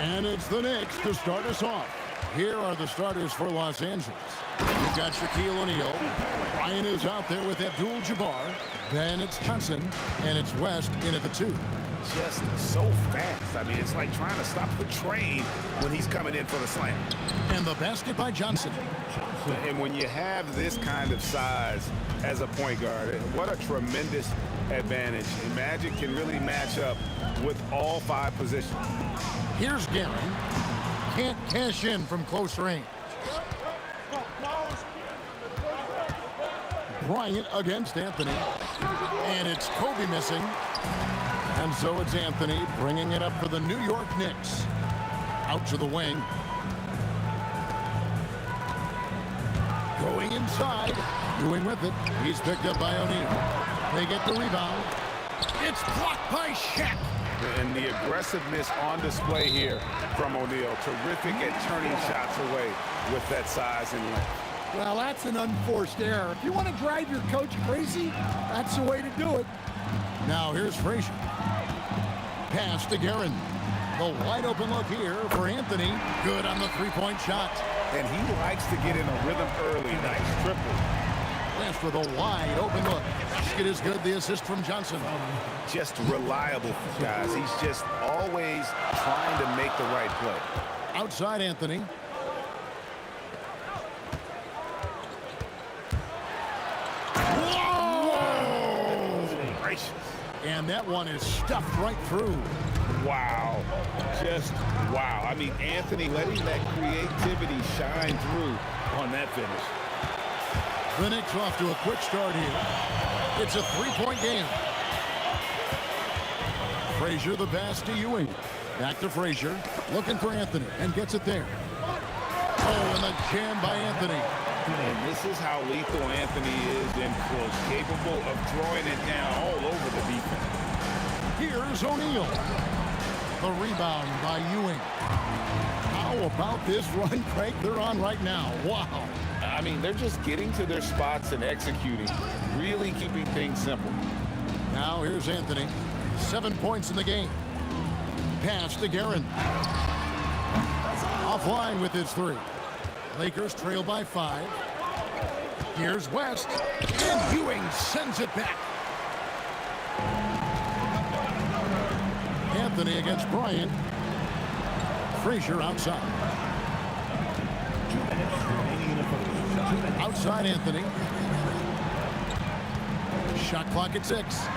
And it's the Knicks to start us off. Here are the starters for Los Angeles. You've got Shaquille O'Neal. Ryan is out there with Abdul-Jabbar. Then it's Johnson, and it's West in at the 2. Just so fast. I mean, it's like trying to stop the train when he's coming in for the slam. And the basket by Johnson. And when you have this kind of size as a point guard, what a tremendous advantage. And Magic can really match up with all 5 positions. Here's Guerin. Can't cash in from close range. Bryant against Anthony. And it's Kobe missing. And so it's Anthony bringing it up for the New York Knicks. Out to the wing. Going inside. Doing with it. He's picked up by O'Neal. They get the rebound. It's blocked by Shaq. And the aggressiveness on display here from O'Neal. Terrific at turning shots away with that size and length. Well, that's an unforced error. If you want to drive your coach crazy, that's the way to do it. Now here's Frazier. Pass to Guerin. The wide open look here for Anthony. Good on the three-point shot. And he likes to get in a rhythm early. Nice triple. West with a wide open look. Basket is good. The assist from Johnson. Just reliable, guys. He's just always trying to make the right play. Outside Anthony. And that one is stuffed right through. Wow. Just wow. I mean, Anthony letting that creativity shine through on that finish. The Knicks off to a quick start here. It's a three-point game. Frazier the pass to Ewing. Back to Frazier. Looking for Anthony and gets it there. Oh, and the jam by Anthony. And this is how lethal Anthony is in close, capable of throwing it down all over the defense. Here's O'Neal. The rebound by Ewing. How about this run, Craig, they're on right now? Wow. I mean, they're just getting to their spots and executing, really keeping things simple. Now here's Anthony. 7 points in the game. Pass to Guerin. Offline with his 3. Lakers trail by 5. Here's West. And Ewing sends it back. Anthony against Bryant. Frazier outside. Outside Anthony. Shot clock at 6.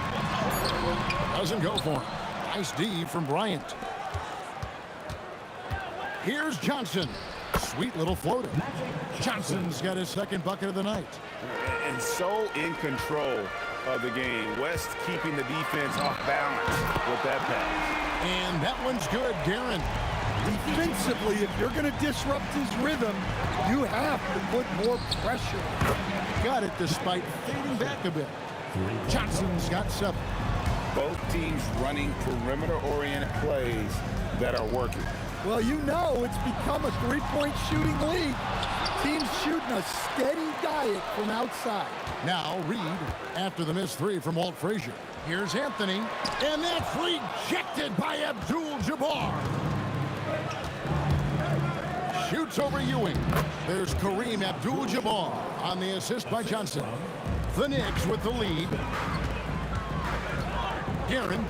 Doesn't go for him. Nice D from Bryant. Here's Johnson. Sweet little floater. Johnson's got his second bucket of the night. And so in control of the game. West keeping the defense off balance with that pass. And that one's good, Guerin. Defensively, if you're going to disrupt his rhythm, you have to put more pressure. Got it despite fading back a bit. Johnson's got 7. Both teams running perimeter-oriented plays that are working. Well, you know it's become a three-point shooting league. Teams shooting a steady diet from outside. Now Reed after the missed 3 from Walt Frazier. Here's Anthony, and that's rejected by Abdul-Jabbar. Shoots over Ewing. There's Kareem Abdul-Jabbar on the assist by Johnson. The Knicks with the lead. Guerin.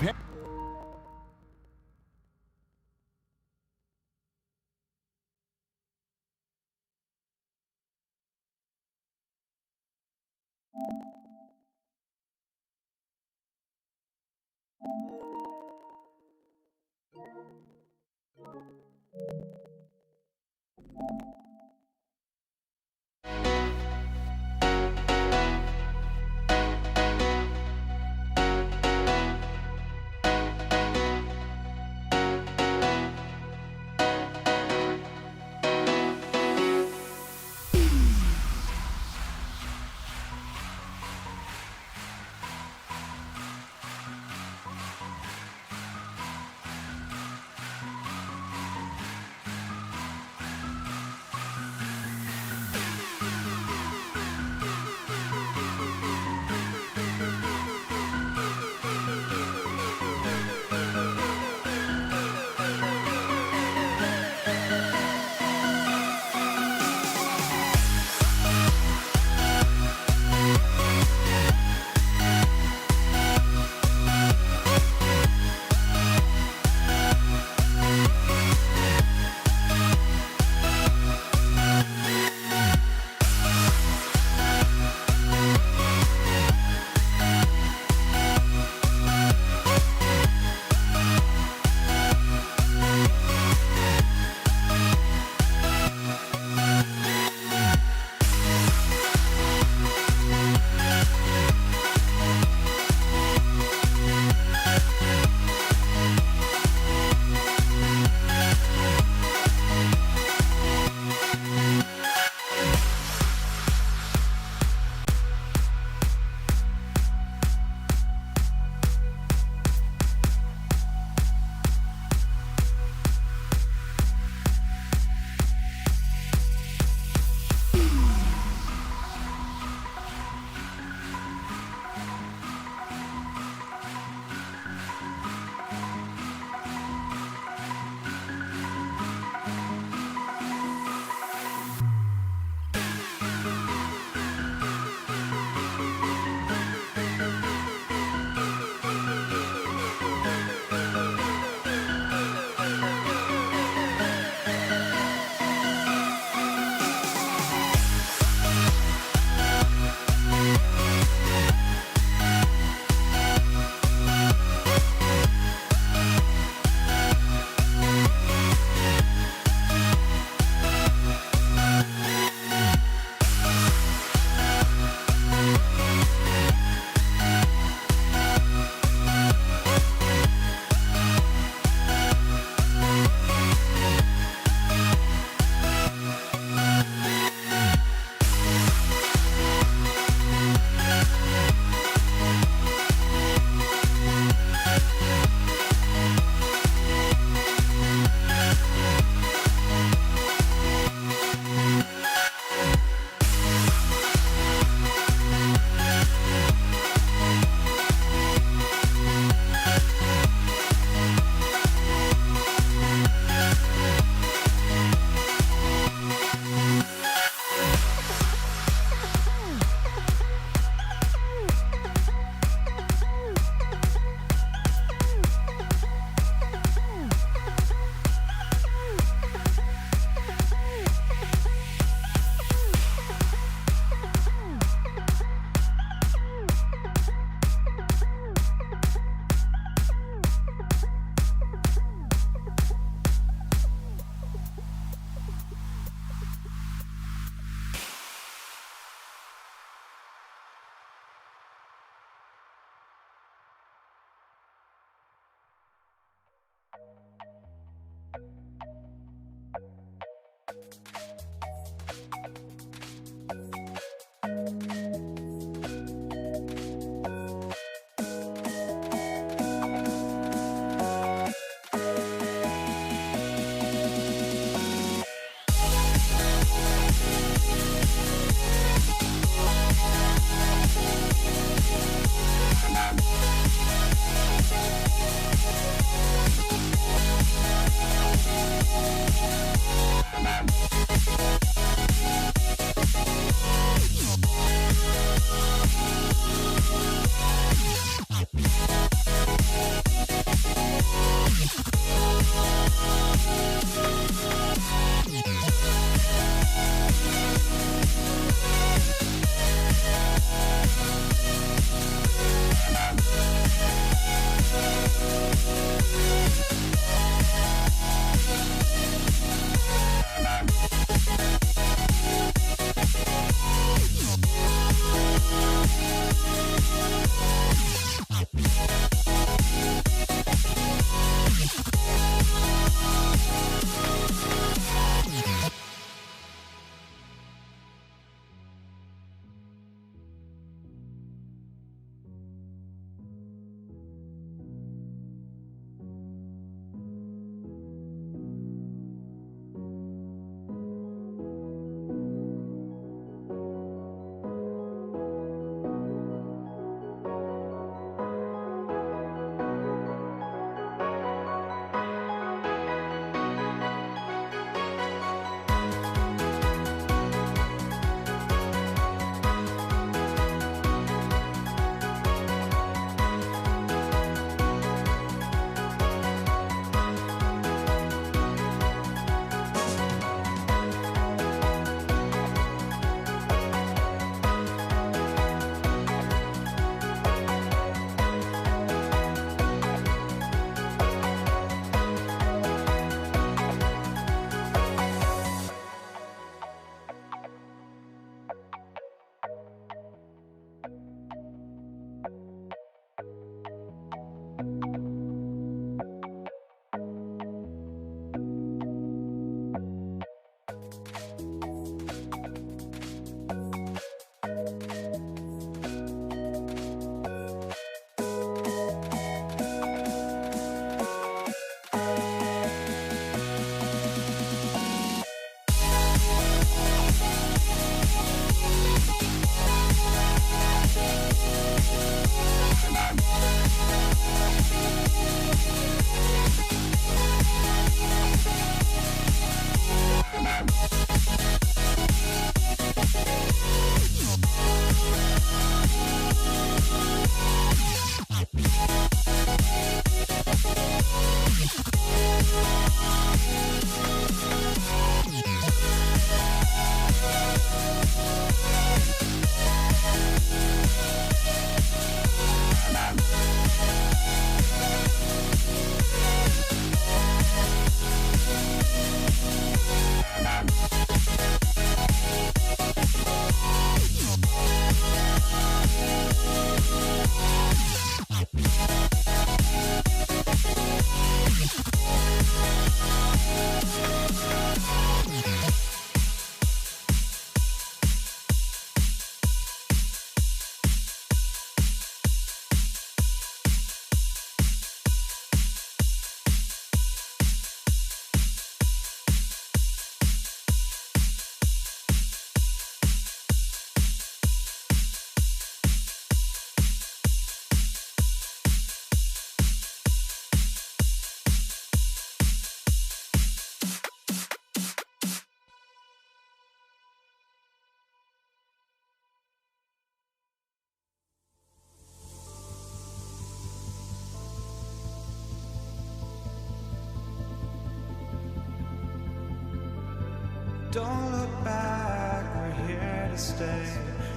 Don't look back, we're here to stay.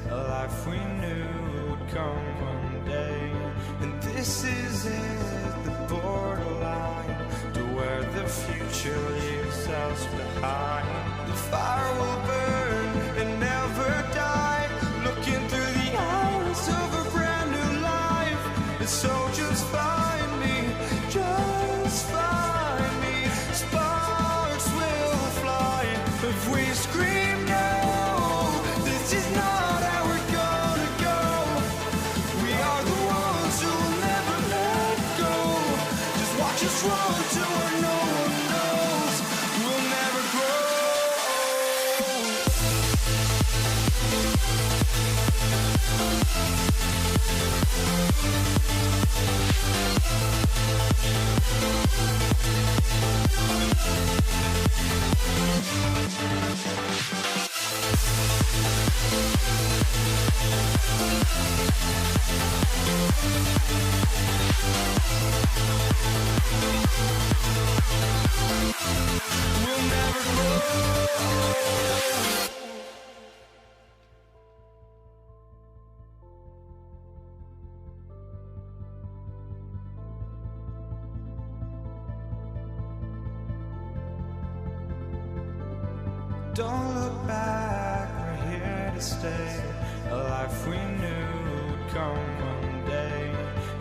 A life we knew would come one day. And this is it, the borderline to where the future leaves us behind. The fire will burn and never die, looking through the eyes of a brand new life. And so just find me, just find me. Sparks will fly if we scream no. This is not how we're gonna go. We are the ones who will never let go. Just watch us run to where no one knows. We'll never grow. We'll never grow. Don't look back, we're here to stay. A life we knew would come one day.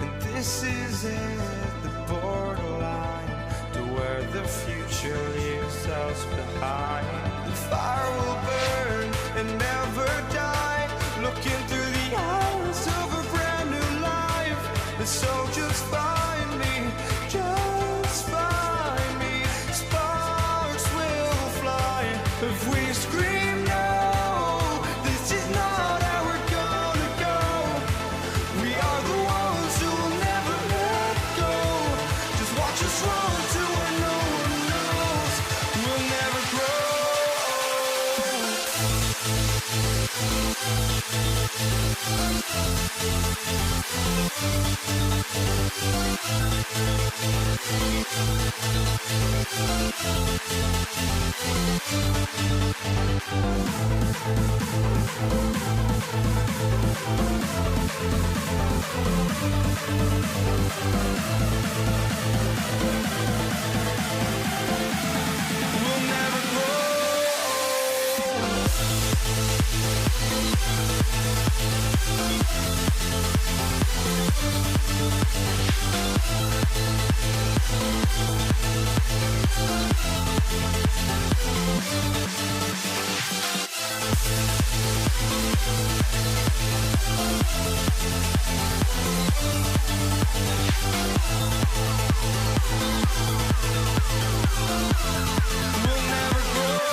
And this is it, the borderline to where the future leaves us behind. The fire will burn and never die, looking through the eyes of a brand new life. And so just find me, just find me. Sparks will fly if we scream no. This is not how we're gonna go. We are the ones who will never let go. Just watch us run to where no one knows. We'll never grow. We'll never grow. We'll never grow.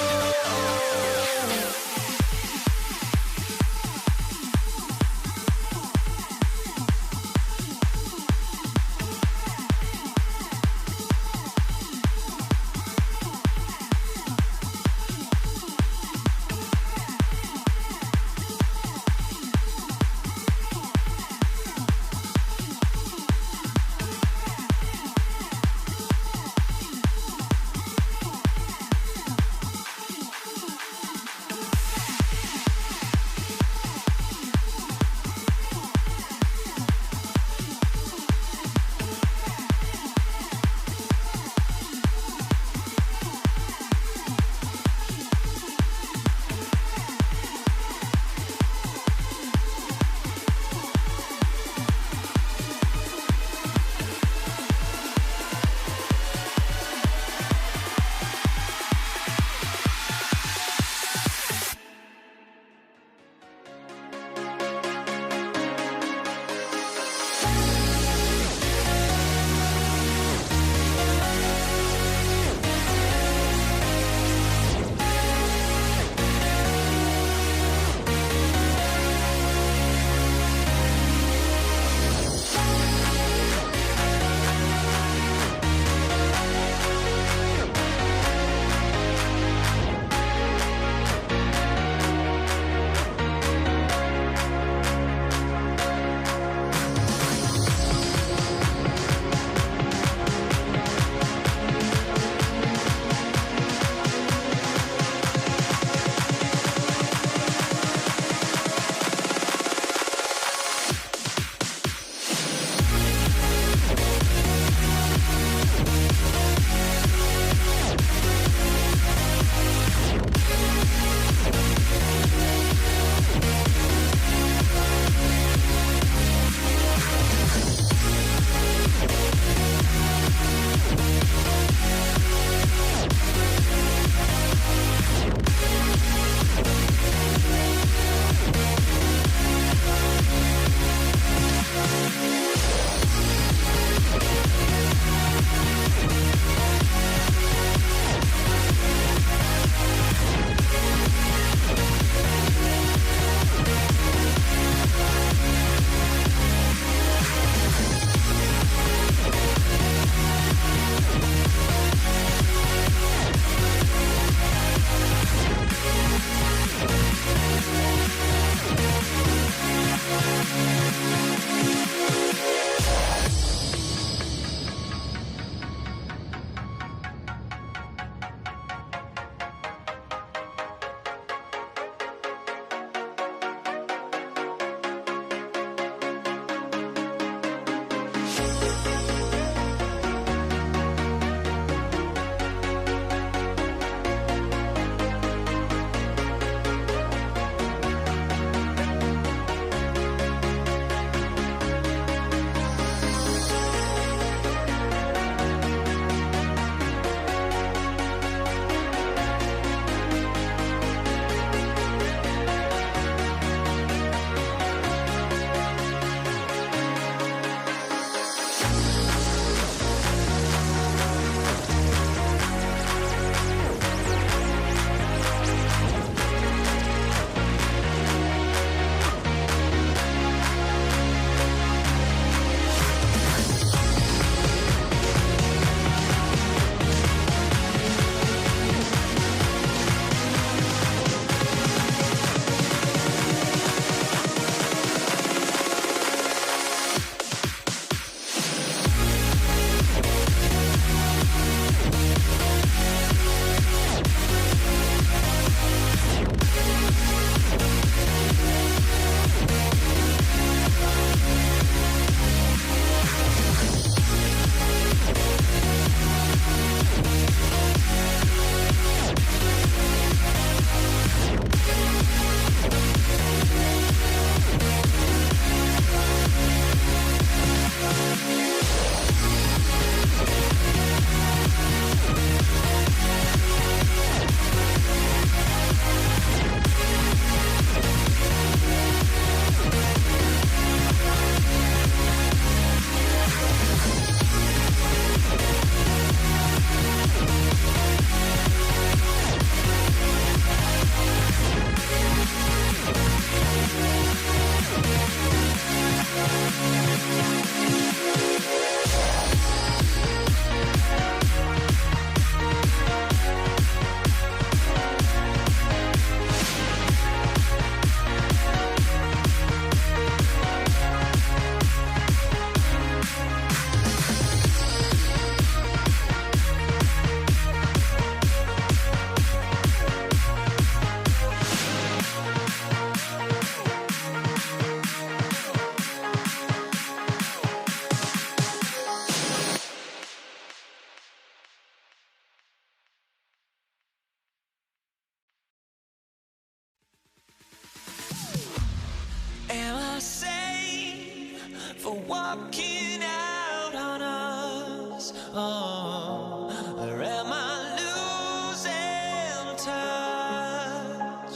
Am I sane for walking out on us? Oh, or am I losing touch?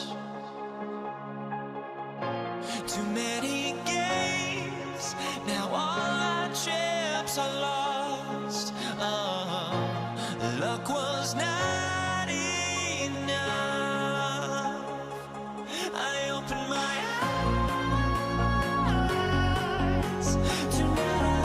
Too many games, now all our chips are lost. Oh, luck was not enough. I opened my eyes tonight.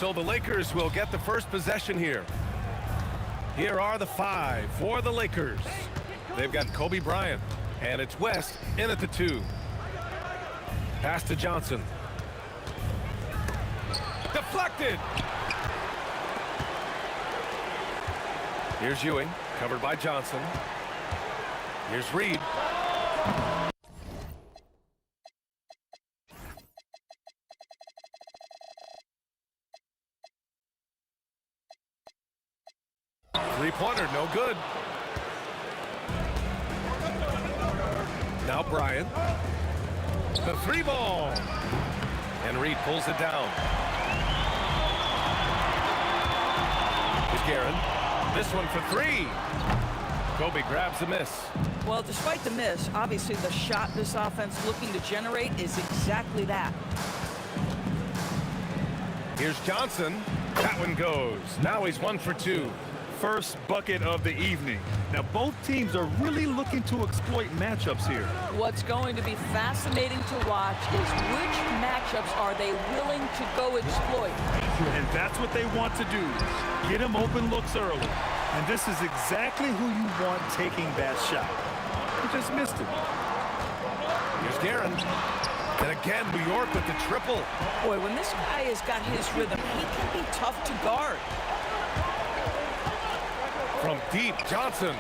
So the Lakers will get the first possession here. Here are the 5 for the Lakers. They've got Kobe Bryant, and it's West in at the 2. Pass to Johnson. Deflected. Here's Ewing, covered by Johnson. Here's Reed. Three-pointer, no good. Now Bryant. The 3-ball. And Reed pulls it down. Here's Guerin. This one for 3. Kobe grabs the miss. Well, despite the miss, obviously the shot this offense looking to generate is exactly that. Here's Johnson. That one goes. Now he's 1 for 2. First bucket of the evening. Now both teams are really looking to exploit matchups here. What's going to be fascinating to watch is which matchups are they willing to go exploit. And that's what they want to do. Get them open looks early. And this is exactly who you want taking that shot. He just missed it. Here's Guerin. And again, New York with the triple. Boy, when this guy has got his rhythm, he can be tough to guard. From deep, Johnson.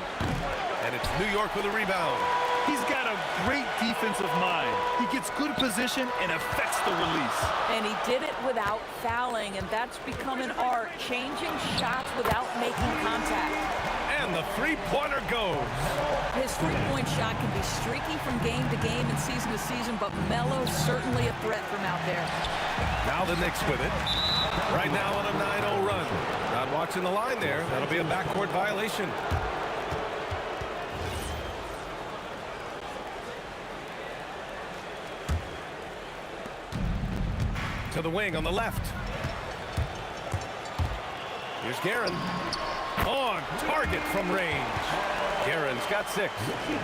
And it's New York with a rebound. He's got a great defensive mind. He gets good position and affects the release. And he did it without fouling, and that's become an art, changing shots without making contact. And the 3-pointer goes. His 3-point shot can be streaky from game to game and season to season, but Melo's certainly a threat from out there. Now the Knicks with it. Right now on a 9-0 run. Not watching the line there. That'll be a backcourt violation. To the wing on the left. Here's Guerin. On target from range. Guerin's got 6.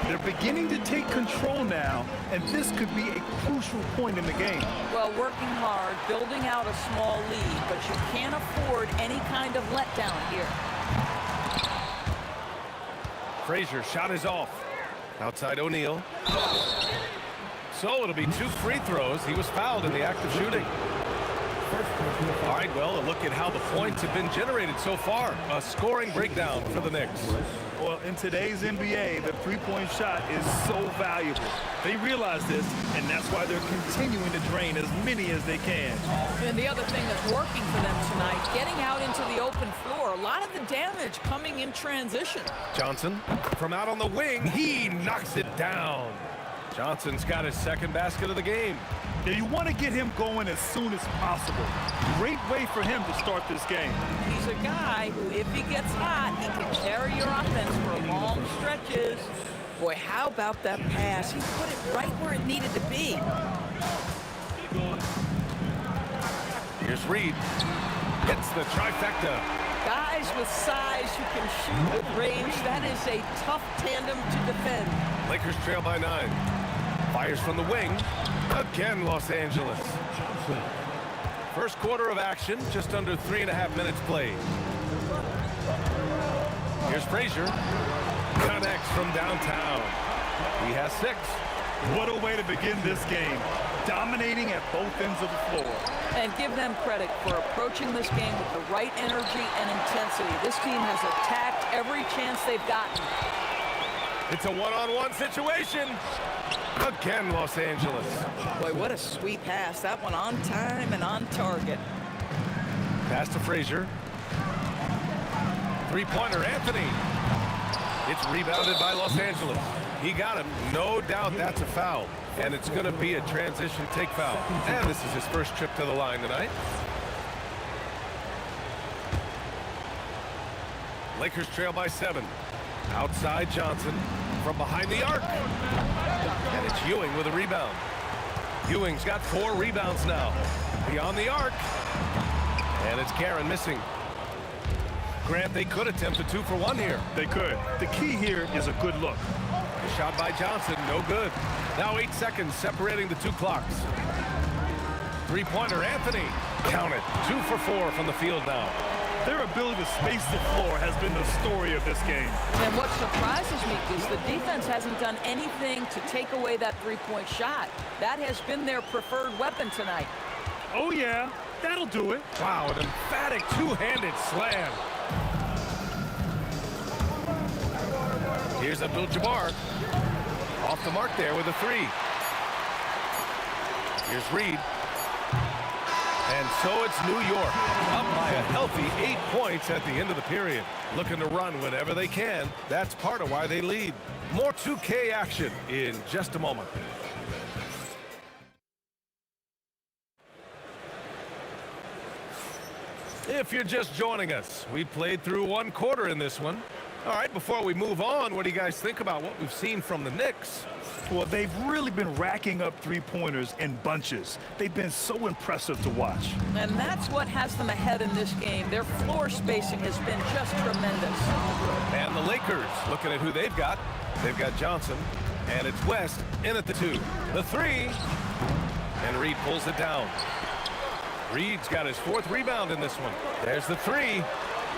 They're beginning to take control now, and this could be a crucial point in the game. Well, working hard, building out a small lead, but you can't afford any kind of letdown here. Frazier shot is off. Outside O'Neal. So it'll be 2 free throws. He was fouled in the act of shooting. All right, well, a look at how the points have been generated so far. A scoring breakdown for the Knicks. Well, in today's NBA, the three-point shot is so valuable. They realize this, and that's why they're continuing to drain as many as they can. And the other thing that's working for them tonight, getting out into the open floor. A lot of the damage coming in transition. Johnson from out on the wing. He knocks it down. Johnson's got his 2nd basket of the game. Now you want to get him going as soon as possible. Great way for him to start this game. He's a guy who, if he gets hot, he can carry your offense for long stretches. Boy, how about that pass? He put it right where it needed to be. Here's Reed. Hits the trifecta. Guys with size who can shoot with range, that is a tough tandem to defend. Lakers trail by 9. Fires from the wing. Again, Los Angeles. First quarter of action, just under 3.5 minutes played. Here's Frazier. Connects from downtown. He has 6. What a way to begin this game. Dominating at both ends of the floor. And give them credit for approaching this game with the right energy and intensity. This team has attacked every chance they've gotten. It's a one-on-one situation. Again, Los Angeles. Boy, what a sweet pass. That one on time and on target. Pass to Frazier. 3-pointer, Anthony. It's rebounded by Los Angeles. He got him. No doubt that's a foul. And it's going to be a transition take foul. And this is his first trip to the line tonight. Lakers trail by 7. Outside Johnson from behind the arc. And it's Ewing with a rebound. Ewing's got 4 rebounds now. Beyond the arc. And it's Guerin missing. Grant, they could attempt a 2 for 1 here. They could. The key here is a good look. The shot by Johnson, no good. Now 8 seconds separating the 2 clocks. Three-pointer, Anthony. Count it. 2 for 4 from the field now. Their ability to space the floor has been the story of this game. And what surprises me is the defense hasn't done anything to take away that three-point shot. That has been their preferred weapon tonight. Oh, yeah, that'll do it. Wow, an emphatic two-handed slam. Here's Abdul-Jabbar. Off the mark there with a three. Here's Reed. And so it's New York, up by a healthy 8 points at the end of the period. Looking to run whenever they can. That's part of why they lead. More 2K action in just a moment. If you're just joining us, we played through 1 quarter in this one. All right, before we move on, what do you guys think about what we've seen from the Knicks? Well, they've really been racking up three-pointers in bunches. They've been so impressive to watch. And that's what has them ahead in this game. Their floor spacing has been just tremendous. And the Lakers, looking at who they've got Johnson, and it's West in at the 2. The 3, and Reed pulls it down. Reed's got his 4th rebound in this one. There's the 3.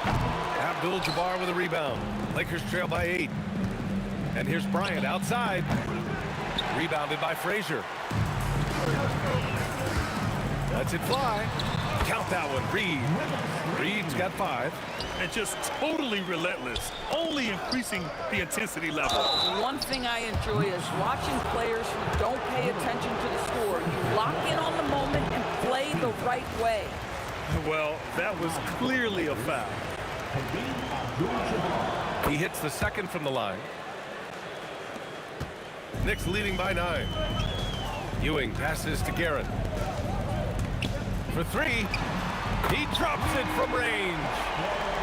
Abdul-Jabbar with a rebound. Lakers trail by 8. And here's Bryant outside. Rebounded by Frazier. Lets it fly. Count that one, Reed. Reed's got 5. And just totally relentless, only increasing the intensity level. One thing I enjoy is watching players who don't pay attention to the score. You lock in on the moment and play the right way. Well, that was clearly a foul. He hits the 2nd from the line. Knicks leading by 9. Ewing passes to Garrett. For 3. He drops it from range.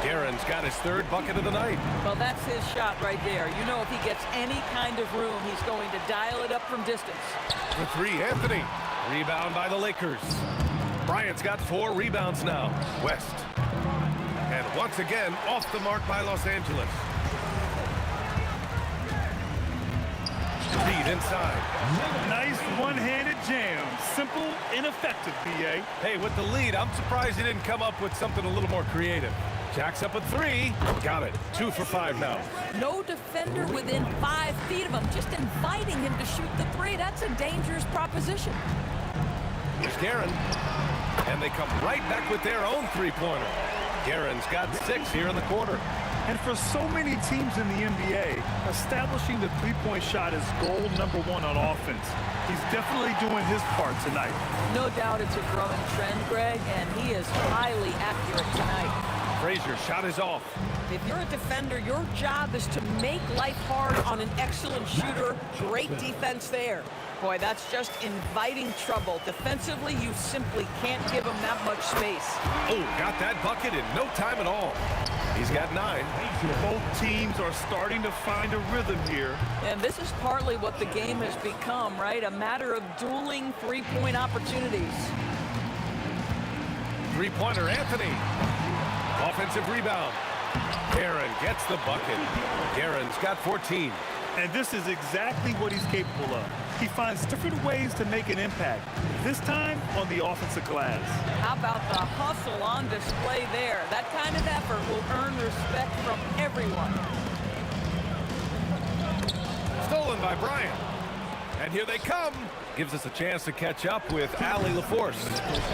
Garrett's got his 3rd bucket of the night. Well, that's his shot right there. You know, if he gets any kind of room, he's going to dial it up from distance. For 3, Anthony. Rebound by the Lakers. Bryant's got 4 rebounds now. West. And once again, off the mark by Los Angeles. Reed inside. Nice one-handed jam. Simple and effective, B.A. Hey, with the lead, I'm surprised he didn't come up with something a little more creative. Jacks up a 3. Got it. 2 for 5 now. No defender within 5 feet of him. Just inviting him to shoot the 3. That's a dangerous proposition. Here's Guerin. And they come right back with their own three-pointer. Guerin's got 6 here in the quarter. And for so many teams in the NBA, establishing the three-point shot is goal number 1 on offense. He's definitely doing his part tonight. No doubt it's a growing trend, Greg, and he is highly accurate tonight. Frazier's shot is off. If you're a defender, your job is to make life hard on an excellent shooter. Great defense there. Boy, that's just inviting trouble. Defensively, you simply can't give him that much space. Oh, got that bucket in no time at all. He's got 9. Both teams are starting to find a rhythm here. And this is partly what the game has become, right? A matter of dueling three-point opportunities. Three-pointer, Anthony. Offensive rebound. Guerin gets the bucket. Guerin's got 14. And this is exactly what he's capable of. He finds different ways to make an impact, this time on the offensive glass. How about the hustle on display there? That kind of effort will earn respect from everyone. Stolen by Bryant. And here they come. Gives us a chance to catch up with Allie LaForce.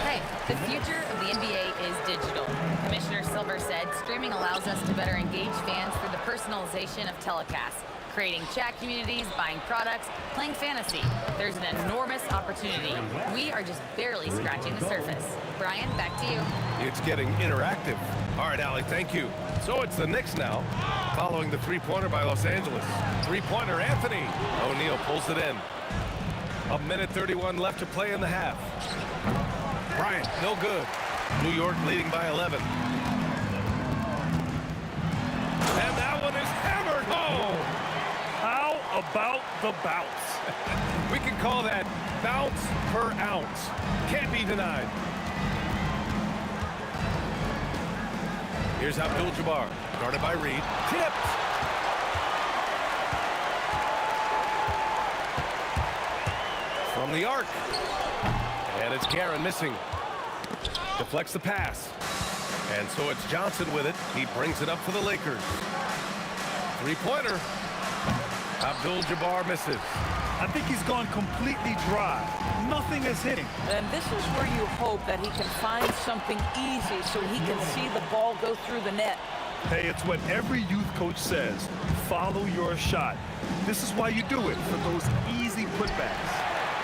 Hey, the future of the NBA is digital. Commissioner Silver said streaming allows us to better engage fans through the personalization of telecasts, creating chat communities, buying products, playing fantasy. There's an enormous opportunity. We are just barely scratching the surface. Brian, back to you. It's getting interactive. All right, Allie, thank you. So it's the Knicks now, following the three-pointer by Los Angeles. Three-pointer, Anthony. O'Neal pulls it in. 1:31 left to play in the half. Bryant, no good. New York leading by 11. And that one is hammered home. How about the bounce? We can call that bounce per ounce. Can't be denied. Here's Abdul-Jabbar, guarded by Reed. Tipped. From the arc. And it's Guerin missing. Deflects the pass. And so it's Johnson with it. He brings it up for the Lakers. Three-pointer. Abdul-Jabbar misses. I think he's gone completely dry. Nothing is hitting. And this is where you hope that he can find something easy so he can see the ball go through the net. Hey, it's what every youth coach says. Follow your shot. This is why you do it, for those easy putbacks.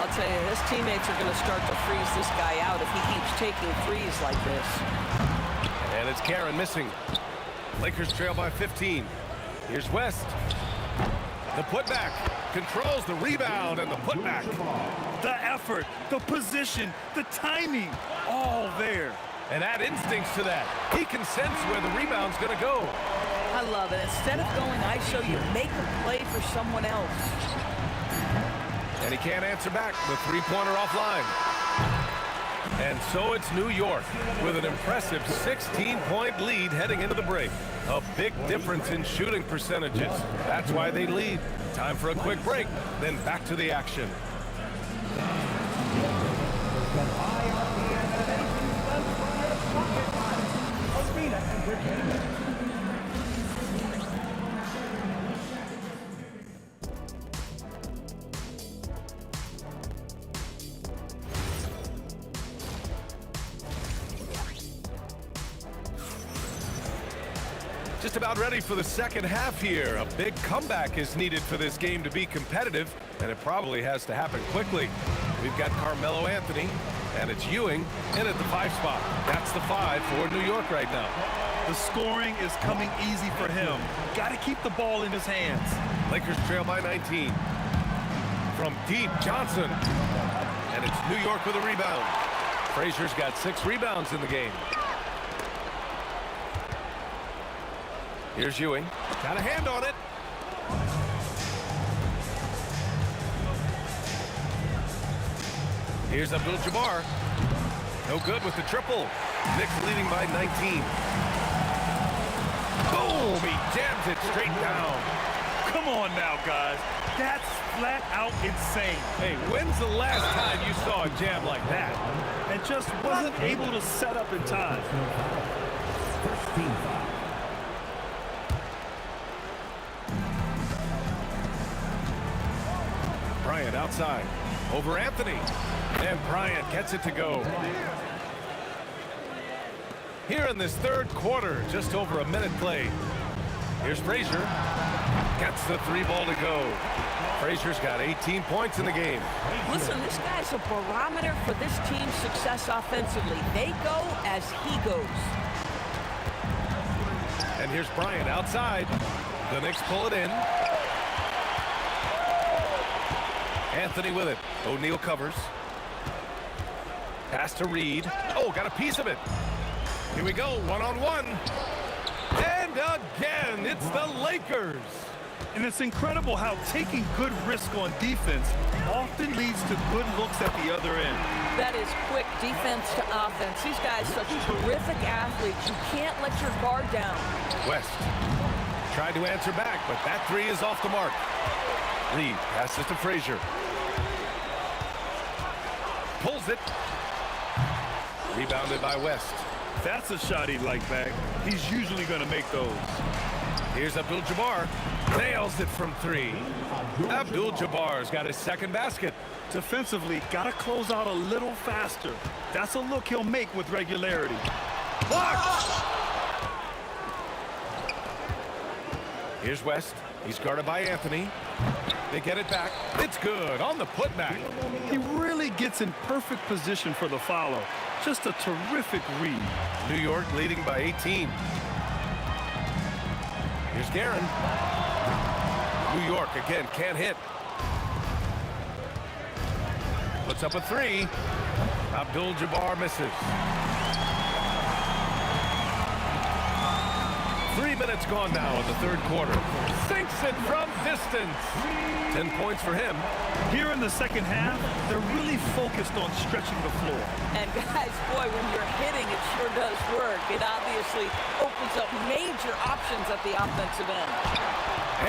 I'll tell you, his teammates are going to start to freeze this guy out if he keeps taking threes like this. And it's Guerin missing. Lakers trail by 15. Here's West. The putback. Controls the rebound and the putback. The effort, the position, the timing, all there. And add instincts to that. He can sense where the rebound's going to go. I love it. Instead of going ISO, you make a play for someone else. And he can't answer back. The three-pointer offline. And so it's New York with an impressive 16-point lead heading into the break. A big difference in shooting percentages. That's why they lead. Time for a quick break, then back to the action. Just about ready for the second half here. A big comeback is needed for this game to be competitive, and it probably has to happen quickly. We've got Carmelo Anthony, and it's Ewing in at the 5 spot. That's the 5 for New York right now. The scoring is coming easy for him. Got to keep the ball in his hands. Lakers trail by 19. From deep, Johnson. And it's New York with a rebound. Frazier's got 6 rebounds in the game. Here's Ewing. Got a hand on it. Here's Abdul-Jabbar. No good with the triple. Knicks leading by 19. Boom! He jams it straight down. Come on now, guys. That's flat out insane. Hey, when's the last time you saw a jam like that? And just wasn't able to set up in time. Bryant outside. Over Anthony. And Bryant gets it to go. Here in this third quarter, just over a minute played. Here's Frazier. Gets the 3 ball to go. Frazier's got 18 points in the game. Listen, this guy's a barometer for this team's success offensively. They go as he goes. And here's Bryant outside. The Knicks pull it in. Anthony with it. O'Neal covers. Pass to Reed. Oh, got a piece of it. Here we go, one-on-one. And again, it's the Lakers. And it's incredible how taking good risk on defense often leads to good looks at the other end. That is quick defense to offense. These guys are such terrific athletes. You can't let your guard down. West tried to answer back, but that 3 is off the mark. Reed passes to Frazier. Pulls it. Rebounded by West. That's a shot he'd like back. He's usually going to make those. Here's Abdul-Jabbar. Nails it from 3. Abdul-Jabbar's got his second basket. Defensively, got to close out a little faster. That's a look he'll make with regularity. Blocked! Here's West. He's guarded by Anthony. They get it back. It's good on the putback. He really gets in perfect position for the follow. Just a terrific read. New York leading by 18. Here's Guerin. New York again can't hit. Puts up a 3. Abdul-Jabbar misses. 3 minutes gone now in the third quarter. Sinks it from distance. 10 points for him. Here in the second half, they're really focused on stretching the floor. And guys, boy, when you're hitting, it sure does work. It obviously opens up major options at the offensive end.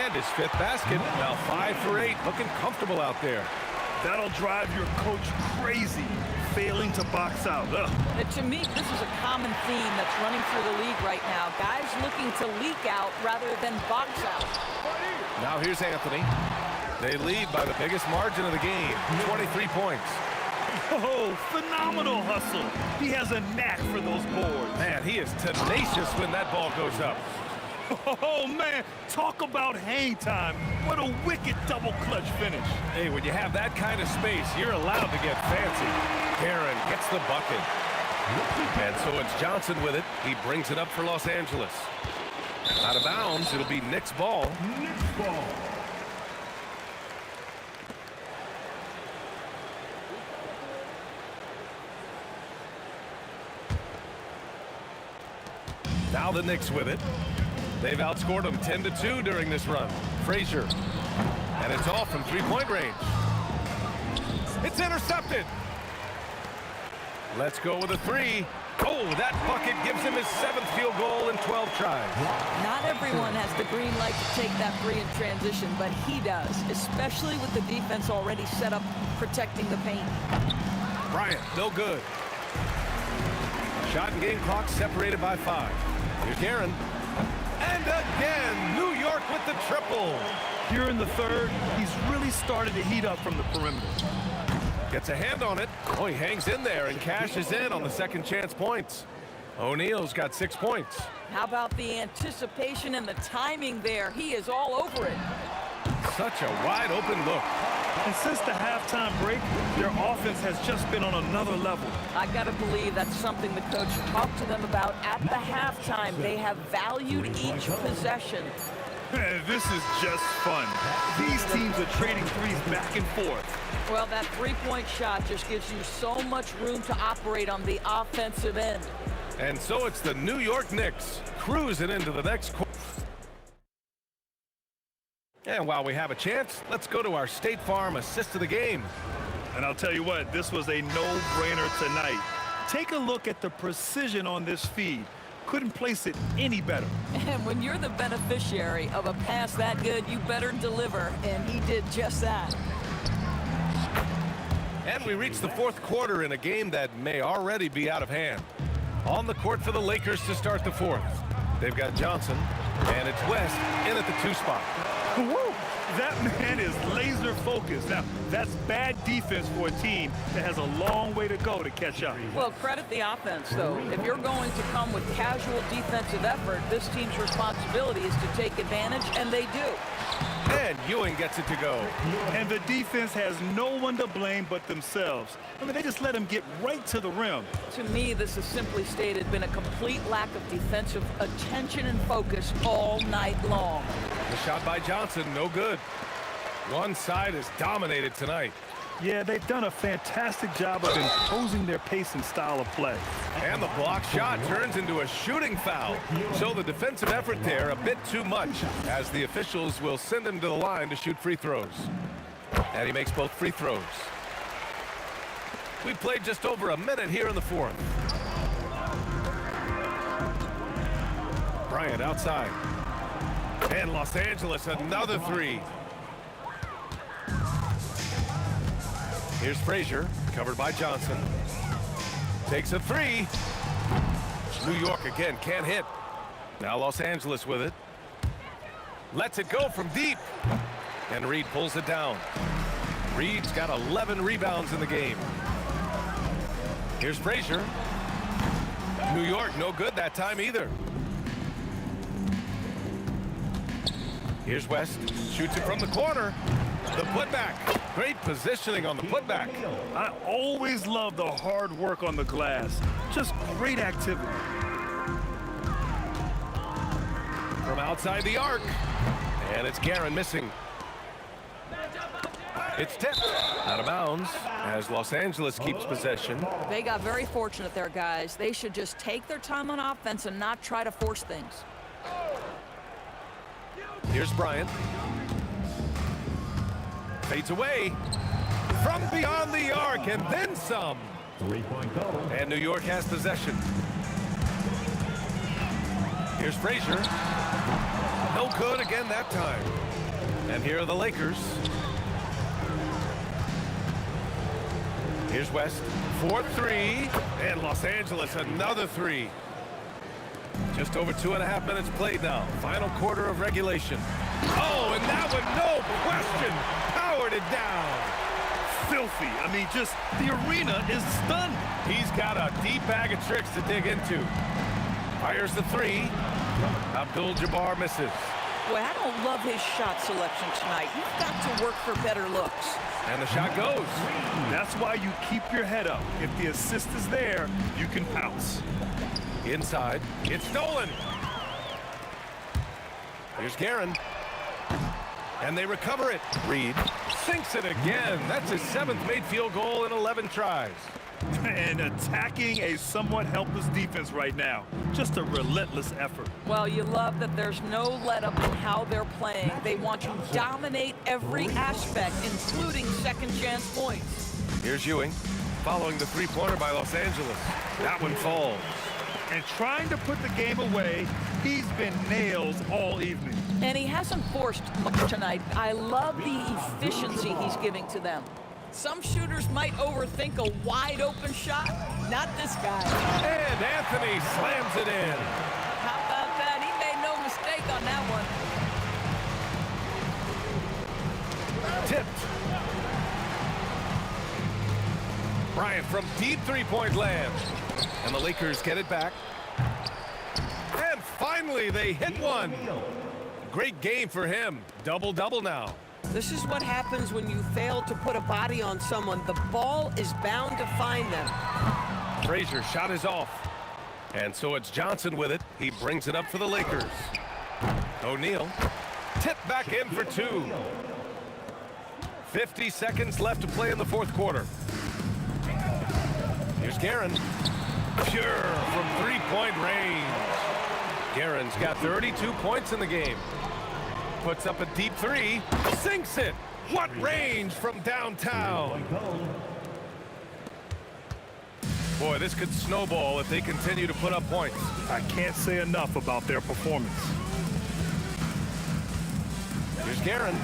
And his 5th basket. Now 5 for 8. Looking comfortable out there. That'll drive your coach crazy. failing to box out. Ugh. And to me, this is a common theme that's running through the league right now. Guys looking to leak out rather than box out. Now here's Anthony. They lead by the biggest margin of the game, 23 points. Oh, phenomenal hustle. He has a knack for those boards. Man, he is tenacious when that ball goes up. Oh, man, talk about hang time. What a wicked double clutch finish. Hey, when you have that kind of space, you're allowed to get fancy. Karen gets the bucket. And so it's Johnson with it. He brings it up for Los Angeles. Out of bounds, it'll be Knicks ball. Knicks ball. Now the Knicks with it. They've outscored them 10-2 during this run. Frazier. And it's off from three-point range. It's intercepted. Let's go with a three. Oh, that bucket gives him his 7th field goal in 12 tries. Not everyone has the green light to take that three in transition, but he does, especially with the defense already set up protecting the paint. Bryant, no good. Shot and game clock separated by 5. Here's Karen. And again, New York with the triple. Here in the third, he's really started to heat up from the perimeter. Gets a hand on it. Oh, he hangs in there and cashes in on the second chance points. O'Neal's got 6 points. How about the anticipation and the timing there? He is all over it. Such a wide open look. And since the halftime break, their offense has just been on another level. I got to believe that's something the coach talked to them about at the halftime. They have valued each possession. This is just fun. These teams are trading threes back and forth. Well, that three-point shot just gives you so much room to operate on the offensive end. And so it's the New York Knicks cruising into the next quarter. And while we have a chance, let's go to our State Farm assist of the game. And I'll tell you what, this was a no-brainer tonight. Take a look at the precision on this feed. Couldn't place it any better. And when you're the beneficiary of a pass that good, you better deliver, and he did just that. And we reach the fourth quarter in a game that may already be out of hand. On the court for the Lakers to start the fourth. They've got Johnson, and it's West in at the 2 spot. Woo! That man is laser focused. Now, that's bad defense for a team that has a long way to go to catch up. Well, credit the offense, though. If you're going to come with casual defensive effort, this team's responsibility is to take advantage, and they do. And Ewing gets it to go. And the defense has no one to blame but themselves. I mean, they just let him get right to the rim. To me, this has simply stated been a complete lack of defensive attention and focus all night long. The shot by Johnson, no good. One side is dominated tonight. Yeah, they've done a fantastic job of imposing their pace and style of play. And the block shot turns into a shooting foul. So the defensive effort there a bit too much, as the officials will send him to the line to shoot free throws. And he makes both free throws. We played just over a minute here in the fourth. Bryant outside. And Los Angeles, another three. Here's Frazier, covered by Johnson. Takes a three. New York again, can't hit. Now Los Angeles with it. Lets it go from deep. And Reed pulls it down. Reed's got 11 rebounds in the game. Here's Frazier. New York, no good that time either. Here's West, shoots it from the corner. The putback, great positioning on the putback. I always love the hard work on the glass. Just great activity. From outside the arc, and it's Guerin missing. It's tipped out of bounds as Los Angeles keeps possession. They got very fortunate there, guys. They should just take their time on offense and not try to force things. Here's Bryant. Fades away from beyond the arc and then some. 3-point goal. And New York has possession. Here's Frazier. No good again that time. And here are the Lakers. Here's West for three, and Los Angeles another three. Just over 2.5 minutes played now. Final quarter of regulation. Oh, and that one, no question, powered it down. Filthy. I mean, just the arena is stunned. He's got a deep bag of tricks to dig into. Fires the three. Abdul-Jabbar misses. Boy, I don't love his shot selection tonight. You've got to work for better looks. And the shot goes. That's why you keep your head up. If the assist is there, you can pounce. Inside, it's stolen. Here's Guerin. And they recover it. Reed sinks it again. That's his 7th made field goal in 11 tries. And attacking a somewhat helpless defense right now. Just a relentless effort. Well, you love that there's no let-up in how they're playing. They want to dominate every aspect, including second-chance points. Here's Ewing, following the three-pointer by Los Angeles. That one falls. And trying to put the game away, he's been nails all evening. And he hasn't forced much tonight. I love the efficiency he's giving to them. Some shooters might overthink a wide-open shot. Not this guy. And Anthony slams it in. How about that? He made no mistake on that one. Tipped. Bryant from deep three-point land. And the Lakers get it back. And finally, they hit one. Great game for him. Double-double now. This is what happens when you fail to put a body on someone. The ball is bound to find them. Frazier's shot is off. And so it's Johnson with it. He brings it up for the Lakers. O'Neal tipped back in for two. 50 seconds left to play in the fourth quarter. Here's Guerin. Pure from three-point range. Guerin's got 32 points in the game. Puts up a deep three, sinks it. What range from downtown. Boy, this could snowball if they continue to put up points. I can't say enough about their performance. Here's Guerin.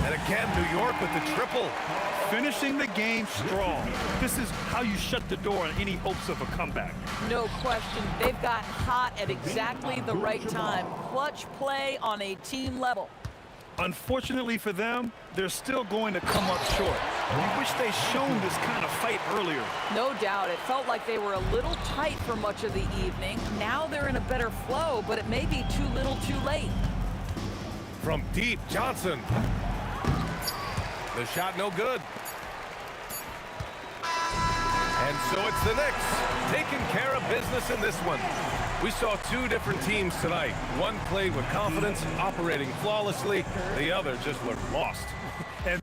And again, New York with the triple. Finishing the game strong. This is how you shut the door on any hopes of a comeback. No question. They've got hot at exactly the right time. Clutch play on a team level. Unfortunately for them, they're still going to come up short. We wish they'd shown this kind of fight earlier. No doubt. It felt like they were a little tight for much of the evening. Now they're in a better flow, but it may be too little too late. From deep, Johnson. The shot no good. And so it's the Knicks taking care of business in this one. We saw two different teams tonight. One played with confidence, operating flawlessly. The other just looked lost. And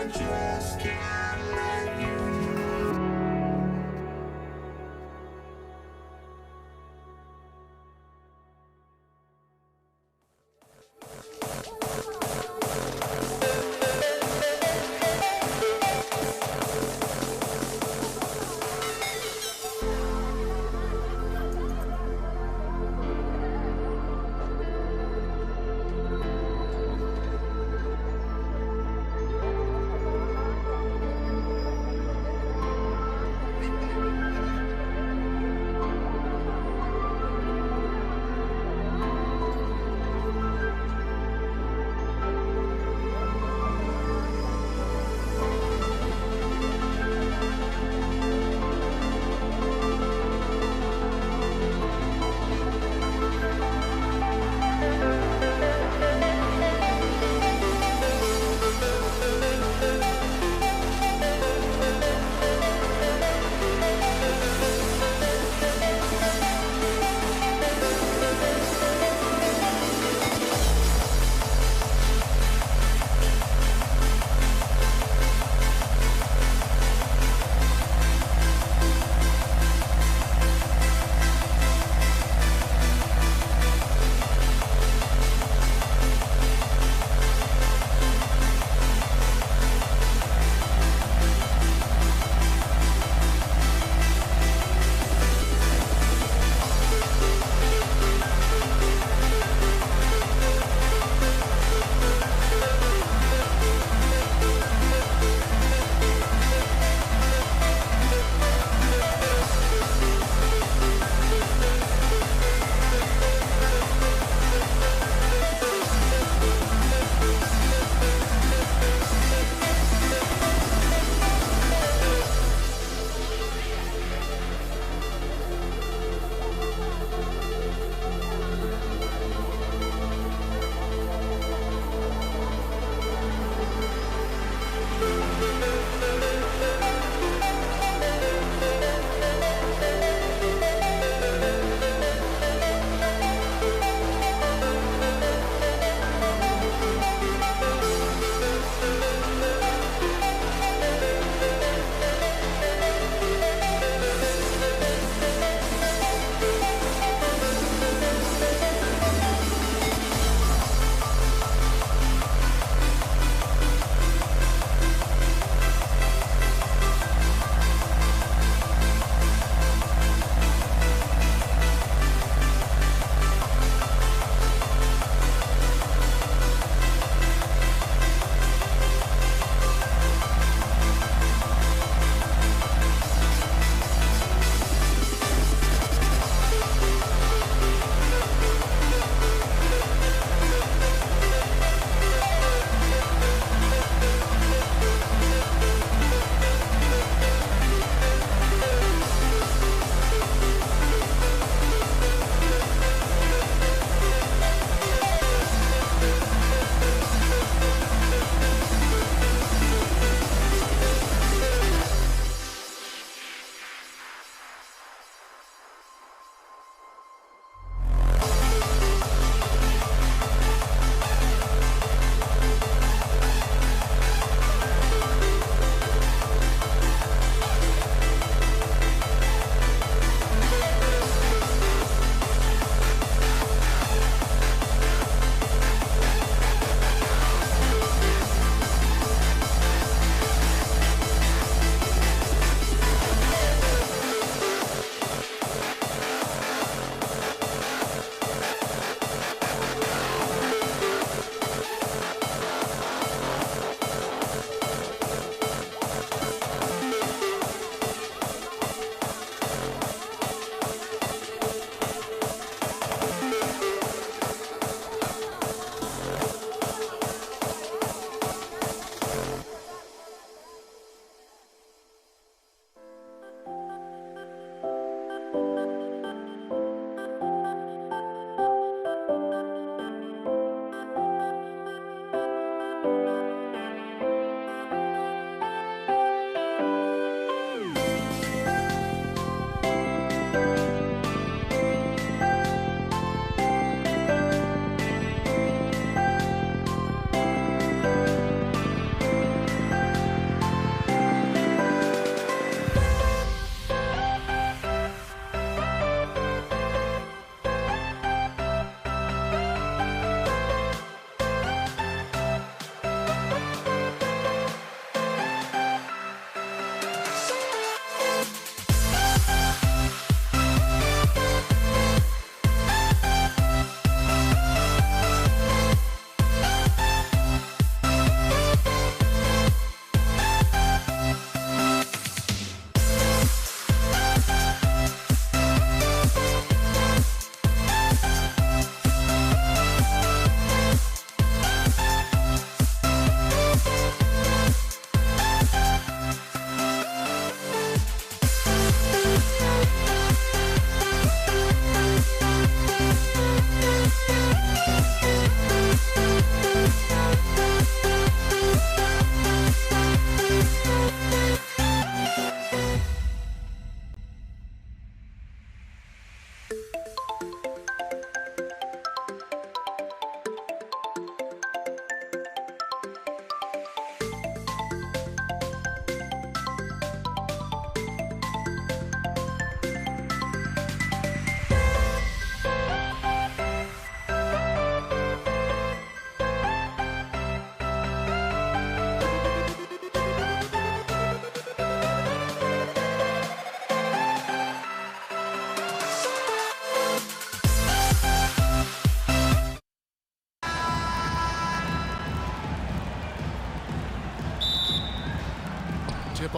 I just can't let you go.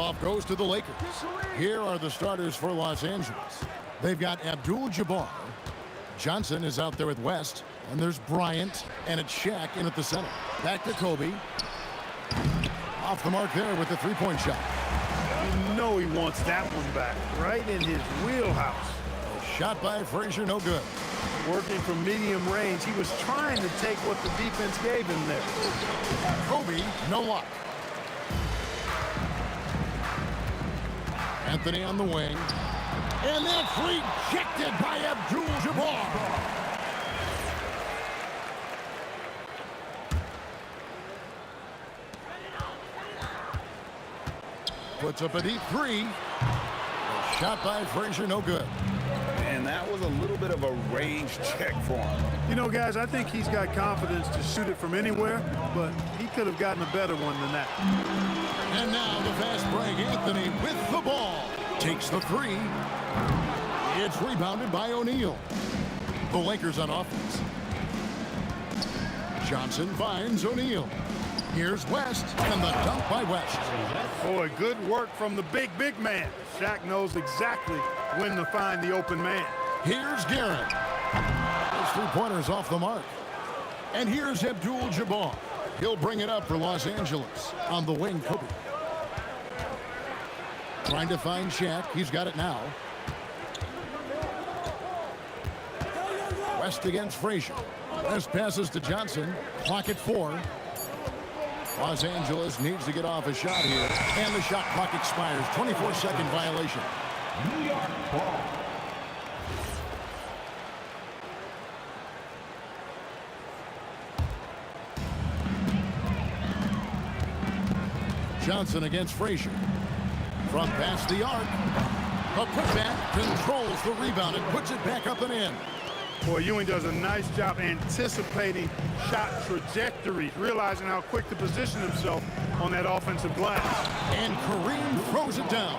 Tip-off goes to the Lakers. Here are the starters for Los Angeles. They've got Abdul-Jabbar. Johnson is out there with West. And there's Bryant. And it's Shaq in at the center. Back to Kobe. Off the mark there with the three-point shot. You know he wants that one back. Right in his wheelhouse. Shot by Frazier, no good. Working from medium range, he was trying to take what the defense gave him there. Kobe, no luck. Anthony on the wing. And that's rejected by Abdul-Jabbar. Puts up a deep three. A shot by Frazier, no good. And that was a little bit of a range check for him. You know, guys, I think he's got confidence to shoot it from anywhere, but he could have gotten a better one than that. And now the fast break. Anthony with the ball. Takes the three. It's rebounded by O'Neal. The Lakers on offense. Johnson finds O'Neal. Here's West, and the dunk by West. Boy, good work from the big man. Shaq knows exactly when to find the open man. Here's Garrett. Those three-pointers off the mark. And here's Abdul-Jabbar. He'll bring it up for Los Angeles. On the wing, Kobe. Trying to find Shaq. He's got it now. West against Frazier. West passes to Johnson. Clock at 4. Los Angeles needs to get off a shot here. And the shot clock expires. 24-second violation. New York ball. Johnson against Frazier. From past the arc. A putback controls the rebound and puts it back up and in. Boy, Ewing does a nice job anticipating shot trajectories, realizing how quick to position himself on that offensive glass. And Kareem throws it down.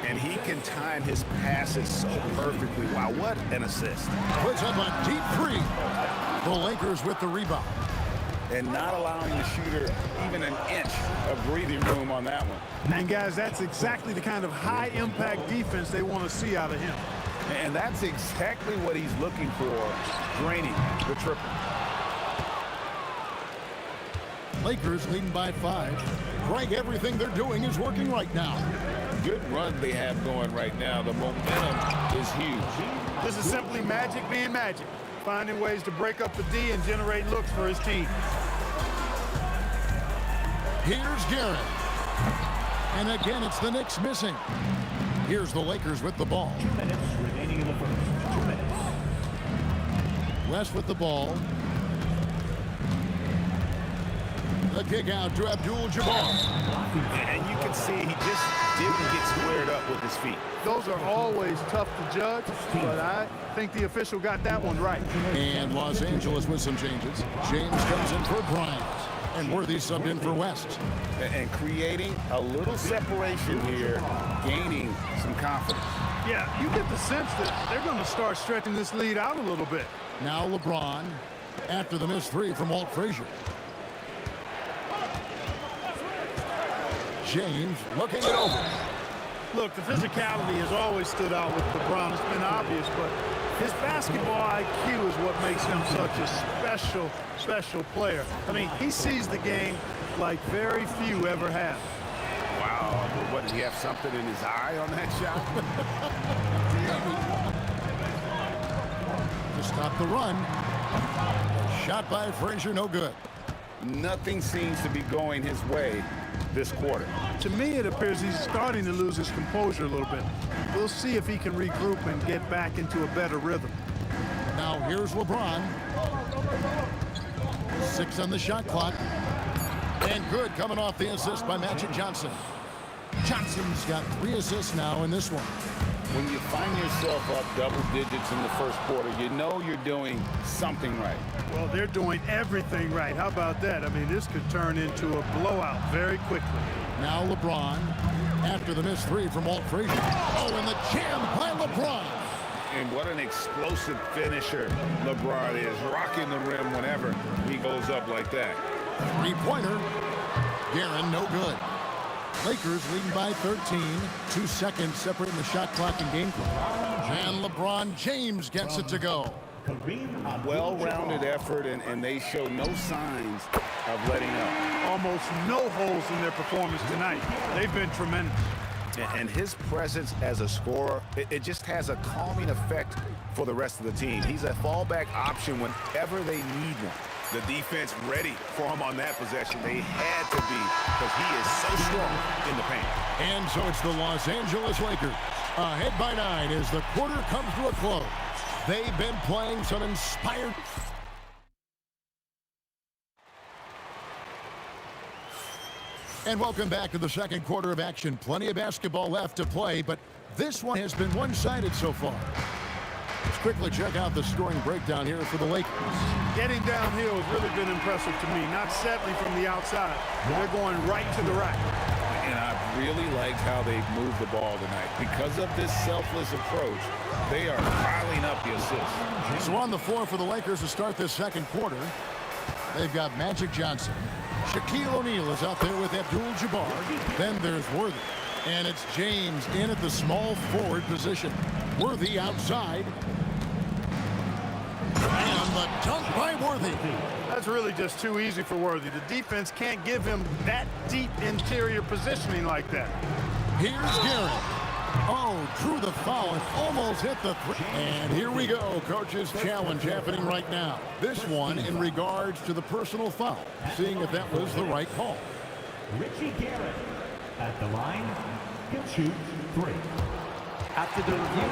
And he can time his passes so perfectly. Wow, what an assist. Puts up a deep three. The Lakers with the rebound. And not allowing the shooter even an inch of breathing room on that one. And guys, that's exactly the kind of high-impact defense they want to see out of him. And that's exactly what he's looking for, draining the triple. Lakers leading by 5. Greg, everything they're doing is working right now. Good run they have going right now. The momentum is huge. This is simply Magic being Magic, finding ways to break up the D and generate looks for his team. Here's Garrett. And again, it's the Knicks missing. Here's the Lakers with the ball. 2 minutes remaining in the first. 2 minutes. West with the ball. The kick out to Abdul-Jabbar. And you can see he just didn't get squared up with his feet. Those are always tough to judge, but I think the official got that one right. And Los Angeles with some changes. James comes in for Bryant. And Worthy subbed in for West. And creating a little separation here, gaining some confidence. Yeah, you get the sense that they're going to start stretching this lead out a little bit. Now LeBron after the missed three from Walt Frazier. James looking it over. Look, the physicality has always stood out with LeBron. It's been obvious, but his basketball IQ is what makes him such a special player. I mean, he sees the game like very few ever have. Wow, what, does he have something in his eye on that shot? To stop the run. Shot by Frazier, no good. Nothing seems to be going his way this quarter. To me, it appears he's starting to lose his composure a little bit. We'll see if he can regroup and get back into a better rhythm. Now here's LeBron. 6 on the shot clock. And good coming off the assist by Magic Johnson. Johnson's got 3 assists now in this one. When you find yourself up double digits in the first quarter, you know you're doing something right. Well, they're doing everything right. How about that? I mean, this could turn into a blowout very quickly. Now LeBron after the missed 3 from Walt Frazier. Oh, and the jam by LeBron. And what an explosive finisher LeBron is, rocking the rim whenever he goes up like that. 3-pointer. Guerin, no good. Lakers leading by 13. 2 seconds separating the shot clock and game clock. And LeBron James gets it to go. Well-rounded effort, and they show no signs of letting up. Almost no holes in their performance tonight. They've been tremendous. And his presence as a scorer, it just has a calming effect for the rest of the team. He's a fallback option whenever they need one. The defense ready for him on that possession. They had to be, because he is so strong in the paint. And so it's the Los Angeles Lakers ahead by 9 as the quarter comes to a close. They've been playing some inspired... And welcome back to the second quarter of action. Plenty of basketball left to play, but this one has been one-sided so far. Let's quickly check out the scoring breakdown here for the Lakers. Getting downhill has really been impressive to me. Not settling from the outside. They're going right to the rack. And I really liked how they've moved the ball tonight. Because of this selfless approach, they are piling up the assists. So on the floor for the Lakers to start this second quarter, they've got Magic Johnson. Shaquille O'Neal is out there with Abdul-Jabbar. Then there's Worthy. And it's James in at the small forward position. Worthy outside. And the dunk by Worthy. That's really just too easy for Worthy. The defense can't give him that deep interior positioning like that. Here's Garrett. Oh, drew the foul and almost hit the three. And here we go. Coach's challenge happening right now. This one in regards to the personal foul. Seeing if that was the right call. Richie Garrett at the line can shoot 3. After the review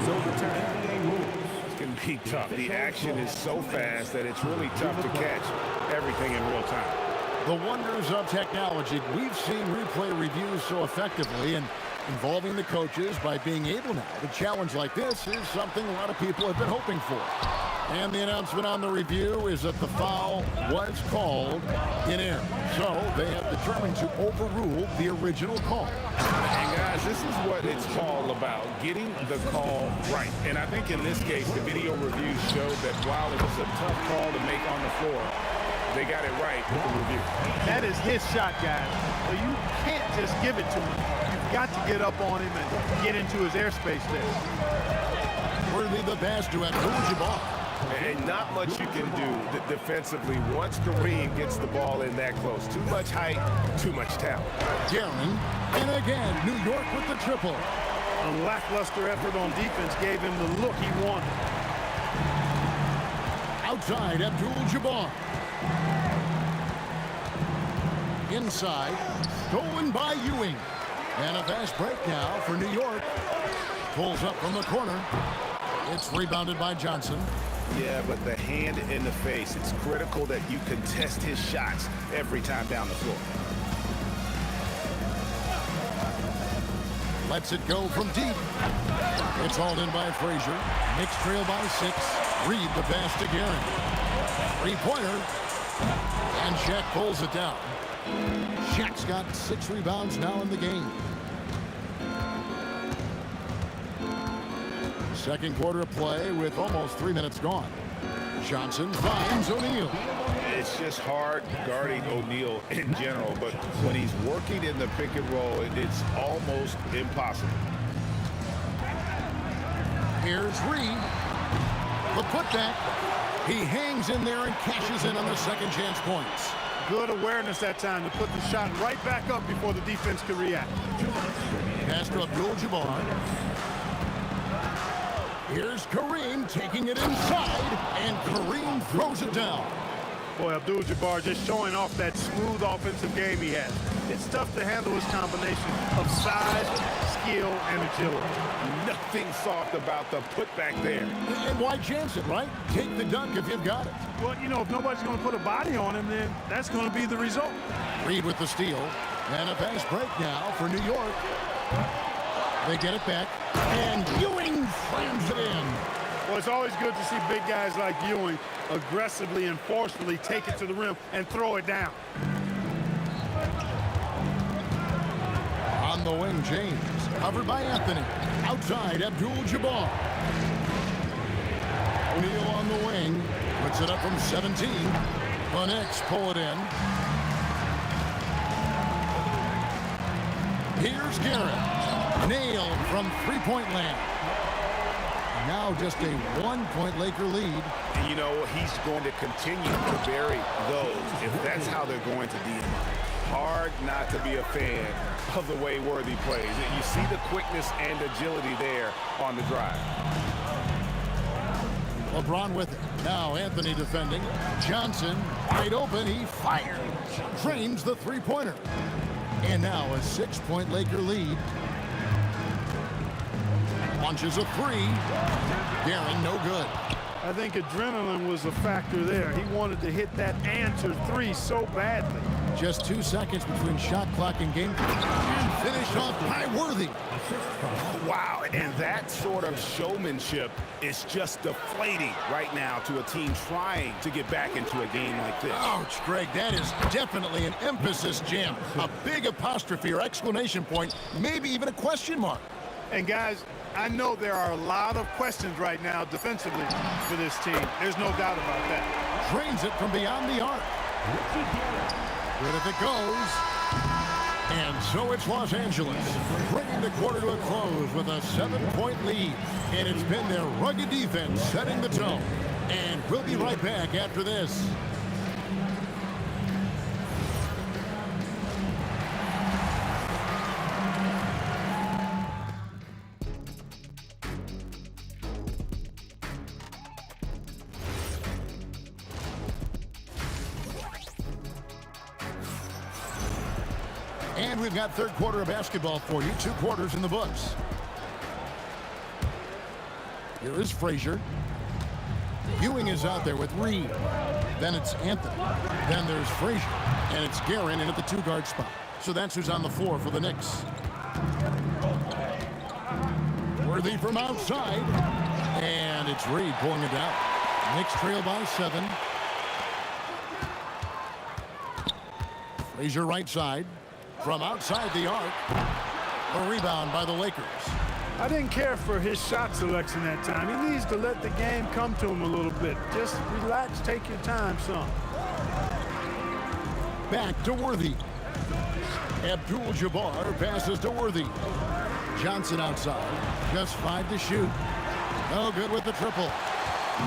is overturned. NBA rules. It's going to be tough. The action is so fast that it's really tough to catch everything in real time. The wonders of technology. We've seen replay reviews so effectively, and involving the coaches by being able now to challenge like this is something a lot of people have been hoping for. And the announcement on the review is that the foul was called in error. So they have determined to overrule the original call. And guys, this is what it's all about, getting the call right. And I think in this case, the video review showed that while it was a tough call to make on the floor, they got it right with the review. That is his shot, guys. So you can't just give it to him. You've got to get up on him and get into his airspace there. Worthy the pass to Abdul-Jabbar. And not much you can do defensively once Kareem gets the ball in that close. Too much height, too much talent. Guerin, and again, New York with the triple. A lackluster effort on defense gave him the look he wanted. Outside, Abdul-Jabbar. Inside, stolen by Ewing. And a fast break now for New York. Pulls up from the corner. It's rebounded by Johnson. Yeah, but the hand in the face, it's critical that you contest his shots every time down the floor. Lets it go from deep. It's hauled in by Frazier. Knicks trail by 6. Reed the pass to Guerin. Three-pointer. And Shaq pulls it down. Shaq's got 6 rebounds now in the game. Second quarter of play with almost 3 minutes gone. Johnson finds O'Neal. It's just hard guarding O'Neal in general, but when he's working in the pick and roll, it's almost impossible. Here's Reed. The putback. He hangs in there and cashes in on the second chance points. Good awareness that time to put the shot right back up before the defense could react. Pass to Abdul-Jabbar. Here's Kareem taking it inside, and Kareem throws it down. Boy, Abdul-Jabbar just showing off that smooth offensive game he has. It's tough to handle his combination of size, skill, and agility. Nothing soft about the putback there. And why chance it, right? Take the dunk if you've got it. Well, you know, if nobody's going to put a body on him, then that's going to be the result. Reed with the steal. And a fast break now for New York. They get it back. And Ewing slams it in. Well, it's always good to see big guys like Ewing aggressively and forcefully take it to the rim and throw it down. On the wing, James. Covered by Anthony. Outside, Abdul-Jabbar. O'Neal on the wing. Puts it up from 17. The Knicks pull it in. Here's Garrett. Nailed from three-point land. Now just a one-point Laker lead. And you know, he's going to continue to bury those if that's how they're going to deal. Hard not to be a fan of the way Worthy plays. You see the quickness and agility there on the drive. LeBron with it. Now Anthony defending. Johnson wide open. He fires. Drains the three-pointer. And now a 6-point Laker lead. Launches a three. Guerin, no good. I think adrenaline was a factor there. He wanted to hit that answer three so badly. Just 2 seconds between shot clock and game clock. And finished off by Worthy. Wow, and that sort of showmanship is just deflating right now to a team trying to get back into a game like this. Ouch, Greg, that is definitely an emphasis jam. A big apostrophe or exclamation point, maybe even a question mark. And guys, I know there are a lot of questions right now defensively for this team. There's no doubt about that. Drains it from beyond the arc. Good if it goes. And so it's Los Angeles, bringing the quarter to a close with a 7-point lead. And it's been their rugged defense setting the tone. And we'll be right back after this. And we've got third quarter of basketball for you. 2 quarters in the books. Here is Frazier. Ewing is out there with Reed. Then it's Anthony. Then there's Frazier. And it's Guerin in at the 2-guard spot. So that's who's on the floor for the Knicks. Worthy from outside. And it's Reed pulling it down. Knicks trail by 7. Frazier right side. From outside the arc, a rebound by the Lakers. I didn't care for his shot selection that time. He needs to let the game come to him a little bit. Just relax, take your time, son. Back to Worthy. Abdul-Jabbar passes to Worthy. Johnson outside, just 5 to shoot. No good with the triple.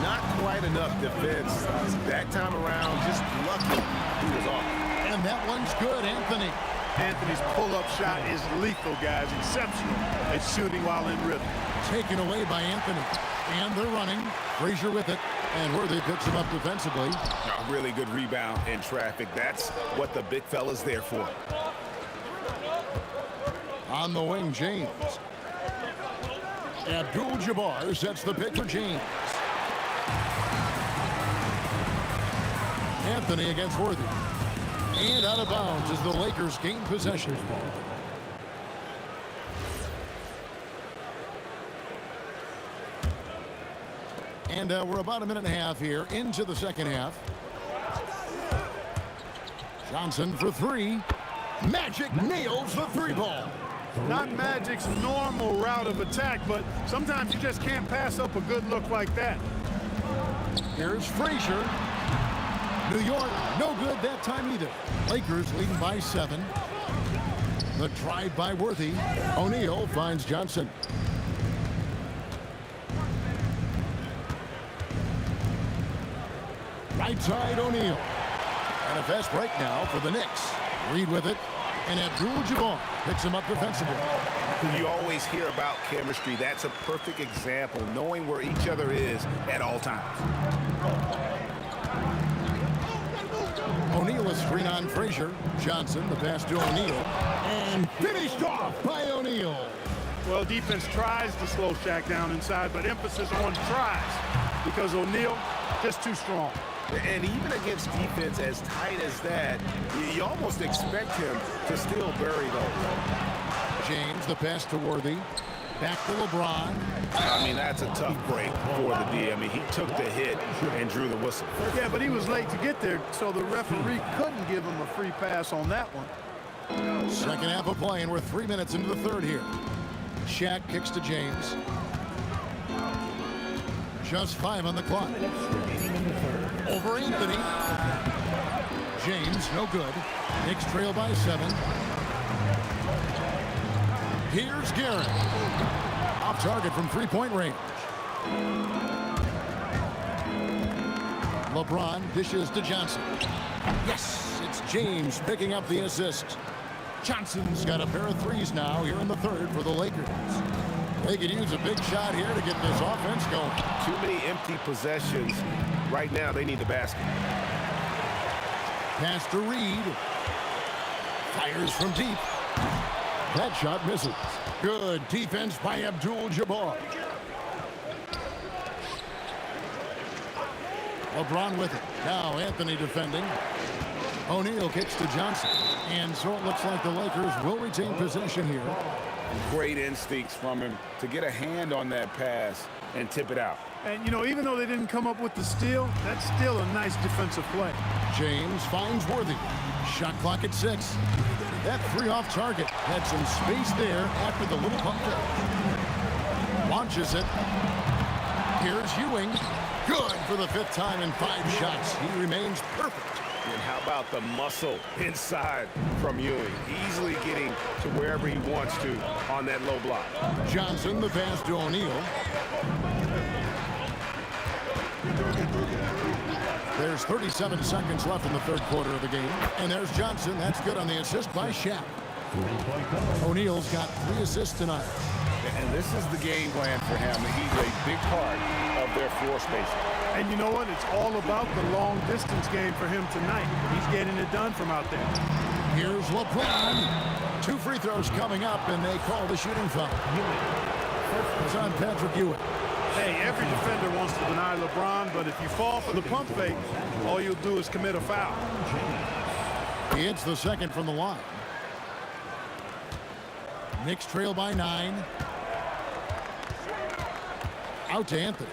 Not quite enough defense. That time around, just lucky he was off. And that one's good, Anthony. Anthony's pull-up shot is lethal, guys. Exceptional at shooting while in rhythm. Taken away by Anthony. And they're running. Frazier with it. And Worthy picks him up defensively. A really good rebound in traffic. That's what the big fella's there for. On the wing, James. Abdul-Jabbar sets the pick for James. Anthony against Worthy. And out of bounds as the Lakers gain possession. And we're about a minute and a half here into the second half. Johnson for 3. Magic nails the 3-ball. Not Magic's normal route of attack, but sometimes you just can't pass up a good look like that. Here's Frazier. New York, no good that time either. Lakers leading by 7. The drive by Worthy. O'Neal finds Johnson. Right side, O'Neal. And a fast break now for the Knicks. Reed with it. And Abdul-Jabbar picks him up defensively. You always hear about chemistry. That's a perfect example, knowing where each other is at all times. O'Neal is screen on Frazier. Johnson, the pass to O'Neal. And finished off by O'Neal. Well, defense tries to slow Shaq down inside, but emphasis on tries because O'Neal just too strong. And even against defense as tight as that, you almost expect him to still bury those. James, the pass to Worthy. Back to LeBron. I mean, that's a tough break for the D. I mean, he took the hit and drew the whistle. Yeah, but he was late to get there, so the referee couldn't give him a free pass on that one. Second half of play, and we're 3 minutes into the third here. Shaq kicks to James. Just 5 on the clock. Over Anthony. James, no good. Knicks trail by 7. Here's Garrett. Off target from three-point range. LeBron dishes to Johnson. Yes, it's James picking up the assist. Johnson's got a pair of threes now here in the third for the Lakers. They could use a big shot here to get this offense going. Too many empty possessions. Right now, they need the basket. Pass to Reed. Fires from deep. That shot misses. Good defense by Abdul-Jabbar. LeBron with it. Now Anthony defending. O'Neal kicks to Johnson. And so it looks like the Lakers will retain possession here. Great instincts from him to get a hand on that pass and tip it out. And, you know, even though they didn't come up with the steal, that's still a nice defensive play. James finds Worthy. Shot clock at 6. That three off target had some space there after the little pump fake. Launches it. Here's Ewing. Good for the 5th time in 5 shots. He remains perfect. And how about the muscle inside from Ewing? Easily getting to wherever he wants to on that low block. Johnson, the pass to O'Neal. There's 37 seconds left in the third quarter of the game. And there's Johnson. That's good on the assist by Shaq. O'Neal's got 3 assists tonight. And this is the game plan for him. He's a big part of their floor spacing. And you know what? It's all about the long distance game for him tonight. He's getting it done from out there. Here's LeBron. 2 free throws coming up, and they call the shooting foul. It's on Patrick Ewing. Hey, every defender wants to deny LeBron, but if you fall for the pump fake, all you'll do is commit a foul. He hits the second from the line. Knicks trail by 9. Out to Anthony.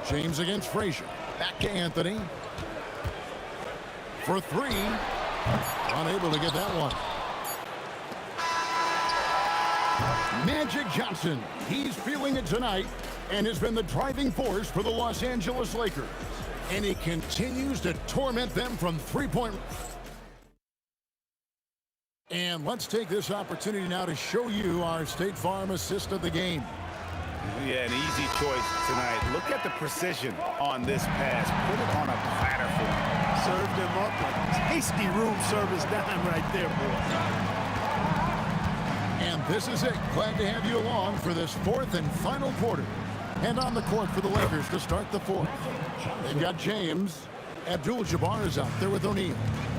James against Frazier. Back to Anthony. For 3. Unable to get that one. Magic Johnson. He's feeling it tonight and has been the driving force for the Los Angeles Lakers. And he continues to torment them from three-point. And let's take this opportunity now to show you our State Farm assist of the game. Yeah, an easy choice tonight. Look at the precision on this pass. Put it on a platter for him. Served him up like tasty room service dime right there, boy. And this is it. Glad to have you along for this 4th and final quarter. And on the court for the Lakers to start the 4th. They've got James. Abdul-Jabbar is out there with O'Neal.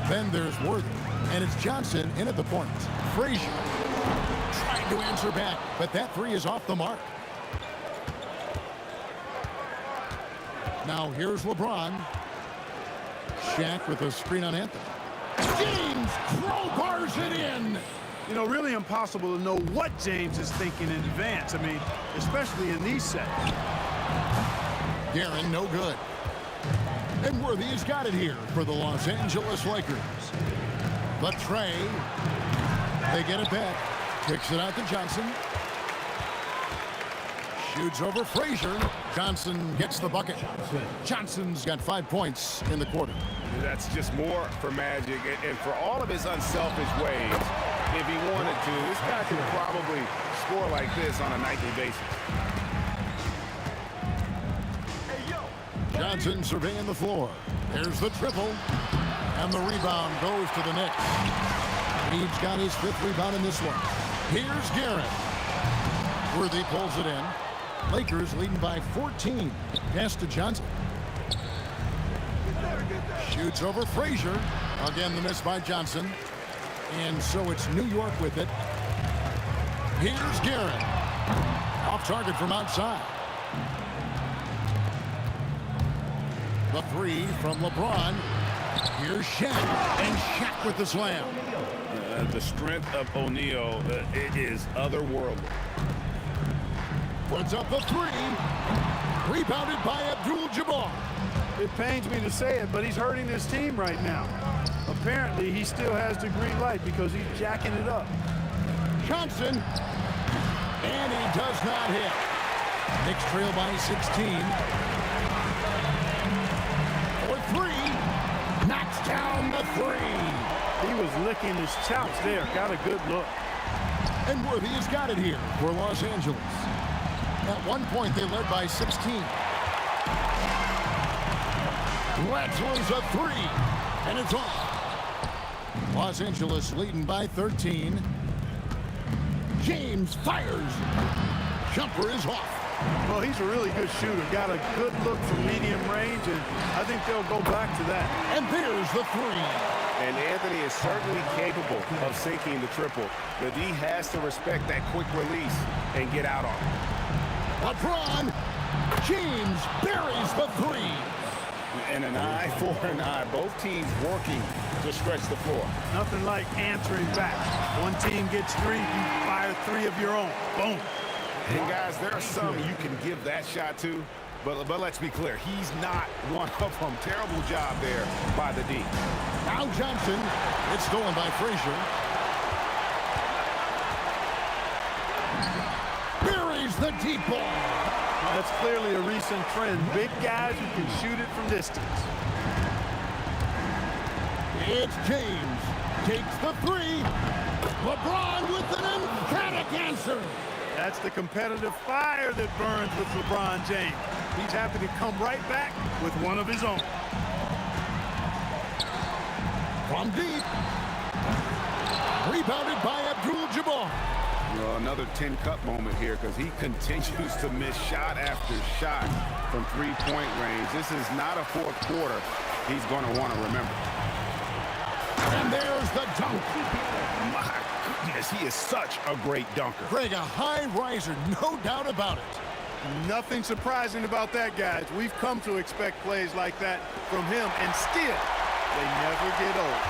Then there's Worthy. And it's Johnson in at the point. Frazier trying to answer back, but that 3 is off the mark. Now here's LeBron. Shaq with a screen on Anthony. James crowbars it in. You know, really impossible to know what James is thinking in advance. I mean, especially in these sets. Guerin, no good. And Worthy has got it here for the Los Angeles Lakers. But Trey, they get it back. Kicks it out to Johnson. Shoots over Frazier. Johnson gets the bucket. Johnson's got 5 points in the quarter. That's just more for Magic. And for all of his unselfish ways, if he wanted to, this guy could probably score like this on a nightly basis. Johnson surveying the floor. There's the triple. And the rebound goes to the Knicks. Reed's got his 5th rebound in this one. Here's Garrett. Worthy pulls it in. Lakers leading by 14. Pass to Johnson. Shoots over Frazier. Again, the miss by Johnson. And so it's New York with it. Here's Garrett. Off target from outside. The 3 from LeBron. Here's Shaq. And Shaq with the slam. The strength of O'Neal, it is otherworldly. Puts up the 3. Rebounded by Abdul-Jabbar. It pains me to say it, but he's hurting his team right now. Apparently, he still has the green light because he's jacking it up. Johnson. And he does not hit. Knicks trail by 16. For 3. Knocks down the 3. He was licking his chops there. Got a good look. And Worthy has got it here for Los Angeles. At one point, they led by 16. Bledsoe's a three, and it's off. Los Angeles leading by 13. James fires. Jumper is off. Well, he's a really good shooter. Got a good look from medium range, and I think they'll go back to that. And there's the three. And Anthony is certainly capable of sinking the triple. The D has to respect that quick release and get out on it. LeBron James buries the three. And an eye for an eye. Both teams working to stretch the floor. Nothing like answering back. One team gets three, you fire three of your own. Boom. And guys, there are some you can give that shot to, but let's be clear, he's not one of them. Terrible job there by the D. Now Johnson, it's stolen by Frazier. Buries the deep ball. That's clearly a recent trend. Big guys who can shoot it from distance. It's James. Takes the three. LeBron with an emphatic answer. That's the competitive fire that burns with LeBron James. He's happy to come right back with one of his own. From deep. Rebounded by Abdul-Jabbar. Well, another 10-cut moment here because he continues to miss shot after shot from three-point range. This is not a fourth quarter he's going to want to remember. And there's the dunk. My goodness, he is such a great dunker. Craig, a high riser, no doubt about it. Nothing surprising about that, guys. We've come to expect plays like that from him, and still, they never get old.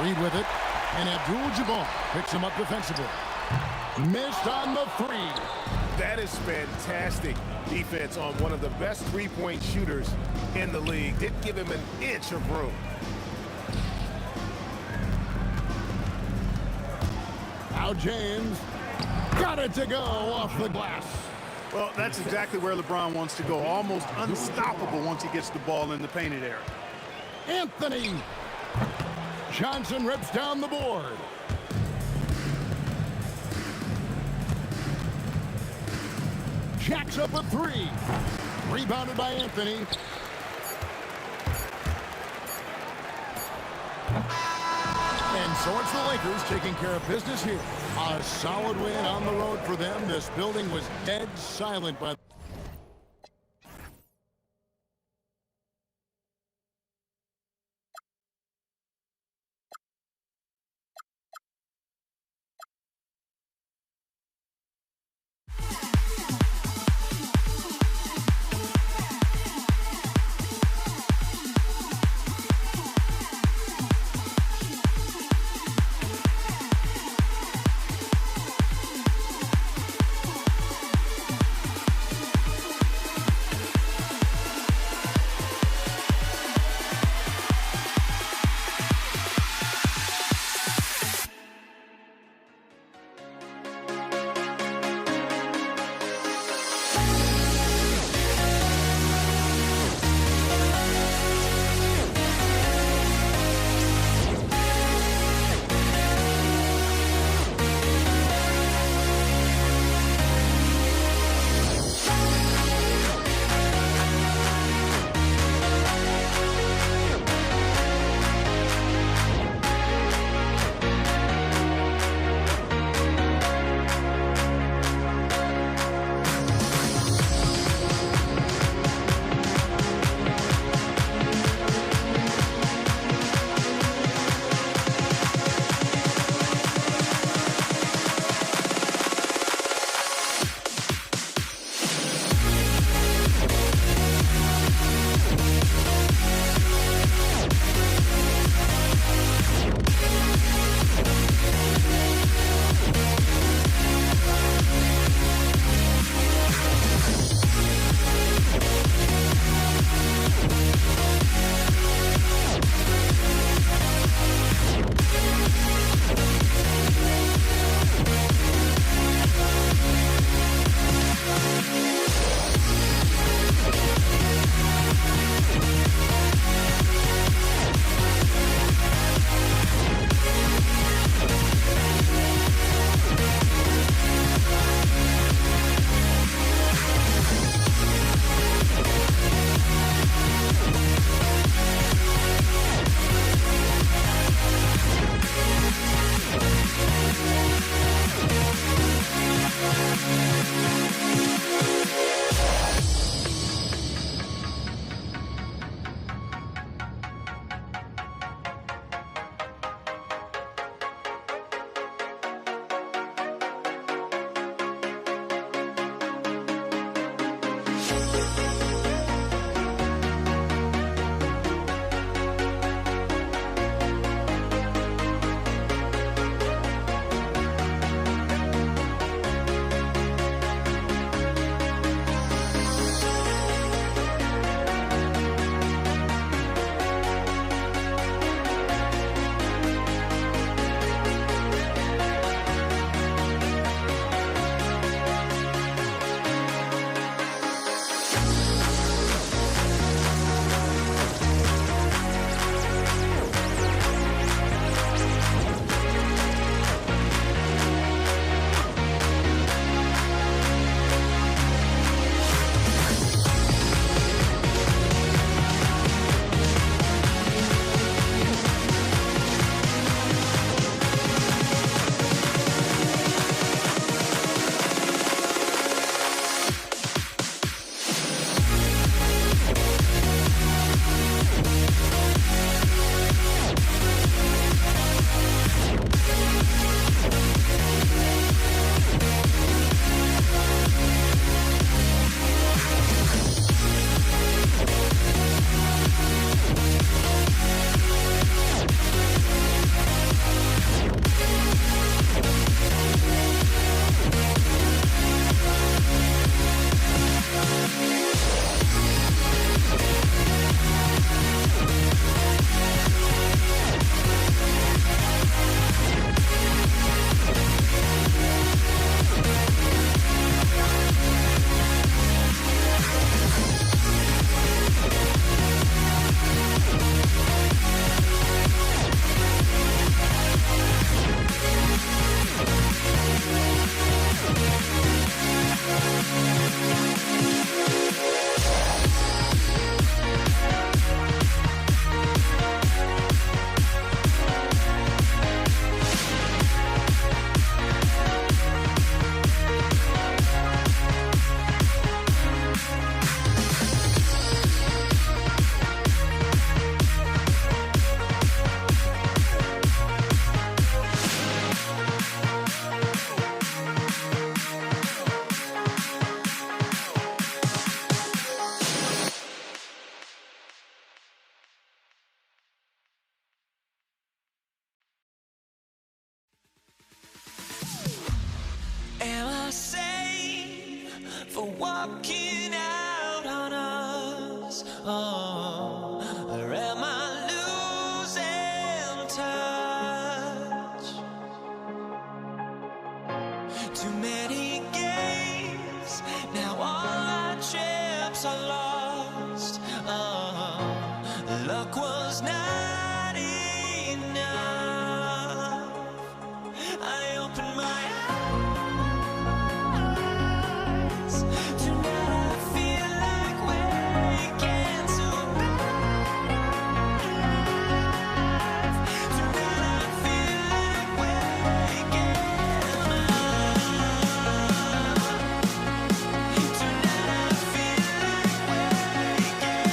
Reed with it, and Abdul-Jabbar picks him up defensively. Missed on the three. That is fantastic defense on one of the best three-point shooters in the league. Didn't give him an inch of room. Now James got it to go off the glass. Well, that's exactly where LeBron wants to go. Almost unstoppable once he gets the ball in the painted area. Anthony Johnson rips down the board. Jacks up a three. Rebounded by Anthony. And so it's the Lakers taking care of business here. A solid win on the road for them. This building was dead silent by walking out on us? Oh, or am I losing touch? Too many games, now all our chips are lost. Oh, luck was not enough. I opened my eyes. Tonight I feel like waking to life. Tonight I feel like waking up. Tonight I feel like waking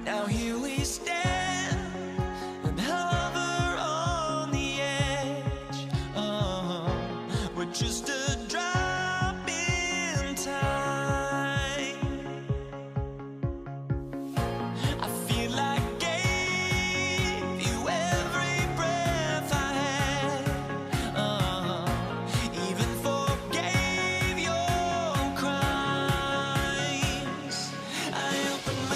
Now here we stand and hover on the edge. Oh, we're just a drop in time. I feel like I gave you every breath I had. Oh, even forgave your crimes. I opened my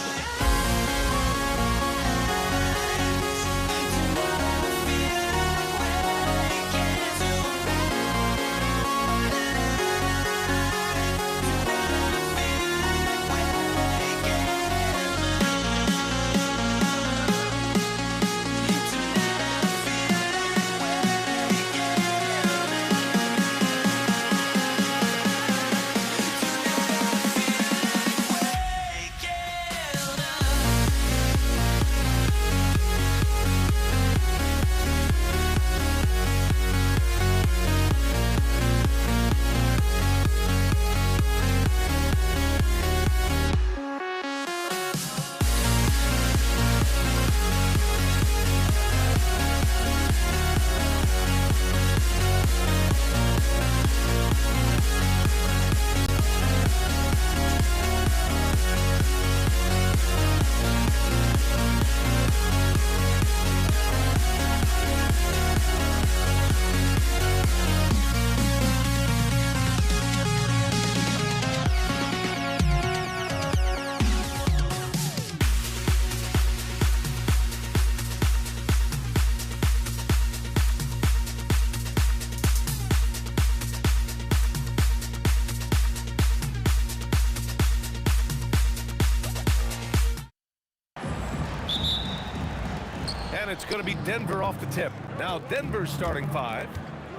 And it's going to be Denver off the tip. Now Denver's starting five.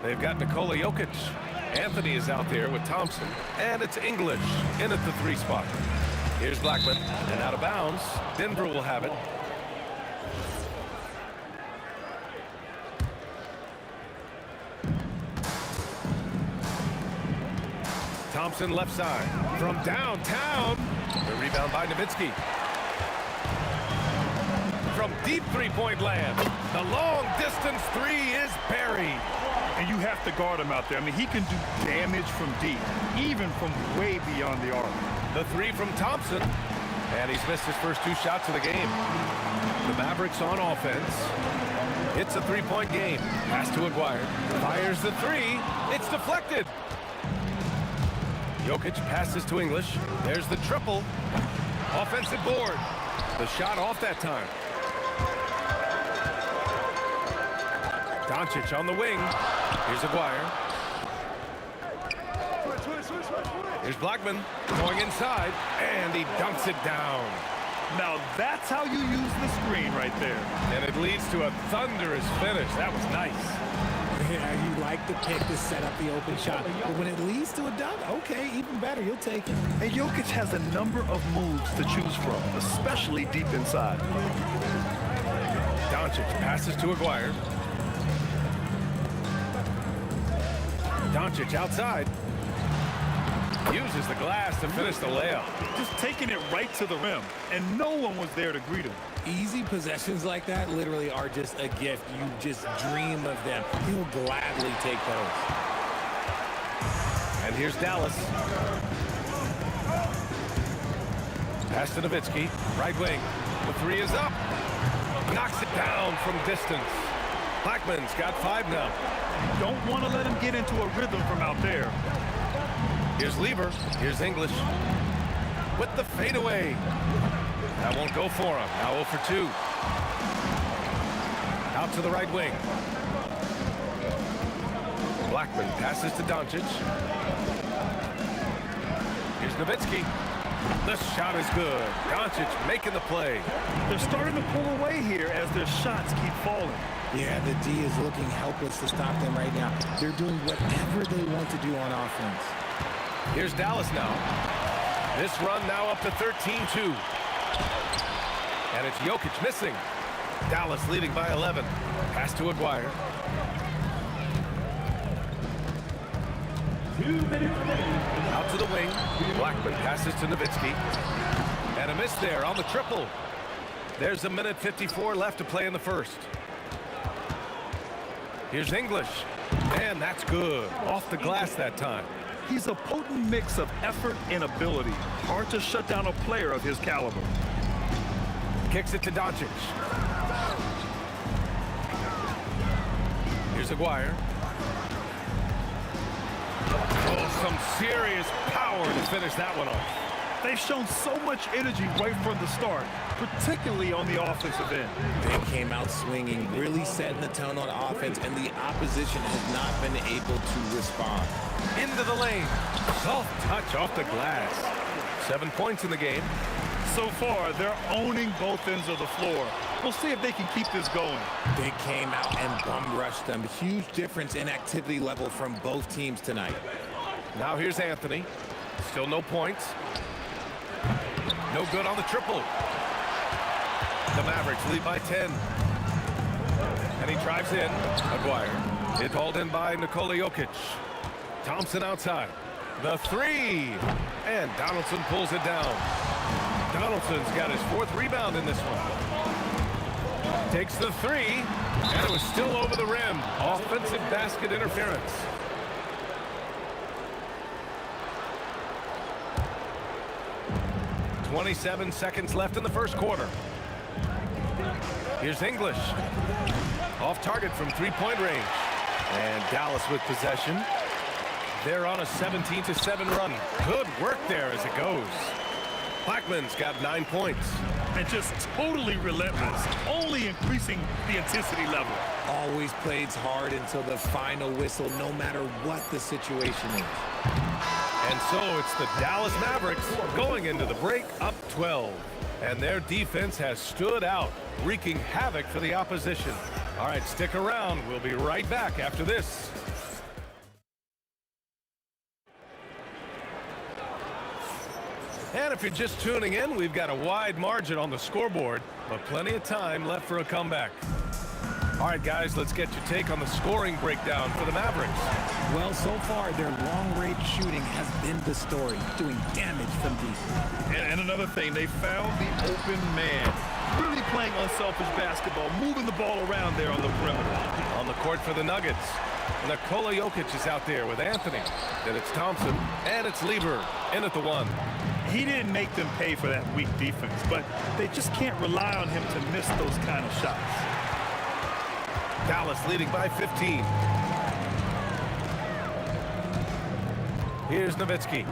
They've got Nikola Jokic. Anthony is out there with Thompson. And it's English in at the 3 spot. Here's Blackman, and out of bounds. Denver will have it. Thompson left side. From downtown. The rebound by Nowitzki. From deep three-point land. The long-distance 3 is buried. And you have to guard him out there. I mean, he can do damage from deep, even from way beyond the arc. The 3 from Thompson. And he's missed his first 2 shots of the game. The Mavericks on offense. It's a 3-point game. Pass to Aguirre. Fires the 3. It's deflected. Jokic passes to English. There's the triple. Offensive board. The shot off that time. Doncic on the wing. Here's Aguirre. Here's Blackman going inside, and he dunks it down. Now that's how you use the screen right there. And it leads to a thunderous finish. That was nice. Yeah, you like the pick to set up the open shot. But when it leads to a dunk, okay, even better. You'll take it. And Jokic has a number of moves to choose from, especially deep inside. Doncic passes to Aguirre. Doncic outside. Uses the glass to finish the layup. Just taking it right to the rim, and no one was there to greet him. Easy possessions like that literally are just a gift. You just dream of them. He'll gladly take those. And here's Dallas. Pass to Nowitzki. Right wing. The three is up. Knocks it down from distance. Blackman's got 5 now. Don't want to let him get into a rhythm from out there. Here's Lever. Here's English. With the fadeaway. That won't go for him. Now 0 for 2. Out to the right wing. Blackman passes to Doncic. Here's Nowitzki. The shot is good. Doncic making the play. They're starting to pull away here as their shots keep falling. Yeah, the D is looking helpless to stop them right now. They're doing whatever they want to do on offense. Here's Dallas now. This run now up to 13-2. And it's Jokic missing. Dallas leading by 11. Pass to Aguirre. 2 minutes remaining. Out to the wing. Blackman passes to Nowitzki. And a miss there on the triple. There's 1:54 left to play in the first. Here's English. And that's good. Off the glass that time. He's a potent mix of effort and ability. Hard to shut down a player of his caliber. Kicks it to Doncic. Here's Aguirre. Oh, some serious power to finish that one off. They've shown so much energy right from the start, particularly on the offensive end. They came out swinging, really setting the tone on offense, and the opposition has not been able to respond. Into the lane. Soft touch off the glass. 7 points in the game. So far, they're owning both ends of the floor. We'll see if they can keep this going. They came out and bum rushed them. Huge difference in activity level from both teams tonight. Now here's Anthony. Still no points. No good on the triple. The Mavericks lead by 10. And he drives in. Aguirre. It's hauled in by Nikola Jokic. Thompson outside. The three. And Donaldson pulls it down. Donaldson's got his 4th rebound in this one. Takes the three. And it was still over the rim. Offensive basket interference. .27 seconds left in the first quarter. Here's English. Off target from 3-point range. And Dallas with possession. They're on a 17-7 run. Good work there as it goes. Blackman's got 9 points. And just totally relentless, only increasing the intensity level. Always plays hard until the final whistle, no matter what the situation is. And so it's the Dallas Mavericks going into the break up 12. And their defense has stood out, wreaking havoc for the opposition. All right, stick around. We'll be right back after this. And if you're just tuning in, we've got a wide margin on the scoreboard, but plenty of time left for a comeback. All right, guys, let's get your take on the scoring breakdown for the Mavericks. Well, so far, their long-range shooting has been the story, doing damage from deep. And another thing, they found the open man. Really playing unselfish basketball, moving the ball around there on the perimeter. On the court for the Nuggets, Nikola Jokic is out there with Anthony. Then it's Thompson, and it's Lever in at the 1. He didn't make them pay for that weak defense, but they just can't rely on him to miss those kind of shots. Dallas leading by 15. Here's Nowitzki.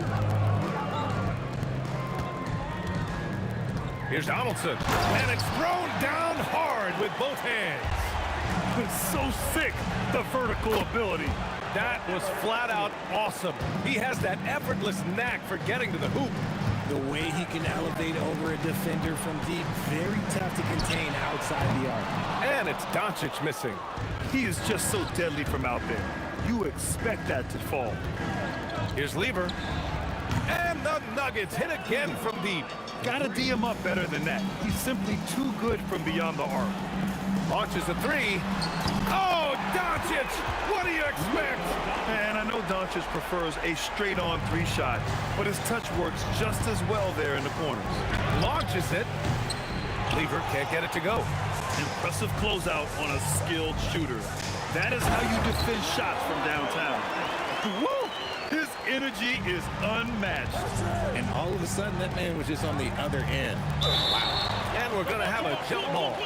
Here's Donaldson. And it's thrown down hard with both hands. It's so sick, the vertical ability. That was flat out awesome. He has that effortless knack for getting to the hoop. The way he can elevate over a defender from deep, very tough to contain outside the arc. And it's Doncic missing. He is just so deadly from out there. You expect that to fall. Here's Lever. And the Nuggets hit again from deep. Gotta D him up better than that. He's simply too good from beyond the arc. Launches a three. Oh, Doncic! What do you expect? And I know Doncic prefers a straight-on three shot, but his touch works just as well there in the corners. Launches it. Lever can't get it to go. Impressive closeout on a skilled shooter. That is how you defend shots from downtown. Woo! His energy is unmatched. And all of a sudden, that man was just on the other end. Wow. And we're going to have a jump ball.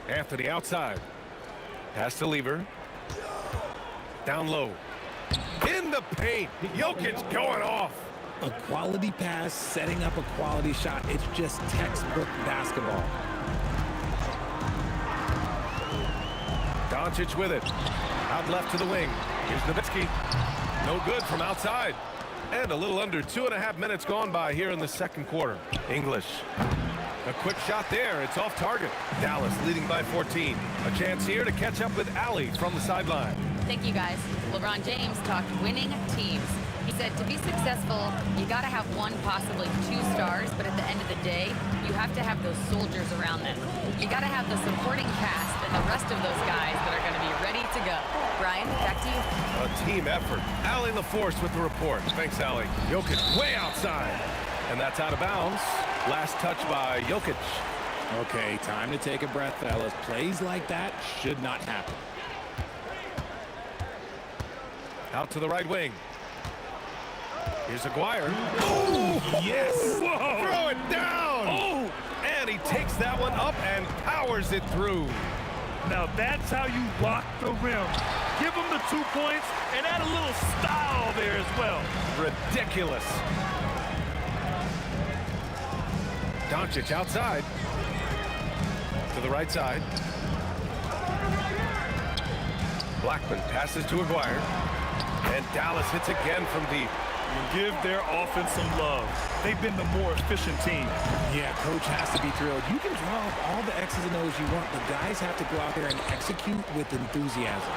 Anthony outside. Pass to Lever. Down low. In the paint. Jokic going off. A quality pass, setting up a quality shot. It's just textbook basketball. Doncic with it. Out left to the wing. Here's Nowitzki. No good from outside. And a little under 2.5 minutes gone by here in the second quarter. English. A quick shot there. It's off target. Dallas leading by 14. A chance here to catch up with Allie from the sideline. Thank you, guys. LeBron James talked winning teams. He said to be successful, you got to have one, possibly two stars, but at the end of the day, you have to have those soldiers around them. You got to have the supporting cast and the rest of those guys that are going to be ready to go. Brian, back to you. A team effort. Allie LaForce with the report. Thanks, Allie. Jokic way outside. And that's out of bounds. Last touch by Jokic. Okay, time to take a breath, fellas. Plays like that should not happen. Out to the right wing. Here's Aguirre. Oh, yes. Whoa. Throw it down. Oh. And he takes that one up and powers it through. Now that's how you block the rim. Give him the 2 points and add a little style there as well. Ridiculous. Doncic outside. To the right side. Blackman passes to Aguirre. And Dallas hits again from deep. Give their offense some love. They've been the more efficient team. Yeah, coach has to be thrilled. You can draw up all the X's and O's you want, but guys have to go out there and execute with enthusiasm.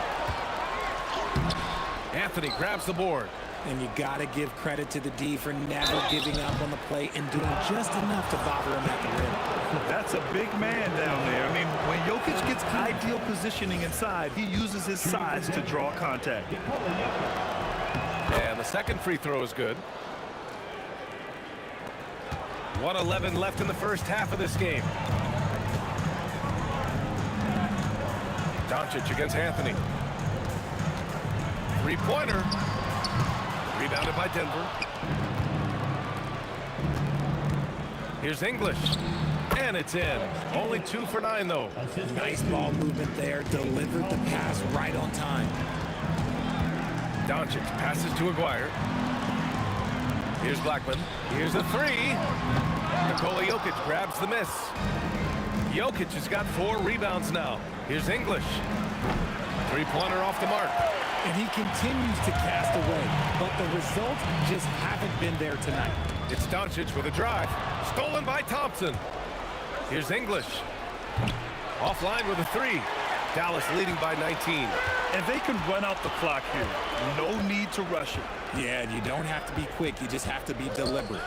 Anthony grabs the board. And you got to give credit to the D for never giving up on the play and doing just enough to bother him at the rim. That's a big man down there. I mean, when Jokic gets ideal positioning inside, he uses his size to draw contact. And the second free throw is good. 1:11 left in the first half of this game. Doncic against Anthony. Three-pointer. Rebounded by Denver. Here's English. And it's in. Only 2 for 9, though. Nice ball movement there. Delivered the pass right on time. Doncic passes to Aguirre. Here's Blackman. Here's a three. Nikola Jokic grabs the miss. Jokic has got 4 rebounds now. Here's English. Three-pointer off the mark. And he continues to cast away, but the results just haven't been there tonight. It's Doncic with a drive. Stolen by Thompson. Here's English. Offline with a 3. Dallas leading by 19. And they can run out the clock here. No need to rush it. Yeah, and you don't have to be quick. You just have to be deliberate.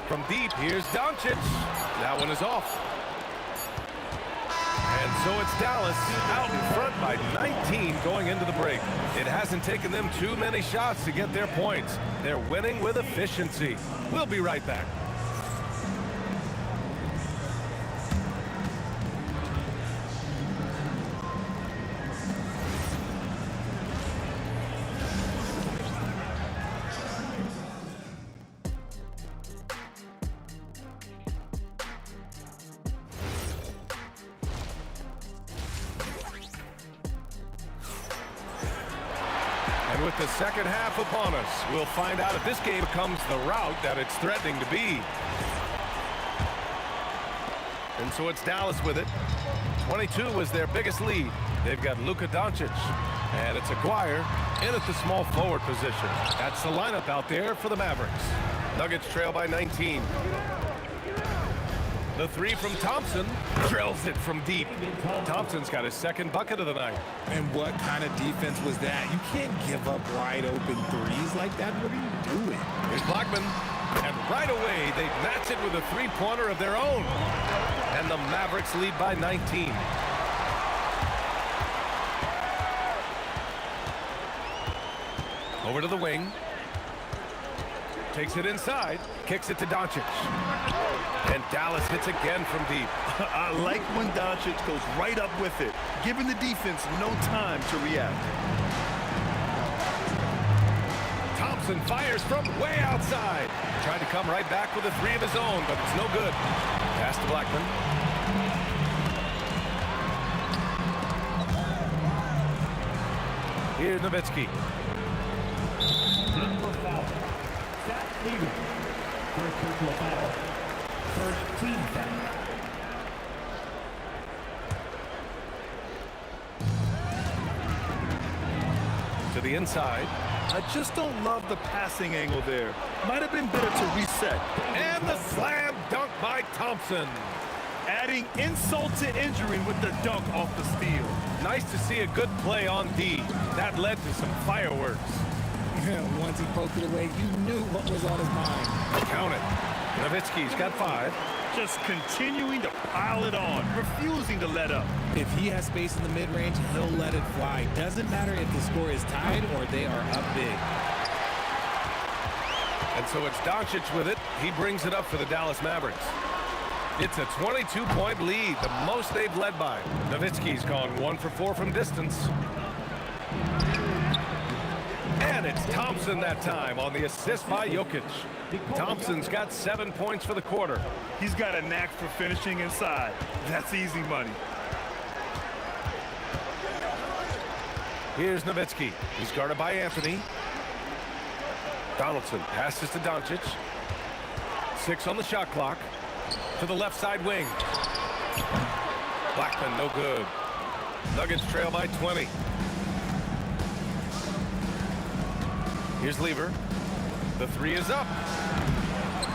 From deep, here's Doncic. That one is off. And so it's Dallas out in front by 19 going into the break. It hasn't taken them too many shots to get their points. They're winning with efficiency. We'll be right back. And with the second half upon us, we'll find out if this game becomes the rout that it's threatening to be. And so it's Dallas with it. 22 was their biggest lead. They've got Luka Doncic. And it's Aguirre in at the small forward position. That's the lineup out there for the Mavericks. Nuggets trail by 19. The three from Thompson drills it from deep. Thompson's got his second bucket of the night. And what kind of defense was that? You can't give up wide open threes like that. What are you doing? Here's Blackman. And right away, they match it with a three-pointer of their own. And the Mavericks lead by 19. Over to the wing. Takes it inside. Kicks it to Doncic. And Dallas hits again from deep. I like when Doncic goes right up with it, giving the defense no time to react. Thompson fires from way outside. Tried to come right back with a three of his own, but it's no good. Pass to Blackman. Here's Nowitzki. First personal foul. First team foul. To the inside. I just don't love the passing angle there. Might have been better to reset. And the slam dunk by Thompson. Adding insult to injury with the dunk off the steal. Nice to see a good play on D. That led to some fireworks. Once he poked it away, you knew what was on his mind. Count it. Nowitzki's got 5. Just continuing to pile it on, refusing to let up. If he has space in the mid-range, he'll let it fly. Doesn't matter if the score is tied or they are up big. And so it's Doncic with it. He brings it up for the Dallas Mavericks. It's a 22-point lead, the most they've led by. Nowitzki's gone 1 for 4 from distance. And it's Thompson that time on the assist by Jokic. Thompson's got 7 points for the quarter. He's got a knack for finishing inside. That's easy money. Here's Nowitzki. He's guarded by Anthony. Donaldson passes to Doncic. 6 on the shot clock. To the left side wing. Blackman, no good. Nuggets trail by 20. Here's Lever. The three is up.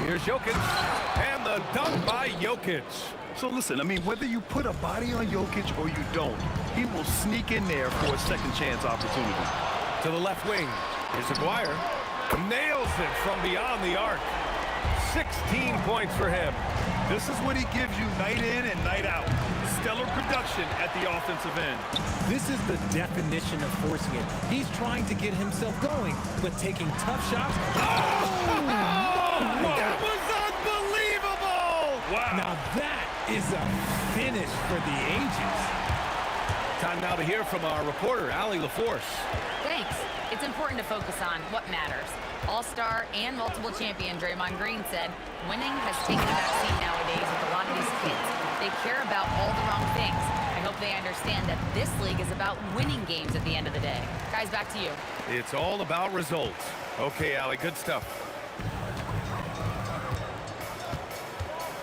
Here's Jokic. And the dunk by Jokic. So listen, I mean, whether you put a body on Jokic or you don't, he will sneak in there for a second chance opportunity. To the left wing. Here's Aguirre. Nails it from beyond the arc. 16 points for him. This is what he gives you night in and night out. Stellar production at the offensive end. This is the definition of forcing it. He's trying to get himself going, but taking tough shots. That was unbelievable! Wow. Now that is a finish for the ages. Time now to hear from our reporter, Allie LaForce. Thanks. It's important to focus on what matters. All-star and multiple champion Draymond Green said, winning has taken a backseat nowadays with a lot of these kids. They care about all the wrong things. I hope they understand that this league is about winning games at the end of the day. Guys, back to you. It's all about results. Okay, Allie, good stuff.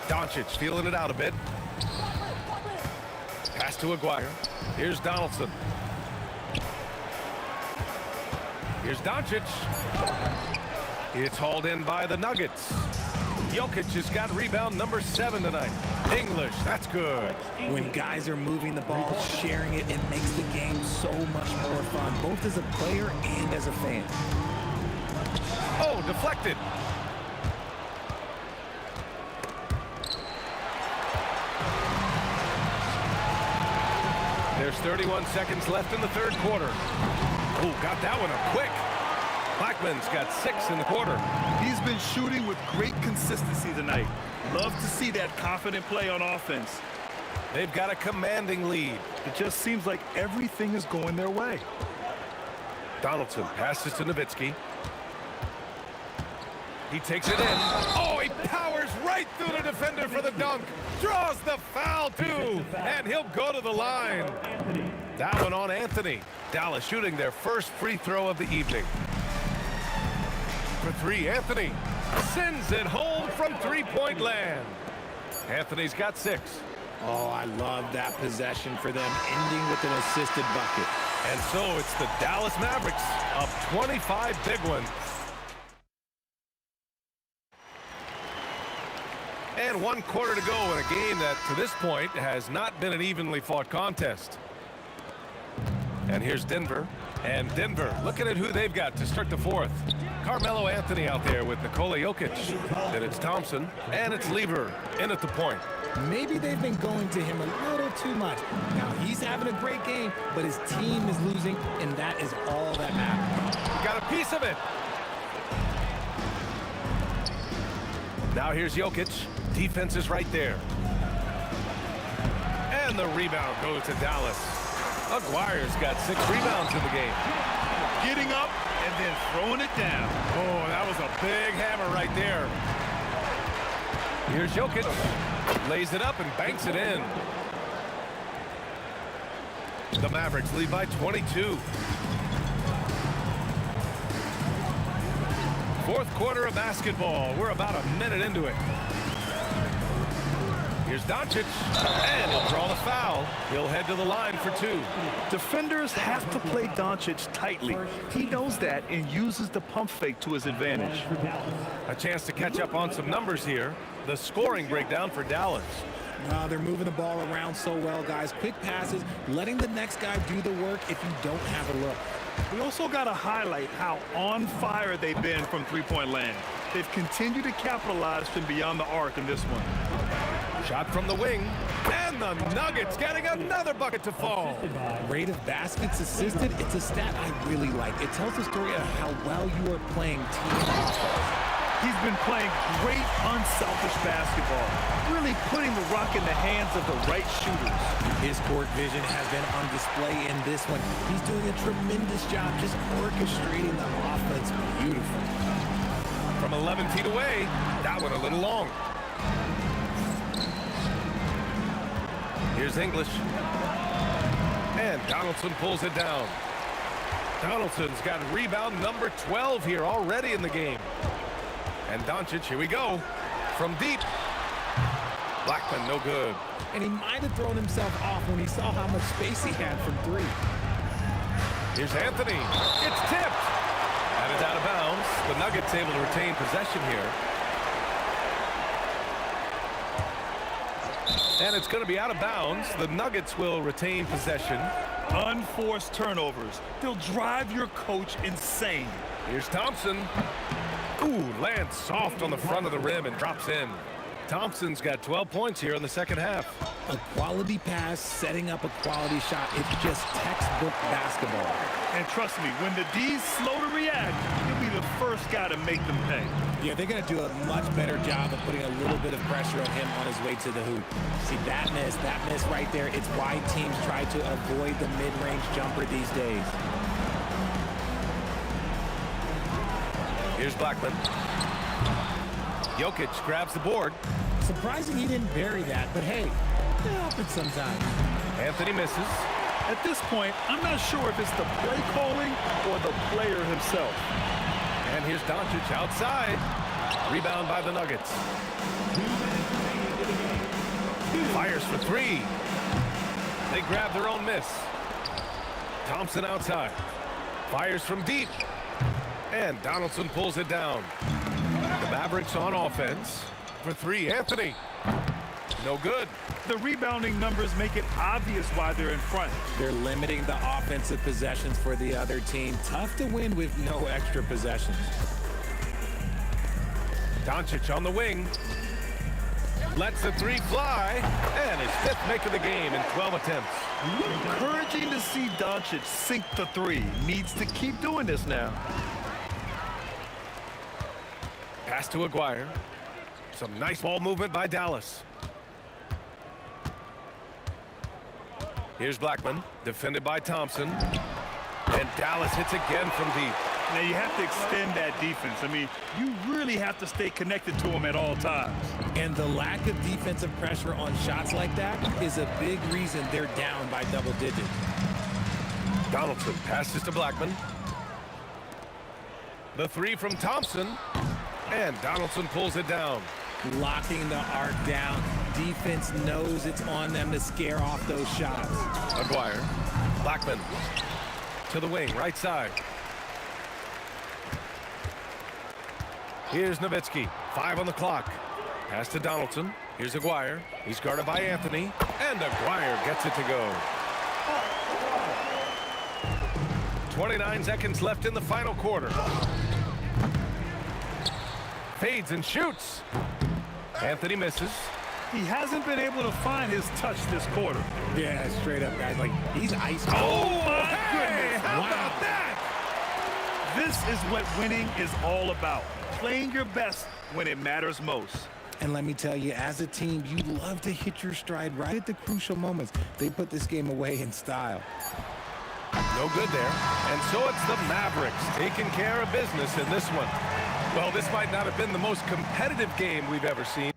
Doncic feeling it out a bit. Pass to Aguirre. Here's Donaldson. Here's Doncic. It's hauled in by the Nuggets. Jokic has got rebound number 7 tonight. English, that's good. When guys are moving the ball, sharing it, it makes the game so much more fun, both as a player and as a fan. Oh, deflected. There's 31 seconds left in the third quarter. Oh, got that one up quick. Blackman's got 6 in the quarter. He's been shooting with great consistency tonight. Love to see that confident play on offense. They've got a commanding lead. It just seems like everything is going their way. Donaldson passes to Nowitzki. He takes it in. Oh, he powers right through the defender for the dunk. Draws the foul, too. And he'll go to the line. That one on Anthony. Dallas shooting their first free throw of the evening. For 3, Anthony sends it home from three-point land. Anthony's got 6. Oh, I love that possession for them, ending with an assisted bucket. And so it's the Dallas Mavericks up 25 big ones. And 1 quarter to go in a game that, to this point, has not been an evenly fought contest. And here's Denver. And Denver, looking at who they've got to start the fourth. Carmelo Anthony out there with Nikola Jokic. Then it's Thompson, and it's Lever in at the point. Maybe they've been going to him a little too much. Now, he's having a great game, but his team is losing, and that is all that matters. We got a piece of it. Now here's Jokic. Defense is right there. And the rebound goes to Dallas. Aguirre's got 6 rebounds in the game. Getting up and then throwing it down. Oh, that was a big hammer right there. Here's Jokic. Lays it up and banks it in. The Mavericks lead by 22. Fourth quarter of basketball. We're about a minute into it. Here's Doncic, and he'll draw the foul. He'll head to the line for 2. Defenders have to play Doncic tightly. He knows that and uses the pump fake to his advantage. A chance to catch up on some numbers here. The scoring breakdown for Dallas. They're moving the ball around so well, guys. Quick passes, letting the next guy do the work if you don't have a look. We also got to highlight how on fire they've been from three-point land. They've continued to capitalize from beyond the arc in this one. Shot from the wing, and the Nuggets getting another bucket to fall. Rate of baskets assisted, it's a stat I really like. It tells the story of how well you are playing team offense. He's been playing great, unselfish basketball, really putting the rock in the hands of the right shooters. His court vision has been on display in this one. He's doing a tremendous job just orchestrating the offense beautifully. From 11 feet away, that one a little long. Here's English. And Donaldson pulls it down. Donaldson's got rebound number 12 here already in the game. And Doncic, here we go. From deep. Blackman, no good. And he might have thrown himself off when he saw how much space he had from 3. Here's Anthony. It's tipped. And it's out of bounds. The Nuggets able to retain possession here. And it's going to be out of bounds. The Nuggets will retain possession. Unforced turnovers. They'll drive your coach insane. Here's Thompson. Ooh, lands soft on the front of the rim and drops in. Thompson's got 12 points here in the second half. A quality pass, setting up a quality shot. It's just textbook basketball. And trust me, when the D's slow to react, he'll be the first guy to make them pay. Yeah, they're going to do a much better job of putting a little bit of pressure on him on his way to the hoop. See, that miss right there, it's why teams try to avoid the mid-range jumper these days. Here's Blackman. Jokic grabs the board. Surprising he didn't bury that, but hey, it happens sometimes. Anthony misses. At this point, I'm not sure if it's the play calling or the player himself. And here's Doncic outside. Rebound by the Nuggets. Fires for 3. They grab their own miss. Thompson outside. Fires from deep. And Donaldson pulls it down. The Mavericks on offense. For 3, Anthony. No good. The rebounding numbers make it obvious why they're in front. They're limiting the offensive possessions for the other team. Tough to win with no extra possessions. Doncic on the wing. Lets the 3 fly. And his 5th make of the game in 12 attempts. Encouraging to see Doncic sink the 3. Needs to keep doing this now. Pass to Aguirre. Some nice ball movement by Dallas. Here's Blackman, defended by Thompson. And Dallas hits again from deep. Now you have to extend that defense. I mean, you really have to stay connected to him at all times. And the lack of defensive pressure on shots like that is a big reason they're down by double digits. Donaldson passes to Blackman. The 3 from Thompson. And Donaldson pulls it down. locking the arc down. Defense knows it's on them to scare off those shots. Aguirre. Blackman. To the wing, right side. Here's Nowitzki. 5 on the clock. Pass to Donaldson. Here's Aguirre. He's guarded by Anthony. And Aguirre gets it to go. 29 seconds left in the final quarter. Fades and shoots. Anthony misses. He hasn't been able to find his touch this quarter. Yeah, straight up, guys. Like, he's ice. Oh, my goodness. How about that? This is what winning is all about. Playing your best when it matters most. And let me tell you, as a team, you love to hit your stride right at the crucial moments. They put this game away in style. No good there. And so it's the Mavericks taking care of business in this one. Well, this might not have been the most competitive game we've ever seen.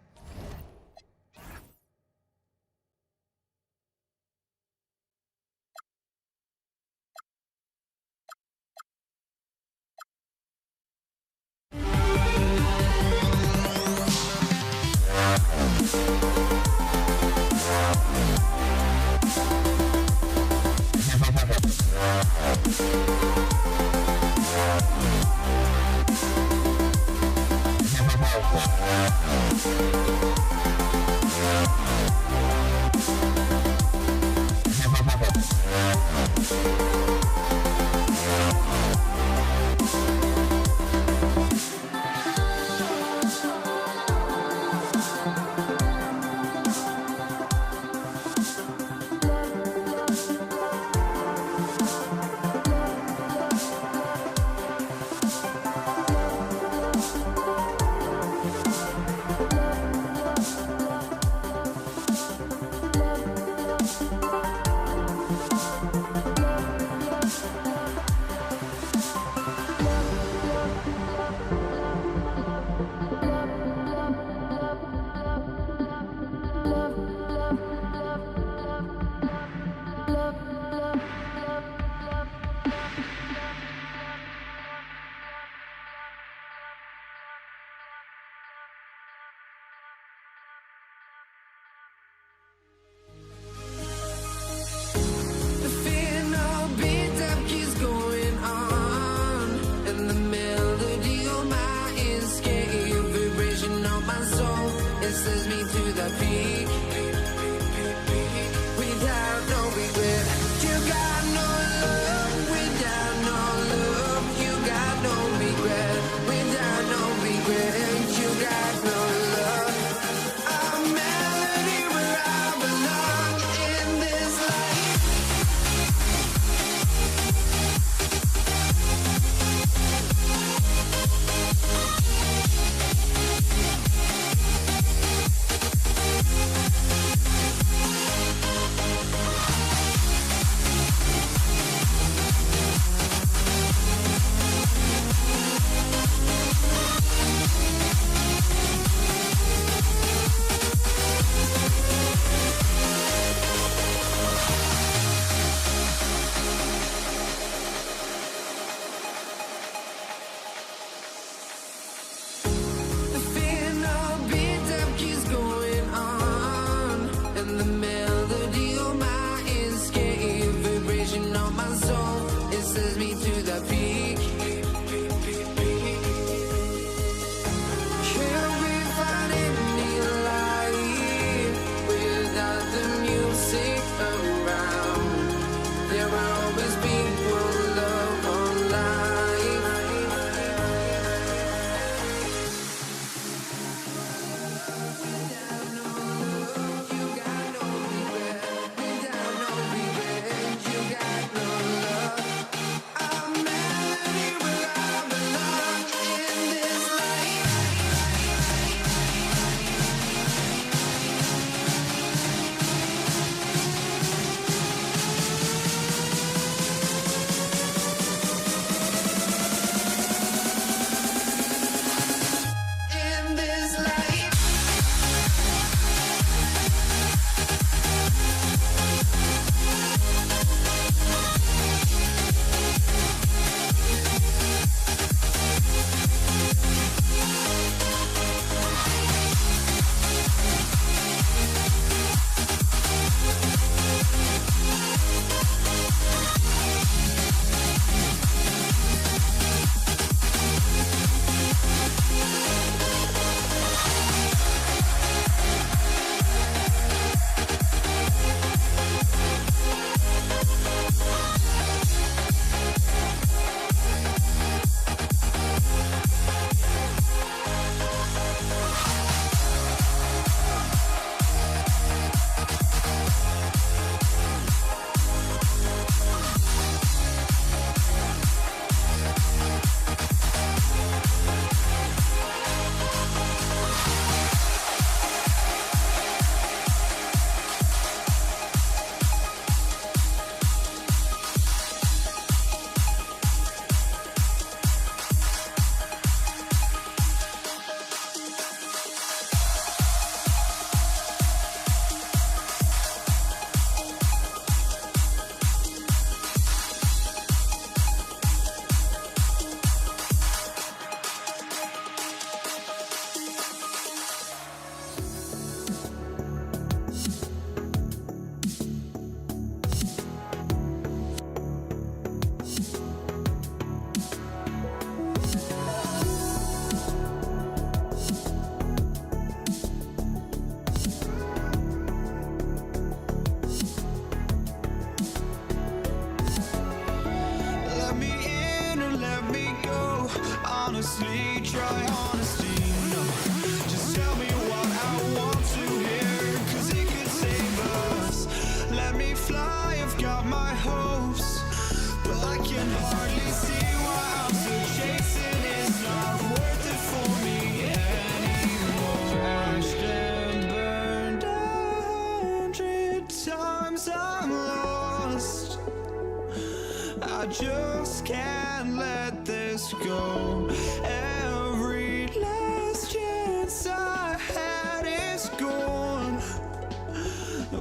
just can't let this go. Every last chance I had is gone,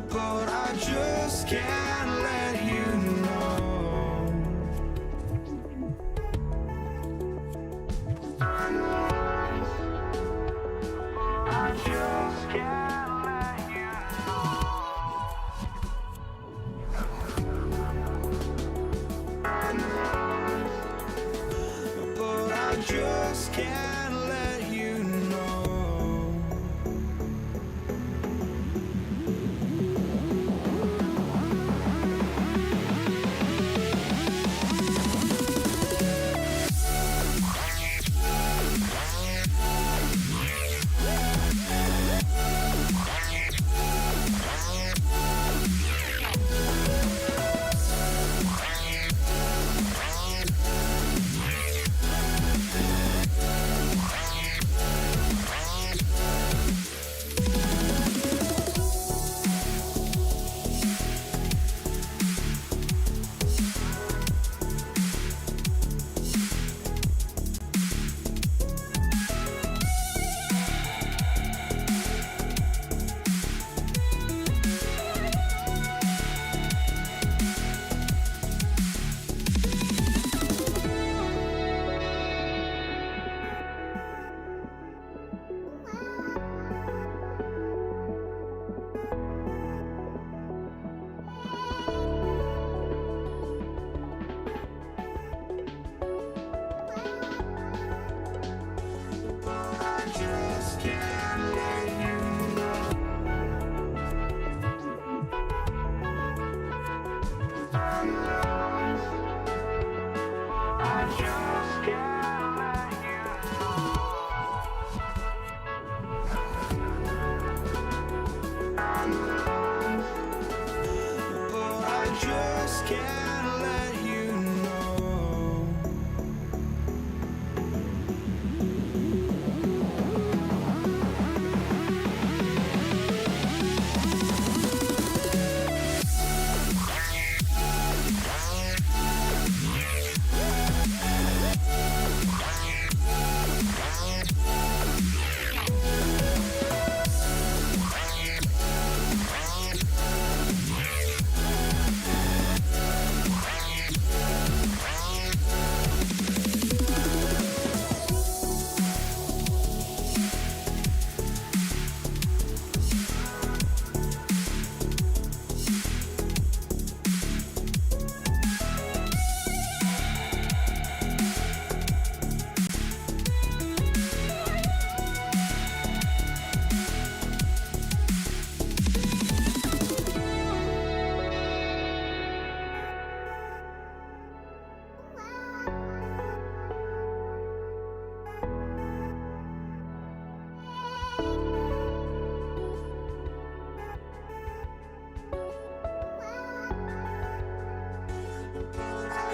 but I just can't let you know. I just can't let you know. But I just can't let you know.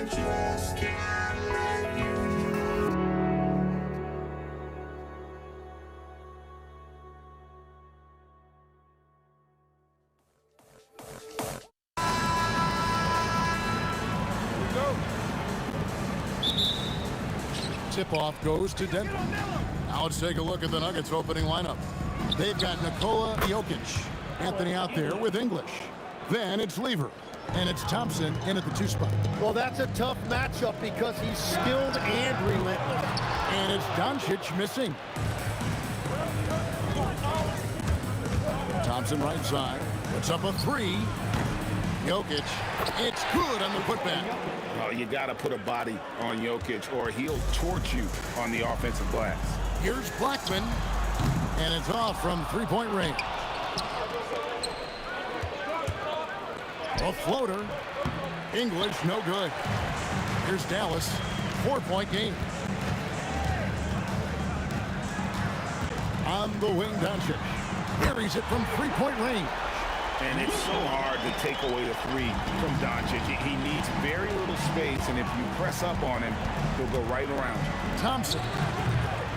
Just can't let you know. Tip-off goes to Denver. Now let's take a look at the Nuggets opening lineup. They've got Nikola Jokic. Anthony out there with English. Then it's Lever. And it's Thompson in at the 2 spot. Well, that's a tough matchup because he's skilled and relentless. And it's Doncic missing. Thompson right side. Puts up a 3. Jokic. It's good on the putback. Oh, you got to put a body on Jokic or he'll torch you on the offensive glass. Here's Blackman. And it's off from 3-point range. A floater. English, no good. Here's Dallas. 4-point game. On the wing, Doncic. Buries it from 3-point range. And it's so hard to take away the 3 from Doncic. He needs very little space, and if you press up on him, he'll go right around. Thompson.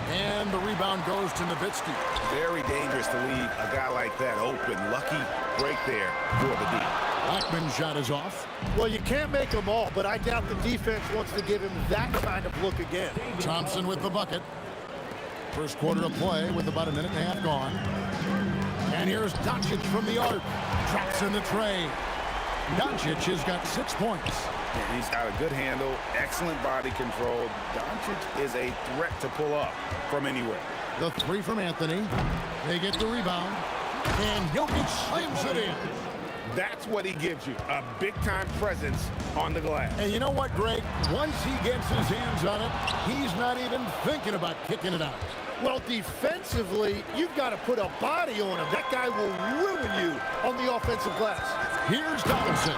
And the rebound goes to Nowitzki. Very dangerous to leave a guy like that open. Lucky break there for the D. Blackman's shot is off. Well, you can't make them all, but I doubt the defense wants to give him that kind of look again. Thompson with the bucket. First quarter of play with about a minute and a half gone. And here's Doncic from the arc. Drops in the tray. Doncic has got 6 points. And he's got a good handle, excellent body control. Doncic is a threat to pull up from anywhere. The three from Anthony. They get the rebound. And Jokic slams it in. That's what he gives you, a big-time presence on the glass. And you know what, Greg? Once he gets his hands on it, he's not even thinking about kicking it out. Well, defensively, you've got to put a body on him. That guy will ruin you on the offensive glass. Here's Donaldson.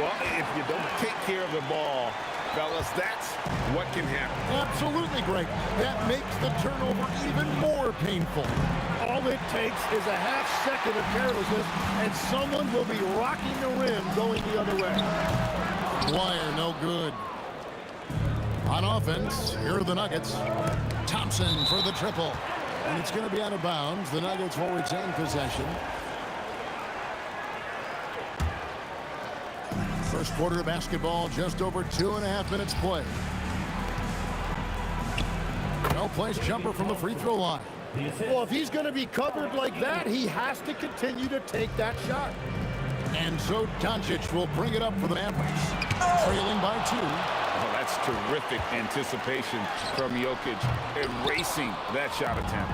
Well, if you don't take care of the ball, fellas, that's what can happen. Absolutely, Greg. That makes the turnover even more painful. All it takes is a half second of carelessness, and someone will be rocking the rim going the other way. Wire, no good. On offense, here are the Nuggets. Thompson for the triple. And it's going to be out of bounds. The Nuggets will retain possession. First quarter of basketball, just over 2.5 minutes play. No place jumper from the free throw line. Well, if he's going to be covered like that, he has to continue to take that shot. And so Doncic will bring it up for the Mavericks. Trailing by 2. Oh, that's terrific anticipation from Jokic, erasing that shot attempt.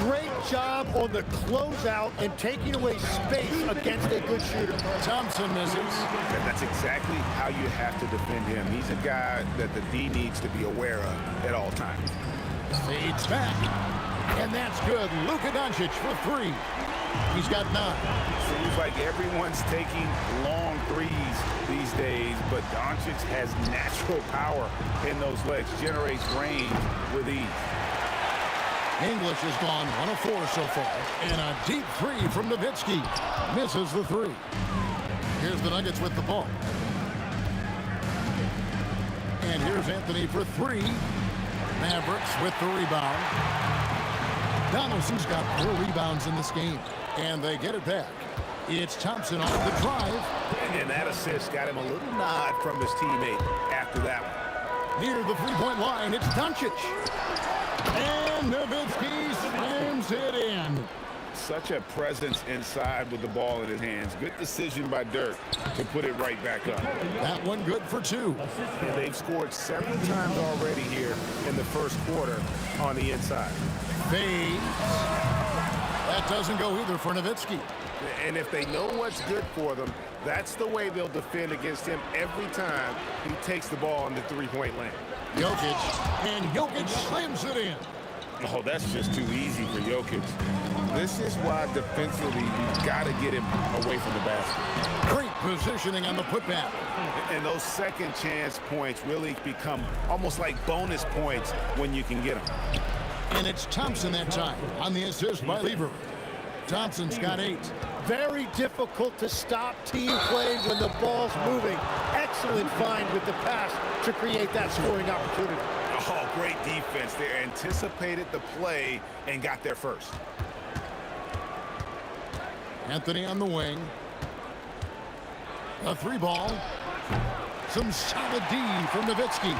Great job on the closeout and taking away space against a good shooter. Thompson misses. And that's exactly how you have to defend him. He's a guy that the D needs to be aware of at all times. Fades back. And that's good. Luka Doncic for 3. He's got 9. Seems like everyone's taking long threes these days, but Doncic has natural power in those legs, generates range with ease. English has gone 1 of 4 so far. And a deep 3 from Nowitzki. Misses the 3. Here's the Nuggets with the ball. And here's Anthony for 3. Mavericks with the rebound. Donaldson's got 4 rebounds in this game. And they get it back. It's Thompson off the drive. And that assist got him a little nod from his teammate after that one. Near the three-point line, it's Doncic. And Nowitzki slams it in. Such a presence inside with the ball in his hands. Good decision by Dirk to put it right back up. That one good for 2. And they've scored 7 times already here in the first quarter on the inside. Fades. That doesn't go either for Nowitzki. And if they know what's good for them, that's the way they'll defend against him every time he takes the ball in the three-point lane. Jokic, and Jokic slams it in. Oh, that's just too easy for Jokic. This is why defensively you've got to get him away from the basket. Great positioning on the putback. And those second chance points really become almost like bonus points when you can get them. And it's Thompson that time on the assist by Lever. Thompson's got 8. Very difficult to stop team play when the ball's moving. Excellent find with the pass to create that scoring opportunity. Oh, great defense. They anticipated the play and got there first. Anthony on the wing. A 3-ball. Some solid D from Nowitzki.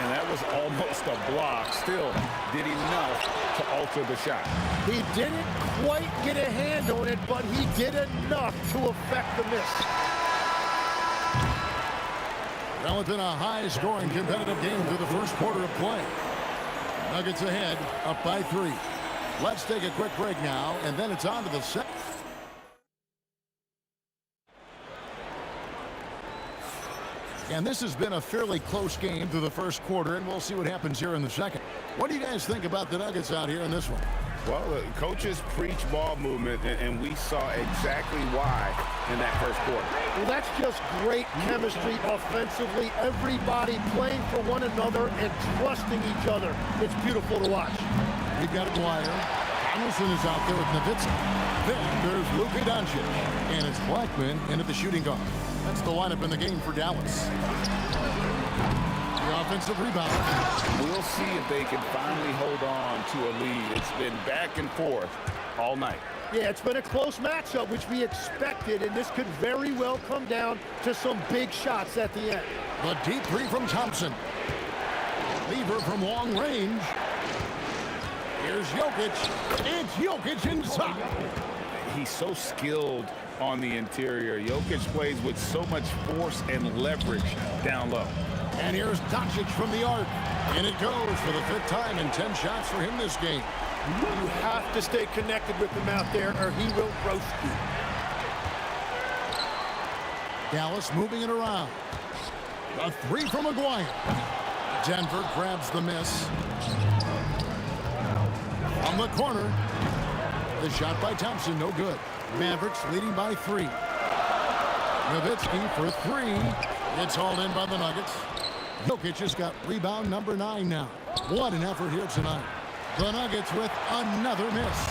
And that was almost a block. Still did enough to alter the shot. He didn't quite get a hand on it, but he did enough to affect the miss. Well, it's been a high-scoring competitive game through the first quarter of play. Nuggets ahead, up by 3. Let's take a quick break now, and then it's on to the second. And this has been a fairly close game through the first quarter, and we'll see what happens here in the second. What do you guys think about the Nuggets out here in this one? Well, the coaches preach ball movement, and we saw exactly why in that first quarter. Well, that's just great chemistry offensively. Everybody playing for one another and trusting each other. It's beautiful to watch. We've got Dwyer. Anderson is out there with Nowitzki. Then there's Luka Doncic. And it's Blackman into the shooting guard. That's the lineup in the game for Dallas. The offensive rebound. We'll see if they can finally hold on to a lead. It's been back and forth all night. Yeah, it's been a close matchup, which we expected, and this could very well come down to some big shots at the end. The deep three from Thompson. Lever from long range. Here's Jokic. It's Jokic inside. He's so skilled on the interior. Jokic plays with so much force and leverage down low. And here's Doncic from the arc. And it goes for the 5th time in 10 shots for him this game. You have to stay connected with him out there, or he will roast you. Dallas moving it around. A 3 from Maguire. Denver grabs the miss. On the corner. The shot by Thompson, no good. Mavericks leading by 3. Nowitzki for 3. It's hauled in by the Nuggets. Jokic has got rebound number 9 now. What an effort here tonight. The Nuggets with another miss.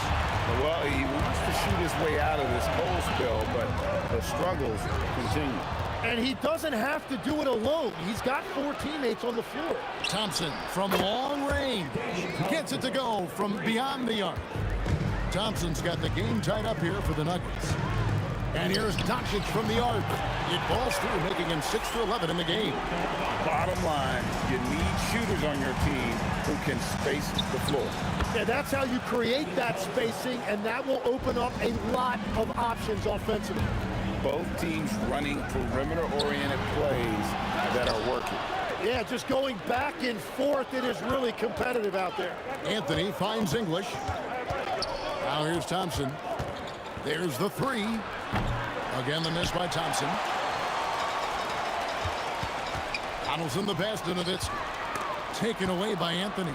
Well, he wants to shoot his way out of this cold spell, but the struggles continue. And he doesn't have to do it alone. He's got 4 teammates on the floor. Thompson from long range. Gets it to go from beyond the arc. Thompson's got the game tied up here for the Nuggets. And here's Doncic from the arc. It falls through, making him 6 for 11 in the game. Bottom line, you need shooters on your team who can space the floor. Yeah, that's how you create that spacing, and that will open up a lot of options offensively. Both teams running perimeter-oriented plays that are working. Yeah, just going back and forth, it is really competitive out there. Anthony finds English. Now here's Thompson. There's the 3. Again, the miss by Thompson. Donaldson the pass to Nowitzki. Taken away by Anthony.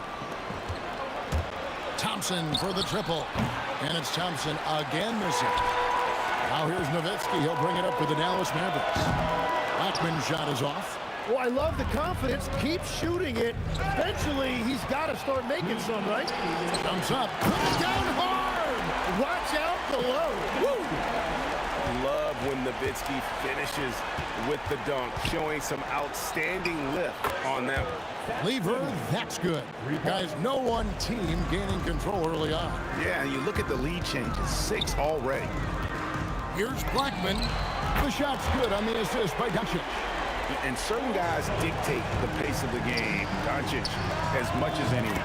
Thompson for the triple. And it's Thompson again missing. Now here's Nowitzki. He'll bring it up for the Dallas Mavericks. Blackman's shot is off. Well, I love the confidence. Keep shooting it. Eventually, he's got to start making some, right? Jumps up. Comes down hard. Watch out below. Woo! Love when Nowitzki finishes with the dunk, showing some outstanding lift on that one. Lever, that's good. Guys, no one team gaining control early on. Yeah, you look at the lead changes, 6 already. Here's Blackman. The shot's good on the assist by Doncic. And certain guys dictate the pace of the game. Doncic as much as anyone.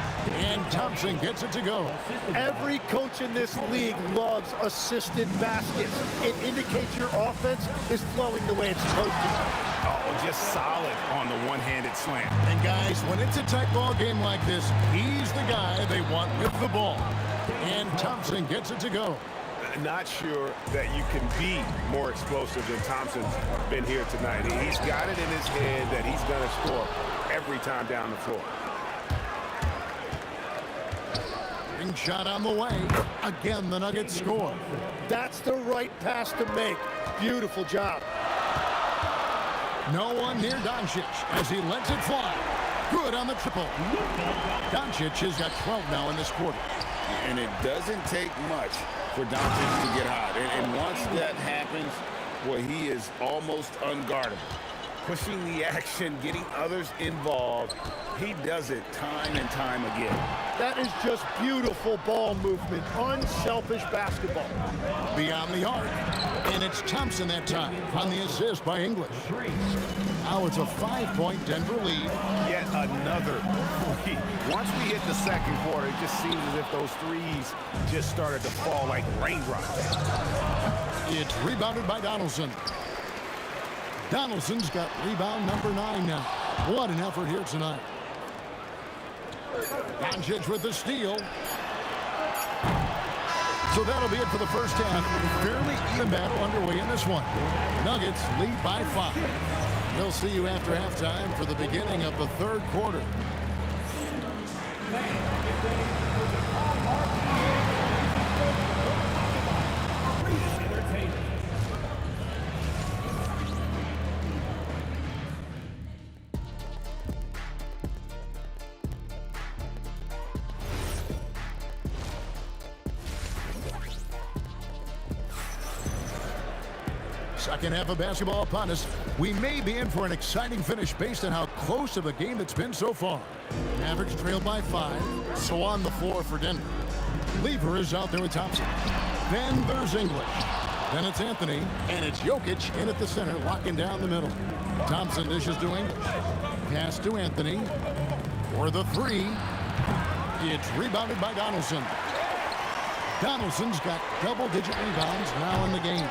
And Thompson gets it to go. Every coach in this league loves assisted baskets. It indicates your offense is flowing the way it's supposed to. Oh, just solid on the one-handed slam. And guys, when it's a tight ball game like this, he's the guy they want with the ball. And Thompson gets it to go. Not sure that you can be more explosive than Thompson's been here tonight. He's got it in his head that he's going to score every time down the floor. Ring shot on the way. Again, the Nuggets score. That's the right pass to make. Beautiful job. No one near Doncic as he lets it fly. Good on the triple. Doncic has got 12 now in this quarter. And it doesn't take much for Doncic to get hot. And once that happens, well, he is almost unguardable. Pushing the action, getting others involved. He does it time and time again. That is just beautiful ball movement. Unselfish basketball. Beyond the arc. And it's Thompson that time on the assist by English. Now it's a 5-point Denver lead. Yet another lead. Once we hit the second quarter, it just seems as if those threes just started to fall like raindrops. It's rebounded by Donaldson. Donaldson's got rebound number 9 now. What an effort here tonight. Doncic with the steal. So that'll be it for the first half. Fairly even battle underway in this one. Nuggets lead by 5. We'll see you after halftime for the beginning of the third quarter. Second half of basketball upon us. We may be in for an exciting finish based on how close of a game it's been so far. Mavericks trail by 5, so on the floor for Denver. Lever is out there with Thompson. Then there's English. Then it's Anthony, and it's Jokic in at the center, locking down the middle. Thompson dishes to English. Pass to Anthony for the three. It's rebounded by Donaldson. Donaldson's got double-digit rebounds now in the game.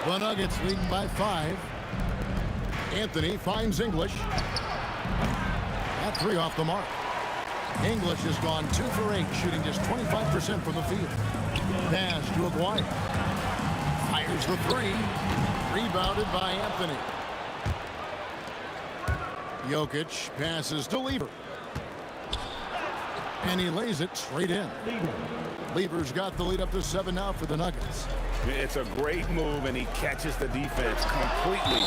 The Nuggets leading by 5. Anthony finds English. That three off the mark. English has gone 2 for 8, shooting just 25% from the field. Pass to Aguirre. Fires the three. Rebounded by Anthony. Jokic passes to Lever. And he lays it straight in. Lever's got the lead up to 7 now for the Nuggets. It's a great move, and he catches the defense completely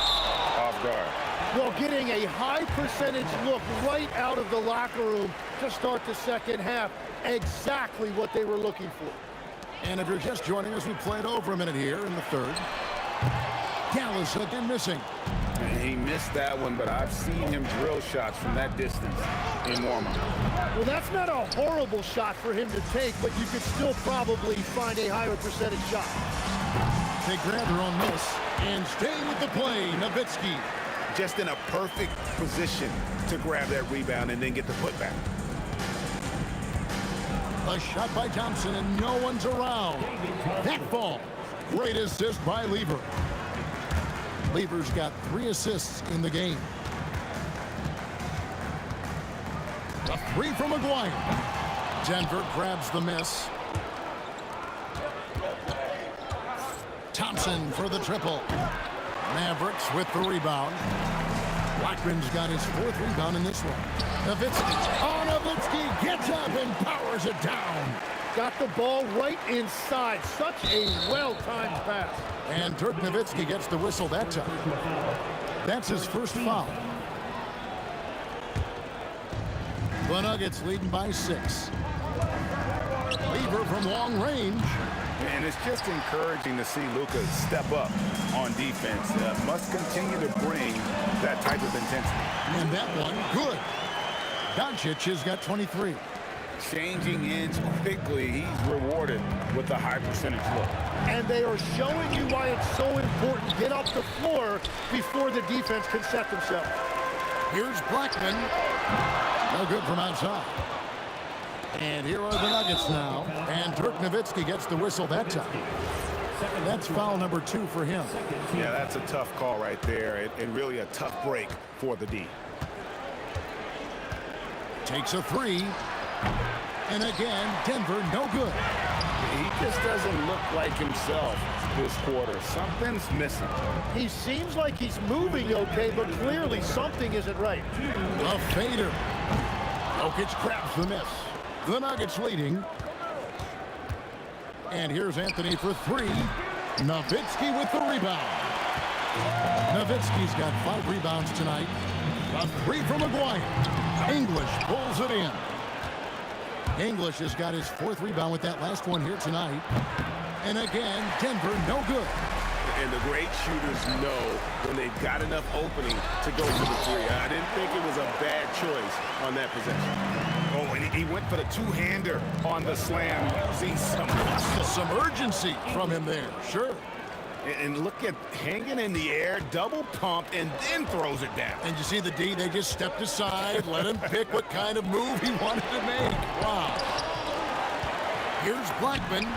off guard. Well, getting a high percentage look right out of the locker room to start the second half. Exactly what they were looking for. And if you're just joining us, we played over a minute here in the third. Dallas again missing. And he missed that one, but I've seen him drill shots from that distance in warm-up. Well, that's not a horrible shot for him to take, but you could still probably find a higher percentage shot. They grab their own miss and stay with the play. Nowitzki. Just in a perfect position to grab that rebound and then get the putback. A shot by Thompson, and no one's around. That ball. Great assist by Lever. Lever's got 3 assists in the game. A three from Aguirre. Denver grabs the miss. Thompson for the triple. Mavericks with the rebound. Blackman's got his 4th rebound in this one. Nowitzki. Oh, Nowitzki gets up and powers it down. Got the ball right inside. Such a well-timed pass. And Dirk Nowitzki gets the whistle that time. That's his first foul. The Nuggets leading by 6. Lever from long range. And it's just encouraging to see Luka step up on defense. Must continue to bring that type of intensity. And that one, good. Doncic has got 23. Changing ends quickly. He's rewarded with a high percentage look. And they are showing you why it's so important to get off the floor before the defense can set themselves. Here's Blackman. No good from outside. And here are the Nuggets now. And Dirk Nowitzki gets the whistle that time. That's foul number 2 for him. Yeah, that's a tough call right there, and really a tough break for the D. Takes a 3. And again, Denver, no good. He just doesn't look like himself this quarter. Something's missing. He seems like he's moving okay, but clearly something isn't right. A fader. Jokic grabs the miss. The Nuggets leading. And here's Anthony for 3. Nowitzki with the rebound. Nowitzki's got 5 rebounds tonight. A 3 from Aguirre. English pulls it in. English has got his 4th rebound with that last one here tonight. And again, Denver no good. And the great shooters know when they've got enough opening to go for the 3. I didn't think it was a bad choice on that possession. Oh, and he went for the 2-hander on the slam, using some urgency from him there. Sure. And look at hanging in the air, double pump, and then throws it down. And you see the D, they just stepped aside, let him pick what kind of move he wanted to make. Wow. Here's Blackman.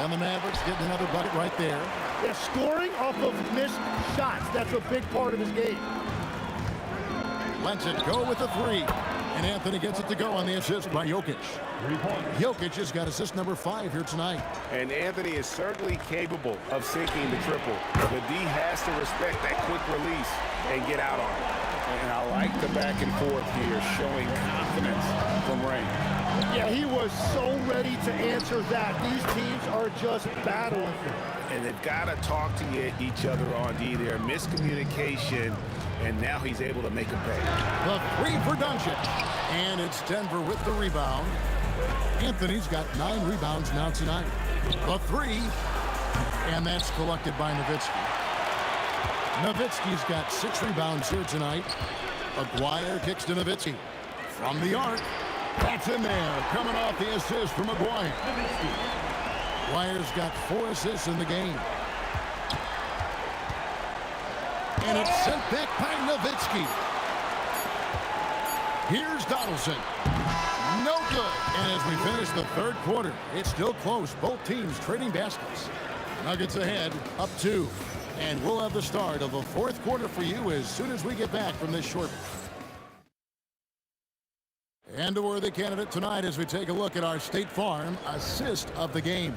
And the Mavericks getting another bucket right there. Yeah, scoring off of missed shots. That's a big part of his game. Lets it go with the 3. And Anthony gets it to go on the assist by Jokic. Jokic has got assist number 5 here tonight. And Anthony is certainly capable of sinking the triple. The D has to respect that quick release and get out on it. And I like the back and forth here, showing confidence from Ray. Yeah, he was so ready to answer that. These teams are just battling. And they've got to talk to each other on D there. Miscommunication, and now he's able to make a pay. The 3 for Doncic. And it's Denver with the rebound. Anthony's got 9 rebounds now tonight. The 3. And that's collected by Nowitzki. Nowitzki's got 6 rebounds here tonight. Aguirre kicks to Nowitzki. From the arc. That's in there, coming off the assist from McGuire. McGuire's got 4 assists in the game. And it's sent back by Nowitzki. Here's Donaldson. No good. And as we finish the third quarter, it's still close. Both teams trading baskets. Nuggets ahead, up 2. And we'll have the start of the fourth quarter for you as soon as we get back from this short. And a worthy candidate tonight as we take a look at our State Farm assist of the game.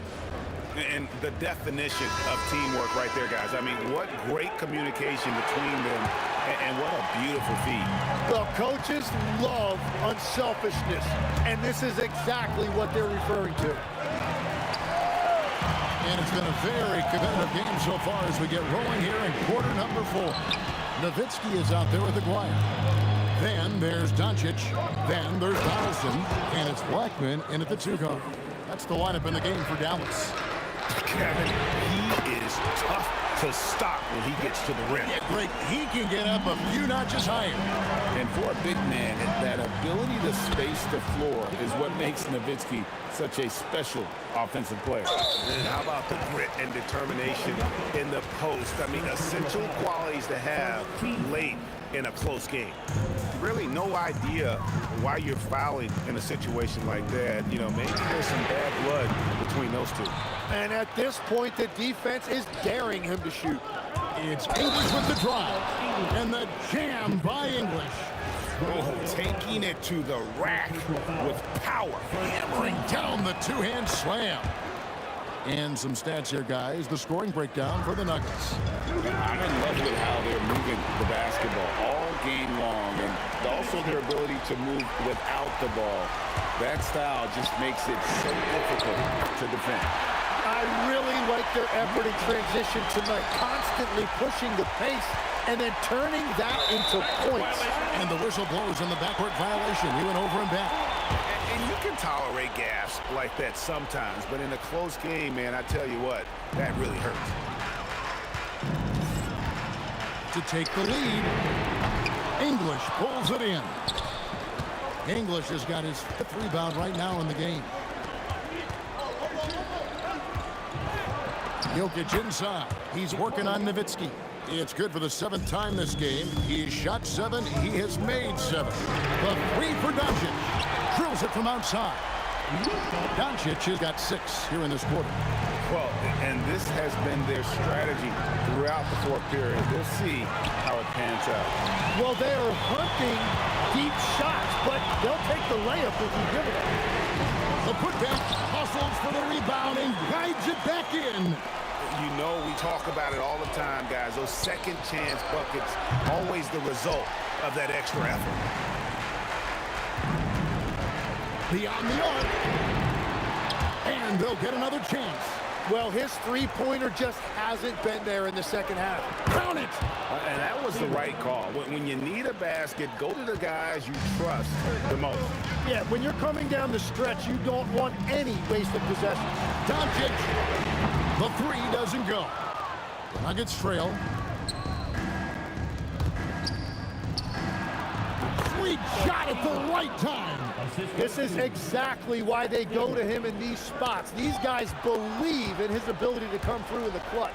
And the definition of teamwork right there, guys. I mean, what great communication between them, and what a beautiful feat. Well, coaches love unselfishness, and this is exactly what they're referring to. And it's been a very competitive game so far as we get rolling here in quarter number 4. Nowitzki is out there with McGuire. Then there's Doncic. Then there's Donaldson. And it's Blackman in at the 2 guard. That's the lineup in the game for Dallas. Kevin, he is tough to stop when he gets to the rim. Yeah, great. He can get up a few notches higher. And for a big man, that ability to space the floor is what makes Nowitzki such a special offensive player. And how about the grit and determination in the post? I mean, essential qualities to have late in a close game. Really no idea why you're fouling in a situation like that. You know, maybe there's some bad blood between those two. And at this point, the defense is daring him to shoot. It's English with the drive. And the jam by English. Oh, taking it to the rack with power. Hammering down the 2-hand slam. And some stats here, guys. The scoring breakdown for the Nuggets. I'm in love with how they're moving the basketball all game long, and also their ability to move without the ball. That style just makes it so difficult to defend. I really like their effort in transition tonight, constantly pushing the pace and then turning that into points. And the whistle blows on the backward violation. He went over and back. And you can tolerate gaffes like that sometimes, but in a close game, man, I tell you what, that really hurts. To take the lead, English pulls it in. English has got his 5th rebound right now in the game. Jokic inside. He's working on Nowitzki. It's good for the 7th time this game. He's shot 7. He has made 7. The 3 for Doncic. Drills it from outside. Doncic has got 6 here in this quarter. Well, and this has been their strategy throughout the fourth period. We'll see how it pans out. Well, they are hunting deep shots, but they'll take the layup if you give it up. The putback hustles for the rebound and guides it back in. You know, we talk about it all the time, guys. Those second chance buckets, always the result of that extra effort. Beyond the arc. And they'll get another chance. Well, his three-pointer just hasn't been there in the second half. Count it! And that was the right call. When you need a basket, go to the guys you trust the most. Yeah, when you're coming down the stretch, you don't want any wasted possession. Doncic. The 3 doesn't go. The Nuggets trail. Sweet shot at the right time. This is exactly why they go to him in these spots. These guys believe in his ability to come through in the clutch.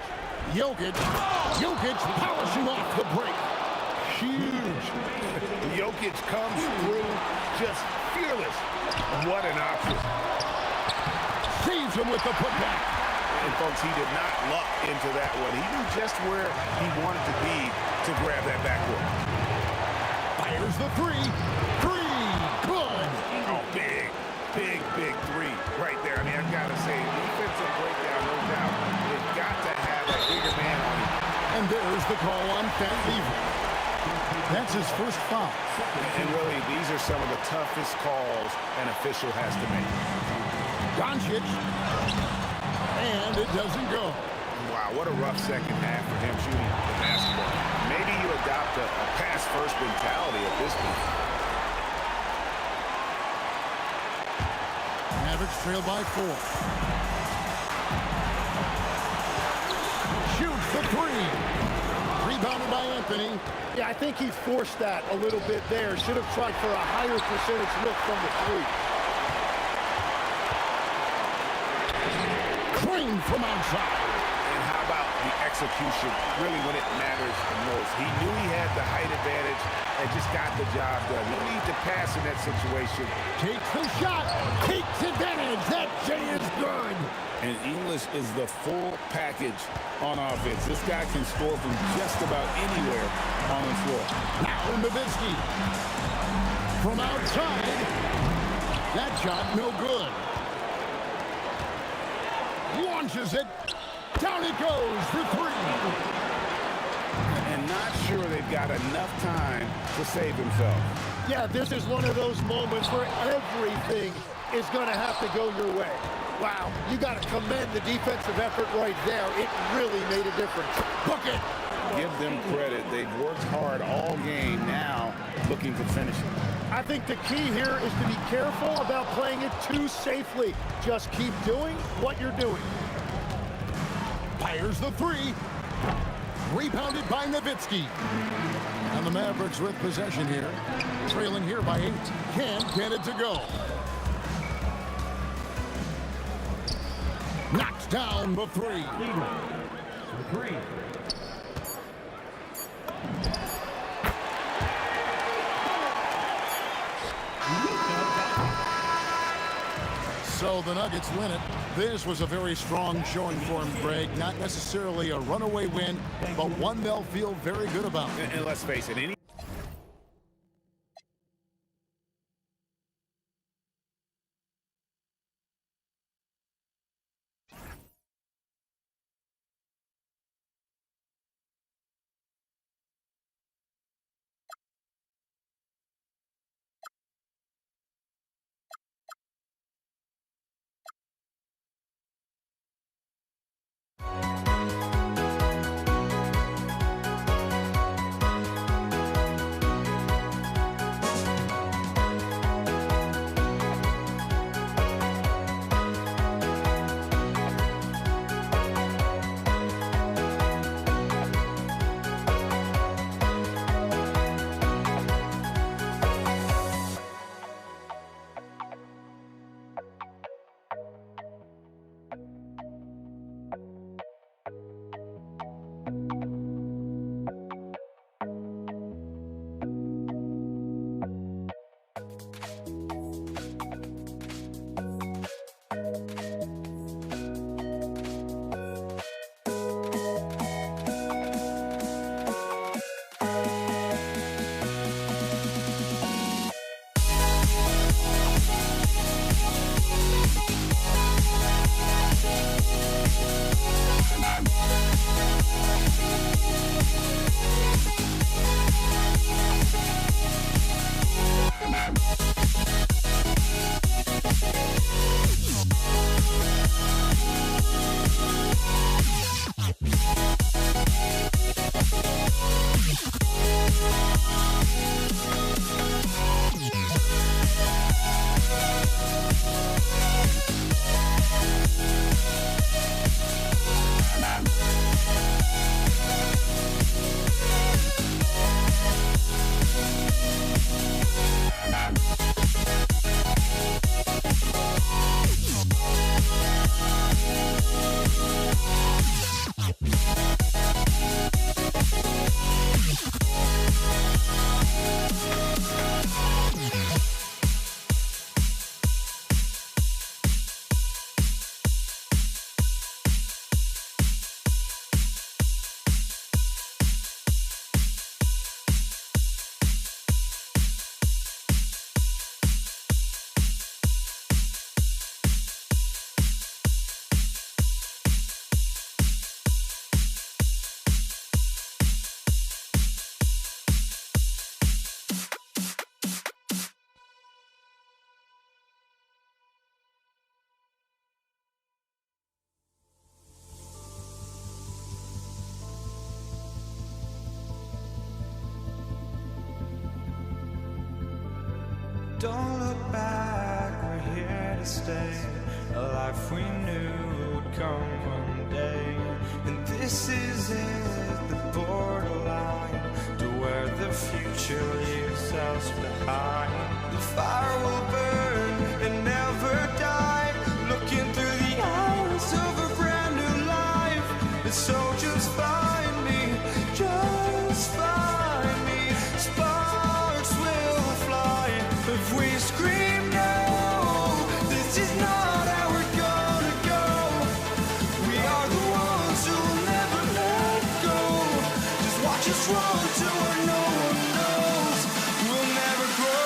Jokic polishing off the break. Huge. Jokic comes through just fearless. What an option. Saves him with the putback. And folks, he did not luck into that one. He knew just where he wanted to be to grab that backboard. Fires the 3. 3. Good. Oh, big 3 right there. I mean, I've got to say, defensive breakdown, no doubt. They've got to have that bigger man on him. And there's the call on Van Leeuwen. That's his first foul. And really, these are some of the toughest calls an official has to make. Doncic. And it doesn't go. Wow, what a rough second half for him shooting the basketball. Maybe you adopt a pass-first mentality at this point. Mavericks trail by 4. Shoots the 3. Rebounded by Anthony. Yeah, I think he forced that a little bit there. Should have tried for a higher percentage look from the three. Crane from outside. And how about the execution, really when it matters the most? He knew he had the height advantage and just got the job done. No need to pass in that situation. Takes the shot. Takes advantage. That J is good. And English is the full package on offense. This guy can score from just about anywhere on the floor. Now Nowitzki. From outside. That shot no good. Launches it. Down it goes for three. And not sure they've got enough time to save himself. Yeah, this is one of those moments where everything is going to have to go your way. Wow, you got to commend the defensive effort right there. It really made a difference. Book it. Give them credit. They've worked hard all game, now looking to finish it. I think the key here is to be careful about playing it too safely. Just keep doing what you're doing. Fires the three. Rebounded by Nowitzki. And the Mavericks with possession here. Trailing here by 8. Can't get it to go. Knocks down the three. So the Nuggets win it. This was a very strong showing for him, Greg. Not necessarily a runaway win, but one they'll feel very good about. And let's face it, any Don't look back, we're here to stay. A life we knew would come one day. And this is it, the borderline. future leaves us behind. The fire will burn and never die, looking through the eyes of a brand new life. And so just find me, just find me. Sparks will fly if we scream no. This is not how we're gonna go. We are the ones who will never let go. Just watch us run to where no one knows. We'll never grow.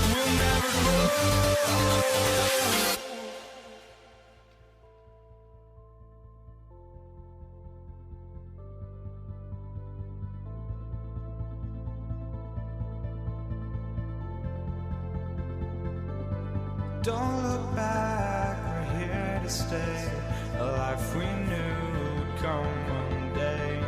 We'll never grow. Don't look back, we're here to stay. A life we knew would come one day.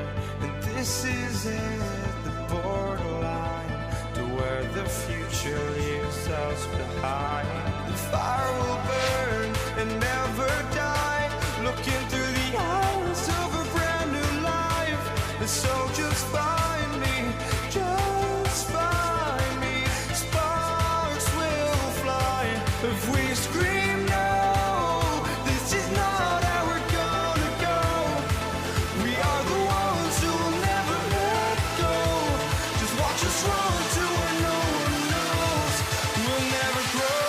And this is it, the borderline to where the future leaves us behind. The fire will burn and never die, looking through the eyes of a brand new life. And so just find me, just find me. Sparks will fly if we scream no. This is not how we're gonna go. We are the ones who will never let go. Just watch us run to where no one knows. We'll never grow.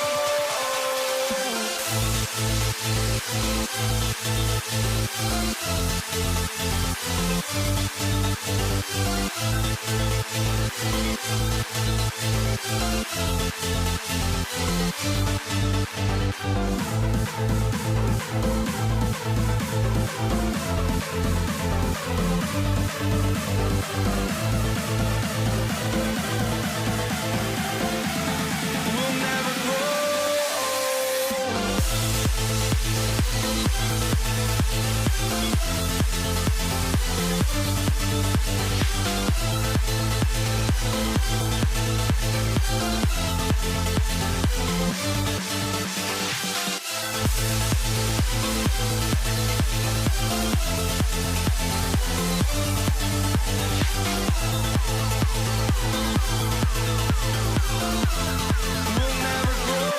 We'll never grow. We'll never grow.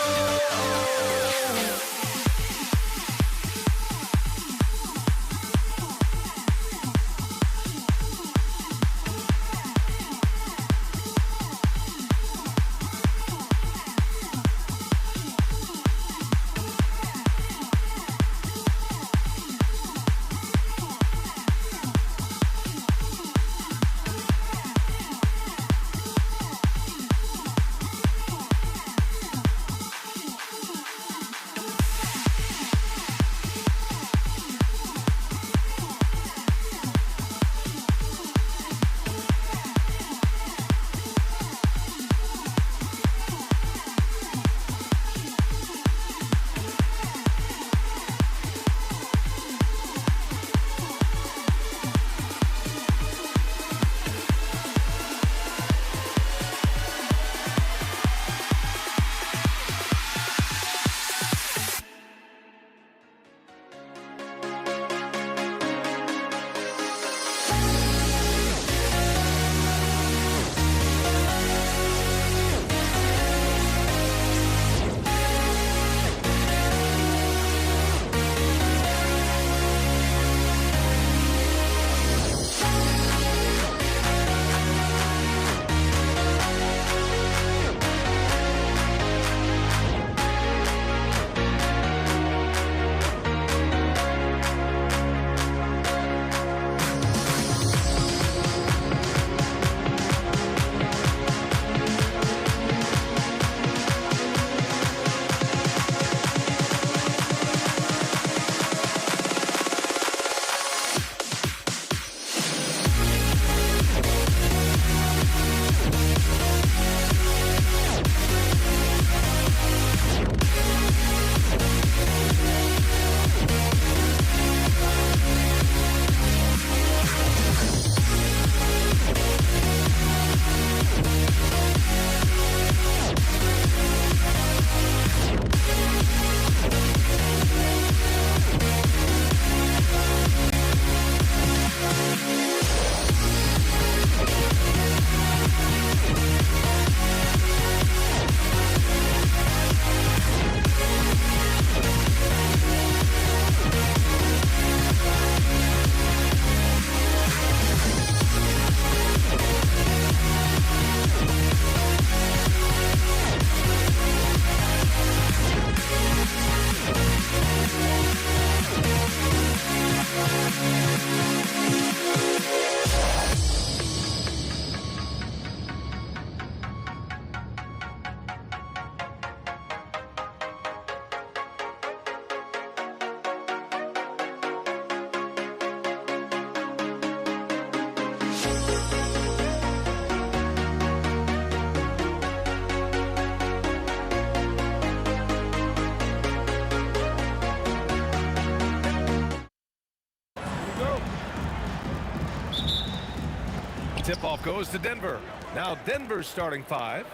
Tip-off goes to Denver. Now Denver's starting 5.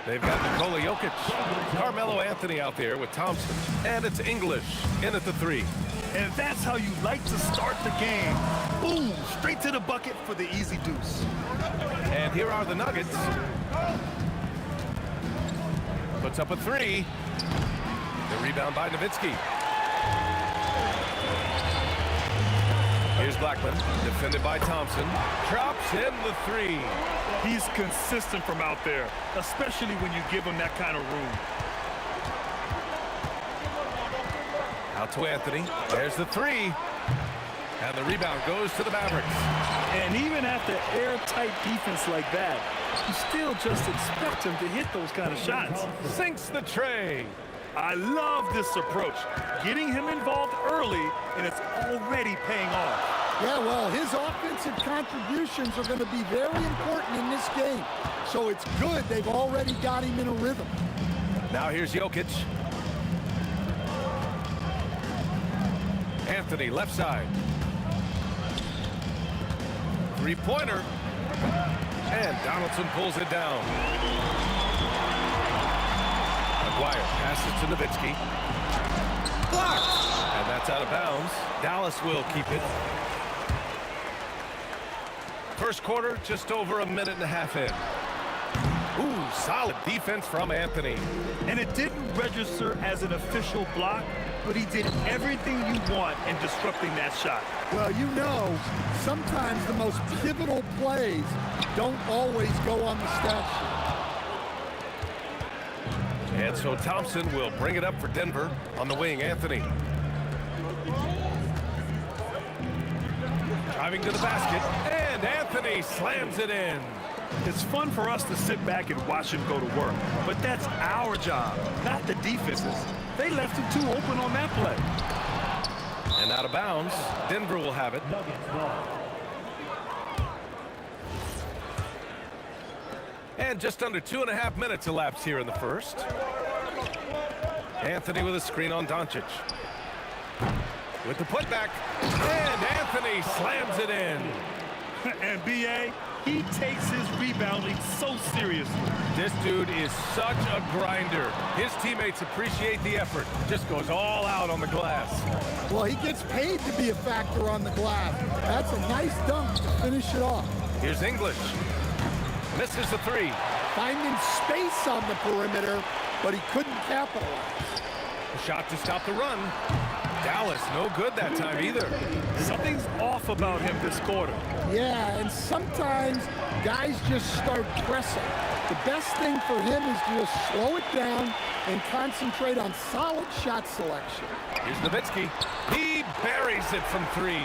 They've got Nikola Jokic, Carmelo Anthony out there with Thompson, and it's English in at the 3. And that's how you like to start the game. Boom, straight to the bucket for the easy deuce. And here are the Nuggets. Puts up a 3. The rebound by Nowitzki. Here's Blackman, defended by Thompson. Drops in the 3. He's consistent from out there, especially when you give him that kind of room. Out to Anthony. There's the 3. And the rebound goes to the Mavericks. And even after airtight defense like that, you still just expect him to hit those kind of shots. Sinks the tray. I love this approach. Getting him involved early, and it's already paying off. Yeah, well, his offensive contributions are going to be very important in this game. So it's good they've already got him in a rhythm. Now here's Jokic. Anthony, left side. Three-pointer. And Donaldson pulls it down. McGuire passes to Nowitzki. Blocked! And that's out of bounds. Dallas will keep it. First quarter, just over a minute and a half in. Ooh, solid defense from Anthony. And it didn't register as an official block, but he did everything you want in disrupting that shot. Well, you know, sometimes the most pivotal plays don't always go on the stat sheet. And so Thompson will bring it up for Denver on the wing. Anthony. Driving to the basket, and Anthony slams it in. It's fun for us to sit back and watch him go to work, but that's our job, not the defense's. They left him too open on that play. And out of bounds, Denver will have it. And just under 2.5 minutes elapsed here in the first. Anthony with a screen on Doncic. With the putback, and Anthony slams it in. And B.A., he takes his rebounding so seriously. This dude is such a grinder. His teammates appreciate the effort. Just goes all out on the glass. Well, he gets paid to be a factor on the glass. That's a nice dunk to finish it off. Here's English. Misses the 3. Finding space on the perimeter, but he couldn't capitalize. A shot to stop the run. Dallas, no good that time either. Something's off about him this quarter. Yeah, and sometimes guys just start pressing. The best thing for him is to just slow it down and concentrate on solid shot selection. Here's Nowitzki. He buries it from 3.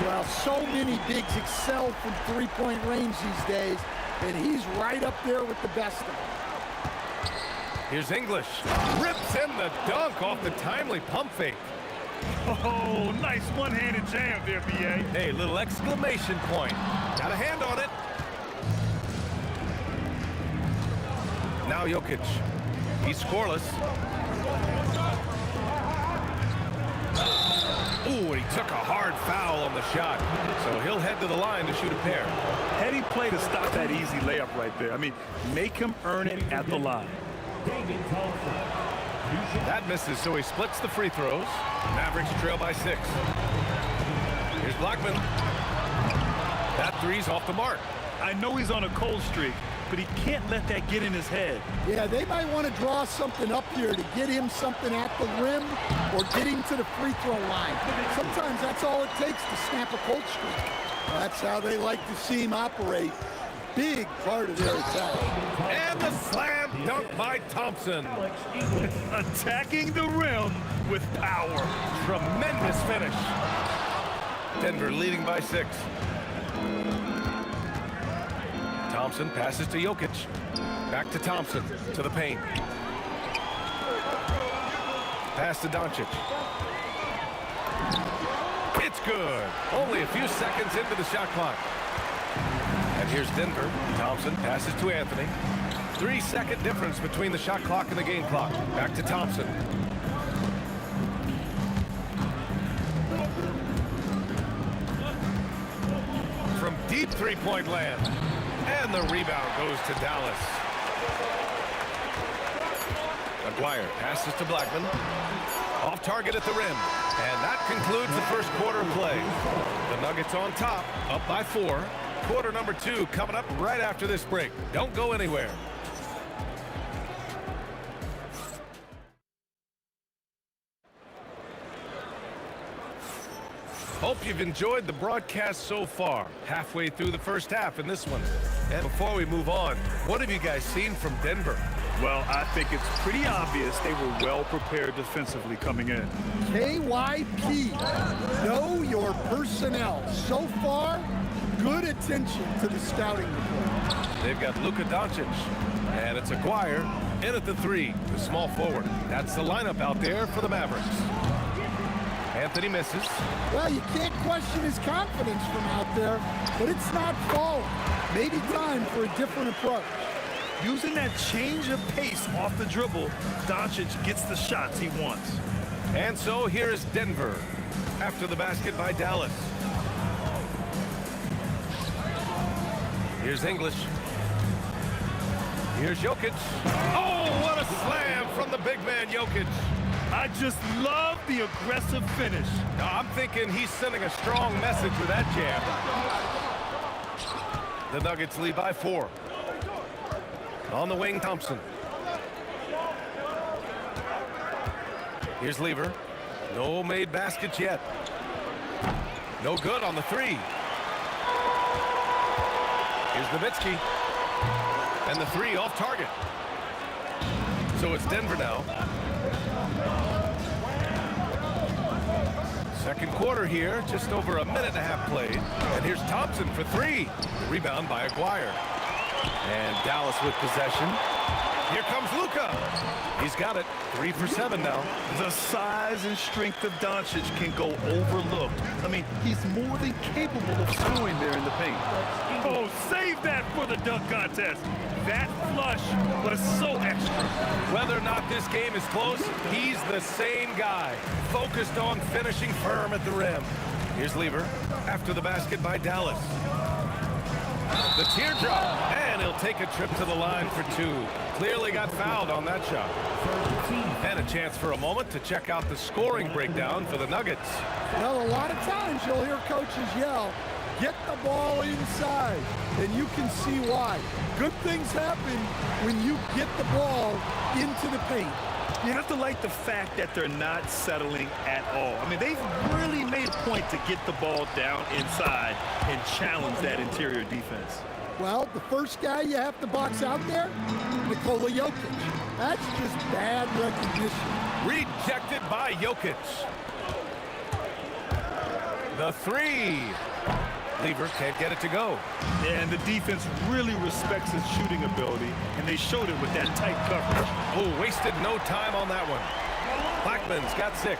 Well, so many bigs excel from three-point range these days, and he's right up there with the best of them. Here's English. Rips in the dunk off the timely pump fake. Oh, nice one-handed jam there, B.A. Hey, little exclamation point. Got a hand on it. Now Jokic. He's scoreless. Ooh, and he took a hard foul on the shot. So he'll head to the line to shoot a pair. Heady play to stop that easy layup right there. I mean, make him earn it at the line. That misses, so he splits the free throws. Mavericks trail by 6. Here's Blackman. That 3's off the mark. I know he's on a cold streak, but he can't let that get in his head. Yeah, they might want to draw something up here to get him something at the rim or get him to the free throw line. Sometimes that's all it takes to snap a cold streak. That's how they like to see him operate. Big part of their attack. And the slam dunk by Thompson. Attacking the rim with power. Tremendous finish. Denver leading by 6. Thompson passes to Jokic. Back to Thompson, to the paint. Pass to Doncic. It's good. Only a few seconds into the shot clock. And here's Denver. Thompson passes to Anthony. 3-second difference between the shot clock and the game clock. Back to Thompson. From deep three-point land. And the rebound goes to Dallas. McGuire passes to Blackman. Off target at the rim. And that concludes the first quarter play. The Nuggets on top, up by 4. Quarter number 2 coming up right after this break. Don't go anywhere. Hope you've enjoyed the broadcast so far. Halfway through the first half in this one. And before we move on, what have you guys seen from Denver? Well, I think it's pretty obvious they were well prepared defensively coming in. KYP, know your personnel. So far, good attention to the scouting report. They've got Luka Doncic, and it's Aguirre in at the 3, the small forward. That's the lineup out there for the Mavericks. Anthony misses. Well, you can't question his confidence from out there, but it's not falling. Maybe time for a different approach. Using that change of pace off the dribble, Doncic gets the shots he wants. And so here is Denver after the basket by Dallas. Here's English. Here's Jokic. Oh, what a slam from the big man Jokic. I just love the aggressive finish. Now, I'm thinking he's sending a strong message with that jab. The Nuggets lead by 4. On the wing, Thompson. Here's Lever. No made baskets yet. No good on the 3. Here's Nowitzki. And the 3 off target. So it's Denver now. Second quarter here, just over a minute and a half played. And here's Thompson for 3. The rebound by Aguirre. And Dallas with possession. Here comes Luka. He's got it. 3 for 7 now. The size and strength of Doncic can go overlooked. I mean, he's more than capable of scoring there in the paint. Oh, save that for the dunk contest. That flush was so extra. Whether or not this game is close, he's the same guy. Focused on finishing firm at the rim. Here's Lever after the basket by Dallas. The teardrop, and he'll take a trip to the line for 2. Clearly got fouled on that shot. And a chance for a moment to check out the scoring breakdown for the Nuggets. Well, a lot of times you'll hear coaches yell, get the ball inside, and you can see why. Good things happen when you get the ball into the paint. You have to like the fact that they're not settling at all. I mean, they've really made a point to get the ball down inside and challenge that interior defense. Well, the first guy you have to box out there, Nikola Jokic. That's just bad recognition. Rejected by Jokic. The 3. Lever can't get it to go. Yeah, and the defense really respects his shooting ability, and they showed it with that tight coverage. Oh, wasted no time on that one. Blackman's got 6.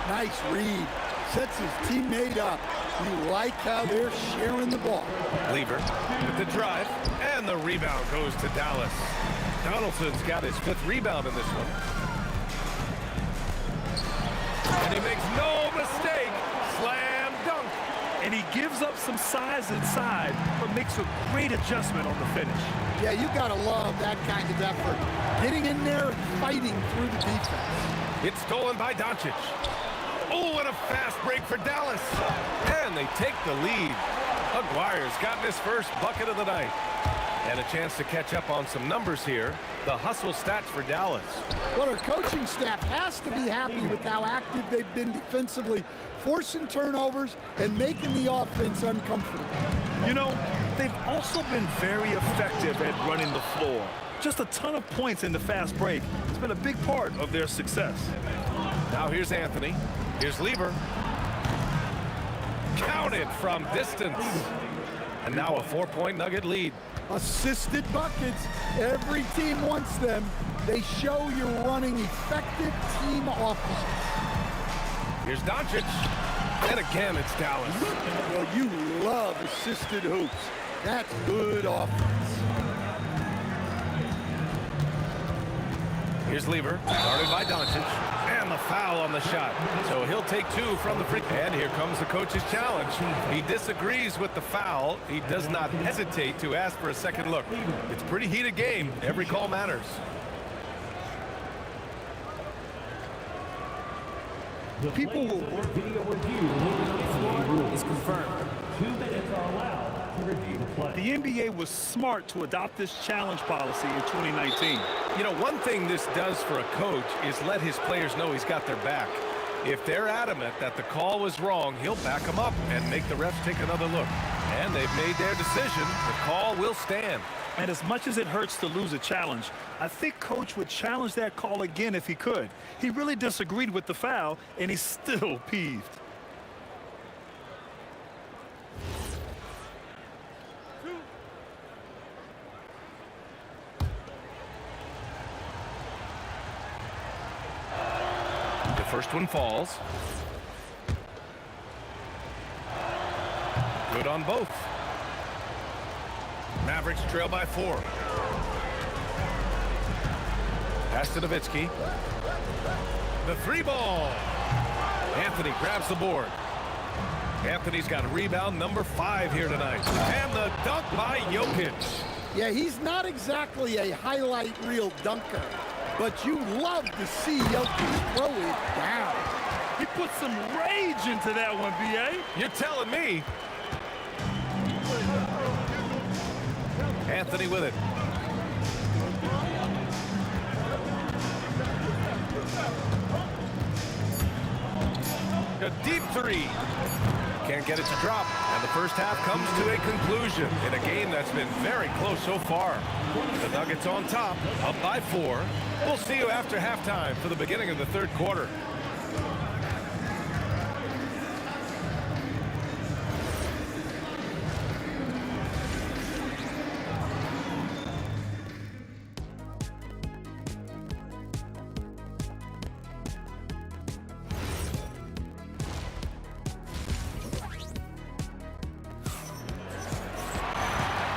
Nice read. Sets his teammate up. You like how they're sharing the ball. Lever with the drive, and the rebound goes to Dallas. Donaldson's got his 5th rebound in this one. And he makes no mistake. Slam dunk. And he gives up some size inside, but makes a great adjustment on the finish. Yeah, you gotta love that kind of effort. Getting in there and fighting through the defense. It's stolen by Doncic. Oh, and a fast break for Dallas. And they take the lead. Aguirre's gotten his first bucket of the night. And a chance to catch up on some numbers here. The hustle stats for Dallas. Well, our coaching staff has to be happy with how active they've been defensively, forcing turnovers and making the offense uncomfortable. You know, they've also been very effective at running the floor. Just a ton of points in the fast break. It's been a big part of their success. Now here's Anthony. Here's Lever. Counted from distance. And now a 4-point Nugget lead. Assisted buckets. Every team wants them. They show you're running effective team offense. Here's Doncic. And again, it's Dallas. Well, you love assisted hoops. That's good offense. Here's Lever. Started by Doncic. And a foul on the shot. So he'll take 2 from the free. And here comes the coach's challenge. He disagrees with the foul. He does not hesitate to ask for a second look. It's a pretty heated game. Every call matters. People will video review is confirmed. 2 minutes are allowed to review the play. The NBA was smart to adopt this challenge policy in 2019. You know, one thing this does for a coach is let his players know he's got their back. If they're adamant that the call was wrong, he'll back them up and make the refs take another look. And they've made their decision. The call will stand. And as much as it hurts to lose a challenge, I think Coach would challenge that call again if he could. He really disagreed with the foul, and he's still peeved. The first one falls. Good on both. Mavericks trail by 4. Pass to Nowitzki. The 3 ball. Anthony grabs the board. Anthony's got rebound number 5 here tonight. And the dunk by Jokic. Yeah, he's not exactly a highlight reel dunker, but you love to see Jokic throw it down. He put some rage into that one, B.A. You're telling me. Anthony with it. A deep 3. Can't get it to drop. And the first half comes to a conclusion in a game that's been very close so far. The Nuggets on top, up by 4. We'll see you after halftime for the beginning of the third quarter.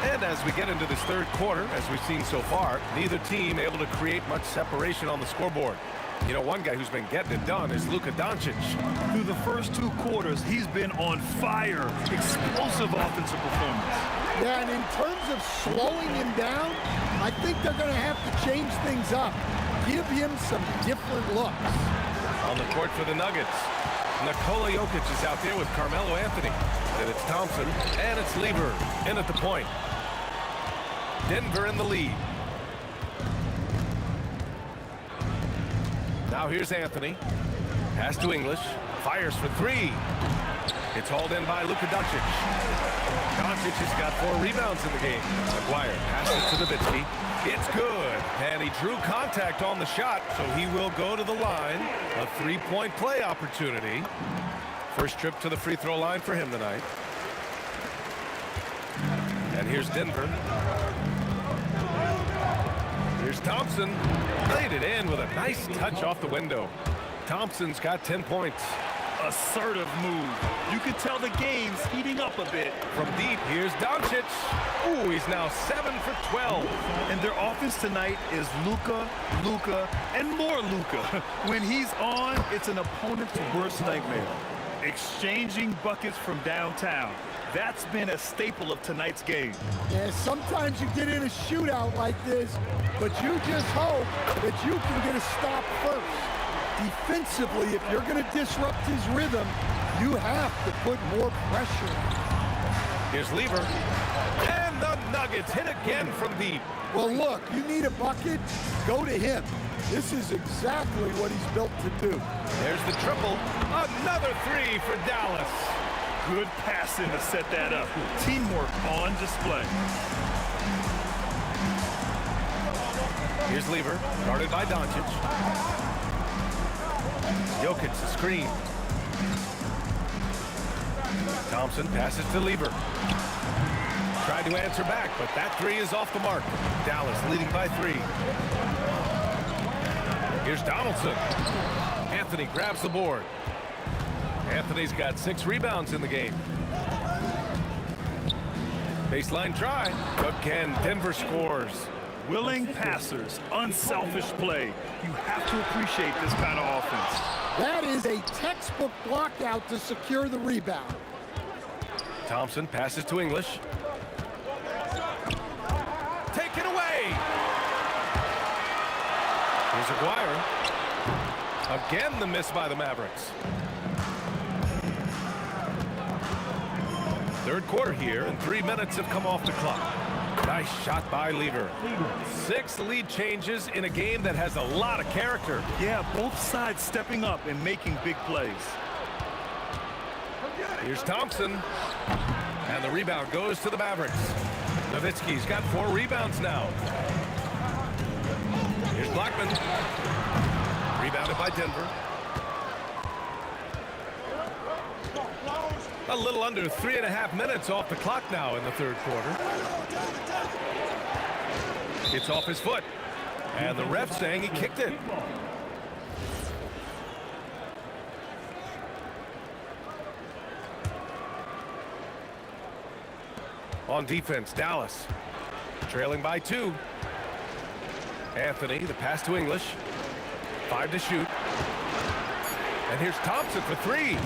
And as we get into this third quarter, as we've seen so far, neither team able to create much separation on the scoreboard. You know, one guy who's been getting it done is Luka Doncic. Through the first 2 quarters, he's been on fire. Explosive offensive performance. Yeah, and in terms of slowing him down, I think they're going to have to change things up. Give him some different looks. On the court for the Nuggets, Nikola Jokic is out there with Carmelo Anthony. Then it's Thompson, and it's Lieber in at the point. Denver in the lead. Now here's Anthony. Pass to English. Fires for 3. It's hauled in by Luka Doncic. Doncic has got 4 rebounds in the game. McGuire passes to Nowitzki. It's good. And he drew contact on the shot, so he will go to the line. A 3-point play opportunity. First trip to the free throw line for him tonight. And here's Denver. Here's Thompson. Laid it in with a nice touch off the window. Thompson's got 10 points. Assertive move. You can tell the game's heating up a bit. From deep, here's Doncic. Ooh, he's now 7 for 12. And their offense tonight is Luka, and more Luka. When he's on, it's an opponent's worst nightmare. Exchanging buckets from downtown. That's been a staple of tonight's game. Yeah, sometimes you get in a shootout like this, but you just hope that you can get a stop first. Defensively, if you're going to disrupt his rhythm, you have to put more pressure on. Here's Lieber. And the Nuggets hit again from deep. Well, look, you need a bucket, go to him. This is exactly what he's built to do. There's the triple. Another 3 for Dallas. Good passing to set that up. Teamwork on display. Here's Lieber, guarded by Doncic. Jokic the screen. Thompson passes to Lieber. Tried to answer back, but that 3 is off the mark. Dallas leading by 3. Here's Donaldson. Anthony grabs the board. Anthony's got 6 rebounds in the game. Baseline try. Good can. Denver scores. Willing passers, unselfish play. You have to appreciate this kind of offense. That is a textbook block out to secure the rebound. Thompson passes to English. Taken away. Here's Aguirre. Again, the miss by the Mavericks. Third quarter here, and 3 minutes have come off the clock. Nice shot by Lever. 6 lead changes in a game that has a lot of character. Yeah, both sides stepping up and making big plays. Here's Thompson. And the rebound goes to the Mavericks. Nowitzki's got 4 rebounds now. Here's Blackman. Rebounded by Denver. A little under 3.5 minutes off the clock now in the third quarter. It's off his foot. And the ref saying he kicked it. On defense, Dallas. Trailing by 2. Anthony, the pass to English. 5 to shoot. And here's Thompson for 3.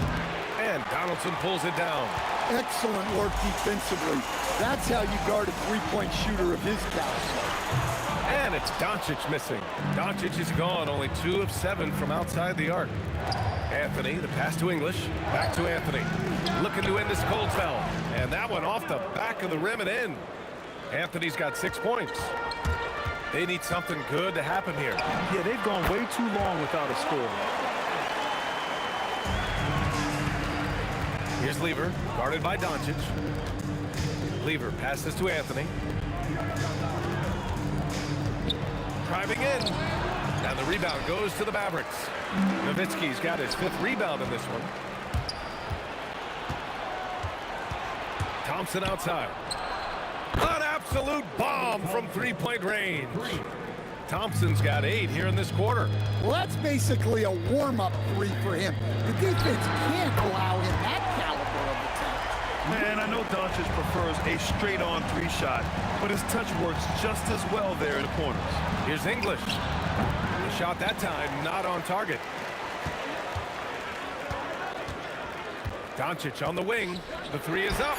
And Donaldson pulls it down. Excellent work defensively. That's how you guard a three-point shooter of his caliber. And it's Doncic missing. Doncic is gone, only 2 of 7 from outside the arc. Anthony, the pass to English. Back to Anthony. Looking to end this cold spell. And that one off the back of the rim and in. Anthony's got 6 points. They need something good to happen here. Yeah, they've gone way too long without a score. Here's Lever, guarded by Doncic. Lever passes to Anthony. Driving in. And the rebound goes to the Mavericks. Nowitzki's got his 5th rebound in this one. Thompson outside. An absolute bomb from 3-point range. Thompson's got 8 here in this quarter. Well, that's basically a warm-up 3 for him. The defense can't allow him that caliber of attack. Man, I know Doncic prefers a straight-on 3 shot, but his touch works just as well there in the corners. Here's English. The shot that time not on target. Doncic on the wing. The 3 is up.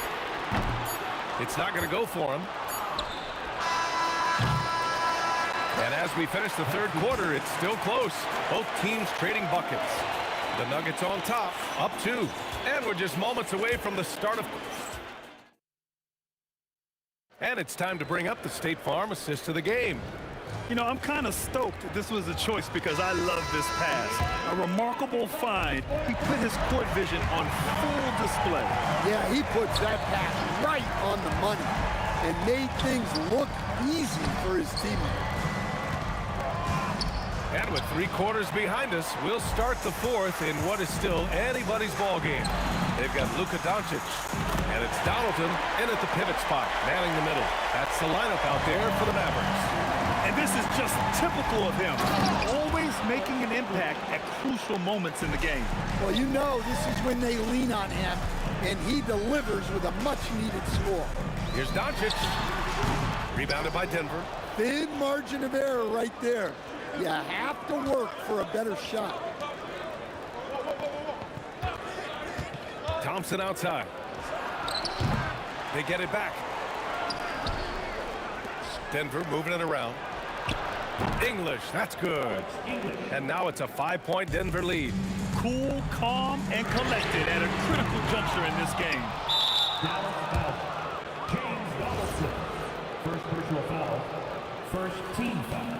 It's not going to go for him. And as we finish the third quarter, it's still close. Both teams trading buckets. The Nuggets on top, up 2. And we're just moments away from the start of... And it's time to bring up the State Farm assist to the game. You know, I'm kind of stoked this was a choice because I love this pass. A remarkable find. He put his court vision on full display. Yeah, he puts that pass right on the money and made things look easy for his teammates. And with 3 quarters behind us, we'll start the 4th in what is still anybody's ball game. They've got Luka Doncic, and it's Donaldson in at the pivot spot, manning the middle. That's the lineup out there for the Mavericks. And this is just typical of him, always making an impact at crucial moments in the game. Well, you know this is when they lean on him, and he delivers with a much-needed score. Here's Doncic. Rebounded by Denver. Thin margin of error right there. You have to work for a better shot. Thompson outside. They get it back. Denver moving it around. English, that's good. And now it's a 5-point Denver lead. Cool, calm, and collected at a critical juncture in this game. James Donaldson. First personal foul. First team foul.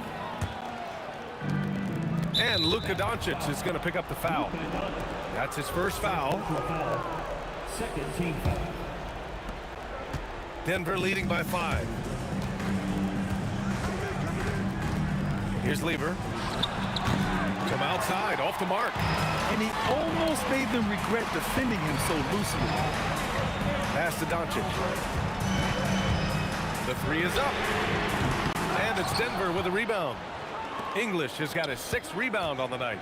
And Luka Doncic is going to pick up the foul. That's his first foul. Second team foul. Denver leading by 5. Here's Lever. From outside, off the mark. And he almost made them regret defending him so loosely. Pass to Doncic. The 3 is up. And it's Denver with a rebound. English has got his 6th rebound on the night.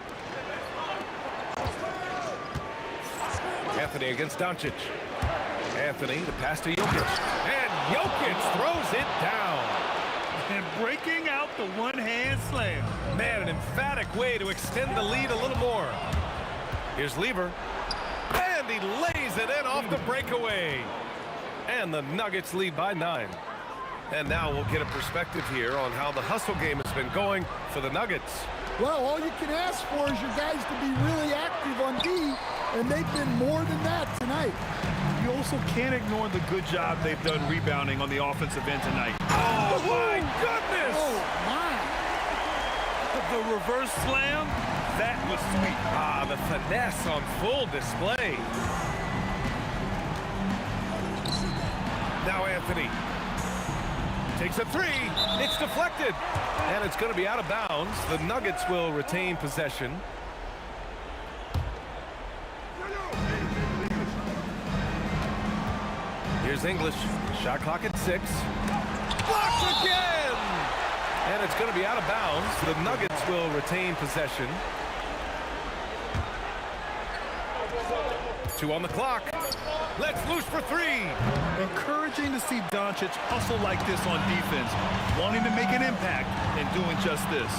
Anthony against Doncic. Anthony, the pass to Jokic. And Jokic throws it down. And breaking out the one-hand slam. Man, an emphatic way to extend the lead a little more. Here's Lever. And he lays it in off the breakaway. And the Nuggets lead by 9. And now we'll get a perspective here on how the hustle game has been going for the Nuggets. Well, all you can ask for is your guys to be really active on D, and they've been more than that tonight. You also can't ignore the good job they've done rebounding on the offensive end tonight. Oh, my goodness! Oh, my. The reverse slam, that was sweet. Ah, the finesse on full display. Now Anthony takes a 3. It's deflected. And it's going to be out of bounds. The Nuggets will retain possession. Here's English. Shot clock at 6. Blocked again! And it's going to be out of bounds. The Nuggets will retain possession. 2 on the clock. Let's loose for 3. Encouraging to see Doncic hustle like this on defense, wanting to make an impact and doing just this.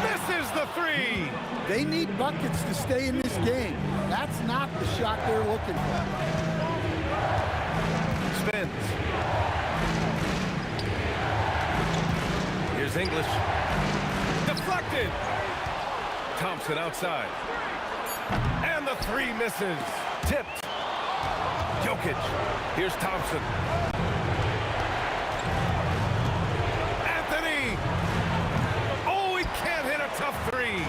Misses the 3. They need buckets to stay in this game. That's not the shot they're looking for. Spins. Here's English. Deflected. Thompson outside. And the 3 misses. Tipped. Jokic. Here's Thompson. Anthony. Oh, he can't hit a tough 3.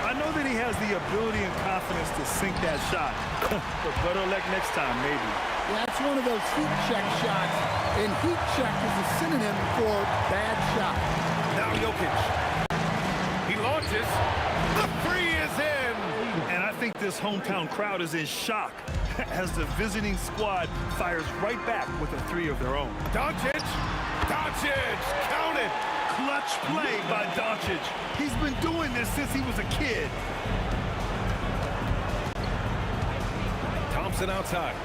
I know that he has the ability and confidence to sink that shot, but better luck next time, maybe. Yeah, that's one of those heat check shots, and heat check is a synonym for bad shot. Now Jokic. He launches. The 3 is in. And I think this hometown crowd is in shock as the visiting squad fires right back with a 3 of their own. Doncic. Doncic. Count it. Clutch play by Doncic. He's been doing this since he was a kid. Thompson outside.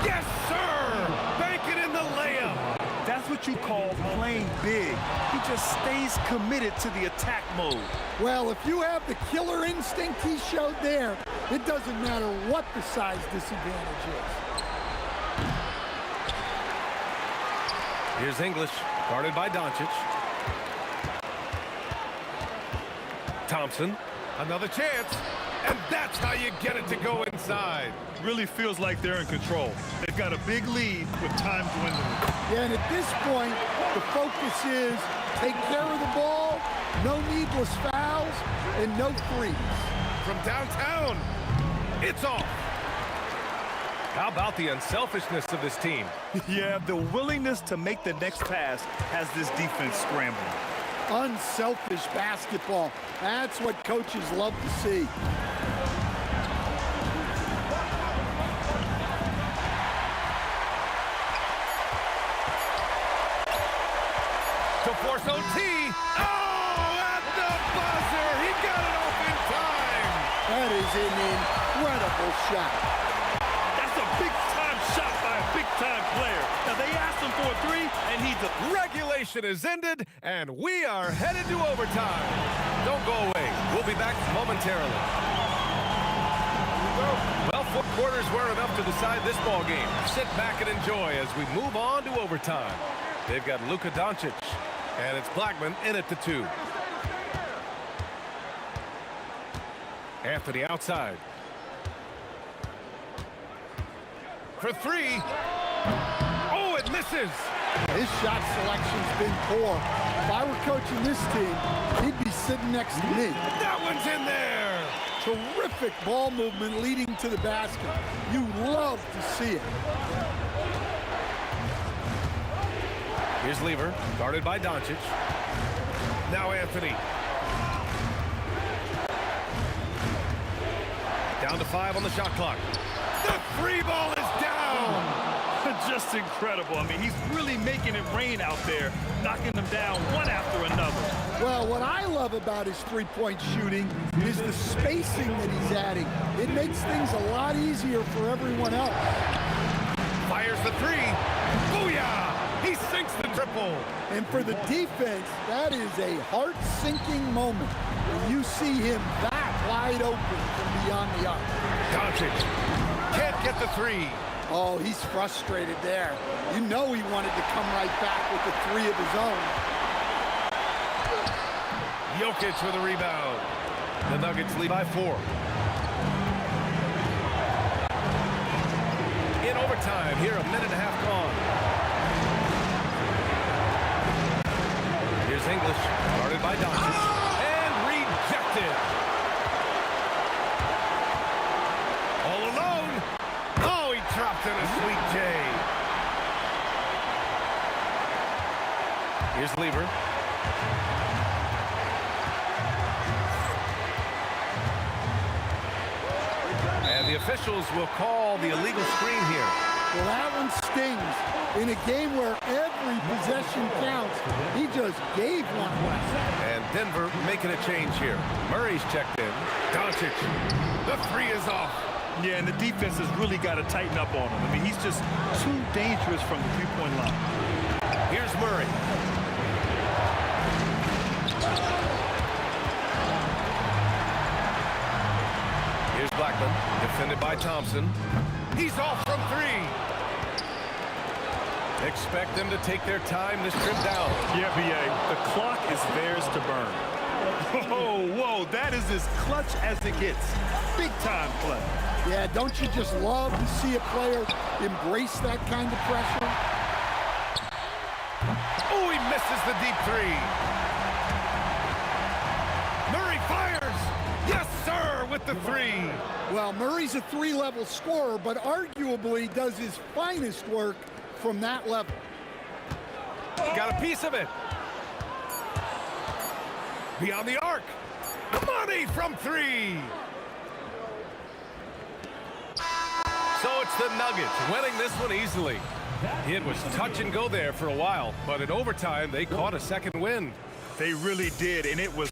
Yes, sir! Bank it in the layup. That's what you call playing big. He just stays committed to the attack mode. Well, if you have the killer instinct he showed there, it doesn't matter what the size disadvantage is. Here's English, guarded by Doncic. Thompson, another chance, and that's how you get it to go inside. Really feels like they're in control. They've got a big lead with time dwindling. Yeah, and at this point, the focus is take care of the ball, no needless fouls, and no threes. From downtown, it's off. How about the unselfishness of this team? Yeah, the willingness to make the next pass has this defense scrambling. Unselfish basketball. That's what coaches love to see. To force OT. Oh, at the buzzer. He got it off in time. That is an incredible shot. That's a big-time shot by a big-time player. Now, they asked him for a 3, and he Regulation is ended, and we are headed to overtime. Don't go away. We'll be back momentarily. Well, 4 quarters weren't enough to decide this ball game. Sit back and enjoy as we move on to overtime. They've got Luka Doncic, and it's Blackman in at the 2. Anthony outside. For 3. Oh, it misses. His shot selection's been poor. If I were coaching this team, he'd be sitting next to me. That one's in there. Terrific ball movement leading to the basket. You love to see it. Here's Lever, guarded by Doncic. Now Anthony. Down to 5 on the shot clock. The 3 ball is down. just incredible. I mean, he's really making it rain out there, knocking them down one after another. Well, what I love about his three-point shooting is the spacing that he's adding. It makes things a lot easier for everyone else. Fires the three. Booyah! He sinks the triple. And for the defense, that is a heart-sinking moment when you see him that wide open from beyond the arc. Doncic can't get the three. Oh, he's frustrated there. You know he wanted to come right back with the three of his own. Jokic with a rebound. The Nuggets lead by 4. In overtime, here a minute and a half gone. Here's English, guarded by Doncic, and rejected. All alone. Oh, he dropped in a sweet J. Here's Lever. And the officials will call the illegal screen here. Well, that one stings. In a game where every possession counts, he just gave one away. And Denver making a change here. Murray's checked in. Doncic, the three is off. Yeah, and the defense has really got to tighten up on him. I mean, he's just too dangerous from the three-point line. Here's Murray. Here's Blackman, defended by Thompson. He's off from three. Expect them to take their time this trip down. Yeah, B.A., the clock is theirs to burn. Whoa, that is as clutch as it gets. Big-time play. Yeah, don't you just love to see a player embrace that kind of pressure? Oh, he misses the deep three. Murray fires. Yes, sir, with the three. Well, Murray's a three-level scorer, but arguably does his finest work from that level. Got a piece of it. Beyond the arc. Money from three. So it's the Nuggets winning this one easily. It was touch and go there for a while, but in overtime, they caught a second win. They really did, and it was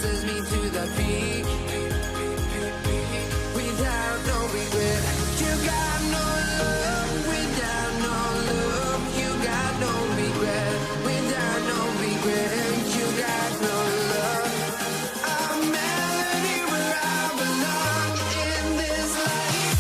sends me to the peak. Without no regret, you got no love. Without no love, you got no regret. Without no regret, you got no love. A melody where I belong in this life.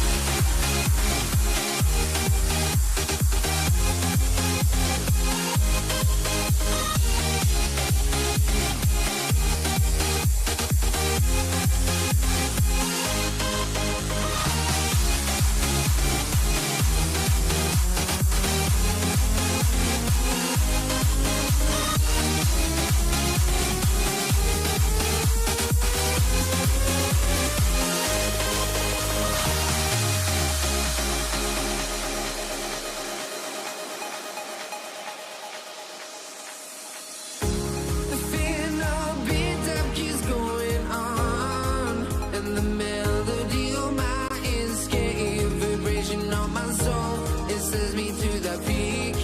The final beat up keeps going on, and the melody of my escape, vibration on my soul, it sends me to the peak.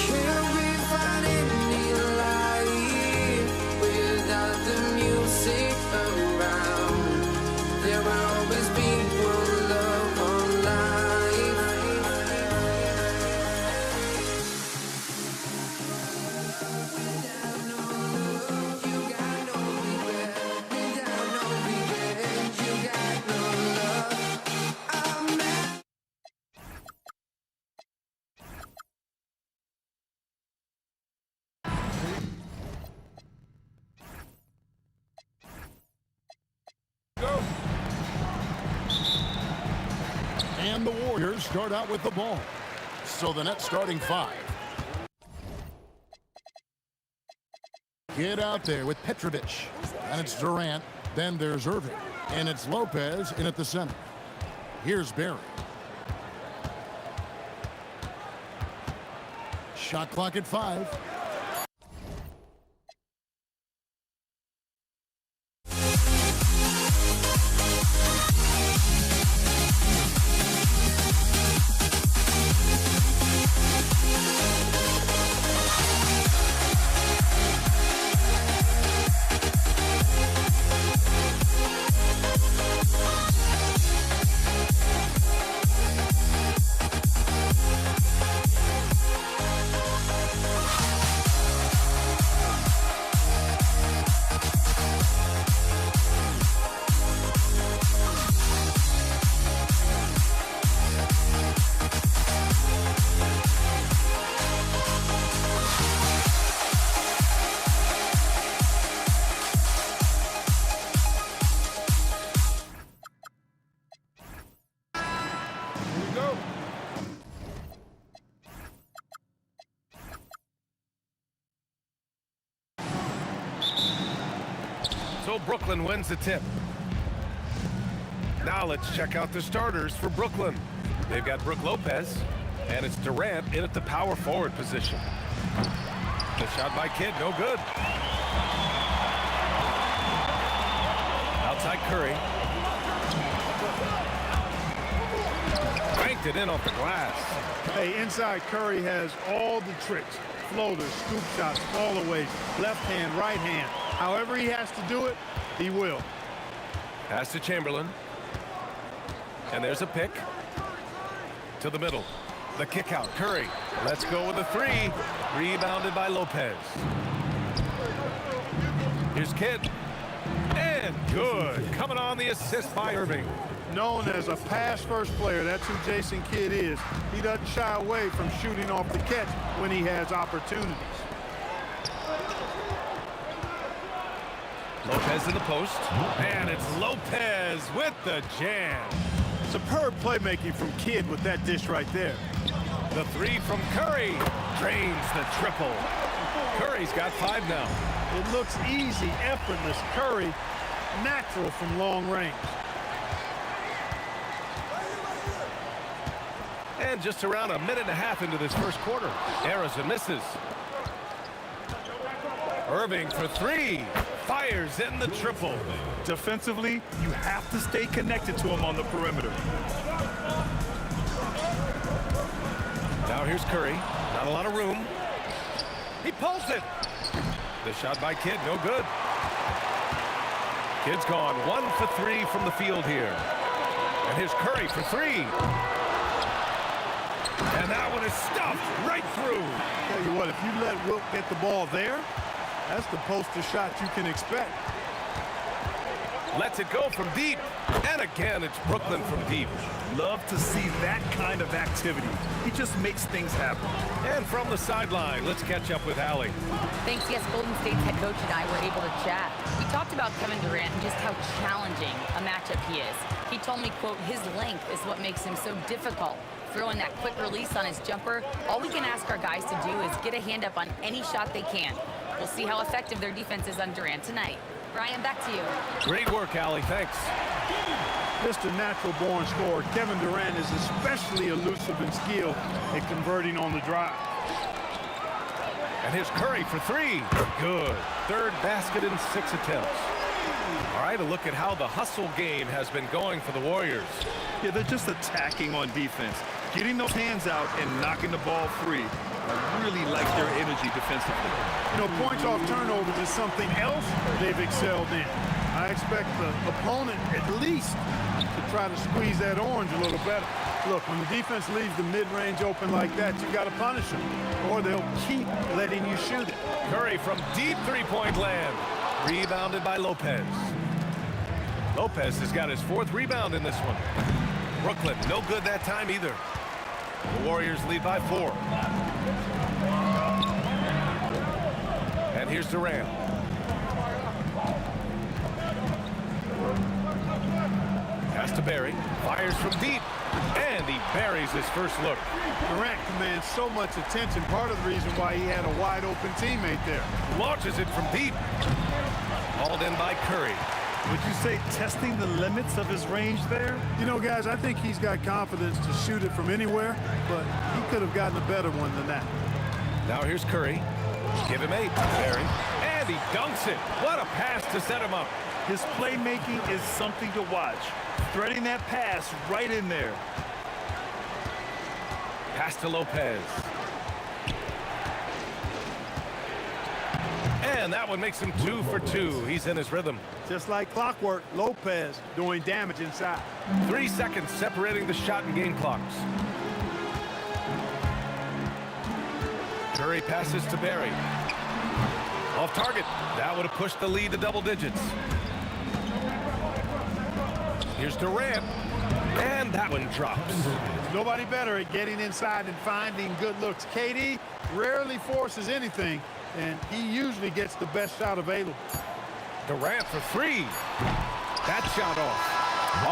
Can't we find any light without the music around? There will always be one love, one life. Without no love, you got no regret. Without no regret, you got no love. I'm at And the Warriors start out with the ball. So the net starting 5. Get out there with Petrovic. And it's Durant. Then there's Irving. And it's Lopez in at the center. Here's Barry. Shot clock at 5. So Brooklyn wins the tip. Now let's check out the starters for Brooklyn. They've got Brook Lopez, and it's Durant in at the power forward position. The shot by Kidd, no good. Outside Curry. Banked it in off the glass. Hey, inside Curry has all the tricks. Floaters, scoop shots, fallaways, left hand, right hand. However he has to do it, he will. Pass to Chamberlain. And there's a pick. To the middle. The kick out. Curry. Let's go with the 3. Rebounded by Lopez. Here's Kidd. And good. Coming on the assist by Irving. Known as a pass-first player, that's who Jason Kidd is. He doesn't shy away from shooting off the catch when he has opportunities. Lopez in the post. And it's Lopez with the jam. Superb playmaking from Kidd with that dish right there. The 3 from Curry. Drains the triple. Curry's got 5 now. It looks easy, effortless. Curry, natural from long range. And just around a minute and a half into this first quarter. Harrison misses. Irving for 3. Fires in the triple. Defensively, you have to stay connected to him on the perimeter. Now here's Curry. Not a lot of room. He pulls it. The shot by Kidd, no good. Kidd's gone 1 for 3 from the field here. And here's Curry for 3. And that one is stuffed right through. Tell you what, if you let Wilt get the ball there, that's the poster shot you can expect. Lets it go from deep. And again, it's Brooklyn from deep. Love to see that kind of activity. He just makes things happen. And from the sideline, let's catch up with Allie. Thanks, yes, Golden State's head coach and I were able to chat. We talked about Kevin Durant and just how challenging a matchup he is. He told me, quote, his length is what makes him so difficult. Throwing that quick release on his jumper, all we can ask our guys to do is get a hand up on any shot they can. We'll see how effective their defense is on Durant tonight. Brian, back to you. Great work, Allie. Thanks. Mr. Natural-born scorer, Kevin Durant is especially elusive and skilled at converting on the drive. And here's Curry for 3. Good. Third basket in 6 attempts. All right, a look at how the hustle game has been going for the Warriors. Yeah, they're just attacking on defense. Getting those hands out and knocking the ball free. I really like their energy defensively. You know, points off turnovers is something else they've excelled in. I expect the opponent at least to try to squeeze that orange a little better. Look, when the defense leaves the mid-range open like that, you got to punish them, or they'll keep letting you shoot it. Curry from deep three-point land. Rebounded by Lopez. Lopez has got his 4th rebound in this one. Brooklyn, no good that time either. The Warriors lead by 4. And here's Durant. Pass to Barry. Fires from deep. And he buries his first look. Durant commands so much attention. Part of the reason why he had a wide-open teammate there. Launches it from deep. Hauled in by Curry. Would you say testing the limits of his range there? You know, guys, I think he's got confidence to shoot it from anywhere, but he could have gotten a better one than that. Now here's Curry. Give him 8. Barry. And he dunks it. What a pass to set him up. His playmaking is something to watch. Threading that pass right in there. Pass to Lopez. And that one makes him 2 for 2. He's in his rhythm. Just like clockwork, Lopez doing damage inside. 3 seconds separating the shot and game clocks. Curry passes to Barry. Off target. That would have pushed the lead to double digits. Here's Durant. And that one drops. Nobody better at getting inside and finding good looks. KD rarely forces anything, and he usually gets the best shot available. Durant for 3. That shot off.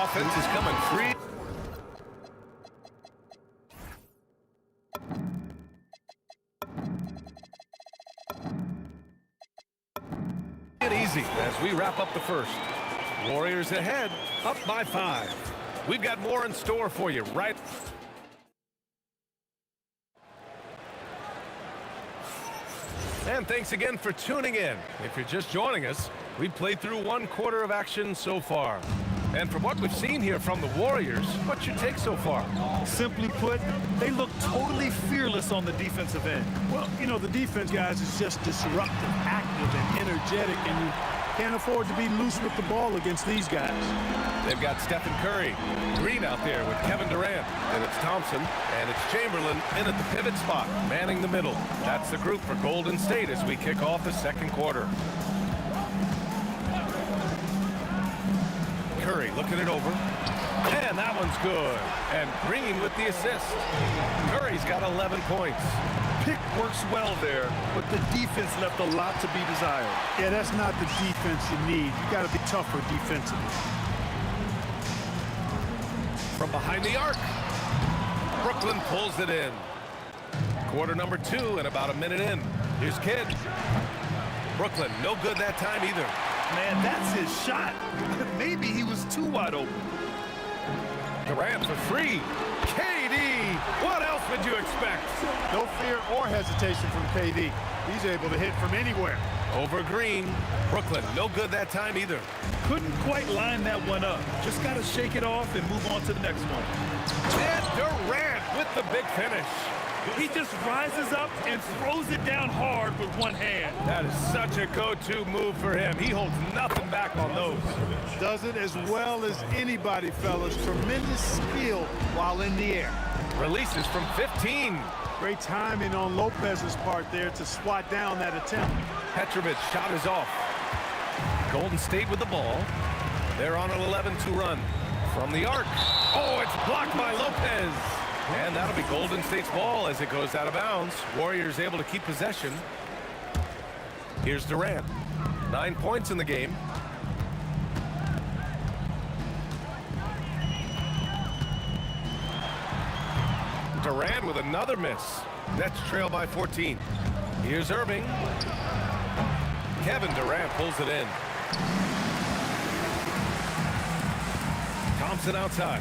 Offense is coming free. Easy as we wrap up the first. Warriors ahead, up by 5. We've got more in store for you, right? And thanks again for tuning in. If you're just joining us, we've played through 1 quarter of action so far. And from what we've seen here from the Warriors, what's your take so far? Simply put, they look totally fearless on the defensive end. Well, you know, the defense, guys, is just disruptive, active, and energetic, and you can't afford to be loose with the ball against these guys. They've got Stephen Curry, Green out there with Kevin Durant, and it's Thompson, and it's Chamberlain in at the pivot spot, manning the middle. That's the group for Golden State as we kick off the second quarter. Curry looking it over. And that one's good. And Green with the assist. Curry's got 11 points. Pick works well there, but the defense left a lot to be desired. Yeah, that's not the defense you need. You got to be tougher defensively. From behind the arc, Brooklyn pulls it in. Quarter number 2 and about a minute in. Here's Kidd. Brooklyn, no good that time either. Man, that's his shot. Maybe he was too wide open. Durant for 3. KD, what else would you expect? No fear or hesitation from KD. He's able to hit from anywhere. Over Green. Brooklyn, no good that time either. Couldn't quite line that one up. Just got to shake it off and move on to the next one. And Durant with the big finish. He just rises up and throws it down hard with one hand. That is such a go-to move for him. He holds nothing back on those. Does it as well as anybody, fellas. Tremendous skill while in the air. Releases from 15. Great timing on Lopez's part there to swat down that attempt. Petrovich shot is off. Golden State with the ball. They're on an 11-2 run. From the arc. Oh, it's blocked by Lopez. And that'll be Golden State's ball as it goes out of bounds. Warriors able to keep possession. Here's Durant. 9 points in the game. Durant with another miss. Nets trail by 14. Here's Irving. Kevin Durant pulls it in. Thompson outside.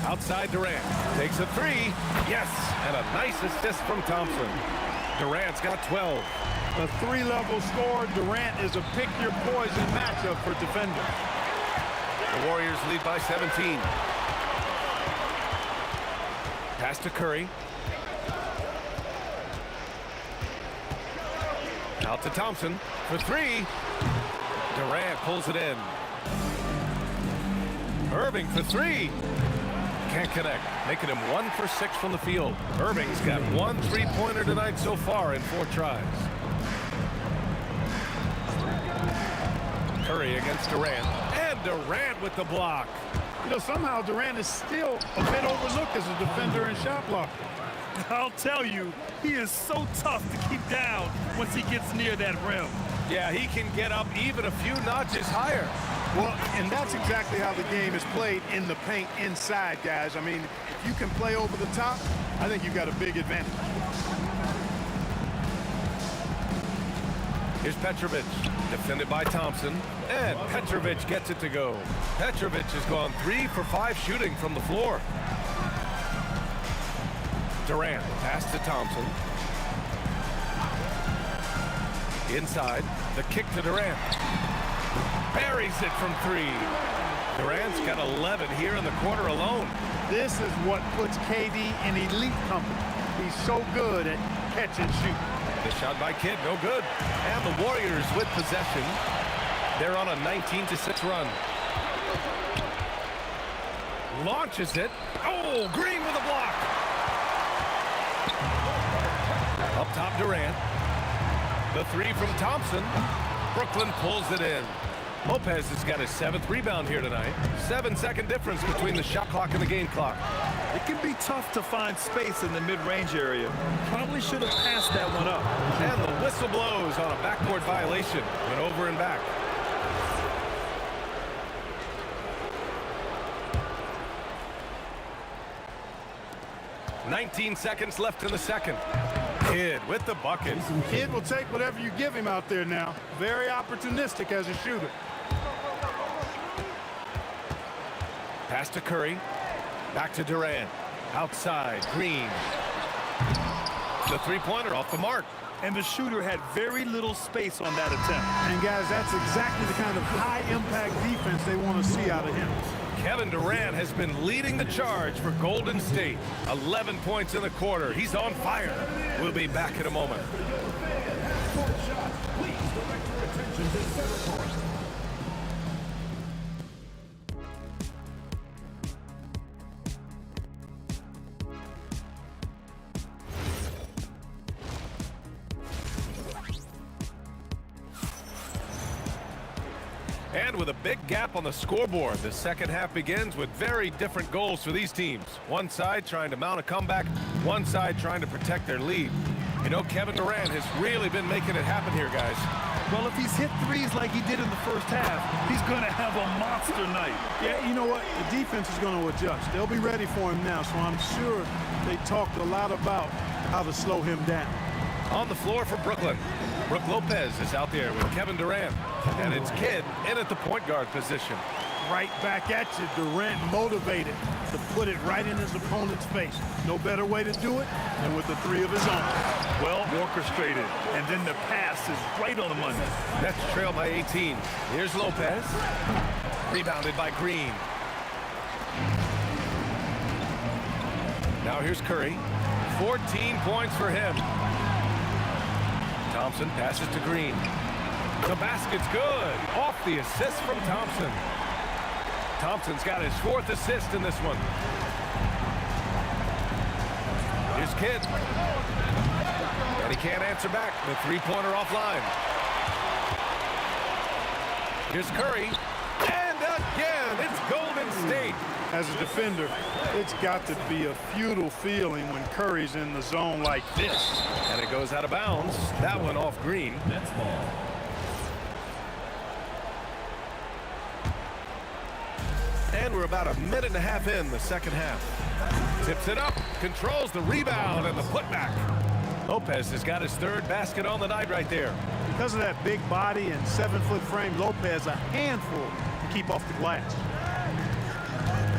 Outside Durant. Takes a three. Yes. And a nice assist from Thompson. Durant's got 12. A three-level score. Durant is a pick-your-poison matchup for defenders. The Warriors lead by 17. Pass to Curry. Out to Thompson for three. Durant pulls it in. Irving for three. Can't connect, making him 1 for 6 from the field. Irving's got 1 3-pointer tonight so far in 4 tries. Curry against Durant. And Durant with the block. You know, somehow Durant is still a bit overlooked as a defender and shot blocker. I'll tell you, he is so tough to keep down once he gets near that rim. Yeah, he can get up even a few notches higher. Well, and that's exactly how the game is played in the paint inside, guys. I mean, if you can play over the top, I think you've got a big advantage. Here's Petrovic, defended by Thompson, and Petrovic gets it to go. Petrovic has gone 3 for 5 shooting from the floor. Durant, pass to Thompson. Inside, the kick to Durant. Buries it from 3. Durant's got 11 here in the quarter alone. This is what puts KD in elite company. He's so good at catch and shoot. The shot by Kidd, no good. And the Warriors with possession. They're on a 19-6 run. Launches it. Oh, Green with a block. Up top, Durant. The 3 from Thompson. Brooklyn pulls it in. Lopez has got his 7th rebound here tonight. 7-second difference between the shot clock and the game clock. It can be tough to find space in the mid-range area. Probably should have passed that one up. And the whistle blows on a backboard violation. Went over and back. "19 seconds left in the second. Kidd with the bucket. Kidd will take whatever you give him out there now. Very opportunistic as a shooter. Pass to Curry. Back to Durant. Outside, Green. The three-pointer off the mark. And the shooter had very little space on that attempt. And guys, that's exactly the kind of high-impact defense they want to see out of him. Kevin Durant has been leading the charge for Golden State. 11 points in the quarter. He's on fire. We'll be back in a moment. And with a big gap on the scoreboard, the second half begins with very different goals for these teams. One side trying to mount a comeback, one side trying to protect their lead. You know, Kevin Durant has really been making it happen here, guys. Well, if he's hit threes like he did in the first half, he's going to have a monster night. Yeah, you know what? The defense is going to adjust. They'll be ready for him now, so I'm sure they talked a lot about how to slow him down. On the floor for Brooklyn, Brook Lopez is out there with Kevin Durant. And it's Kidd in at the point guard position. Right back at you. Durant motivated to put it right in his opponent's face. No better way to do it than with the 3 of his own. Well orchestrated. And then the pass is right on the money. Nets trail by 18. Here's Lopez. Rebounded by Green. Now here's Curry. 14 points for him. Thompson passes to Green. The basket's good. Off the assist from Thompson. Thompson's got his 4th assist in this one. Here's Kidd. And he can't answer back. The three-pointer offline. Here's Curry. And again, it's Golden State. As a defender, it's got to be a futile feeling when Curry's in the zone like this. And it goes out of bounds. That one off Green. That's ball. And we're about a minute and a half in the second half. Tips it up, controls the rebound and the putback. Lopez has got his 3rd basket on the night right there. Because of that big body and 7-foot frame, Lopez a handful to keep off the glass.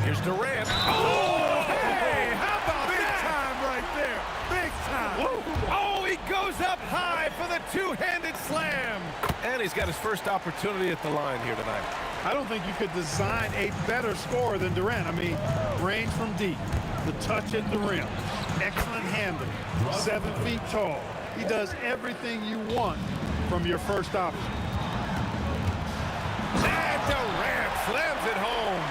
Here's Durant. Oh, hey, how about Big that? time right there. Big time. Whoa. Oh, he goes up high for the two-handed slam. And he's got his first opportunity at the line here tonight. I don't think you could design a better scorer than Durant. I mean, range from deep, the touch at the rim, excellent handle, 7 feet tall. He does everything you want from your first option. And Durant slams it home.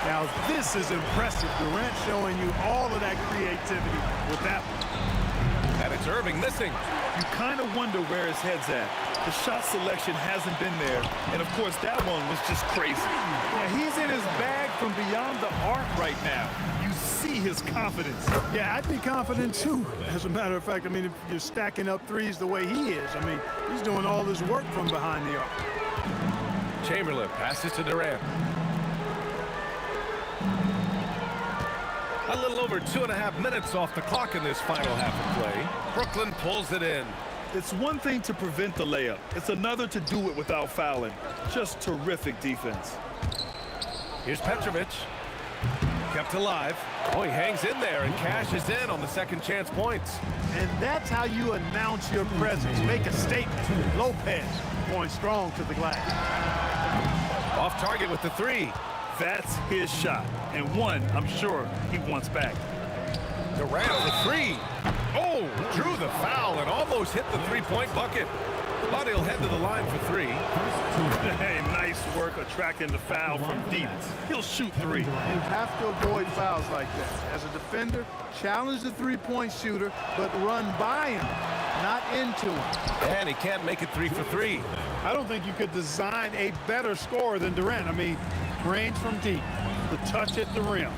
Now, this is impressive. Durant showing you all of that creativity with that one. And it's Irving missing. You kind of wonder where his head's at. The shot selection hasn't been there. And, of course, that one was just crazy. Yeah, he's in his bag from beyond the arc right now. You see his confidence. Yeah, I'd be confident, too. As a matter of fact, I mean, if you're stacking up threes the way he is, I mean, he's doing all his work from behind the arc. Chamberlain passes to Durant. A little over 2.5 minutes off the clock in this final half of play. Brooklyn pulls it in. It's one thing to prevent the layup. It's another to do it without fouling. Just terrific defense. Here's Petrovic. Kept alive. Oh, he hangs in there and cashes in on the second chance points. And that's how you announce your presence. Make a statement. Lopez going strong to the glass. Off target with the 3. That's his shot. And one, I'm sure, he wants back. Durant the 3. Oh, drew the foul and almost hit the 3-point bucket. But he'll head to the line for 3. Hey, nice work attracting the foul from deep. He'll shoot 3. You have to avoid fouls like that. As a defender, challenge the three-point shooter, but run by him, not into him. And he can't make it 3 for 3. I don't think you could design a better scorer than Durant. I mean, range from deep, the touch at the rim,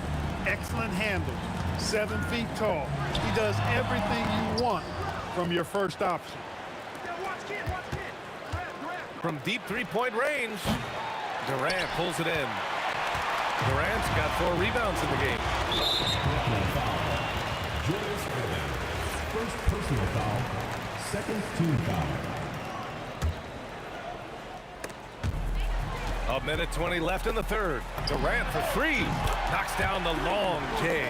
excellent handle, 7 feet tall. He does everything you want from your first option. From deep 3-point range, Durant pulls it in. Durant's got 4 rebounds in the game. First personal foul, second team foul. A minute 20 left in the third. Durant for 3. Knocks down the long J.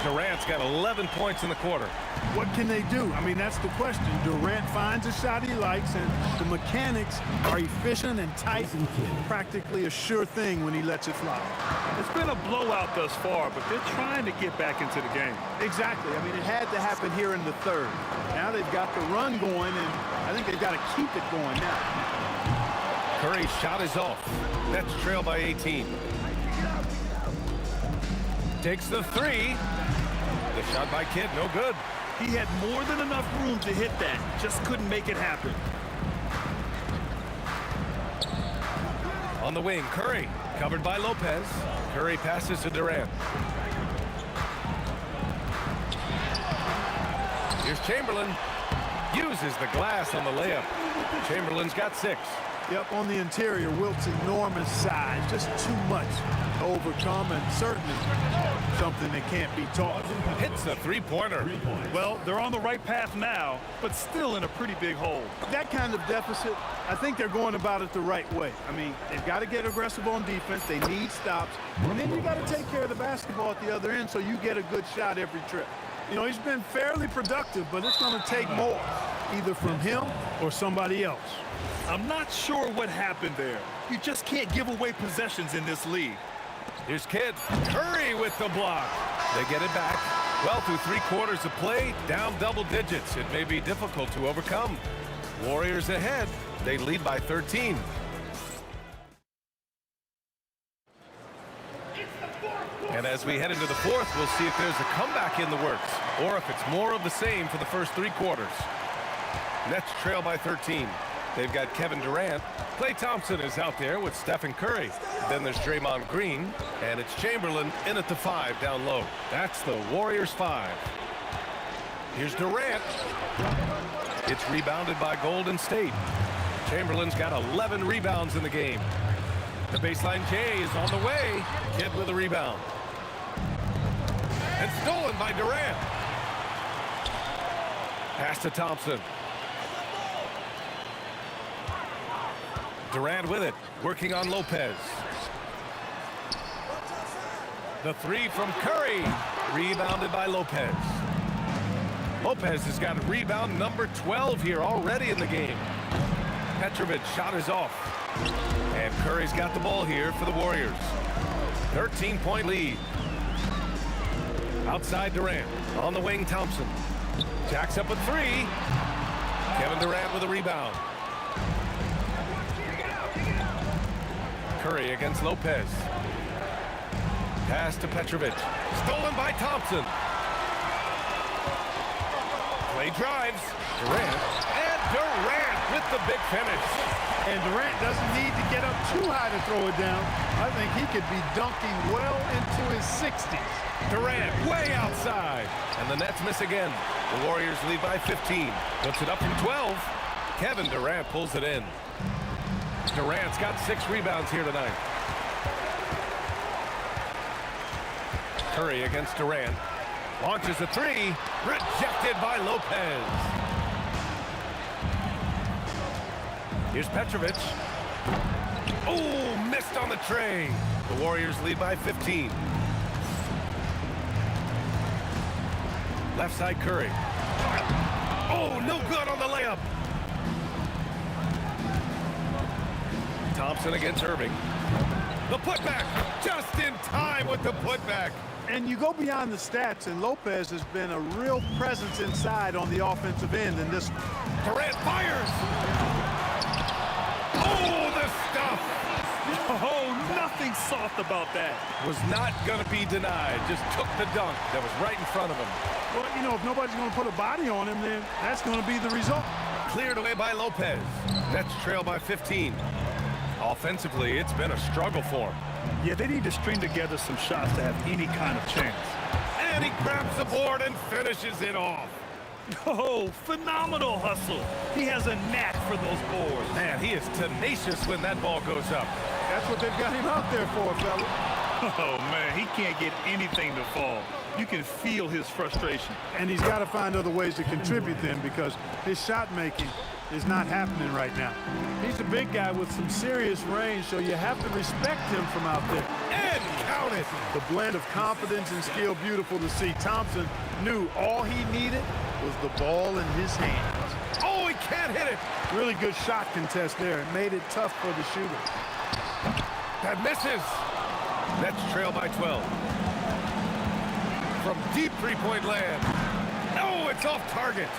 Durant's got 11 points in the quarter. What can they do? I mean, that's the question. Durant finds a shot he likes, and the mechanics are efficient and tight. Practically a sure thing when he lets it fly. It's been a blowout thus far, but they're trying to get back into the game. Exactly. I mean, it had to happen here in the third. Now they've got the run going, and I think they've got to keep it going now. Curry's shot is off. Nets trail by 18. Takes the 3. The shot by Kidd, no good. He had more than enough room to hit that. Just couldn't make it happen. On the wing, Curry. Covered by Lopez. Curry passes to Durant. Here's Chamberlain. Uses the glass on the layup. Chamberlain's got 6. Yep, on the interior, Wilt's enormous size, just too much to overcome, and certainly something that can't be taught. Hits the 3-pointer. Well, they're on the right path now, but still in a pretty big hole. That kind of deficit, I think they're going about it the right way. I mean, they've got to get aggressive on defense. They need stops. And then you got to take care of the basketball at the other end so you get a good shot every trip. You know, he's been fairly productive, but it's going to take more, either from him or somebody else. I'm not sure what happened there. You just can't give away possessions in this league. Here's Kidd. Curry with the block. They get it back. Well, through 3 quarters of play, down double digits. It may be difficult to overcome. Warriors ahead. They lead by 13. And as we head into the fourth, we'll see if there's a comeback in the works or if it's more of the same for the first 3 quarters. Nets trail by 13. They've got Kevin Durant. Klay Thompson is out there with Stephen Curry. Then there's Draymond Green, and it's Chamberlain in at the 5 down low. That's the Warriors 5. Here's Durant. It's rebounded by Golden State. Chamberlain's got 11 rebounds in the game. The baseline J is on the way. Kidd with a rebound. And stolen by Durant. Pass to Thompson. Durant with it, working on Lopez. The 3 from Curry, rebounded by Lopez. Lopez has got rebound number 12 here already in the game. Petrovic shot is off. And Curry's got the ball here for the Warriors. 13-point lead. Outside Durant, on the wing Thompson. Jacks up with 3. Kevin Durant with a rebound. Curry against Lopez. Pass to Petrovic. Stolen by Thompson. Play drives. Durant. And Durant with the big finish. And Durant doesn't need to get up too high to throw it down. I think he could be dunking well into his 60s. Durant way outside. And the Nets miss again. The Warriors lead by 15. Puts it up from 12. Kevin Durant pulls it in. Durant's got 6 rebounds here tonight. Curry against Durant. Launches a 3. Rejected by Lopez. Here's Petrovic. Oh, missed on the tray. The Warriors lead by 15. Left side Curry. Oh, no good on the layup. Thompson against Irving. The putback, just in time with the putback. And you go beyond the stats, and Lopez has been a real presence inside on the offensive end in this. Durant fires. Oh, the stuff. Oh, nothing soft about that. Was not going to be denied. Just took the dunk that was right in front of him. Well, you know, if nobody's going to put a body on him, then that's going to be the result. Cleared away by Lopez. Nets trail by 15. Offensively, it's been a struggle for him. Yeah, they need to string together some shots to have any kind of chance. And he grabs the board and finishes it off. Oh, phenomenal hustle. He has a knack for those boards. Man, he is tenacious when that ball goes up. That's what they've got him out there for, fella. Oh, man, he can't get anything to fall. You can feel his frustration. And he's got to find other ways to contribute then, because his shot making is not happening right now. He's a big guy with some serious range, so you have to respect him from out there. And count it. The blend of confidence and skill, beautiful to see. Thompson knew all he needed was the ball in his hands. Oh, he can't hit it. Really good shot contest there. It made it tough for the shooter. That misses. Nets trail by 12. From deep three-point land. No, it's off target.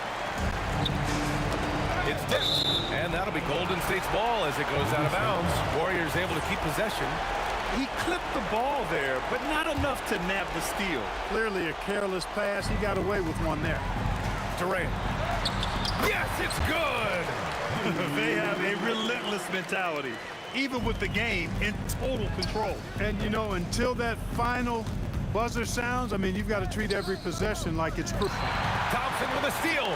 It's dipped, and that'll be Golden State's ball as it goes out of bounds. Warriors able to keep possession. He clipped the ball there, but not enough to nab the steal. Clearly a careless pass. He got away with one there. Durant. Yes, it's good. They have a relentless mentality, even with the game in total control. And, you know, until that final buzzer sounds, I mean, you've got to treat every possession like it's crucial. Thompson with a steal.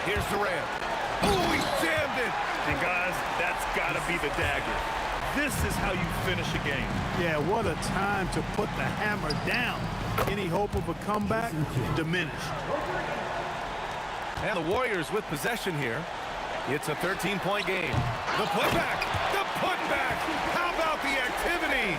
Here's Durant. Oh, he jammed it. And, guys, that's got to be the dagger. This is how you finish a game. Yeah, what a time to put the hammer down. Any hope of a comeback diminished. And the Warriors with possession here. It's a 13-point game. The putback. The putback. How about the activity?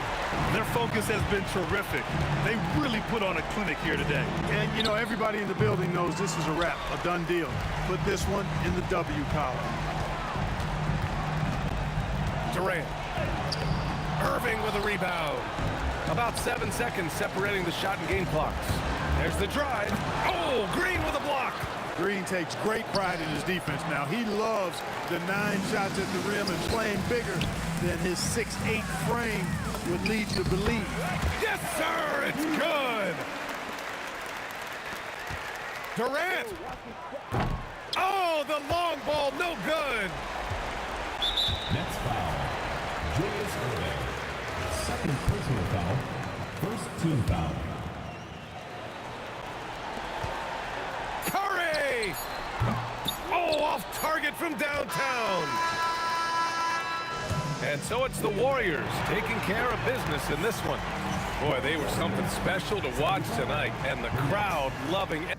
Their focus has been terrific. They really put on a clinic here today. And, you know, everybody in the building knows this is a wrap, a done deal. Put this one in the W column. Durant. Irving with a rebound. About 7 seconds separating the shot and game clocks. There's the drive. Oh, Green with a block. Green takes great pride in his defense now. He loves the 9 shots at the rim and playing bigger than his 6'8" frame would lead you to believe. Yes, sir, it's good. Durant. Oh, the long ball, no good. Next foul, Julius Erving. Second personal foul, first team foul. Curry! Oh, off target from downtown. And so it's the Warriors taking care of business in this one. Boy, they were something special to watch tonight, and the crowd loving it.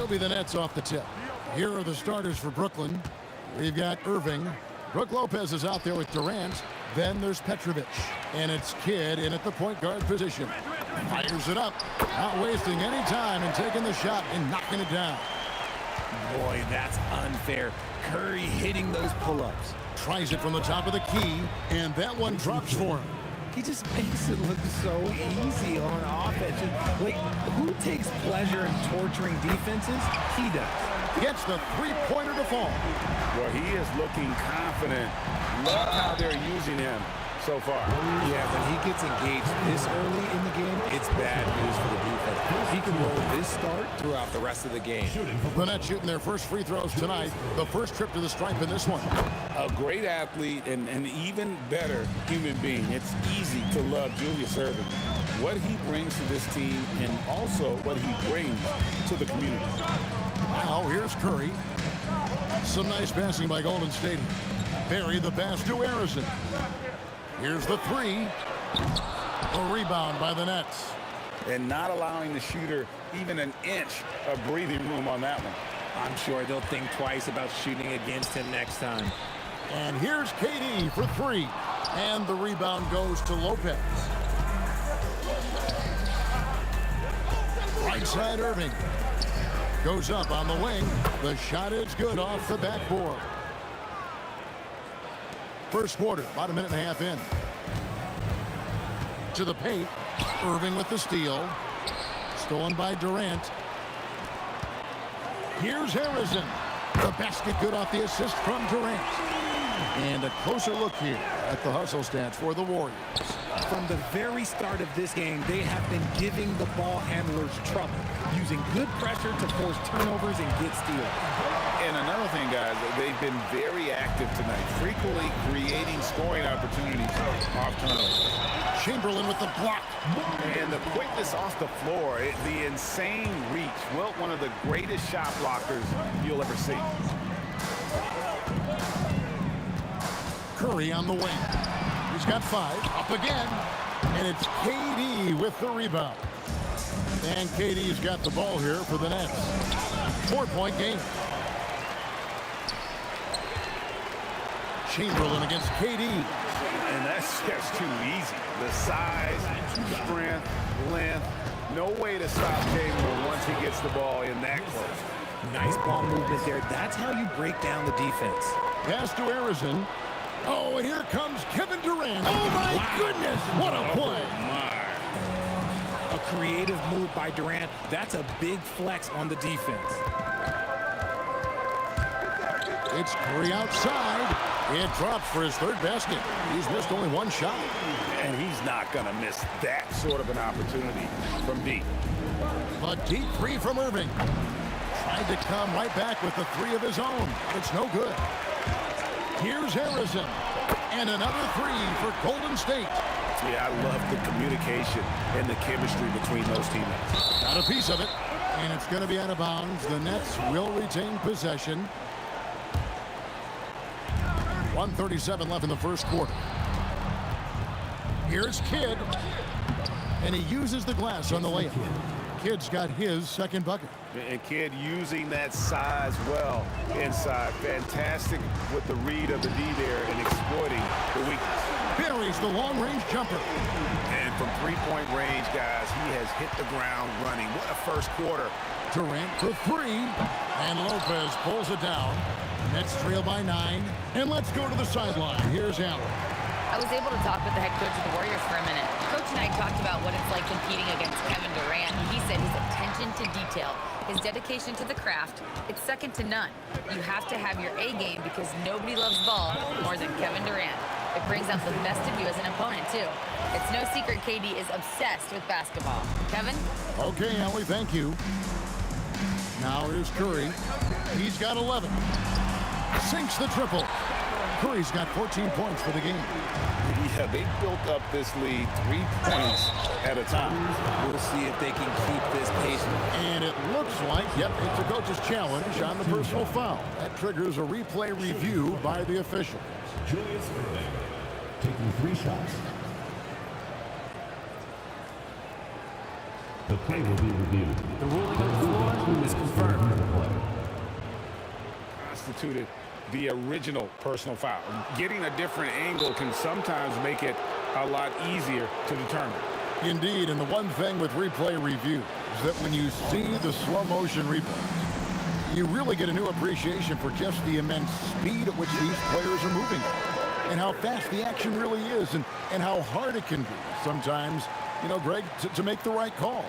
He'll be the Nets off the tip. Here are the starters for Brooklyn. We've got Irving. Brook Lopez is out there with Durant. Then there's Petrovic. And it's Kidd in at the point guard position. Fires it up. Not wasting any time and taking the shot and knocking it down. Boy, that's unfair. Curry hitting those pull-ups. Tries it from the top of the key, and that one drops for him. He just makes it look so easy on offense. Like, who takes pleasure in torturing defenses? He does. Gets the three-pointer to fall. Well, he is looking confident. Love how they're using him so far. Yeah, when he gets engaged this early in the game, it's bad news for the defense. He can roll this start throughout the rest of the game. The Nets shooting their first free throws tonight. The first trip to the stripe in this one. A great athlete and an even better human being. It's easy to love Julius Erving. What he brings to this team and also what he brings to the community. Now here's Curry. Some nice passing by Golden State. Barry the pass to Harrison. Here's the three. A rebound by the Nets. And not allowing the shooter even an inch of breathing room on that one. I'm sure they'll think twice about shooting against him next time. And here's KD for three. And the rebound goes to Lopez. Right side Irving. Goes up on the wing. The shot is good off the backboard. First quarter, about a minute and a half in. To the paint. Irving with the steal. Stolen by Durant. Here's Harrison. The basket good off the assist from Durant. And a closer look here at the hustle stats for the Warriors. From the very start of this game, they have been giving the ball handlers trouble, using good pressure to force turnovers and get steals. And another thing, guys, they've been very active tonight, frequently creating scoring opportunities off turnovers. Chamberlain with the block. And the quickness off the floor, the insane reach. Well, one of the greatest shot blockers you'll ever see. Curry on the wing. He's got five. Up again. And it's KD with the rebound. And KD's got the ball here for the Nets. 4-point game. Chamberlain against KD. And that's just too easy. The size, strength, length. No way to stop Chamberlain once he gets the ball in that close. Nice ball movement there. That's how you break down the defense. Pass to Harrison. Oh, and here comes Kevin Durant. Oh, my goodness. What a play. A creative move by Durant. That's a big flex on the defense. It's Curry outside. It drops for his third basket. He's missed only one shot. And he's not going to miss that sort of an opportunity from deep. A deep three from Irving. Tried to come right back with the three of his own. It's no good. Here's Harrison. And another three for Golden State. Yeah, I love the communication and the chemistry between those teammates. Got a piece of it. And it's going to be out of bounds. The Nets will retain possession. 1:37 left in the first quarter. Here's Kidd. And he uses the glass on the layup. Kidd's got his second bucket. And Kidd using that size well inside. Fantastic with the read of the D there and exploiting the weakness. Buries the long-range jumper. And from three-point range, guys, he has hit the ground running. What a first quarter. Durant for three. And Lopez pulls it down. Nets trail by 9. And let's go to the sideline. Here's Allen. I was able to talk with the head coach of the Warriors for a minute. Coach and I talked about what it's like competing against Kevin Durant. He said his attention to detail, his dedication to the craft, it's second to none. You have to have your A game because nobody loves ball more than Kevin Durant. It brings out the best of you as an opponent, too. It's no secret KD is obsessed with basketball. Kevin? Okay, Allie, thank you. Now here's Curry. He's got 11. Sinks the triple. Curry's got 14 points for the game. Yeah, they built up this lead 3 points at a time. We'll see if they can keep this pace. And it looks like, yep, it's a coach's challenge on the personal foul. That triggers a replay review by the official. Julius Erving taking 3 shots. The play will be reviewed. The ruling on the floor is confirmed. instituted the original personal foul. Getting a different angle can sometimes make it a lot easier to determine. Indeed, and the one thing with replay review is that when you see the slow motion replays, you really get a new appreciation for just the immense speed at which these players are moving and how fast the action really is and how hard it can be sometimes, you know, Greg, to make the right call.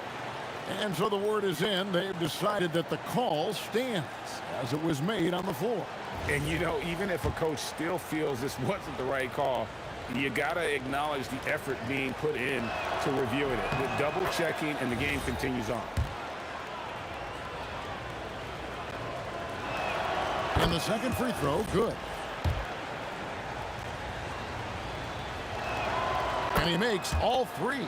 And so the word is in. They've decided that the call stands as it was made on the floor. And, you know, even if a coach still feels this wasn't the right call, you got to acknowledge the effort being put in to reviewing it. With double checking, and the game continues on. And the second free throw, good. And he makes all three.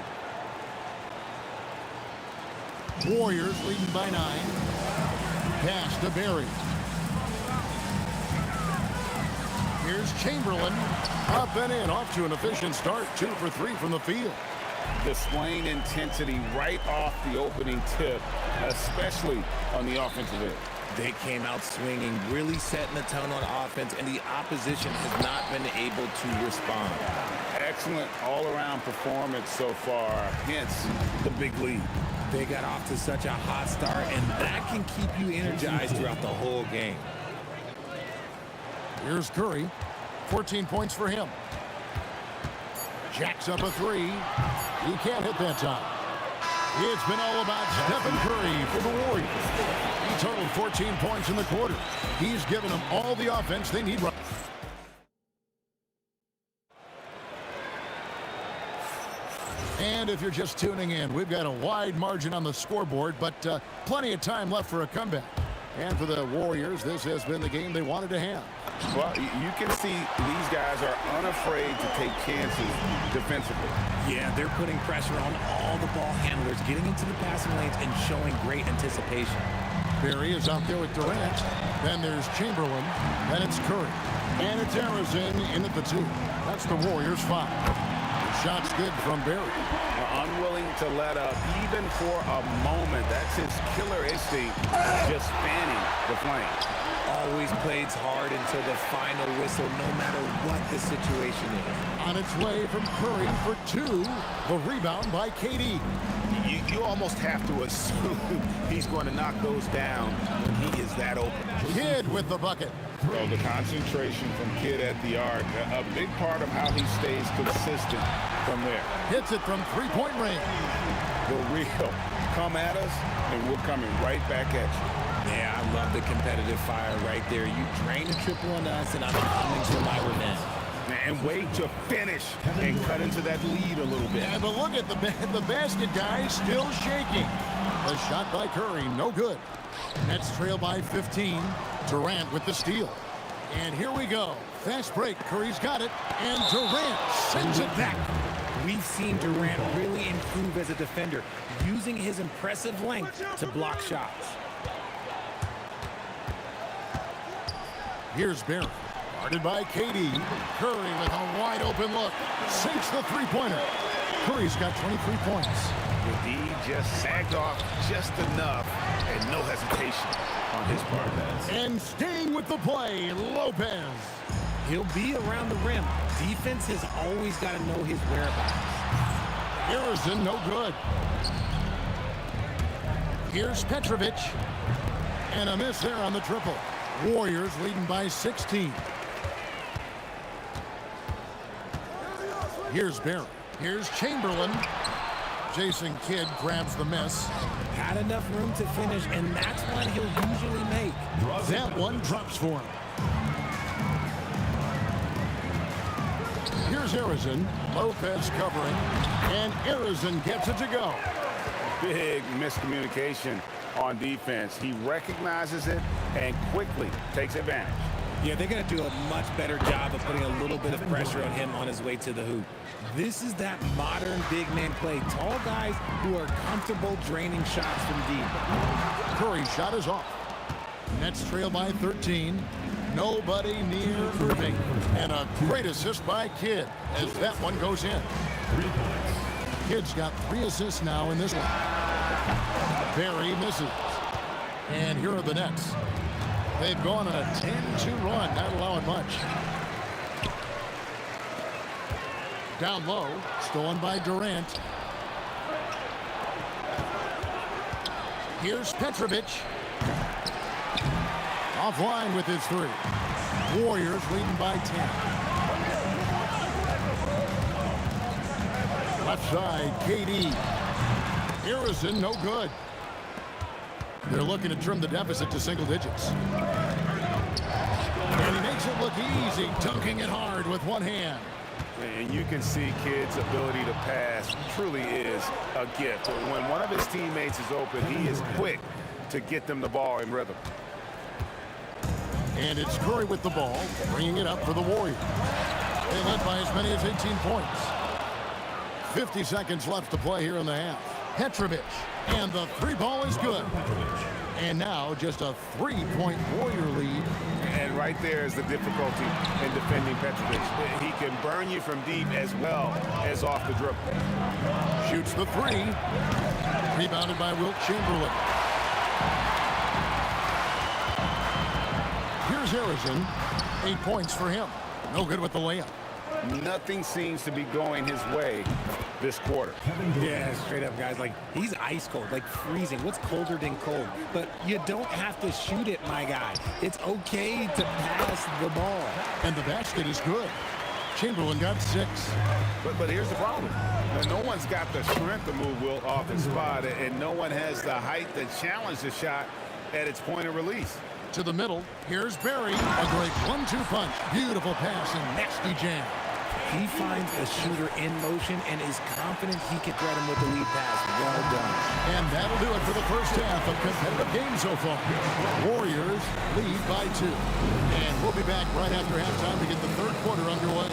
Warriors leading by 9. Pass to Barry. Here's Chamberlain. Up and in, off to an efficient start. 2 for 3 from the field. Displaying intensity right off the opening tip, especially on the offensive end. They came out swinging, really setting the tone on offense, and the opposition has not been able to respond. Excellent all-around performance so far, hence the big lead. They got off to such a hot start, and that can keep you energized throughout the whole game. Here's Curry. 14 points for him. Jacks up a 3. He can't hit that time. It's been all about Stephen Curry for the Warriors. He totaled 14 points in the quarter. He's given them all the offense they need. And if you're just tuning in, we've got a wide margin on the scoreboard, but plenty of time left for a comeback. And for the Warriors, this has been the game they wanted to have. Well, you can see these guys are unafraid to take chances defensively. Yeah, they're putting pressure on all the ball handlers, getting into the passing lanes and showing great anticipation. Barry is out there with Durant. Then there's Chamberlain. Then it's Curry. And it's Arizona in at the 2. That's the Warriors' 5. The shot's good from Barry. Unwilling to let up even for a moment. That's his killer instinct, just fanning the flame. Always plays hard until the final whistle, no matter what the situation is. On its way from Curry for 2. The rebound by KD. You almost have to assume he's going to knock those down when he is that open. Kidd with the bucket. So the concentration from Kidd at the arc, a big part of how he stays consistent from there. Hits it from three-point range. The real come at us, and we're coming right back at you. Yeah, I love the competitive fire right there. You drain a triple on us, and I'm coming for my revenge. And wait to finish and cut into that lead a little bit. Yeah, but look at the basket guy still shaking. The shot by Curry, no good. Nets trail by 15. Durant with the steal. And here we go. Fast break. Curry's got it. And Durant sends it back. We've seen Durant really improve as a defender, using his impressive length to block shots. Here's Barry. Guarded by KD. Curry with a wide open look. Sinks the three-pointer. Curry's got 23 points. The D just sagged off just enough and no hesitation on his part. And staying with the play, Lopez. He'll be around the rim. Defense has always got to know his whereabouts. Harrison, no good. Here's Petrovic. And a miss there on the triple. Warriors leading by 16. Here's Barry. Here's Chamberlain. Jason Kidd grabs the miss. Had enough room to finish, and that's what he'll usually make. That one drops for him. Here's Arizona. Lopez covering. And Arizona gets it to go. Big miscommunication on defense. He recognizes it and quickly takes advantage. Yeah, they're going to do a much better job of putting a little bit of pressure on him on his way to the hoop. This is that modern big man play. Tall guys who are comfortable draining shots from deep. Curry's shot is off. Nets trail by 13. Nobody near Irving. And a great assist by Kidd as that one goes in. Kidd's got 3 assists now in this one. Barry misses. And here are the Nets. They've gone on a 10-2 run, not allowing much. Down low, stolen by Durant. Here's Petrovic. Offline with his three. Warriors leading by 10. Left side, KD. Harrison, no good. They're looking to trim the deficit to single digits. And he makes it look easy, dunking it hard with one hand. And you can see kids' ability to pass truly is a gift. When one of his teammates is open, he is quick to get them the ball in rhythm. And it's Curry with the ball, bringing it up for the Warriors. They led by as many as 18 points. 50 seconds left to play here in the half. Petrovic, and the three ball is good. And now just a 3-point Warrior lead. And right there is the difficulty in defending Petrovic. He can burn you from deep as well as off the dribble. Shoots the three. Rebounded by Wilt Chamberlain. Here's Harrison. 8 points for him. No good with the layup. Nothing seems to be going his way this quarter. Yeah, straight up, guys. Like, he's ice cold, like freezing. What's colder than cold? But you don't have to shoot it, my guy. It's okay to pass the ball. And the basket is good. Chamberlain got 6. But here's the problem. Now, no one's got the strength to move Wilt off his spot, and no one has the height to challenge the shot at its point of release. To the middle. Here's Barry. A great 1-2 punch. Beautiful pass and nasty jam. He finds a shooter in motion and is confident he can thread him with the lead pass. Well done. And that'll do it for the first half of competitive game so far. Warriors lead by 2. And we'll be back right after halftime to get the third quarter underway.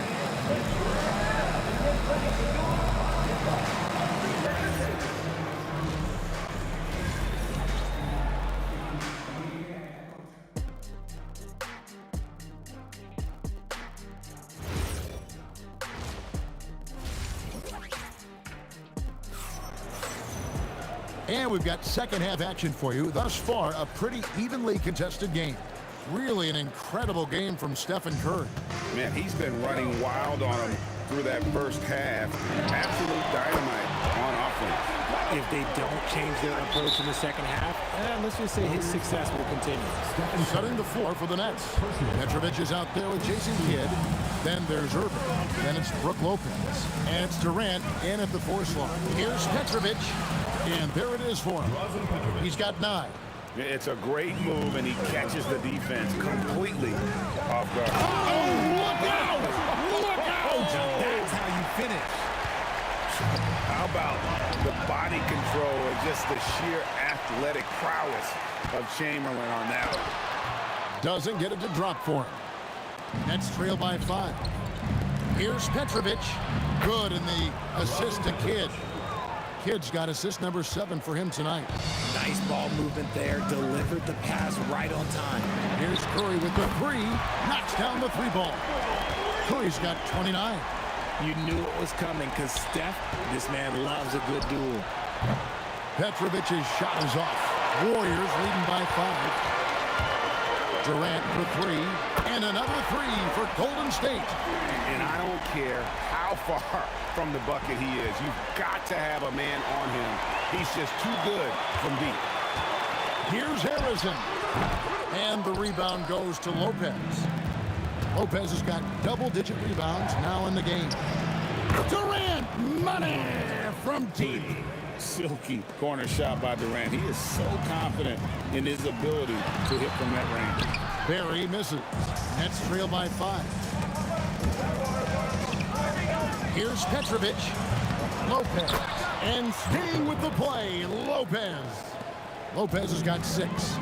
And we've got second half action for you. Thus far, a pretty evenly contested game. Really an incredible game from Stephen Curry. Man, he's been running wild on him through that first half. Absolute dynamite on offense. If they don't change their approach in the second half, let's just say his success will continue. Setting the floor for the Nets. Petrovic is out there with Jason Kidd. Then there's Irving. Then it's Brook Lopez. And it's Durant in at the 4 slot. Here's Petrovic. And there it is for him. He's got 9. It's a great move, and he catches the defense completely off guard. Oh, look out! Look out! That's how you finish. How about the body control and just the sheer athletic prowess of Chamberlain on that one? Doesn't get it to drop for him. Nets trail by 5. Here's Petrovic. Good in the assist to Kidd. Kidd's got assist number 7 for him tonight. Nice ball movement there. Delivered the pass right on time. Here's Curry with the 3. Knocks down the 3 ball. Curry's got 29. You knew it was coming because Steph, this man loves a good duel. Petrovic's shot is off. Warriors leading by 5. Durant for 3. And another 3 for Golden State. And I don't care how far from the bucket he is. You've got to have a man on him. He's just too good from deep. Here's Harrison. And the rebound goes to Lopez. Lopez has got double-digit rebounds now in the game. Durant, money from deep. Silky corner shot by Durant. He is so confident in his ability to hit from that range. Barry misses. Nets trail by 5. Here's Petrovic. Lopez. And staying with the play, Lopez. Lopez has got 6.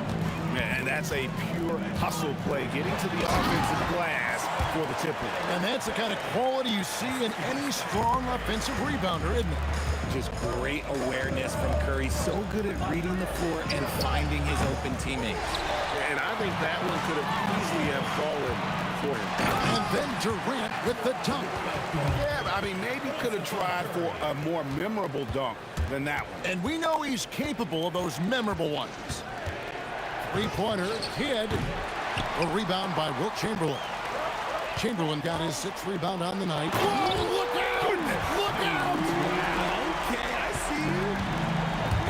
And that's a pure hustle play, getting to the offensive glass for the tip-in. And that's the kind of quality you see in any strong offensive rebounder, isn't it? Just great awareness from Curry. So good at reading the floor and finding his open teammates. And I think that one could have easily have fallen for him. And then Durant with the dunk. Yeah, I mean, maybe could have tried for a more memorable dunk than that one. And we know he's capable of those memorable ones. 3-pointer, Kidd. A rebound by Wilt Chamberlain. Chamberlain got his 6th rebound on the night. Whoa, look out! Look out! Okay, I see you.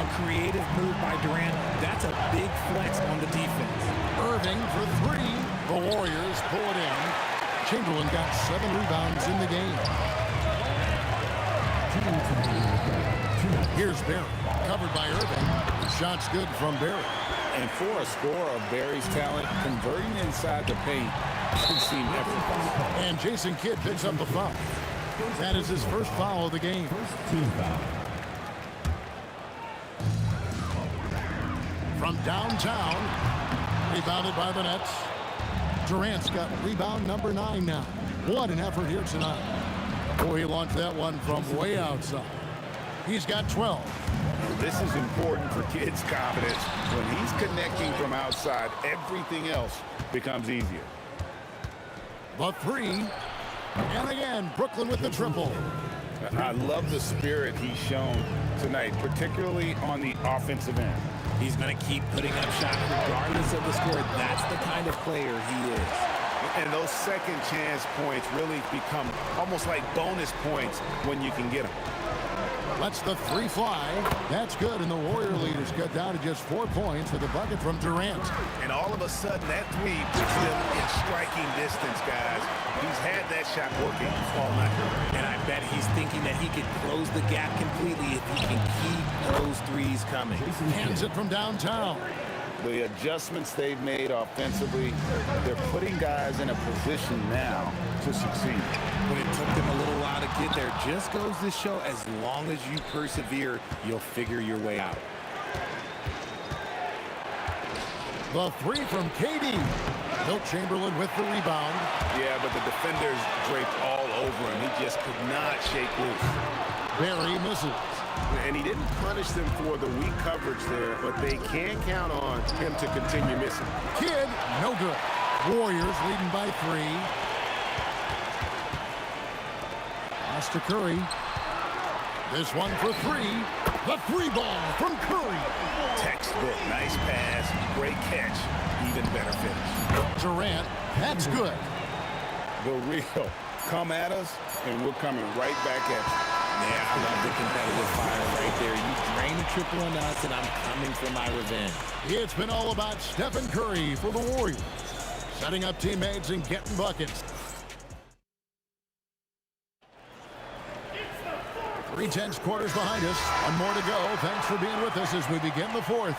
A creative move by Durant. That's a big flex on the defense. Irving for 3. The Warriors pull it in. Chamberlain got 7 rebounds in the game. Here's Barry, covered by Irving. The shot's good from Barry. And for a scorer of Barry's talent, converting inside the paint can seem effortless. And Jason Kidd picks up the foul. That is his first foul of the game. From downtown, rebounded by the Nets. Durant's got rebound number 9 now. What an effort here tonight. Boy, he launched that one from way outside. He's got 12. This is important for Kidd's confidence. When he's connecting from outside, everything else becomes easier. The 3. And again, Brooklyn with the triple. I love the spirit he's shown tonight, particularly on the offensive end. He's going to keep putting up shots regardless of the score. That's the kind of player he is. And those second chance points really become almost like bonus points when you can get them. Lets the 3 fly. That's good, and the Warrior leaders cut down to just 4 points with a bucket from Durant. And all of a sudden, that 3 puts them in striking distance, guys. He's had that shot working all night. And I bet he's thinking that he could close the gap completely if he can keep those 3s coming. Hands it from downtown. The adjustments they've made offensively, they're putting guys in a position now to succeed. But it took them a little while to get there. Just goes to show, as long as you persevere, you'll figure your way out. The 3 from KD. Wilt Chamberlain with the rebound. Yeah, but the defenders draped all over him. He just could not shake loose. Barry misses. And he didn't punish them for the weak coverage there, but they can count on him to continue missing. Kidd, no good. Warriors leading by 3. Pass to Curry. This one for 3. The 3 ball from Curry. Textbook, nice pass, great catch, even better finish. Durant, that's good. The real, come at us, and we're coming right back at you. Yeah, I love the competitive fire right there. You drain a triple on us, and I'm coming for my revenge. It's been all about Stephen Curry for the Warriors. Setting up teammates and getting buckets. 3/10 quarters behind us. One more to go. Thanks for being with us as we begin the 4th.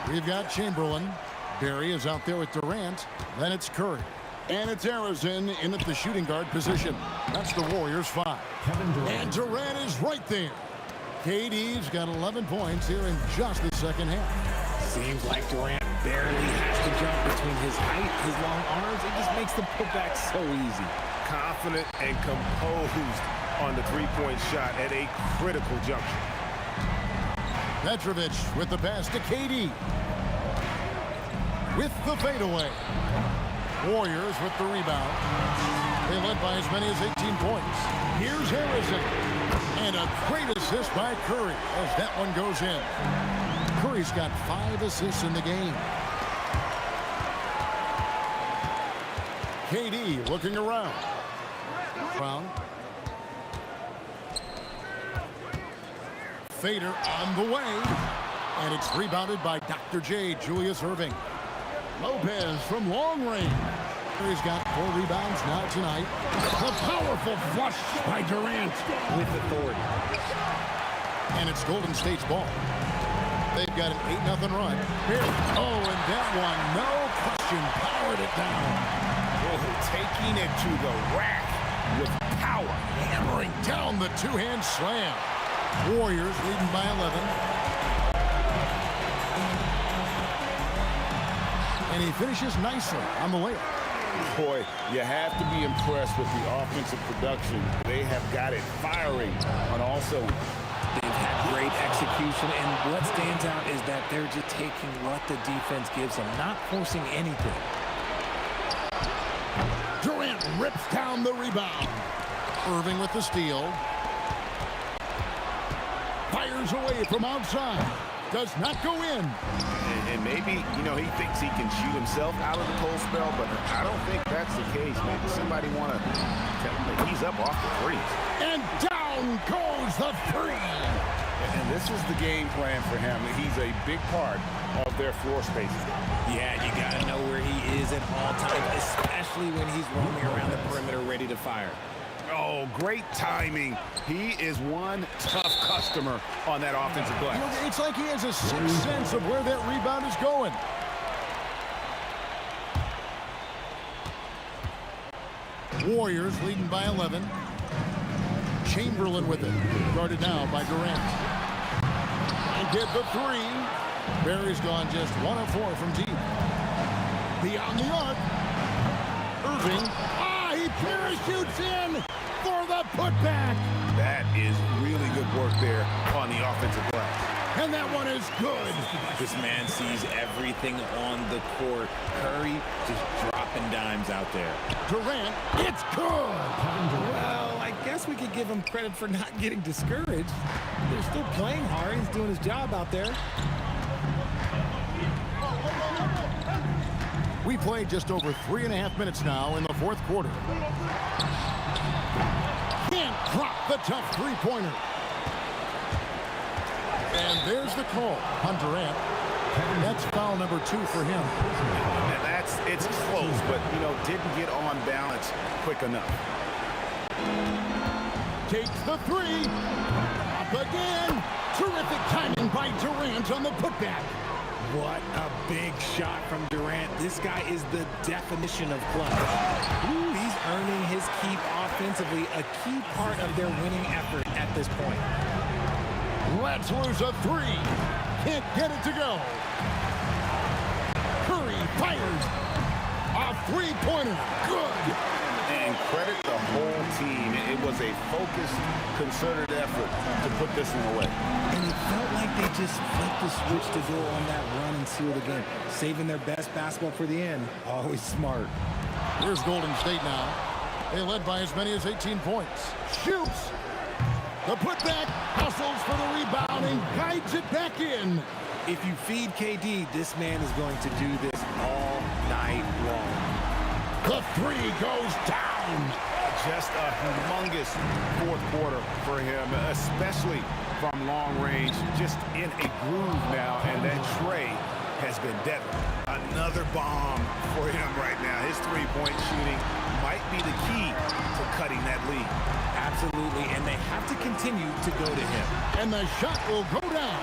We've got Chamberlain. Barry is out there with Durant. Then it's Curry. And it's Arizin in at the shooting guard position. That's the Warriors' 5. And Durant is right there. KD's got 11 points here in just the second half. Seems like Durant barely has to jump between his height, his long arms. It just makes the putback so easy. Confident and composed on the 3-point shot at a critical juncture. Petrovic with the pass to KD. With the fadeaway. Warriors with the rebound. They led by as many as 18 points. Here's Harrison. And a great assist by Curry as that one goes in. Curry's got 5 assists in the game. KD looking around. Brown. Fader on the way. And it's rebounded by Dr. J, Julius Irving. Lopez from long range. He's got 4 rebounds now tonight. A powerful flush by Durant with authority. And it's Golden State's ball. They've got an 8-0 run. Here. Oh, and that one, no question, powered it down. Oh, taking it to the rack with power. Hammering down the 2-hand slam. Warriors leading by 11. And he finishes nicely on the layup. Boy, you have to be impressed with the offensive production. They have got it firing on all cylinders. They've had great execution, and what stands out is that they're just taking what the defense gives them, not forcing anything. Durant rips down the rebound. Irving with the steal. Fires away from outside. Does not go in. And maybe, he thinks he can shoot himself out of the cold spell, but I don't think that's the case. Maybe somebody want to ease up off the threes. And down goes the three. And this is the game plan for him. He's a big part of their floor spacing. Yeah, you got to know where he is at all times, especially when he's roaming around the perimeter ready to fire. Oh, great timing. He is one tough customer on that offensive glass. It's like he has a sixth sense of where that rebound is going. Warriors leading by 11. Chamberlain with it. Guarded now by Durant. And get the three. Barry's gone just 1 of 4 from deep. Beyond the arc. Irving. He parachutes in for the putback. That is really good work there on the offensive glass. And that one is good. This man sees everything on the court. Curry just dropping dimes out there. Durant, it's good. Well, I guess we could give him credit for not getting discouraged. They're still playing hard. He's doing his job out there. We played just over 3.5 minutes now in the fourth quarter. Can't drop the tough three-pointer. And there's the call on Durant. That's foul number 2 for him. And it's close, but, didn't get on balance quick enough. Takes the three. Up again. Terrific timing by Durant on the putback. What a big shot from Durant. This guy is the definition of clutch. He's earning his keep offensively, a key part of their winning effort at this point. Let's lose a three. Can't get it to go. Curry fires. A three-pointer. Good. And credit the whole team. It was a focused, concerted effort to put this one away. And it felt like they just flipped the switch to go on that run and seal the game. Saving their best basketball for the end. Always smart. Here's Golden State now. They led by as many as 18 points. Shoots. The putback, hustles for the rebound and guides it back in. If you feed KD, this man is going to do this all night long. The three goes down. Just a humongous fourth quarter for him, especially from long range. Just in a groove now, and that tray has been deadly. Another bomb for him right now. His three-point shooting might be the key to cutting that lead. Absolutely, and they have to continue to go to him. And the shot will go down.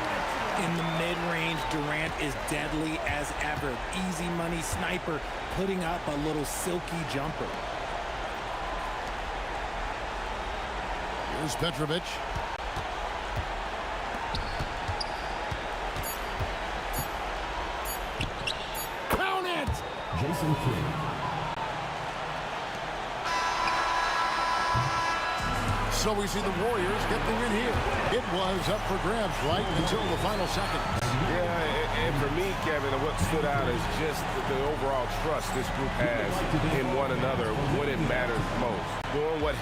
In the mid-range, Durant is deadly as ever. Easy money sniper, putting up a little silky jumper. Here's Petrovic. Count it! Jason Kidd. So we see the Warriors get the win here. It was up for grabs right until the final seconds. Yeah, and for me, Kevin, what stood out is just the overall trust this group has in one another when it matters most. Doing what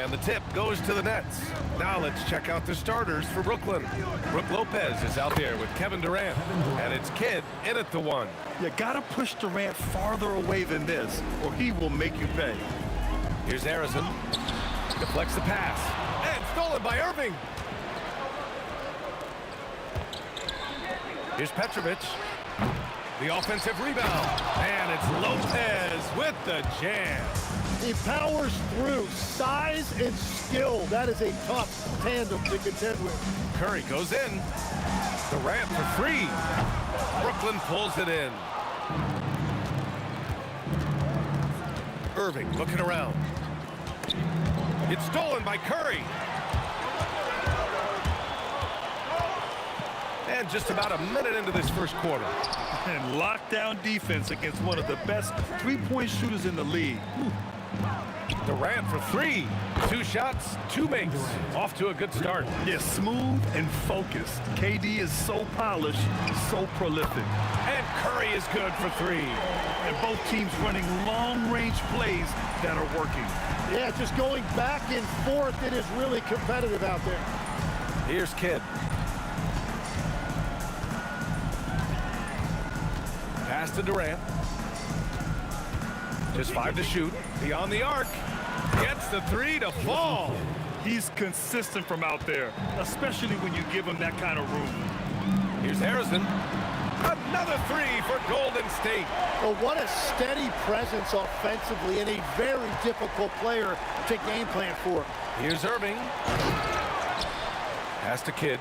And the tip goes to the Nets. Now let's check out the starters for Brooklyn. Brook Lopez is out there with Kevin Durant. And it's Kidd in at the one. You gotta push Durant farther away than this, or he will make you pay. Here's Harrison. Deflects the pass. And stolen by Irving. Here's Petrovic. The offensive rebound. And it's Lopez with the jam. He powers through. Size and skill. That is a tough tandem to contend with. Curry goes in. Durant for three. Brooklyn pulls it in. Irving looking around. It's stolen by Curry. And just about a minute into this first quarter. And lockdown defense against one of the best three-point shooters in the league. Durant for three. 2 shots, 2 makes. Off to a good start. Yeah, smooth and focused. KD is so polished, so prolific. And Curry is good for 3. And both teams running long-range plays that are working. Yeah, just going back and forth. It is really competitive out there. Here's Kidd. Pass to Durant. Just 5 to shoot. Beyond the arc. Gets the 3 to fall. He's consistent from out there, especially when you give him that kind of room. Here's Harrison. Another 3 for Golden State. Well, what a steady presence offensively and a very difficult player to game plan for. Here's Irving. Pass to Kidd.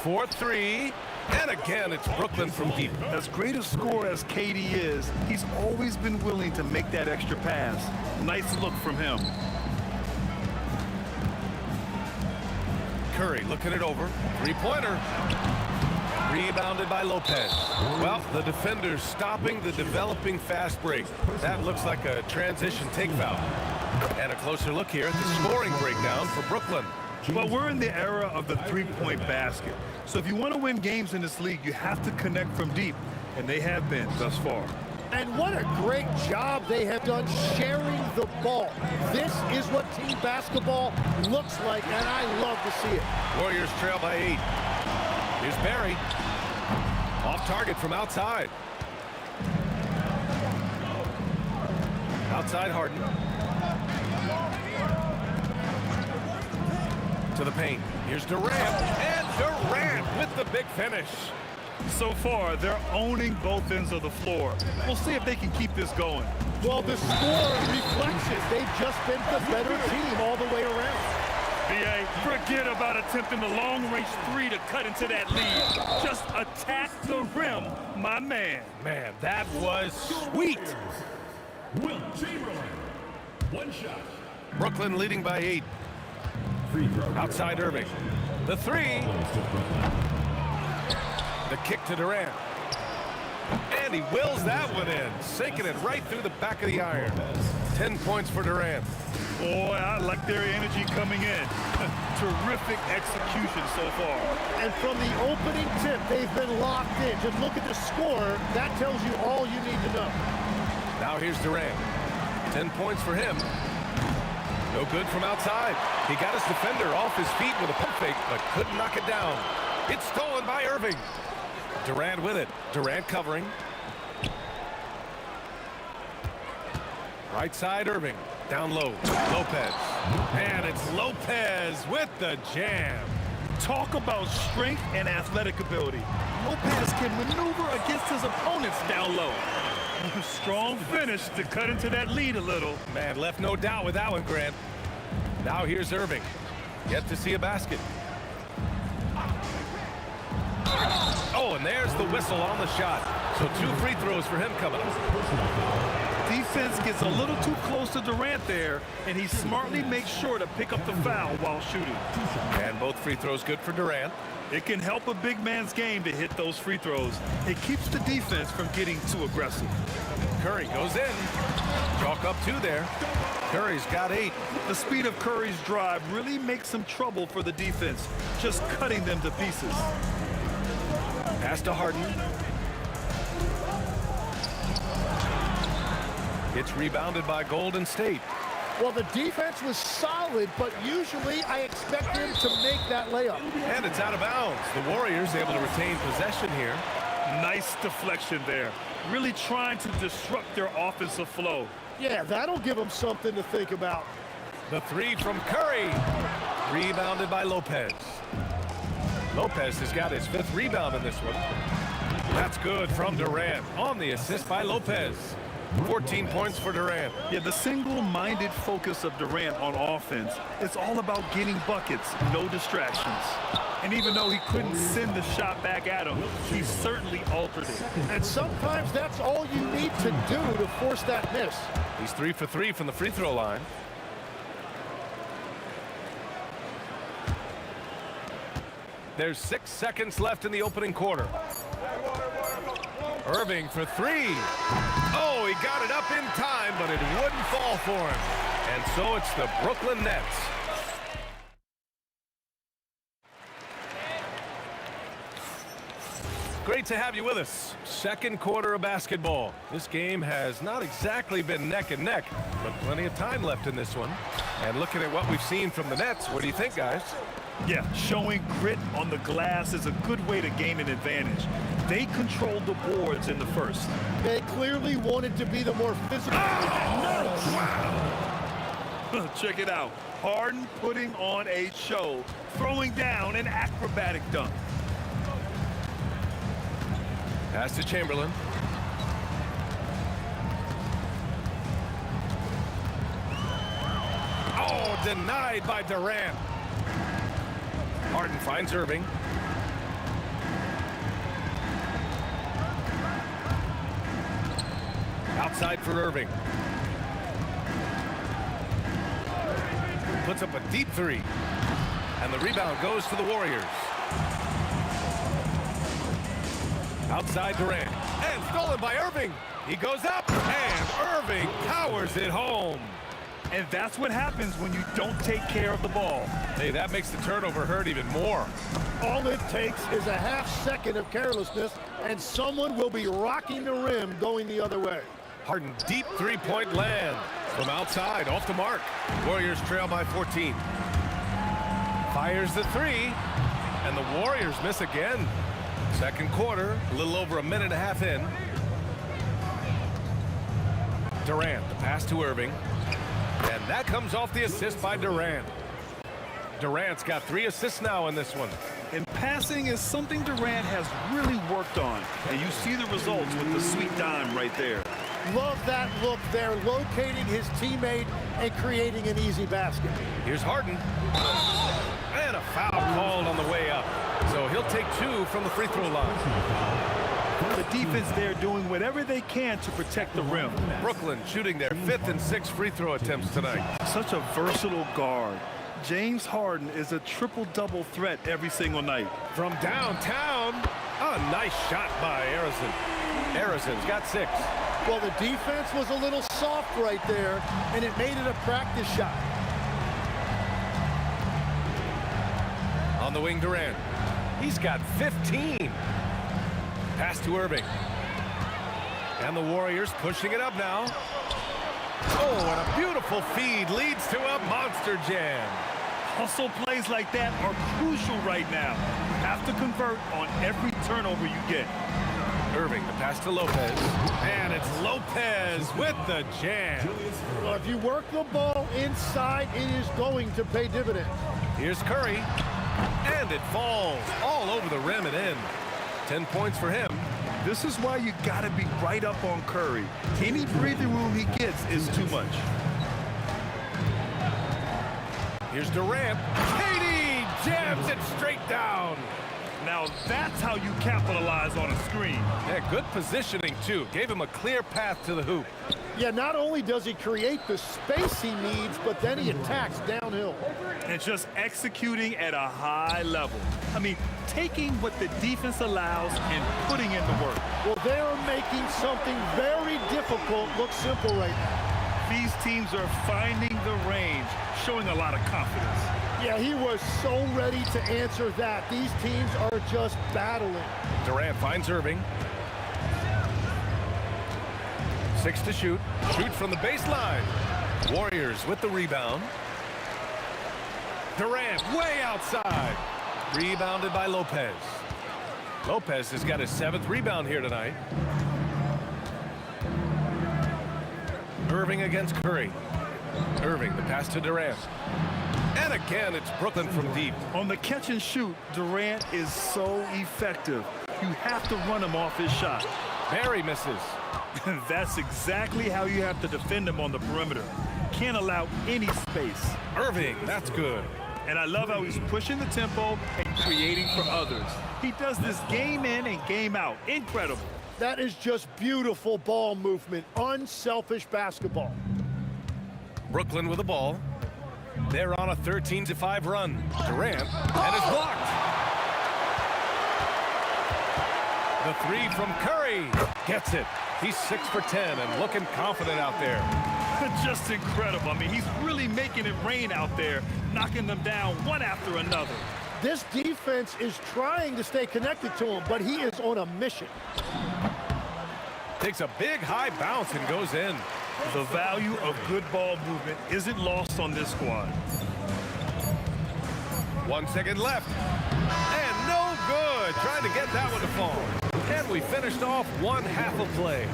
4-3. And again, it's Brooklyn from deep. As great a scorer as KD is, he's always been willing to make that extra pass. Nice look from him. Curry looking it over. 3-pointer. Rebounded by Lopez. Well, the defender's stopping the developing fast break. That looks like a transition take foul. And a closer look here at the scoring breakdown for Brooklyn. Well, we're in the era of the three-point basket. So if you want to win games in this league, you have to connect from deep. And they have been thus far. And what a great job they have done sharing the ball. This is what team basketball looks like, and I love to see it. Warriors trail by 8. Here's Barry. Off target from outside. Outside Harden. To the paint. Here's Durant. And Durant with the big finish. So far, they're owning both ends of the floor. We'll see if they can keep this going. Well, the score reflects it. They've just been the better team all the way around. BA, forget about attempting the long-range 3 to cut into that lead. Just attack the rim, my man. Man, that was sweet. Will Chamberlain. 1 shot. Brooklyn leading by 8. Outside Irving. The 3. The kick to Durant. And he wills that one in, sinking it right through the back of the iron. 10 points for Durant. Boy, I like their energy coming in. Terrific execution so far. And from the opening tip, they've been locked in. Just look at the score. That tells you all you need to know. Now here's Durant. 10 points for him. No good from outside. He got his defender off his feet with a pump fake, but couldn't knock it down. It's stolen by Irving. Durant with it. Durant covering. Right side Irving. Down low. Lopez. And it's Lopez with the jam. Talk about strength and athletic ability. Lopez can maneuver against his opponents down low. Strong finish to cut into that lead a little. Man, left no doubt with that one, Grant. Now here's Irving. Yet to see a basket. Oh, and there's the whistle on the shot. So 2 free throws for him coming up. Defense gets a little too close to Durant there, and he smartly makes sure to pick up the foul while shooting. And both free throws good for Durant. It can help a big man's game to hit those free throws. It keeps the defense from getting too aggressive. Curry goes in. Chalk up 2 there. Curry's got 8. The speed of Curry's drive really makes some trouble for the defense, just cutting them to pieces. Pass to Harden. It's rebounded by Golden State. Well, the defense was solid, but usually I expect them to make that layup. And it's out of bounds. The Warriors able to retain possession here. Nice deflection there. Really trying to disrupt their offensive flow. Yeah, that'll give them something to think about. The 3 from Curry. Rebounded by Lopez. Lopez has got his 5th rebound in this one. That's good from Durant on the assist by Lopez. 14 points for Durant. Yeah, the single-minded focus of Durant on offense, it's all about getting buckets, no distractions. And even though he couldn't send the shot back at him, he certainly altered it. And sometimes that's all you need to do to force that miss. He's 3 for 3 from the free throw line. There's 6 seconds left in the opening quarter. Irving for 3. Oh, he got it up in time, but it wouldn't fall for him. And so it's the Brooklyn Nets. Great to have you with us. Second quarter of basketball. This game has not exactly been neck and neck, but plenty of time left in this one. And looking at what we've seen from the Nets, what do you think, guys? Yeah, showing grit on the glass is a good way to gain an advantage. They controlled the boards in the first. They clearly wanted to be the more physical. Check it out. Harden putting on a show, throwing down an acrobatic dunk. Pass to Chamberlain. Oh, denied by Durant. Harden finds Irving. Outside for Irving. Puts up a deep 3. And the rebound goes to the Warriors. Outside Durant. And stolen by Irving. He goes up, and Irving powers it home. And that's what happens when you don't take care of the ball. Hey, that makes the turnover hurt even more. All it takes is a half second of carelessness, and someone will be rocking the rim going the other way. Harden deep 3-point land from outside, off the mark. Warriors trail by 14. Fires the 3, and the Warriors miss again. Second quarter, a little over a minute and a half in. Durant, the pass to Irving. And that comes off the assist by Durant. Durant's got 3 assists now in this one. And passing is something Durant has really worked on. And you see the results with the sweet dime right there. Love that look there, locating his teammate and creating an easy basket. Here's Harden. And a foul called on the way up. So he'll take 2 from the free throw line. The defense there doing whatever they can to protect the rim. Brooklyn shooting their 5th and 6th free throw attempts tonight. Such a versatile guard. James Harden is a triple-double threat every single night. From downtown, a nice shot by Harrison. Harrison's got 6. Well, the defense was a little soft right there, and it made it a practice shot. On the wing, Durant. He's got 15. Pass to Irving. And the Warriors pushing it up now. Oh, and a beautiful feed leads to a monster jam. Hustle plays like that are crucial right now. You have to convert on every turnover you get. Irving, the pass to Lopez. And it's Lopez with the jam. Well, if you work the ball inside, it is going to pay dividends. Here's Curry. And it falls all over the rim and in. 10 points for him. This is why you got to be right up on Curry. Any breathing room he gets is too much. Here's Durant. KD jams it straight down. Now that's how you capitalize on a screen. Yeah, good positioning, too. Gave him a clear path to the hoop. Yeah, not only does he create the space he needs, but then he attacks downhill. And just executing at a high level. I mean, taking what the defense allows and putting in the work. Well, they are making something very difficult look simple right now. These teams are finding the range, showing a lot of confidence. Yeah, he was so ready to answer that. These teams are just battling. Durant finds Irving. 6 to shoot. Shoot from the baseline. Warriors with the rebound. Durant way outside. Rebounded by Lopez. Lopez has got his 7th rebound here tonight. Irving against Curry. Irving, the pass to Durant. And again, it's Brooklyn from deep. On the catch and shoot, Durant is so effective. You have to run him off his shot. Barry misses. That's exactly how you have to defend him on the perimeter. Can't allow any space. Irving, that's good. And I love how he's pushing the tempo and creating for others. He does this game in and game out. Incredible. That is just beautiful ball movement, unselfish basketball. Brooklyn with the ball. They're on a 13-5 run. Durant, and it's blocked. The three from Curry gets it. He's 6 for 10 and looking confident out there. Just incredible. I mean, he's really making it rain out there, knocking them down one after another. This defense is trying to stay connected to him, but he is on a mission. Takes a big high bounce and goes in. The value of good ball movement isn't lost on this squad. 1 second left. And no good. Trying to get that one to fall. And we finished off one half of play.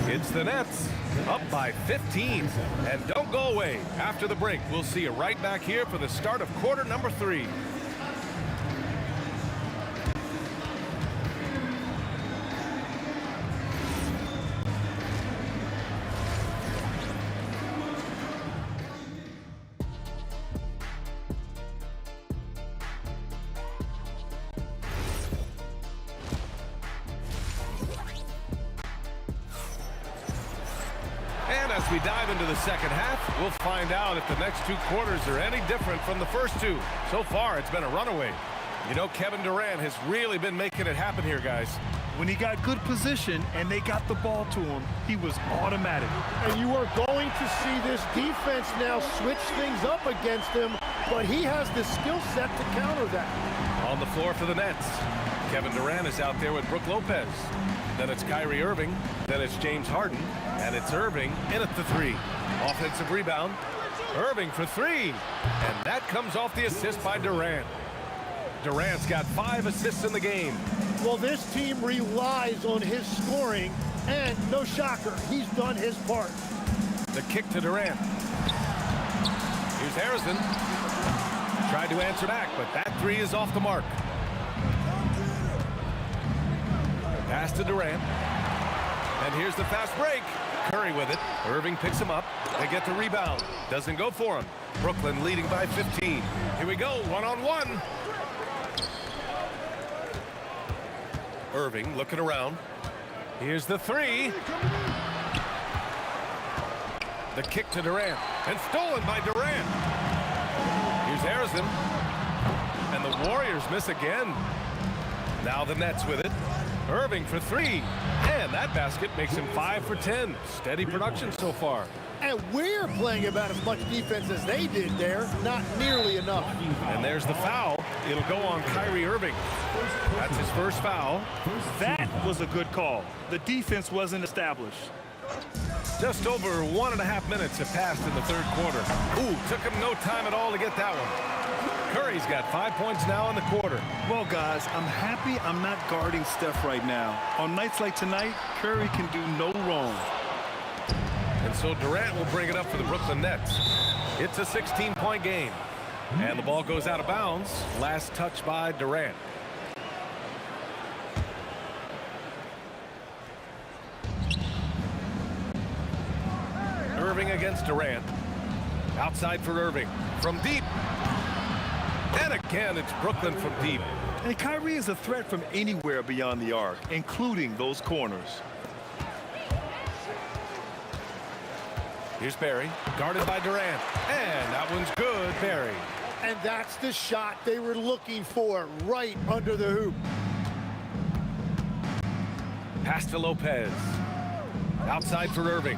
It's the Nets up by 15. And don't go away. After the break, we'll see you right back here for the start of quarter number 3. As we dive into the second half, we'll find out if the next 2 quarters are any different from the first 2. So far, it's been a runaway. You know, Kevin Durant has really been making it happen here, guys. When he got good position and they got the ball to him, he was automatic. And you are going to see this defense now switch things up against him, but he has the skill set to counter that. On the floor for the Nets, Kevin Durant is out there with Brook Lopez. Then it's Kyrie Irving. Then it's James Harden. And it's Irving in at the 3. Offensive rebound. Irving for 3. And that comes off the assist by Durant. Durant's got 5 assists in the game. Well, this team relies on his scoring, and no shocker, he's done his part. The kick to Durant. Here's Harrison. Tried to answer back, but that 3 is off the mark. Pass to Durant. And here's the fast break. Curry with it. Irving picks him up. They get the rebound. Doesn't go for him. Brooklyn leading by 15. Here we go, one-on-one. Irving looking around. Here's the 3. The kick to Durant. And stolen by Durant. Here's Harrison. And the Warriors miss again. Now the Nets with it. Irving for 3. And that basket makes him 5 for 10. Steady production so far. And we're playing about as much defense as they did there. Not nearly enough. And there's the foul. It'll go on Kyrie Irving. That's his first foul. That was a good call. The defense wasn't established. Just over 1.5 minutes have passed in the third quarter. Ooh, took him no time at all to get that one. Curry's got 5 points now in the quarter. Well, guys, I'm happy I'm not guarding Steph right now. On nights like tonight, Curry can do no wrong. And so Durant will bring it up for the Brooklyn Nets. It's a 16-point game. And the ball goes out of bounds. Last touch by Durant. Irving against Durant. Outside for Irving. From deep. And again, it's Brooklyn from deep. And Kyrie is a threat from anywhere beyond the arc, including those corners. Here's Barry, guarded by Durant. And that one's good, Barry. And that's the shot they were looking for, right under the hoop. Pass to Lopez. Outside for Irving.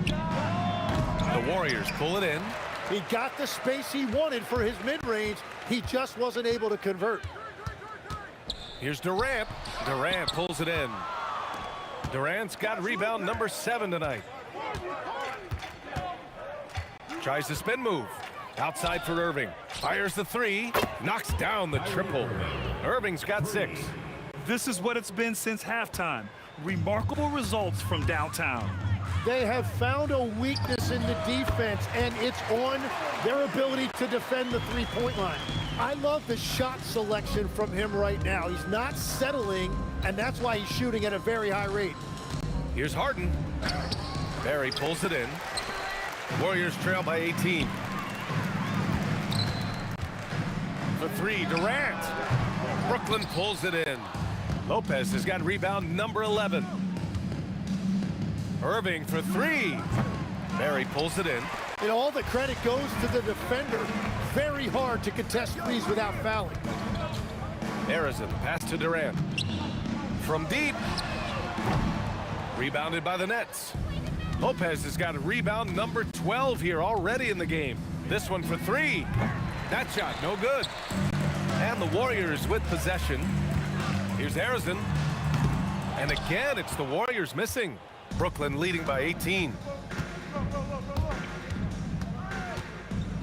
The Warriors pull it in. He got the space he wanted for his mid-range. He just wasn't able to convert. Here's Durant. Durant pulls it in. Durant's got rebound number 7 tonight. Tries the spin move. Outside for Irving. Fires the 3. Knocks down the triple. Irving's got 6. This is what it's been since halftime. Remarkable results from downtown. They have found a weakness in the defense, and it's on their ability to defend the three-point line. I love the shot selection from him right now. He's not settling, and that's why he's shooting at a very high rate. Here's Harden. Barry pulls it in. Warriors trail by 18. For three, Durant. Brooklyn pulls it in. Lopez has got rebound number 11. Irving for three. Barry pulls it in. And all the credit goes to the defender. Very hard to contest threes without fouling. Arizona pass to Durant. From deep. Rebounded by the Nets. Lopez has got a rebound number 12 here already in the game. This one for three. That shot no good. And the Warriors with possession. Here's Arizona. And again, it's the Warriors missing. Brooklyn leading by 18.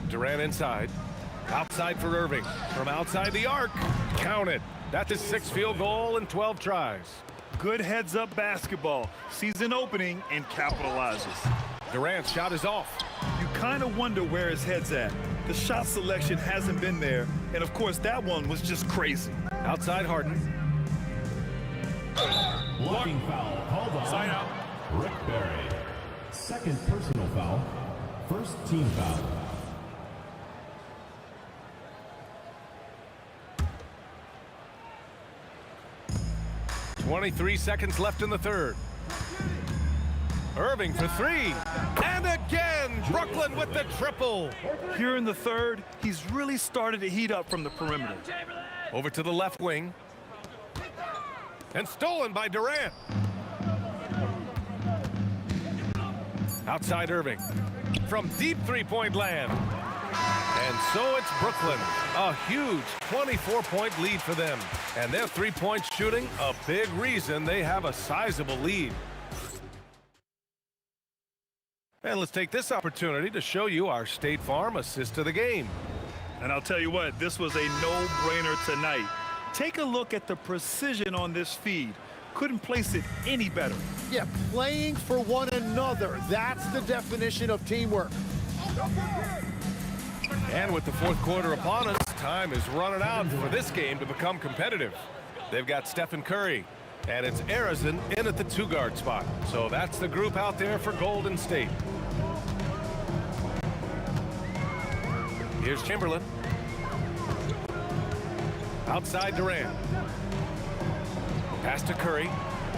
Durant inside. Outside for Irving. From outside the arc. Count it. That's his 6th field goal in 12 tries. Good heads-up basketball. Sees an opening and capitalizes. Durant's shot is off. You kind of wonder where his head's at. The shot selection hasn't been there. And, of course, that one was just crazy. Outside Harden. Blocking foul called on Side out. Rick Barry. 2nd personal foul. 1st team foul. 23 seconds left in the third. Irving for three. And again, Brooklyn with the triple. Here in the third, he's really started to heat up from the perimeter. Over to the left wing. And stolen by Durant. Outside Irving. From deep three-point land. And so it's Brooklyn. A huge 24-point lead for them. And their three-point shooting, a big reason they have a sizable lead. And let's take this opportunity to show you our State Farm assist to the game. And I'll tell you what, this was a no-brainer tonight. Take a look at the precision on this feed. Couldn't place it any better. Yeah, playing for one another. That's the definition of teamwork. And with the fourth quarter upon us, time is running out for this game to become competitive. They've got Stephen Curry, and it's Arizona in at the two-guard spot. So that's the group out there for Golden State. Here's Chamberlain. Outside Durant. Pass to Curry.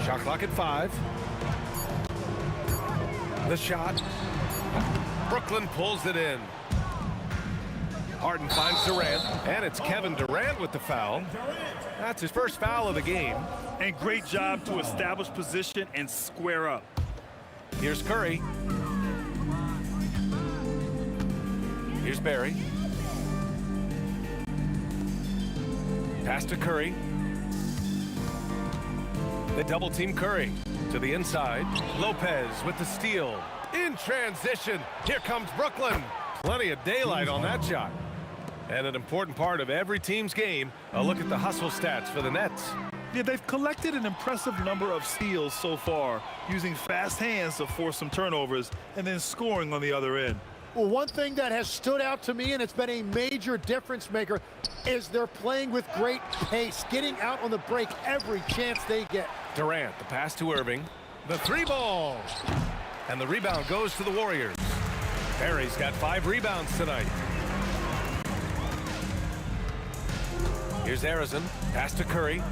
Shot clock at 5. The shot. Brooklyn pulls it in. Harden finds Durant, and it's Kevin Durant with the foul. That's his first foul of the game. And great job to establish position and square up. Here's Curry. Here's Barry. Pass to Curry. They double team Curry to the inside. Lopez with the steal. In transition, here comes Brooklyn. Plenty of daylight on that shot. And an important part of every team's game, a look at the hustle stats for the Nets. Yeah, they've collected an impressive number of steals so far, using fast hands to force some turnovers and then scoring on the other end. Well, one thing that has stood out to me, and it's been a major difference maker, is they're playing with great pace, getting out on the break every chance they get. Durant, the pass to Irving. The three ball. And the rebound goes to the Warriors. Barry's got 5 rebounds tonight. Here's Arizona. Pass to Curry.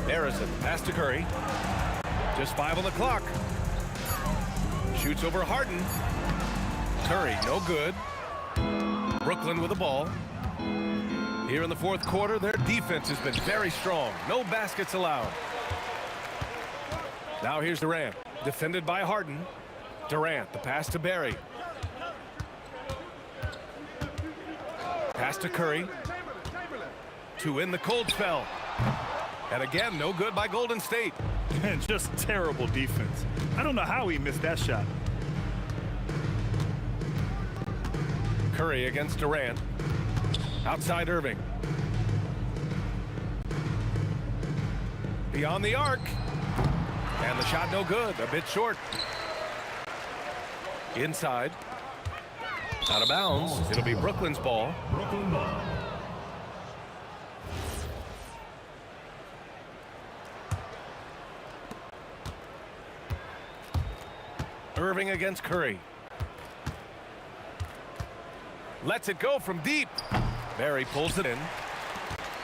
Arizona. Pass to Curry. Just 5 on the clock. Shoots over Harden. Curry, no good. Brooklyn with the ball. Here in the fourth quarter, their defense has been very strong. No baskets allowed. Now here's Durant. Defended by Harden. Durant, the pass to Barry. Pass to Curry. To end the cold spell. And again, no good by Golden State. And just terrible defense. I don't know how he missed that shot. Curry against Durant. Outside Irving. Beyond the arc. And the shot no good. A bit short. Inside. Out of bounds. It'll be Brooklyn's ball. Brooklyn ball. Irving against Curry. Lets it go from deep. Barry pulls it in.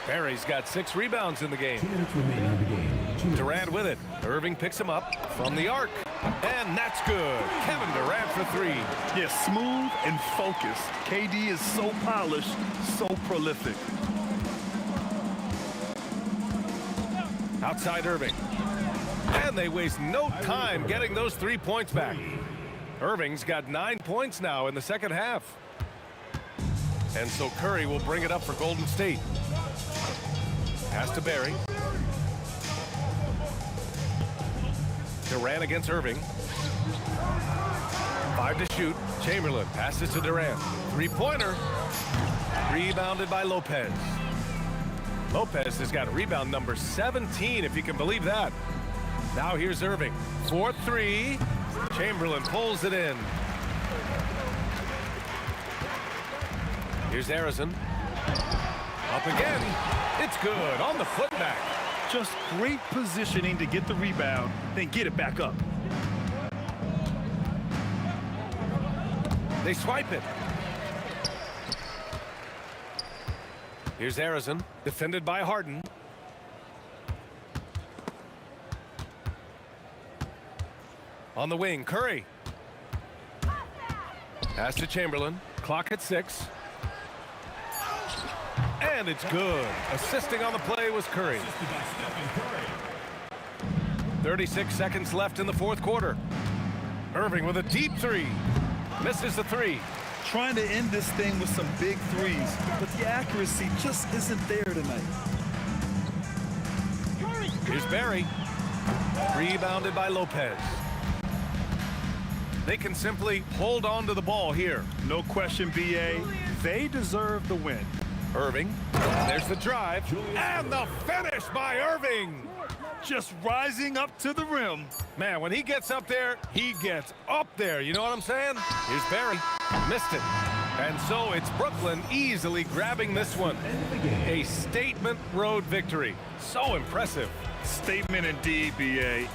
Barry's got 6 rebounds in the game. 2 minutes remaining in the game. Durant with it. Irving picks him up from the arc. And that's good. Kevin Durant for 3. Yeah, smooth and focused. KD is so polished, so prolific. Outside Irving. And they waste no time getting those 3 points back. Irving's got 9 points now in the second half. And so Curry will bring it up for Golden State. Pass to Barry. Durant against Irving. 5 to shoot. Chamberlain passes to Durant. 3-pointer. Rebounded by Lopez. Lopez has got rebound number 17, if you can believe that. Now here's Irving. 4-3. Chamberlain pulls it in. Here's Harrison. Up again. It's good on the footback. Just great positioning to get the rebound, then get it back up. They swipe it. Here's Harrison, defended by Harden. On the wing, Curry. Pass to Chamberlain. Clock at 6. And it's good. Assisting on the play was Curry. 36 seconds left in the fourth quarter. Irving with a deep 3. Misses the 3. Trying to end this thing with some big threes, but the accuracy just isn't there tonight. Here's Barry. Rebounded by Lopez. They can simply hold on to the ball here. No question, BA. They deserve the win. Irving. There's the drive. And the finish by Irving. Just rising up to the rim. Man, when he gets up there, he gets up there. You know what I'm saying? Here's Barry. Missed it. And so it's Brooklyn easily grabbing this one. A statement road victory. So impressive. Statement indeed, BA.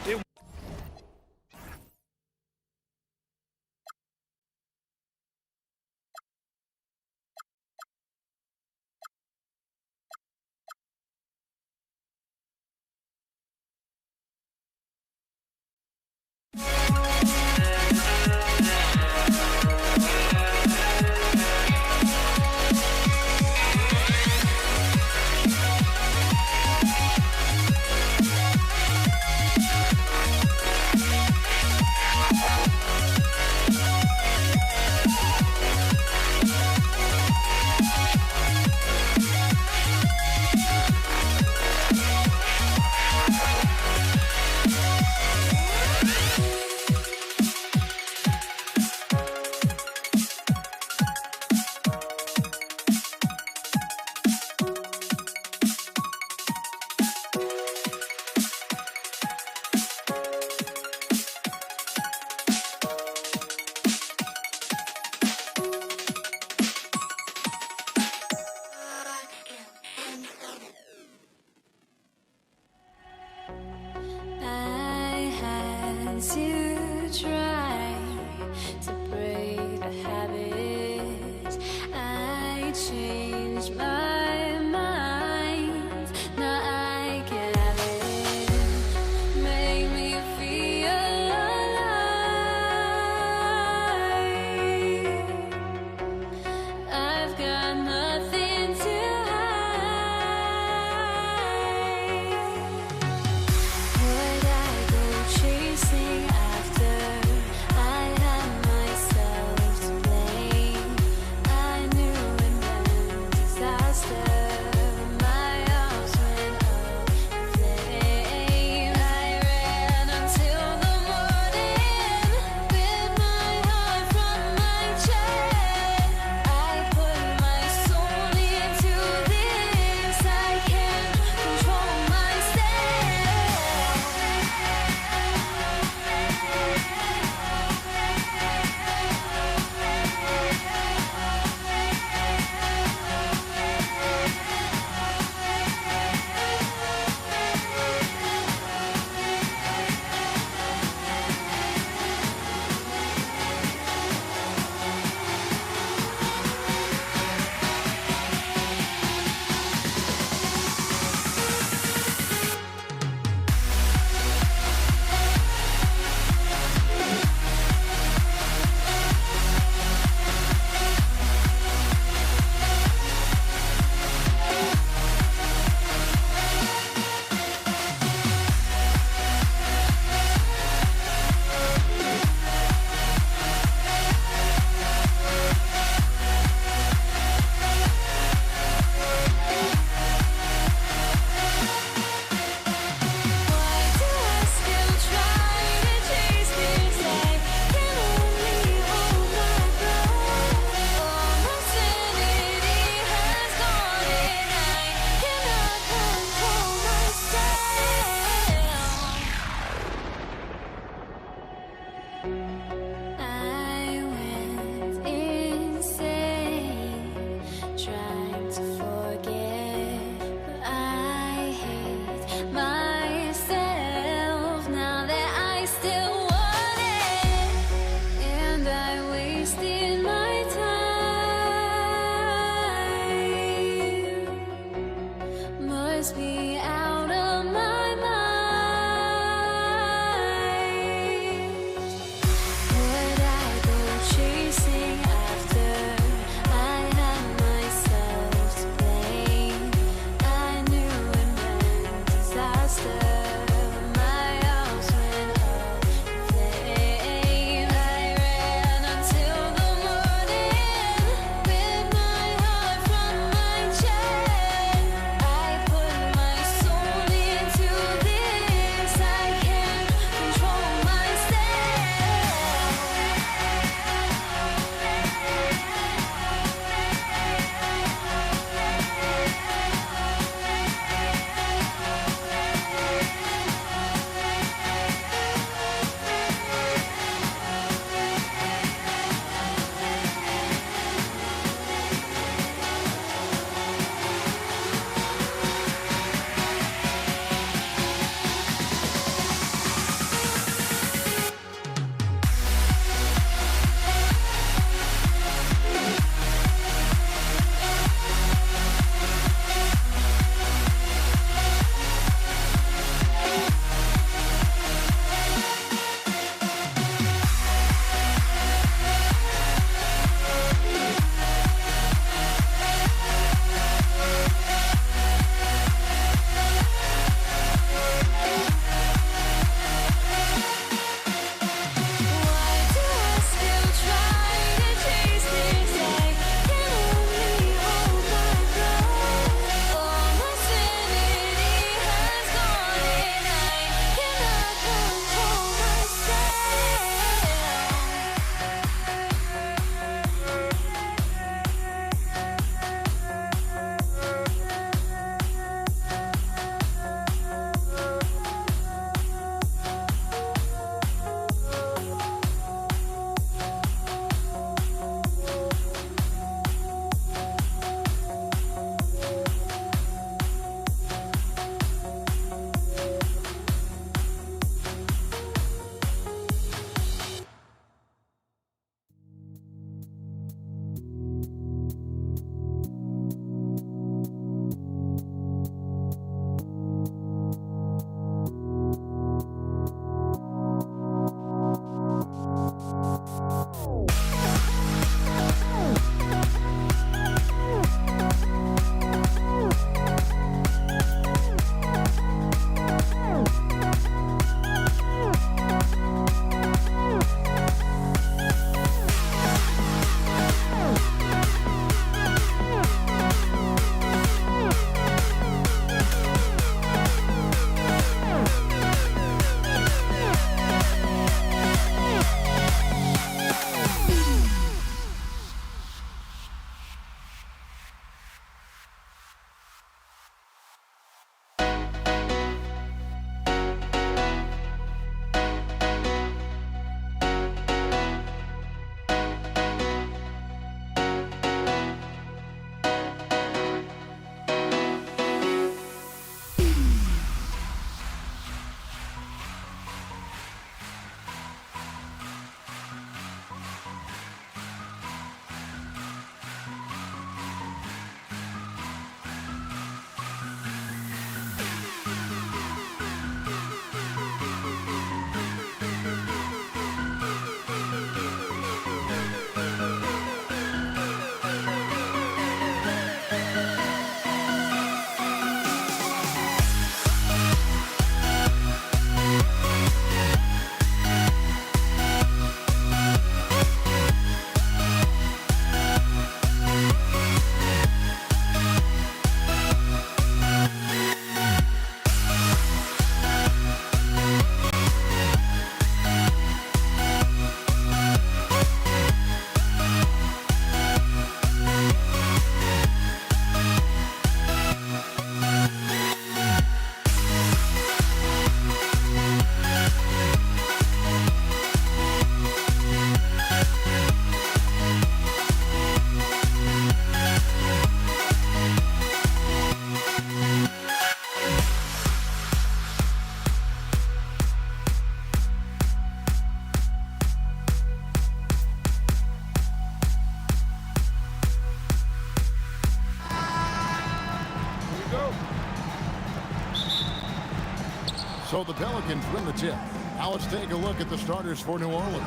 So the Pelicans win the tip. Now let's take a look at the starters for New Orleans.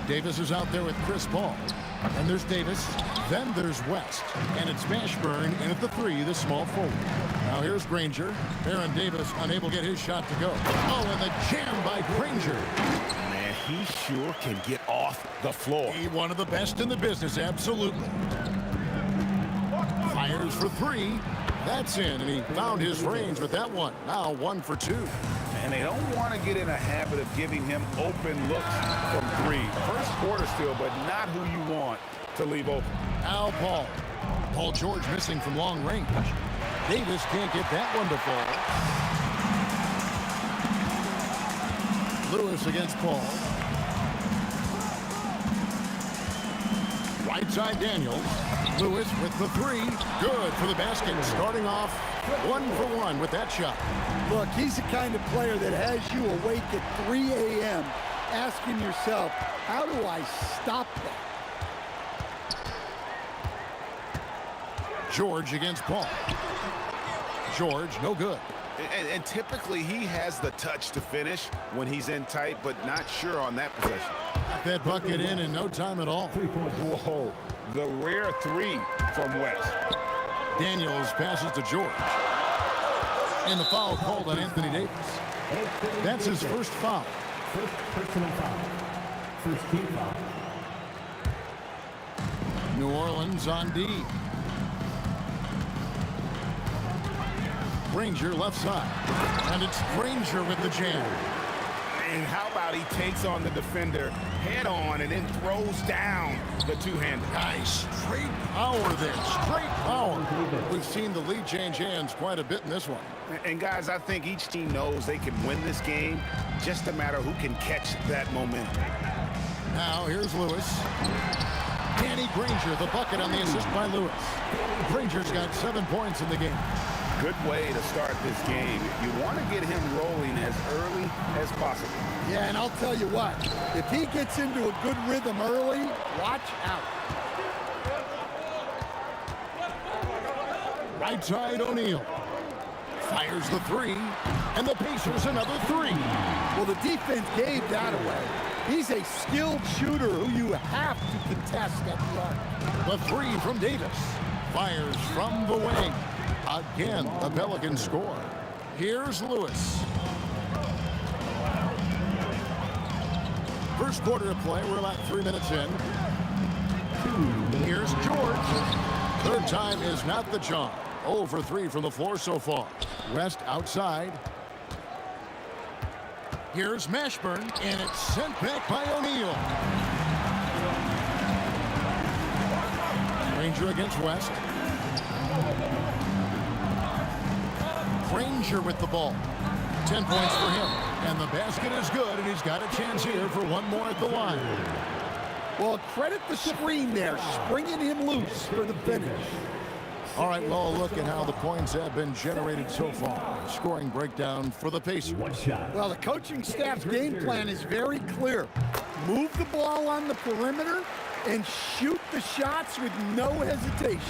Davis is out there with Chris Paul. And there's Davis. Then there's West. And it's Mashburn in at the 3, the small forward. Now here's Granger. Aaron Davis unable to get his shot to go. Oh, and the jam by Granger. Man, he sure can get off the floor. He one of the best in the business, absolutely. Fires for 3. That's in, and he found his range with that one. Now 1 for 2. And they don't want to get in a habit of giving him open looks from 3. First quarter still, but not who you want to leave open. Now Paul. Paul George missing from long range. Davis can't get that one to fall. Lewis against Paul. Right side Daniels. Lewis with the 3. Good for the basket. Starting off 1 for 1 with that shot. Look, he's the kind of player that has you awake at 3 a.m. asking yourself, how do I stop that? George against Paul. George, no good. And typically he has the touch to finish when he's in tight, but not sure on that possession. Got that bucket in no time at all. Whoa, the rare 3 from West. Daniels passes to George. And the foul called on Anthony Davis. That's his first foul. First personal foul. First team foul. New Orleans on D. Granger left side. And it's Granger with the jam. And how about he takes on the defender head on and then throws down the two-hander. Nice. Straight power there. Straight power. We've seen the lead change hands quite a bit in this one. And guys, I think each team knows they can win this game. Just a matter who can catch that momentum. Now here's Lewis. Danny Granger, the bucket on the assist by Lewis. Granger's got 7 points in the game. Good way to start this game. You want to get him rolling as early as possible. Yeah, and I'll tell you what, if he gets into a good rhythm early, watch out. Right side O'Neal. Fires the 3, and the Pacers another 3. Well, the defense gave that away. He's a skilled shooter who you have to contest at the arc. The 3 from Davis. Fires from the wing. Again, the Pelicans score. Here's Lewis. First quarter of play, we're about 3 minutes in. Here's George. Third time is not the charm. 0 for 3 from the floor so far. West outside. Here's Mashburn, and it's sent back by O'Neal. Granger against West. Granger with the ball. 10 points for him. And the basket is good, and he's got a chance here for one more at the line. Well, credit the screen there, springing him loose for the finish. All right, well, look at how the points have been generated so far. Scoring breakdown for the Pacers. Well, the coaching staff's game plan is very clear. Move the ball on the perimeter and shoot the shots with no hesitation.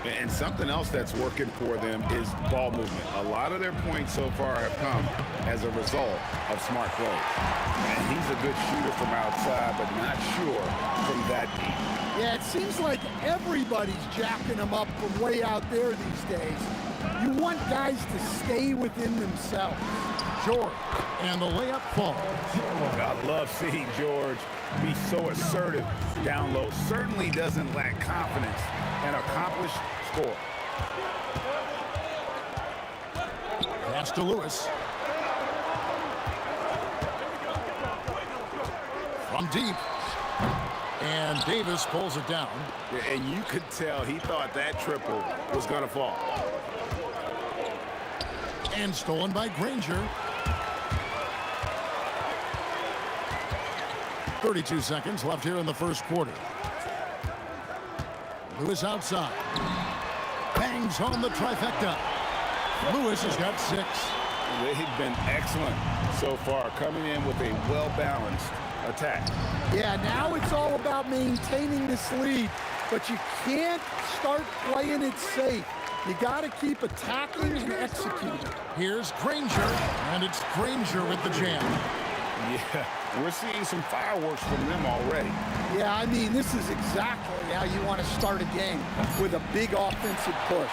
And something else that's working for them is ball movement. A lot of their points so far have come as a result of smart plays. And he's a good shooter from outside, but not sure from that deep. Yeah, it seems like everybody's jacking him up from way out there these days. You want guys to stay within themselves. George, and the layup falls. I love seeing George be so assertive down low. Certainly doesn't lack confidence. An accomplished score. Pass to Lewis. From deep. And Davis pulls it down. And you could tell he thought that triple was going to fall. And stolen by Granger. 32 seconds left here in the first quarter. Lewis outside. Bangs home the trifecta. Lewis has got 6. They've been excellent so far, coming in with a well-balanced attack. Yeah, now it's all about maintaining this lead, but you can't start playing it safe. You got to keep attacking and executing. Here's Granger, and it's Granger with the jam. Yeah, we're seeing some fireworks from them already. Yeah, I mean, this is exactly how you want to start a game, with a big offensive push.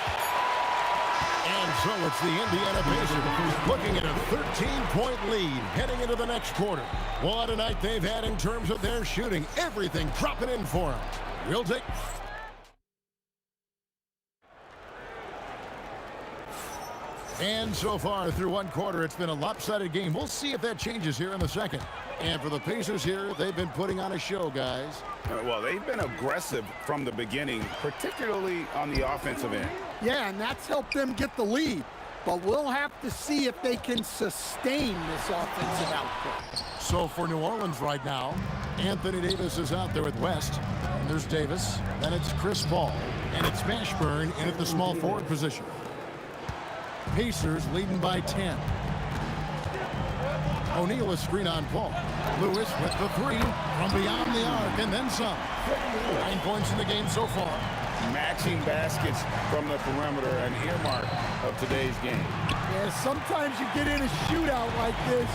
And so it's the Indiana Pacers looking at a 13-point lead heading into the next quarter. What a night they've had in terms of their shooting. Everything dropping in for them. We'll take... And so far through one quarter, it's been a lopsided game. We'll see if that changes here in the second. And for the Pacers here, they've been putting on a show, guys. Well, they've been aggressive from the beginning, particularly on the offensive end. Yeah, and that's helped them get the lead. But we'll have to see if they can sustain this offensive output. So for New Orleans right now, Anthony Davis is out there with West. And there's Davis. Then it's Chris Paul. And it's Mashburn in at the small forward position. Pacers leading by 10. O'Neal is screen on Paul. Lewis with the three from beyond the arc and then some. 9 points in the game so far. Matching baskets from the perimeter, an earmark of today's game. Yeah, sometimes you get in a shootout like this,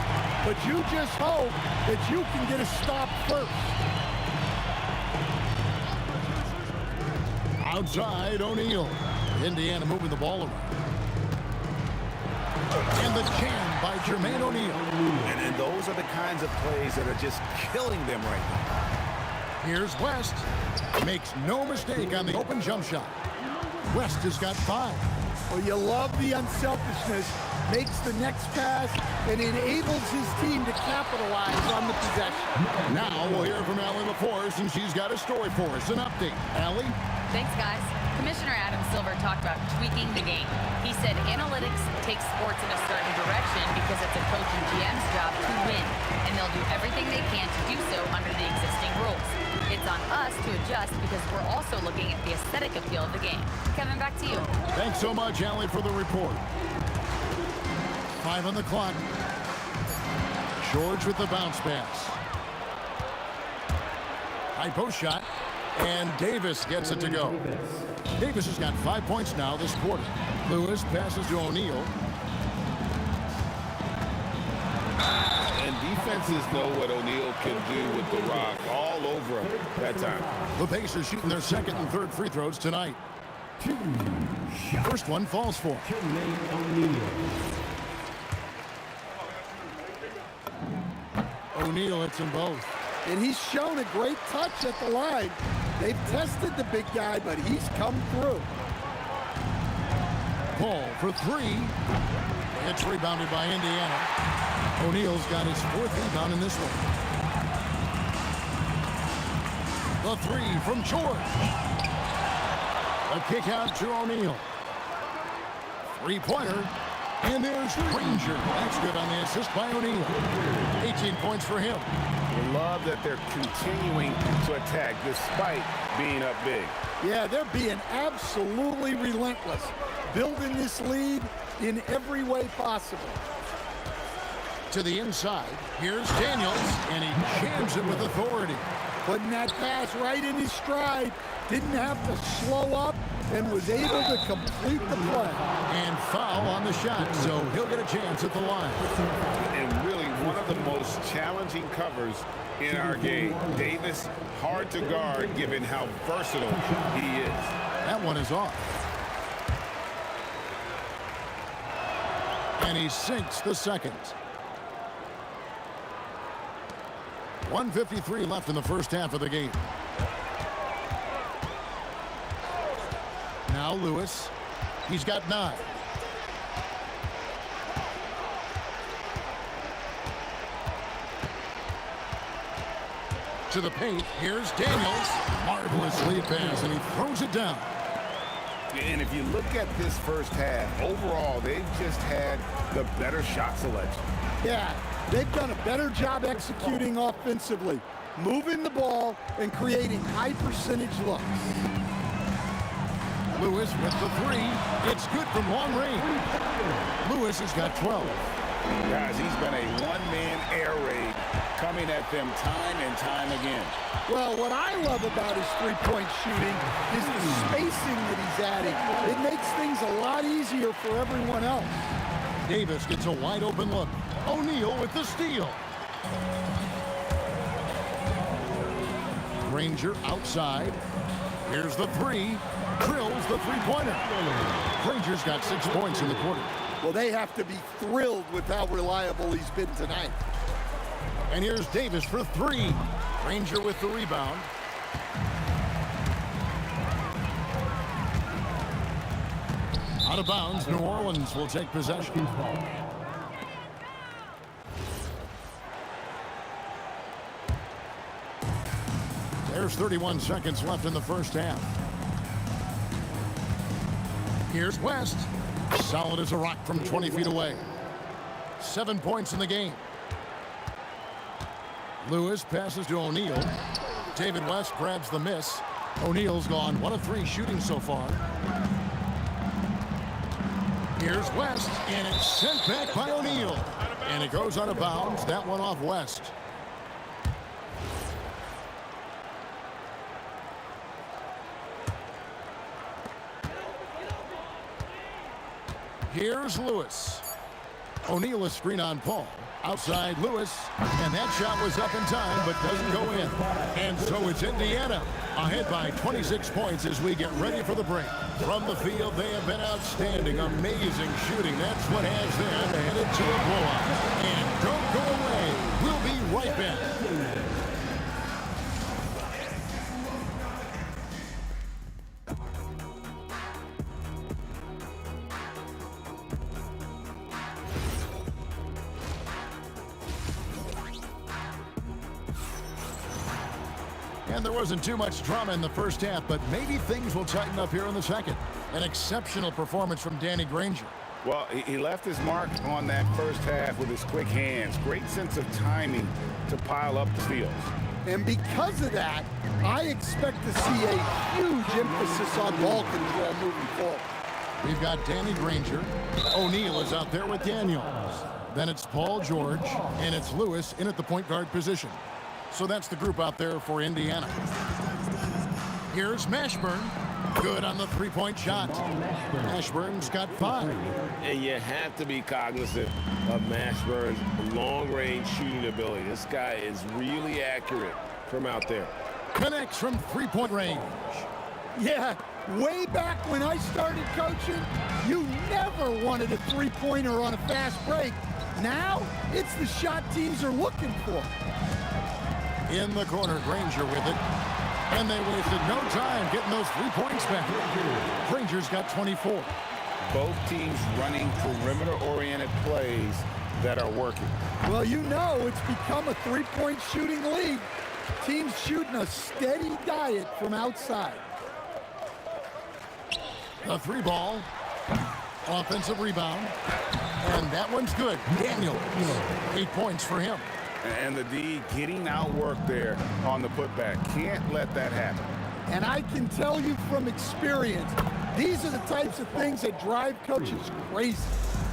but you just hope that you can get a stop first. Outside, O'Neal. Indiana moving the ball around. And the jam by Jermaine O'Neal. And those are the kinds of plays that are just killing them right now. Here's West. Makes no mistake on the open jump shot. West has got 5. Well, you love the unselfishness. Makes the next pass and enables his team to capitalize on the possession. Now we'll hear from Allie LaForce, and she's got a story for us. An update. Allie? Thanks, guys. Commissioner Adam Silver talked about tweaking the game. He said analytics takes sports in a certain direction because it's a coach and GM's job to win, and they'll do everything they can to do so under the existing rules. It's on us to adjust because we're also looking at the aesthetic appeal of the game. Kevin, back to you. Thanks so much, Allie, for the report. 5 on the clock. George with the bounce pass. High post shot. And Davis gets it to go. Davis has got 5 points now this quarter. Lewis passes to O'Neal. And defenses know what O'Neal can do with the rock all over him that time. The Pacers shooting their second and third free throws tonight. First one falls for O'Neal hits them both. And he's shown a great touch at the line. They've tested the big guy, but he's come through. Paul for 3. It's rebounded by Indiana. O'Neal's got his 4th rebound in this one. The 3 from George. A kick out to O'Neal. 3-pointer. And there's Granger. That's good on the assist by O'Neal. 18 points for him. We love that they're continuing to attack despite being up big. Yeah, they're being absolutely relentless, building this lead in every way possible. To the inside, here's Daniels, and he jams it with authority. Putting that pass right in his stride, didn't have to slow up, and was able to complete the play. And foul on the shot, so he'll get a chance at the line. And really one of the most challenging covers in our game. Davis, hard to guard given how versatile he is. That one is off. And he sinks the second. 1:53 left in the first half of the game. Now Lewis. He's got 9. To the paint. Here's Daniels. Marvelous lead pass, and he throws it down. And if you look at this first half, overall, they've just had the better shot selection. Yeah, they've done a better job executing offensively, moving the ball and creating high percentage looks. Lewis with the 3. It's good from long range. Lewis has got 12. Guys, he's been a one-man air raid coming at them time and time again. Well, what I love about his three-point shooting is the spacing that he's adding. It makes things a lot easier for everyone else. Davis gets a wide-open look. O'Neal with the steal. Granger outside. Here's the three. Drills the three-pointer. Granger's got 6 points in the quarter. Well, they have to be thrilled with how reliable he's been tonight. And here's Davis for three. Granger with the rebound. Out of bounds, New Orleans will take possession. There's 31 seconds left in the first half. Here's West. Solid as a rock from 20 feet away. 7 points in the game. Lewis passes to O'Neal. David West grabs the miss. O'Neal's gone 1 of 3 shooting so far. Here's West, and it's sent back by O'Neal. And it goes out of bounds. That one off West. Here's Lewis. O'Neal is screen on Paul. Outside Lewis, and that shot was up in time but doesn't go in. And so it's Indiana ahead by 26 points as we get ready for the break. From the field, they have been outstanding, amazing shooting. That's what has them headed to a blowout. And don't go away. We'll be right back. And there wasn't too much drama in the first half, but maybe things will tighten up here in the second. An exceptional performance from Danny Granger. Well, he left his mark on that first half with his quick hands. Great sense of timing to pile up the steals. And because of that, I expect to see a huge emphasis on ball control moving forward. We've got Danny Granger. O'Neal is out there with Daniels. Then it's Paul George, and it's Lewis in at the point guard position. So that's the group out there for Indiana. Here's Mashburn. Good on the three-point shot. Mashburn's got 5. And you have to be cognizant of Mashburn's long-range shooting ability. This guy is really accurate from out there. Connects from three-point range. Yeah, way back when I started coaching, you never wanted a three-pointer on a fast break. Now, it's the shot teams are looking for. In the corner, Granger with it. And they wasted no time getting those 3 points back. Granger's got 24. Both teams running perimeter-oriented plays that are working. Well, you know it's become a three-point shooting league. Teams shooting a steady diet from outside. The 3-ball. Offensive rebound. And that one's good. Daniels. 8 points for him. And the D getting outworked there on the putback. Can't let that happen. And I can tell you from experience, these are the types of things that drive coaches crazy.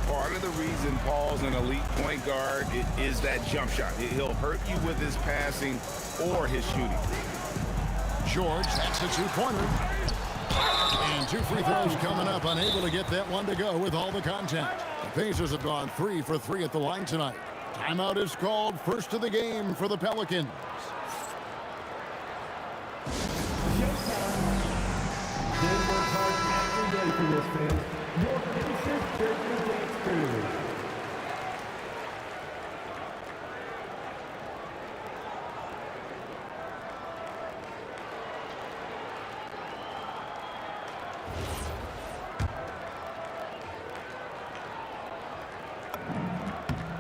Part of the reason Paul's an elite point guard is that jump shot. He'll hurt you with his passing or his shooting. George, that's a 2-pointer. And 2 free throws coming up, unable to get that one to go with all the contact. The Pacers have gone 3 for 3 at the line tonight. Timeout is called, first of the game for the Pelicans.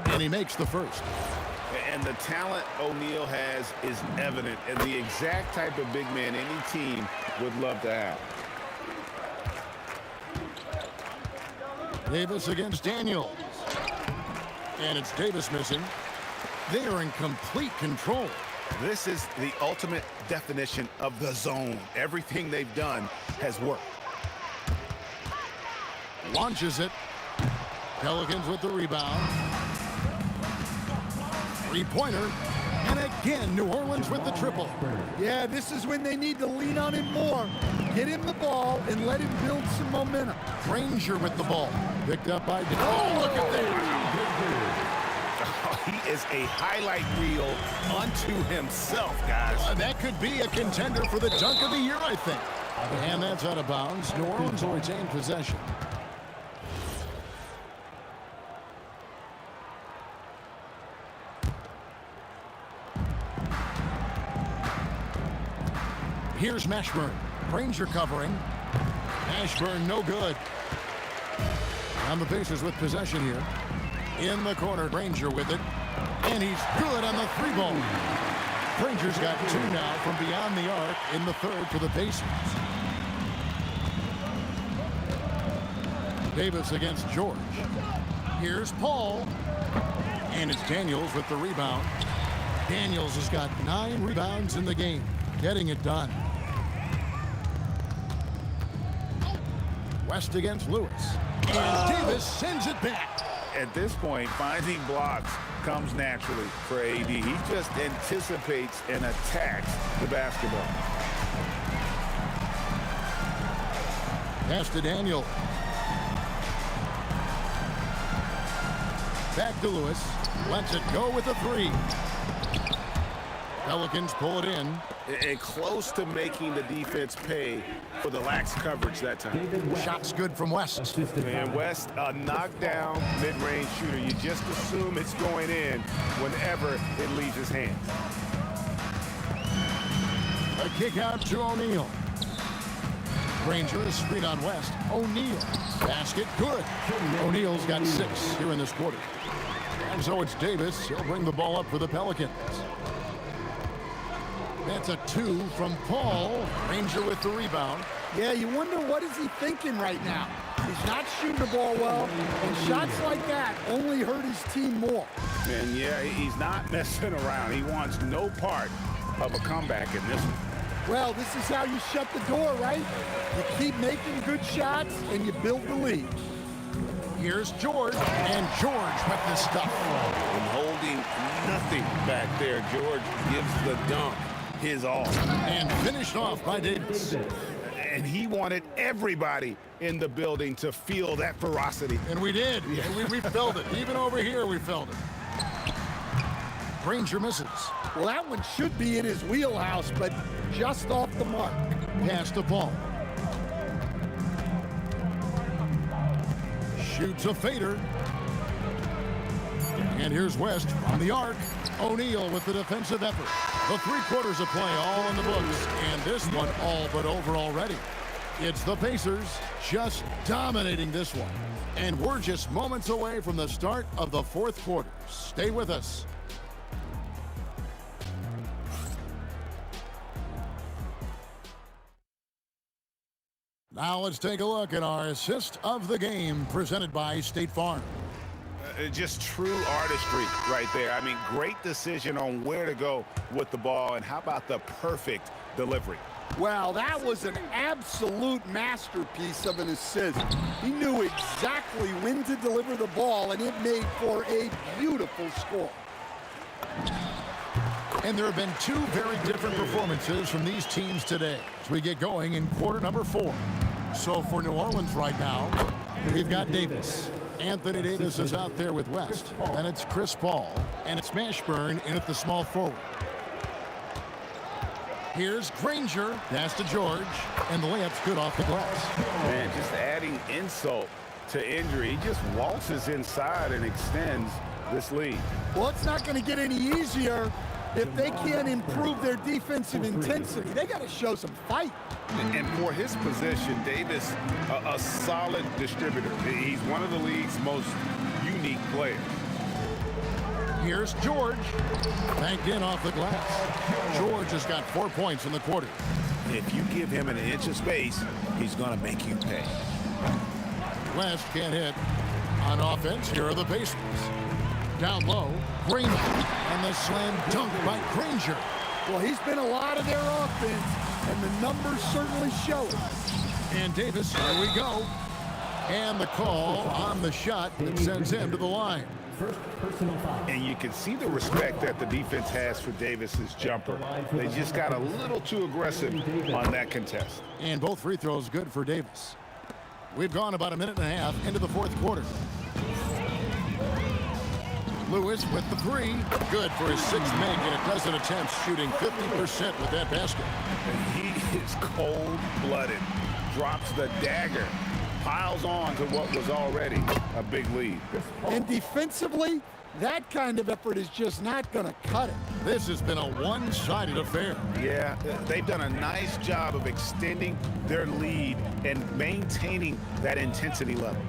And he makes the first. And the talent O'Neal has is evident, and the exact type of big man any team would love to have. Davis against Daniels. And it's Davis missing. They are in complete control. This is the ultimate definition of the zone. Everything they've done has worked. Launches it. Pelicans with the rebound. 3-pointer. Again, New Orleans with the triple. Yeah, this is when they need to lean on him more. Get him the ball and let him build some momentum. Granger with the ball. Picked up by... Oh, look at that. He is a highlight reel unto himself, guys. That could be a contender for the dunk of the year, I think. And that's out of bounds. New Orleans will retain possession. Here's Mashburn. Granger covering. Mashburn no good. On the Pacers with possession here. In the corner, Granger with it. And he's good on the three ball. Granger's got two now from beyond the arc in the third for the Pacers. Davis against George. Here's Paul. And it's Daniels with the rebound. Daniels has got 9 rebounds in the game. Getting it done. West against Lewis. And Davis sends it back. At this point, finding blocks comes naturally for AD. He just anticipates and attacks the basketball. Pass to Daniel. Back to Lewis. Lets it go with a 3. Pelicans pull it in. And close to making the defense pay for the lax coverage that time. Shot's good from West. And West, a knockdown mid-range shooter. You just assume it's going in whenever it leaves his hands. A kick out to O'Neal. Granger is screen on West. O'Neal. Basket good. O'Neal's got 6 here in this quarter. And so it's Davis. He'll bring the ball up for the Pelicans. That's a 2 from Paul. Granger with the rebound. Yeah, you wonder what is he thinking right now. He's not shooting the ball well, and shots like that only hurt his team more. And yeah, he's not messing around. He wants no part of a comeback in this one. Well, this is how you shut the door, right? You keep making good shots, and you build the lead. Here's George, and George with the stuff. And holding nothing back there. George gives the dunk his all. And finished off by Davis. And he wanted everybody in the building to feel that ferocity. And we did. Yeah. We felt it. Even over here, we felt it. Granger misses. Well, that one should be in his wheelhouse, but just off the mark. Pass to Paul. Shoots a fader. And here's West on the arc. O'Neal with the defensive effort. The 3 quarters of play all in the books. And this one all but over already. It's the Pacers just dominating this one. And we're just moments away from the start of the 4th quarter. Stay with us. Now let's take a look at our assist of the game presented by State Farm. Just true artistry right there. I mean, great decision on where to go with the ball, and how about the perfect delivery? Well, that was an absolute masterpiece of an assist. He knew exactly when to deliver the ball, and it made for a beautiful score. And there have been 2 very different performances from these teams today as we get going in quarter number 4. So for New Orleans right now, we've got Davis. Anthony Davis is out there with West. Then it's Chris Paul. And it's Mashburn in at the small forward. Here's Granger. Pass to George. And the layup's good off the glass. Man, just adding insult to injury. He just waltzes inside and extends this lead. Well, it's not going to get any easier if they can't improve their defensive intensity. They got to show some fight. And for his position, Davis, a solid distributor. He's one of the league's most unique players. Here's George. Banked in off the glass. George has got 4 points in the quarter. If you give him an inch of space, he's going to make you pay. West can't hit. On offense, here are the Pacers. Down low, Granger. And the slam dunk by Granger. Well, he's been a lot of their offense, and the numbers certainly show it. And Davis, here we go. And the call on the shot that sends him to the line. first personal foul. And you can see the respect that the defense has for Davis's jumper. They just got a little too aggressive on that contest. And both free throws good for Davis. We've gone about a minute and a half into the fourth quarter. Lewis with the three. Good for his sixth make in a dozen attempts, shooting 50% with that basket. And he is cold-blooded. Drops the dagger. Piles on to what was already a big lead. And defensively, that kind of effort is just not going to cut it. This has been a one-sided affair. Yeah, they've done a nice job of extending their lead and maintaining that intensity level.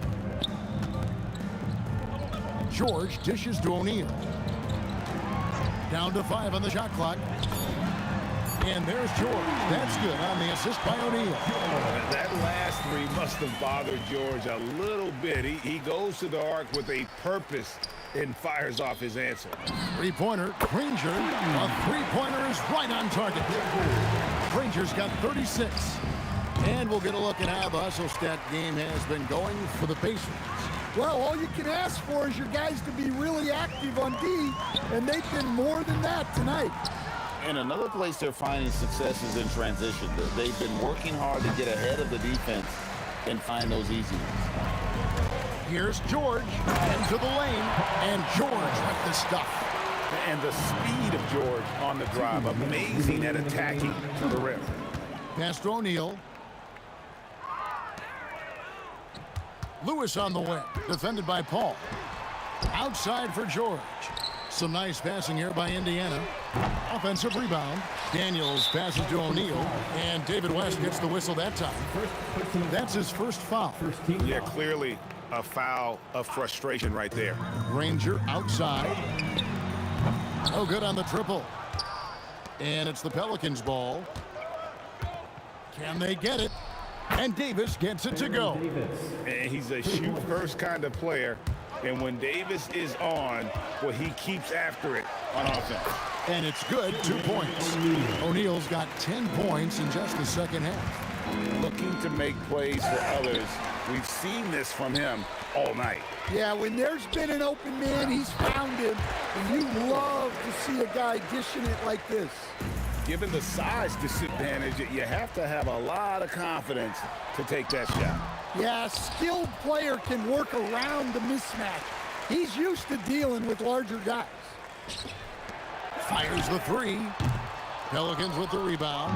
George dishes to O'Neal. Down to 5 on the shot clock. And there's George. That's good on the assist by O'Neal. That last three must have bothered George a little bit. He goes to the arc with a purpose and fires off his answer. Three-pointer, Granger. A three-pointer is right on target. Granger's got 36. And we'll get a look at how the hustle stat game has been going for the Pacers. Well, all you can ask for is your guys to be really active on D, and they've been more than that tonight. And another place they're finding success is in transition. They've been working hard to get ahead of the defense and find those easy ones. Here's George into the lane, and George with the stuff. And the speed of George on the drive, amazing at attacking to the rim. Pass to O'Neal. Lewis on the wing, defended by Paul. Outside for George. Some nice passing here by Indiana. Offensive rebound. Daniels passes to O'Neal, and David West gets the whistle that time. That's his first foul. Yeah, clearly a foul of frustration right there. Granger outside. No good on the triple. And it's the Pelicans' ball. Can they get it? And Davis gets it to go. And he's a shoot-first kind of player. And when Davis is on, well, he keeps after it on offense. And it's good, 2 points. O'Neal's got 10 points in just the second half. Looking to make plays for others. We've seen this from him all night. Yeah, when there's been an open man, he's found him. And you love to see a guy dishing it like this. Given the size disadvantage, you have to have a lot of confidence to take that shot. Yeah, a skilled player can work around the mismatch. He's used to dealing with larger guys. Fires the three. Pelicans with the rebound.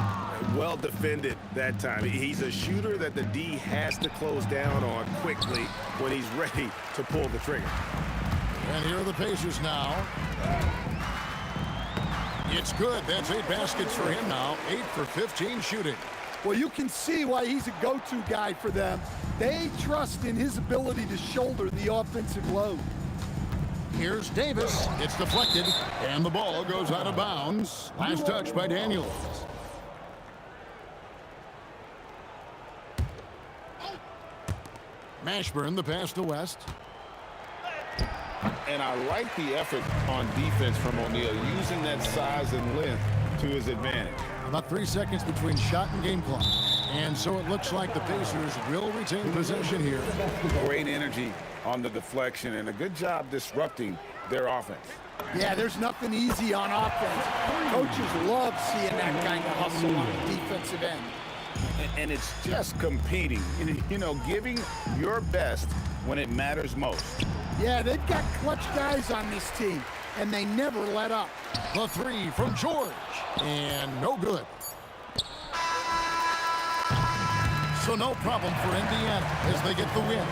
Well defended that time. He's a shooter that the D has to close down on quickly when he's ready to pull the trigger. And here are the Pacers now. It's good. That's 8 baskets for him now. 8 for 15 shooting. Well, you can see why he's a go-to guy for them. They trust in his ability to shoulder the offensive load. Here's Davis. It's deflected, and the ball goes out of bounds. Last touch by Daniels. Mashburn, the pass to West. And I like the effort on defense from O'Neal, using that size and length to his advantage. About 3 seconds between shot and game clock. And so it looks like the Pacers will retain possession here. Great energy on the deflection and a good job disrupting their offense. Yeah, there's nothing easy on offense. Coaches love seeing that kind of hustle on the defensive end. And it's just competing, you know, giving your best when it matters most. Yeah, they've got clutch guys on this team, and they never let up. The three from George, and no good. So no problem for Indiana as they get the win.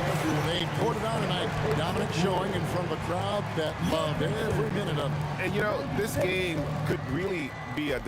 They poured it out tonight, dominant showing in front of a crowd that loved every minute of it. And, you know, this game could really be a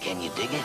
Can you dig it?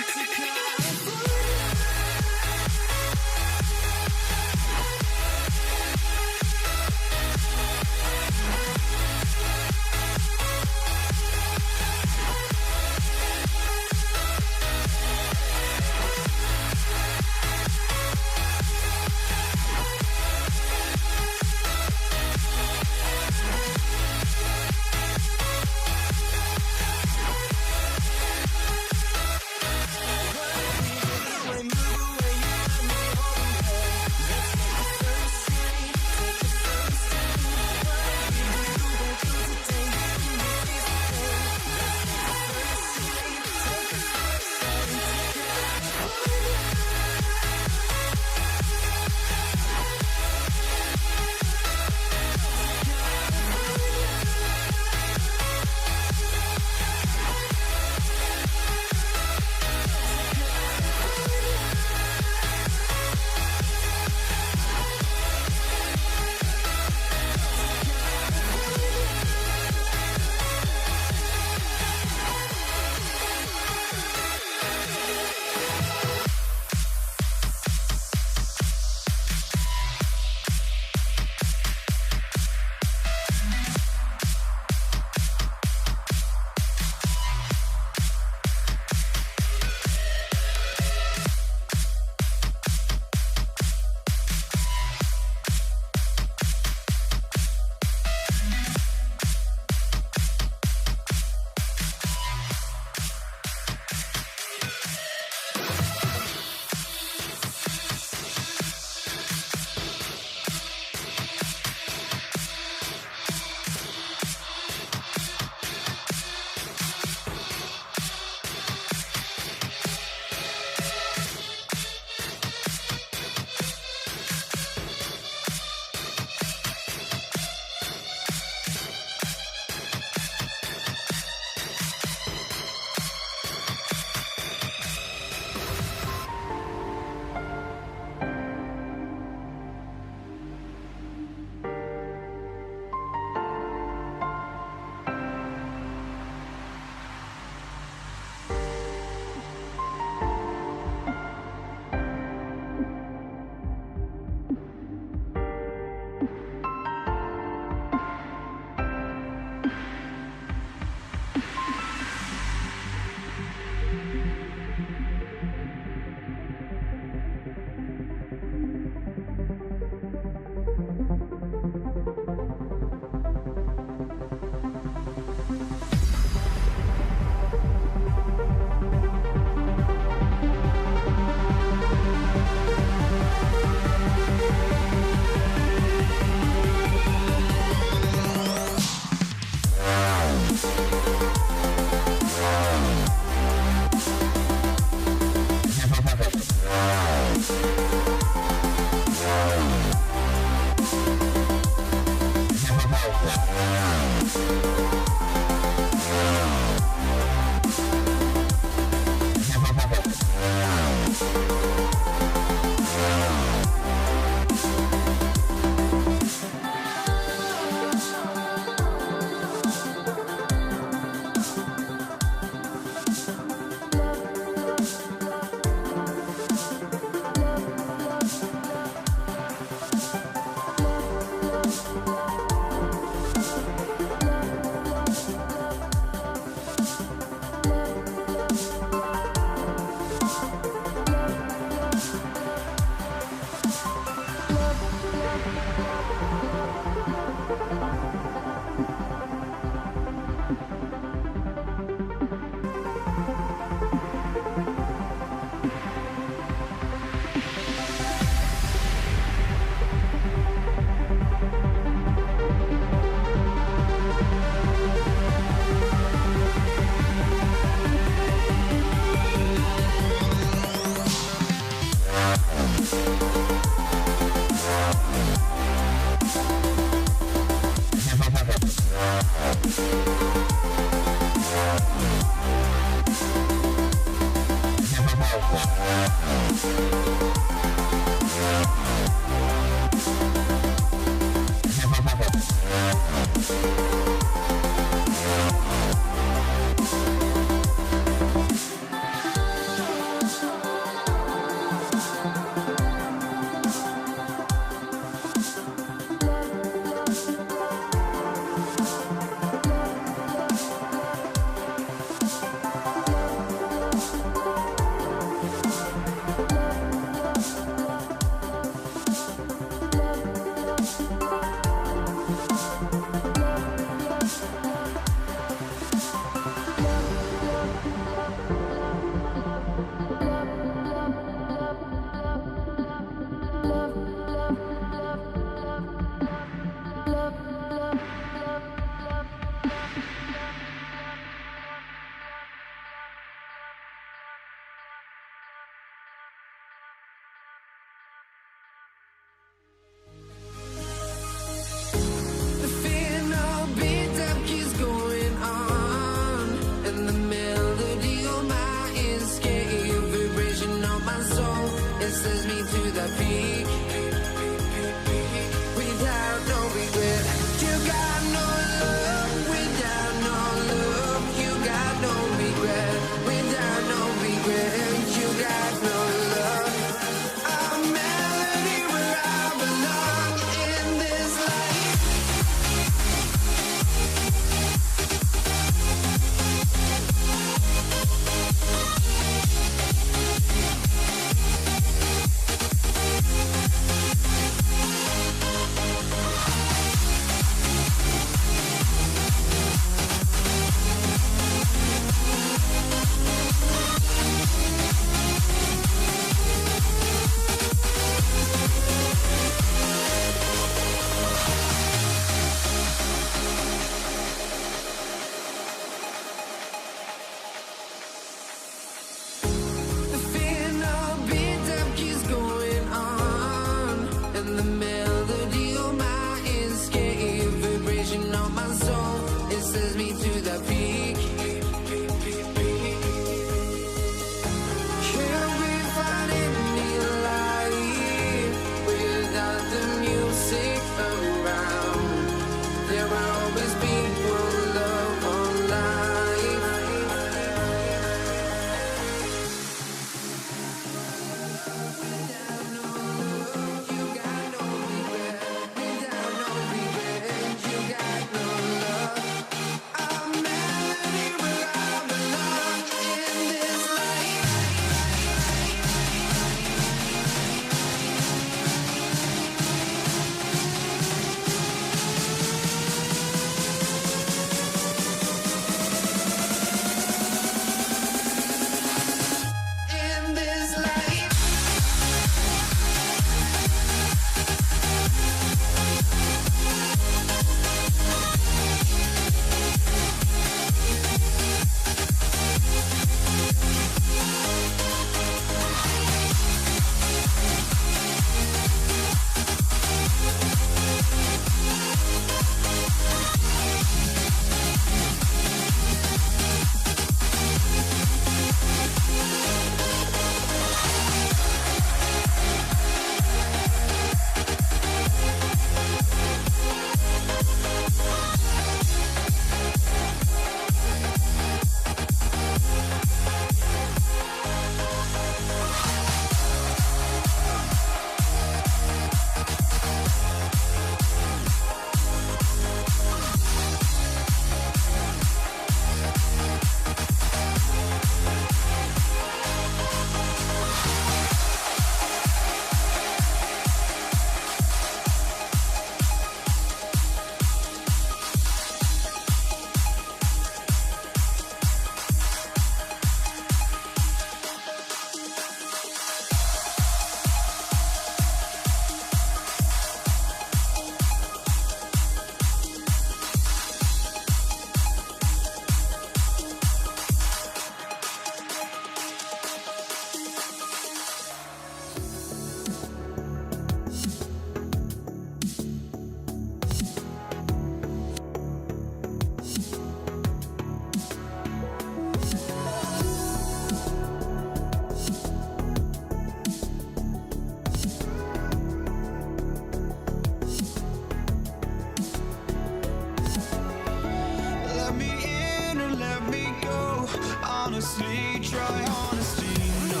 me in or let me go. Honestly, try honesty, no.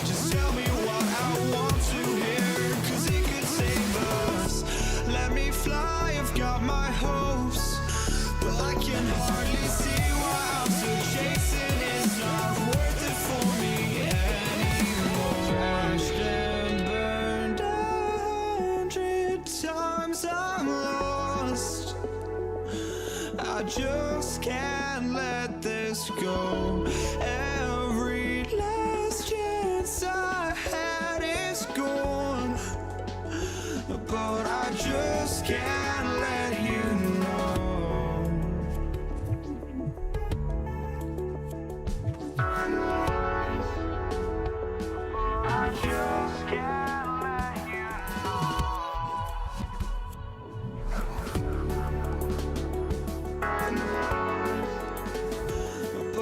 Just tell me what I want to hear, 'cause it could save us. Let me fly, I've got my hopes, but I can hardly see why I'm still chasing. It's not worth it for me anymore. Crashed and burned 100 times, I'm lost. I just can't let this go. Every last chance I had is gone, but I just can't let you know. I just can't let you know.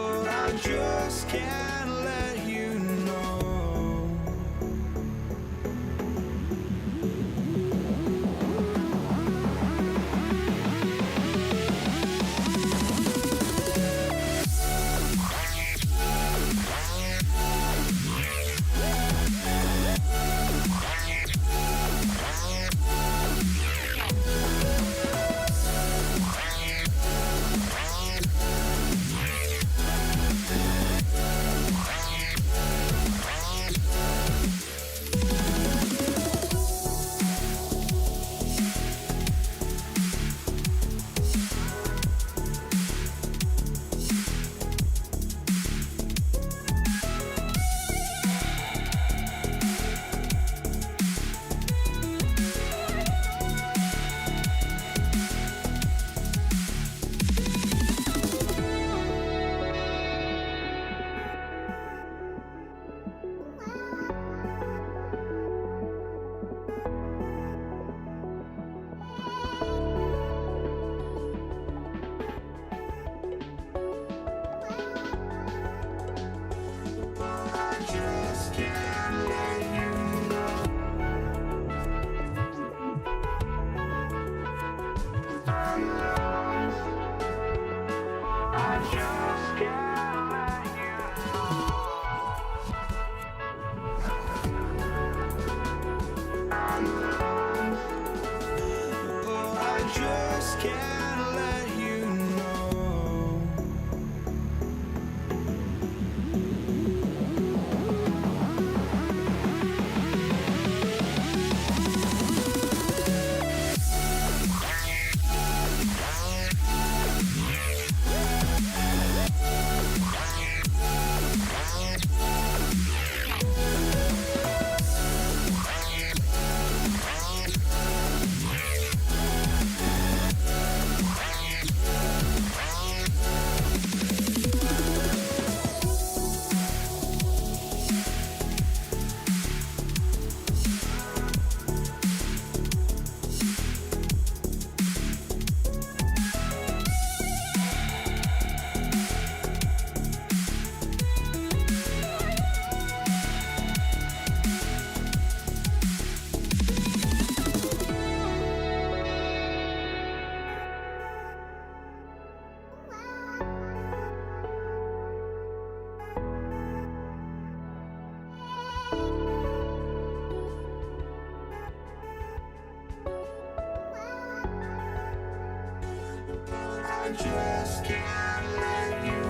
But I just can't let you know. just can't let you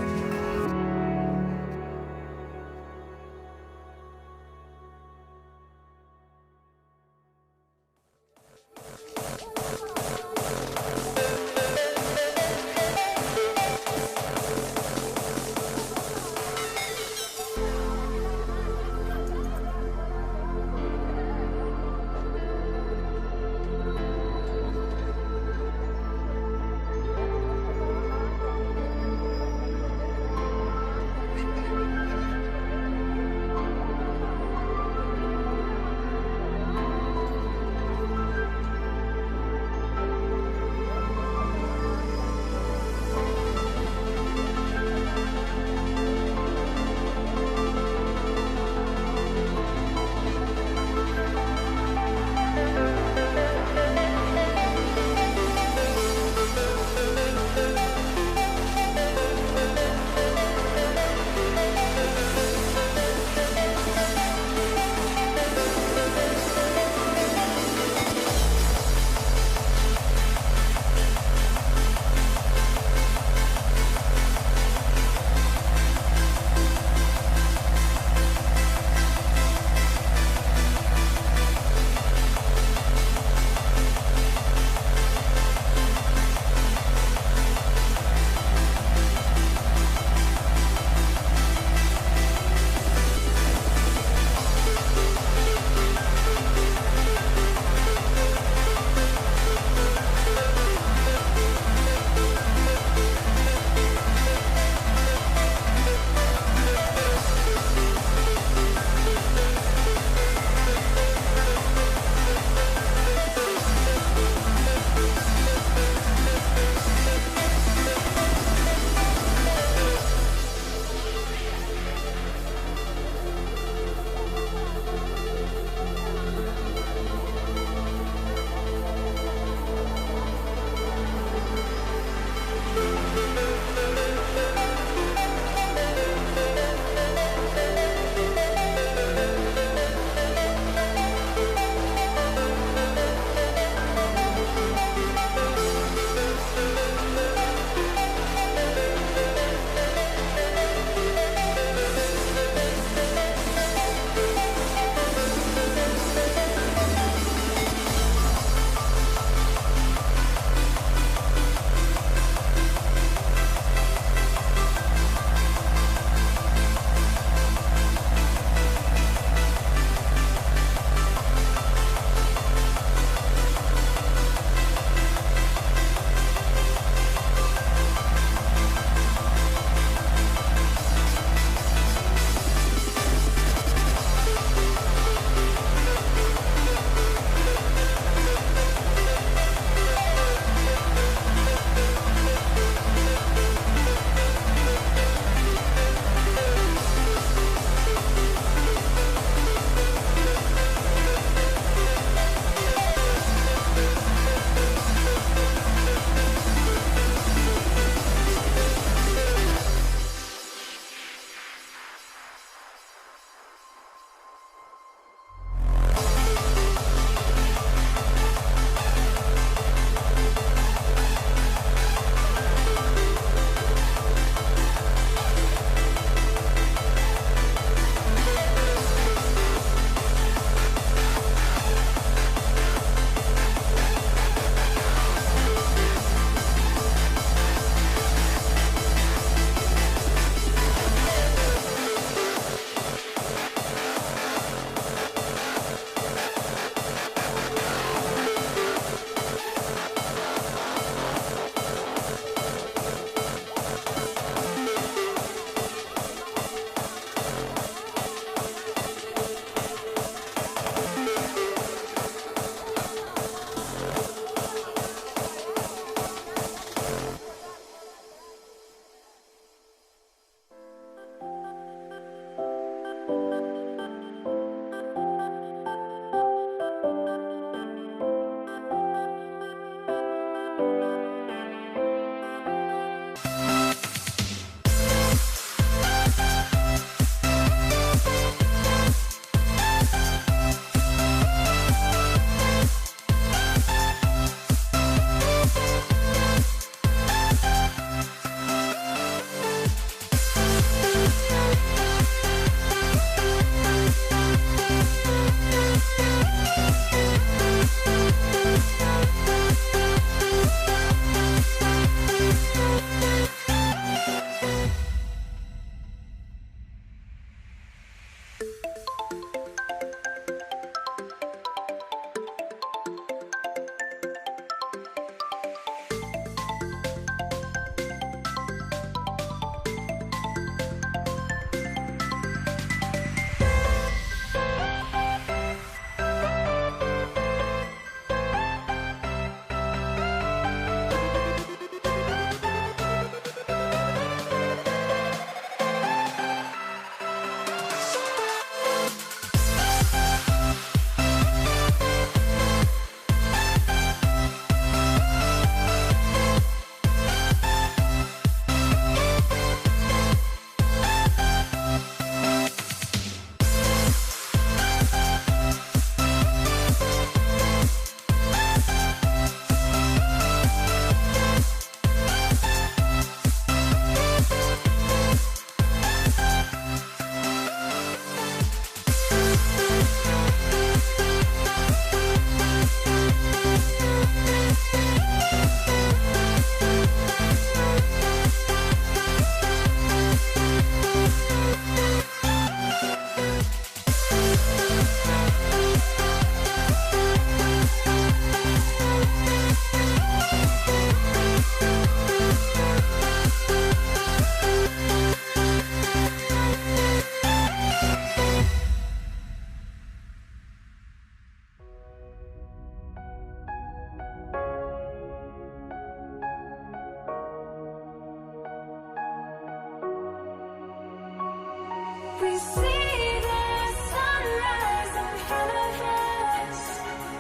We see the sunrise in front of us.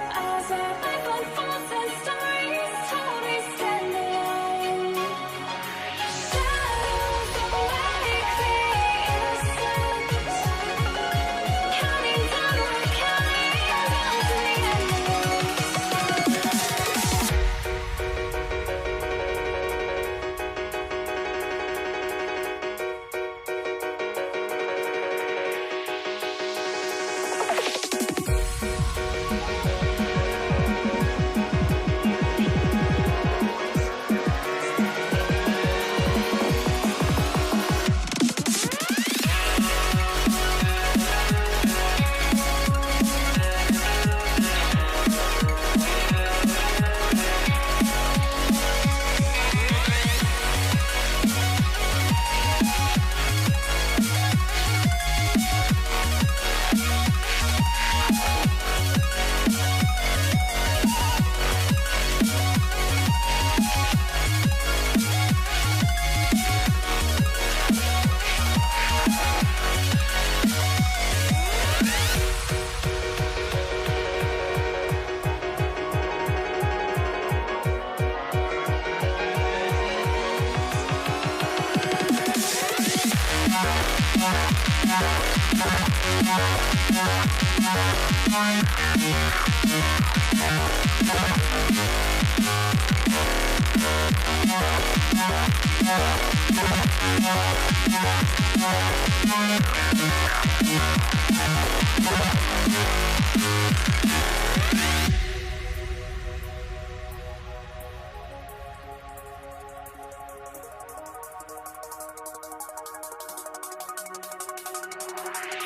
As our life unfolds and stories told, we stand alone. Shadows awake the innocence. Counting down, we're counting down to the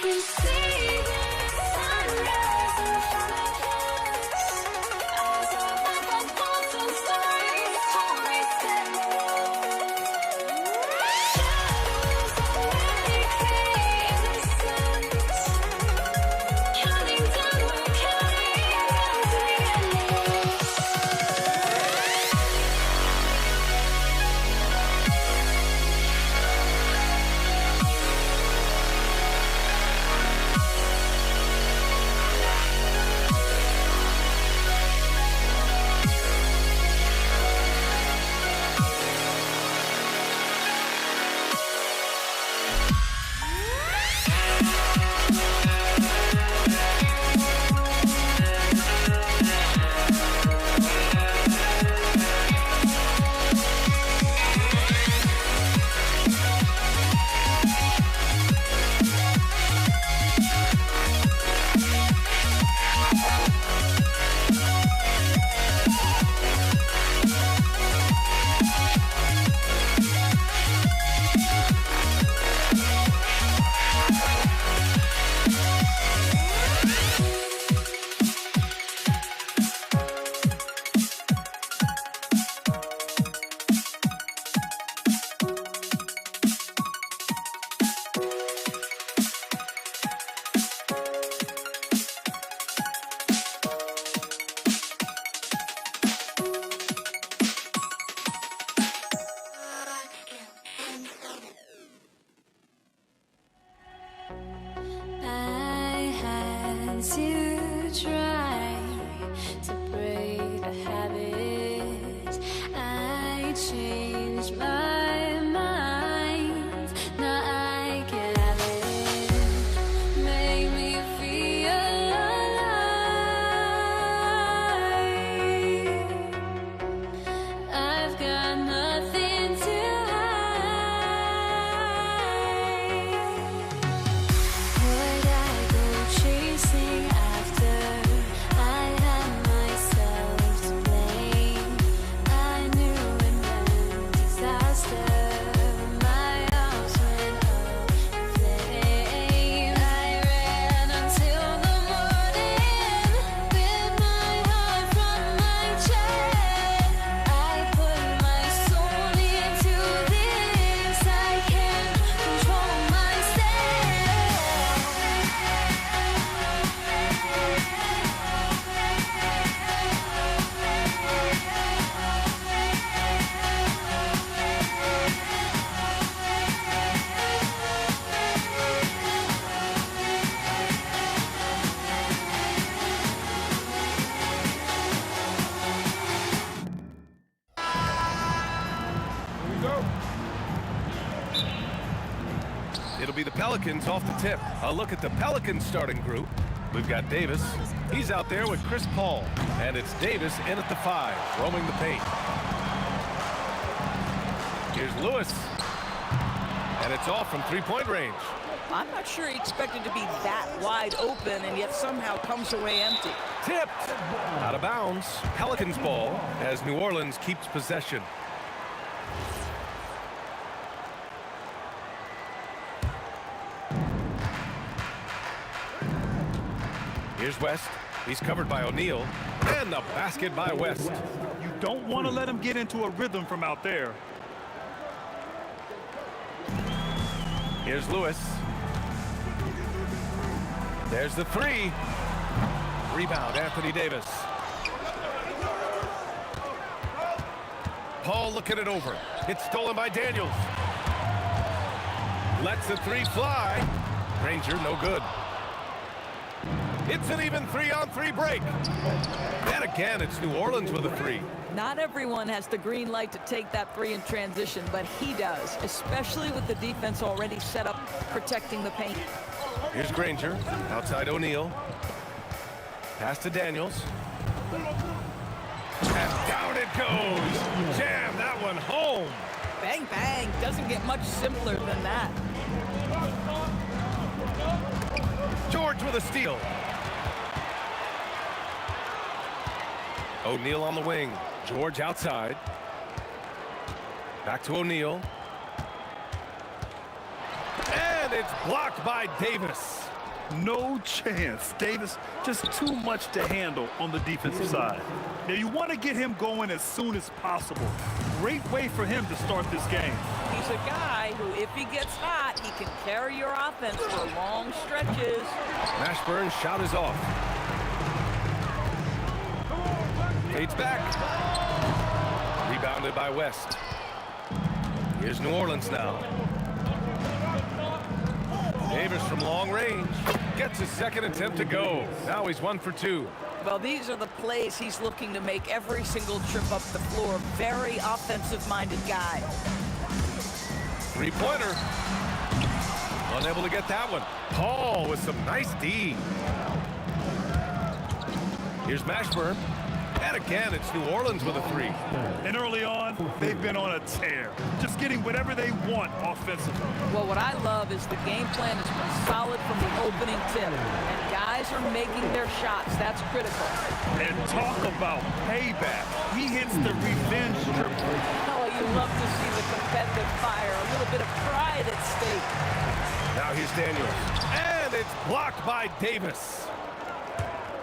We see the sunrise in front of us. As our life unfolds and stories told, we stand alone. Shadows awake the innocence. Counting down, we're counting down to the endless. It'll be the Pelicans off the tip. A look at the Pelicans starting group. We've got Davis. He's out there with Chris Paul. And it's Davis in at the 5, roaming the paint. Here's Lewis. And it's off from three-point range. I'm not sure he expected to be that wide open and yet somehow comes away empty. Tipped. Out of bounds. Pelicans ball as New Orleans keeps possession. Here's West. He's covered by O'Neal. And the basket by West. You don't want to let him get into a rhythm from out there. Here's Lewis. There's the 3. Rebound, Anthony Davis. Paul looking it over. It's stolen by Daniels. Lets the 3 fly. Granger, no good. It's an even 3-on-3 break. And again, it's New Orleans with a 3. Not everyone has the green light to take that 3 in transition, but he does, especially with the defense already set up protecting the paint. Here's Granger, outside O'Neal. Pass to Daniels. And down it goes. Jam that one home. Bang, bang. Doesn't get much simpler than that. George with a steal. O'Neal on the wing. George outside. Back to O'Neal. And it's blocked by Davis. No chance. Davis just too much to handle on the defensive side. Now you want to get him going as soon as possible. Great way for him to start this game. He's a guy who, if he gets hot, he can carry your offense for long stretches. Mashburn's shot is off. Fades back. Rebounded by West. Here's New Orleans now. Davis from long range gets his second attempt to go. Now he's 1 for 2. Well, these are the plays he's looking to make every single trip up the floor. Very offensive-minded guy. Three-pointer. Unable to get that one. Paul with some nice D. Here's Mashburn. And again, it's New Orleans with a 3. And early on, they've been on a tear. Just getting whatever they want offensively. Well, what I love is the game plan has been solid from the opening tip. And guys are making their shots. That's critical. And talk about payback. He hits the revenge triple. Oh, you love to see the competitive fire. A little bit of pride at stake. Now here's Daniels. And it's blocked by Davis.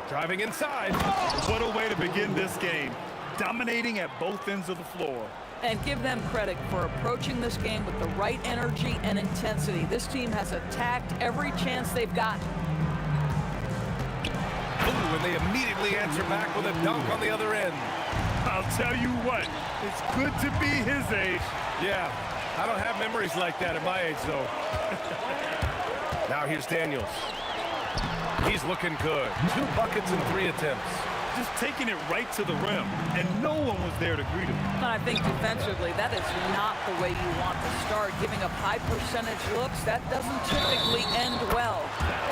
Driving inside. What a way to begin this game. Dominating at both ends of the floor. And give them credit for approaching this game with the right energy and intensity. This team has attacked every chance they've got. Ooh, and they immediately answer back with a dunk on the other end. I'll tell you what, it's good to be his age. Yeah, I don't have memories like that at my age, though. Now here's Daniels. He's looking good. 2 buckets and 3 attempts. Just taking it right to the rim, and no one was there to greet him. And I think defensively, that is not the way you want to start. Giving up high percentage looks, that doesn't typically end well.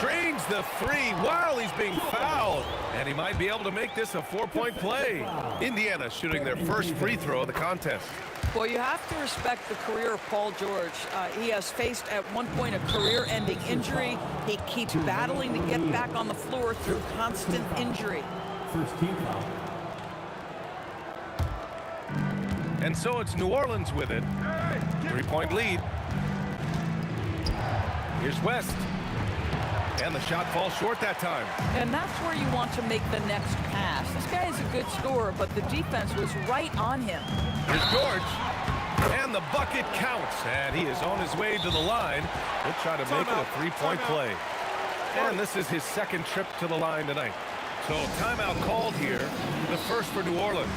Drains the 3 while he's being fouled. And he might be able to make this a 4-point play. Indiana shooting their first free throw of the contest. Well, you have to respect the career of Paul George. He has faced at one point a career-ending injury. He keeps battling to get back on the floor through constant injury. First team foul. And so it's New Orleans with it. 3-point lead. Here's West. And the shot falls short that time. And that's where you want to make the next pass. This guy is a good scorer, but the defense was right on him. Here's George. And the bucket counts. And he is on his way to the line. He'll try to make it a 3-point play. And this is his second trip to the line tonight. So timeout called here. The first for New Orleans.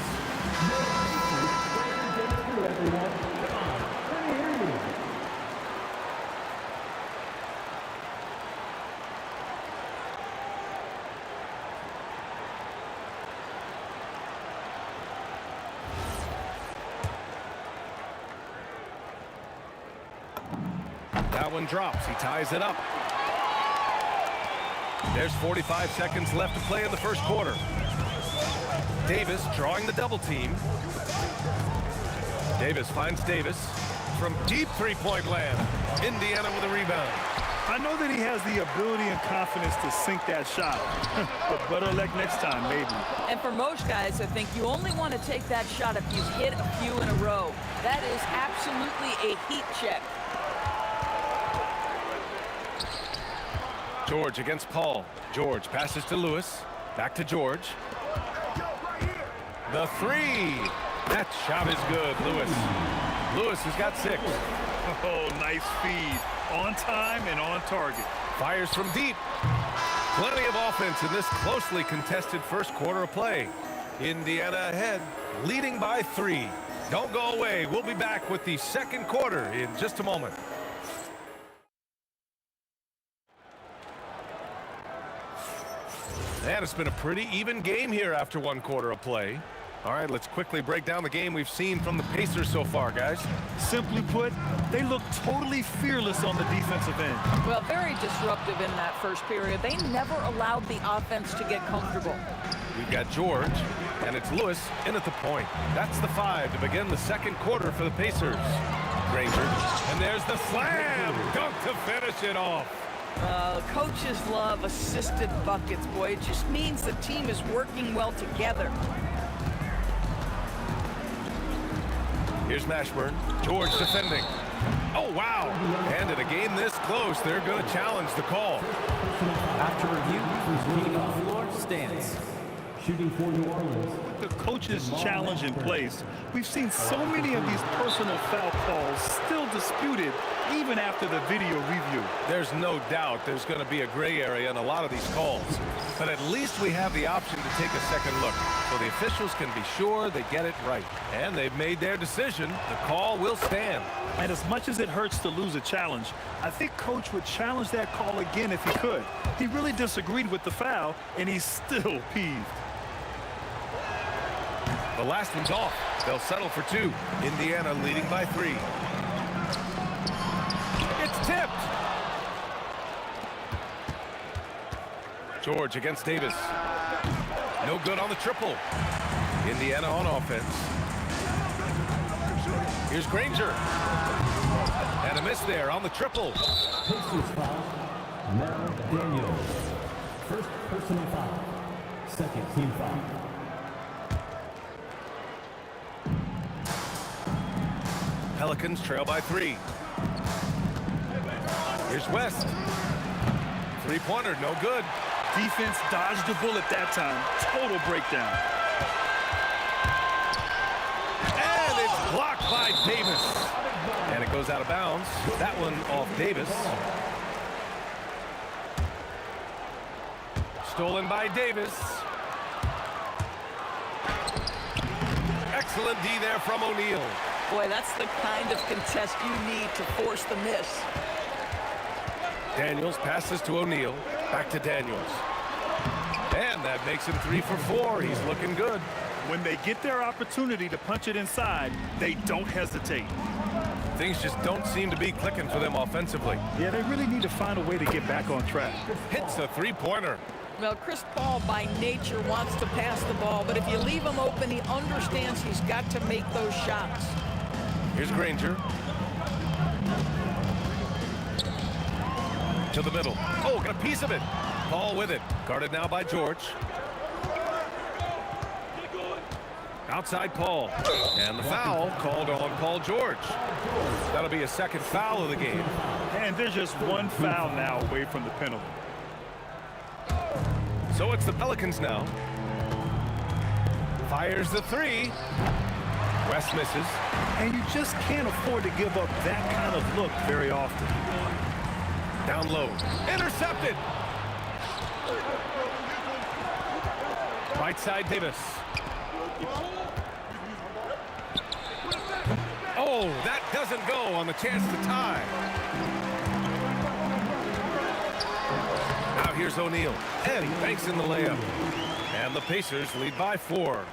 That one drops. He ties it up. There's 45 seconds left to play in the first quarter. Davis drawing the double team. Davis finds Davis from deep three-point land. Indiana with a rebound. I know that he has the ability and confidence to sink that shot. But better luck next time, maybe. And for most guys, I think you only want to take that shot if you've hit a few in a row. That is absolutely a heat check. George against Paul. George passes to Lewis. Back to George. The three. That shot is good, Lewis. Lewis has got 6. Oh, nice feed. On time and on target. Fires from deep. Plenty of offense in this closely contested first quarter of play. Indiana ahead, leading by 3. Don't go away. We'll be back with the second quarter in just a moment. And it's been a pretty even game here after 1 quarter of play. All right, let's quickly break down the game we've seen from the Pacers so far, guys. Simply put, they look totally fearless on the defensive end. Well, very disruptive in that first period. They never allowed the offense to get comfortable. We've got George, and it's Lewis in at the point. That's the 5 to begin the second quarter for the Pacers. Granger, and there's the slam dunk to finish it off. Coaches love assisted buckets, boy. It just means the team is working well together. Here's Mashburn. George defending. Oh, wow. And in a game this close, they're going to challenge the call. After review, game on the floor stands. Shooting for New Orleans. The coach's challenge in place. We've seen so many of these personal foul calls still disputed even after the video review. There's no doubt there's going to be a gray area in a lot of these calls. But at least we have the option to take a second look, so the officials can be sure they get it right. And they've made their decision. The call will stand. And as much as it hurts to lose a challenge, I think Coach would challenge that call again if he could. He really disagreed with the foul, and he's still peeved. The last one's off. They'll settle for 2. Indiana leading by 3. It's tipped. George against Davis. No good on the triple. Indiana on offense. Here's Granger. And a miss there on the triple. Pacers foul. Now Daniels. First personal foul. Second team foul. Pelicans trail by 3. Here's West. Three-pointer, no good. Defense dodged the bullet that time. Total breakdown. And it's blocked by Davis. And it goes out of bounds. That one off Davis. Stolen by Davis. Excellent D there from O'Neal. Boy, that's the kind of contest you need to force the miss. Daniels passes to O'Neal. Back to Daniels. And that makes him 3 for 4. He's looking good. When they get their opportunity to punch it inside, they don't hesitate. Things just don't seem to be clicking for them offensively. Yeah, they really need to find a way to get back on track. Hits a three-pointer. Well, Chris Paul by nature wants to pass the ball, but if you leave him open, he understands he's got to make those shots. Here's Granger. To the middle. Oh, got a piece of it. Paul with it. Guarded now by George. Outside Paul. And the foul called on Paul George. That'll be a second foul of the game. And there's just one foul now away from the penalty. So it's the Pelicans now. Fires the 3. West misses. And you just can't afford to give up that kind of look very often. Down low. Intercepted. Right side Davis. Oh, that doesn't go on the chance to tie. Now here's O'Neal. And he banks in the layup. And the Pacers lead by 4.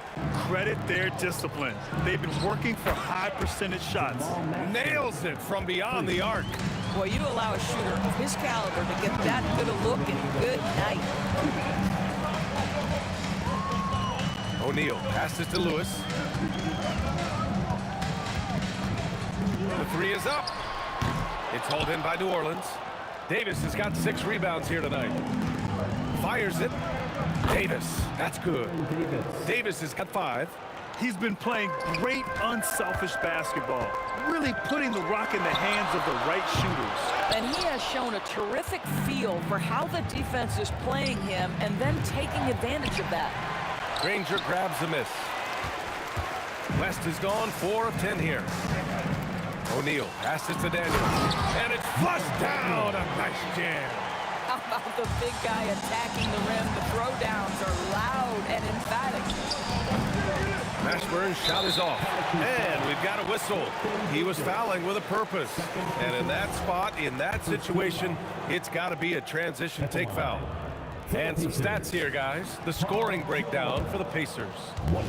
Credit their discipline. They've been working for high percentage shots. Nails it from beyond the arc. Boy, you allow a shooter of his caliber to get that good a look, and good night. O'Neal passes to Lewis. The three is up. It's hauled in by New Orleans. Davis has got 6 rebounds here tonight. Fires it. Davis, that's good. Davis has got 5. He's been playing great, unselfish basketball, really putting the rock in the hands of the right shooters. And he has shown a terrific feel for how the defense is playing him and then taking advantage of that. Granger grabs the miss. West has gone 4 of 10 here. O'Neal passes to Daniels, and it's flushed down. A nice jam. How about the big guy attacking the rim? The throwdowns are loud and emphatic. Mashburn's shot is off, and we've got a whistle. He was fouling with a purpose, and in that spot, in that situation, it's got to be a transition take foul. And some stats here, guys. The scoring breakdown for the Pacers.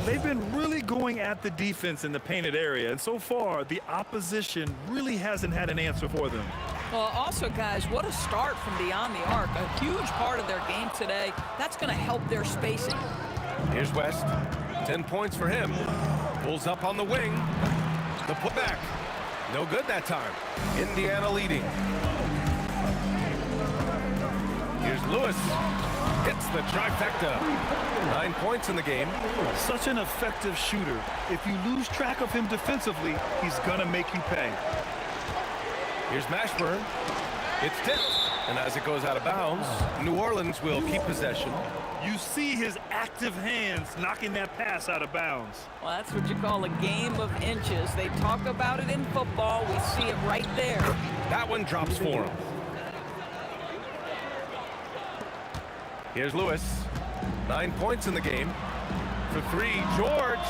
They've been really going at the defense in the painted area, and so far, the opposition really hasn't had an answer for them. Well, also, guys, what a start from beyond the arc. A huge part of their game today. That's going to help their spacing. Here's West. 10 points for him. Pulls up on the wing. The putback. No good that time. Indiana leading. Here's Lewis. Hits the trifecta. 9 points in the game. Such an effective shooter. If you lose track of him defensively, he's going to make you pay. Here's Mashburn. It's tipped. And as it goes out of bounds, New Orleans will keep possession. You see his active hands knocking that pass out of bounds. Well, that's what you call a game of inches. They talk about it in football. We see it right there. That one drops for him. Here's Lewis. 9 points in the game. For 3, George.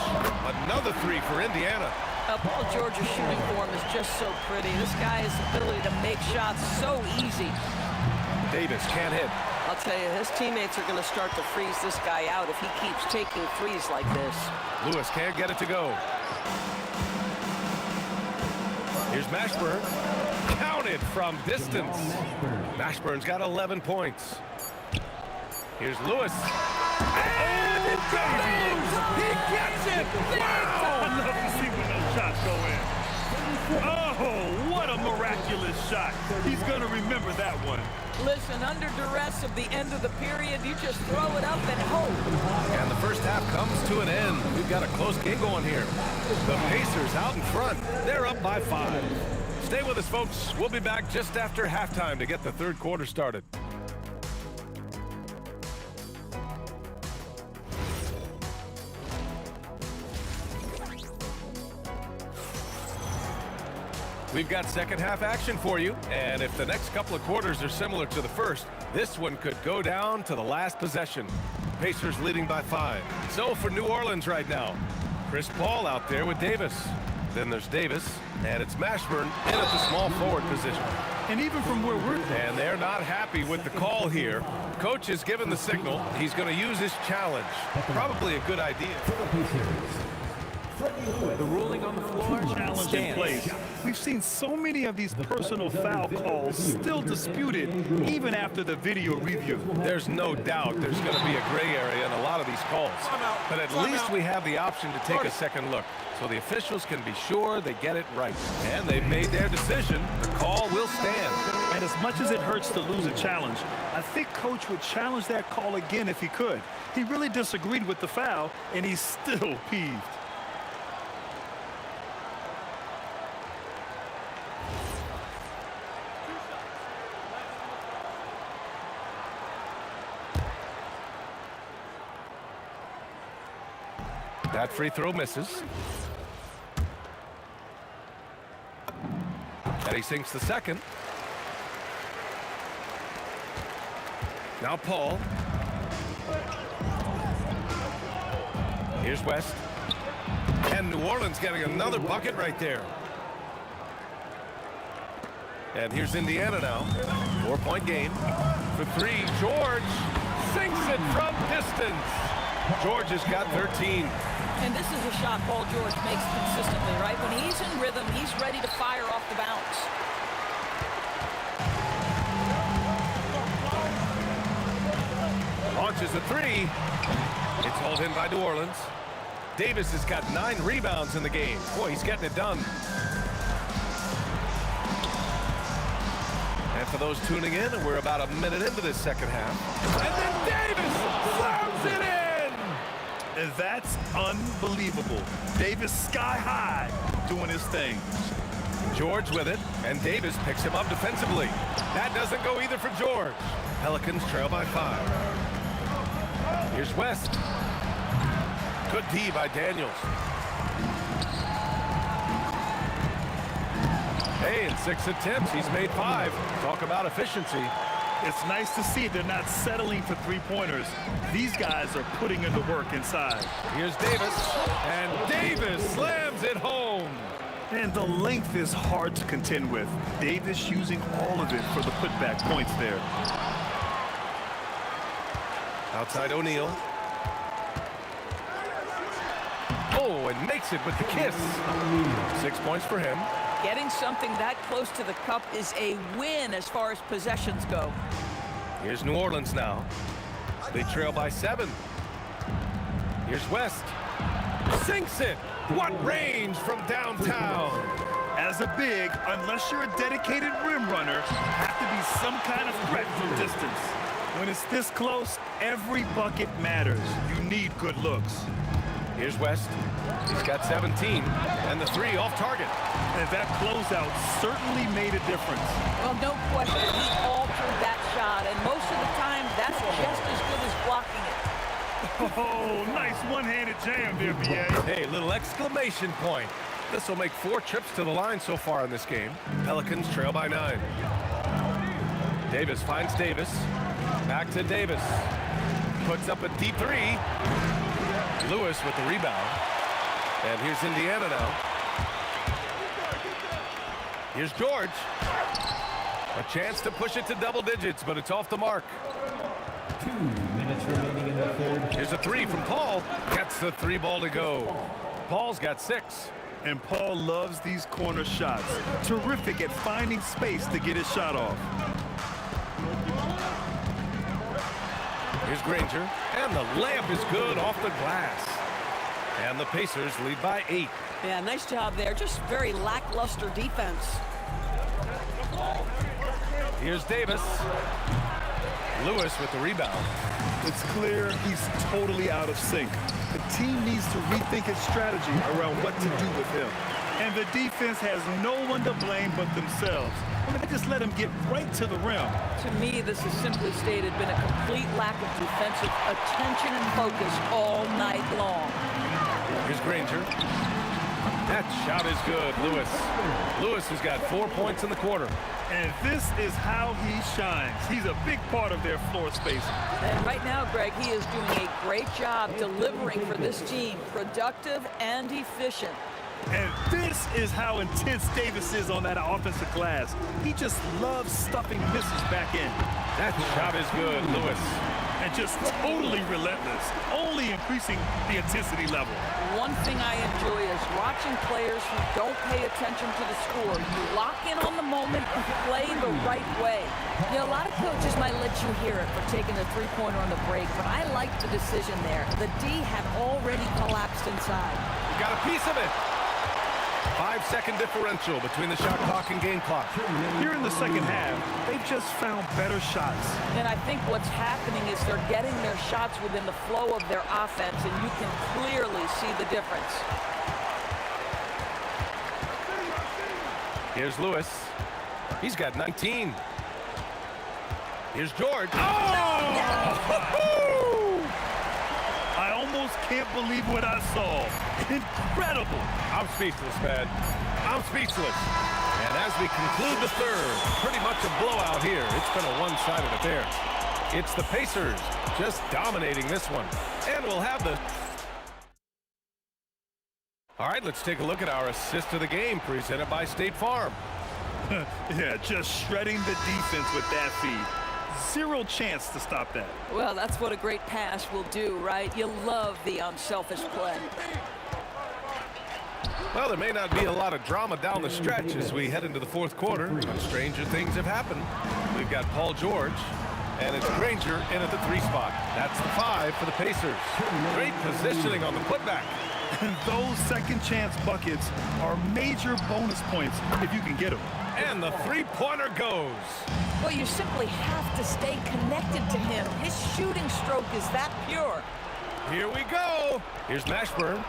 Another 3 for Indiana. Paul George's shooting form is just so pretty. This guy has the ability to make shots so easy. Davis can't hit. I'll tell you, his teammates are going to start to freeze this guy out if he keeps taking threes like this. Lewis can't get it to go. Here's Mashburn. Counted from distance. Mashburn's got 11 points. Here's Lewis. And it goes! He gets it! Wow! I'd love to see when those shots go in. Oh, what a miraculous shot. He's going to remember that one. Listen, under duress of the end of the period, you just throw it up and hope. And the first half comes to an end. We've got a close game going here. The Pacers out in front. They're up by 5. Stay with us, folks. We'll be back just after halftime to get the third quarter started. We've got second half action for you, and if the next couple of quarters are similar to the first, this one could go down to the last possession. Pacers leading by 5. So for New Orleans right now, Chris Paul out there with Davis. Then there's Davis, and it's Mashburn in at the small forward position. And even from where we're... And they're not happy with the call here. Coach has given the signal. He's going to use his challenge. Probably a good idea. The ruling on the floor challenge in place. We've seen so many of these personal foul calls still disputed even after the video review. There's no doubt there's going to be a gray area in a lot of these calls. But at least we have the option to take a second look, so the officials can be sure they get it right. And they've made their decision. The call will stand. And as much as it hurts to lose a challenge, I think Coach would challenge that call again if he could. He really disagreed with the foul, and he's still peeved. That free throw misses. And he sinks the second. Now Paul. Here's West. And New Orleans getting another bucket right there. And here's Indiana now. 4-point game. For 3, George sinks it from distance. George has got 13. And this is a shot Paul George makes consistently, right? When he's in rhythm, he's ready to fire off the bounce. launches a three. It's hauled in by New Orleans. Davis has got 9 rebounds in the game. Boy, he's getting it done. And for those tuning in, we're about a minute into this second half. And then Davis slams it in! And that's unbelievable. Davis sky high doing his thing. George with it, and Davis picks him up defensively. That doesn't go either for George. Pelicans trail by 5. Here's West. Good D by Daniels. Hey, in 6 attempts, he's made 5. Talk about efficiency. It's nice to see they're not settling for three-pointers. These guys are putting in the work inside. Here's Davis, and Davis slams it home. And the length is hard to contend with. Davis using all of it for the putback points there. Outside O'Neal. Oh, and makes it with the kiss. 6 points for him. Getting something that close to the cup is a win as far as possessions go. Here's New Orleans now. They trail by 7. Here's West. Sinks it. What range from downtown? As a big, unless you're a dedicated rim runner, have to be some kind of threat from distance. When it's this close, every bucket matters. You need good looks. Here's West. He's got 17, and the 3 off target. And that closeout certainly made a difference. Well, no question, he altered that shot, and most of the time, that's just as good as blocking it. Oh, nice one-handed jam there, B.A. Hey, little exclamation point. This will make 4 trips to the line so far in this game. Pelicans trail by 9. Davis finds Davis. Back to Davis. Puts up a deep 3. Lewis with the rebound. And here's Indiana now. Here's George. A chance to push it to double digits, but it's off the mark. 2 minutes remaining in the third. Here's a 3 from Paul. Gets the 3 ball to go. Paul's got 6. And Paul loves these corner shots. Terrific at finding space to get his shot off. Here's Granger. And the layup is good off the glass. And the Pacers lead by 8. Yeah, nice job there. Just very lackluster defense. Here's Davis. Lewis with the rebound. It's clear he's totally out of sync. The team needs to rethink its strategy around what to do with him. And the defense has no one to blame but themselves. I mean, they just let him get right to the rim. To me, this has simply stated been a complete lack of defensive attention and focus all night long. Here's Granger. That shot is good, Lewis. Lewis has got 4 points in the quarter. And this is how he shines. He's a big part of their floor space. And right now, Greg, he is doing a great job delivering for this team. Productive and efficient. And this is how intense Davis is on that offensive glass. He just loves stuffing misses back in. That shot is good, Lewis. And just totally relentless, only increasing the intensity level. One thing I enjoy is watching players who don't pay attention to the score. You lock in on the moment and play the right way. You know, a lot of coaches might let you hear it for taking the three-pointer on the break, but I like the decision there. The D had already collapsed inside. You got a piece of it. 5-second differential between the shot clock and game clock. Here in the second half, they've just found better shots. And I think what's happening is they're getting their shots within the flow of their offense, and you can clearly see the difference. Here's Lewis. He's got 19. Here's George. Oh! I almost can't believe what I saw. Incredible. I'm speechless, man. I'm speechless. And as we conclude the third, pretty much a blowout here. It's been a one-sided affair. It's the Pacers just dominating this one. And we'll have the... All right, let's take a look at our assist of the game presented by State Farm. Yeah, just shredding the defense with that feed. Zero chance to stop that. Well, that's what a great pass will do, right? You love the unselfish play. Well, there may not be a lot of drama down the stretch as we head into the fourth quarter, but stranger things have happened. We've got Paul George. And it's Granger in at the 3 spot. That's the 5 for the Pacers. Great positioning on the putback. And those second chance buckets are major bonus points if you can get them. And the 3-pointer goes. Well, you simply have to stay connected to him. His shooting stroke is that pure. Here we go. Here's Mashburn.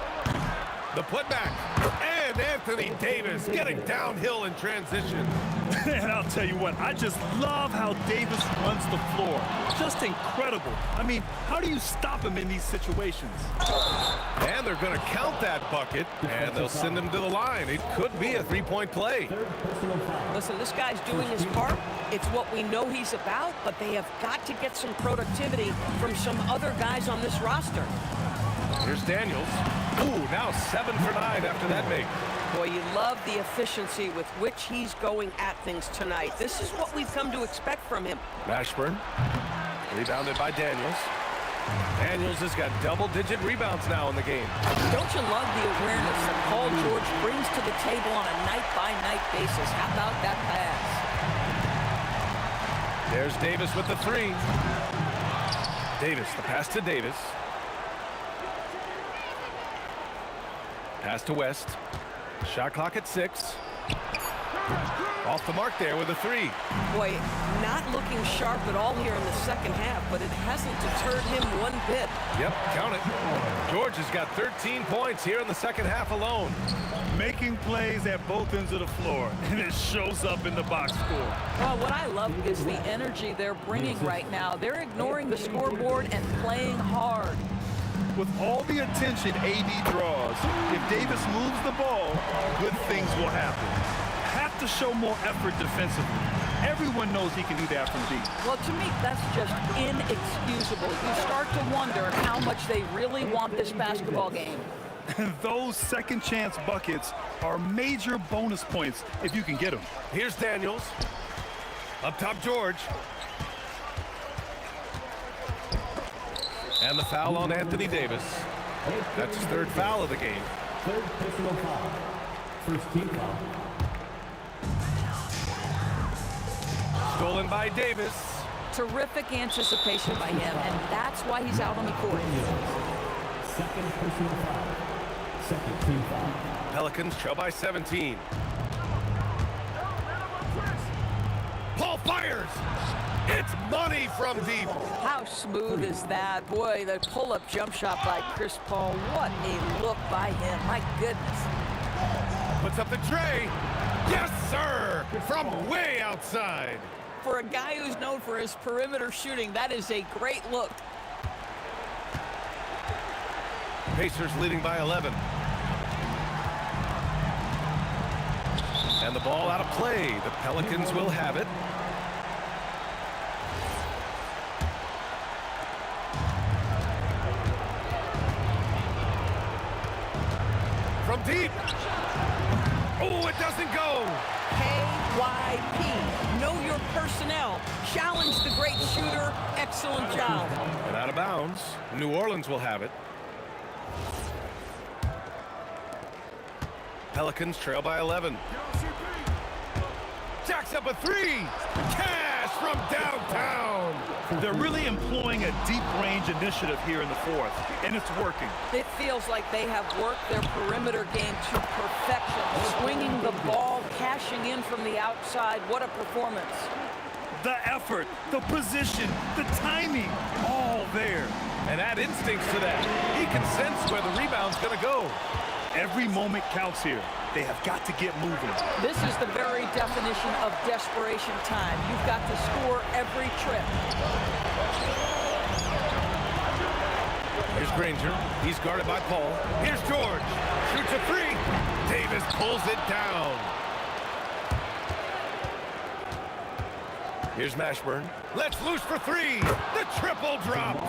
The putback. And Anthony Davis getting downhill in transition. And I'll tell you what, I just love how Davis runs the floor. Just incredible. I mean, how do you stop him in these situations? And they're going to count that bucket, and they'll send him to the line. It could be a 3-point play. Listen, this guy's doing his part. It's what we know he's about, but they have got to get some productivity from some other guys on this roster. Here's Daniels. Ooh, now 7 for 9 after that make. Boy, you love the efficiency with which he's going at things tonight. This is what we've come to expect from him. Mashburn, rebounded by Daniels. Daniels has got double-digit rebounds now in the game. Don't you love the awareness that Paul George brings to the table on a night-by-night basis? How about that pass? There's Davis with the 3. Davis, the pass to Davis. Pass to West. Shot clock at 6. Off the mark there with a 3. Boy, not looking sharp at all here in the second half, but it hasn't deterred him one bit. Yep, count it. George has got 13 points here in the second half alone. Making plays at both ends of the floor, and it shows up in the box score. Well, what I love is the energy they're bringing right now. They're ignoring the scoreboard and playing hard. With all the attention AD draws, if Davis moves the ball, good things will happen. Have to show more effort defensively. Everyone knows he can do that from deep. Well, to me, that's just inexcusable. You start to wonder how much they really want this basketball game. And those second chance buckets are major bonus points if you can get them. Here's Daniels. Up top, George. And the foul on Anthony Davis. That's his 3rd foul of the game. 3rd personal foul. First team foul. Stolen by Davis. Terrific anticipation by him, and that's why he's out on the court. 2nd personal foul. 2nd team foul. Pelicans trail by 17. Paul fires. It's money from deep. How smooth is that? Boy, the pull-up jump shot by Chris Paul. What a look by him. My goodness. Puts up the tray. Yes, sir. From way outside. For a guy who's known for his perimeter shooting, that is a great look. Pacers leading by 11. And the ball out of play. The Pelicans will have it. From deep. Oh, it doesn't go. KYP. Know your personnel. Challenge the great shooter. Excellent job. And out of bounds. New Orleans will have it. Pelicans trail by 11. Jacks up a 3. Cash from downtown. They're really employing a deep range initiative here in the 4th, and it's working. It feels like they have worked their perimeter game to perfection. Swinging the ball, cashing in from the outside. What a performance. The effort, the position, the timing, all there. And add instincts to that. He can sense where the rebound's going to go. Every moment counts here. They have got to get moving. This is the very definition of desperation time. You've got to score every trip. Here's Granger. He's guarded by Paul. Here's George. Shoots a 3. Davis pulls it down. Here's Mashburn. Let's loose for 3. The triple drops.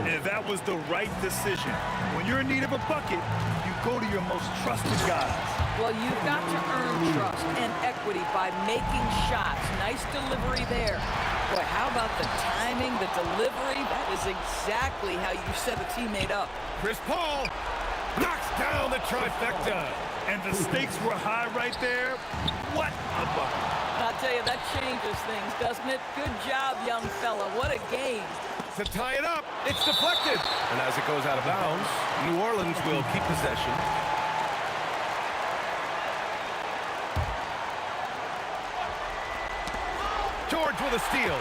And that was the right decision. When you're in need of a bucket, you go to your most trusted guys. Well, you've got to earn trust and equity by making shots. Nice delivery there. Boy, how about the timing, the delivery? That is exactly how you set a teammate up. Chris Paul knocks down the trifecta. And the stakes were high right there. What a bucket. I'll tell you, that changes things, doesn't it? Good job, young fella. What a game. To tie it up, it's deflected. And as it goes out of bounds, New Orleans will keep possession. George with a steal.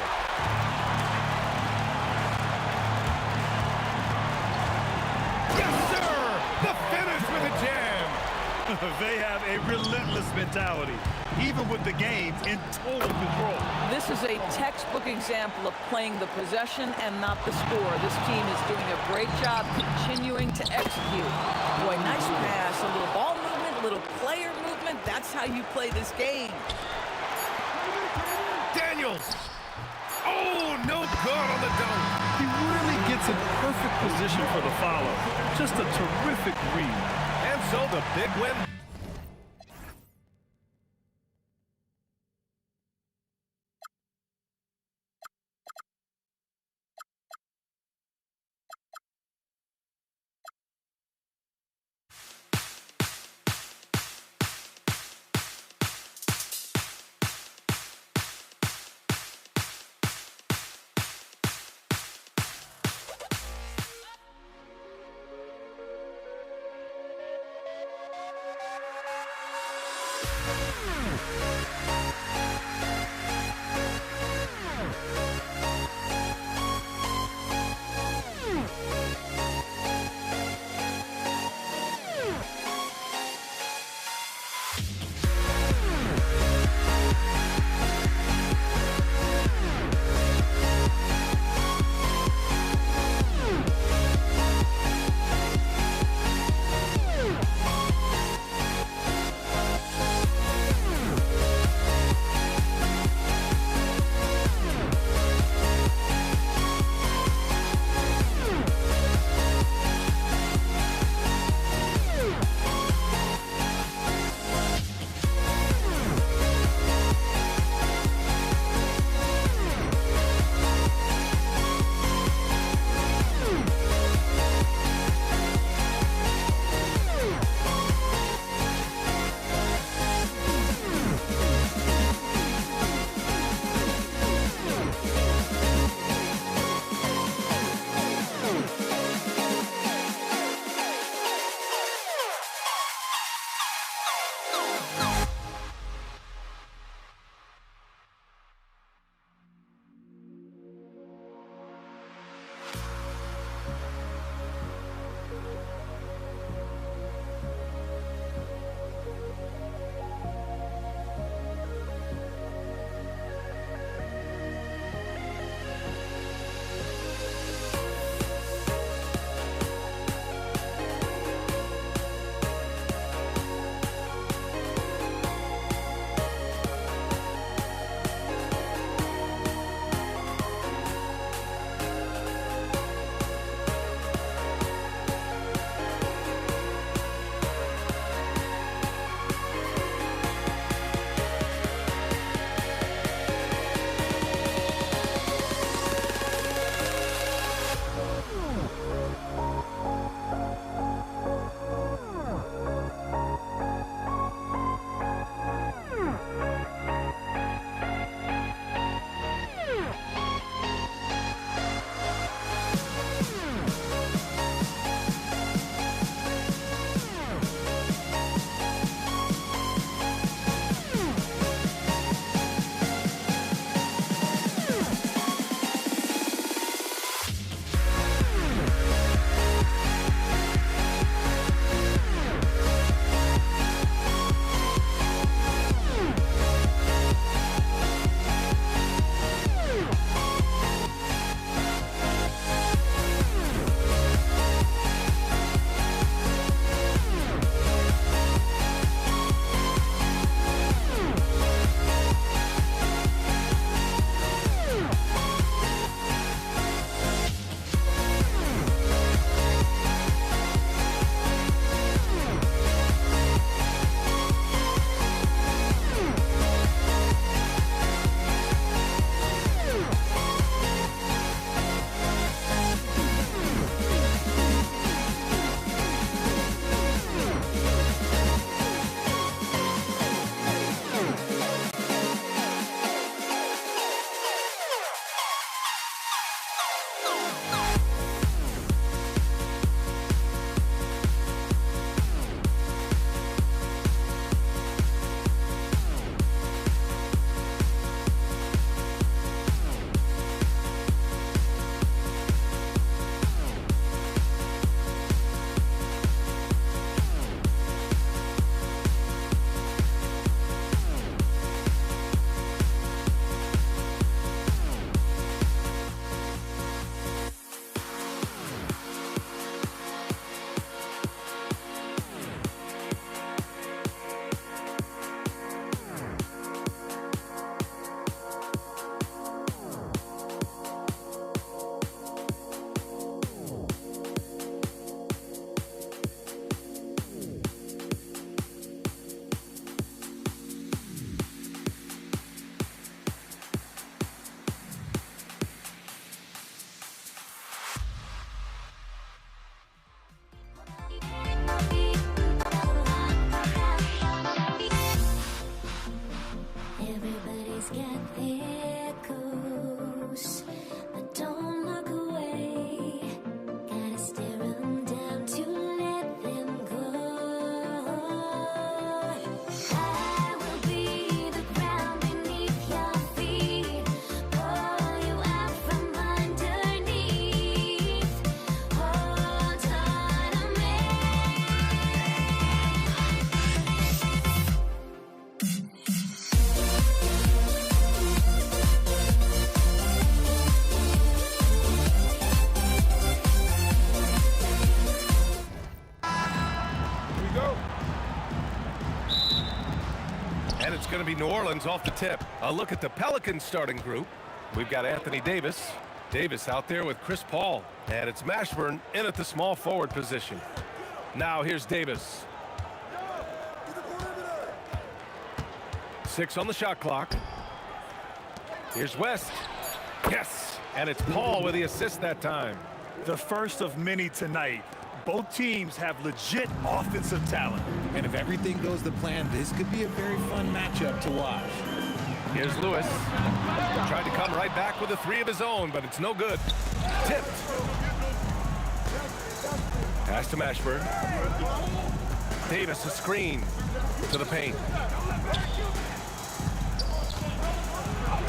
Yes, sir! The finish with a jam. They have a relentless mentality, even with the game in total control. This is a textbook example of playing the possession and not the score. This team is doing a great job continuing to execute. Boy, nice pass, a little ball movement, a little player movement. That's how you play this game. Daniels. Oh, no good on the dunk. He really gets in perfect position for the follow. Just a terrific read. And so the big win. Always get there goes, but don't look away. Gotta stare 'em down to let them go. I will be the ground beneath your feet, pull you out from underneath. Hold on to me. Here we go. And it's going to be New Orleans off the tip. A look at the Pelicans starting group. We've got Anthony Davis. Davis out there with Chris Paul. And it's Mashburn in at the small forward position. Now here's Davis. 6 on the shot clock. Here's West. Yes! And it's Paul with the assist that time. The first of many tonight. Both teams have legit offensive talent. And if everything goes to plan, this could be a very fun matchup to watch. Here's Lewis. Tried to come right back with a 3 of his own, but it's no good. Tipped. Pass to Mashburn. Davis a screen to the paint.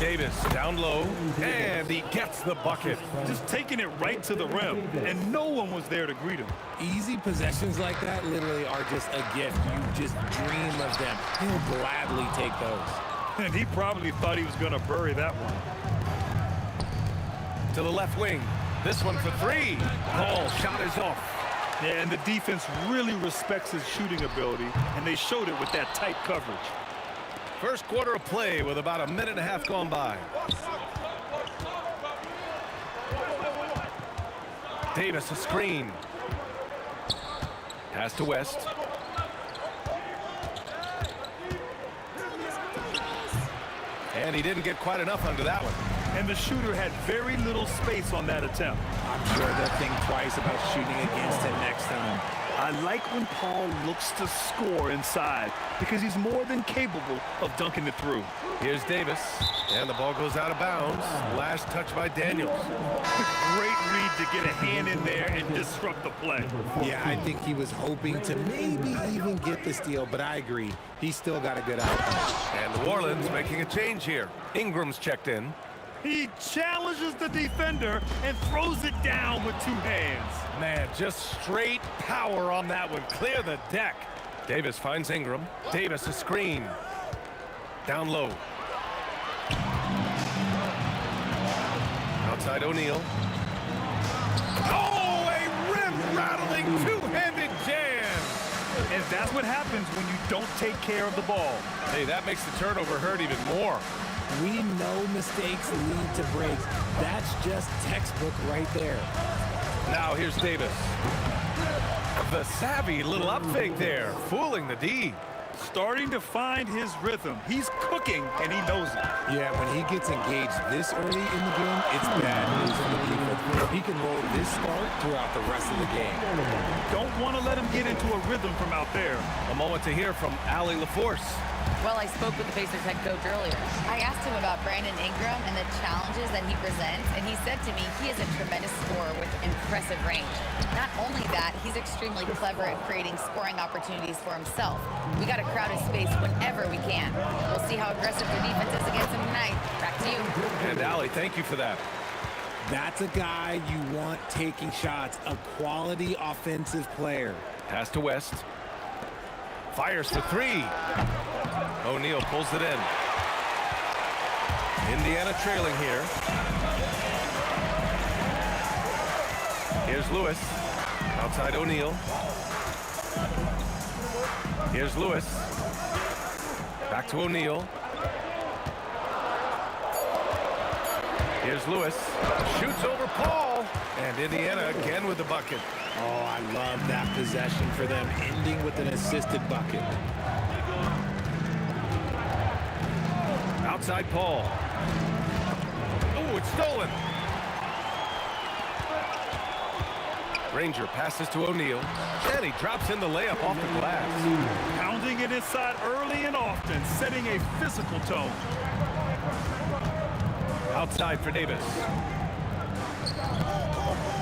Davis down low, and he gets the bucket. Just taking it right to the rim, and no one was there to greet him. Easy possessions like that literally are just a gift. You just dream of them. He'll gladly take those. And he probably thought he was going to bury that one. To the left wing. This one for 3. Paul shot is off. Yeah, and the defense really respects his shooting ability, and they showed it with that tight coverage. First quarter of play with about a minute and a half gone by. Davis a screen. Pass to West. And he didn't get quite enough under that one. And the shooter had very little space on that attempt. I'm sure they'll think twice about shooting against him next time. I like when Paul looks to score inside because he's more than capable of dunking it through. Here's Davis, and the ball goes out of bounds. Last touch by Daniels. Great read to get a hand in there and disrupt the play. Yeah, I think he was hoping to maybe even get the steal, but I agree. He's still got a good outcome. And New Orleans making a change here. Ingram's checked in. He challenges the defender and throws it down with 2 hands. Man, just straight power on that one. Clear the deck. Davis finds Ingram. Davis a screen. Down low. Outside O'Neal. Oh, a rim-rattling two-handed jam. And that's what happens when you don't take care of the ball. Hey, that makes the turnover hurt even more. We know mistakes lead to breaks. That's just textbook right there. Now here's Davis. The savvy little up fake there, fooling the D. Starting to find his rhythm. He's cooking, and he knows it. Yeah, when he gets engaged this early in the game, it's bad news in the defense. He can roll this start throughout the rest of the game. Don't want to let him get into a rhythm from out there. A moment to hear from Allie LaForce. Well, I spoke with the Pacers head coach earlier. I asked him about Brandon Ingram and the challenges that he presents, and he said to me he is a tremendous scorer with impressive range. Not only that, he's extremely clever at creating scoring opportunities for himself. We got to crowd his space whenever we can. We'll see how aggressive their defense is against him tonight. Back to you. And Allie, thank you for that. That's a guy you want taking shots, a quality offensive player. Pass to West. Fires for 3. O'Neal pulls it in. Indiana trailing here. Here's Lewis. Outside O'Neal. Here's Lewis. Back to O'Neal. Here's Lewis. Shoots over Paul. And Indiana again with the bucket. Oh, I love that possession for them, ending with an assisted bucket. Outside Paul. Oh, it's stolen. Ranger passes to O'Neal. And he drops in the layup off the glass. Pounding it inside early and often, setting a physical tone. Outside for Davis.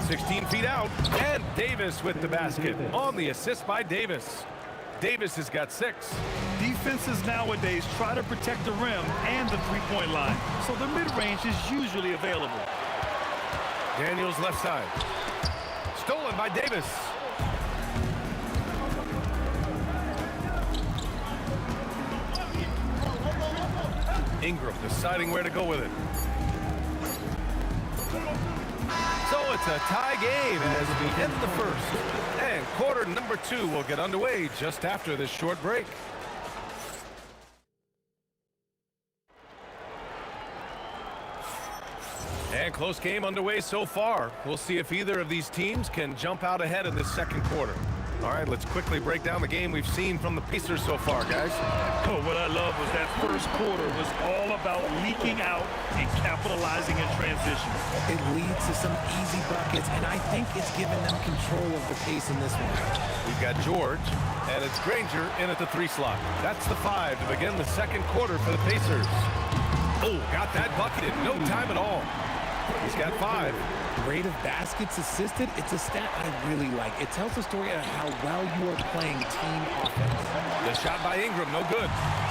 16 feet out, and Davis with the basket on the assist by Davis. Davis has got 6. Defenses nowadays try to protect the rim and the three-point line, so the mid-range is usually available. Daniels left side. Stolen by Davis. Ingram deciding where to go with it. So it's a tie game as we end the first. And quarter number 2 will get underway just after this short break. And close game underway so far. We'll see if either of these teams can jump out ahead in this second quarter. All right, let's quickly break down the game we've seen from the Pacers so far, guys. Oh, what I love was that first quarter was all about leaking out and capitalizing in transition. It leads to some easy buckets, and I think it's given them control of the pace in this one. We've got George, and it's Granger in at the 3 slot. That's the 5 to begin the second quarter for the Pacers. Oh, got that bucket in no time at all. He's got 5. Rate of baskets assisted, it's a stat I really like. It tells the story of how well you are playing team offense. The shot by Ingram, no good.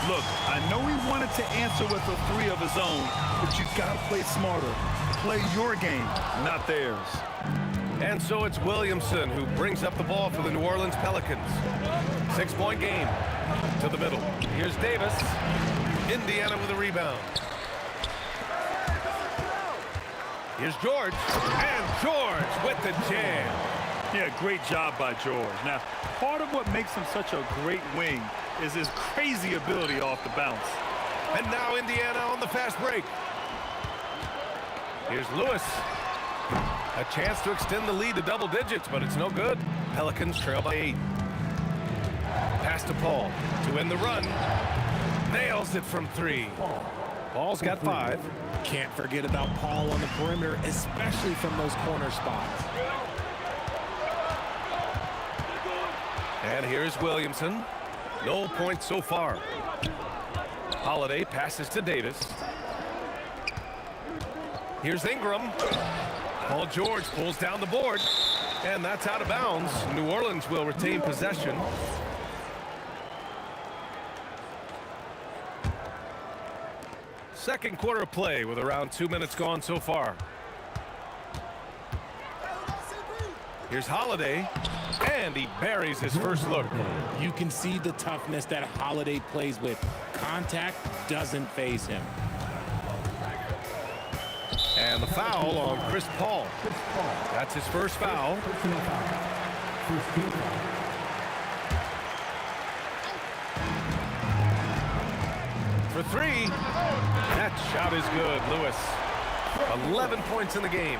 Look, I know he wanted to answer with a 3 of his own, but you got to play smarter. Play your game, not theirs. And so it's Williamson who brings up the ball for the New Orleans Pelicans. 6-point game to the middle. Here's Davis. Indiana with a rebound. Here's George, and George with the jam. Yeah, great job by George. Now, part of what makes him such a great wing is his crazy ability off the bounce. And now Indiana on the fast break. Here's Lewis. A chance to extend the lead to double digits, but it's no good. Pelicans trail by 8. Pass to Paul to win the run. Nails it from 3. Paul's got 5. Can't forget about Paul on the perimeter, especially from those corner spots. And here's Williamson. No points so far. Holiday passes to Davis. Here's Ingram. Paul George pulls down the board, and that's out of bounds. New Orleans will retain possession. Second quarter of play with around 2 minutes gone so far. Here's Holiday, and he buries his first look. You can see the toughness that Holiday plays with. Contact doesn't faze him. And the foul on Chris Paul. That's his first foul. For 3. That shot is good, Lewis. 11 points in the game.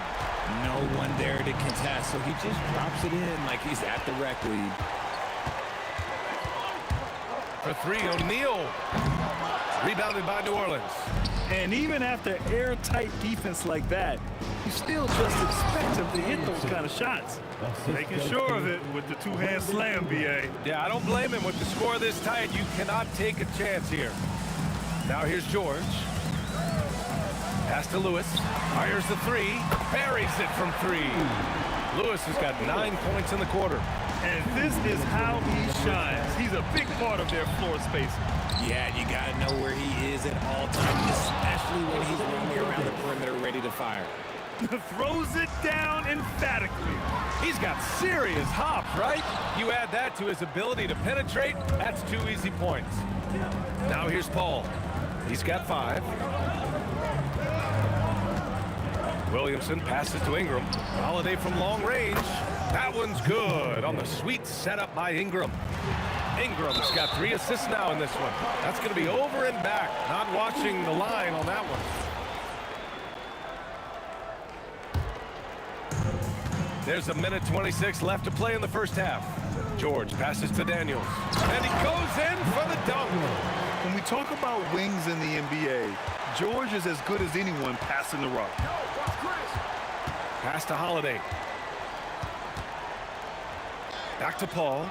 No one there to contest, so he just drops it in like he's at the rec league. For 3, O'Neal. Rebounded by New Orleans. And even after airtight defense like that, you still just expect him to hit those kind of shots. Making sure of it with the 2-hand slam, B.A. Yeah, I don't blame him. With the score this tight, you cannot take a chance here. Now here's George. Pass to Lewis. Fires the 3. Buries it from 3. Lewis has got 9 points in the quarter. And this is how he shines. He's a big part of their floor space. Yeah, you got to know where he is at all times, especially when he's roaming around the perimeter ready to fire. Throws it down emphatically. He's got serious hops, right? You add that to his ability to penetrate, that's 2 easy points. Now here's Paul. He's got 5. Williamson passes to Ingram. Holiday from long range. That one's good on the sweet setup by Ingram. Ingram's got 3 assists now in this one. That's going to be over and back. Not watching the line on that one. There's a minute 26 left to play in the first half. George passes to Daniels. And he goes in for the dunk. When we talk about wings in the NBA, George is as good as anyone passing the rock. Pass to Holiday. Back to Paul.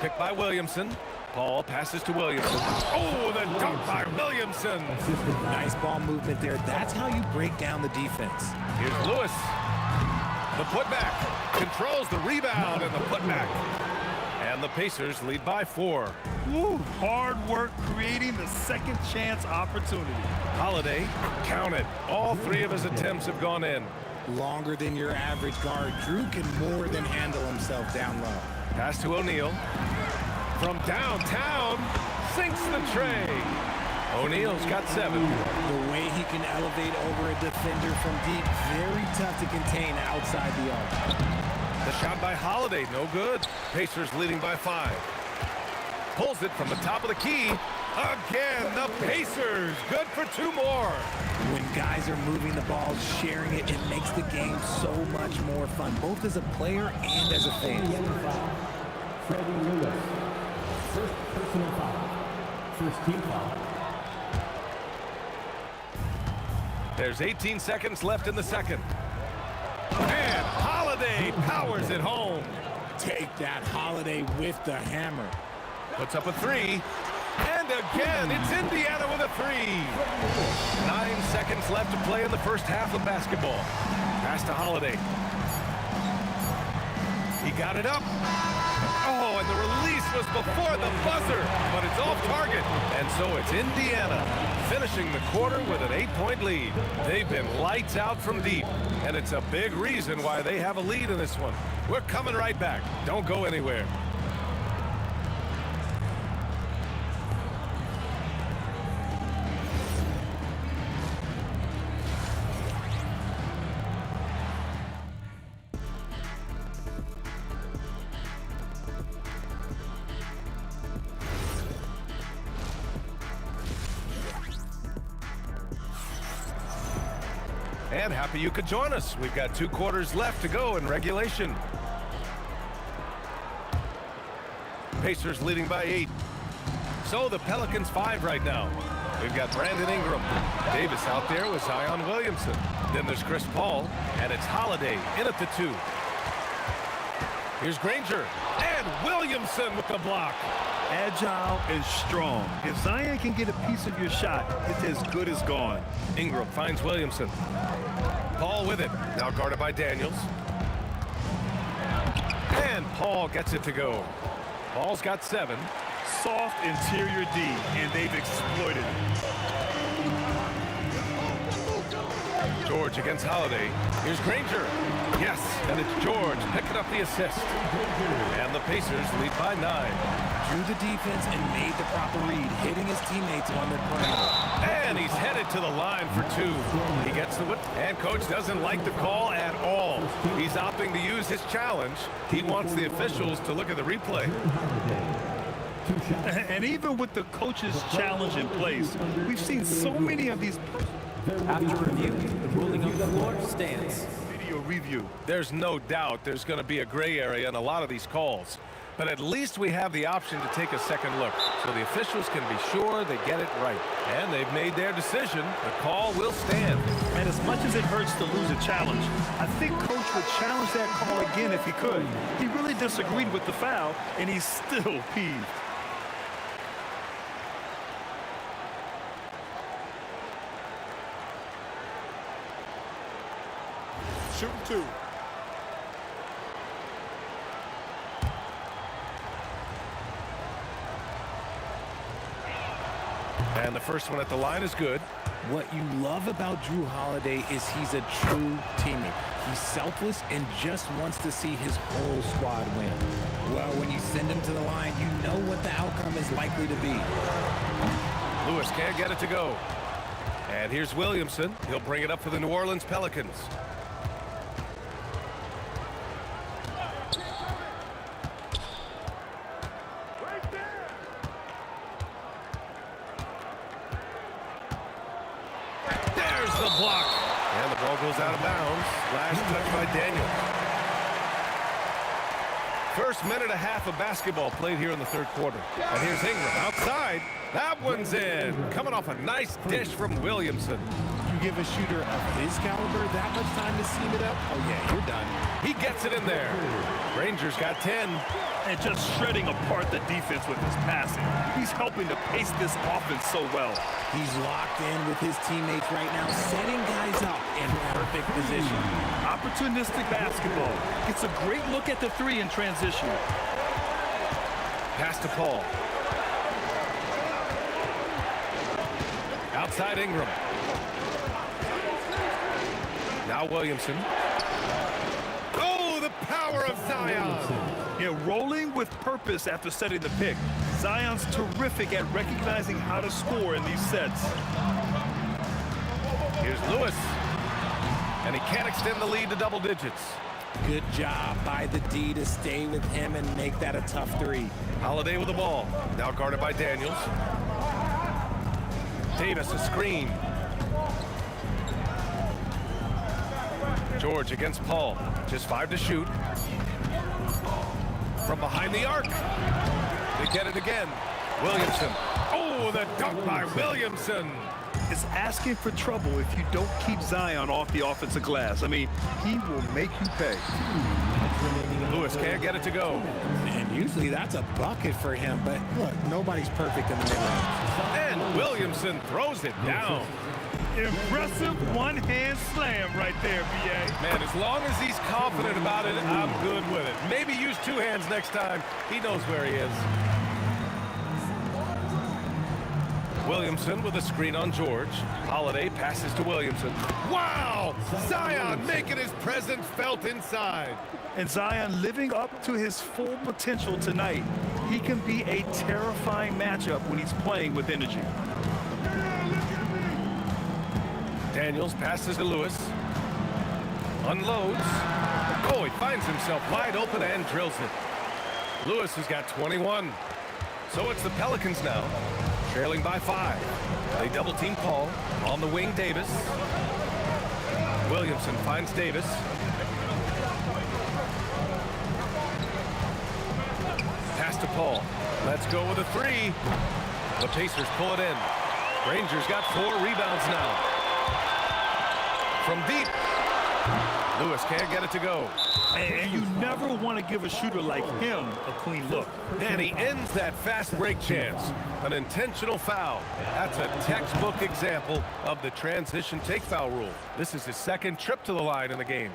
Picked by Williamson. Paul passes to Williamson. Oh, the dunk by Williamson. Nice ball movement there. That's how you break down the defense. Here's Lewis. The putback. Controls the rebound and the putback. And the Pacers lead by 4. Woo, hard work creating the second chance opportunity. Holiday, count it. All 3 of his attempts have gone in. Longer than your average guard. Drew can more than handle himself down low. Pass to O'Neal. From downtown, sinks the tray. O'Neal's got 7. The way he can elevate over a defender from deep, very tough to contain outside the arc. The shot by Holiday, no good. Pacers leading by 5. Pulls it from the top of the key. Again, the Pacers, good for 2 more. When guys are moving the ball, sharing it, it makes the game so much more fun, both as a player and as a fan. Freddie Lewis. First personal foul. First team foul. There's 18 seconds left in the second. And Holiday powers it home. Take that, Holiday with the hammer. Puts up a 3. And again, it's Indiana with a 3. 9 seconds left to play in the first half of basketball. Pass to Holiday. He got it up. Oh, and the release was before the buzzer, but it's off target. And so it's Indiana finishing the quarter with an 8-point lead. They've been lights out from deep, and it's a big reason why they have a lead in this one. We're coming right back. Don't go anywhere. And happy you could join us. We've got 2 quarters left to go in regulation. Pacers leading by 8. So the Pelicans 5 right now. We've got Brandon Ingram. Davis out there with Zion Williamson. Then there's Chris Paul, and it's Holiday in at the 2. Here's Granger, and Williamson with the block. Agile and strong. If Zion can get a piece of your shot, it's as good as gone. Ingram finds Williamson. Paul with it, now guarded by Daniels. And Paul gets it to go. Paul's got 7. Soft interior D, and they've exploited it. George against Holiday. Here's Granger. Yes, and it's George picking up the assist. And the Pacers lead by 9. Drew the defense and made the proper read, hitting his teammates on the perimeter. And he's headed to the line for 2. He gets the whip, and coach doesn't like the call at all. He's opting to use his challenge. He wants the officials to look at the replay. And even with the coach's challenge in place, we've seen so many of these. After review, the ruling on the floor stands. Video review. There's no doubt there's going to be a gray area in a lot of these calls. But at least we have the option to take a second look, so the officials can be sure they get it right. And they've made their decision. The call will stand. And as much as it hurts to lose a challenge, I think coach would challenge that call again if he could. He really disagreed with the foul, and he's still peeved. Shoot 2. And the first one at the line is good. What you love about Drew Holiday is he's a true teammate. He's selfless and just wants to see his whole squad win. Well, when you send him to the line, you know what the outcome is likely to be. Lewis can't get it to go. And here's Williamson. He'll bring it up for the New Orleans Pelicans. The block, and the ball goes out of bounds. Last touch by Daniel. First minute and a half of basketball played here in the third quarter. And here's Ingram outside. That one's in. Coming off a nice dish from Williamson. You give a shooter of his caliber that much time to seam it up, oh yeah, you're done. He gets it in there. Rangers got 10. And just shredding apart the defense with his passing. He's helping to pace this offense so well. He's locked in with his teammates right now, setting guys up in perfect position. Opportunistic basketball. Gets a great look at the three in transition. Pass to Paul. Outside Ingram. Now Williamson. Oh, the power of Zion. Yeah, rolling with purpose after setting the pick. Zion's terrific at recognizing how to score in these sets. Here's Lewis. And he can't extend the lead to double digits. Good job by the D to stay with him and make that a tough three. Holiday with the ball. Now guarded by Daniels. Davis a screen. George against Paul. Just 5 to shoot. From behind the arc. They get it again. Williamson. Oh, the dunk by Williamson. It's asking for trouble if you don't keep Zion off the offensive glass. I mean, he will make you pay. Lewis can't get it to go. And usually that's a bucket for him, but look, nobody's perfect in the mid-range. And Williamson throws it down. Impressive one-hand slam right there, B.A. Man, as long as he's confident about it, I'm good with it. Maybe use 2 hands next time. He knows where he is. Williamson with a screen on George. Holiday passes to Williamson. Wow! Zion making his presence felt inside. And Zion living up to his full potential tonight. He can be a terrifying matchup when he's playing with energy. Daniels passes to Lewis. Unloads. Oh, he finds himself wide open and drills it. Lewis has got 21. So it's the Pelicans now, trailing by 5. They double team Paul. On the wing, Davis. Williamson finds Davis. Pass to Paul. Let's go with a 3. The Pacers pull it in. Rangers got 4 rebounds now. From deep. Lewis can't get it to go. And you never want to give a shooter like him a clean look. And he ends that fast break chance. An intentional foul. That's a textbook example of the transition take foul rule. This is his 2nd trip to the line in the game.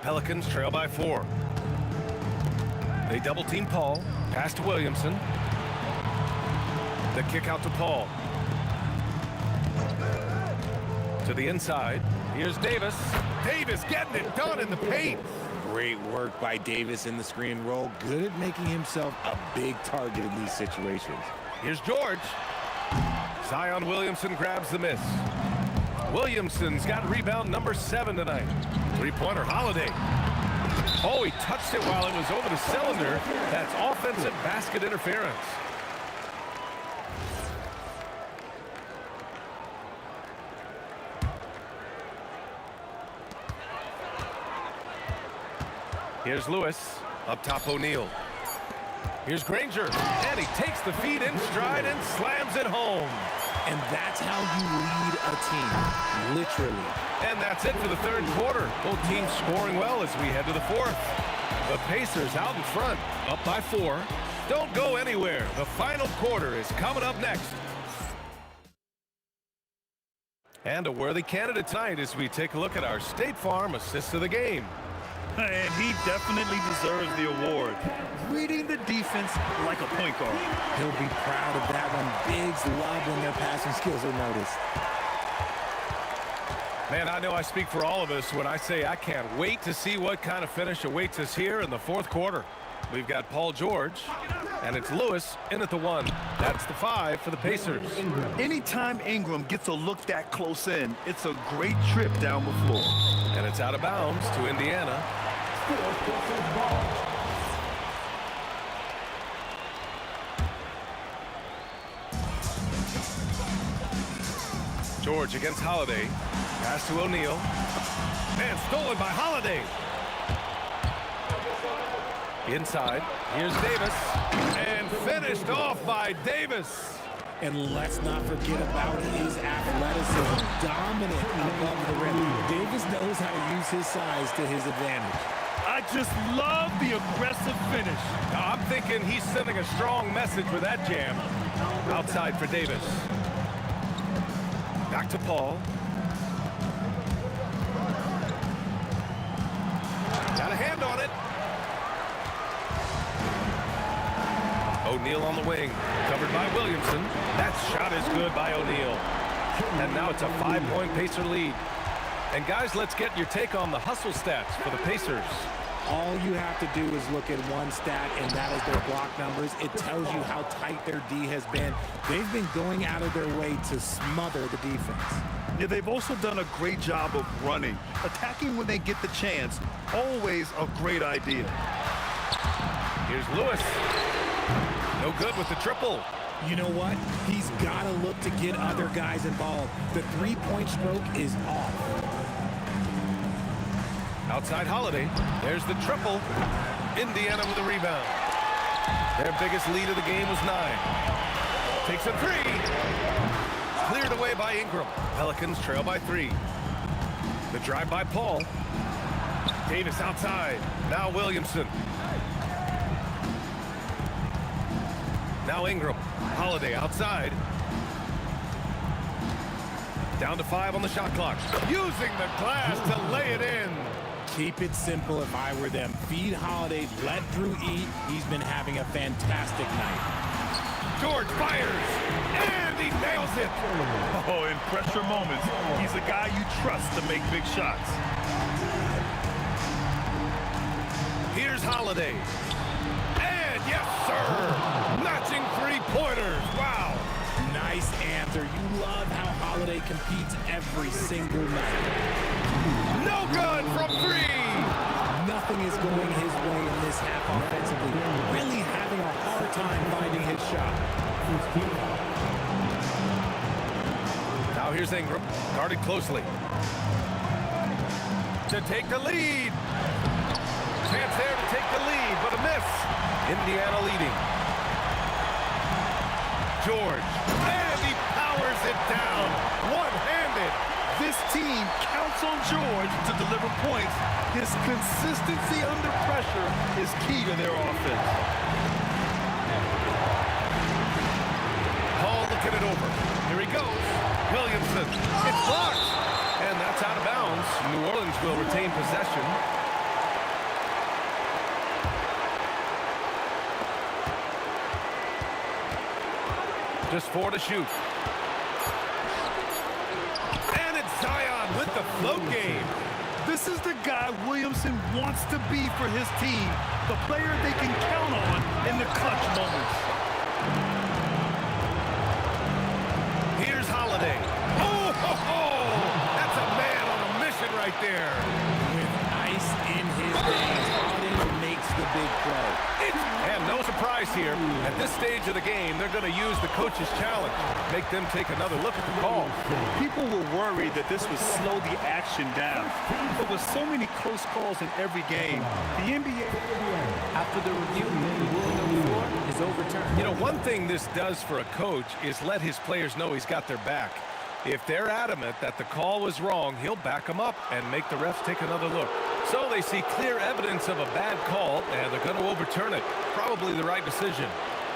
Pelicans trail by 4. They double team Paul. Pass to Williamson. The kick out to Paul. To the inside. Here's Davis. Davis getting it done in the paint. Great work by Davis in the screen roll. Good at making himself a big target in these situations. Here's George. Zion Williamson grabs the miss. Williamson's got rebound number 7 tonight. 3-pointer Holiday. Oh, he touched it while it was over the cylinder. That's offensive basket interference. Here's Lewis, up top O'Neal. Here's Granger, and he takes the feed in stride and slams it home. And that's how you lead a team, literally. And that's it for the 3rd quarter. Both teams scoring well as we head to the 4th. The Pacers out in front, up by 4. Don't go anywhere. The final quarter is coming up next. And a worthy candidate tonight as we take a look at our State Farm Assist of the Game. And he definitely deserves the award. Reading the defense like a point guard. He'll be proud of that one. Bigs love when their passing skills are noticed. Man, I know I speak for all of us when I say I can't wait to see what kind of finish awaits us here in the 4th quarter. We've got Paul George, and it's Lewis in at the 1. That's the 5 for the Pacers. Anytime Ingram gets a look that close in, it's a great trip down the floor. And it's out of bounds to Indiana. George against Holiday. Pass to O'Neal. And stolen by Holiday. Inside. Here's Davis. And finished off by Davis. And let's not forget about his athleticism, dominant above the rim. Davis knows how to use his size to his advantage. I just love the aggressive finish. I'm thinking he's sending a strong message with that jam. Outside for Davis. Back to Paul. Got a hand on it. O'Neal on the wing, covered by Williamson. That shot is good by O'Neal. And now it's a 5-point Pacer lead. And guys, let's get your take on the hustle stats for the Pacers. All you have to do is look at one stat, and that is their block numbers. It tells you how tight their D has been. They've been going out of their way to smother the defense. Yeah, they've also done a great job of running. Attacking when they get the chance, always a great idea. Here's Lewis. No good with the triple. You know what? He's got to look to get other guys involved. The three-point stroke is off. Outside Holiday. There's the triple. Indiana with a rebound. Their biggest lead of the game was 9. Takes a 3. Cleared away by Ingram. Pelicans trail by 3. The drive by Paul. Davis outside. Now Williamson. Now Ingram. Holiday outside. Down to 5 on the shot clock. Using the glass to lay it in. Keep it simple if I were them. Feed Holiday, let Drew eat. He's been having a fantastic night. George fires, and he nails it. Oh, in pressure moments, he's a guy you trust to make big shots. Here's Holiday. And yes, sir. Matching three-pointers. Wow. Nice answer. You love how Holiday competes every single night. No good from 3. Nothing is going his way in this half offensively. Really having a hard time finding his shot. Now here's Ingram, guarded closely. To take the lead. Chance there to take the lead, but a miss. Indiana leading. George, and he powers it down, one-handed. This team counts on George to deliver points. His consistency under pressure is key to their offense. Paul looking it over. Here he goes. Williamson. It's blocked. And that's out of bounds. New Orleans will retain possession. Just 4 to shoot. And it's Zion with the float game. This is the guy Williamson wants to be for his team. The player they can count on in the clutch moments. Here's Holiday. Oh, ho, ho! That's a man on a mission right there. With ice in his veins, Holiday makes the big play. And no surprise here. At this stage of the game, they're going to use the coach's challenge. Make them take another look at the call. People were worried that this would slow the action down. But with so many close calls in every game, the NBA... After the review, the ruling on the floor is overturned. You know, one thing this does for a coach is let his players know he's got their back. If they're adamant that the call was wrong, he'll back them up and make the refs take another look. So they see clear evidence of a bad call, and they're going to overturn it. Probably the right decision.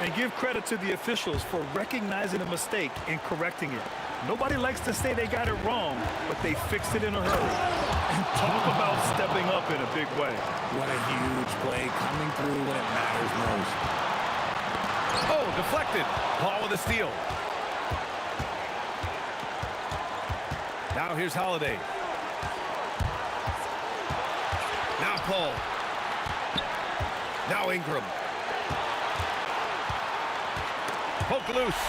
And give credit to the officials for recognizing a mistake and correcting it. Nobody likes to say they got it wrong, but they fixed it in a hurry. And talk about stepping up in a big way. What a huge play coming through when it matters most. Oh, deflected. Paul with a steal. Now here's Holiday. Now Paul. Now Ingram. Poke loose.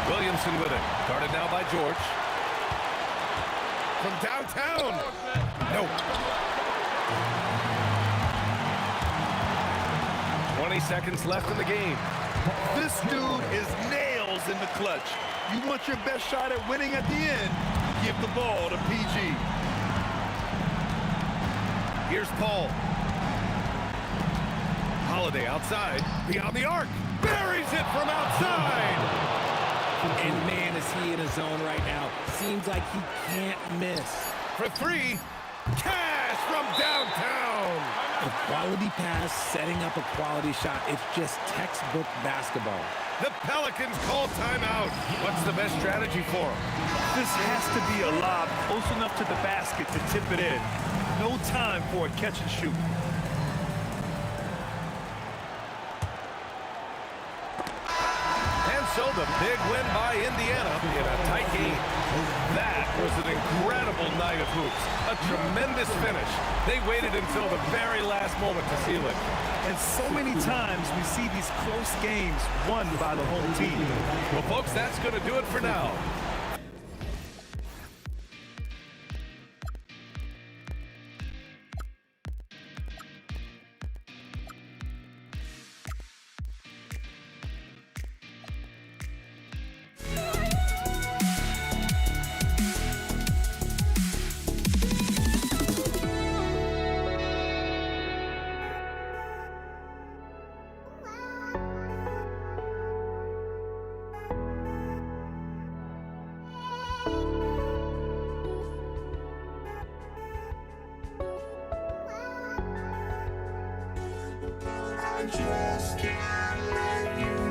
Williamson with it. Guarded now by George. From downtown. No. 20 seconds left in the game. This dude is nails in the clutch. You want your best shot at winning at the end, give the ball to PG. Here's Paul. Holiday outside, beyond the arc. buries it from outside. And man, is he in a zone right now. Seems like he can't miss. For three, Cash from downtown. A quality pass, setting up a quality shot. It's just textbook basketball. The Pelicans call timeout. What's the best strategy for them? This has to be a lob close enough to the basket to tip it in. No time for a catch and shoot. And so the big win by Indiana in a tight game. That was an incredible night of hoops. A tremendous finish. They waited until the very last moment to seal it. And so many times we see these close games won by the home team. Well, folks, that's going to do it for now. Just can't let you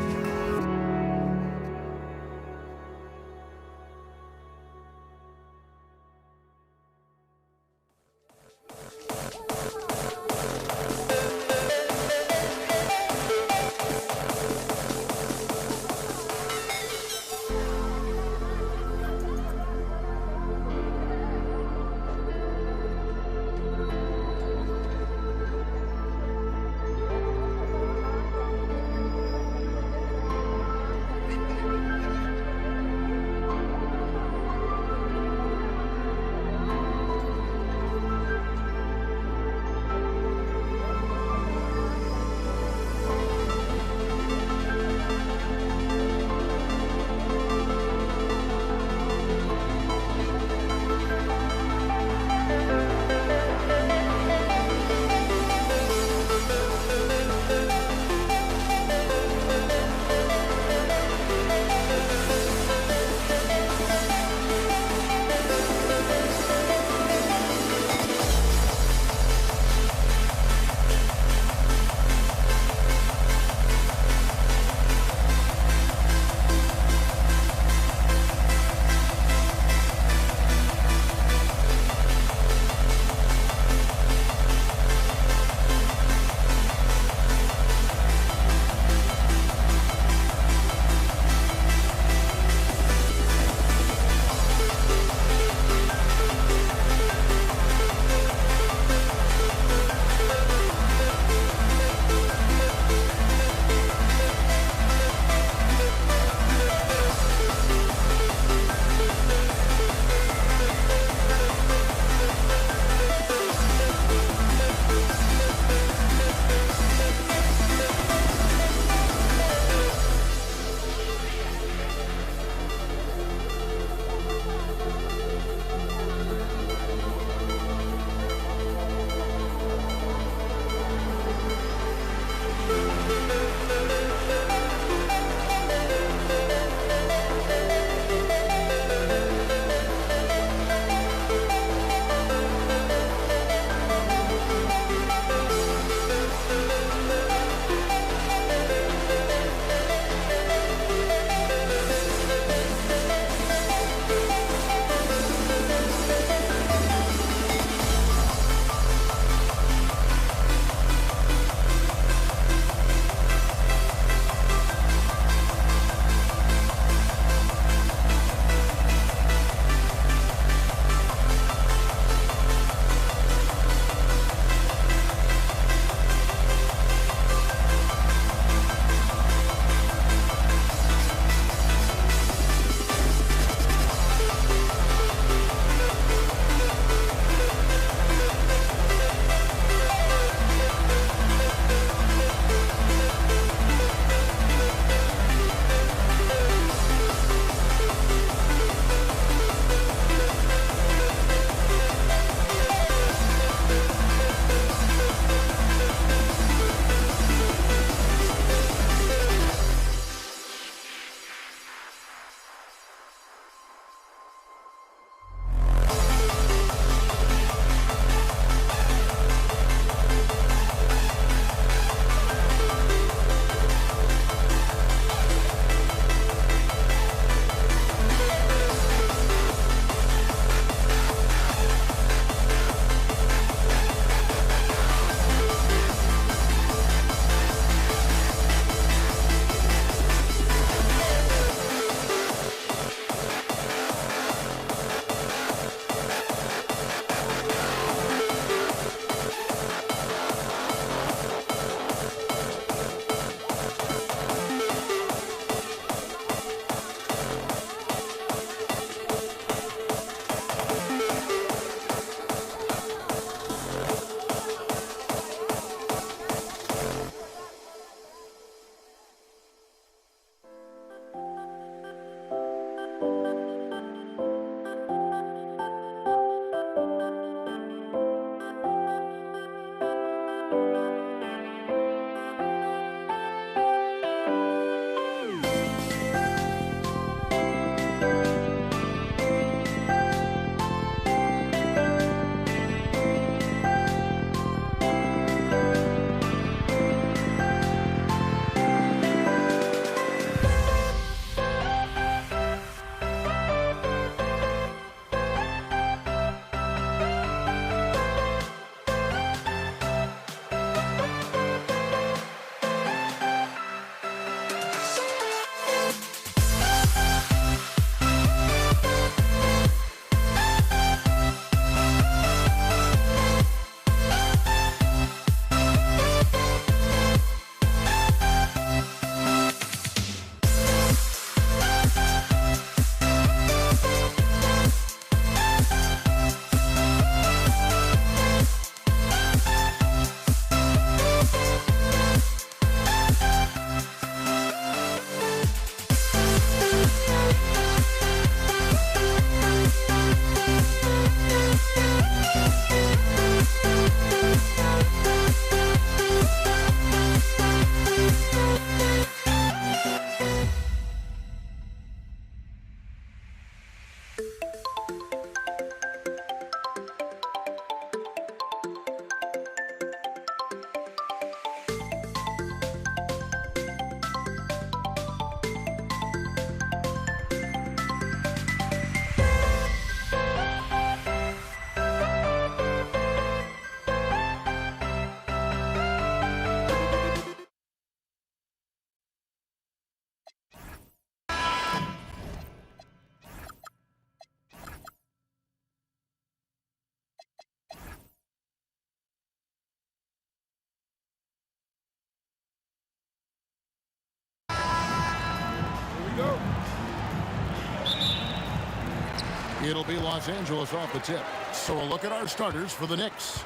It'll be Los Angeles off the tip. So a look at our starters for the Knicks.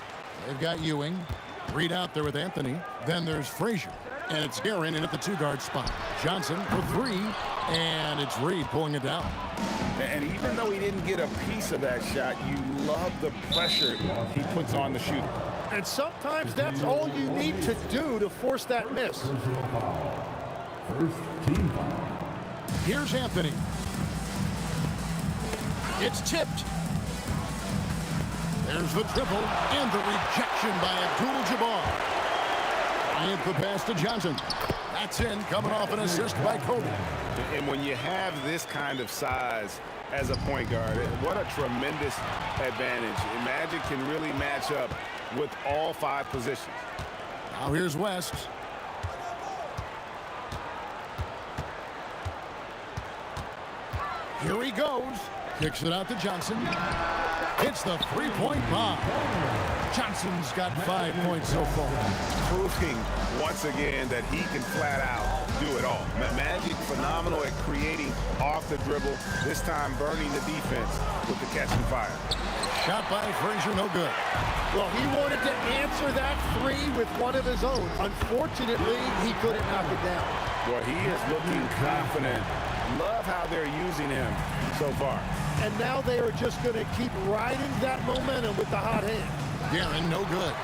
They've got Ewing. Reed out there with Anthony. Then there's Frazier. And it's Guerin in at the 2-guard spot. Johnson for 3. And it's Reed pulling it down. And even though he didn't get a piece of that shot, you love the pressure he puts on the shooter. And sometimes that's all you need to do to force that miss. Here's Anthony. It's tipped. There's the triple and the rejection by Abdul-Jabbar. And the pass to Johnson. That's in, coming off an assist by Kobe. And when you have this kind of size as a point guard, what a tremendous advantage. And Magic can really match up with all 5 positions. Now here's West. Here he goes. Kicks it out to Johnson. It's the 3-point bomb. Johnson's got 5 points so far. Proving once again that he can flat out do it all. Magic phenomenal at creating off the dribble, this time burning the defense with the catch and fire. Shot by Frazier, no good. Well, he wanted to answer that 3 with one of his own. Unfortunately, he couldn't knock it down. Well, he is looking confident. Love how they're using him so far. And now they are just going to keep riding that momentum with the hot hand. Guerin, no good.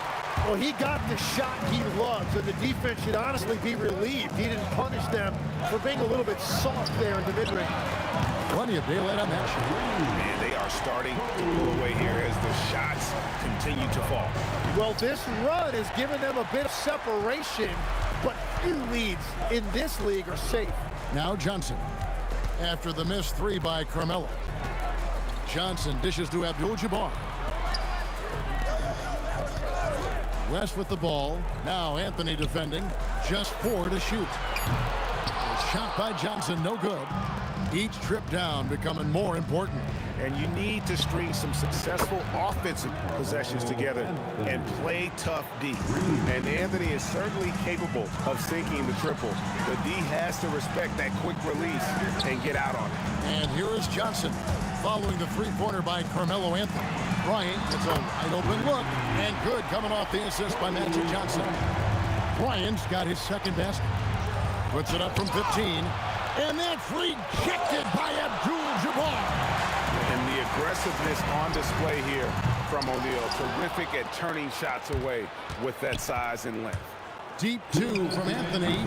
Well, he got the shot he loves, and the defense should honestly be relieved. He didn't punish them for being a little bit soft there in the mid-range. Plenty of daylight on that shot. And they are starting to pull away here as the shots continue to fall. Well, this run has given them a bit of separation, but few leads in this league are safe. Now Johnson. After the missed 3 by Carmelo. Johnson dishes to Abdul-Jabbar. West with the ball. Now Anthony defending. Just 4 to shoot. A shot by Johnson, no good. Each trip down becoming more important. And you need to string some successful offensive possessions together and play tough D. And Anthony is certainly capable of sinking the triple. The D has to respect that quick release and get out on it. And here is Johnson following the 3-pointer by Carmelo Anthony. Bryant gets a wide open look, and good coming off the assist by Magic Johnson. Bryant's got his second basket. Puts it up from 15, and that's rejected by Abdul-Jabbar. And the aggressiveness on display here from O'Neal. Terrific at turning shots away with that size and length. Deep 2 from Anthony.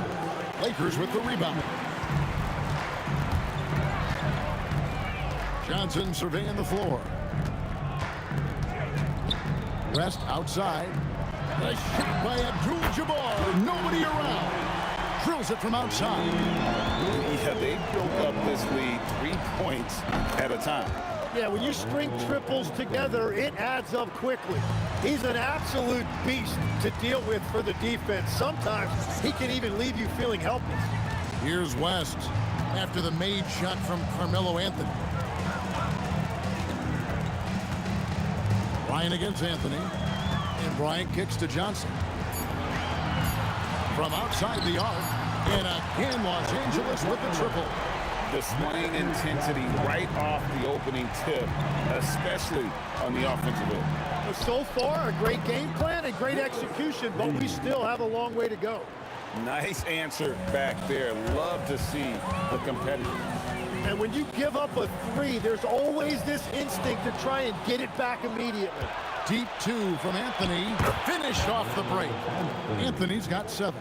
Lakers with the rebound. Johnson surveying the floor. West outside. A shot by Abdul-Jabbar. Nobody around. Drills it from outside. Yeah, they built up this lead 3 points at a time. Yeah, when you string triples together, it adds up quickly. He's an absolute beast to deal with for the defense. Sometimes he can even leave you feeling helpless. Here's West after the made shot from Carmelo Anthony. Bryant against Anthony. And Bryant kicks to Johnson. From outside the arc. And again, Los Angeles with the triple. Displaying intensity right off the opening tip, especially on the offensive end. Well, so far, a great game plan and great execution, but we still have a long way to go. Nice answer back there. Love to see the competitive. And when you give up a 3, there's always this instinct to try and get it back immediately. Deep 2 from Anthony. Finished off the break. Anthony's got 7.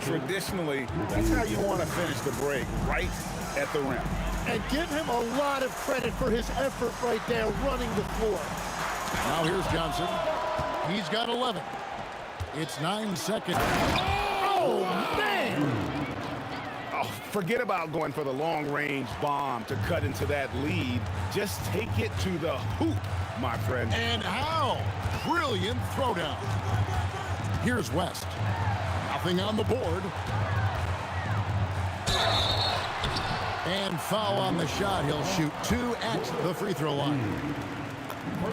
Traditionally, that's how you want to finish the break, right at the rim. And give him a lot of credit for his effort right there running the floor. Now here's Johnson. He's got 11. It's 9 seconds. Oh, man! Oh, forget about going for the long-range bomb to cut into that lead. Just take it to the hoop, my friend. And how? Brilliant throwdown. Here's West. Nothing on the board. And foul on the shot. He'll shoot 2 at the free throw line.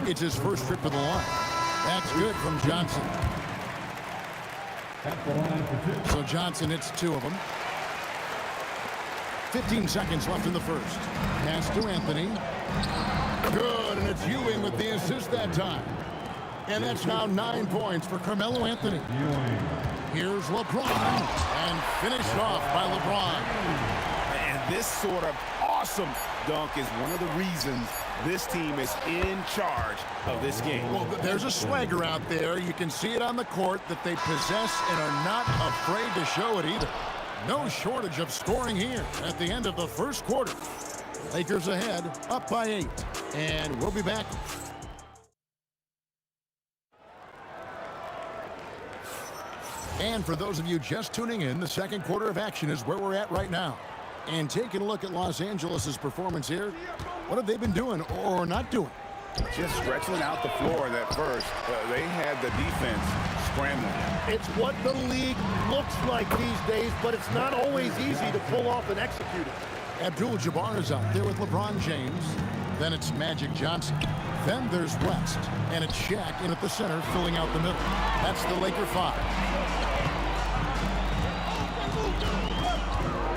It's his first trip to the line. That's good from Johnson. So Johnson hits 2 of them. 15 seconds left in the first. Pass to Anthony. Good, and it's Ewing with the assist that time. And that's now 9 points for Carmelo Anthony. Here's LeBron, and finished off by LeBron. And this sort of awesome dunk is one of the reasons this team is in charge of this game. Well, there's a swagger out there. You can see it on the court that they possess and are not afraid to show it either. No shortage of scoring here at the end of the first quarter. Lakers ahead, up by 8. And we'll be back. And for those of you just tuning in, the second quarter of action is where we're at right now. And taking a look at Los Angeles' performance here, what have they been doing or not doing? Just stretching out the floor in that first. They had the defense scrambling. It's what the league looks like these days, but it's not always easy to pull off and execute it. Abdul-Jabbar is out there with LeBron James. Then it's Magic Johnson. Then there's West. And it's Shaq in at the center, filling out the middle. That's the Laker 5.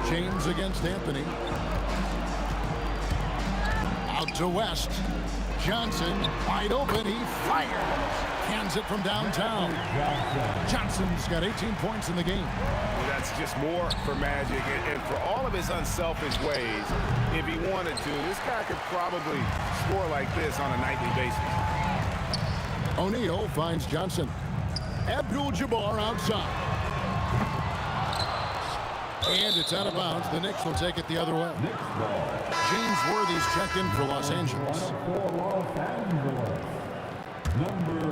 James against Anthony. Out to West. Johnson, wide open, he fires. Cans it from downtown. Johnson's got 18 points in the game. Well, that's just more for Magic, and for all of his unselfish ways, if he wanted to, this guy could probably score like this on a nightly basis. O'Neal finds Johnson. Abdul-Jabbar outside. And it's out of bounds. The Knicks will take it the other way. James Worthy's checked in for Los Angeles. Number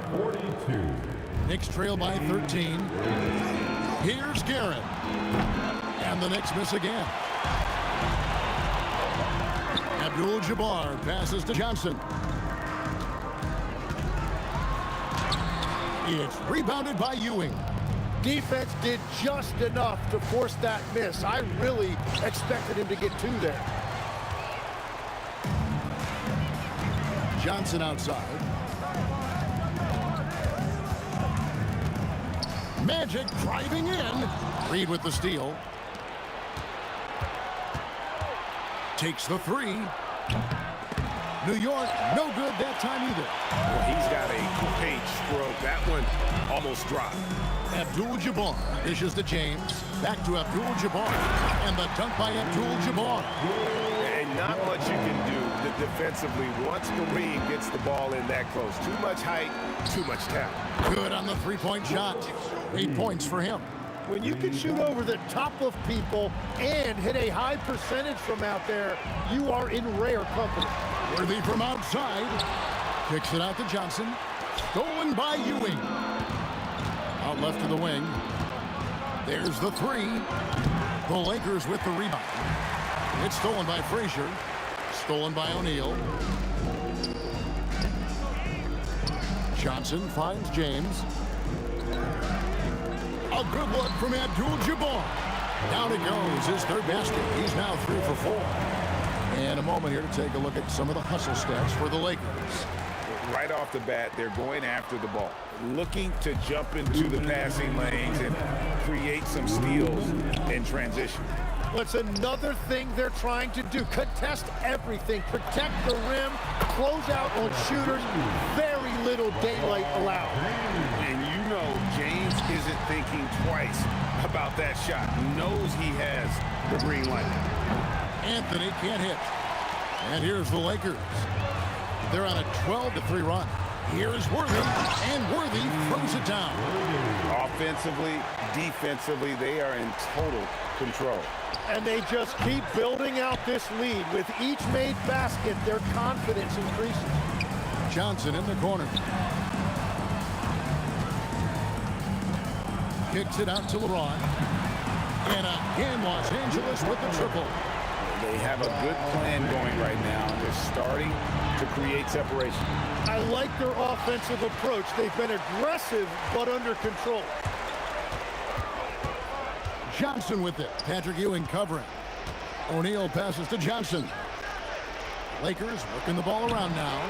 42. Knicks trail by 13. Here's Garrett. And the Knicks miss again. Abdul-Jabbar passes to Johnson. It's rebounded by Ewing. Defense did just enough to force that miss. I really expected him to get 2 there. Johnson outside. Magic driving in. Reed with the steal. Takes the 3. New York, no good that time either. Well, he's got a paint stroke. That one almost dropped. Abdul-Jabbar dishes to James. Back to Abdul-Jabbar. And the dunk by Abdul-Jabbar. And not much you can do defensively once Kareem gets the ball in that close. Too much height, too much talent. Good on the three-point shot. 8 points for him. When you can shoot over the top of people and hit a high percentage from out there, you are in rare company. Worthy from outside. Kicks it out to Johnson. Stolen by Ewing. Out left to the wing. There's the 3. The Lakers with the rebound. It's stolen by Frazier. Stolen by O'Neal. Johnson finds James. A good look from Abdul-Jabbar. Down it goes, his third basket. He's now 3 for 4. And a moment here to take a look at some of the hustle stats for the Lakers. Right off the bat, they're going after the ball, looking to jump into the passing lanes and create some steals in transition. What's another thing they're trying to do? Contest everything, protect the rim, close out on shooters, very little daylight allowed. And you know James isn't thinking twice about that shot. He knows he has the green light. Anthony can't hit. And here's the Lakers. They're on a 12-3 run. Here's Worthy, and Worthy throws it down. Offensively, defensively, they are in total control. And they just keep building out this lead. With each made basket, their confidence increases. Johnson in the corner. Kicks it out to LeBron. And again, Los Angeles with the triple. They have a good plan going right now. They're starting to create separation. I like their offensive approach. They've been aggressive, but under control. Johnson with it. Patrick Ewing covering. O'Neal passes to Johnson. Lakers working the ball around now.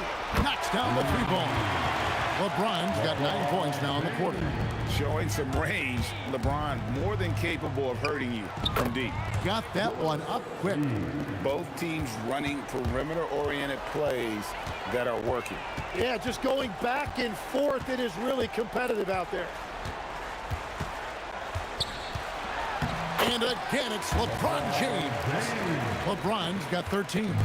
Knocks down the 3 ball. LeBron's got 9 points now in the quarter. Showing some range, LeBron more than capable of hurting you from deep. Got that one up quick. Both teams running perimeter-oriented plays that are working. Yeah, just going back and forth. It is really competitive out there. And again, it's LeBron James. LeBron's got 13.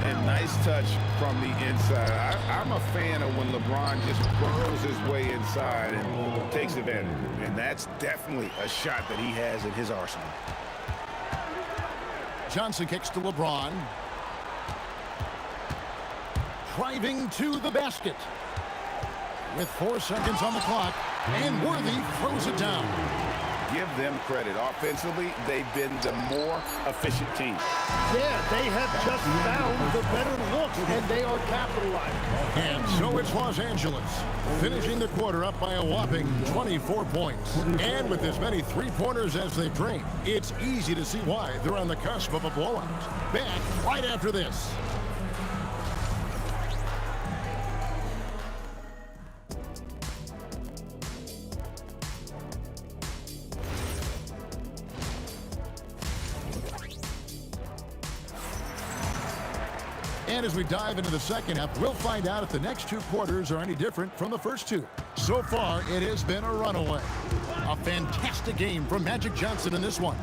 And nice touch from the inside. I'm a fan of when LeBron just burrows his way inside and takes advantage. And that's definitely a shot that he has in his arsenal. Johnson kicks to LeBron. Driving to the basket. With 4 seconds on the clock. And Worthy throws it down. Give them credit. Offensively, they've been the more efficient team. Yeah, they have just found the better looks, and they are capitalizing. And so it's Los Angeles, finishing the quarter up by a whopping 24 points. And with as many three-pointers as they've drained, it's easy to see why they're on the cusp of a blowout. Back right after this. And as we dive into the second half, we'll find out if the next 2 quarters are any different from the first 2. So far, it has been a runaway. A fantastic game from Magic Johnson in this one.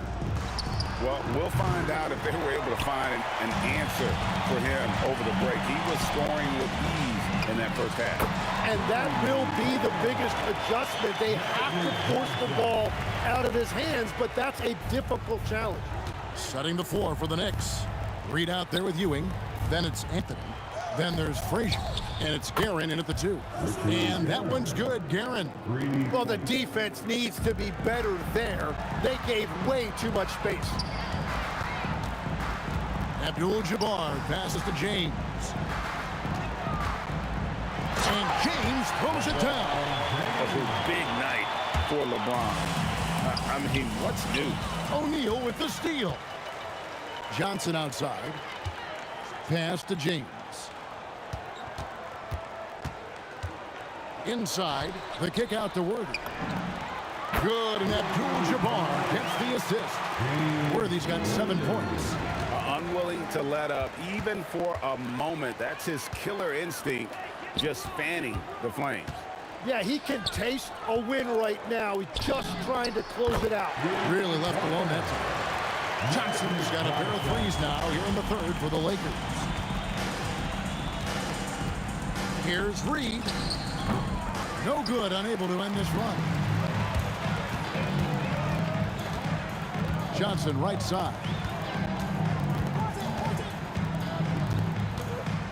Well, we'll find out if they were able to find an answer for him over the break. He was scoring with ease in that first half. And that will be the biggest adjustment. They have to force the ball out of his hands, but that's a difficult challenge. Setting the floor for the Knicks. Reed out there with Ewing. Then it's Anthony. Then there's Frazier. And it's Guerin in at the 2. And that one's good, Guerin. Well, the defense needs to be better there. They gave way too much space. Abdul-Jabbar passes to James. And James throws it down. A big night for LeBron. I mean, what's new? O'Neal with the steal. Johnson outside. Pass to James. Inside, the kick out to Worthy. Good, and Abdul-Jabbar gets the assist. Worthy's got 7 points. Unwilling to let up, even for a moment. That's his killer instinct, just fanning the flames. Yeah, he can taste a win right now. He's just trying to close it out. Really left alone that time. Johnson's got a pair of threes now here in the third for the Lakers. Here's Reed. No good, unable to end this run. Johnson right side.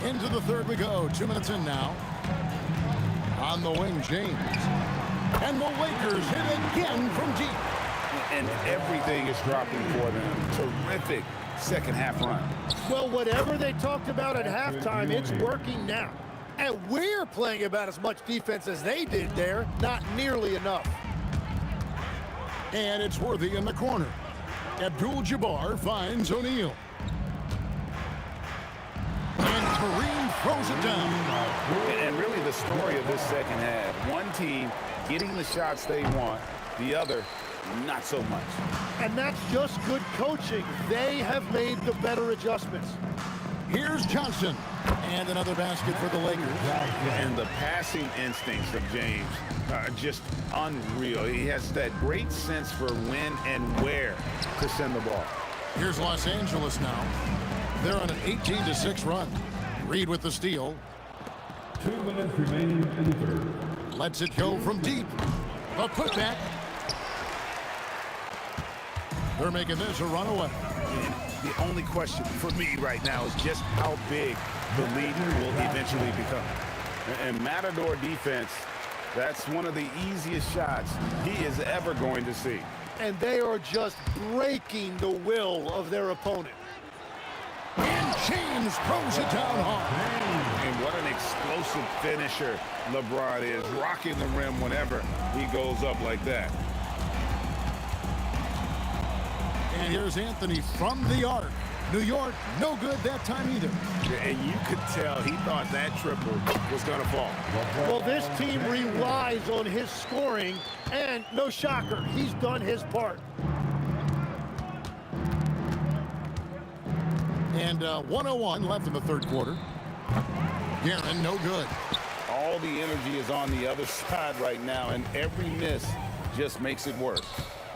Into the third we go. 2 minutes in now. On the wing, James. And the Lakers hit again from deep. And everything is dropping for them. Terrific second half run. Well, whatever they talked about at halftime, it's working now. And we're playing about as much defense as they did there. Not nearly enough. And it's Worthy in the corner. Abdul-Jabbar finds O'Neal. And Kareem throws it down. And really the story of this second half. One team getting the shots they want. The other, not so much. And that's just good coaching. They have made the better adjustments. Here's Johnson. And another basket for the Lakers. And the passing instincts of James are just unreal. He has that great sense for when and where to send the ball. Here's Los Angeles now. They're on an 18-6 run. Reed with the steal. 2 minutes remaining in the third. Lets it go from deep. The putback. They're making this a runaway. The only question for me right now is just how big the lead will eventually become. And Matador defense, that's one of the easiest shots he is ever going to see. And they are just breaking the will of their opponent. And James throws it down hard. And what an explosive finisher LeBron is, rocking the rim whenever he goes up like that. And here's Anthony from the arc. New York, no good that time either. And you could tell he thought that triple was going to fall. Well, this team relies on his scoring, and no shocker, he's done his part. And 1:01 left in the third quarter. Guerin, no good. All the energy is on the other side right now, and every miss just makes it worse.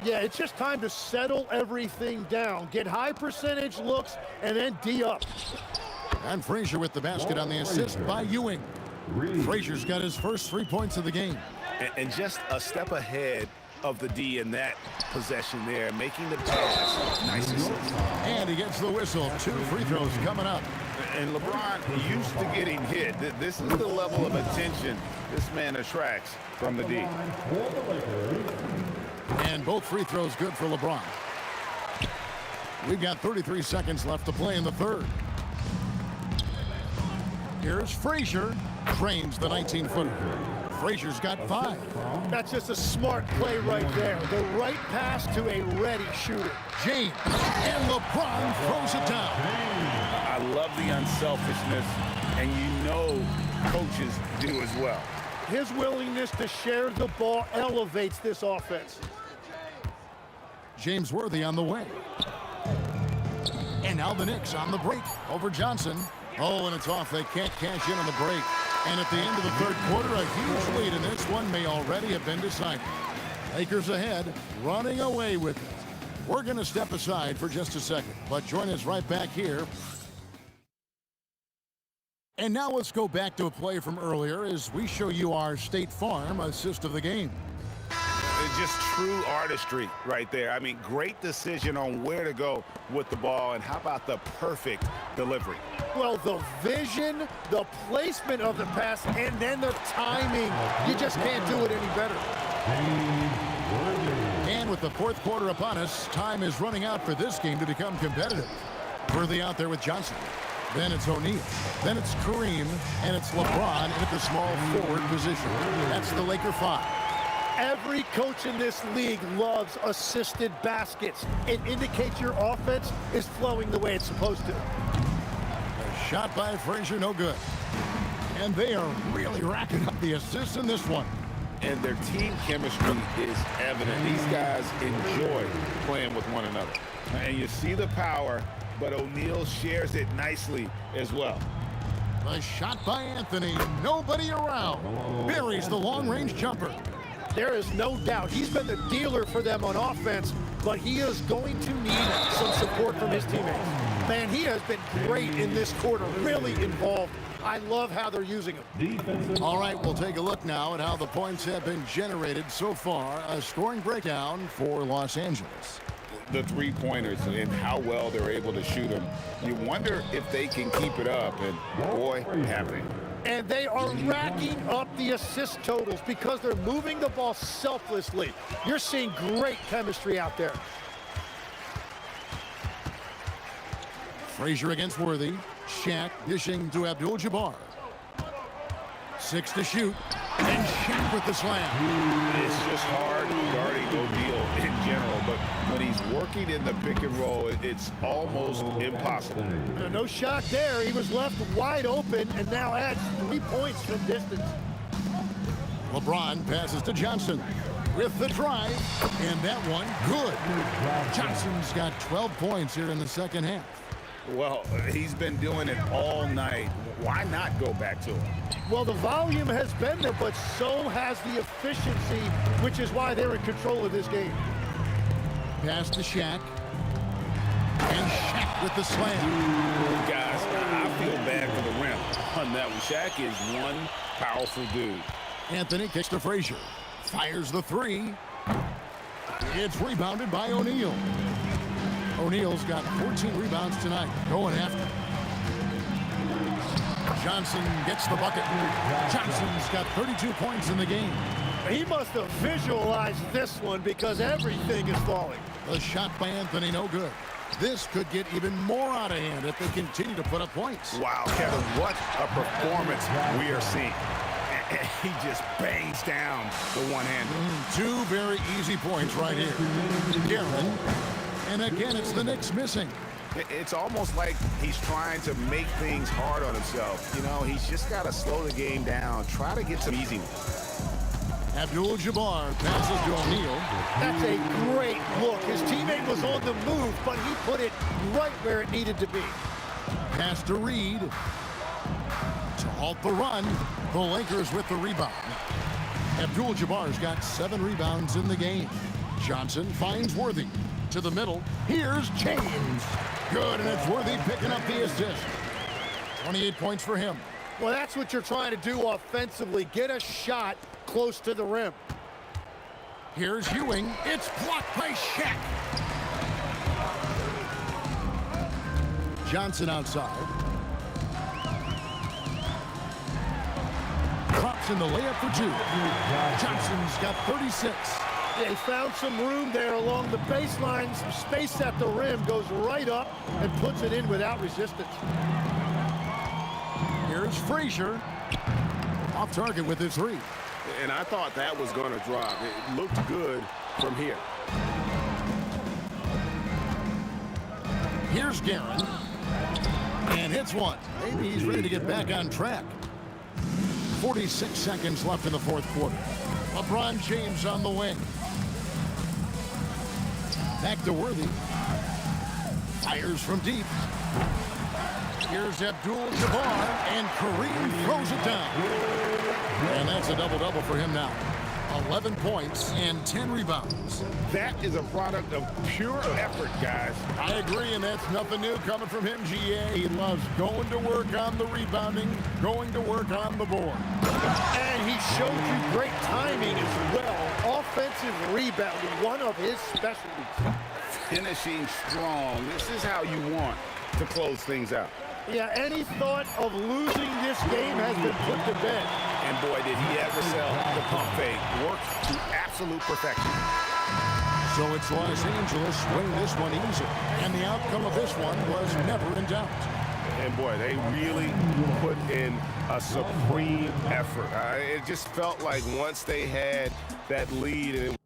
Yeah, it's just time to settle everything down. Get high percentage looks, and then D up. And Frazier with the basket on the assist by Ewing. Frazier's got his first 3 points of the game. And just a step ahead of the D in that possession there, making the pass. Nice assist. And he gets the whistle. 2 free throws coming up. And LeBron used to getting hit. This is the level of attention this man attracts from the D. And both free throws good for LeBron. We've got 33 seconds left to play in the third. Here's Frazier. Trains the 19-footer. Frazier's got 5. That's just a smart play right there. The right pass to a ready shooter. James. And LeBron throws it down. I love the unselfishness, and you know coaches do as well. His willingness to share the ball elevates this offense. James Worthy on the way. And now the Knicks on the break over Johnson. Oh, and it's off. They can't cash in on the break. And at the end of the third quarter, a huge lead, and this one may already have been decided. Lakers ahead, running away with it. We're going to step aside for just a second, but join us right back here. And now let's go back to a play from earlier as we show you our State Farm assist of the game. It's just true artistry right there. I mean, great decision on where to go with the ball, and how about the perfect delivery? Well, the vision, the placement of the pass, and then the timing. You just can't do it any better. And with the fourth quarter upon us, time is running out for this game to become competitive. Worthy out there with Johnson. Then it's O'Neal. Then it's Kareem. And it's LeBron at the small forward position. That's the Laker 5. Every coach in this league loves assisted baskets. It indicates your offense is flowing the way it's supposed to. A shot by Frazier, no good. And they are really racking up the assists in this one. And their team chemistry is evident. These guys enjoy playing with one another. And you see the power, but O'Neal shares it nicely as well. A shot by Anthony. Nobody around. Buries the long-range jumper. There is no doubt he's been the dealer for them on offense, but he is going to need some support from his teammates. Man, he has been great in this quarter, really involved. I love how they're using him. All right, we'll take a look now at how the points have been generated so far. A scoring breakdown for Los Angeles. The three-pointers and how well they're able to shoot them. You wonder if they can keep it up, and boy, have they. And they are racking up the assist totals because they're moving the ball selflessly. You're seeing great chemistry out there. Frazier against Worthy. Shaq dishing to Abdul-Jabbar. 6 to shoot. And Shaq with the slam. It's just hard guarding O'Neal in general, but when he's working in the pick and roll, it's almost impossible. No shot there. He was left wide open and now adds 3 points from distance. LeBron passes to Johnson with the drive, and that one good. Johnson's got 12 points here in the second half. Well, he's been doing it all night. Why not go back to him? Well, the volume has been there, but so has the efficiency, which is why they're in control of this game. Pass to Shaq. And Shaq with the slam. Guys, I feel bad for the rim on that one. Shaq is one powerful dude. Anthony kicks to Frazier. Fires the 3. It's rebounded by O'Neal. O'Neal's got 14 rebounds tonight. Going after. Johnson gets the bucket. Johnson's got 32 points in the game. He must have visualized this one because everything is falling. The shot by Anthony, no good. This could get even more out of hand if they continue to put up points. Wow, Kevin, what a performance we are seeing. And he just bangs down the one-hander. 2 very easy points right here. Guerin. And again, it's the Knicks missing. It's almost like he's trying to make things hard on himself. You know, he's just got to slow the game down, try to get some easy ones. Abdul-Jabbar passes to O'Neal. That's a great look. His teammate was on the move, but he put it right where it needed to be. Pass to Reed. To halt the run, the Lakers with the rebound. Abdul-Jabbar's got 7 rebounds in the game. Johnson finds Worthy. To the middle, here's James. Good, and it's Worthy picking up the assist. 28 points for him. Well, that's what you're trying to do offensively. Get a shot close to the rim. Here's Ewing. It's blocked by Shaq. Johnson outside. Drops in the layup for 2. Johnson's got 36. They found some room there along the baseline. Some space at the rim, goes right up and puts it in without resistance. Here's Frazier. Off target with his 3. And I thought that was going to drop. It looked good from here. Here's Guerin. And hits one. Maybe he's ready to get back on track. 46 seconds left in the fourth quarter. LeBron James on the wing. Back to Worthy. Fires from deep. Here's Abdul-Jabbar, and Kareem throws it down. And that's a double-double for him now. 11 points and 10 rebounds. That is a product of pure effort, guys. I agree, and that's nothing new coming from him, GA. He loves going to work on the rebounding, going to work on the board. And he showed you great timing as well. Offensive rebounding, one of his specialties. Finishing strong. This is how you want to close things out. Yeah, any thought of losing this game has been put to bed. And boy, did he ever sell the pump fake. Worked to absolute perfection. So it's Los Angeles winning this one easy. And the outcome of this one was never in doubt. And boy, they really put in a supreme effort. It just felt like once they had that lead and it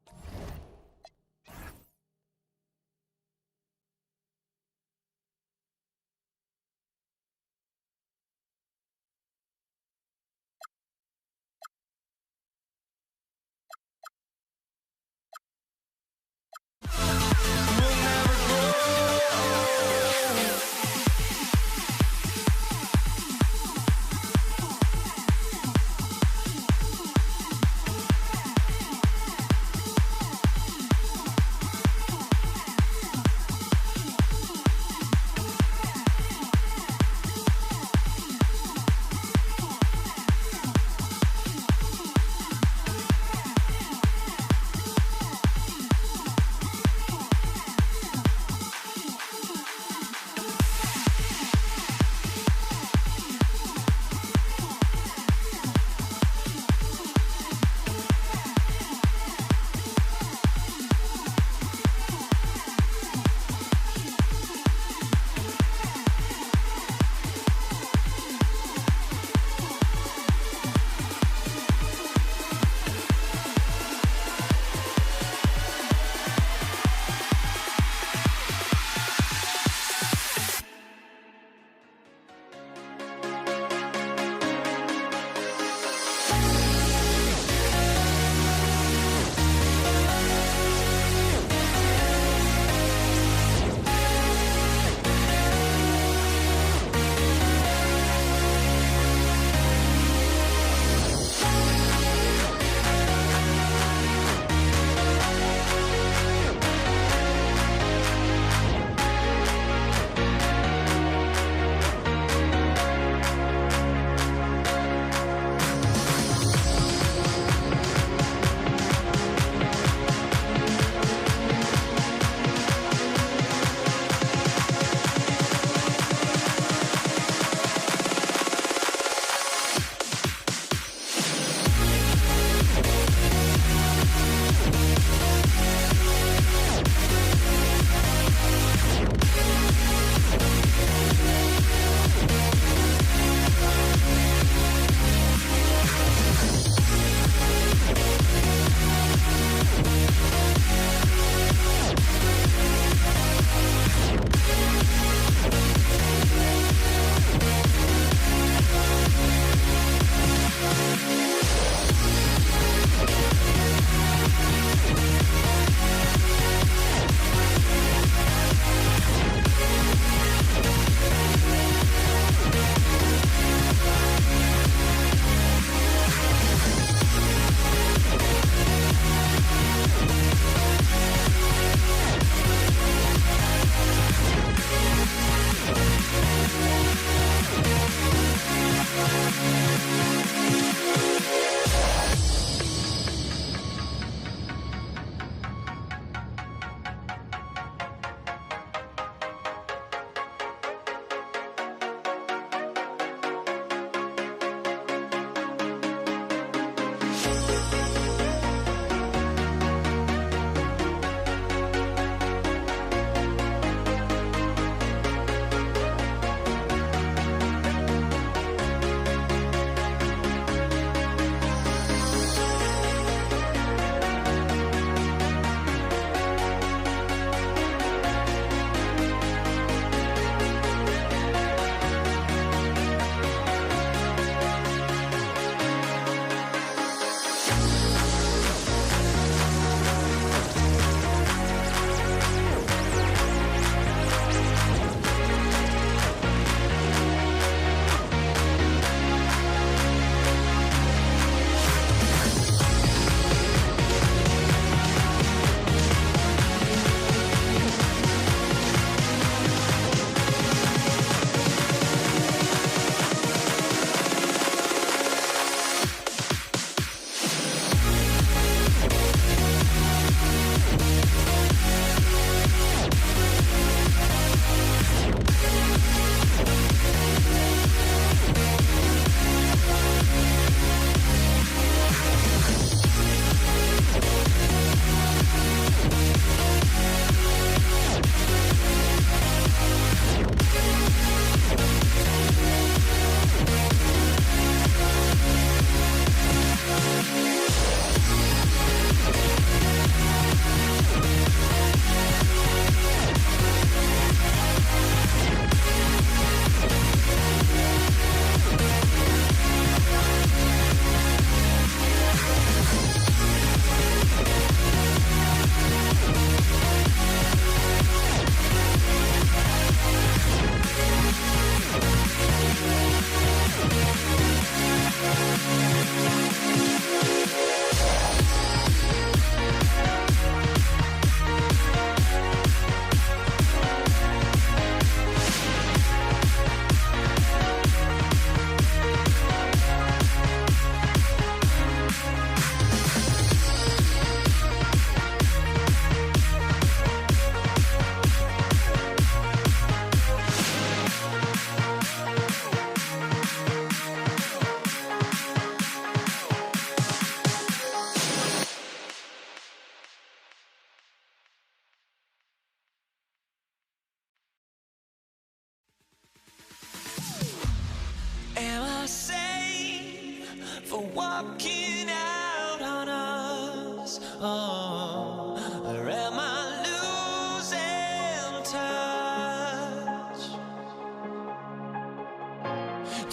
for walking out on us? Oh, or am I losing touch?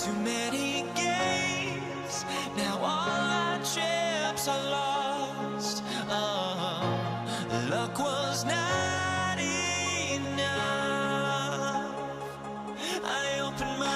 Too many games, now all our chips are lost. Oh, luck was not enough. I opened my eyes.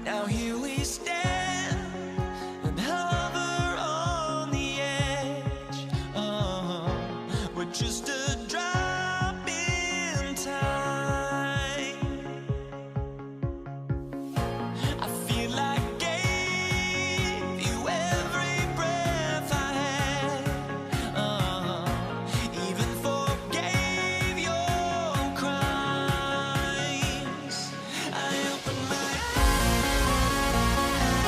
Now here we stand and hover on the edge. We're just a drop in time. I feel like I gave you every breath I had. Even forgave your crimes. I opened my eyes.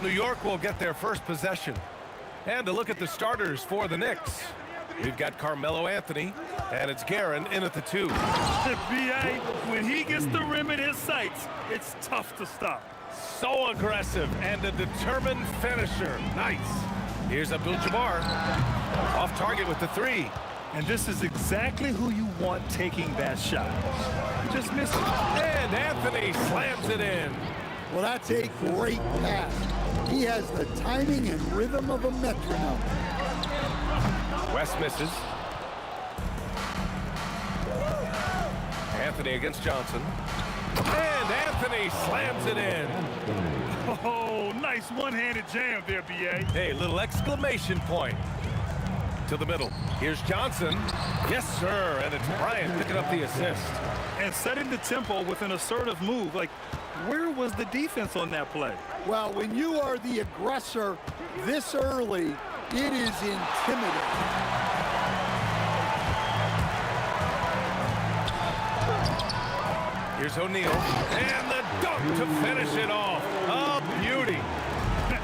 New York will get their first possession. And to look at the starters for the Knicks. We've got Carmelo Anthony, and it's Guerin in at the 2. B.A., when he gets the rim in his sights, it's tough to stop. So aggressive and a determined finisher. Nice. Here's Abdul-Jabbar. Off target with the 3. And this is exactly who you want taking that shot. He just missed it. And Anthony slams it in. Well, that's a great pass. He has the timing and rhythm of a metronome. West misses. Anthony against Johnson. And Anthony slams it in. Oh, nice one-handed jam there, B.A. Hey, little exclamation point. To the middle. Here's Johnson. Yes, sir. And it's Bryant picking up the assist. And setting the tempo with an assertive move. Like, where was the defense on that play? Well, when you are the aggressor this early, it is intimidating. Here's O'Neal. And the dunk to finish it off. A beauty.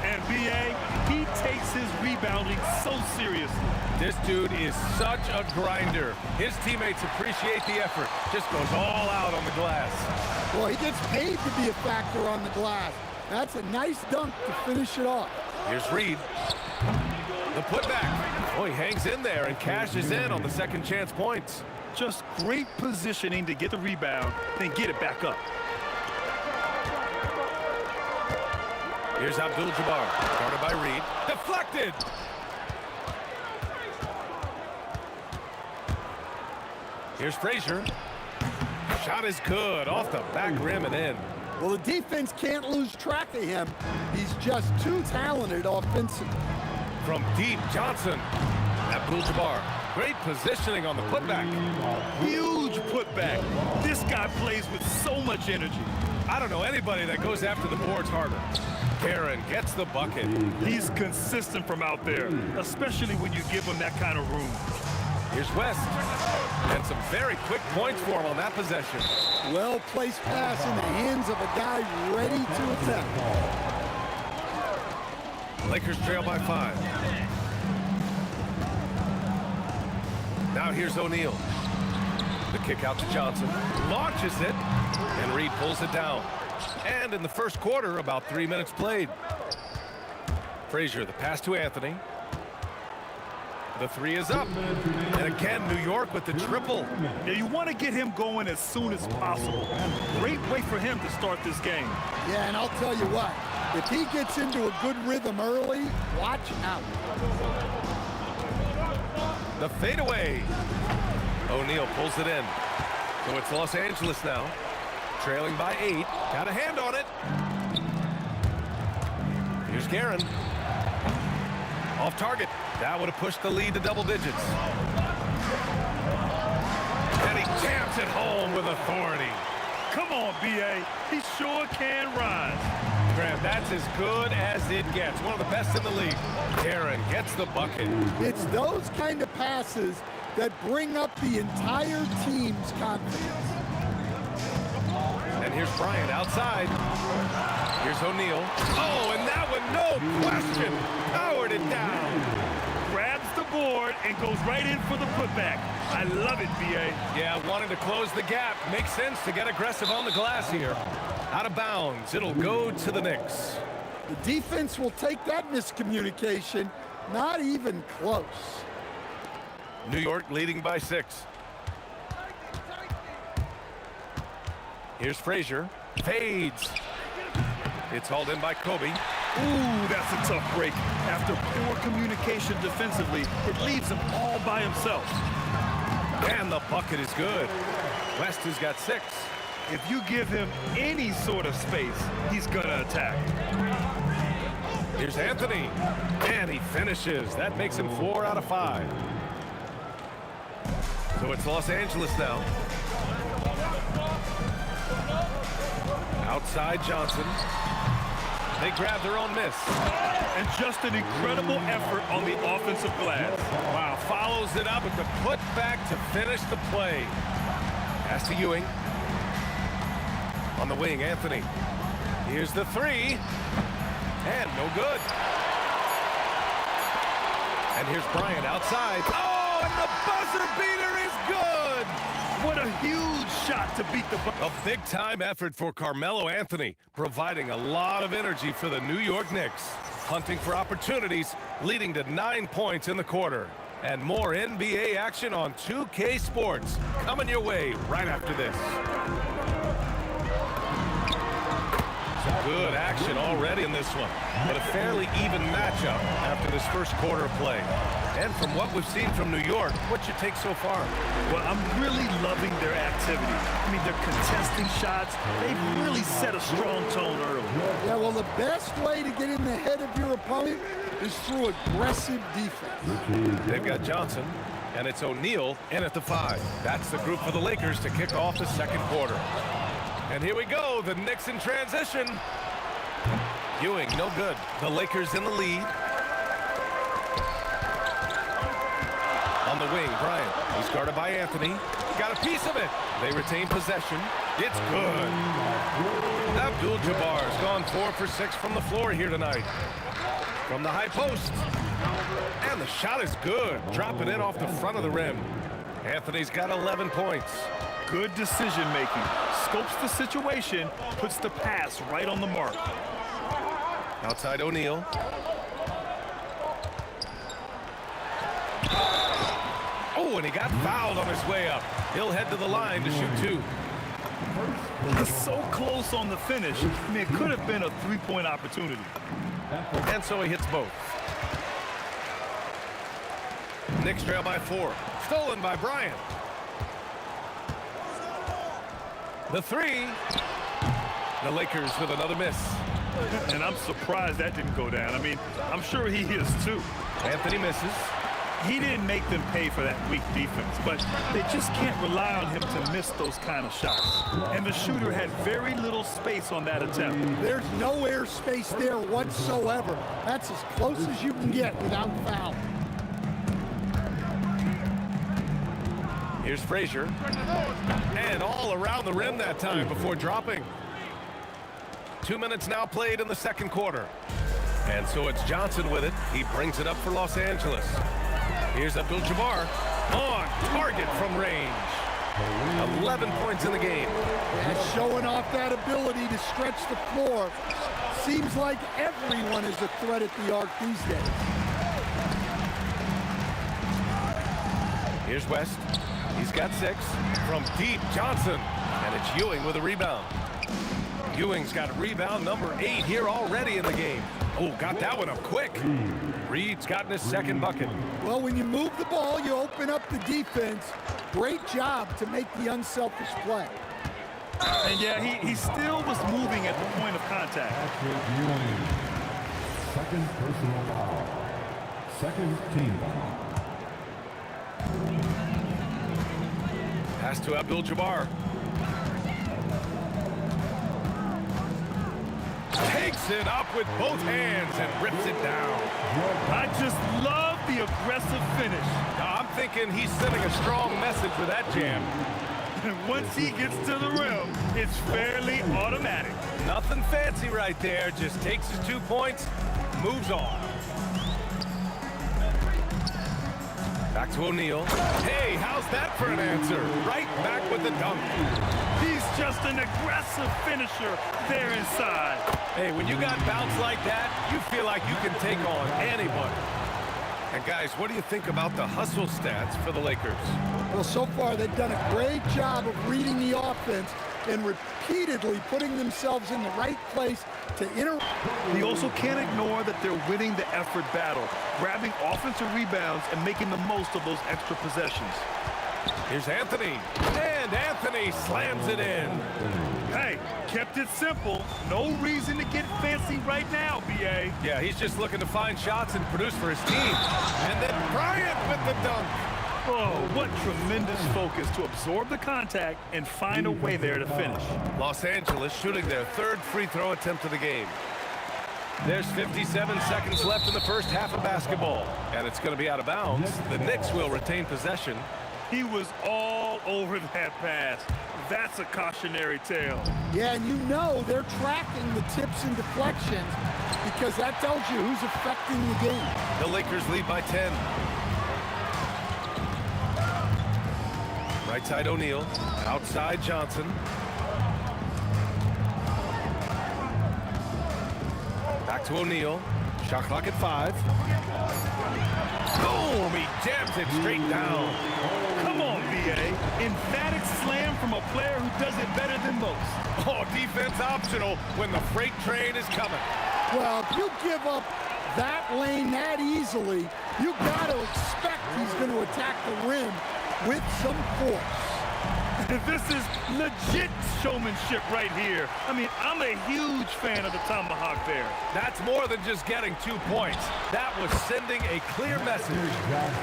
And B.A., he takes his rebounding so seriously. This dude is such a grinder. His teammates appreciate the effort. Just goes all out on the glass. Well, he gets paid to be a factor on the glass. That's a nice dunk to finish it off. Here's Reed. The putback. Oh, he hangs in there and cashes in on the second chance points. Just great positioning to get the rebound, then get it back up. Here's Abdul-Jabbar, guarded by Reed. Deflected! Here's Frazier. Shot is good, off the back rim and in. Well, the defense can't lose track of him. He's just too talented offensively. From deep, Johnson. Abdul-Jabbar. Great positioning on the putback. Huge putback. This guy plays with so much energy. I don't know anybody that goes after the boards harder. Guerin gets the bucket. He's consistent from out there, especially when you give him that kind of room. Here's West. And some very quick points for him on that possession. Well-placed pass in the hands of a guy ready to attack. Lakers trail by 5. Now here's O'Neal. The kick out to Johnson. Launches it. And Reed pulls it down. And in the first quarter, about 3 minutes played. Frazier, the pass to Anthony. The 3 is up. And again, New York with the triple. Yeah, you want to get him going as soon as possible. Great way for him to start this game. Yeah, and I'll tell you what. If he gets into a good rhythm early, watch out. The fadeaway. O'Neal pulls it in. So it's Los Angeles now. Trailing by 8. Got a hand on it. Here's Guerin. Off target. That would have pushed the lead to double digits. And he jams it home with authority. Come on, B.A. He sure can rise. Graham, that's as good as it gets. One of the best in the league. Guerin gets the bucket. It's those kind of passes that bring up the entire team's confidence. And here's Bryant outside. Here's O'Neal. Oh, and that one, no question. Powered it down. Grabs the board and goes right in for the putback. I love it, B.A. Yeah, wanting to close the gap. Makes sense to get aggressive on the glass here. Out of bounds. It'll go to the Knicks. The defense will take that miscommunication. Not even close. New York leading by 6. Here's Frazier. Fades. It's hauled in by Kobe. Ooh, that's a tough break. After poor communication defensively, it leaves him all by himself. And the bucket is good. West has got 6. If you give him any sort of space, he's gonna attack. Here's Anthony. And he finishes. That makes him 4 out of 5. So it's Los Angeles now. Outside Johnson. They grab their own miss. And just an incredible effort on the offensive glass. Wow, follows it up with the putback to finish the play. Pass to Ewing. On the wing, Anthony. Here's the 3. And no good. And here's Bryant outside. Oh, and the buzzer beater is good. What a huge shot to beat the A big-time effort for Carmelo Anthony, providing a lot of energy for the New York Knicks. Hunting for opportunities, leading to 9 points in the quarter. And more NBA action on 2K Sports coming your way right after this. Some good action already in this one, but a fairly even matchup after this first quarter of play. And from what we've seen from New York, what's your take so far? Well, I'm really loving their activity. I mean, they're contesting shots. They've really set a strong tone early. Yeah, well, the best way to get in the head of your opponent is through aggressive defense. They've got Johnson, and it's O'Neal in at the 5. That's the group for the Lakers to kick off the second quarter. And here we go, the Knicks in transition. Ewing, no good. The Lakers in the lead. On the wing, Bryant. He's guarded by Anthony. Got a piece of it. They retain possession. It's good. Abdul-Jabbar's gone 4 for 6 from the floor here tonight. From the high post. And the shot is good. Dropping it off the front of the rim. Anthony's got 11 points. Good decision making. Scopes the situation, puts the pass right on the mark. Outside O'Neal. Oh, and he got fouled on his way up. He'll head to the line to shoot 2. He's so close on the finish. I mean, it could have been a three-point opportunity. And so he hits both. Knicks trail by 4. Stolen by Bryant. The 3. The Lakers with another miss. And I'm surprised that didn't go down. I mean, I'm sure he is too. Anthony misses. He didn't make them pay for that weak defense, but they just can't rely on him to miss those kind of shots. And the shooter had very little space on that attempt. There's no air space there whatsoever. That's as close as you can get without foul. Here's Frazier. And all around the rim that time before dropping. 2 minutes now played in the second quarter. And so it's Johnson with it. He brings it up for Los Angeles. Here's Abdul-Jabbar on target from range. 11 points in the game. And showing off that ability to stretch the floor. Seems like everyone is a threat at the arc these days. Here's West. He's got 6 from deep. Johnson. And it's Ewing with a rebound. Ewing's got rebound number 8 here already in the game. Oh, got that one up quick. Reed's gotten his second bucket. Well, when you move the ball, you open up the defense. Great job to make the unselfish play. And yeah, he still was moving at the point of contact. Second personal foul. Second team foul. Pass to Abdul-Jabbar. Takes it up with both hands and rips it down. I just love the aggressive finish. Now, I'm thinking he's sending a strong message with that jam. And once he gets to the rim, it's fairly automatic. Nothing fancy right there. Just takes his 2 points, moves on. Back to O'Neal. Hey, how's that for an answer? Right back with the dunk. He's just an aggressive finisher there inside. Hey, when you got bounce like that, you feel like you can take on anybody. And guys, what do you think about the hustle stats for the Lakers? Well, so far they've done a great job of reading the offense and repeatedly putting themselves in the right place to interact. We also can't ignore that they're winning the effort battle, grabbing offensive rebounds and making the most of those extra possessions. Here's Anthony, and Anthony slams it in. Hey, kept it simple. No reason to get fancy right now, B.A. Yeah, he's just looking to find shots and produce for his team. And then Bryant with the dunk. Oh, what tremendous focus to absorb the contact and find a way there to finish. Los Angeles shooting their 3rd free throw attempt of the game. There's 57 seconds left in the first half of basketball, and it's going to be out of bounds. The Knicks will retain possession. He was all over that pass. That's a cautionary tale. Yeah, and you know they're tracking the tips and deflections because that tells you who's affecting the game. The Lakers lead by 10. Right side O'Neal, outside Johnson. Back to O'Neal. Shot clock at 5. Boom! He jams it straight down. Come on, B.A. Emphatic slam from a player who does it better than most. Oh, defense optional when the freight train is coming. Well, if you give up that lane that easily, you got to expect he's going to attack the rim with some force. This is legit showmanship right here. I mean, I'm a huge fan of the tomahawk there. That's more than just getting 2 points. That was sending a clear message.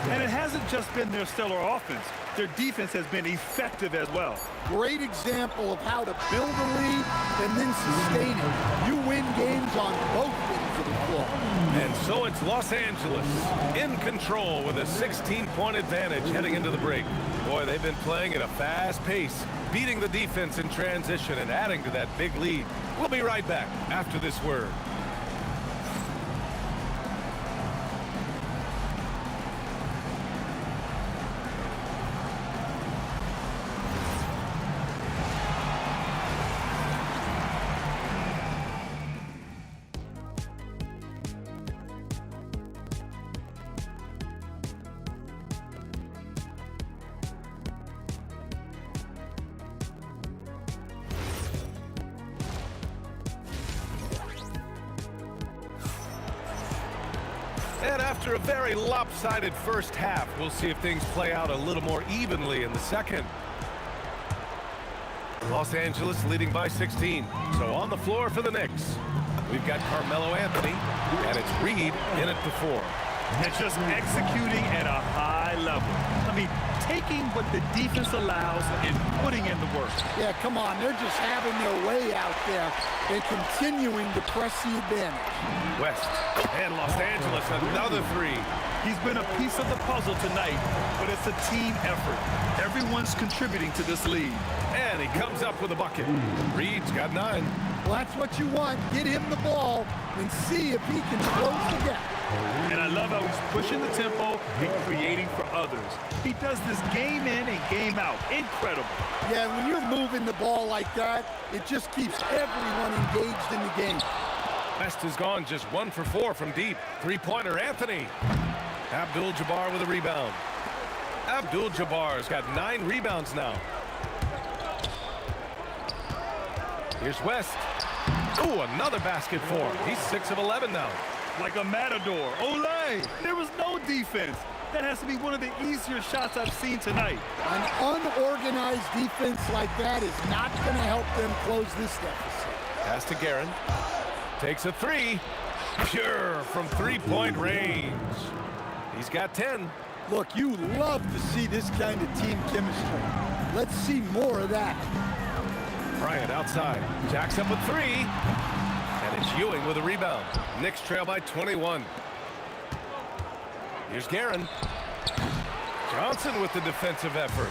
And it hasn't just been their stellar offense. Their defense has been effective as well. Great example of how to build a lead and then sustain it. You win games on both ends of the floor. And so it's Los Angeles in control with a 16-point advantage heading into the break. Boy, they've been playing at a fast pace, beating the defense in transition and adding to that big lead. We'll be right back after this word. And after a very lopsided first half, we'll see if things play out a little more evenly in the second. Los Angeles leading by 16. So on the floor for the Knicks, we've got Carmelo Anthony, and it's Reed in at the 4. And just executing at a high level. I mean, taking what the defense allows and putting in the work. Yeah, come on. They're just having their way out there and continuing to press the advantage. West and Los Angeles, another 3. He's been a piece of the puzzle tonight, but it's a team effort. Everyone's contributing to this lead. And he comes up with a bucket. Reed's got 9. Well, that's what you want. Get him the ball and see if he can close the gap. And I love how he's pushing the tempo and creating for others. He does this game in and game out. Incredible. Yeah, when you're moving the ball like that, it just keeps everyone engaged in the game. West has gone just 1 for 4 from deep. 3-pointer, Anthony. Abdul-Jabbar with a rebound. Abdul-Jabbar's got 9 rebounds now. Here's West. Ooh, another basket for him. He's 6 of 11 now. Like a matador. Olay! There was no defense. That has to be one of the easier shots I've seen tonight. An unorganized defense like that is not going to help them close this deficit. Pass to Guerin. Takes a 3. Pure from 3-point range. He's got 10. Look, you love to see this kind of team chemistry. Let's see more of that. Bryant outside. Jacks up with 3. And it's Ewing with a rebound. Knicks trail by 21. Here's Guerin. Johnson with the defensive effort.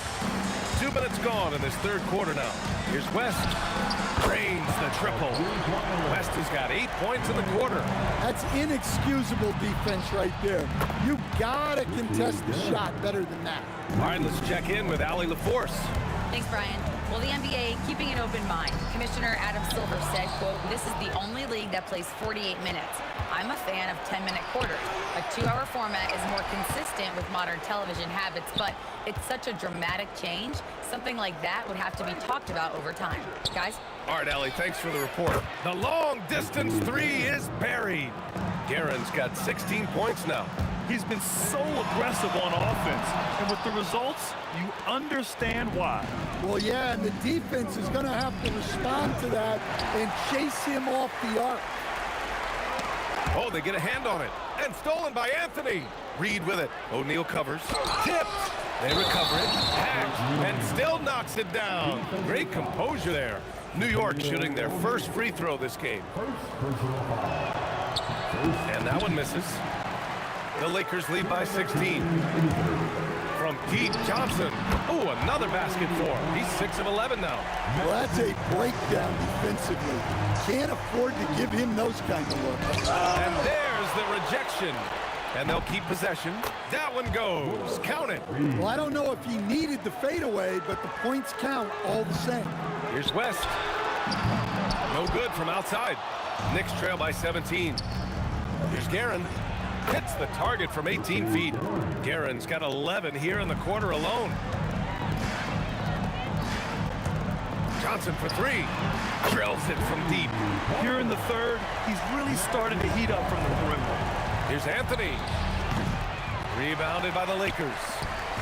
2 minutes gone in this third quarter now. Here's West. Drains the triple. West has got 8 points in the quarter. That's inexcusable defense right there. You gotta contest the shot better than that. All right, let's check in with Allie LaForce. Thanks, Brian. Well, the NBA keeping an open mind. Commissioner Adam Silver said, quote, "This is the only league that plays 48 minutes. I'm a fan of 10-minute quarters. A 2-hour format is more consistent with modern television habits, but it's such a dramatic change. Something like that would have to be talked about over time." Guys? All right, Allie, thanks for the report. The long-distance 3 is buried. Guerin's got 16 points now. He's been so aggressive on offense, and with the results, you understand why. Well, yeah, and the defense is going to have to respond to that and chase him off the arc. Oh, they get a hand on it. And stolen by Anthony. Reed with it. O'Neal covers. Tipped. They recover it. Hacked. And still knocks it down. Great composure there. New York shooting their first free throw this game. And that one misses. The Lakers lead by 16. From deep, Johnson. Oh, another basket for him. He's 6 of 11 now. Well, that's a breakdown defensively. Can't afford to give him those kind of looks. And there's the rejection. And they'll keep possession. That one goes. Count it. Well, I don't know if he needed the fadeaway, but the points count all the same. Here's West. No good from outside. Knicks trail by 17. Here's Guerin. Hits the target from 18 feet. Guerin's got 11 here in the quarter alone. Johnson for three. Drills it from deep. Here in the third, he's really starting to heat up from the perimeter. Here's Anthony. Rebounded by the Lakers.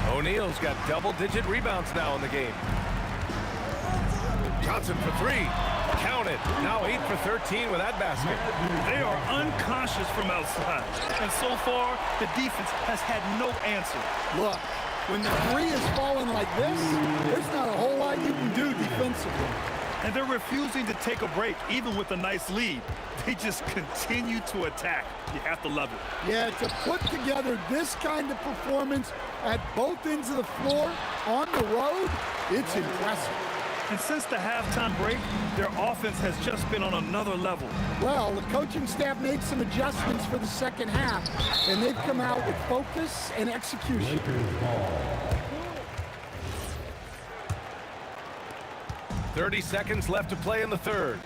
O'Neal's got double-digit rebounds now in the game. Johnson for three. Count it. Now 8 for 13 with that basket. They are unconscious from outside. And so far, the defense has had no answer. Look, when the three is falling like this, there's not a whole lot you can do defensively. And they're refusing to take a break, even with a nice lead. They just continue to attack. You have to love it. Yeah, to put together this kind of performance at both ends of the floor on the road, it's impressive. And since the halftime break, their offense has just been on another level. Well, the coaching staff made some adjustments for the second half, and they've come out with focus and execution. 30 seconds left to play in the third.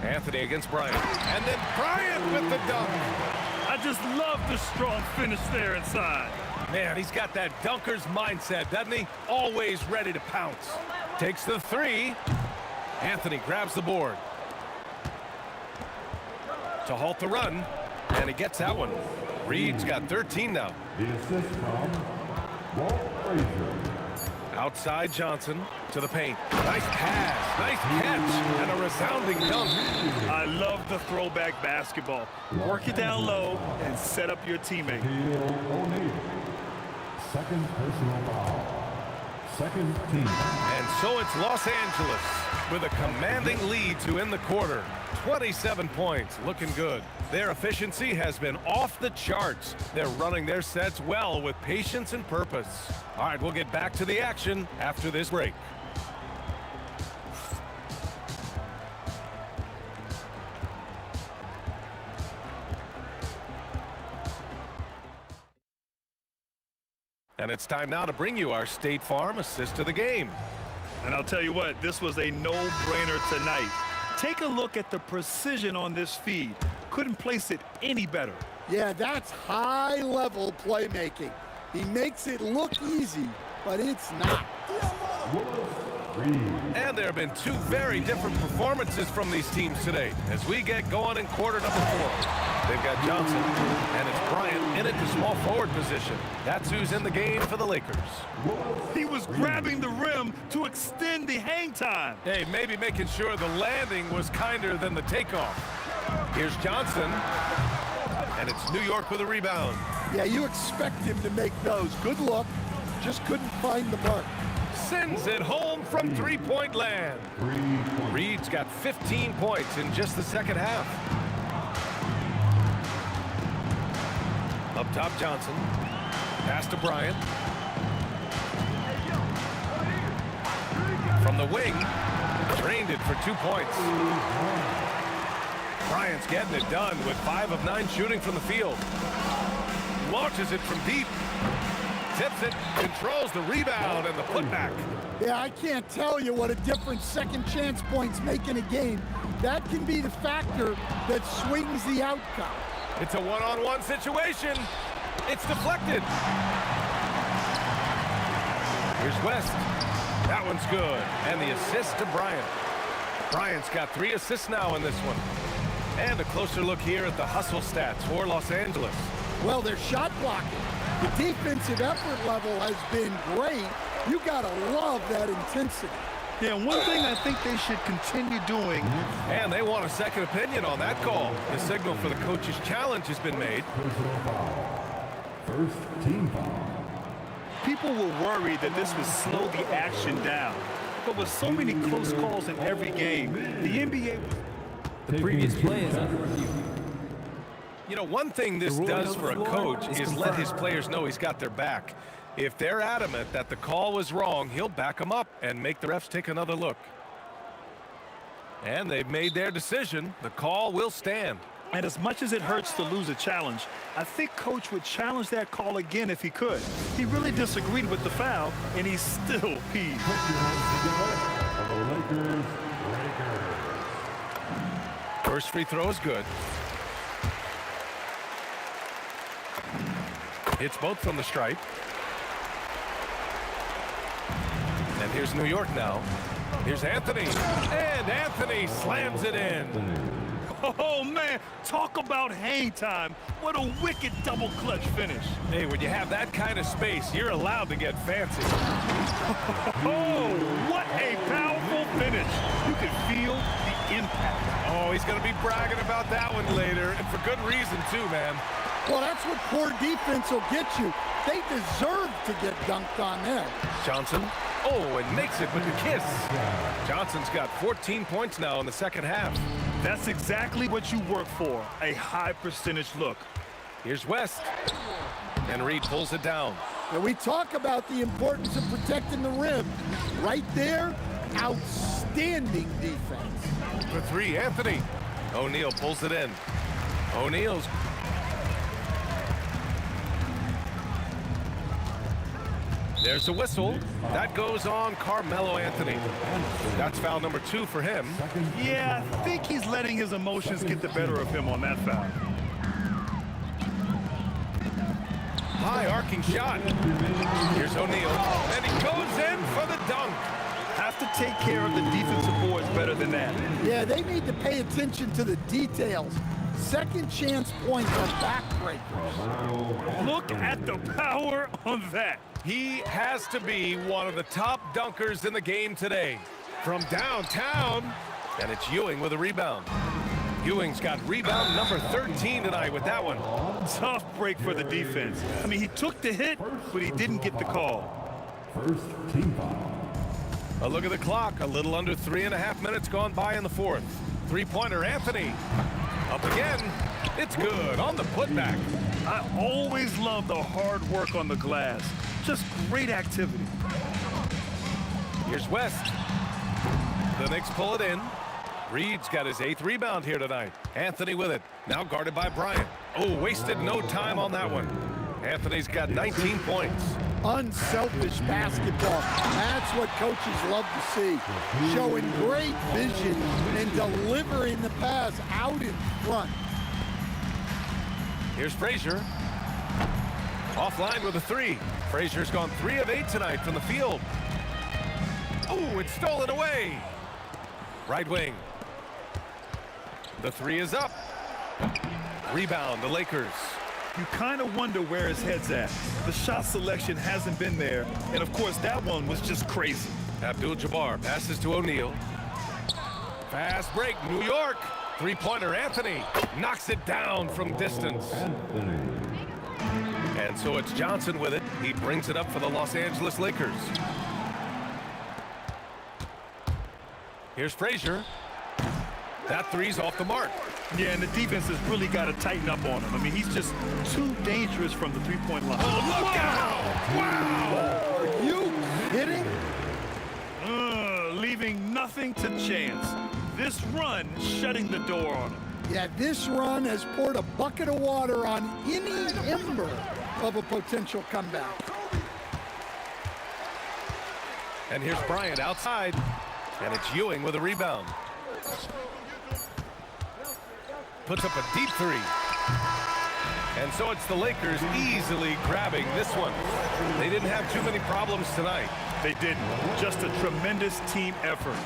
Anthony against Bryant. And then Bryant with the dunk. I just love the strong finish there inside. Man, he's got that dunker's mindset, doesn't he? Always ready to pounce. Takes the three. Anthony grabs the board to halt the run, and he gets that one. Reed's got 13 now. The assist from Walt Frazier. Outside Johnson to the paint. Nice pass, nice catch, and a resounding dunk. I love the throwback basketball. Work it down low and set up your teammate. Second personal foul. Second team. And so it's Los Angeles with a commanding lead to end the quarter. 27 points, looking good. Their efficiency has been off the charts. They're running their sets well with patience and purpose. All right, we'll get back to the action after this break. And it's time now to bring you our State Farm assist of the game. And I'll tell you what, this was a no-brainer tonight. Take a look at the precision on this feed. Couldn't place it any better. Yeah, that's high-level playmaking. He makes it look easy, but it's not. And there have been two very different performances from these teams today as we get going in quarter number 4. They've got Johnson, and it's Bryant in at the small forward position. That's who's in the game for the Lakers. He was grabbing the rim to extend the hang time. Hey, maybe making sure the landing was kinder than the takeoff. Here's Johnson, and it's New York with a rebound. Yeah, you expect him to make those. Good look, just couldn't find the mark. Sends it home from three-point land. Reed's got 15 points in just the second half. Up top, Johnson. Pass to Bryant. From the wing, drained it for 2 points. Bryant's getting it done with 5 of 9 shooting from the field. Launches it from deep. Tips it, controls the rebound and the putback. Yeah, I can't tell you what a difference second chance points make in a game. That can be the factor that swings the outcome. It's a one-on-one situation. It's deflected. Here's West. That one's good. And the assist to Bryant. Bryant's got 3 assists now in this one. And a closer look here at the hustle stats for Los Angeles. Well, they're shot blocking. The defensive effort level has been great. You gotta love that intensity. Yeah, one thing I think they should continue doing. And they want a second opinion on that call. The signal for the coach's challenge has been made. First team foul. People were worried that this would slow the action down. But with so many close calls in every game, the NBA... The previous play is under review. You know, one thing this does for a coach is let his players know he's got their back. If they're adamant that the call was wrong, he'll back them up and make the refs take another look. And they've made their decision. The call will stand. And as much as it hurts to lose a challenge, I think Coach would challenge that call again if he could. He really disagreed with the foul, and he's still peeved. First free throw is good. Hits both from the stripe. And here's New York now. Here's Anthony. And Anthony slams it in. Oh, man, talk about hang time. What a wicked double clutch finish. Hey, when you have that kind of space, you're allowed to get fancy. Oh, what a powerful finish. You can feel the impact. Oh, he's going to be bragging about that one later, and for good reason, too, man. Well, that's what poor defense will get you. They deserve to get dunked on there. Johnson. Oh, and makes it with the kiss. Johnson's got 14 points now in the second half. That's exactly what you work for, a high percentage look. Here's West. And Reed pulls it down. And we talk about the importance of protecting the rim. Right there, outstanding defense. For three, Anthony. O'Neal pulls it in. O'Neal's. There's a whistle. That goes on Carmelo Anthony. That's foul number 2 for him. Yeah, I think he's letting his emotions get the better of him on that foul. High arcing shot. Here's O'Neal. And he goes in for the dunk. Have to take care of the defensive boards better than that. Yeah, they need to pay attention to the details. Second chance points are backbreakers. Look at the power on that. He has to be one of the top dunkers in the game today. From downtown, and it's Ewing with a rebound. Ewing's got rebound number 13 tonight with that one. Tough break for the defense. I mean, he took the hit, but he didn't get the call. First team foul. A look at the clock. A little under 3.5 minutes gone by in the fourth. Three-pointer, Anthony. Up again. It's good on the putback. I always love the hard work on the glass. Just great activity. Here's West. The Knicks pull it in. Reed's got his 8th rebound here tonight. Anthony with it. Now guarded by Bryant. Oh, wasted no time on that one. Anthony's got 19 points. Unselfish basketball. That's what coaches love to see. Showing great vision and delivering the pass out in front. Here's Frazier. Offline with a 3. Frazier's gone 3 of 8 tonight from the field. Oh, it's stolen away. Right wing. The 3 is up. Rebound, the Lakers. You kind of wonder where his head's at. The shot selection hasn't been there, and of course that one was just crazy. Abdul-Jabbar passes to O'Neal. Fast break, New York. Three-pointer, Anthony knocks it down from distance. And so it's Johnson with it. He brings it up for the Los Angeles Lakers. Here's Frazier. That 3's off the mark. Yeah, and the defense has really got to tighten up on him. I mean, he's just too dangerous from the three-point line. Oh, look out! Wow! Are you kidding? Leaving nothing to chance. This run shutting the door on him. Yeah, this run has poured a bucket of water on any ember of a potential comeback. And here's Bryant outside. And it's Ewing with a rebound. Puts up a deep 3. And so it's the Lakers easily grabbing this one. They didn't have too many problems tonight. They didn't. Just a tremendous team effort.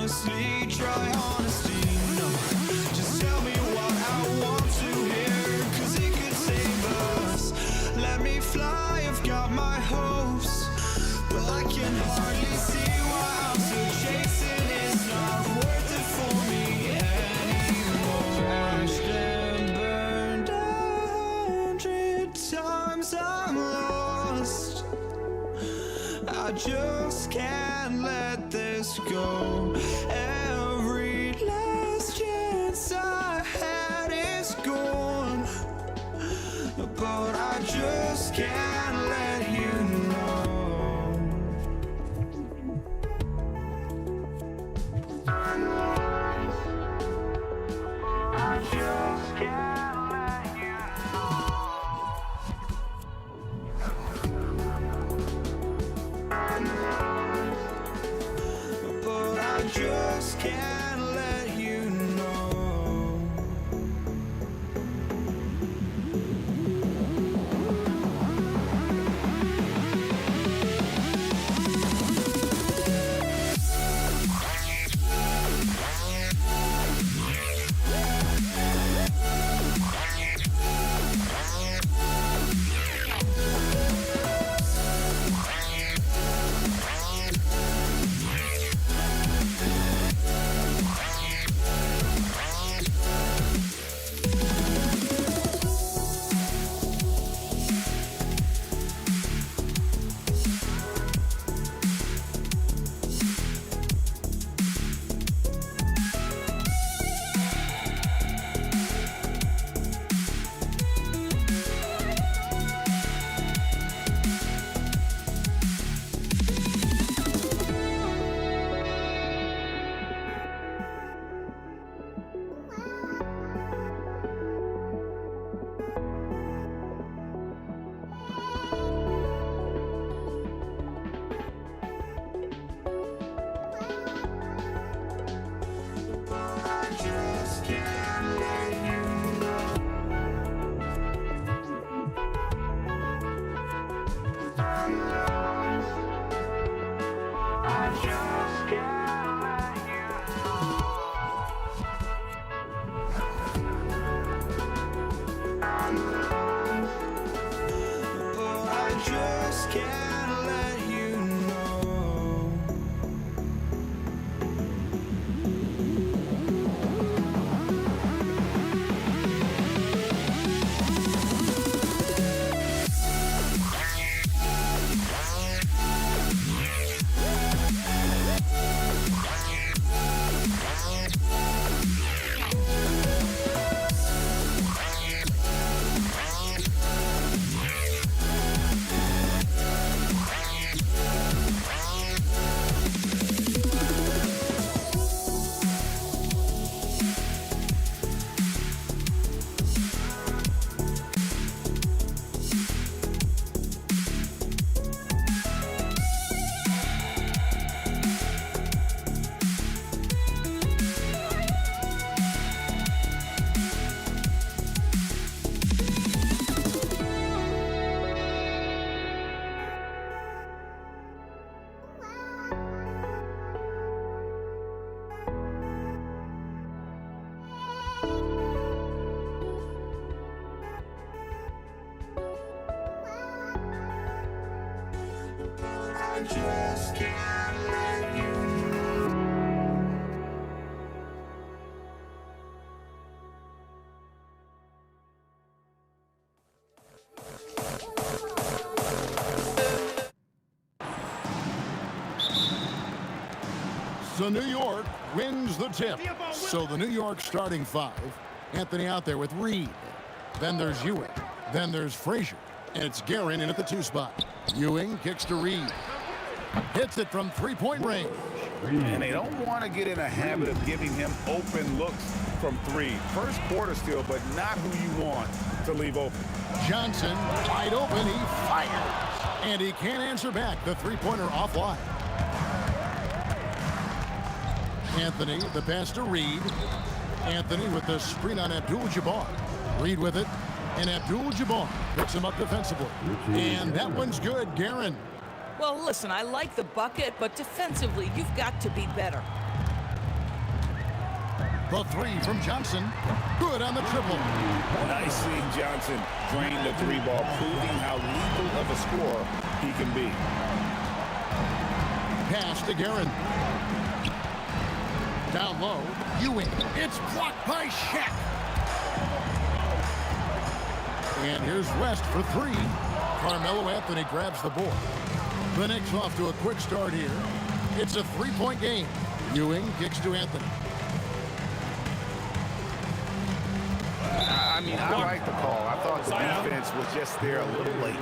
honestly, try honesty. No, just tell me what I want to hear, 'cause it could save us. Let me fly, I've got my hopes, but I can hardly see why I'm still chasing. It's not worth it for me anymore. Crashed and burned 100 times, I'm lost. I just can't let this go. Every last chance I had is gone, but I just can't let you know. I just can't let you know. But I just can't let you know. just can't let you know. So New York wins the tip. So the New York starting five. Anthony out there with Reed. Then there's Ewing. Then there's Frazier. And it's Guerin in at the 2 spot. Ewing kicks to Reed. Hits it from three-point range. And they don't want to get in a habit of giving him open looks from three. First quarter still, but not who you want to leave open. Johnson, wide open, he fires. And he can't answer back. The three-pointer offline. Anthony, the pass to Reed. Anthony with the screen on Abdul-Jabbar. Reed with it. And Abdul-Jabbar picks him up defensively. And that one's good, Guerin. Well, listen, I like the bucket, but defensively, you've got to be better. The three from Johnson. Good on the triple. Nice seeing Johnson drain the three ball, proving how lethal of a scorer he can be. Pass to Guerin. Down low, Ewing. It's blocked by Shaq. And here's West for three. Carmelo Anthony grabs the board. The Knicks off to a quick start here. It's a three-point game. Ewing kicks to Anthony. I mean, I like the call. I thought the defense was just there a little late.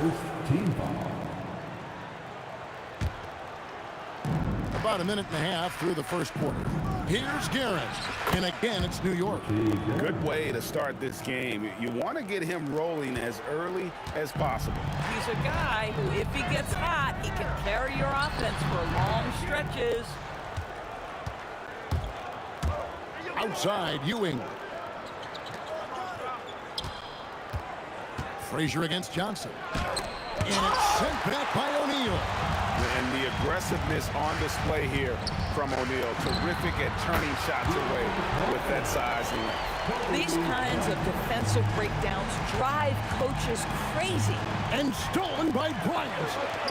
First team foul. About a minute and a half through the first quarter. Here's Guerin. And again, it's New York. Good way to start this game. You want to get him rolling as early as possible. He's a guy who, if he gets hot, he can carry your offense for long stretches. Outside, Ewing. Frazier against Johnson. And it's sent back by O'Neal. And the aggressiveness on display here from O'Neal. Terrific at turning shots away with that size and length. These kinds of defensive breakdowns drive coaches crazy. And stolen by Bryant.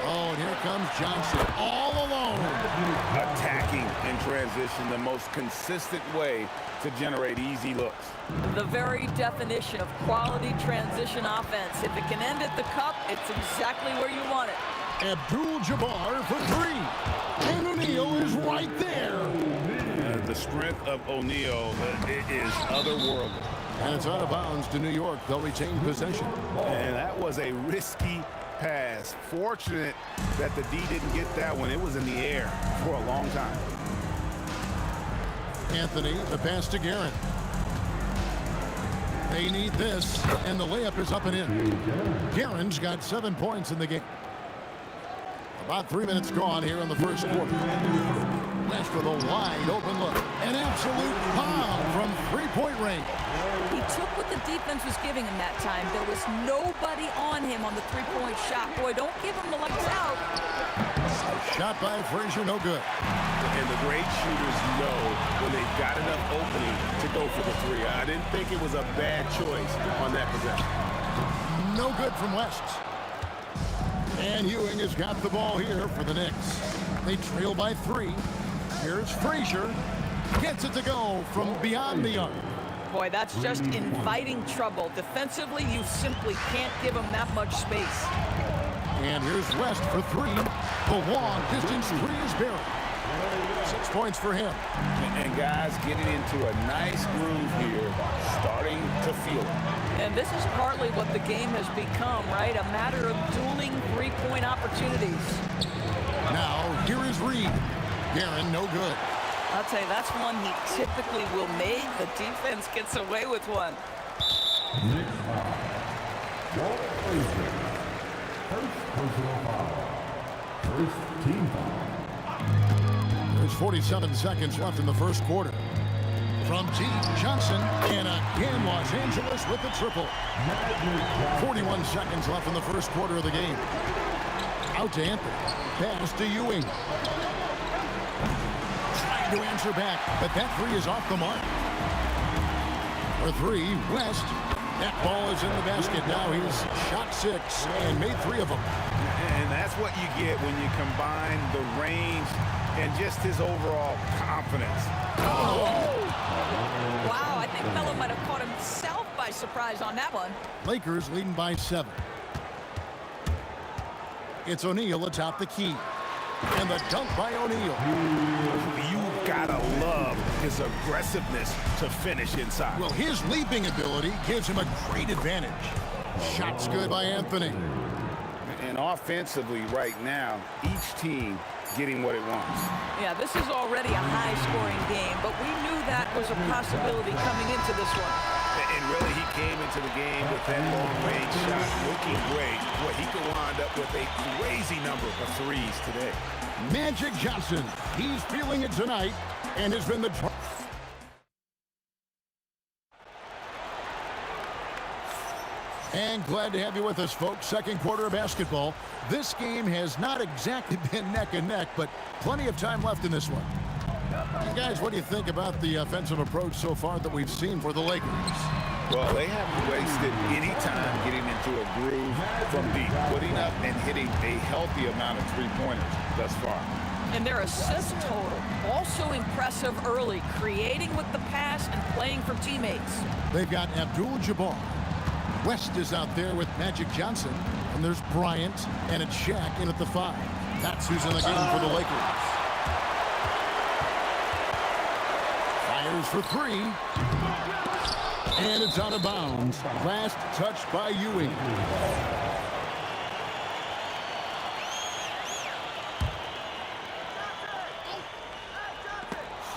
Oh, and here comes Johnson all alone. Attacking in transition, the most consistent way to generate easy looks. The very definition of quality transition offense. If it can end at the cup, it's exactly where you want it. Abdul-Jabbar for three. And O'Neal is right there. The strength of O'Neal is otherworldly. And it's out of bounds to New York. They'll retain possession. And that was a risky pass. Fortunate that the D didn't get that one. It was in the air for a long time. Anthony, the pass to Guerin. They need this, and the layup is up and in. Guerin's got 7 points in the game. About 3 minutes gone here in the first quarter. West with a wide open look. An absolute bomb from three-point range. He took what the defense was giving him that time. There was nobody on him on the three-point shot. Boy, don't give him the lights out. Shot by Frazier, no good. And the great shooters know when they've got enough opening to go for the three. I didn't think it was a bad choice on that possession. No good from West. And Ewing has got the ball here for the Knicks. They trail by three. Here's Frazier. Gets it to go from beyond the arc. Boy, that's just inviting trouble. Defensively, you simply can't give him that much space. And here's West for three. The long distance three is buried. 6 points for him. And guys getting into a nice groove here, starting to feel it. And this is partly what the game has become, right? A matter of dueling three-point opportunities. Now, here is Reed. Guerin, no good. I'll tell you, that's one he typically will make. The defense gets away with one. First personal foul. First team foul. There's 47 seconds left in the first quarter. From T. Johnson, and again Los Angeles with the triple. 41 seconds left in the first quarter of the game. Out to Anthony. Pass to Ewing. Trying to answer back, but that three is off the mark. For three, West. That ball is in the basket. Now he's shot 6 and made 3 of them. And that's what you get when you combine the range and just his overall confidence. Oh. Wow, I think Melo might have caught himself by surprise on that one. Lakers leading by 7. It's O'Neal atop the key. And the dunk by O'Neal. You gotta love his aggressiveness to finish inside. Well, his leaping ability gives him a great advantage. Shots good by Anthony. And offensively right now, each team getting what it wants. Yeah, this is already a high-scoring game, but we knew that was a possibility coming into this one. And really, he came into the game with that long-range shot looking great. Boy, he could wind up with a crazy number of threes today. Magic Johnson, he's feeling it tonight and has been the... And glad to have you with us, folks. Second quarter of basketball. This game has not exactly been neck and neck, but plenty of time left in this one. And guys, what do you think about the offensive approach so far that we've seen for the Lakers? Well, they haven't wasted any time getting into a groove from deep, putting up and hitting a healthy amount of three-pointers thus far. And their assist total, also impressive early, creating with the pass and playing for teammates. They've got Abdul-Jabbar. West is out there with Magic Johnson. And there's Bryant, and it's Shaq in at the 5. That's who's in the game for the Lakers. Fires for 3. And it's out of bounds. Last touch by Ewing.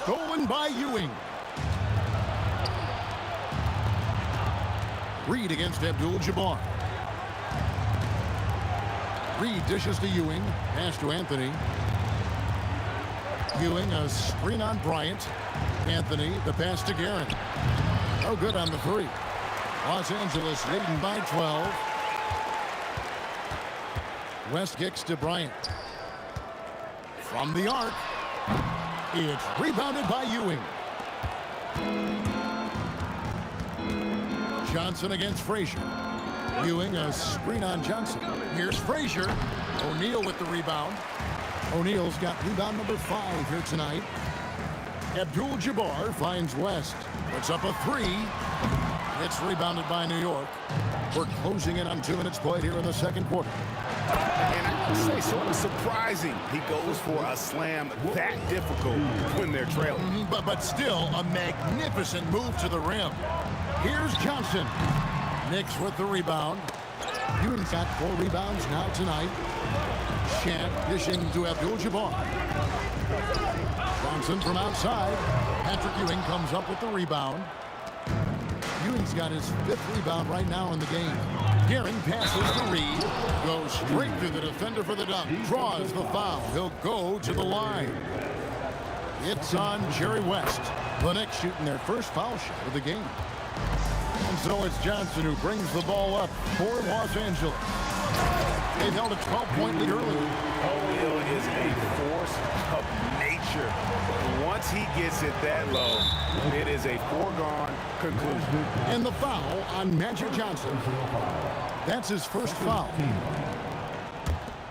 Stolen by Ewing. Reed against Abdul-Jabbar. Reed dishes to Ewing. Pass to Anthony. Ewing, a screen on Bryant. Anthony, the pass to Guerin. Oh, good on the 3. Los Angeles leading by 12. West kicks to Bryant. From the arc. It's rebounded by Ewing. Johnson against Frazier. Ewing, a screen on Johnson. Here's Frazier. O'Neal with the rebound. O'Neal's got rebound number 5 here tonight. Abdul-Jabbar finds West. Puts up a 3. It's rebounded by New York. We're closing in on 2 minutes played here in the second quarter. And I would say sort of surprising he goes for a slam that difficult when they're trailing. But still a magnificent move to the rim. Here's Johnson. Knicks with the rebound. Ewing's got 4 rebounds now tonight. Shaq dishing to Abdul-Jabbar. Johnson from outside. Patrick Ewing comes up with the rebound. Ewing's got his 5th rebound right now in the game. Guerin passes to Reed. Goes straight through the defender for the dunk. Draws the foul. He'll go to the line. It's on Jerry West. The Knicks shooting their first foul shot of the game. And so it's Johnson who brings the ball up for Los Angeles. They've held a 12-point lead early. O'Neal is a force of nature. Once he gets it that low, it is a foregone conclusion. And the foul on Magic Johnson. That's his first foul.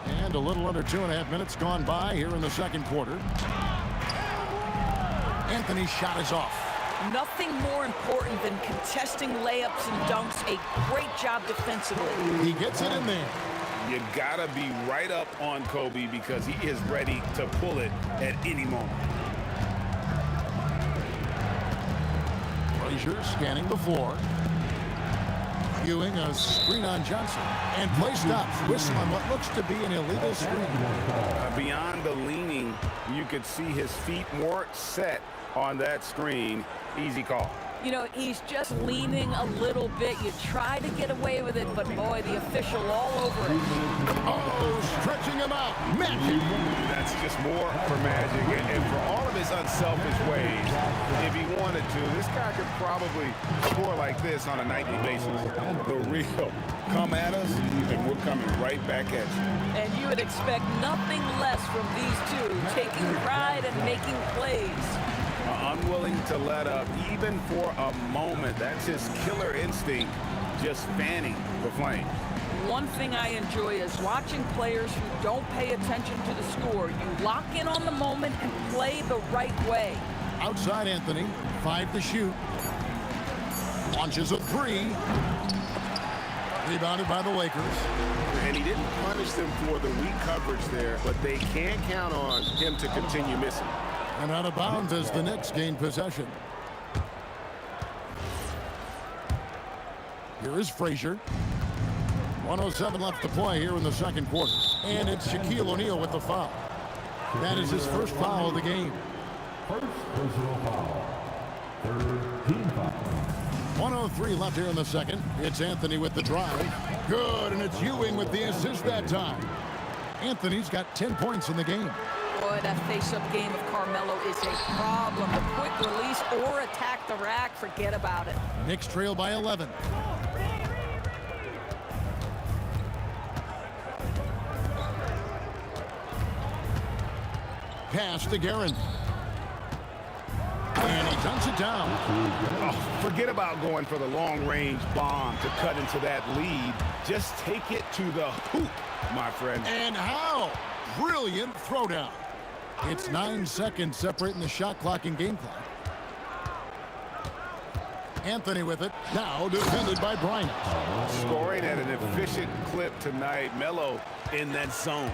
And a little under 2.5 minutes gone by here in the second quarter. Anthony's shot is off. Nothing more important than contesting layups and dunks. A great job defensively. He gets it in there. You gotta be right up on Kobe because he is ready to pull it at any moment. Frazier scanning the floor. Ewing, a screen on Johnson. And play stops. Whistle on what looks to be an illegal screen. Beyond the leaning, you could see his feet weren't set on that screen. Easy call. You know, he's just leaning a little bit. You try to get away with it, but boy, the official all over it. Oh, stretching him out. Magic. That's just more for Magic. And for all of his unselfish ways, if he wanted to, this guy could probably score like this on a nightly basis. The real come at us, and we're coming right back at you. And you would expect nothing less from these two, taking pride and making plays. Unwilling to let up even for a moment. That's his killer instinct, just fanning the flame. One thing I enjoy is watching players who don't pay attention to the score. You lock in on the moment and play the right way. Outside Anthony, 5 to shoot. Launches a 3. Rebounded by the Lakers. And he didn't punish them for the weak coverage there, but they can't count on him to continue missing. And out of bounds as the Knicks gain possession. Here is Frazier. 1:07 left to play here in the second quarter. And it's Shaquille O'Neal with the foul. That is his first foul of the game. First personal foul. Third team foul. 1:03 left here in the second. It's Anthony with the drive. Good, and it's Ewing with the assist that time. Anthony's got 10 points in the game. Boy, that face-up game of Carmelo is a problem. The quick release or attack the rack, forget about it. Knicks trail by 11. Pass to Guerin. And he dunks it down. Oh, forget about going for the long-range bomb to cut into that lead. Just take it to the hoop, my friend. And how? Brilliant throwdown. It's 9 seconds separating the shot clock and game clock. Anthony with it. Now defended by Bryant. Scoring at an efficient clip tonight. Melo in that zone.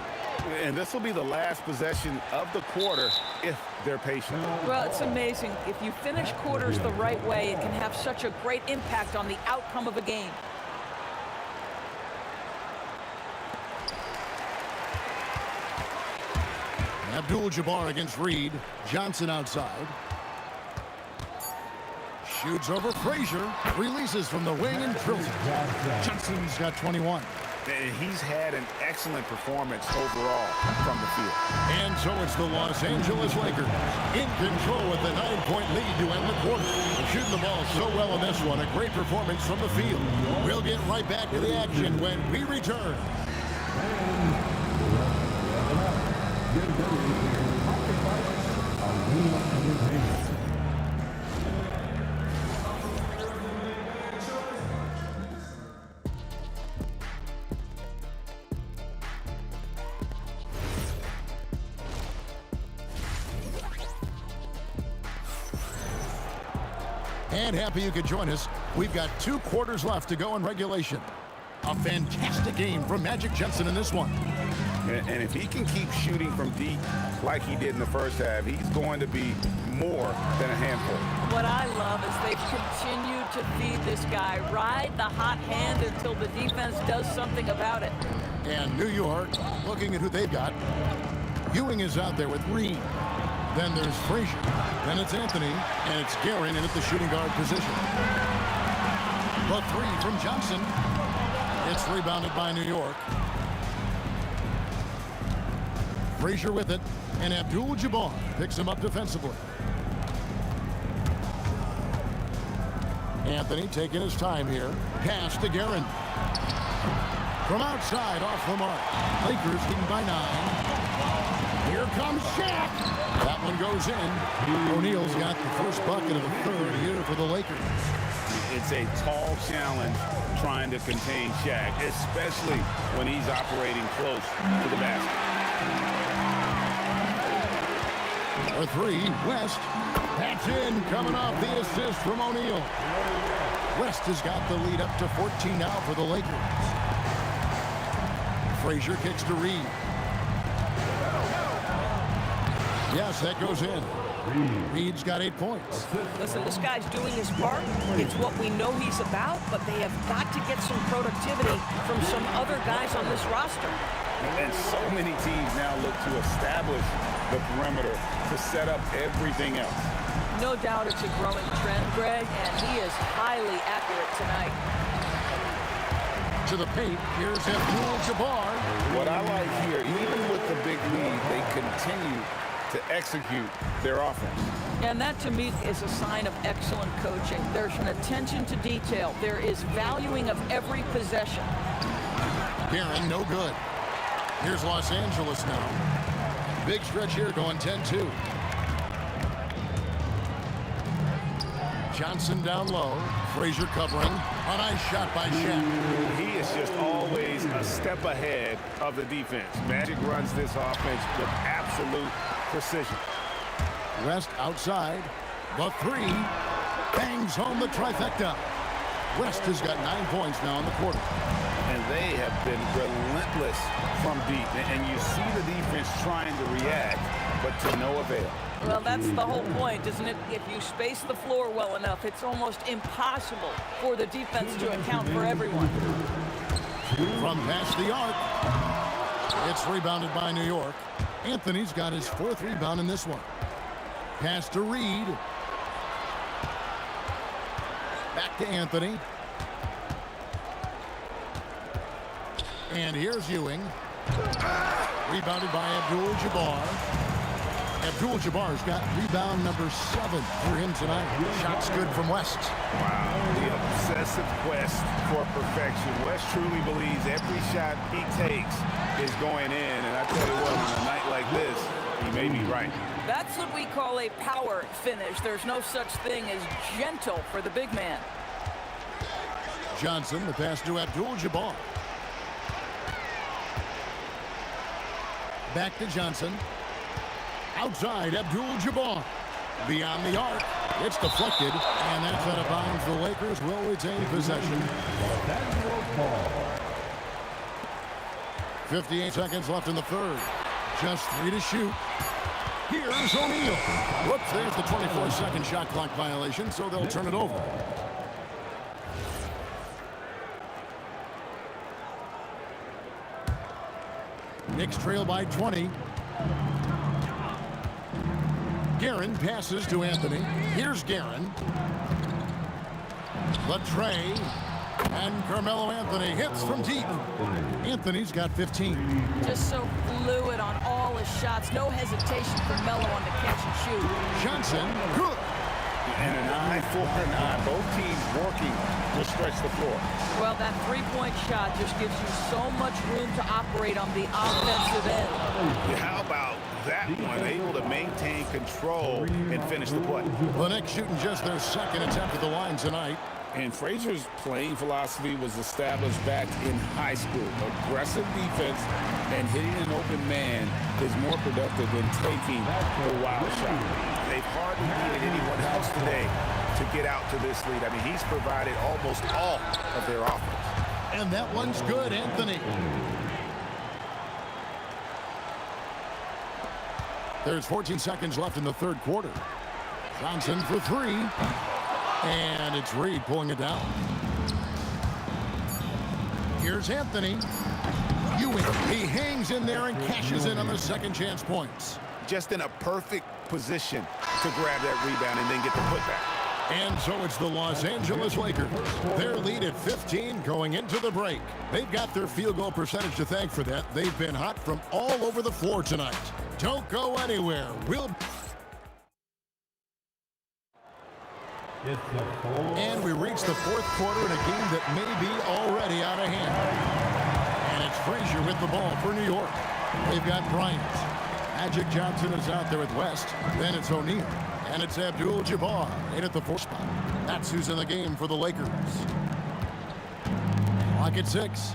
And this will be the last possession of the quarter if they're patient. Well, it's amazing. If you finish quarters the right way, it can have such a great impact on the outcome of a game. Abdul-Jabbar against Reed. Johnson outside. Shoots over Frazier. Releases from the wing and drills it. Johnson's got 21. And he's had an excellent performance overall from the field. And so it's the Los Angeles Lakers in control with the 9-point lead to end the quarter. Shooting the ball so well in this one. A great performance from the field. We'll get right back to the action when we return. And happy you could join us. We've got 2 quarters left to go in regulation. A fantastic game from Magic Johnson in this one. And if he can keep shooting from deep like he did in the first half, he's going to be more than a handful. What I love is they've continued to feed this guy. Ride the hot hand until the defense does something about it. And New York, looking at who they've got. Ewing is out there with Reed. Then there's Frazier. Then it's Anthony. And it's Guerin in at the shooting guard position. The 3 from Johnson. It's rebounded by New York. Frazier with it. And Abdul-Jabbar picks him up defensively. Anthony taking his time here. Pass to Guerin. From outside, off the mark. Lakers leading by 9. Here comes Shaq. That one goes in. O'Neal's got the first bucket of the third here for the Lakers. It's a tall challenge trying to contain Shaq, especially when he's operating close to the basket. For 3, West. That's in, coming off the assist from O'Neal. West has got the lead up to 14 now for the Lakers. Frazier kicks to Reed. Yes, that goes in. Reed's got 8 points. Listen, this guy's doing his part. It's what we know he's about, but they have got to get some productivity from some other guys on this roster. And so many teams now look to establish the perimeter to set up everything else. No doubt it's a growing trend, Greg, and he is highly accurate tonight. To the paint, here's Abdul-Jabbar. What I like here, even with the big lead, they continue to execute their offense. And that, to me, is a sign of excellent coaching. There's an attention to detail. There is valuing of every possession. Guerin, no good. Here's Los Angeles now. Big stretch here going 10-2. Johnson down low. Frazier covering. A nice shot by Shaq. He is just always a step ahead of the defense. Magic runs this offense with absolute precision. West outside. The 3. Bangs home the trifecta. West has got 9 points now in the quarter. And they have been relentless from deep. And you see the defense trying to react, but to no avail. Well, that's the whole point, isn't it? If you space the floor well enough, it's almost impossible for the defense to account for everyone. From past the arc. It's rebounded by New York. Anthony's got his 4th rebound in this one. Pass to Reed. Back to Anthony. And here's Ewing. Rebounded by Abdul-Jabbar. Abdul-Jabbar's got rebound number 7 for him tonight. Shot's good from West. Wow, the obsessive quest for perfection. West truly believes every shot he takes is going in. And I tell you what, on a night like this, He may be right. That's what we call a power finish. There's no such thing as gentle for the big man. Johnson, the pass to Abdul-Jabbar. Back to Johnson. Outside, Abdul-Jabbar. Beyond the arc. It's deflected, and that's out of bounds. The Lakers will retain possession. 58 seconds left in the third. Just 3 to shoot. Here's O'Neal. Whoops, there's the 24-second shot clock violation, so they'll turn it over. Knicks trail by 20. Guerin passes to Anthony. Here's Guerin. Latrey. And Carmelo Anthony hits from deep. Anthony's got 15. Just so fluid on all his shots. No hesitation for Melo on the catch and shoot. Johnson, good. And an eye for an eye. Both teams working to stretch the floor. Well, that three-point shot just gives you so much room to operate on the offensive end. How about that one? Able to maintain control and finish the play. The Knicks shooting just their second attempt at the line tonight. And Frazier's playing philosophy was established back in high school. Aggressive defense and hitting an open man is more productive than taking the wild shot. They've hardly needed anyone else today to get out to this lead. I mean, he's provided almost all of their offense. And that one's good, Anthony. There's 14 seconds left in the third quarter. Johnson for 3. And it's Reed pulling it down. Here's Anthony. Ewing, he hangs in there and cashes in on the second chance points. Just in a perfect position to grab that rebound and then get the putback. And so it's the Los Angeles Lakers. Their lead at 15 going into the break. They've got their field goal percentage to thank for that. They've been hot from all over the floor tonight. Don't go anywhere. And we reach the fourth quarter in a game that may be already out of hand. And it's Frazier with the ball for New York. They've got Bryant. Magic Johnson is out there with West. Then it's O'Neal. And it's Abdul-Jabbar in at the 4 spot. That's who's in the game for the Lakers. Clock at 6.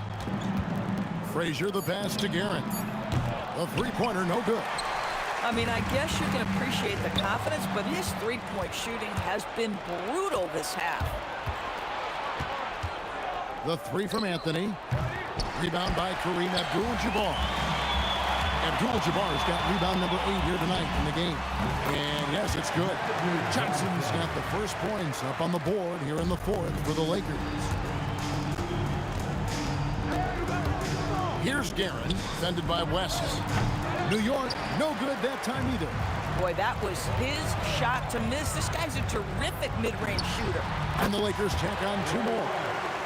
Frazier the pass to Guerin. The three-pointer no good. I mean, I guess you can appreciate the confidence, but his three-point shooting has been brutal this half. The 3 from Anthony. Rebound by Kareem Abdul-Jabbar. Abdul-Jabbar's got rebound number 8 here tonight in the game. And yes, it's good. Johnson's got the first points up on the board here in the fourth for the Lakers. Here's Guerin, defended by West. New York, no good that time either. Boy, that was his shot to miss. This guy's a terrific mid-range shooter. And the Lakers check on 2 more.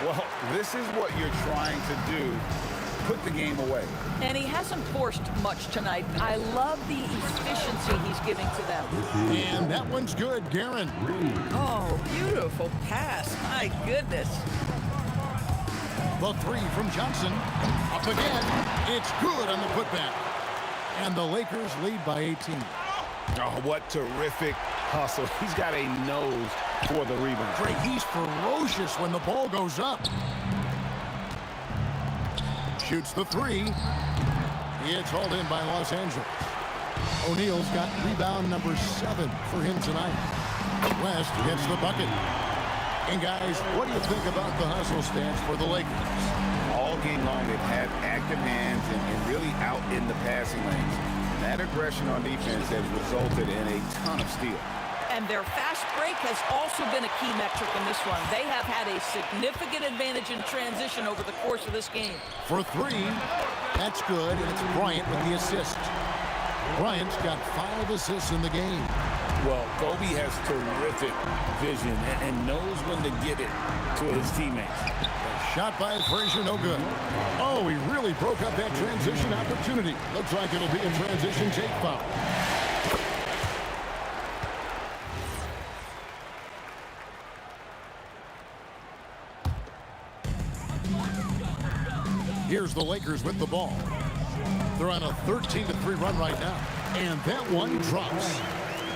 Well, this is what you're trying to do. Put the game away. And he hasn't forced much tonight. I love the efficiency he's giving to them. And that one's good, Guerin. Oh, beautiful pass. My goodness. The 3 from Johnson. Up again. It's good on the putback. And the Lakers lead by 18. Oh, what terrific hustle. He's got a nose for the rebound. Great. He's ferocious when the ball goes up. Shoots the 3. It's hauled in by Los Angeles. O'Neal's got rebound number 7 for him tonight. West gets the bucket. And guys, what do you think about the hustle stance for the Lakers? All game long, they've had active hands and really out in the passing lanes. That aggression on defense has resulted in a ton of steals. And their fast break has also been a key metric in this one. They have had a significant advantage in transition over the course of this game. For 3, that's good, and it's Bryant with the assist. Bryant's got 5 assists in the game. Well, Kobe has terrific vision and knows when to get it to his teammates. Shot by Frazier, no good. Oh, he really broke up that transition opportunity. Looks like it'll be a transition take foul. Here's the Lakers with the ball. They're on a 13-3 run right now. And that one drops.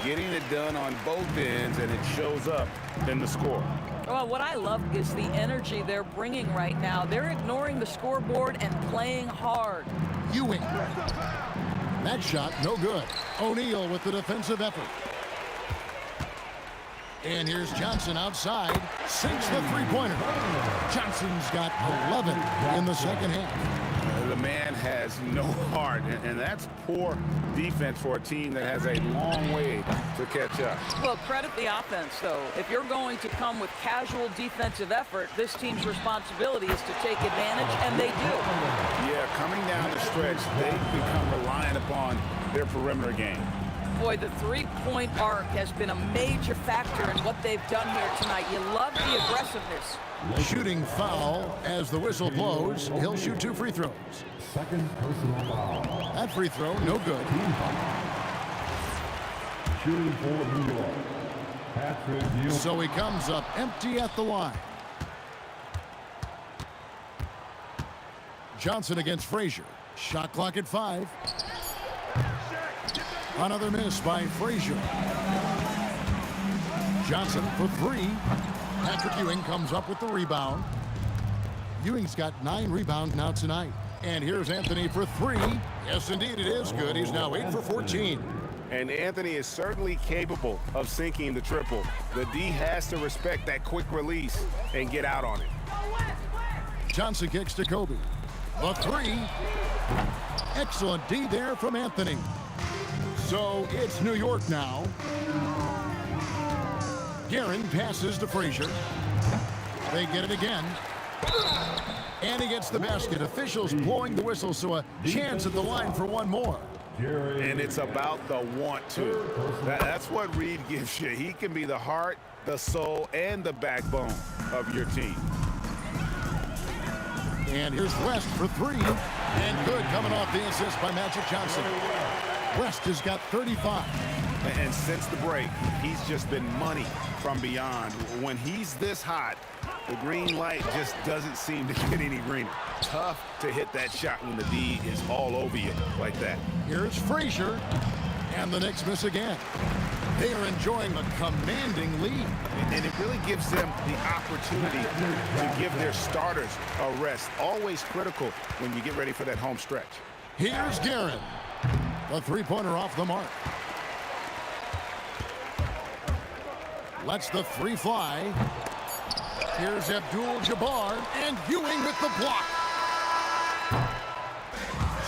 Getting it done on both ends, and it shows up in the score. Well, what I love is the energy they're bringing right now. They're ignoring the scoreboard and playing hard. Ewing. That shot, no good. O'Neal with the defensive effort. And here's Johnson outside. Sinks the three-pointer. Johnson's got 11 in the second half. The man has no heart, and that's poor defense for a team that has a long way to catch up. Well, credit the offense, though. If you're going to come with casual defensive effort, this team's responsibility is to take advantage, and they do. Yeah, coming down the stretch, they've become reliant upon their perimeter game. Boy, the three-point arc has been a major factor in what they've done here tonight. You love the aggressiveness. Shooting foul as the whistle blows. He'll shoot 2 free throws. Second personal foul. That free throw, no good. Shooting for New York. Patrick Ewing. So he comes up empty at the line. Johnson against Frazier. Shot clock at 5. Another miss by Frazier. Johnson for 3. Patrick Ewing comes up with the rebound. Ewing's got 9 rebounds now tonight. And here's Anthony for 3. Yes, indeed, it is good. He's now 8 for 14. And Anthony is certainly capable of sinking the triple. The D has to respect that quick release and get out on it. Johnson kicks to Kobe. The 3. Excellent D there from Anthony. So it's New York now. Guerin passes to Frazier. They get it again. And he gets the basket. Officials blowing the whistle, so a chance at the line for one more. And it's about the want to. That's what Reed gives you. He can be the heart, the soul, and the backbone of your team. And here's West for 3. And good, coming off the assist by Magic Johnson. West has got 35. And since the break, he's just been money from beyond. When he's this hot, the green light just doesn't seem to get any greener. Tough to hit that shot when the D is all over you like that. Here's Frazier, and the Knicks miss again. They are enjoying a commanding lead. And it really gives them the opportunity to give their starters a rest. Always critical when you get ready for that home stretch. Here's Guerin. The three-pointer off the mark. Lets the 3 fly. Here's Abdul-Jabbar, and Ewing with the block.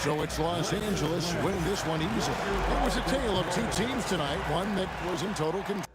So it's Los Angeles winning this one easily. It was a tale of 2 teams tonight, one that was in total control.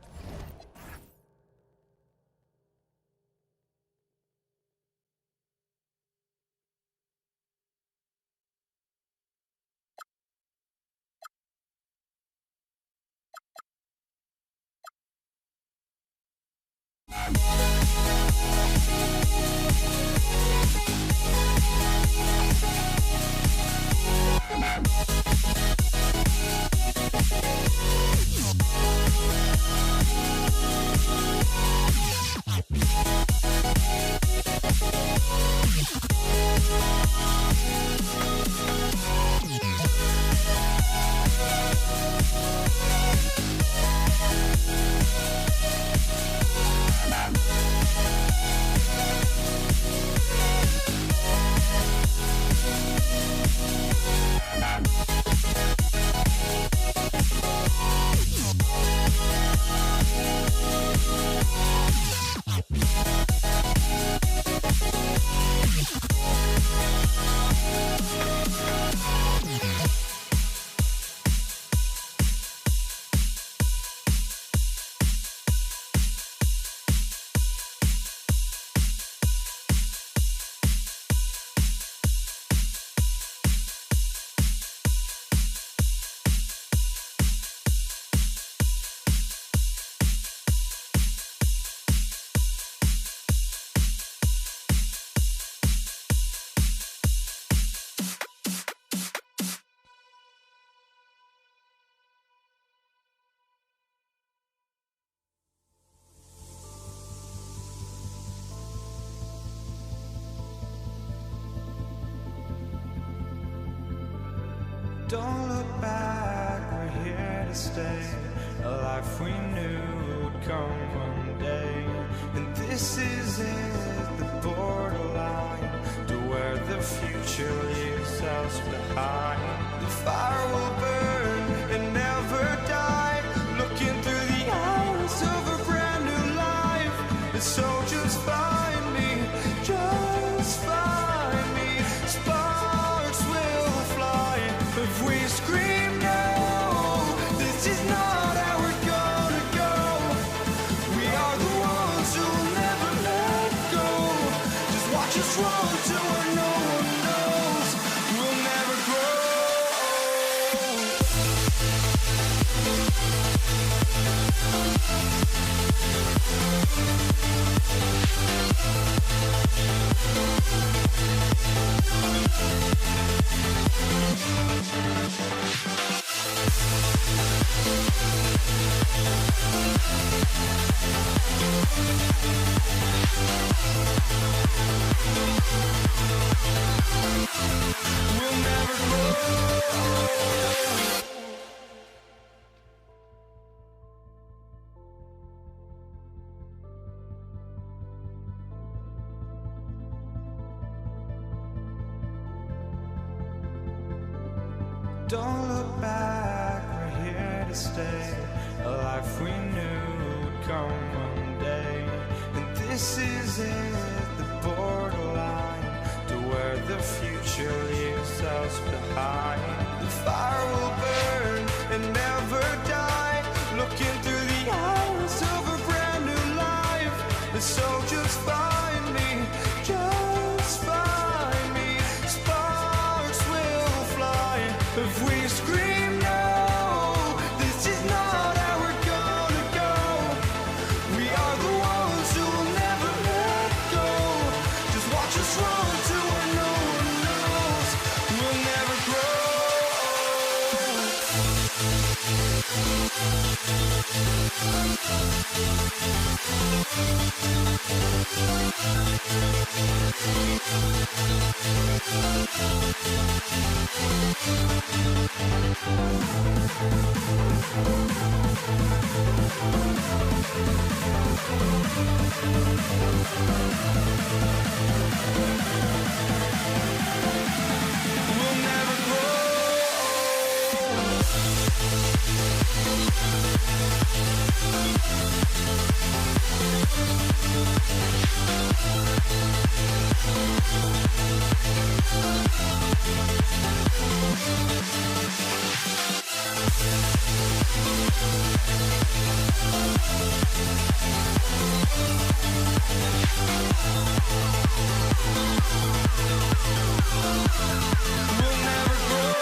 Don't look back, we're to stay, a life we knew would come one day. And this is it, the borderline to where the future leaves us behind. The fire will burn and never die, looking through the eyes of a brand new life. And so just find me, just find me. Sparks will fly if we scream no. This is not how we're gonna go. We are the ones who will never let go. Just watch us run to where no one knows. We'll never grow. We'll never grow. Don't look back, we're here to stay. A life we knew would come one day. And this is it, the borderline to where the future leaves us behind. The fire will burn and never die, looking through the eyes of a brand new life. And so just find me, just find me. Sparks will fly if we scream no. This is not how we're gonna go. We are the ones who will never let go. Just watch us run to where no one knows. We'll never grow. We'll never grow. We'll never grow.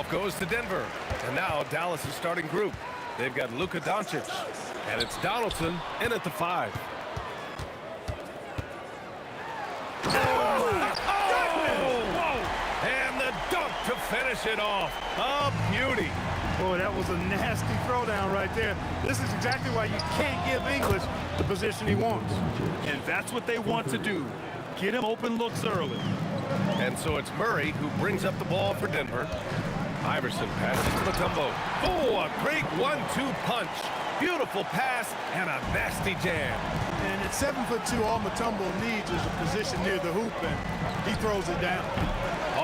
Tip-off goes to Denver. And now Dallas' starting group. They've got Luka Doncic. And it's Donaldson in at the 5. And the dunk to finish it off. A beauty. Boy, that was a nasty throwdown right there. This is exactly why you can't give English the position he wants. And that's what they want to do. Get him open looks early. And so it's Murray who brings up the ball for Denver. Iverson passes to Mutombo. Oh, a great 1-2 punch. Beautiful pass and a nasty jam. And at 7'2", all Mutombo needs is a position near the hoop, and he throws it down.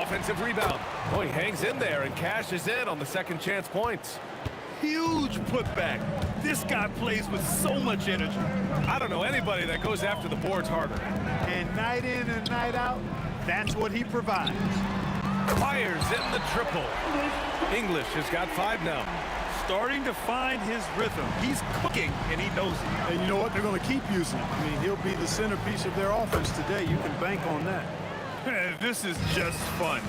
Offensive rebound. Oh, he hangs in there and cashes in on the second chance points. Huge putback. This guy plays with so much energy. I don't know anybody that goes after the boards harder. And night in and night out, that's what he provides. Fires in the triple. English has got 5 now. Starting to find his rhythm. He's cooking, and he knows it. And you know what? They're going to keep using him. I mean, he'll be the centerpiece of their offense today. You can bank on that. This is just fun.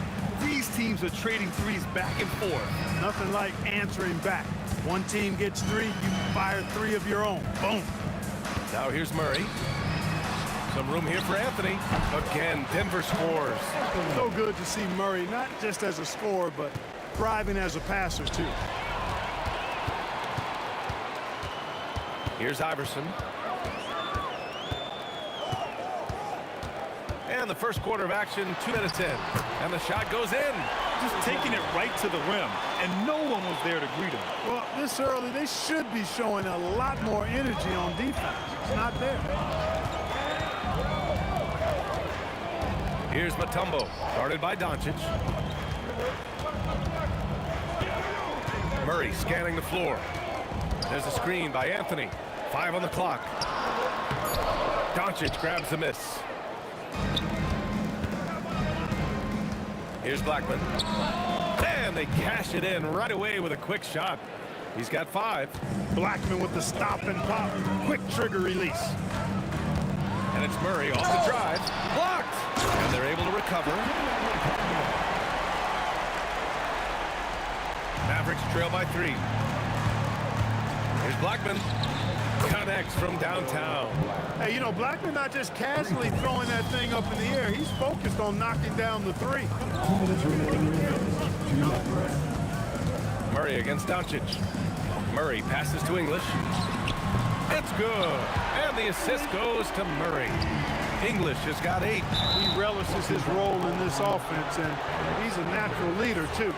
These teams are trading threes back and forth. Nothing like answering back. One team gets 3, you fire 3 of your own. Boom. Now here's Murray. Some room here for Anthony. Again, Denver scores. So good to see Murray, not just as a scorer, but thriving as a passer, too. Here's Iverson. And the first quarter of action, 2 minutes in. And the shot goes in. Just taking it right to the rim, and no one was there to greet him. Well, this early, they should be showing a lot more energy on defense. It's not there. Here's Mutombo, guarded by Doncic. Murray scanning the floor. There's a screen by Anthony. 5 on the clock. Doncic grabs the miss. Here's Blackman. And they cash it in right away with a quick shot. He's got 5. Blackman with the stop and pop. Quick trigger release. And it's Murray off the drive. Blocked. And they're able to recover. Mavericks trail by 3. Here's Blackman. Connects from downtown. Hey, you know, Blackman not just casually throwing that thing up in the air. He's focused on knocking down the 3. Murray against Doncic. Murray passes to English. It's good. And the assist goes to Murray. English has got 8. He relishes his role in this offense, and he's a natural leader, too.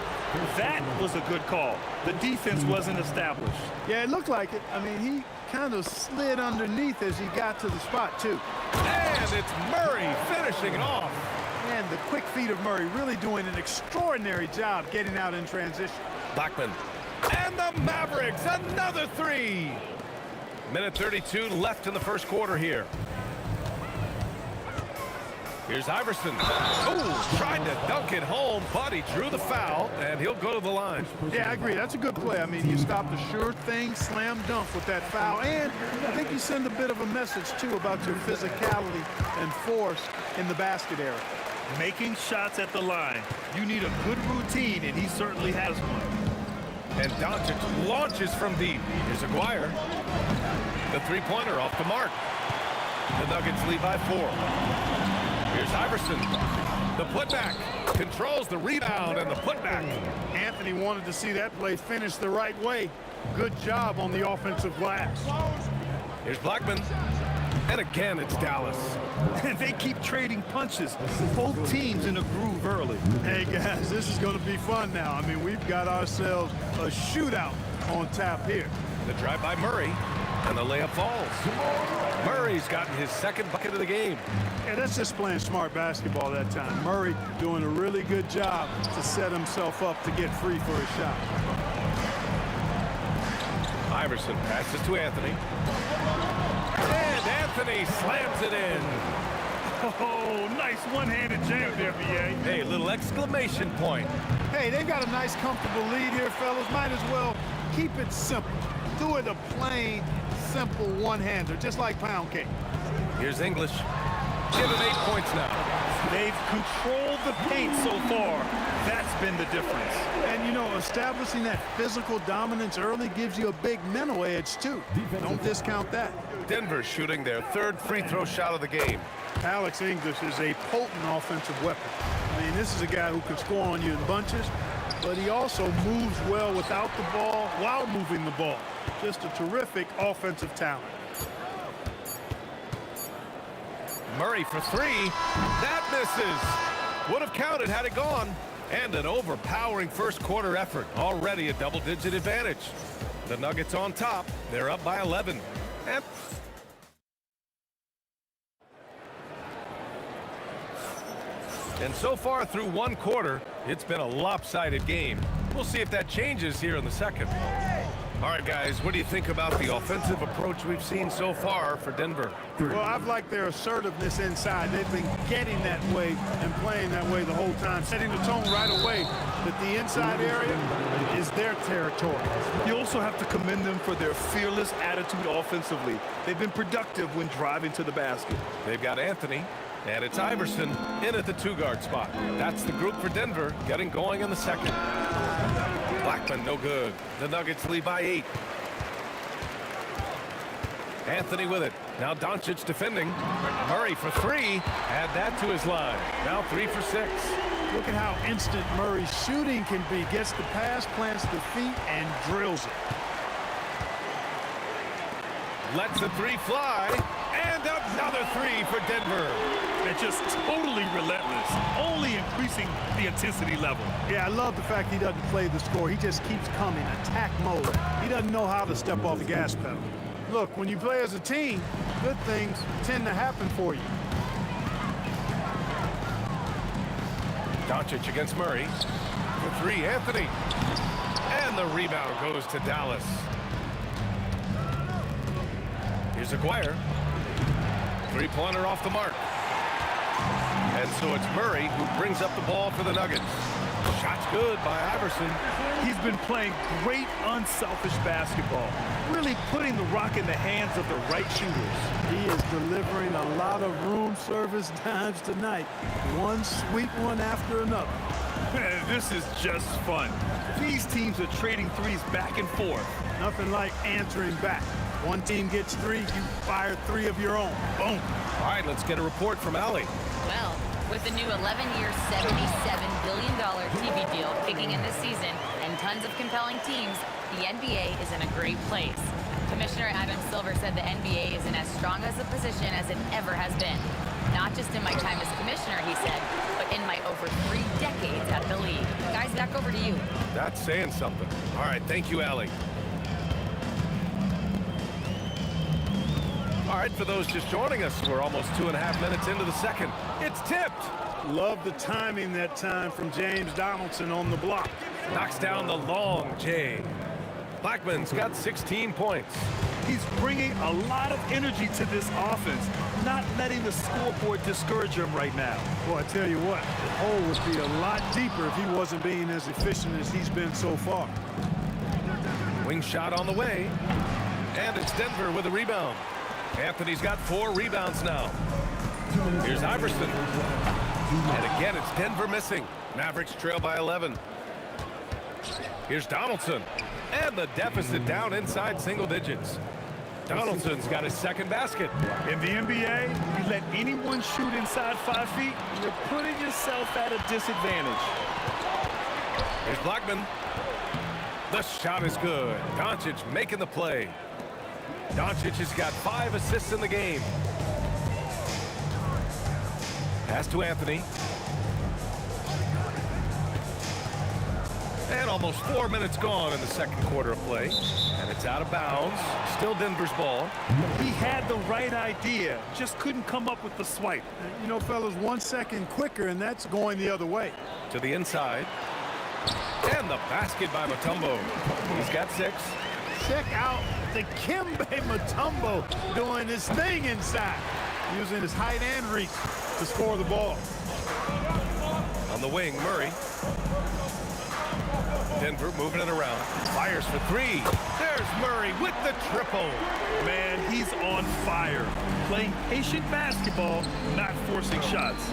That was a good call. The defense wasn't established. Yeah, it looked like it. I mean, he kind of slid underneath as he got to the spot, too. And it's Murray finishing off. And the quick feet of Murray really doing an extraordinary job getting out in transition. Blackman. And the Mavericks, another 3. Minute 32 left in the first quarter here. Here's Iverson. Oh, tried to dunk it home, but he drew the foul, and he'll go to the line. Yeah, I agree. That's a good play. I mean, you stopped a sure thing slam dunk with that foul, and I think you send a bit of a message, too, about your physicality and force in the basket area. Making shots at the line. You need a good routine, and he certainly has one. And Doncic launches from deep. Here's Aguirre. The three-pointer off the mark. The Nuggets lead by 4. Here's Iverson. The putback. Controls the rebound and the putback. Anthony wanted to see that play finish the right way. Good job on the offensive glass. Here's Blackman. And again, it's Dallas. And they keep trading punches. Both teams in a groove early. Hey, guys, this is going to be fun now. I mean, we've got ourselves a shootout on tap here. The drive by Murray, and the layup falls. Murray's gotten his second bucket of the game. Yeah, that's just playing smart basketball that time. Murray doing a really good job to set himself up to get free for his shot. Iverson passes to Anthony. And Anthony slams it in. Oh, nice one-handed jam there, B.A. Hey, little exclamation point. Hey, they've got a nice, comfortable lead here, fellas. Might as well keep it simple. Do it a plain, simple one-hander, just like pound cake. Here's English. given 8 points now. They've controlled the paint so far. That's been the difference. And, you know, establishing that physical dominance early gives you a big mental edge, too. Don't discount that. Denver shooting their 3rd free throw shot of the game. Alex English is a potent offensive weapon. I mean, this is a guy who can score on you in bunches, but he also moves well without the ball while moving the ball. Just a terrific offensive talent. Murray for 3. That misses. Would have counted had it gone. And an overpowering first quarter effort. Already a double-digit advantage. The Nuggets on top. They're up by 11. And so far through 1 quarter, it's been a lopsided game. We'll see if that changes here in the second. All right, guys, what do you think about the offensive approach we've seen so far for Denver? Well, I've liked their assertiveness inside. They've been getting that way and playing that way the whole time, setting the tone right away that the inside area is their territory. You also have to commend them for their fearless attitude offensively. They've been productive when driving to the basket. They've got Anthony, and it's Iverson in at the 2-guard spot. That's the group for Denver getting going in the second. Blackman, no good. The Nuggets lead by 8. Anthony with it. Now Doncic defending. Murray for 3. Add that to his line. Now 3 for 6. Look at how instant Murray's shooting can be. Gets the pass, plants the feet, and drills it. Lets the 3 fly. And another 3 for Denver. They're just totally relentless, only increasing the intensity level. Yeah, I love the fact he doesn't play the score. He just keeps coming, attack mode. He doesn't know how to step off the gas pedal. Look, when you play as a team, good things tend to happen for you. Doncic against Murray. For 3, Anthony. And the rebound goes to Dallas. Here's Aguirre. 3-pointer off the mark. And so it's Murray who brings up the ball for the Nuggets. Shot's good by Iverson. He's been playing great unselfish basketball, really putting the rock in the hands of the right shooters. He is delivering a lot of room service dimes tonight. One sweet one after another. This is just fun. These teams are trading threes back and forth. Nothing like answering back. One team gets 3, you fire 3 of your own. Boom. All right, let's get a report from Allie. Well, with the new 11-year, $77 billion TV deal kicking in this season and tons of compelling teams, the NBA is in a great place. Commissioner Adam Silver said the NBA is in as strong as a position as it ever has been. Not just in my time as commissioner, he said, but in my over 3 decades at the league. Guys, back over to you. That's saying something. All right, thank you, Allie. All right, for those just joining us, we're almost 2.5 minutes into the second. It's tipped. Love the timing that time from James Donaldson on the block. Knocks down the long J. Blackman's got 16 points. He's bringing a lot of energy to this offense, not letting the scoreboard discourage him right now. Well, I tell you what, the hole would be a lot deeper if he wasn't being as efficient as he's been so far. Wing shot on the way. And it's Denver with a rebound. Anthony's got 4 rebounds now. Here's Iverson. And again, it's Denver missing. Mavericks trail by 11. Here's Donaldson. And the deficit down inside single digits. Donaldson's got his second basket. In the NBA, you let anyone shoot inside 5 feet, you're putting yourself at a disadvantage. Here's Blackman. The shot is good. Doncic making the play. Doncic has got 5 assists in the game. Pass to Anthony. And almost 4 minutes gone in the second quarter of play. And it's out of bounds. Still Denver's ball. He had the right idea, just couldn't come up with the swipe. You know, fellas, 1 second quicker, and that's going the other way. To the inside. And the basket by Mutombo. He's got 6. Check out the Kimbe Mutombo doing his thing inside, using his height and reach to score the ball. On the wing, Murray. Denver moving it around. Fires Fires for three. There's Murray with the triple. Man, he's on fire. Playing patient basketball, not forcing shots.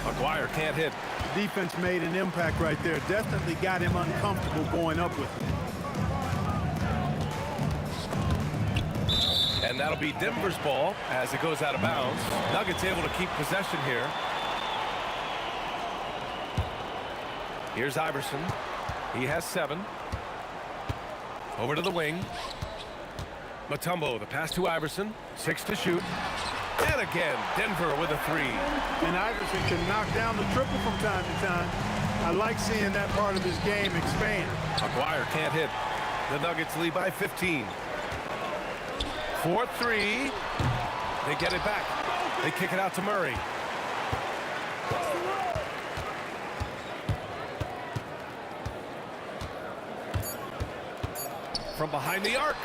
McGuire can't hit. Defense made an impact right there. Definitely got him uncomfortable going up with it. And that'll be Denver's ball as it goes out of bounds. Nuggets able to keep possession here. Here's Iverson. He has 7. Over to the wing. Mutombo, the pass to Iverson. 6 to shoot. And again, Denver with a 3. And Iverson can knock down the triple from time to time. I like seeing that part of his game expand. McGuire can't hit. The Nuggets lead by 15. 4-3. They get it back. They kick it out to Murray. From behind the arc.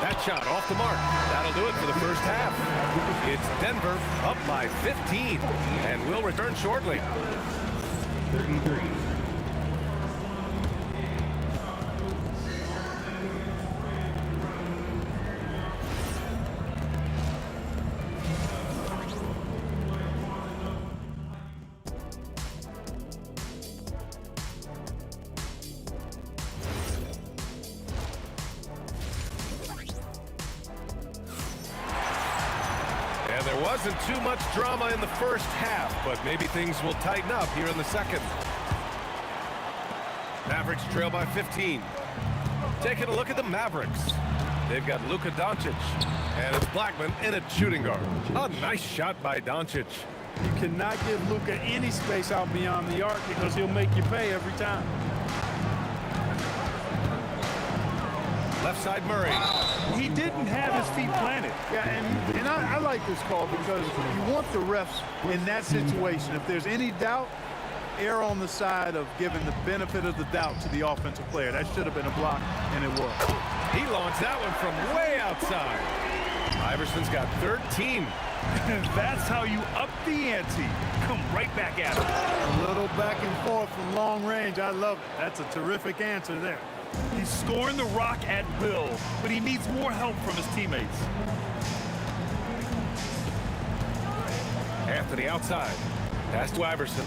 That shot off the mark. That'll do it for the first half. It's Denver up by 15. And we'll return shortly. 33. There wasn't too much drama in the first half, but maybe things will tighten up here in the second. Mavericks trail by 15. Taking a look at the Mavericks. They've got Luka Doncic, and it's Blackman in at shooting guard. A nice shot by Doncic. You cannot give Luka any space out beyond the arc because he'll make you pay every time. Left side Murray. He didn't have his feet planted. Yeah, and I like this call because you want the refs in that situation. If there's any doubt, err on the side of giving the benefit of the doubt to the offensive player. That should have been a block, and it was. He launched that one from way outside. Iverson's got 13. That's how you up the ante. Come right back at him. A little back and forth from long range. I love it. That's a terrific answer there. He's scoring the rock at will, but he needs more help from his teammates. Anthony outside. Pass to Iverson.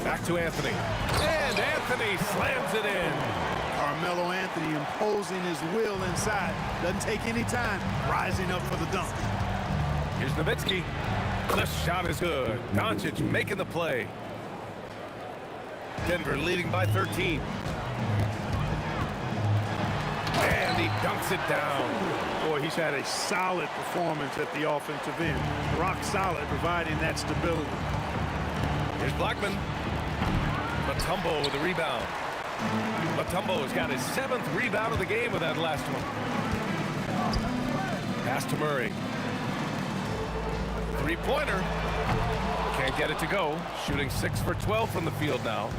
Back to Anthony. And Anthony slams it in. Carmelo Anthony imposing his will inside. Doesn't take any time. Rising up for the dunk. Here's Nowitzki. The shot is good. Doncic making the play. Denver leading by 13. And he dunks it down. Boy, he's had a solid performance at the offensive end. Rock solid, providing that stability. Here's Blackman. Mutombo with the rebound. Mutombo's got his 7th rebound of the game with that last one. Pass to Murray. Three-pointer. Can't get it to go. Shooting 6 for 12 from the field now.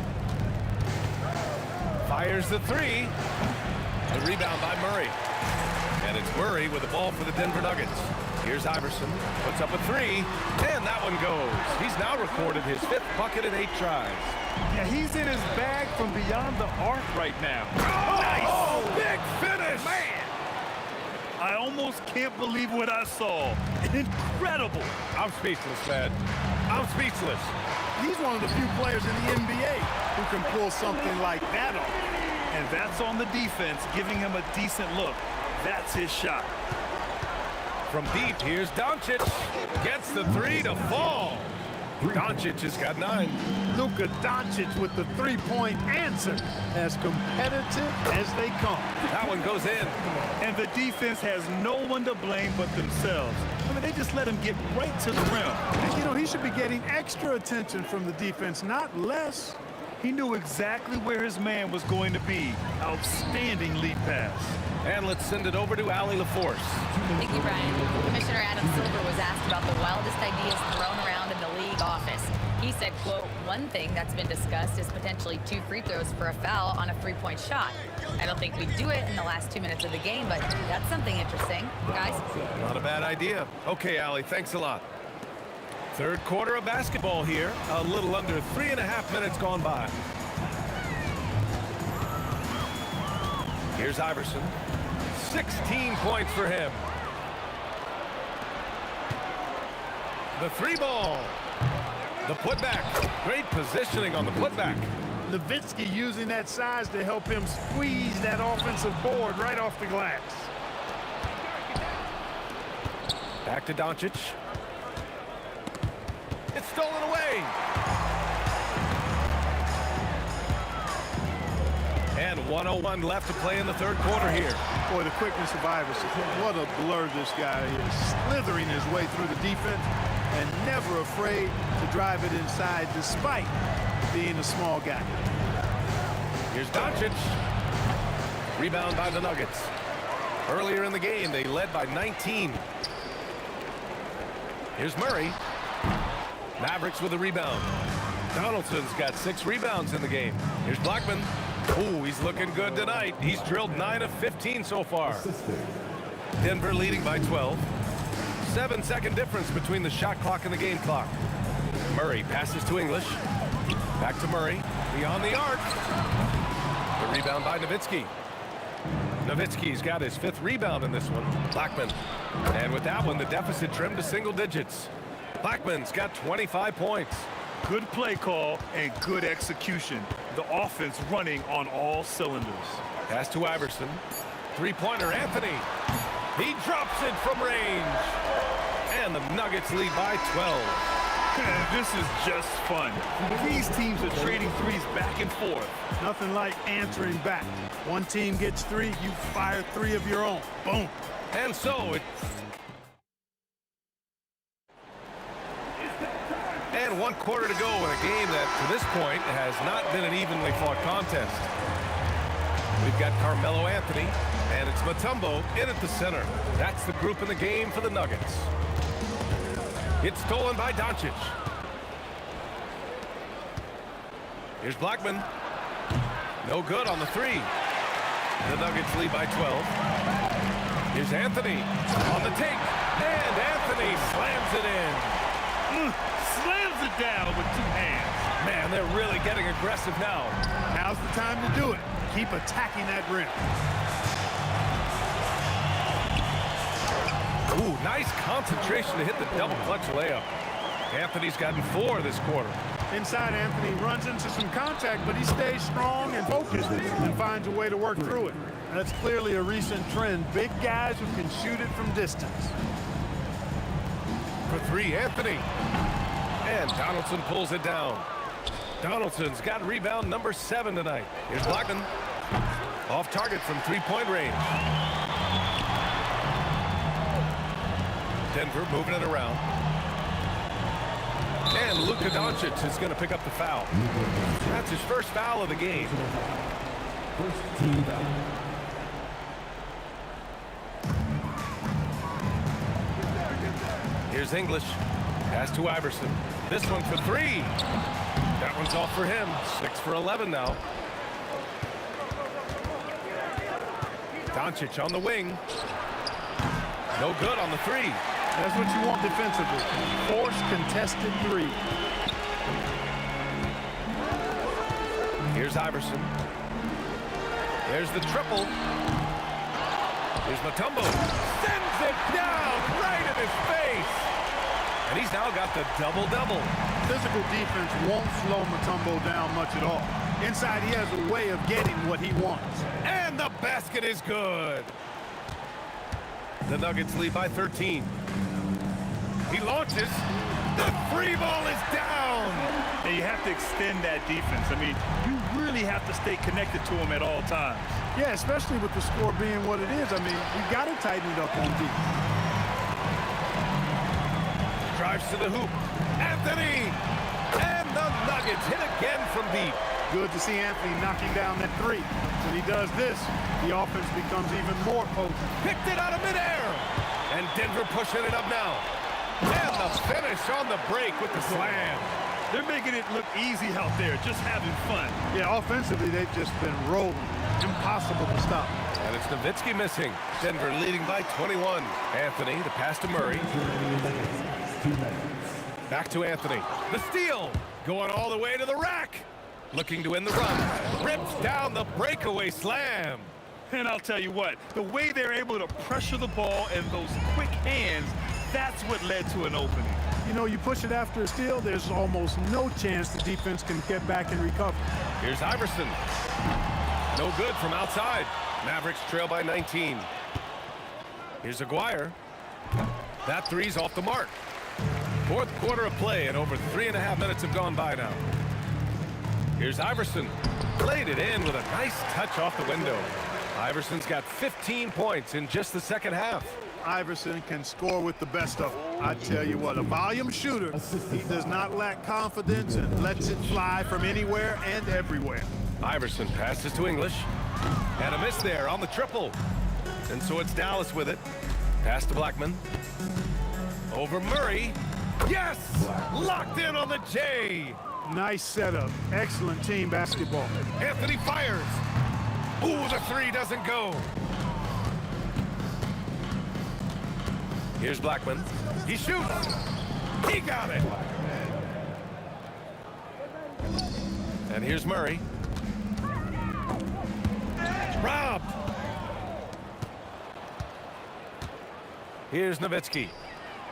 Fires the 3. The rebound by Murray. And it's Murray with the ball for the Denver Nuggets. Here's Iverson. Puts up a 3. And that one goes. He's now recorded his 5th bucket in 8 tries. Yeah, he's in his bag from beyond the arc right now. Oh, nice. Big finish. Man. I almost can't believe what I saw. Incredible. I'm speechless, man. I'm speechless. He's one of the few players in the NBA who can pull something like that off. And that's on the defense, giving him a decent look. That's his shot. From deep, here's Doncic. Gets the 3 to fall. Doncic has got 9. Luka Doncic with the three-point answer. As competitive as they come. That one goes in. And the defense has no one to blame but themselves. I mean, they just let him get right to the rim. And, you know, he should be getting extra attention from the defense, not less. He knew exactly where his man was going to be. Outstanding lead pass. And let's send it over to Allie LaForce. Thank you, Brian. Commissioner Adam Silver was asked about the wildest ideas thrown around in the league office. He said, quote, one thing that's been discussed is potentially 2 free throws for a foul on a 3-point shot. I don't think we'd do it in the last 2 minutes of the game, but that's something interesting. Guys? Not a bad idea. Okay, Allie, thanks a lot. Third quarter of basketball here. A little under 3.5 minutes gone by. Here's Iverson. 16 points for him. The three ball. The putback. Great positioning on the putback. Nowitzki using that size to help him squeeze that offensive board right off the glass. Back to Doncic. It's stolen away. And 1:01 left to play in the third quarter here. Boy, the quickness of Iverson. What a blur this guy is. Slithering his way through the defense and never afraid to drive it inside despite being a small guy. Here's Doncic. Rebound by the Nuggets. Earlier in the game, they led by 19. Here's Murray. Mavericks with a rebound. Donaldson's got 6 rebounds in the game. Here's Blackman. Ooh, he's looking good tonight. He's drilled 9 of 15 so far. Denver leading by 12. 7-second difference between the shot clock and the game clock. Murray passes to English. Back to Murray. Beyond the arc. The rebound by Nowitzki. Nowitzki's got his 5th rebound in this one. Blackman. And with that one, the deficit trimmed to single digits. Blackman's got 25 points. Good play call and good execution. The offense running on all cylinders. Pass to Iverson. Three-pointer, Anthony. He drops it from range. And the Nuggets lead by 12. This is just fun. These teams are trading threes back and forth. Nothing like answering back. One team gets 3, you fire 3 of your own. Boom. And so it... And 1 quarter to go in a game that, to this point, has not been an evenly fought contest. We've got Carmelo Anthony, and it's Mutombo in at the center. That's the group in the game for the Nuggets. It's stolen by Doncic. Here's Blackman. No good on the 3. The Nuggets lead by 12. Here's Anthony on the take. And Anthony slams it in. Slams it down with 2 hands. Man, they're really getting aggressive now. Now's the time to do it. Keep attacking that rim. Ooh, nice concentration to hit the double clutch layup. Anthony's gotten 4 this quarter. Inside, Anthony runs into some contact, but he stays strong and focused and finds a way to work through it. That's clearly a recent trend. Big guys who can shoot it from distance. For 3, Anthony. And Donaldson pulls it down. Donaldson's got rebound number 7 tonight. Here's Blackman. Off target from 3-point range. Denver moving it around. And Luka Doncic is going to pick up the foul. That's his first foul of the game. First team foul. Here's English. Pass to Iverson. This one for 3. That one's off for him. 6 for 11 now. Doncic on the wing. No good on the 3. That's what you want defensively. Force contested 3. Here's Iverson. There's the triple. Here's Mutombo. Sends it down right in his face. And he's now got the double-double. Physical defense won't slow Mutombo down much at all. Inside, he has a way of getting what he wants. And the basket is good. The Nuggets lead by 13. He launches. The free ball is down. And you have to extend that defense. I mean, you really have to stay connected to him at all times. Yeah, especially with the score being what it is. I mean, you got to tighten it up on defense. Drives to the hoop. Anthony! And the Nuggets hit again from deep. Good to see Anthony knocking down that 3. When he does this, the offense becomes even more potent. Picked it out of midair. And Denver pushing it up now. And the finish on the break with the slam. They're making it look easy out there, just having fun. Yeah, offensively, they've just been rolling. Impossible to stop. And it's Nowitzki missing. Denver leading by 21. Anthony, the pass to Murray. Back to Anthony. The steal. Going all the way to the rack. Looking to win the run. Rips down the breakaway slam. And I'll tell you what, the way they're able to pressure the ball and those quick hands, that's what led to an opening. You know, you push it after a steal, there's almost no chance the defense can get back and recover. Here's Iverson. No good from outside. Mavericks trail by 19. Here's Aguirre. That three's off the mark. Fourth quarter of play, and over 3.5 minutes have gone by now. Here's Iverson. Played it in with a nice touch off the window. Iverson's got 15 points in just the second half. Iverson can score with the best of them. I tell you what, a volume shooter. He does not lack confidence and lets it fly from anywhere and everywhere. Iverson passes to English. And a miss there on the triple. And so it's Dallas with it. Pass to Blackman. Over Murray. Yes! Locked in on the J. Nice setup. Excellent team basketball. Anthony fires. Ooh, the three doesn't go. Here's Blackman. He shoots. He got it. And here's Murray. Robbed. Here's Nowitzki.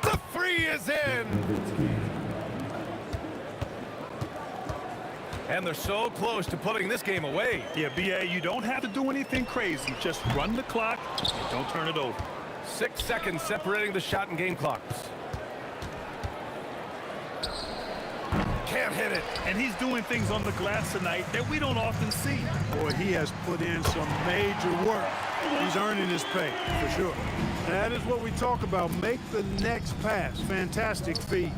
The three is in. And they're so close to putting this game away. Yeah, B.A., you don't have to do anything crazy. Just run the clock and don't turn it over. 6 seconds separating the shot and game clocks. Can't hit it. And he's doing things on the glass tonight that we don't often see. Boy, he has put in some major work. He's earning his pay, for sure. That is what we talk about. Make the next pass. Fantastic feed.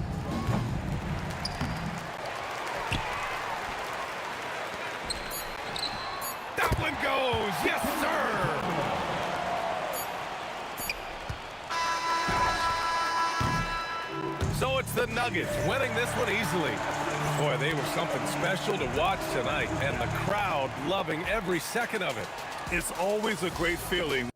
That one goes. Yes, sir. So it's the Nuggets winning this one easily. Boy, they were something special to watch tonight, and the crowd loving every second of it. It's always a great feeling.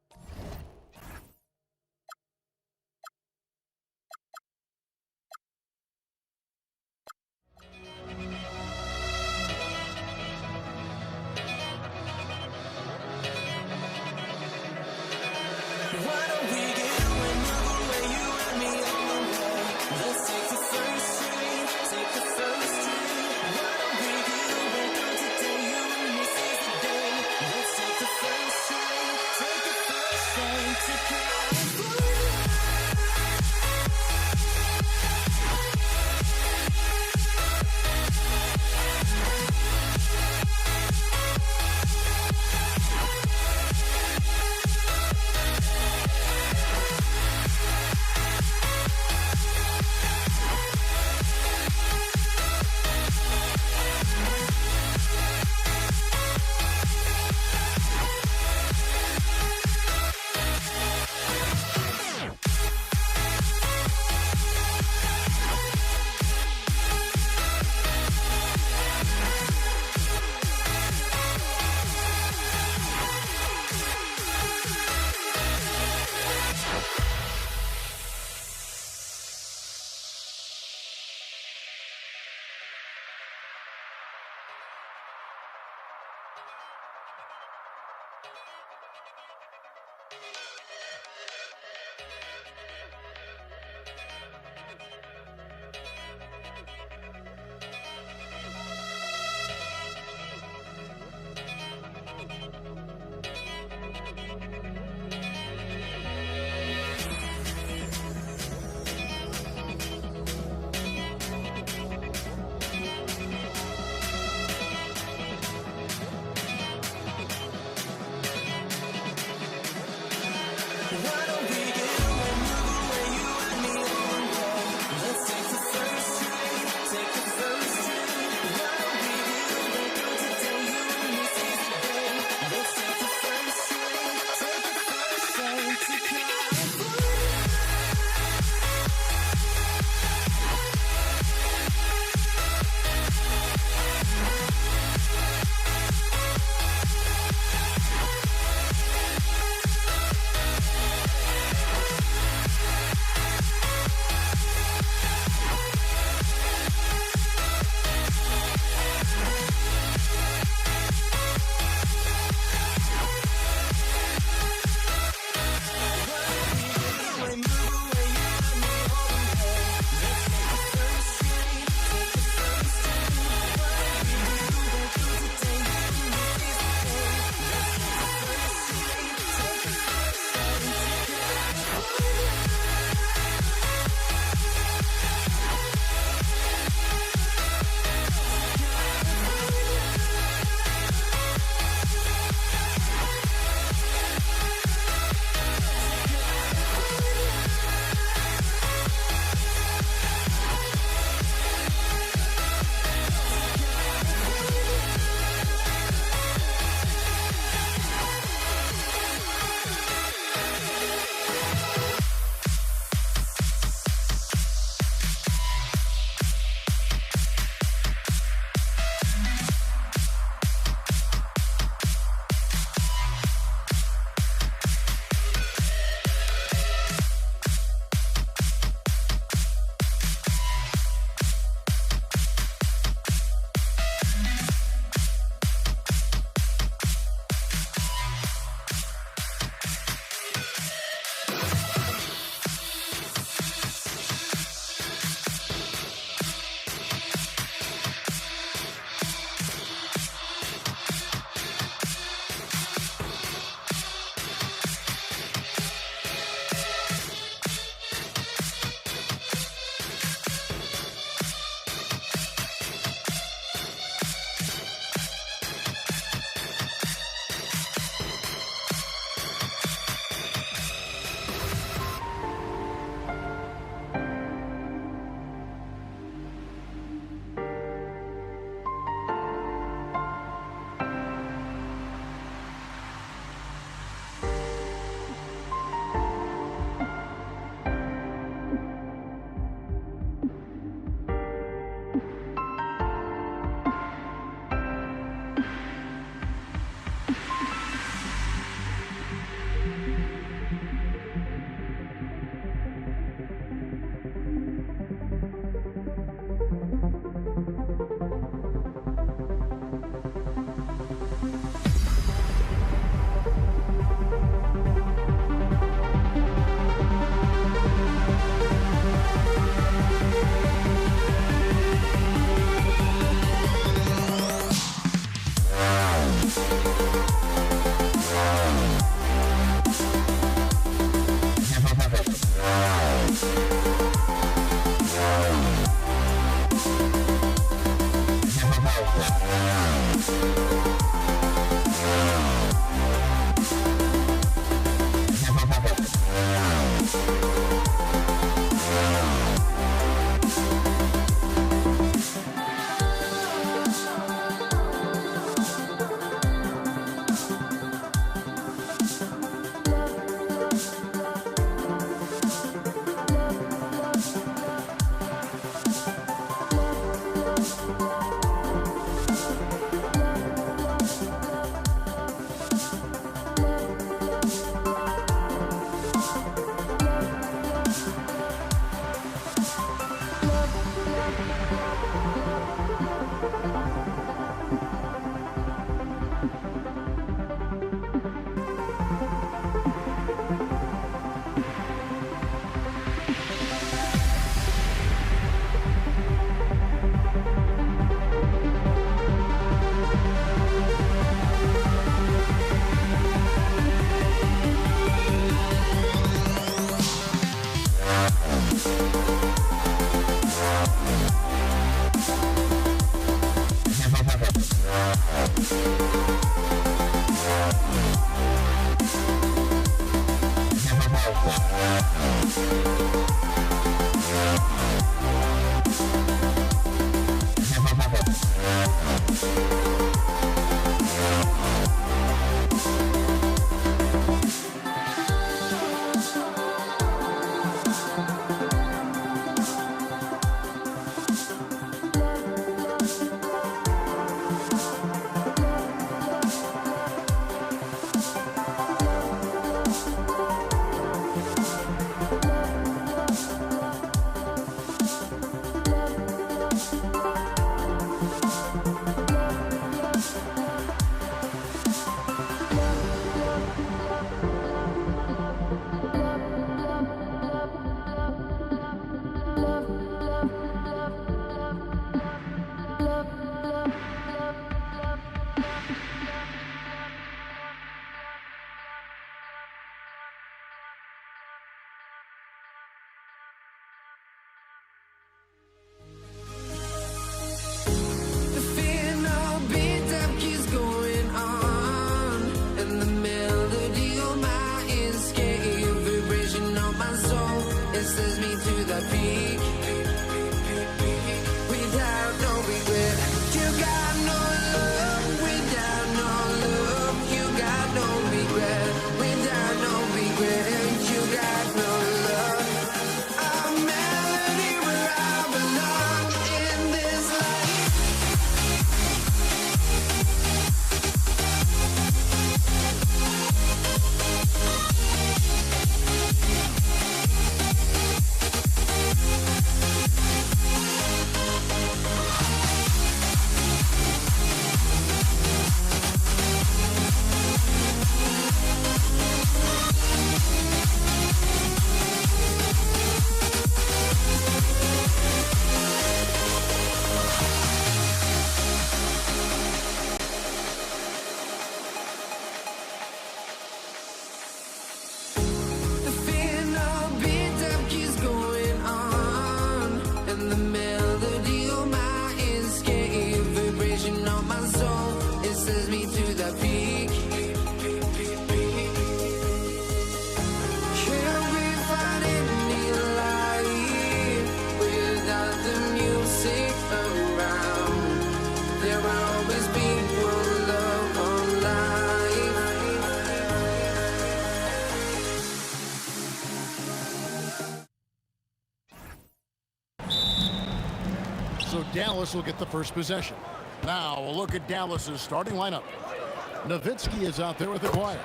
What Dallas will get the first possession. Now a look at Dallas's starting lineup. Nowitzki is out there with Aguirre.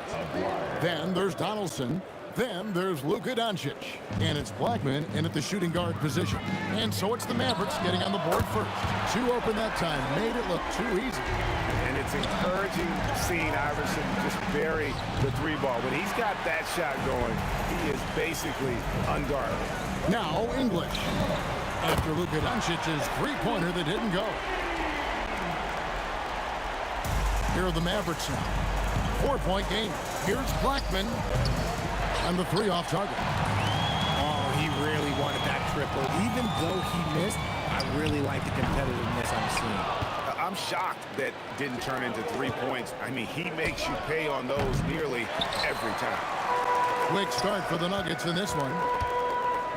Then there's Donaldson. Then there's Luka Doncic. And it's Blackman in at the shooting guard position. And so it's the Mavericks getting on the board first. Too open that time. Made it look too easy. And it's encouraging seeing Iverson just bury the three ball. When he's got that shot going, he is basically unguardable. Now English. After Luka Doncic's three-pointer that didn't go. Here are the Mavericks now. 4-point game. Here's Blackman. And the three off target. Oh, he really wanted that triple. Even though he missed, I really like the competitiveness I'm seeing. I'm shocked that didn't turn into 3 points. I mean, he makes you pay on those nearly every time. Quick start for the Nuggets in this one.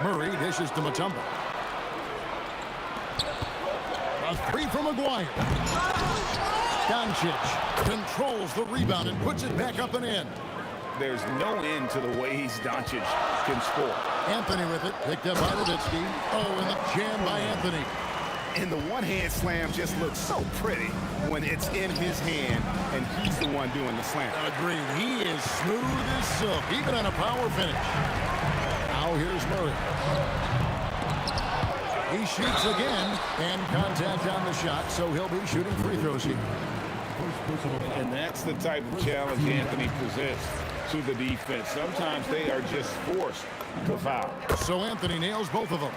Murray dishes to Mutombo. A three from Aguirre. Doncic controls the rebound and puts it back up and in. There's no end to the ways Doncic can score. Anthony with it, picked up by Nowitzki. Oh, and the jam by Anthony. And the one-hand slam just looks so pretty when it's in his hand and he's the one doing the slam. Agreed. He is smooth as silk, even on a power finish. Now here's Murray. He shoots again, and contact on the shot, so he'll be shooting free throws here. And that's the type of challenge Anthony presents to the defense. Sometimes they are just forced to foul. So Anthony nails both of them.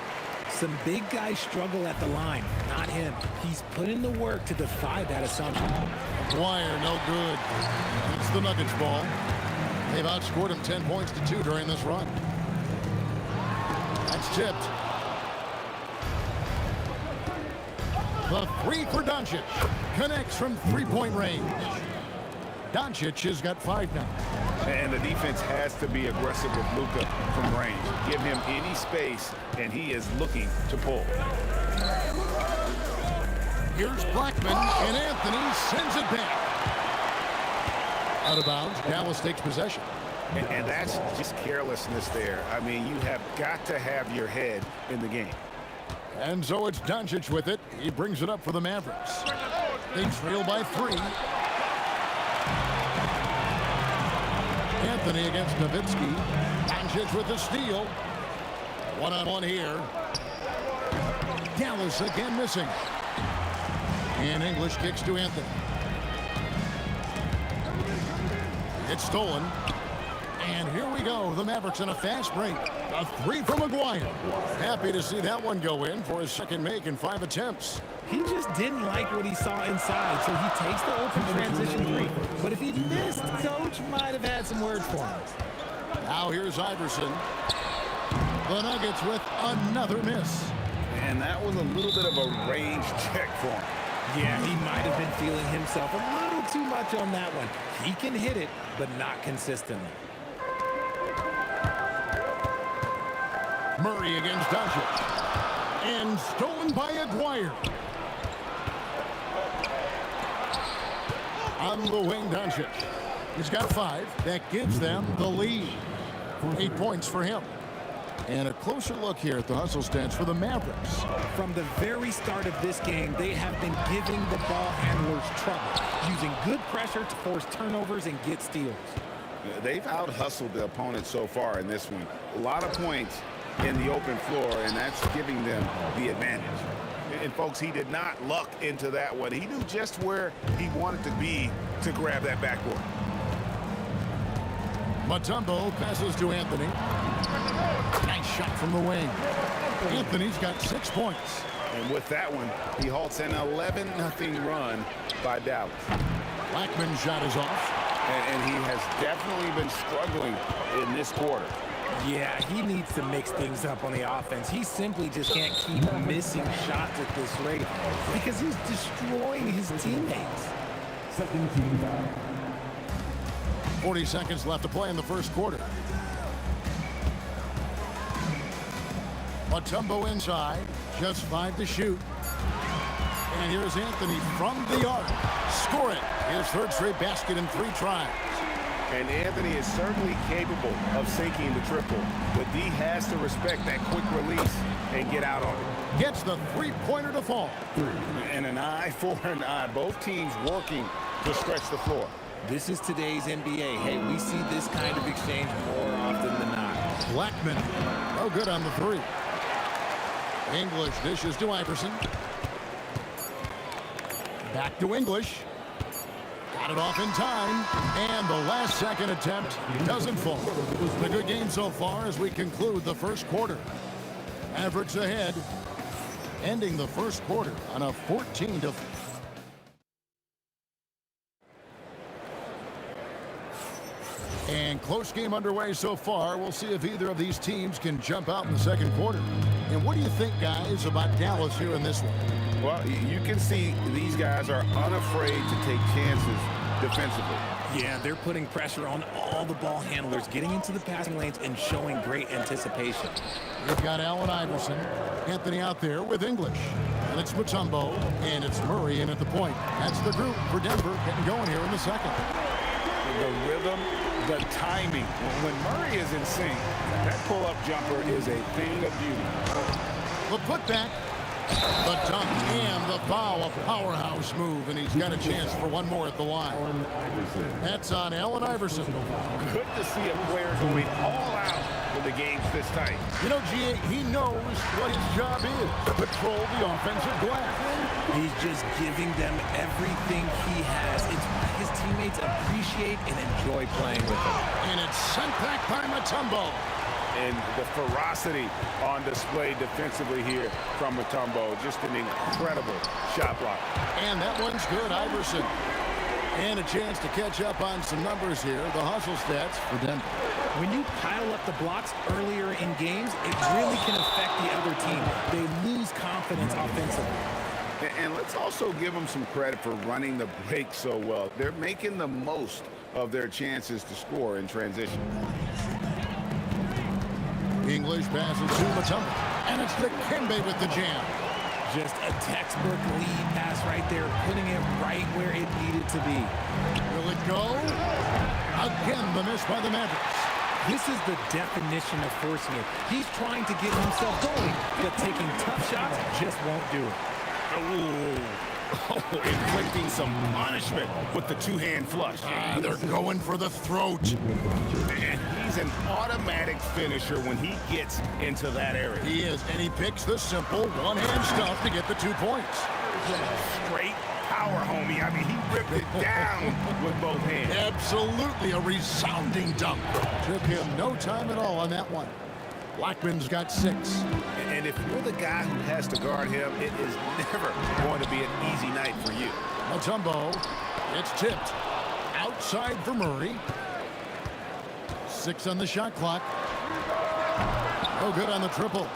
Some big guys struggle at the line, not him. He's put in the work to defy that assumption. Dwyer, no good. It's the Nuggets ball. They've outscored him 10 points to 2 during this run. That's tipped. The three for Doncic. Connects from three-point range. Doncic has got 5 now. And the defense has to be aggressive with Luka from range. Give him any space, and he is looking to pull. Here's Blackman, and Anthony sends it back. Out of bounds, Dallas takes possession. And that's just carelessness there. I mean, you have got to have your head in the game. And so it's Doncic with it. He brings it up for the Mavericks. They trail by 3. Anthony against Nowitzki. Doncic with the steal. One-on-one here. Dallas again missing. And English kicks to Anthony. It's stolen. And here we go. The Mavericks on a fast break. A 3 from Aguirre. Happy to see that one go in for his second make in 5 attempts. He just didn't like what he saw inside, so he takes the open transition three. But if he missed, Coach might have had some words for him. Now here's Iverson. The Nuggets with another miss. And that was a little bit of a range check for him. Yeah, he might have been feeling himself a little too much on that one. He can hit it, but not consistently. Murray against Doncic. And stolen by Aguirre. On the wing, Doncic. He's got 5. That gives them the lead. 8 points for him. And a closer look here at the hustle stats for the Mavericks. From the very start of this game, they have been giving the ball handlers trouble, using good pressure to force turnovers and get steals. They've out-hustled the opponent so far in this one. A lot of points in the open floor, and that's giving them the advantage. And folks, he did not luck into that one. He knew just where he wanted to be to grab that backboard. Mutombo passes to Anthony. Nice shot from the wing. Anthony's got 6 points. And with that one, he halts an 11-0 run by Dallas. Blackman's shot is off. And he has definitely been struggling in this quarter. Yeah, he needs to mix things up on the offense. He simply just can't keep missing shots at this rate because he's destroying his teammates. 40 seconds left to play in the first quarter. Mutombo inside, just 5 to shoot. And here's Anthony from the arc. Score it. His third straight basket in 3 tries. And Anthony is certainly capable of sinking the triple. The D has to respect that quick release and get out on it. Gets the three-pointer to fall. And an eye for an eye. Both teams working to stretch the floor. This is today's NBA. Hey, we see this kind of exchange more often than not. Blackman, no good on the three. English dishes to Iverson. Back to English. Got it off in time, and the last second attempt doesn't fall. A good game so far as we conclude the first quarter. Mavericks ahead, ending the first quarter on a 14-4. And close game underway so far. We'll see if either of these teams can jump out in the second quarter. And what do you think, guys, about Dallas here in this one? Well, you can see these guys are unafraid to take chances defensively. Yeah, they're putting pressure on all the ball handlers, getting into the passing lanes and showing great anticipation. We've got Allen Iverson, Anthony out there with English. And it's Mutombo, and it's Murray in at the point. That's the group for Denver getting going here in the second. The rhythm, the timing. When Murray is in sync, that pull-up jumper is a thing of beauty. The putback, the dunk, and the foul. A powerhouse move, and he's got a chance for one more at the line. That's on Allen Iverson. Good to see a player going all out when the game's this tight. You know, G.A., he knows what his job is, to patrol the offensive glass. He's just giving them everything he has. It's what his teammates appreciate and enjoy playing with him. And it's sent back by Mutombo. And the ferocity on display defensively here from Mutombo. Just an incredible shot block. And that one's good, Iverson. And a chance to catch up on some numbers here. The hustle stats for Denver. When you pile up the blocks earlier in games, it really can affect the other team. They lose confidence offensively. And let's also give them some credit for running the break so well. They're making the most of their chances to score in transition. English passes to Mutombo. And it's Dikembe with the jam. Just a textbook lead pass right there, putting it right where it needed to be. Will it go? Again, the miss by the Mavericks. This is the definition of forcing it. He's trying to get himself going, but taking tough shots just won't do it. Inflicting some punishment with the two-hand flush. They're going for the throat. And he's an automatic finisher when he gets into that area. He is, and he picks the simple one-hand stuff to get the 2 points. Straight power, homie. I mean, he ripped it down with both hands. Absolutely a resounding dunk. Took him no time at all on that one. Blackman's got 6. And if you're the guy who has to guard him, it is never going to be an easy night for you. Mutombo, it's tipped. Outside for Murray. 6 on the shot clock. No good on the triple.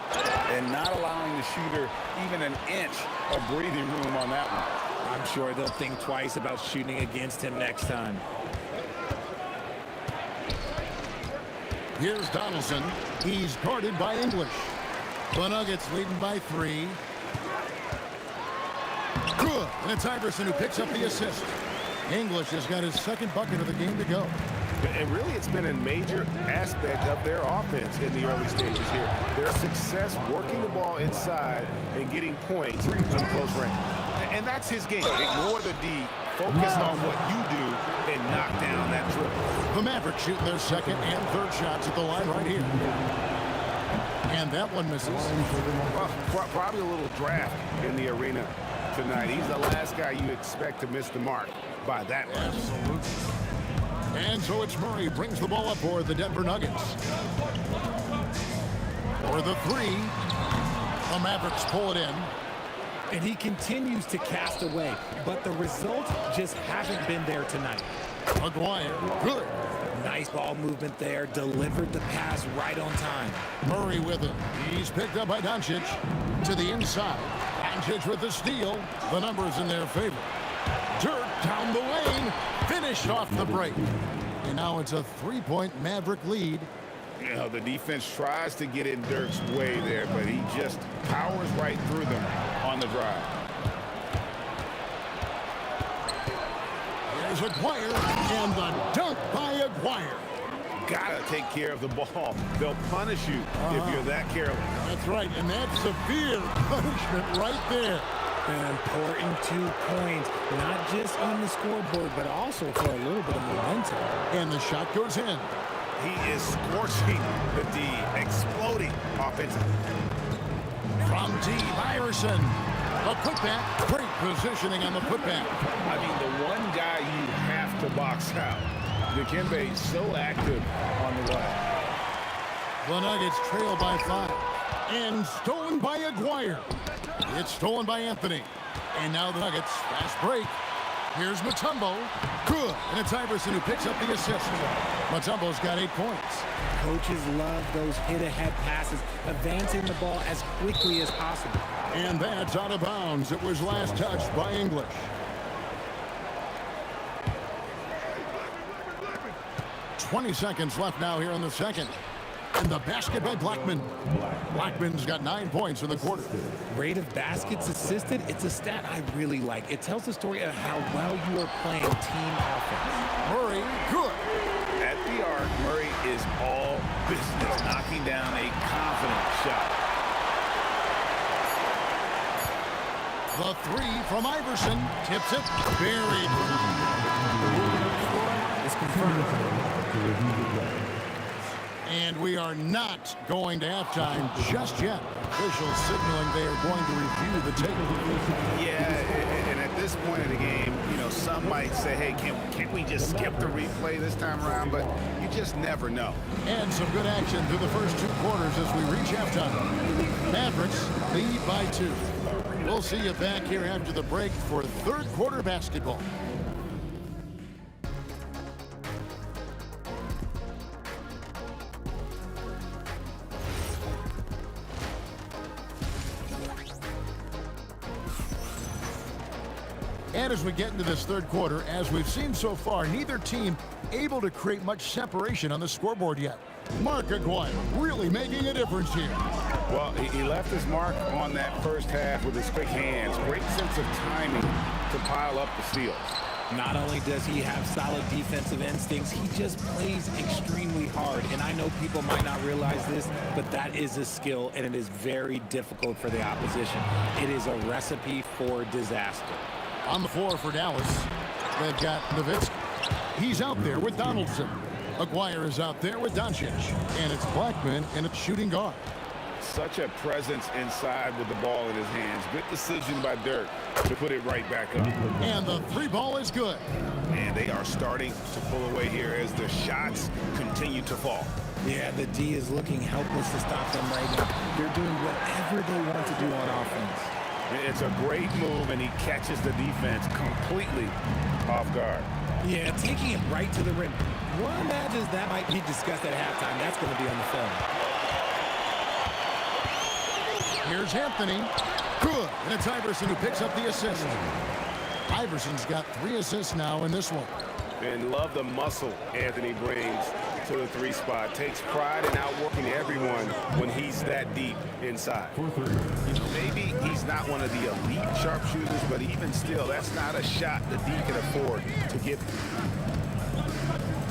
And not allowing the shooter even an inch of breathing room on that one. I'm sure they'll think twice about shooting against him next time. Here's Donaldson. He's guarded by English. The Nuggets leading by 3. Good. And it's Iverson who picks up the assist. English has got his second bucket of the game to go. And really, it's been a major aspect of their offense in the early stages here. Their success working the ball inside and getting points in close range. And that's his game. Ignore the D. Focus on what you do and knock down that triple. The Mavericks shooting their second and third shots at the line right here. And that one misses. Well, probably a little draft in the arena tonight. He's the last guy you expect to miss the mark by that much. Absolutely. And so it's Murray brings the ball up for the Denver Nuggets. For the 3, the Mavericks pull it in. And he continues to cast away, but the results just haven't been there tonight. Maguire, good. Nice ball movement there, delivered the pass right on time. Murray with it. He's picked up by Doncic to the inside. Doncic with the steal. The numbers in their favor. Dirk down the lane. Finished off the break. And now it's a 3-point Maverick lead. You know, the defense tries to get in Dirk's way there, but he just powers right through them on the drive. is Aguirre, and the dunk by Aguirre. Gotta take care of the ball. They'll punish you if you're that careless. That's right, and that's severe punishment right there. An important 2 points, not just on the scoreboard, but also for a little bit of momentum. And the shot goes in. He is scorching the D, exploding offensively. From Steve Iverson. A putback. Great positioning on the putback. I mean, the one guy you have to box out. Dikembe is so active on the right. The Nuggets trail by 5. And stolen by Aguirre. It's stolen by Anthony. And now the Nuggets fast break. Here's Mutombo. Good. And it's Iverson who picks up the assist. Mutombo's got 8 points. Coaches love those hit-ahead passes, advancing the ball as quickly as possible. And that's out of bounds. It was last touched by English. $20 seconds left now here in the second. And the basket by Blackman. Blackman's got 9 points in the quarter. Rate of baskets assisted, it's a stat I really like. It tells the story of how well you are playing team offense. Murray, good. At the arc, Murray is all business, knocking down a confident shot. The 3 from Iverson. Tips it. Buried. It's confirmed. And we are not going to halftime just yet. Officials signaling they are going to review the tape. Yeah, and at this point of the game, you know, some might say, hey, can't we just skip the replay this time around? But you just never know. And some good action through the first 2 quarters as we reach halftime. Mavericks lead by 2. We'll see you back here after the break for third quarter basketball. And as we get into this third quarter, as we've seen so far, neither team able to create much separation on the scoreboard yet. Mark Aguirre really making a difference here. Well, he left his mark on that first half with his quick hands. Great sense of timing to pile up the steals. Not only does he have solid defensive instincts, he just plays extremely hard. And I know people might not realize this, but that is a skill, and it is very difficult for the opposition. It is a recipe for disaster. On the floor for Dallas, they've got Nowitzki. He's out there with Donaldson. Aguirre is out there with Doncic. And it's Blackman, and it's shooting guard. Such a presence inside with the ball in his hands. Good decision by Dirk to put it right back up. And the 3 ball is good. And they are starting to pull away here as the shots continue to fall. Yeah, the D is looking helpless to stop them right now. They're doing whatever they want to do on offense. It's a great move, and he catches the defense completely off guard. Yeah, taking it right to the rim. One imagines that might be discussed at halftime. That's going to be on the film. Here's Anthony. Good. And it's Iverson who picks up the assist. Iverson's got 3 assists now in this one. And love the muscle Anthony brings to the 3 spot. Takes pride in outworking everyone when he's that deep inside. You know, maybe he's not one of the elite sharpshooters, but even still, that's not a shot the D can afford to give.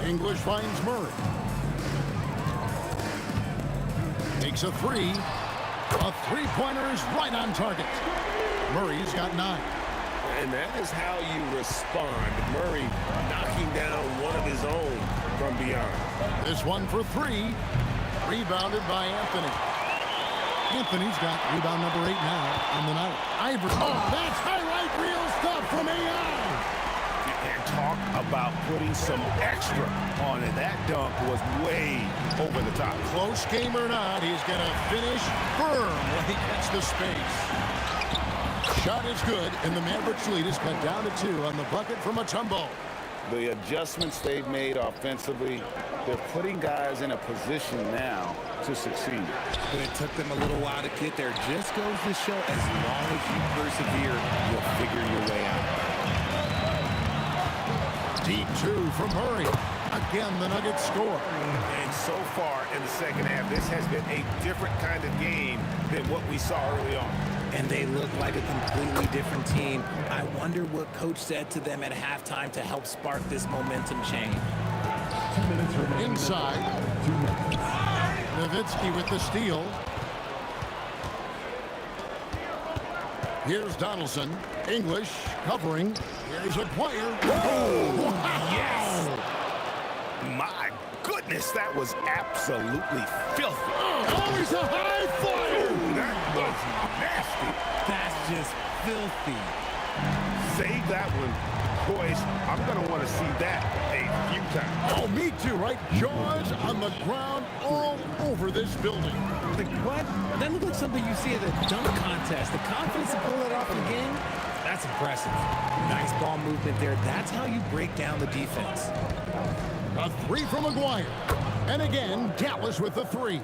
English finds Murray. Takes a 3. A 3-pointer is right on target. Murray's got 9. And that is how you respond. Murray knocking down one of his own from beyond. This one for 3. Rebounded by Anthony. Anthony's got rebound number 8 now on the night. Iverson. Oh, that's highlight reel stuff from AI. And talk about putting some extra on it. That dunk was way over the top. Close game or not, he's going to finish firm when he gets the space. Shot is good, and the Mavericks lead is cut down to 2 on the bucket from Mutombo. The adjustments they've made offensively, they're putting guys in a position now to succeed. But it took them a little while to get there. Just goes to show, as long as you persevere, you'll figure your way out. Deep 2 from Murray. Again, the Nuggets score. And so far in the second half, this has been a different kind of game than what we saw early on. And they look like a completely different team. I wonder what coach said to them at halftime to help spark this momentum change. Inside. Nowitzki with the steal. Here's Donaldson. English covering. Here's Aguirre. Oh, yes! My goodness, that was absolutely filthy. Oh, he's a high flyer! That was nasty. That's just filthy. Save that one. Boys, I'm going to want to see that a few times. Oh, me too, right? Jaws on the ground all over this building. Like, what? That looked like something you see at a dunk contest. The confidence to pull it off again, that's impressive. Nice ball movement there. That's how you break down the defense. A three from Aguirre. And again, Dallas with the three.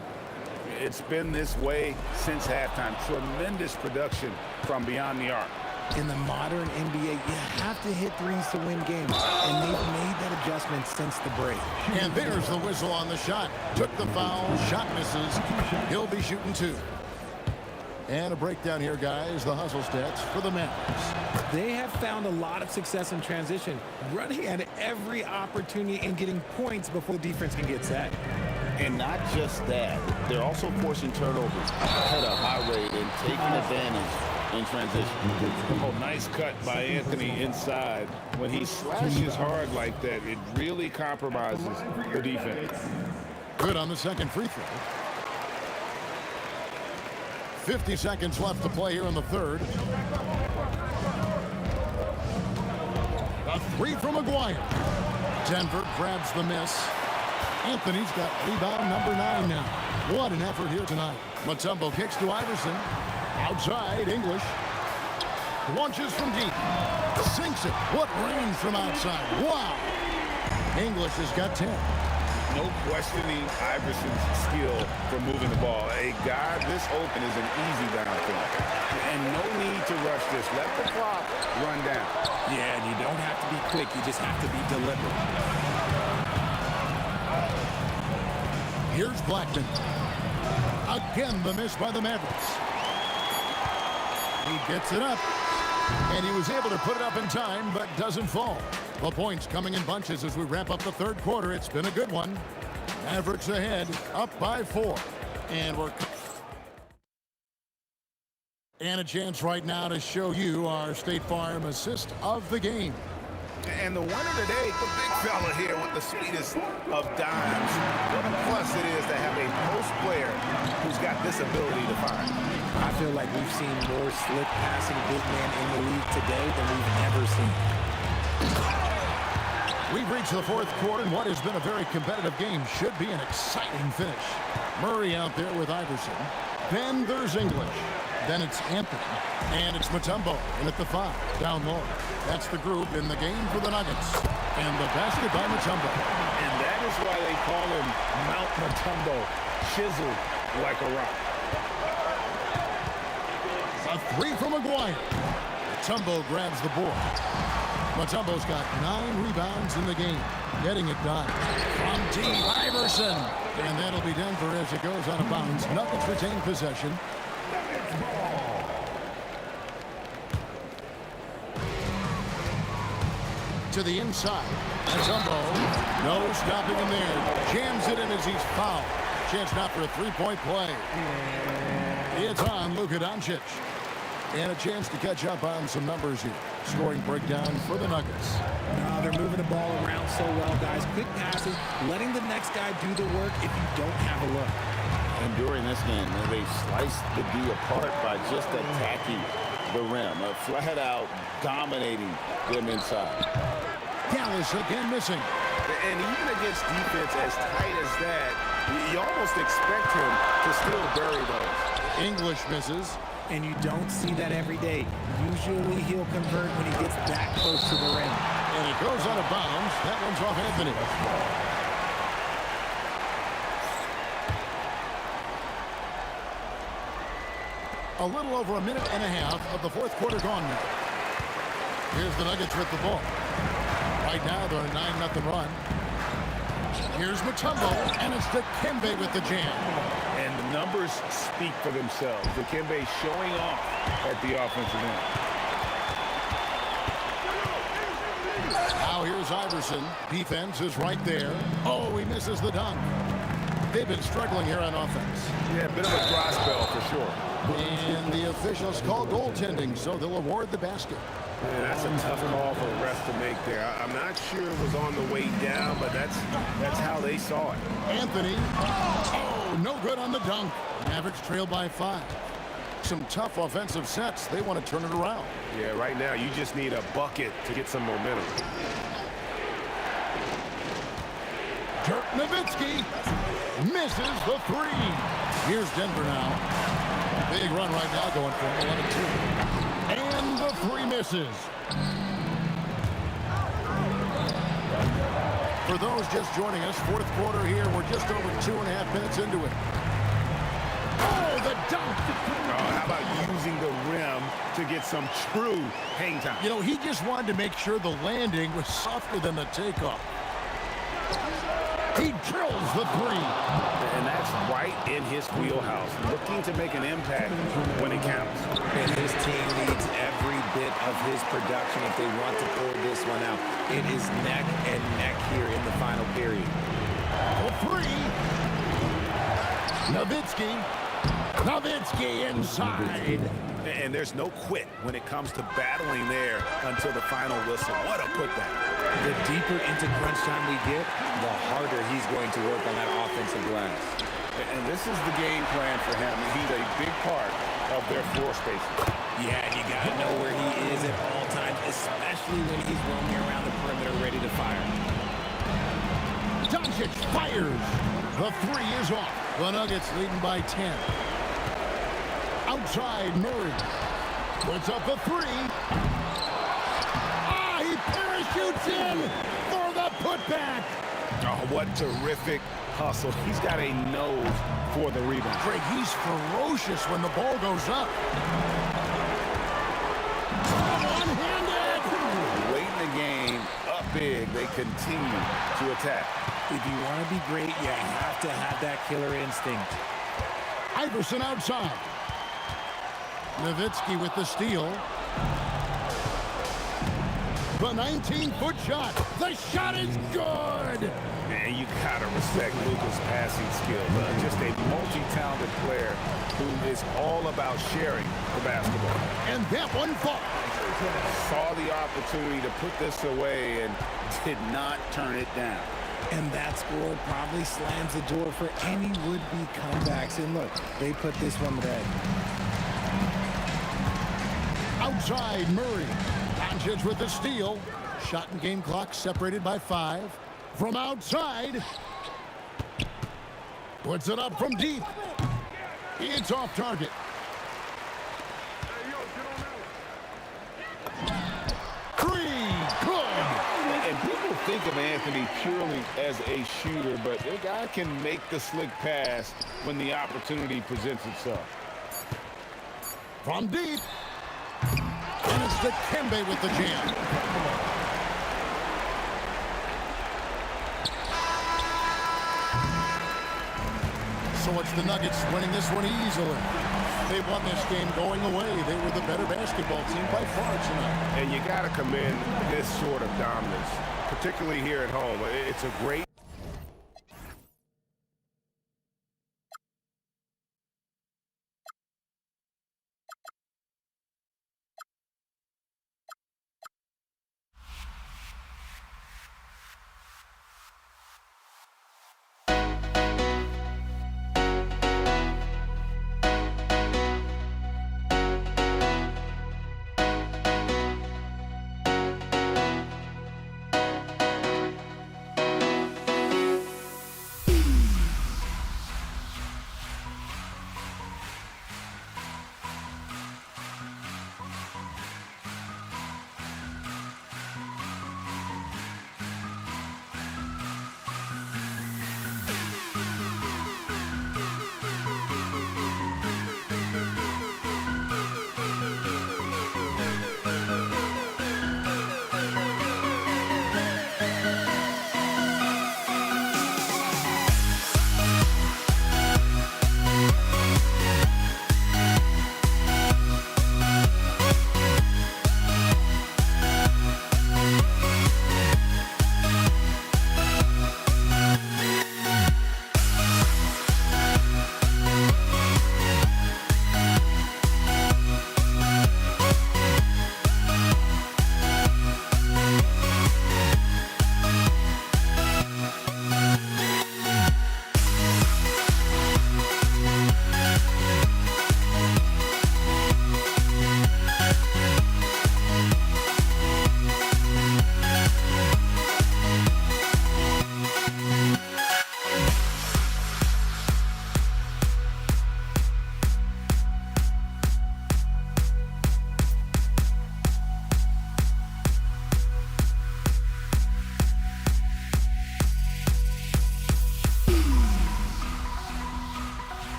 It's been this way since halftime. Tremendous production from beyond the arc. In the modern NBA, you have to hit threes to win games, and they've made that adjustment since the break. And there's the whistle on the shot. Took the foul, shot misses. He'll be shooting two. And a breakdown here, guys. The hustle stats for the Mavericks. They have found a lot of success in transition, running at every opportunity and getting points before the defense can get set. And not just that, they're also forcing turnovers at a high rate and taking advantage in transition. Oh, nice cut by Anthony inside. When he slashes hard like that, it really compromises the defense. Good on the second free throw. 50 seconds left to play here in the third. A three from Aguirre. Denver grabs the miss. Anthony's got rebound number 9 now. What an effort here tonight. Mutombo kicks to Iverson. Outside, English. Launches from deep. Sinks it. What range from outside. Wow. English has got 10. No questioning Iverson's skill for moving the ball. A guy this open is an easy down for him. And no need to rush this. Let the clock run down. Yeah, and you don't have to be quick. You just have to be deliberate. Here's Blackman. Again, the miss by the Mavericks. He gets it up. And he was able to put it up in time, but doesn't fall. The points coming in bunches as we wrap up the third quarter. It's been a good one. Mavericks ahead, up by 4. And a chance right now to show you our State Farm assist of the game. And the winner today, the big fella here with the sweetest of dimes. What a plus it is to have a post player who's got this ability to find. I feel like we've seen more slick passing big man in the league today than we've ever seen. We've reached the fourth quarter, and what has been a very competitive game should be an exciting finish. Murray out there with Iverson. Then there's English. Then it's Anthony. And it's Mutombo in at the 5, down low. That's the group in the game for the Nuggets. And the basket by Mutombo. And that is why they call him Mount Mutombo, chiseled like a rock. A 3 from Aguirre. Mutombo grabs the board. Mutombo's got 9 rebounds in the game. Getting it done. From deep, Iverson. And that'll be Denver as it goes out of bounds. Nuggets retain possession. To the inside. Mutombo. No stopping him there. Jams it in as he's fouled. Chance now for a three-point play. It's on Luka Doncic. And a chance to catch up on some numbers here. Scoring breakdown for the Nuggets. They're moving the ball around so well, guys. Quick passes, letting the next guy do the work if you don't have a look. And during this game, they sliced the D apart by just attacking the rim. Flat out dominating them inside. Dallas again missing. And even against defense as tight as that, you almost expect him to still bury those. English misses. And you don't see that every day. Usually he'll convert when he gets that close to the rim. And it goes out of bounds. That one's off Anthony. A little over a minute and a half of the fourth quarter gone now. Here's the Nuggets with the ball. Right now they're a 9-0 run. Here's Mutombo, and it's Dikembe with the jam. And the numbers speak for themselves. Dikembe showing off at the offensive end. Now here's Iverson. Defense is right there. Oh, he misses the dunk. They've been struggling here on offense. Yeah, a bit of a dry spell for sure. And the officials call goaltending, so they'll award the basket. Man, that's a tough call for the refs to make there. I'm not sure it was on the way down, but that's how they saw it. Anthony. Oh, no good on the dunk. Mavericks trail by 5. Some tough offensive sets. They want to turn it around. Yeah, right now you just need a bucket to get some momentum. Dirk Nowitzki misses the 3. Here's Denver now. Big run right now going for 11-2. And the 3 misses. For those just joining us, fourth quarter here. We're just over 2.5 minutes into it. Oh, the dunk! How about using the rim to get some true hang time? You know, he just wanted to make sure the landing was softer than the takeoff. He drills the 3. And that's right in his wheelhouse. Looking to make an impact when it counts. And his team needs every bit of his production if they want to pull this one out. It is neck and neck here in the final period. The 3. Nowitzki inside. And there's no quit when it comes to battling there until the final whistle. What a putback. The deeper into crunch time we get, the harder he's going to work on that offensive glass. And this is the game plan for him. He's a big part of their floor spacing. Yeah, and you got to know where he is at all times, especially when he's roaming around the perimeter ready to fire. Doncic fires. The 3 is off. The Nuggets leading by 10. Outside, Murray puts up a 3. He parachutes in for the putback. Oh, what terrific hustle. He's got a nose for the rebound. Greg, he's ferocious when the ball goes up. One-handed. Late in the game, up big, they continue to attack. If you want to be great, you have to have that killer instinct. Iverson outside. Nowitzki with the steal. The 19-foot shot. The shot is good. Man, you gotta respect Luka's passing skills. Just a multi-talented player who is all about sharing the basketball. And that one falls. Saw the opportunity to put this away and did not turn it down. And that score probably slams the door for any would-be comebacks. And look, they put this one to bed. Outside, Murray. Doncic with the steal. Shot and game clock separated by 5. From outside. Puts it up from deep. It's off target. And people think of Anthony purely as a shooter, but the guy can make the slick pass when the opportunity presents itself. From deep. And it's Dikembe with the jam. So it's the Nuggets winning this one easily. They won this game going away. They were the better basketball team by far tonight. And you got to commend this sort of dominance, particularly here at home. It's a great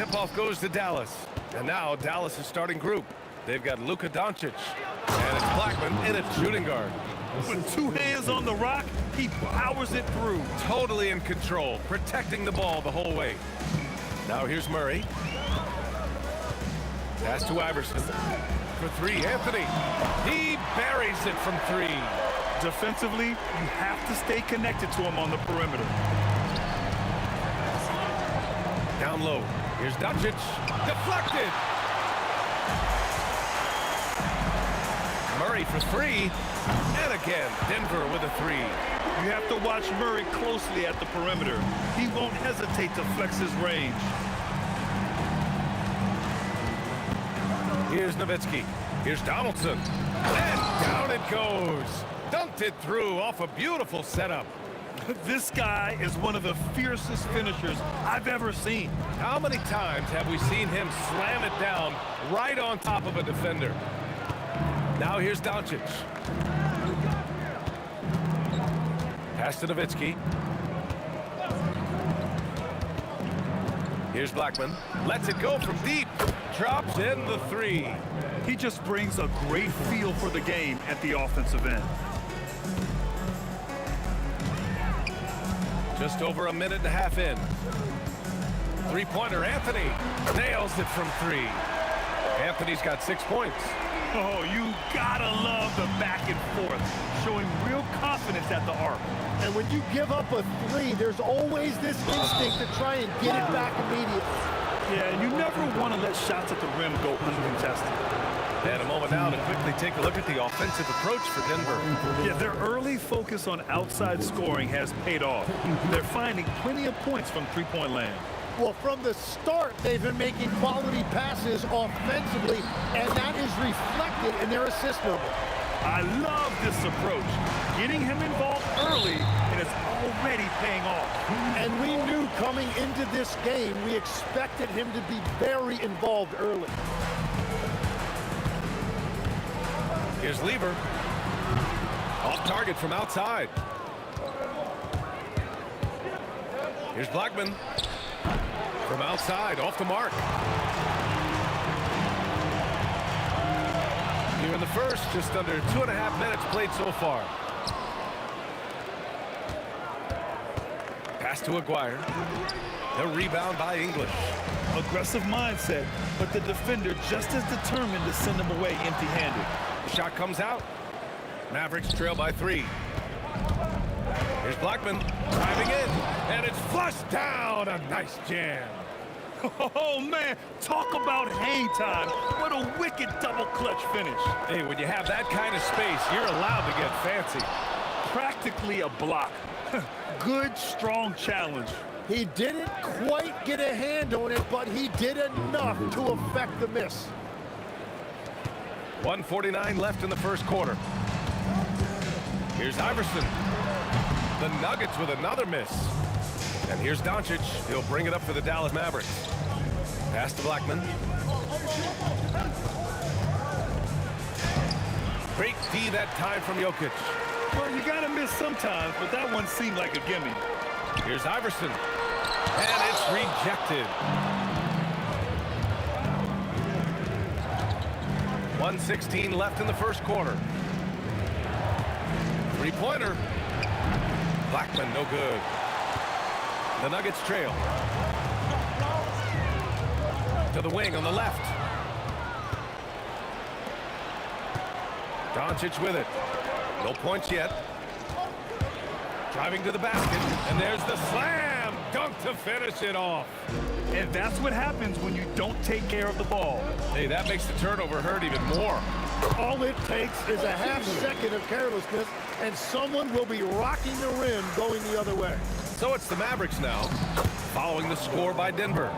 Tip-off goes to Dallas. And now Dallas' starting group. They've got Luka Doncic. And it's Blackman in at shooting guard. With two hands on the rock, he powers it through. Totally in control, protecting the ball the whole way. Now here's Murray. Pass to Iverson. For three, Anthony. He buries it from three. Defensively, you have to stay connected to him on the perimeter. Down low. Here's Doncic. Deflected. Murray for three. And again, Denver with a three. You have to watch Murray closely at the perimeter. He won't hesitate to flex his range. Here's Nowitzki. Here's Donaldson. And down it goes. Dunked it through off a beautiful setup. This guy is one of the fiercest finishers I've ever seen. How many times have we seen him slam it down right on top of a defender? Now here's Doncic. Pass to Nowitzki. Here's Blackman. Lets it go from deep. Drops in the three. He just brings a great feel for the game at the offensive end. Just over a minute and a half in. Three-pointer, Anthony. Nails it from three. Anthony's got 6 points. Oh, you gotta love the back and forth, showing real confidence at the arc. And when you give up a three, there's always this instinct to try and get it back immediately. Yeah, and you never want to let shots at the rim go uncontested. And a moment now to quickly take a look at the offensive approach for Denver. Yeah, their early focus on outside scoring has paid off. They're finding plenty of points from three-point land. Well, from the start, they've been making quality passes offensively, and that is reflected in their assist number. I love this approach. Getting him involved early, and it's already paying off. And we knew coming into this game, we expected him to be very involved early. Here's Lever. Off target from outside. Here's Blackman. From outside, off the mark. Here in the first, just under 2.5 minutes played so far. Pass to Aguirre. The rebound by English. Aggressive mindset, but the defender just as determined to send him away empty-handed. The shot comes out. Mavericks trail by 3. Here's Blackman driving in, and it's flushed down. A nice jam. Oh, man, talk about hang time. What a wicked double clutch finish. Hey, when you have that kind of space, you're allowed to get fancy. Practically a block. Good, strong challenge. He didn't quite get a hand on it, but he did enough to affect the miss. 1:49 left in the first quarter. Here's Iverson. The Nuggets with another miss. And here's Doncic. He'll bring it up for the Dallas Mavericks. Pass to Blackman. Great D that time from Jokic. Well, you gotta miss sometimes, but that one seemed like a gimme. Here's Iverson. And it's rejected. 1:16 left in the first quarter. Three-pointer. Blackman, no good. The Nuggets trail. To the wing on the left. Doncic with it. No points yet. Driving to the basket, and there's the slam dunk to finish it off. And that's what happens when you don't take care of the ball. Hey, that makes the turnover hurt even more. All it takes is a half second of carelessness, and someone will be rocking the rim going the other way. So it's the Mavericks now, following the score by Denver.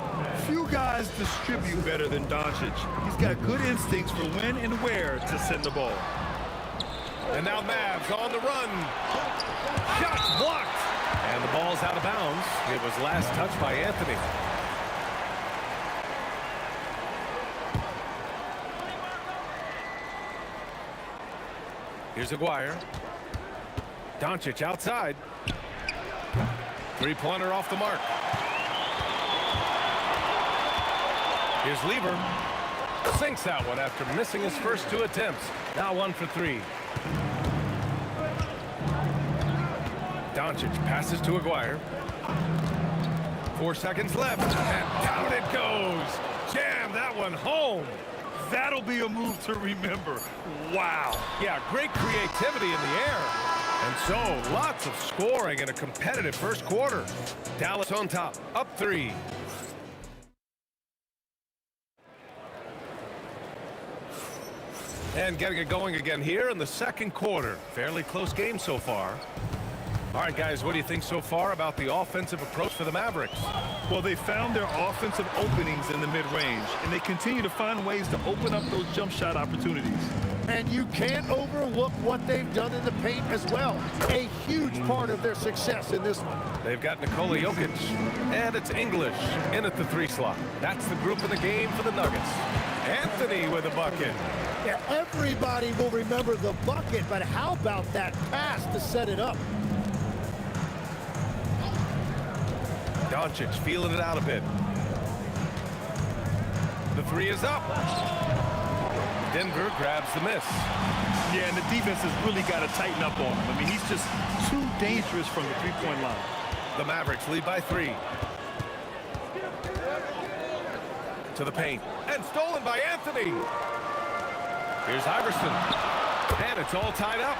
Few guys distribute better than Doncic. He's got good instincts for when and where to send the ball. And now Mavs on the run. Shots blocked. And the ball's out of bounds. It was last touched by Anthony. Here's Aguirre. Doncic outside. Three-pointer off the mark. Here's Lever. Sinks that one after missing his first 2 attempts. Now 1 for 3. Doncic passes to Aguirre. 4 seconds left. And down it goes. Jam that one home. That'll be a move to remember. Wow. Yeah, great creativity in the air. And so, lots of scoring in a competitive first quarter. Dallas on top, up 3. And getting it going again here in the second quarter. Fairly close game so far. All right, guys, what do you think so far about the offensive approach for the Mavericks? Well, they found their offensive openings in the mid-range, and they continue to find ways to open up those jump shot opportunities. And you can't overlook what they've done in the paint as well. A huge part of their success in this one. They've got Nikola Jokic, and it's English in at the 3 slot. That's the group in the game for the Nuggets. Anthony with a bucket. Yeah, everybody will remember the bucket, but how about that pass to set it up? Doncic feeling it out a bit. The 3 is up. Denver grabs the miss. Yeah, and the defense has really got to tighten up on him. I mean, he's just too dangerous from the three-point line. The Mavericks lead by 3. To the paint. And stolen by Anthony. Here's Iverson. And it's all tied up.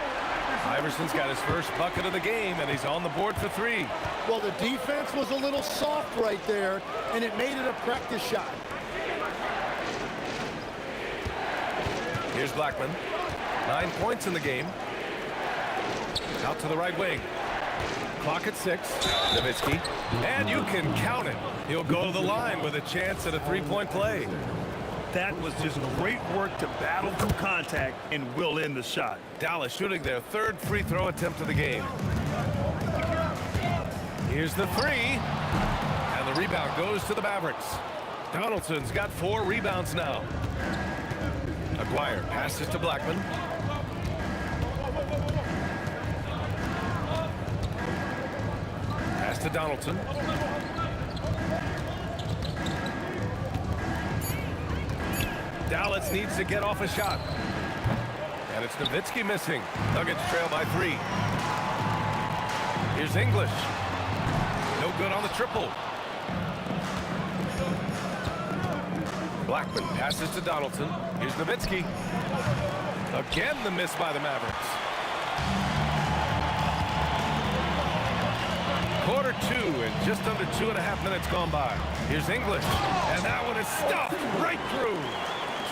Iverson's got his first bucket of the game, and he's on the board for 3. Well, the defense was a little soft right there, and it made it a practice shot. Here's Blackman. 9 points in the game. Out to the right wing. Clock at 6. Nowitzki. And you can count it. He'll go to the line with a chance at a 3-point play. That was just great work to battle through contact and will in the shot. Dallas shooting their 3rd free throw attempt of the game. Here's the 3. And the rebound goes to the Mavericks. Donaldson's got 4 rebounds now. Aguirre passes to Blackman. Pass to Donaldson. Dallas needs to get off a shot. And it's Nowitzki missing. Nuggets trail by 3. Here's English. No good on the triple. Blackman passes to Donaldson. Here's Nowitzki. Again, the miss by the Mavericks. Quarter 2 and just under 2.5 minutes gone by. Here's English. And that one is stuffed right through.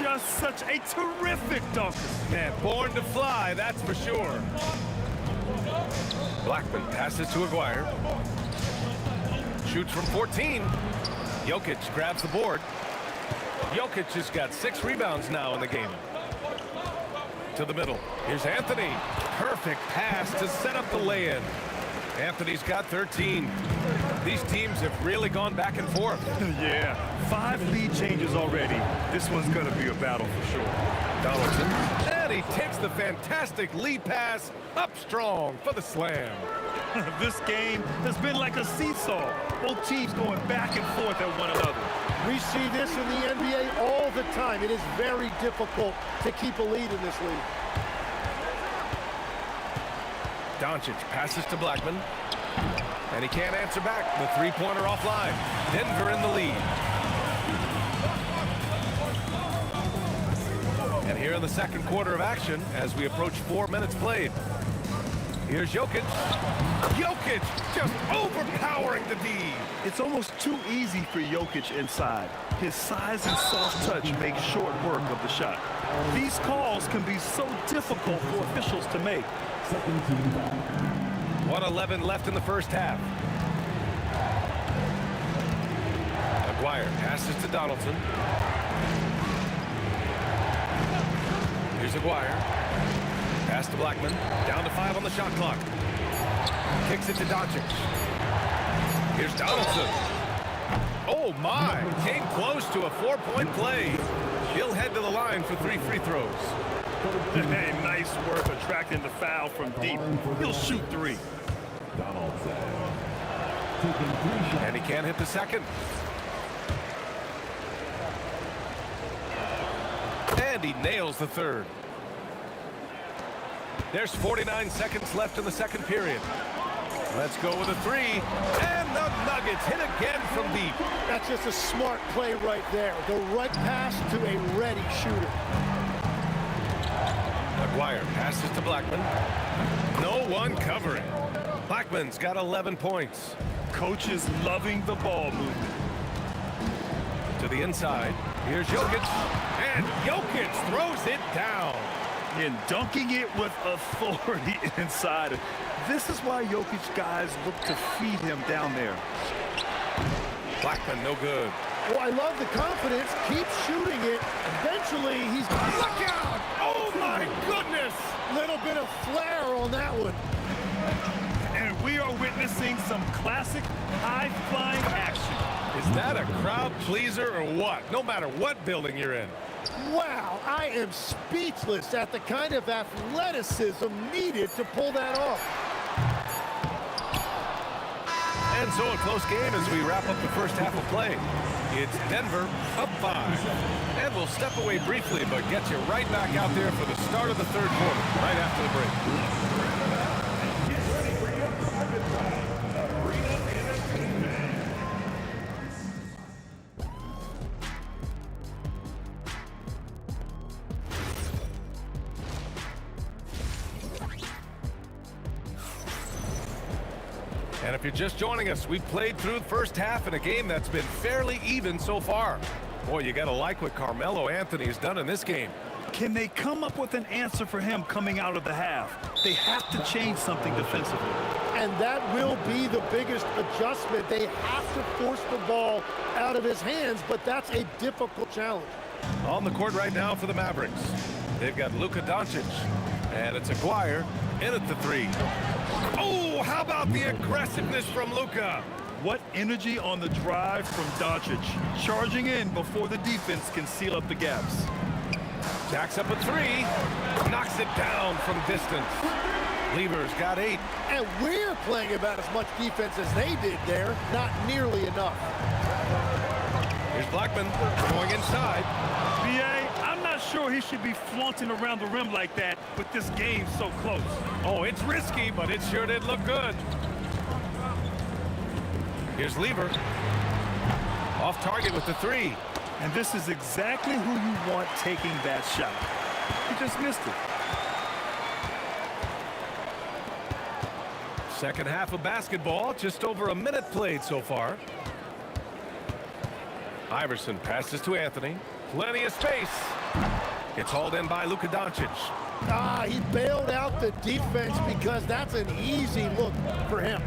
Just such a terrific dunk. Man, born to fly, that's for sure. Blackman passes to Aguirre. Shoots from 14. Jokic grabs the board. Jokic has got 6 rebounds now in the game. To the middle. Here's Anthony. Perfect pass to set up the lay-in. Anthony's got 13. These teams have really gone back and forth. Yeah, 5 lead changes already. This one's going to be a battle for sure. Donaldson. And he takes the fantastic lead pass up strong for the slam. This game has been like a seesaw. Both teams going back and forth at one another. We see this in the NBA all the time. It is very difficult to keep a lead in this league. Doncic passes to Blackman. And he can't answer back. The 3-pointer offline. Denver in the lead. And here in the second quarter of action as we approach 4 minutes played. Here's Jokic. Jokic just overpowering the D. It's almost too easy for Jokic inside. His size and soft touch make short work of the shot. These calls can be so difficult for officials to make. 1:11 left in the first half. Aguirre passes to Donaldson. Here's Aguirre. Pass to Blackman. Down to 5 on the shot clock. Kicks it to Doncic. Here's Donaldson. Oh my! Came close to a 4-point play. He'll head to the line for 3 free throws. Hey, nice work attracting the foul from deep. He'll shoot 3. And he can't hit the second. And he nails the third. There's 49 seconds left in the second period. Let's go with a 3. And the Nuggets hit again from deep. That's just a smart play right there. The right pass to a ready shooter. Aguirre passes to Blackman. No one covering. Blackman's got 11 points. Coach is loving the ball movement. To the inside. Here's Jokic. And Jokic throws it down. And dunking it with authority inside. This is why Jokic guys look to feed him down there. Blackman, no good. Oh, I love the confidence. Keep shooting it. Eventually, he's... Look out! Oh, my goodness! Little bit of flair on that one. And we are witnessing some classic high-flying action. Is that a crowd pleaser or what? No matter what building you're in. Wow, I am speechless at the kind of athleticism needed to pull that off. And so a close game as we wrap up the first half of play. It's Denver up 5. And we'll step away briefly, but get you right back out there for the start of the third quarter, right after the break. And if you're just joining us, we've played through the first half in a game that's been fairly even so far. Boy, you got to like what Carmelo Anthony's done in this game. Can they come up with an answer for him coming out of the half? They have to change something defensively. And that will be the biggest adjustment. They have to force the ball out of his hands, but that's a difficult challenge. On the court right now for the Mavericks, they've got Luka Doncic, and it's Aguirre in at the 3. Oh, how about the aggressiveness from Luka? What energy on the drive from Doncic, charging in before the defense can seal up the gaps. Jacks up a 3, knocks it down from distance. Lever's got 8. And we're playing about as much defense as they did there. Not nearly enough. Here's Blackman going inside. B.A., I'm not sure he should be flaunting around the rim like that with this game so close. Oh, it's risky, but it sure did look good. Here's Lever. Off target with the 3. And this is exactly who you want taking that shot. He just missed it. Second half of basketball, just over a minute played so far. Iverson passes to Anthony. Plenty of space. It's hauled in by Luka Doncic. He bailed out the defense because that's an easy look for him.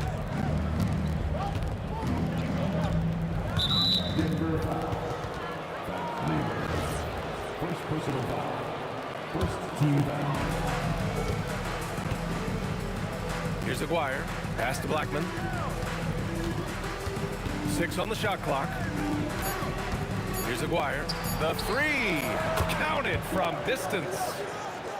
First personal foul. First team foul. Here's Aguirre. Pass to Blackman. 6 on the shot clock. Here's Aguirre. The 3. Counted from distance.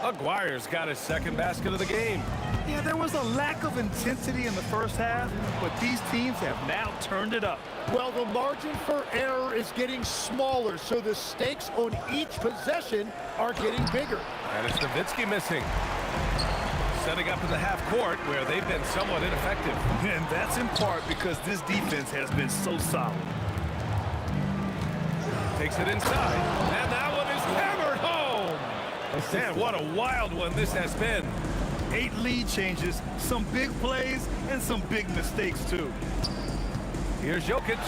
Aguirre's got his second basket of the game. Yeah, there was a lack of intensity in the first half, but these teams have now turned it up. Well, the margin for error is getting smaller, so the stakes on each possession are getting bigger. And it's Nowitzki missing. Setting up in the half court where they've been somewhat ineffective. And that's in part because this defense has been so solid. Takes it inside, and that one is hammered home. Man, what a wild one this has been. 8 lead changes, some big plays, and some big mistakes, too. Here's Jokic.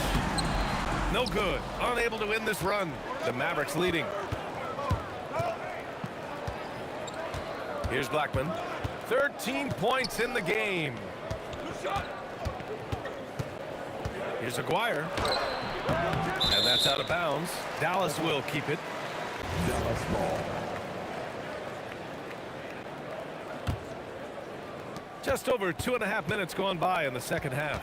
No good. Unable to win this run. The Mavericks leading. Here's Blackman. 13 points in the game. Here's Aguirre. And that's out of bounds. Dallas will keep it. Dallas ball. Just over 2.5 minutes gone by in the second half.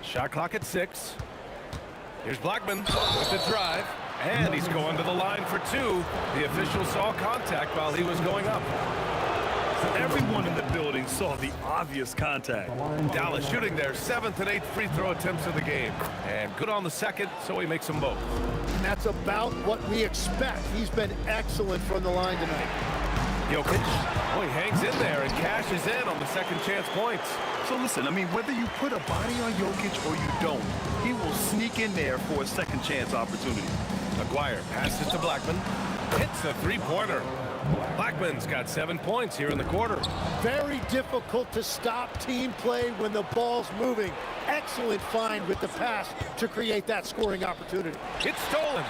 Shot clock at 6. Here's Blackman with the drive. And he's going to the line for 2. The official saw contact while he was going up. Everyone in the building saw the obvious contact. Dallas shooting their 7th and 8th free throw attempts of the game. And good on the second, so he makes them both. And that's about what we expect. He's been excellent from the line tonight. Jokic, oh, he hangs in there and cashes in on the second chance points. So listen, I mean, whether you put a body on Jokic or you don't, he will sneak in there for a second chance opportunity. Aguirre passes to Blackman. Hits the three-pointer. Blackman's got 7 points here in the quarter. Very difficult to stop team play when the ball's moving. Excellent find with the pass to create that scoring opportunity. It's stolen.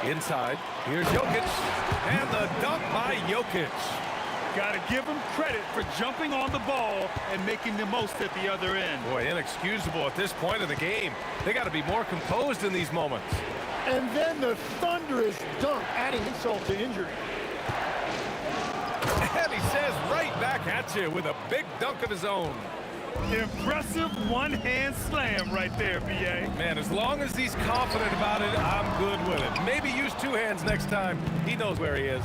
Inside, here's Jokic, and the dunk by Jokic. Got to give him credit for jumping on the ball and making the most at the other end. Boy, inexcusable at this point of the game. They got to be more composed in these moments. And then the thunderous dunk, adding insult to injury. And he says right back at you with a big dunk of his own. Impressive one-hand slam right there, B.A. Man, as long as he's confident about it, I'm good with it. Maybe use two hands next time. He knows where he is.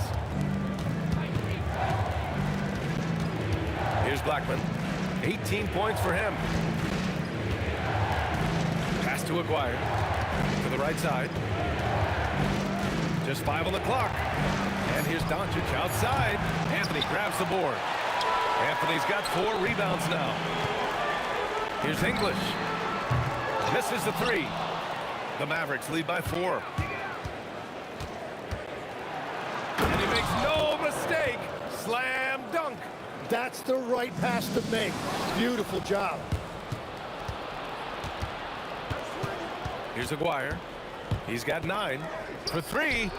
Here's Blackman. 18 points for him. Pass to Aguirre. To the right side. Just 5 on the clock. And here's Doncic outside. Anthony grabs the board. Anthony's got 4 rebounds now. Here's English. Misses the 3. The Mavericks lead by 4. And he makes no mistake. Slam dunk. That's the right pass to make. Beautiful job. Here's Aguirre. He's got 9 for 3.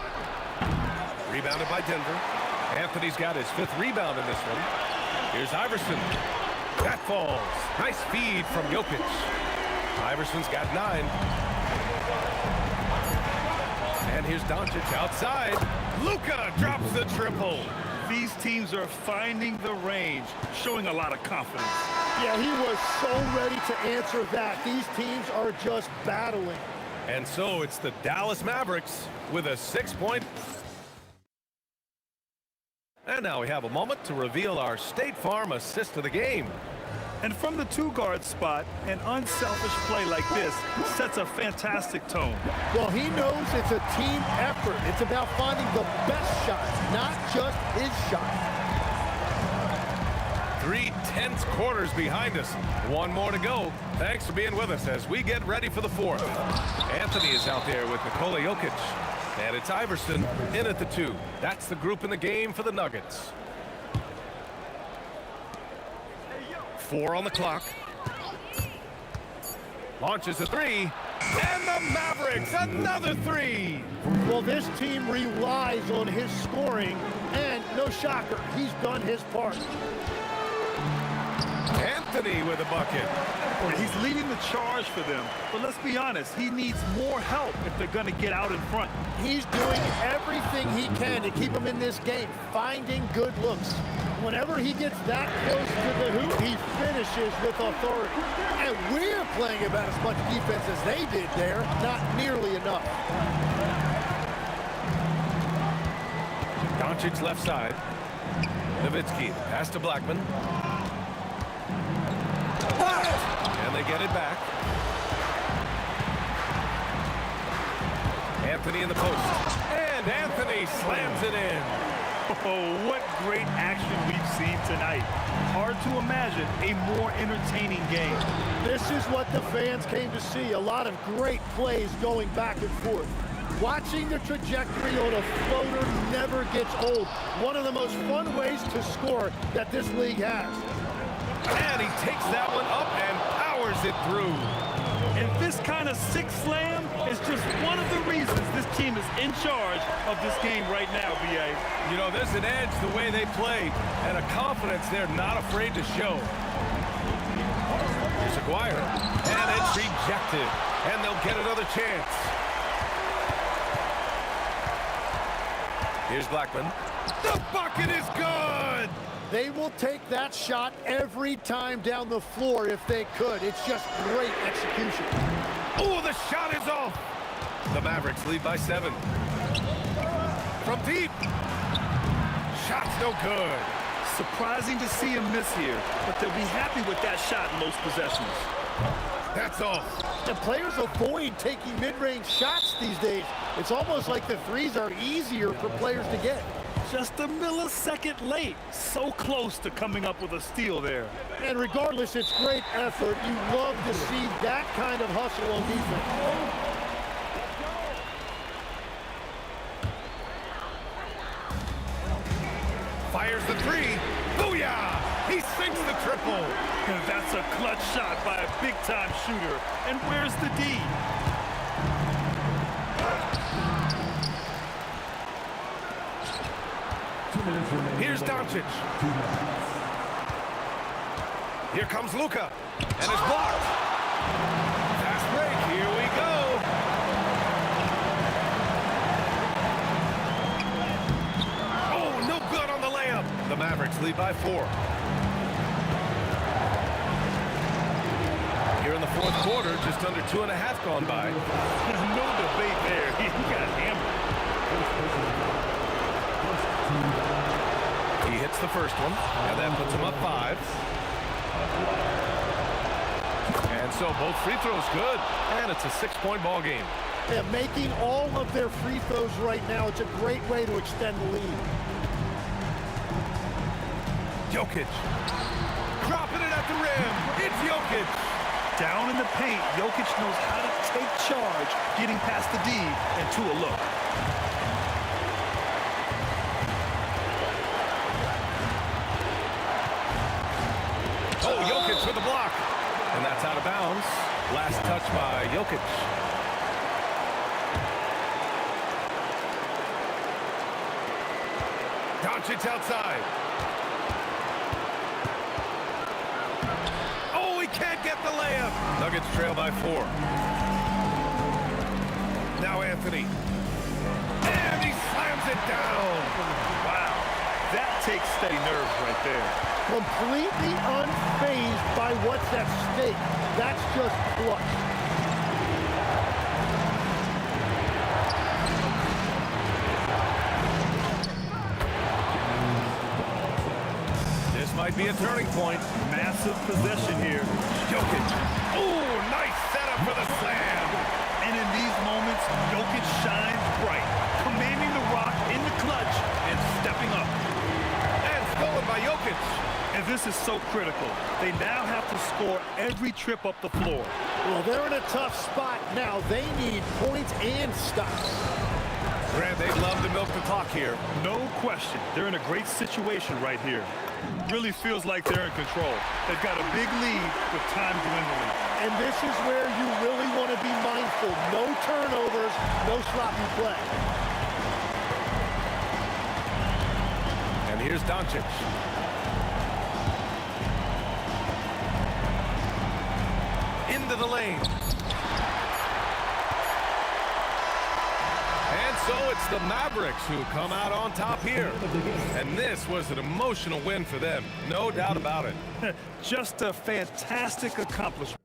Rebounded by Denver. Anthony's got his 5th rebound in this one. Here's Iverson. That falls. Nice feed from Jokic. Iverson's got 9. And here's Doncic outside. Luka drops the triple. These teams are finding the range, showing a lot of confidence. Yeah, he was so ready to answer that. These teams are just battling. And so it's the Dallas Mavericks with a 6-point. And now we have a moment to reveal our State Farm assist of the game. And from the 2-guard spot, an unselfish play like this sets a fantastic tone. Well, he knows it's a team effort. It's about finding the best shots, not just his shot. 3 tense quarters behind us. 1 more to go. Thanks for being with us as we get ready for the 4th. Anthony is out there with Nikola Jokic. And it's Iverson in at the 2. That's the group in the game for the Nuggets. 4 on the clock. Launches a 3. And the Mavericks, another 3. Well, this team relies on his scoring. And no shocker, he's done his part. Anthony with a bucket. He's leading the charge for them. But let's be honest, he needs more help if they're going to get out in front. He's doing everything he can to keep them in this game, finding good looks. Whenever he gets that close to the hoop, he finishes with authority. And we're playing about as much defense as they did there, not nearly enough. Doncic left side. Nowitzki, pass to Blackman. And they get it back. Anthony in the post. And Anthony slams it in. Oh, what great action we've seen tonight. Hard to imagine a more entertaining game. This is what the fans came to see. A lot of great plays going back and forth. Watching the trajectory on a floater never gets old. One of the most fun ways to score that this league has. And he takes that one up and powers it through. And this kind of six slam is just one of the reasons this team is in charge of this game right now, B.A. You know, there's an edge the way they play and a confidence they're not afraid to show. Here's Aguirre. And it's rejected. And they'll get another chance. Here's Blackman. The bucket is good! They will take that shot every time down the floor if they could. It's just great execution. Oh, the shot is off. The Mavericks lead by 7. From deep. Shot's no good. Surprising to see him miss here, but they'll be happy with that shot in most possessions. That's off. The players avoid taking mid-range shots these days. It's almost like the threes are easier for players to get. Just a millisecond late. So close to coming up with a steal there. And regardless, it's great effort. You love to see that kind of hustle on defense. Fires the 3. Booyah! He sinks the triple. And that's a clutch shot by a big-time shooter. And where's the D? Here's Doncic. Here comes Luka, and it's blocked. Fast break, here we go. Oh, no good on the layup. The Mavericks lead by 4. Here in the fourth quarter, just under 2.5 gone by. No debate there. He got hammered. He hits the first one, and that puts him up 5. And so both free throws good, and it's a 6-point ball game. Yeah, making all of their free throws right now, it's a great way to extend the lead. Jokic, dropping it at the rim. It's Jokic. Down in the paint, Jokic knows how to take charge, getting past the D and to a look. Oh, Jokic with the block. And that's out of bounds. Last touch by Jokic. Doncic outside. Oh, he can't get the layup. Nuggets trail by 4. Now Anthony. And he slams it down. Wow. That takes steady nerves right there. Completely unfazed by what's at stake. That's just clutch. This might be a turning point. Massive possession here. Jokic. Oh, nice setup for the slam. And in these moments, Jokic shines bright, commanding the rock in the clutch and stepping up. And stolen by Jokic. And this is so critical. They now have to score every trip up the floor. Well, they're in a tough spot now. They need points and stops. Grant, they'd love to milk the clock here. No question. They're in a great situation right here. Really feels like they're in control. They've got a big lead with time dwindling. And this is where you really want to be mindful. No turnovers, no sloppy play. And here's Doncic. Into the lane. And so it's the Mavericks who come out on top here. And this was an emotional win for them. No doubt about it. Just a fantastic accomplishment.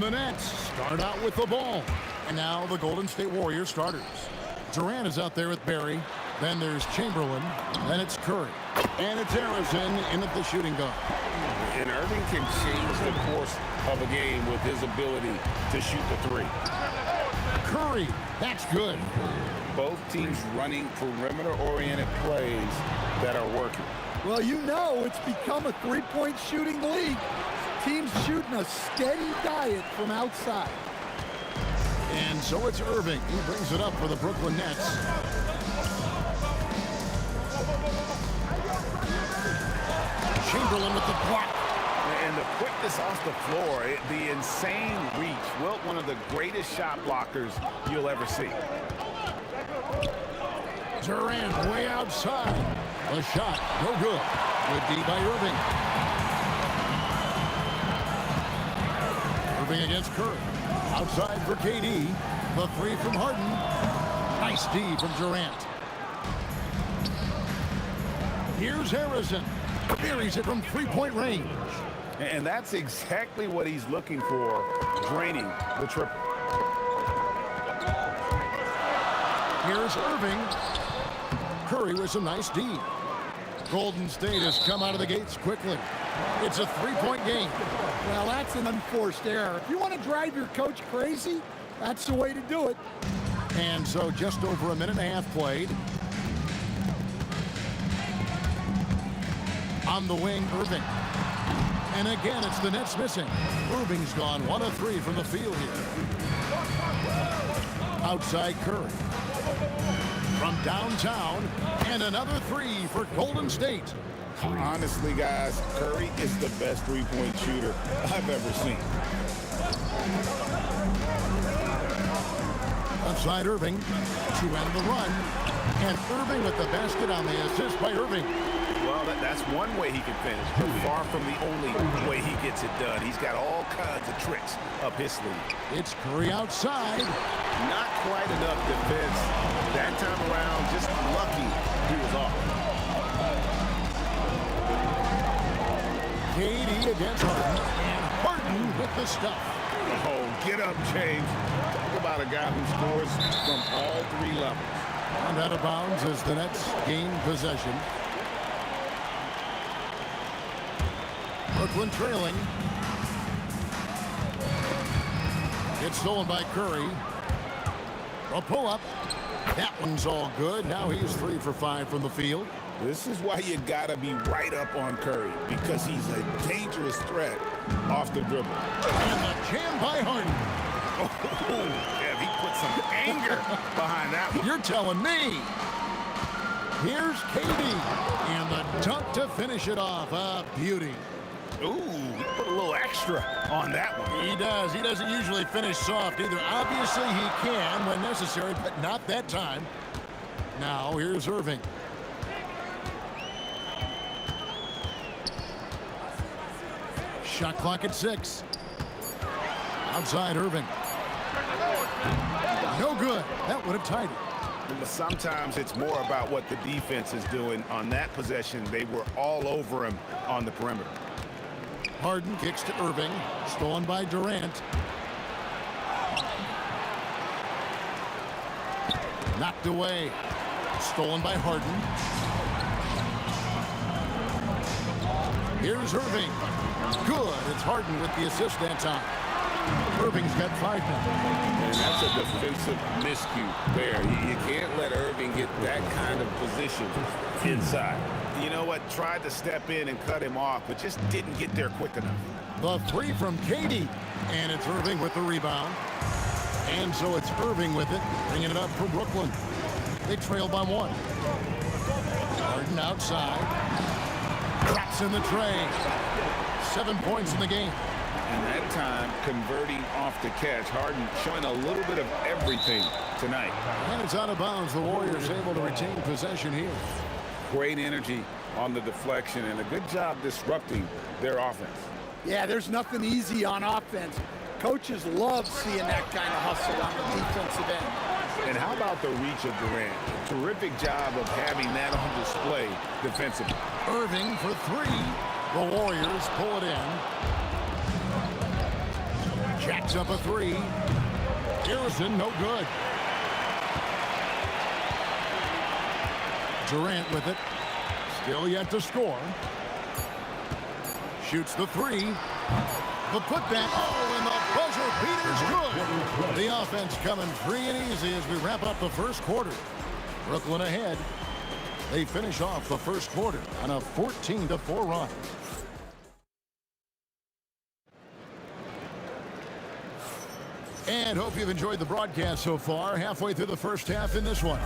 The Nets start out with the ball. And now the Golden State Warriors starters. Durant is out there with Barry. Then there's Chamberlain. Then it's Curry. And it's Harrison in at the shooting guard. And Irving can change the course of a game with his ability to shoot the three. Curry, that's good. Both teams running perimeter-oriented plays that are working. Well, you know it's become a three-point shooting league. Teams shooting a steady diet from outside. And so it's Irving who brings it up for the Brooklyn Nets. Chamberlain with the block. And the quickness off the floor, the insane reach. Wilt, one of the greatest shot blockers you'll ever see. Durant way outside. The shot, no good. Good D by Irving. Irving against Curry. Outside for KD. The three from Harden. Nice D from Durant. Here's Harrison. Buries it from three-point range. And that's exactly what he's looking for, draining the triple. Here's Irving. Curry with some nice D. Golden State has come out of the gates quickly. It's a three-point game. Well, that's an unforced error. If you want to drive your coach crazy, that's the way to do it. And so just over a minute and a half played. On the wing, Irving. And again, it's the Nets missing. Irving's gone 1 of 3 from the field here. Outside Curry. From downtown, and another three for Golden State. Honestly, guys, Curry is the best three-point shooter I've ever seen. A Outside Irving to end the run. And Irving with the basket on the assist by Irving. Well, that's one way he can finish, but far from the only way he gets it done. He's got all kinds of tricks up his sleeve. It's Curry outside. Not quite enough defense that time around. Just lucky he was off. KD against Harden. And Harden with the stuff. Oh, get up, James. Talk about a guy who scores from all three levels. And out of bounds as the Nets gain possession. Brooklyn trailing. It's stolen by Curry. A pull-up. That one's all good. Now he's 3 for 5 from the field. This is why you gotta be right up on Curry, because he's a dangerous threat off the dribble. And the jam by Harden. Oh, yeah, he put some anger behind that one. You're telling me. Here's KD. And the dunk to finish it off. A beauty. Ooh, he put a little extra on that one. He does. He doesn't usually finish soft either. Obviously, he can when necessary, but not that time. Now, here's Irving. Shot clock at 6. Outside Irving. No good. That would have tied it. But sometimes it's more about what the defense is doing. On that possession, they were all over him on the perimeter. Harden kicks to Irving. Stolen by Durant. Knocked away. Stolen by Harden. Here's Irving. Good. It's Harden with the assist that time. Irving's got 5 now. And that's a defensive miscue there. You can't let Irving get that kind of position inside. You know what? Tried to step in and cut him off, but just didn't get there quick enough. The 3 from KD. And it's Irving with the rebound. And so it's Irving with it, bringing it up for Brooklyn. They trail by 1. Harden outside. Drops in the tray. 7 points in the game. And that time, converting off the catch. Harden showing a little bit of everything tonight. And it's out of bounds. The Warriors able to retain possession here. Great energy on the deflection and a good job disrupting their offense. Yeah, there's nothing easy on offense. Coaches love seeing that kind of hustle on the defensive end. And how about the reach of Durant? Terrific job of having that on display defensively. Irving for 3. The Warriors pull it in. Jacks up a 3. Harrison, no good. Durant with it. Still yet to score. Shoots the 3. The putback. Oh, and the buzzer beater's good. The offense coming free and easy as we wrap up the first quarter. Brooklyn ahead. They finish off the first quarter on a 14-4 run. And hope you've enjoyed the broadcast so far. Halfway through the first half in this one.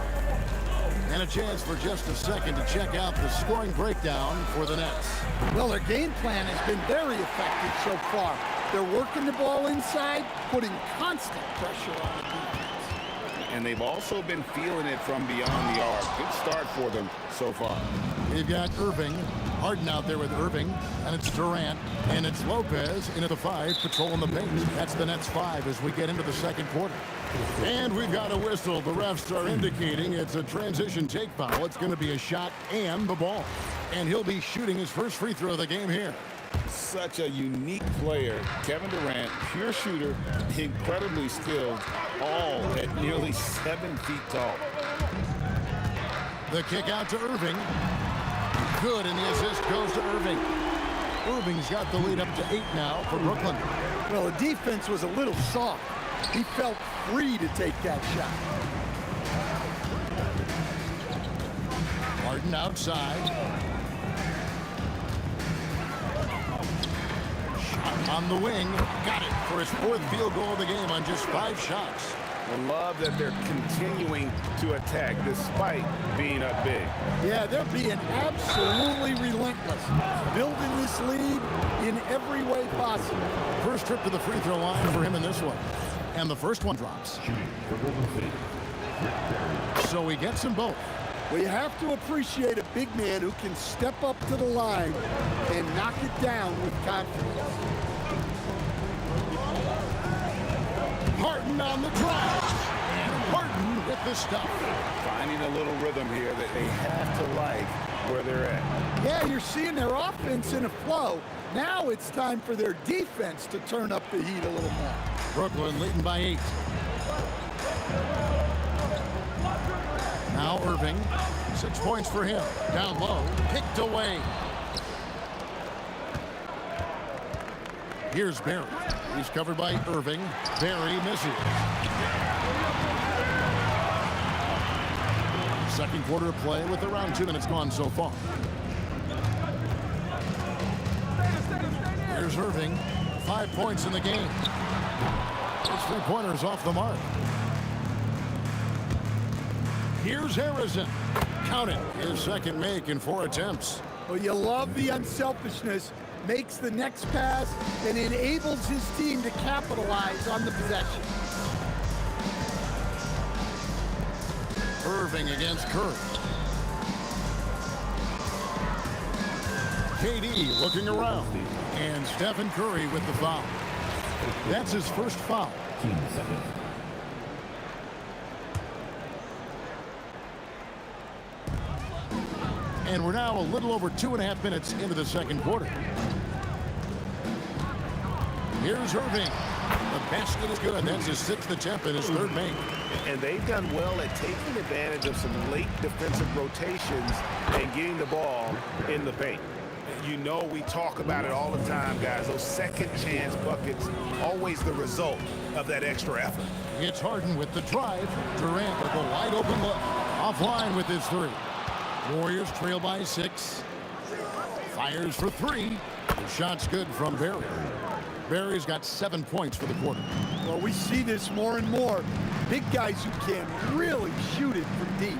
And a chance for just a second to check out the scoring breakdown for the Nets. Well, their game plan has been very effective so far. They're working the ball inside, putting constant pressure on the defense. And they've also been feeling it from beyond the arc. Good start for them so far. We've got Irving. Harden out there with Irving. And it's Durant. And it's Lopez into the 5, patrolling the paint. That's the Nets 5 as we get into the second quarter. And we've got a whistle. The refs are indicating it's a transition take foul. It's going to be a shot and the ball. And he'll be shooting his first free throw of the game here. Such a unique player. Kevin Durant, pure shooter, incredibly skilled, all at nearly 7 feet tall. The kick out to Irving. Good, and the assist goes to Irving. Irving's got the lead up to 8 now for Brooklyn. Well, the defense was a little soft. He felt free to take that shot. Harden outside. Shot on the wing. Got it for his 4th field goal of the game on just 5 shots. I love that they're continuing to attack despite being up big. Yeah, they're being absolutely relentless, building this lead in every way possible. First trip to the free throw line for him in this one. And the first one drops. So he gets them both. Well, you have to appreciate a big man who can step up to the line and knock it down with confidence. Harden on the drive. And Harden with the stuff. Finding a little rhythm here that they have to like where they're at. Yeah, you're seeing their offense in a flow. Now it's time for their defense to turn up the heat a little more. Brooklyn leading by 8. Now Irving. 6 points for him. Down low. Picked away. Here's Barry. He's covered by Irving. Barry misses. Second quarter of play with around 2 minutes gone so far. Here's Irving. 5 points in the game. His three-pointers off the mark. Here's Harrison. Count it. His second make in 4 attempts. Well, you love the unselfishness. Makes the next pass and enables his team to capitalize on the possession. Irving against Curry. KD looking around. And Stephen Curry with the foul. That's his first foul. And we're now a little over 2.5 minutes into the second quarter. Here's Irving. The basket is good. That's his 6th attempt and his 3rd make. And they've done well at taking advantage of some late defensive rotations and getting the ball in the paint. You know we talk about it all the time, guys. Those second chance buckets, always the result of that extra effort. It's Harden with the drive. Durant with a wide open look. Offline with his 3. Warriors trail by 6. Fires for 3. The shot's good from Barry. Barry's got 7 points for the quarter. Well, we see this more and more. Big guys who can really shoot it from deep.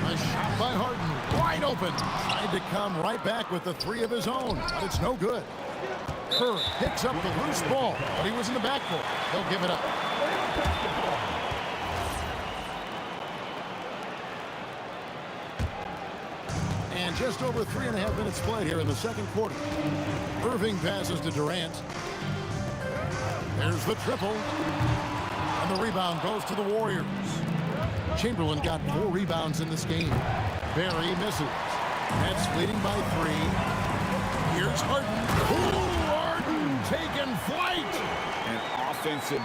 A shot by Harden. Wide open. Tried to come right back with the 3 of his own, but it's no good. Curry picks up the loose ball, but he was in the backcourt. They'll give it up. And just over 3.5 minutes played here in the second quarter. Irving passes to Durant. There's the triple. And the rebound goes to the Warriors. Chamberlain got 4 rebounds in this game. Barry misses. Nets leading by 3. Here's Harden. Ooh, Harden taking flight. An offensive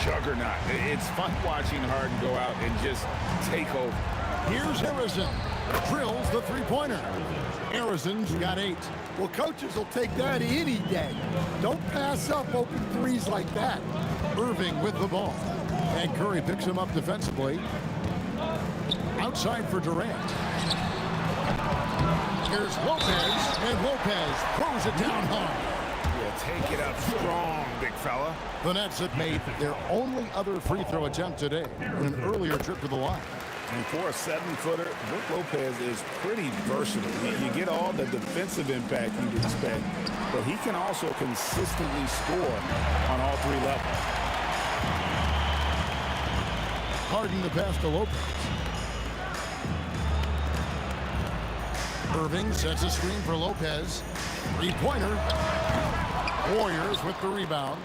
juggernaut. It's fun watching Harden go out and just take over. Here's Harrison. Drills the 3-pointer. Harrison's got 8. Well, coaches will take that any day. Don't pass up open threes like that. Irving with the ball. And Curry picks him up defensively. Outside for Durant. Here's Lopez. And Lopez throws it down hard. Yeah, take it up strong, big fella. The Nets have made their only other free throw attempt today in an earlier trip to the line. And for a 7-footer, Brook Lopez is pretty versatile. You get all the defensive impact you'd expect, but he can also consistently score on all 3 levels. Harden the pass to Lopez. Irving sets a screen for Lopez. 3-pointer. Warriors with the rebound.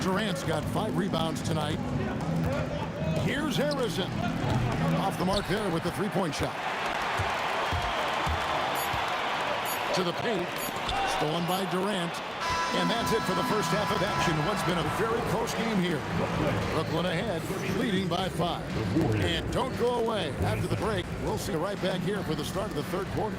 Durant's got 5 rebounds tonight. Here's Harrison. Off the mark there with the 3-point shot. To the paint. Stolen by Durant. And that's it for the first half of action. What's been a very close game here. Brooklyn ahead, leading by 5. And don't go away. After the break, we'll see you right back here for the start of the third quarter.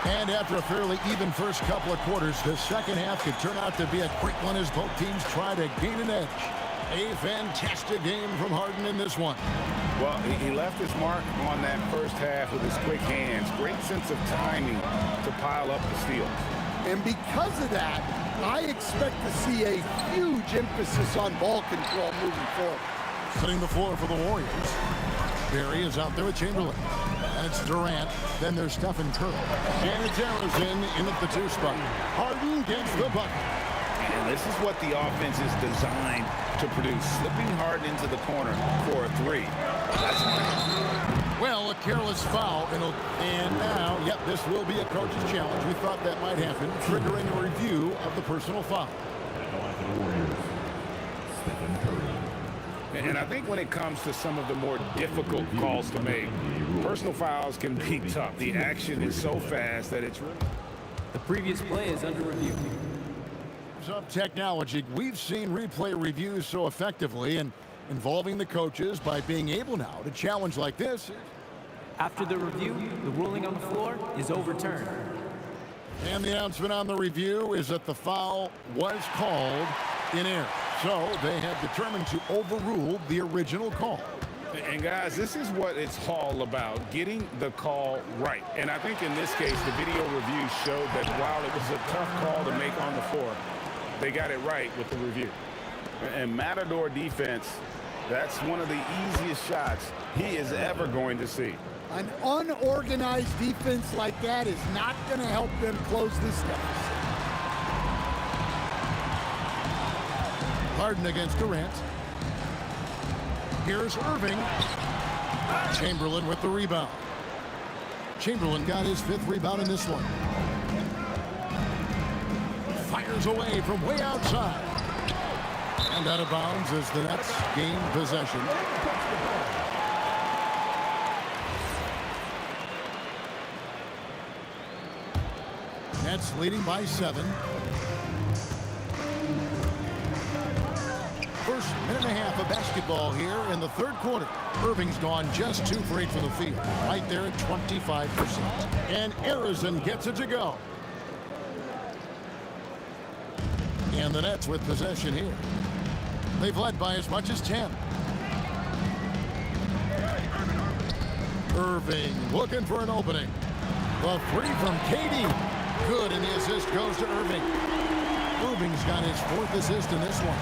And after a fairly even first couple of quarters, the second half could turn out to be a quick one as both teams try to gain an edge. A fantastic game from Harden in this one. Well, he left his mark on that first half with his quick hands. Great sense of timing to pile up the steals. And because of that, I expect to see a huge emphasis on ball control moving forward. Setting the floor for the Warriors. Barry is out there with Chamberlain. And it's Durant. Then there's Stephen Curry. And it's Arizona in at the 2 spot. Harden gets the bucket. And this is what the offense is designed to produce. Slipping Harden into the corner for a 3. That's well, a careless foul. And now, yep, this will be a coach's challenge. We thought that might happen, triggering a review of the personal foul. And I think when it comes to some of the more difficult calls to make, personal fouls can be tough. The action is so fast that it's really... The previous play is under review. Of technology, we've seen replay reviews so effectively and involving the coaches by being able now to challenge like this. After the review, the ruling on the floor is overturned. And the announcement on the review is that the foul was called in error. So they have determined to overrule the original call. And guys, this is what it's all about, getting the call right. And I think in this case, the video review showed that while it was a tough call to make on the floor, they got it right with the review. And Matador defense, that's one of the easiest shots he is ever going to see. An unorganized defense like that is not going to help them close this deficit. Harden against Durant. Here's Irving. Chamberlain with the rebound. Chamberlain got his 5th rebound in this one. Fires away from way outside. And out of bounds as the Nets gain possession. Nets leading by 7. First minute and a half of basketball here in the 3rd quarter. Irving's gone just 2 for 8 from the field. Right there at 25%. And Arizona gets it to go. And the Nets with possession here. They've led by as much as 10. Irving looking for an opening. The 3 from KD. Good, and the assist goes to Irving. Irving's got his 4th assist in this one.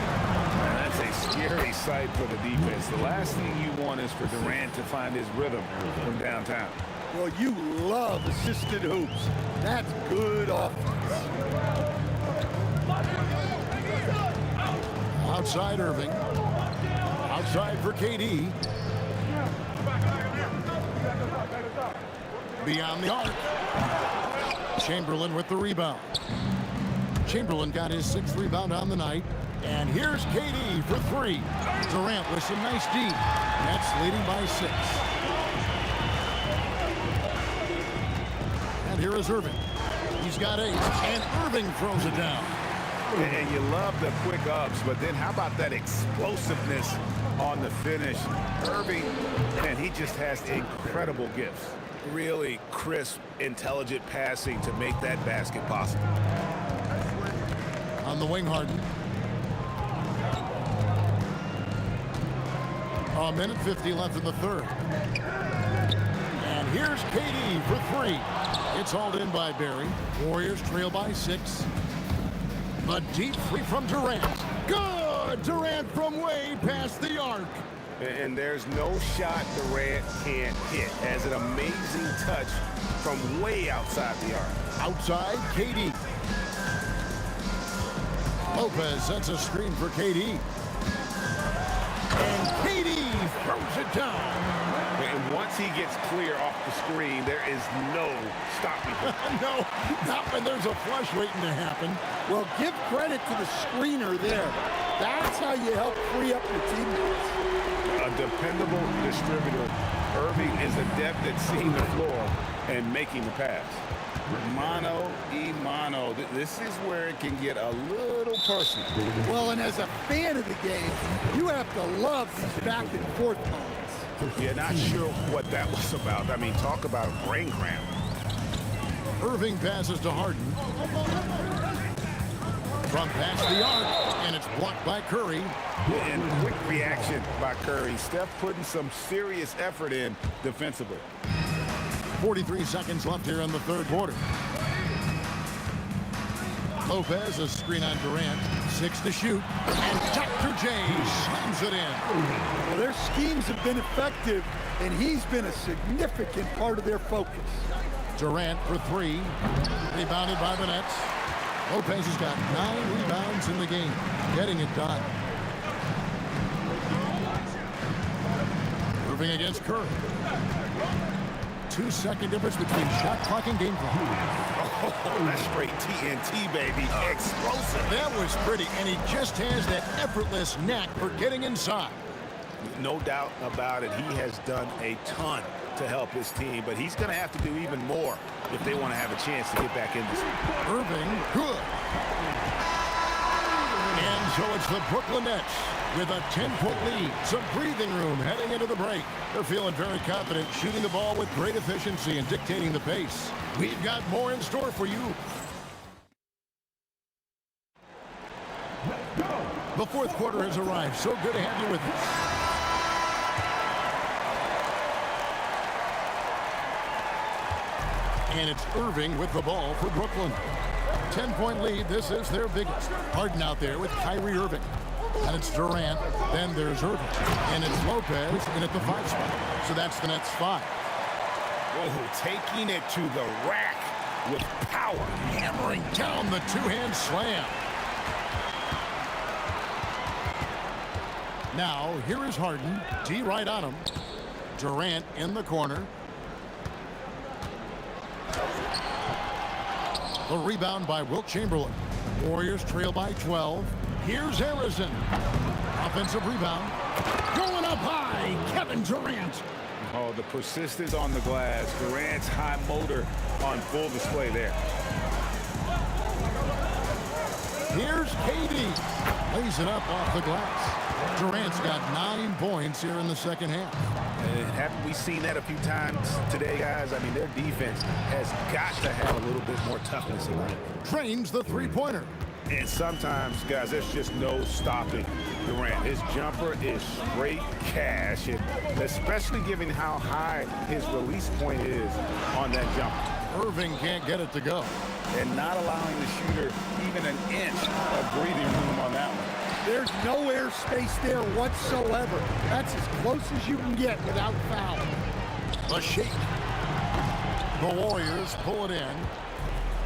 That's a scary sight for the defense. The last thing you want is for Durant to find his rhythm from downtown. Well, you love assisted hoops. That's good offense. Outside Irving. Outside for KD. Beyond the arc. Chamberlain with the rebound. Chamberlain got his 6th rebound on the night. And here's KD for 3. Durant with some nice D. Nets leading by 6. And here is Irving. He's got 8. And Irving throws it down. And you love the quick ups, but then how about that explosiveness on the finish? Irving, and he just has incredible gifts. Really crisp, intelligent passing to make that basket possible. On the wing, Harden. A minute 50 left in the 3rd. And here's KD for 3. It's hauled in by Barry. Warriors trail by 6. A deep 3 from Durant. Good! Durant from way past the arc. And there's no shot Durant can't hit. Has an amazing touch from way outside the arc. Outside, KD. Lopez sets a screen for KD. And KD throws it down. And once he gets clear off the screen, there is no stopping him. No, not when there's a flush waiting to happen. Well, give credit to the screener there. That's how you help free up your teammates. A dependable distributor. Irving is adept at seeing the floor and making the pass. Mano y mano. This is where it can get a little personal. Well, and as a fan of the game, you have to love these back and forth moments. Yeah, not sure what that was about. I mean, talk about a brain cramp. Irving passes to Harden. From past the arc, and it's blocked by Curry. And quick reaction by Curry. Steph putting some serious effort in defensively. 43 seconds left here in the third quarter. Lopez, a screen on Durant. 6 to shoot. And Dr. J slams it in. Well, their schemes have been effective, and he's been a significant part of their focus. Durant for 3. Rebounded by the Nets. Lopez has got 9 rebounds in the game. Getting it done. Moving against Curry. 2-second difference between shot clock and game clock. Oh, that's straight TNT, baby. Explosive. That was pretty, and he just has that effortless knack for getting inside. No doubt about it. He has done a ton to help his team, but he's going to have to do even more if they want to have a chance to get back in this. Irving, good. And so it's the Brooklyn Nets with a 10-point lead. Some breathing room heading into the break. They're feeling very confident, shooting the ball with great efficiency and dictating the pace. We've got more in store for you. The fourth quarter has arrived. So good to have you with us. And it's Irving with the ball for Brooklyn. 10-point lead. This is their biggest. Harden out there with Kyrie Irving. And it's Durant. Then there's Irving. And it's Lopez in at the 5 spot. So that's the Nets 5. Whoa, taking it to the rack with power. Hammering down the two-hand slam. Now, here is Harden. D right on him. Durant in the corner. The rebound by Wilt Chamberlain. Warriors trail by 12. Here's Harrison. Offensive rebound. Going up high, Kevin Durant. Oh, the persistence on the glass. Durant's high motor on full display there. Here's KD. Lays it up off the glass. Durant's got 9 points here in the second half. Haven't we seen that a few times today, guys? I mean, their defense has got to have a little bit more toughness about it. Trains the three-pointer. And sometimes, guys, there's just no stopping Durant. His jumper is straight cash, and especially given how high his release point is on that jumper. Irving can't get it to go. And not allowing the shooter even an inch of breathing room on that one. There's no air space there whatsoever. That's as close as you can get without foul. A shake. The Warriors pull it in.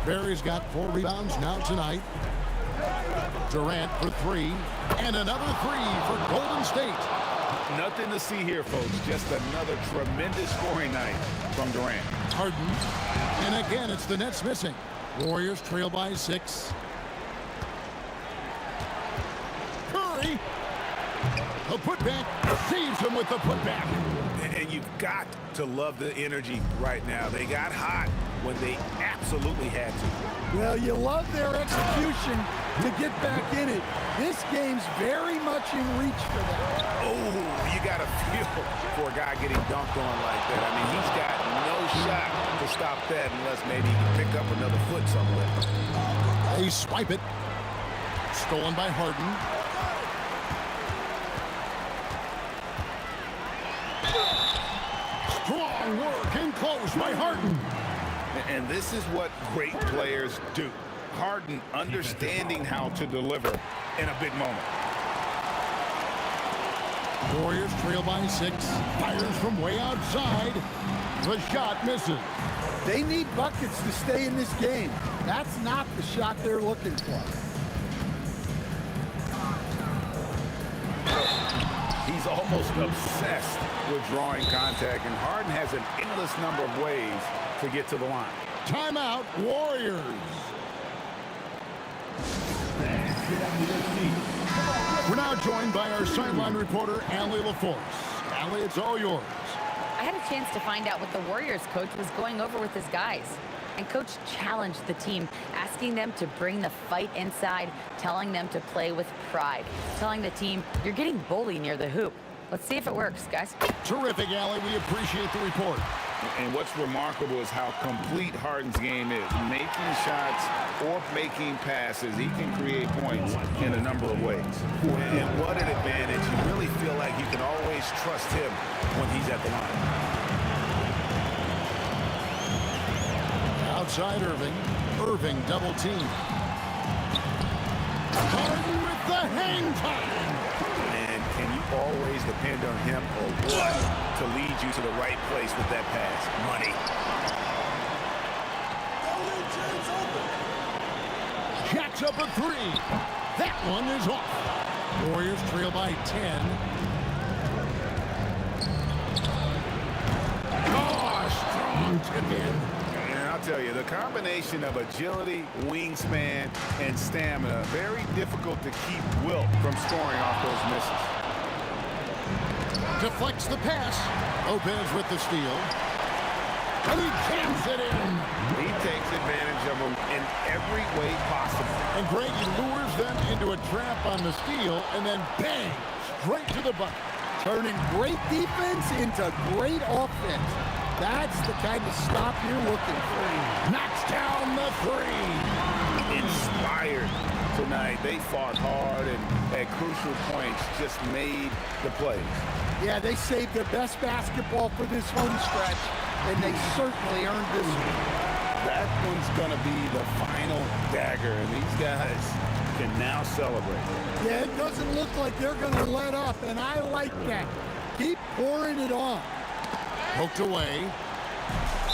Barry's got 4 rebounds now tonight. Durant for 3. And another 3 for Golden State. Nothing to see here, folks. Just another tremendous scoring night from Durant. Harden. And again, it's the Nets missing. Warriors trail by 6. Curry. The putback. Saves him with the putback. And you've got to love the energy right now. They got hot when they absolutely had to. Well, you love their execution to get back in it. This game's very much in reach for them. Oh, you got to feel for a guy getting dunked on like that. I mean, he's got no shot to stop that unless maybe he can pick up another foot somewhere. They swipe it. Stolen by Harden. Strong work in close by Harden. And this is what great players do. Harden understanding how to deliver in a big moment. Warriors trail by 6. Fires from way outside. The shot misses. They need buckets to stay in this game. That's not the shot they're looking for. He's almost obsessed with drawing contact, and Harden has an endless number of ways to get to the line. Timeout, Warriors. We're now joined by our sideline reporter, Allie LaForce. Allie, it's all yours. I had a chance to find out what the Warriors coach was going over with his guys. And coach challenged the team, asking them to bring the fight inside, telling them to play with pride, telling the team, you're getting bullied near the hoop. Let's see if it works, guys. Terrific, Allie. We appreciate the report. And what's remarkable is how complete Harden's game is. Making shots or making passes, he can create points in a number of ways. And what an advantage. You really feel like you can always trust him when he's at the line. Outside Irving. Irving double team. Harden with the hang time. And can you always depend on him or what to lead you to the right place with that pass? Money. Jacks up a three. That one is off. Warriors trail by 10. Oh, strong tip in. And I'll tell you, the combination of agility, wingspan, and stamina, very difficult to keep Wilt from scoring off those misses. Deflects the pass. Lopez with the steal. And he jams it in. He takes advantage of them in every way possible. And Greg lures them into a trap on the steal, and then bang, straight to the bucket. Turning great defense into great offense. That's the kind of stop you're looking for. Knocks down the three. Inspired tonight. They fought hard and at crucial points just made the plays. Yeah, they saved their best basketball for this home stretch, and they certainly earned this one. That one's going to be the final dagger, and these guys can now celebrate. Yeah, it doesn't look like they're going to let up, and I like that. Keep pouring it on. Poked away.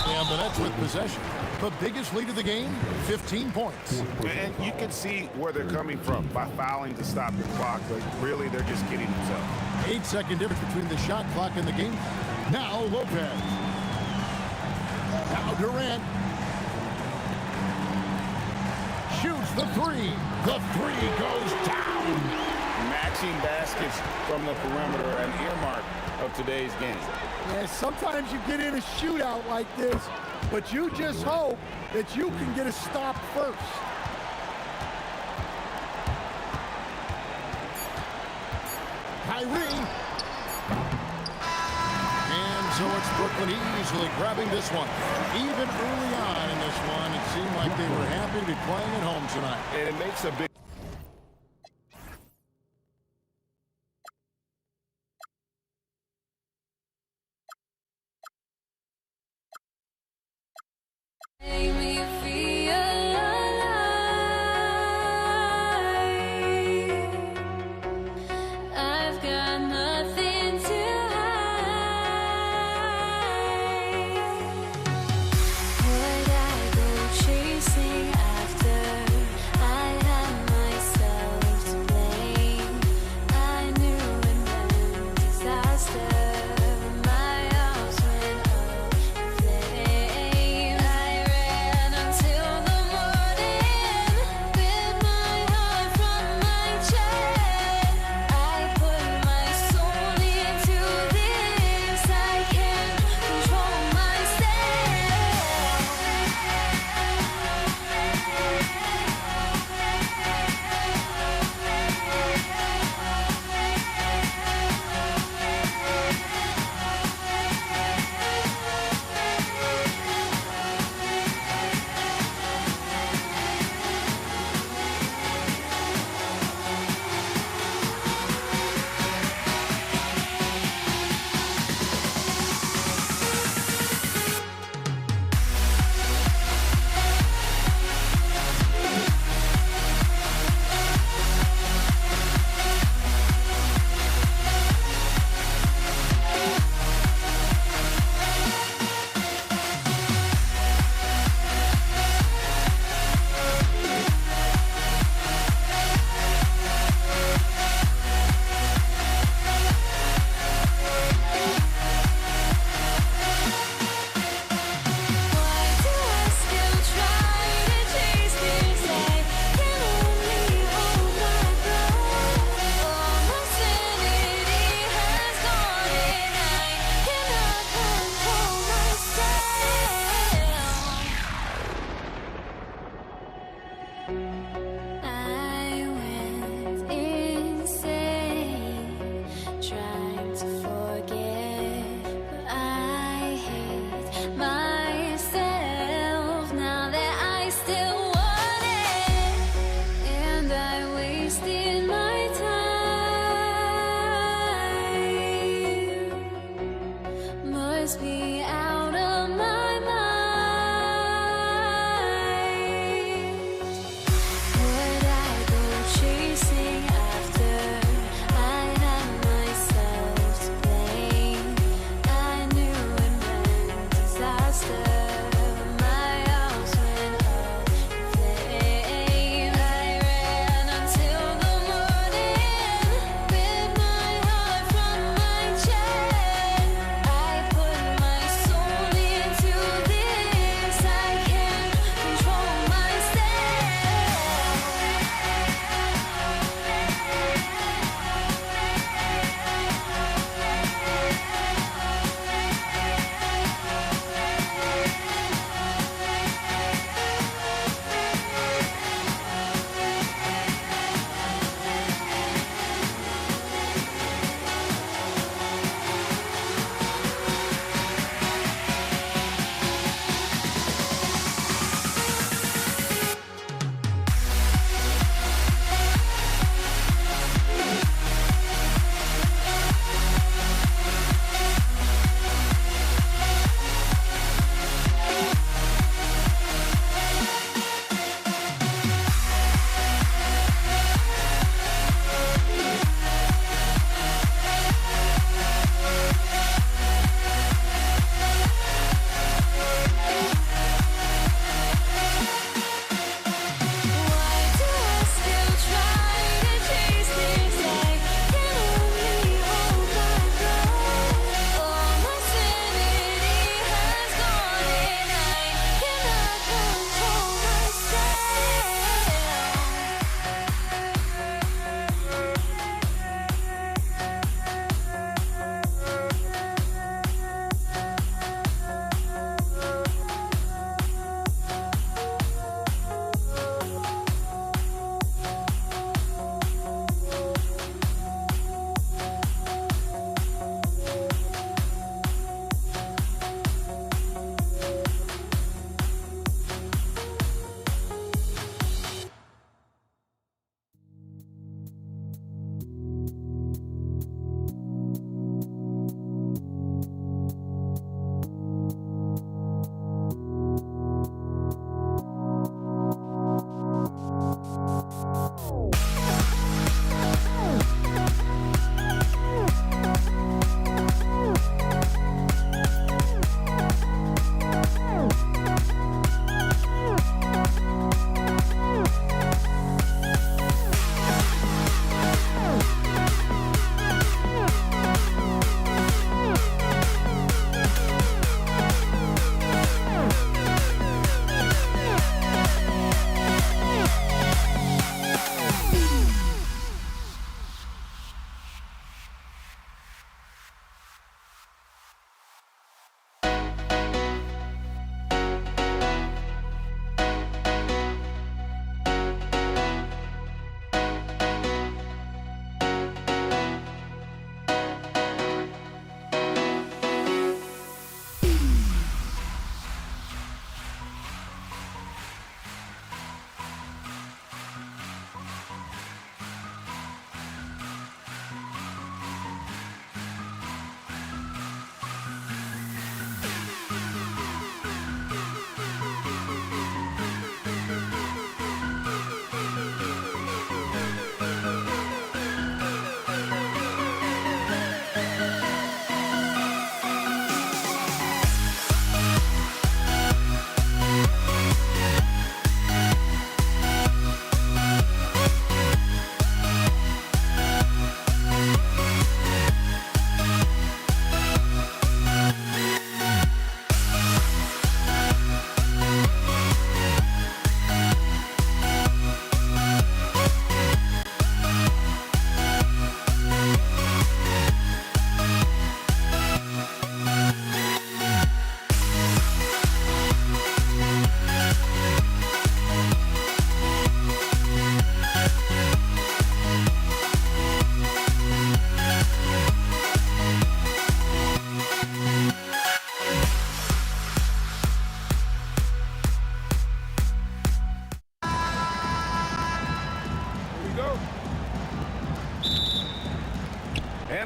And the Nets with possession. The biggest lead of the game, 15 points. And you can see where they're coming from by fouling to stop the clock, but really they're just kidding themselves. 8-second difference between the shot clock and the game. Now Lopez. Now Durant. Shoots the three. The three goes down. Matching baskets from the perimeter, an earmark of today's game. Yeah, sometimes you get in a shootout like this, but you just hope that you can get a stop first. Kyrie. And so it's Brooklyn easily grabbing this one. Even early on in this one, it seemed like they were happy to be playing at home tonight. And it makes a big... Make me feel alive. I've got nothing to hide. Would I go chasing after I have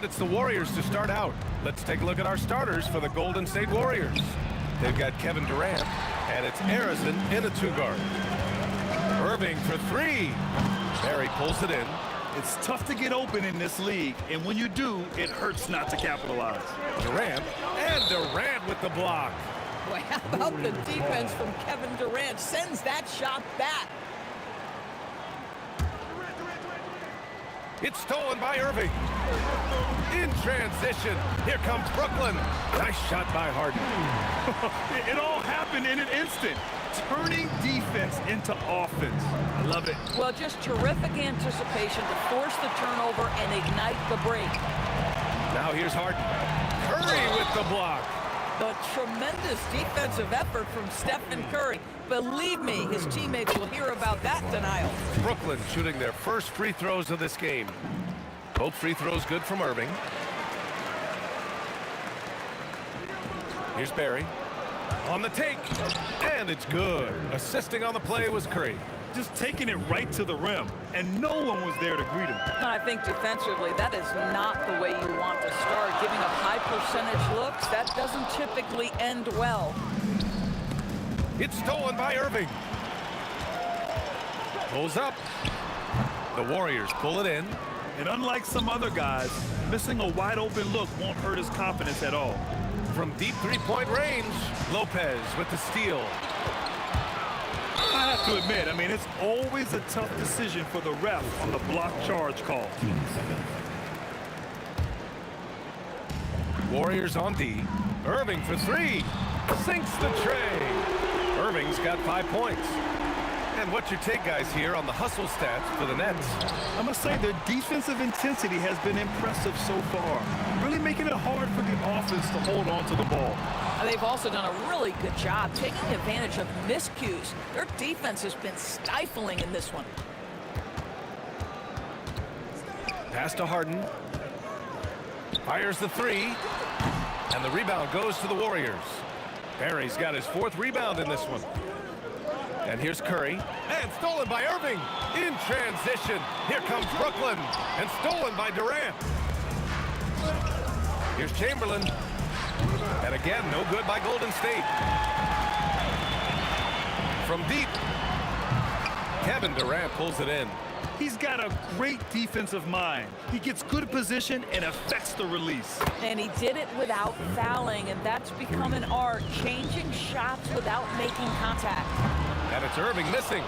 And it's the Warriors to start out. Let's take a look at our starters for the Golden State Warriors. They've got Kevin Durant, and it's Harrison in a 2-guard. Irving for 3. Barry pulls it in. It's tough to get open in this league, and when you do, it hurts not to capitalize. Durant, and Durant with the block. Boy, how about the defense from Kevin Durant? Sends that shot back. It's stolen by Irving. In transition, here comes Brooklyn. Nice shot by Harden. It all happened in an instant. Turning defense into offense. I love it. Well, just terrific anticipation to force the turnover and ignite the break. Now here's Harden. Curry with the block. A tremendous defensive effort from Stephen Curry. Believe me, his teammates will hear about that denial. Brooklyn shooting their first free throws of this game. Both free throws good from Irving. Here's Barry. On the take. And it's good. Assisting on the play was Curry. Just taking it right to the rim, and no one was there to greet him. I think defensively, that is not the way you want to start. Giving up high percentage looks, that doesn't typically end well. It's stolen by Irving. Pulls up. The Warriors pull it in. And unlike some other guys, missing a wide open look won't hurt his confidence at all. From deep three-point range, Lopez with the steal. I have to admit, I mean, it's always a tough decision for the ref on the block charge call. Warriors on D. Irving for 3. Sinks the tray. Irving's got 5 points. And what's your take, guys, here on the hustle stats for the Nets? I must say their defensive intensity has been impressive so far, really making it hard for the offense to hold on to the ball. They've also done a really good job taking advantage of miscues. Their defense has been stifling in this one. Pass to Harden. Fires the 3. And the rebound goes to the Warriors. Barry's got his 4th rebound in this one. And here's Curry. And stolen by Irving. In transition. Here comes Brooklyn. And stolen by Durant. Here's Chamberlain. And again, no good by Golden State. From deep. Kevin Durant pulls it in. He's got a great defensive mind. He gets good position and affects the release. And he did it without fouling, and that's become an art, changing shots without making contact. And it's Irving missing.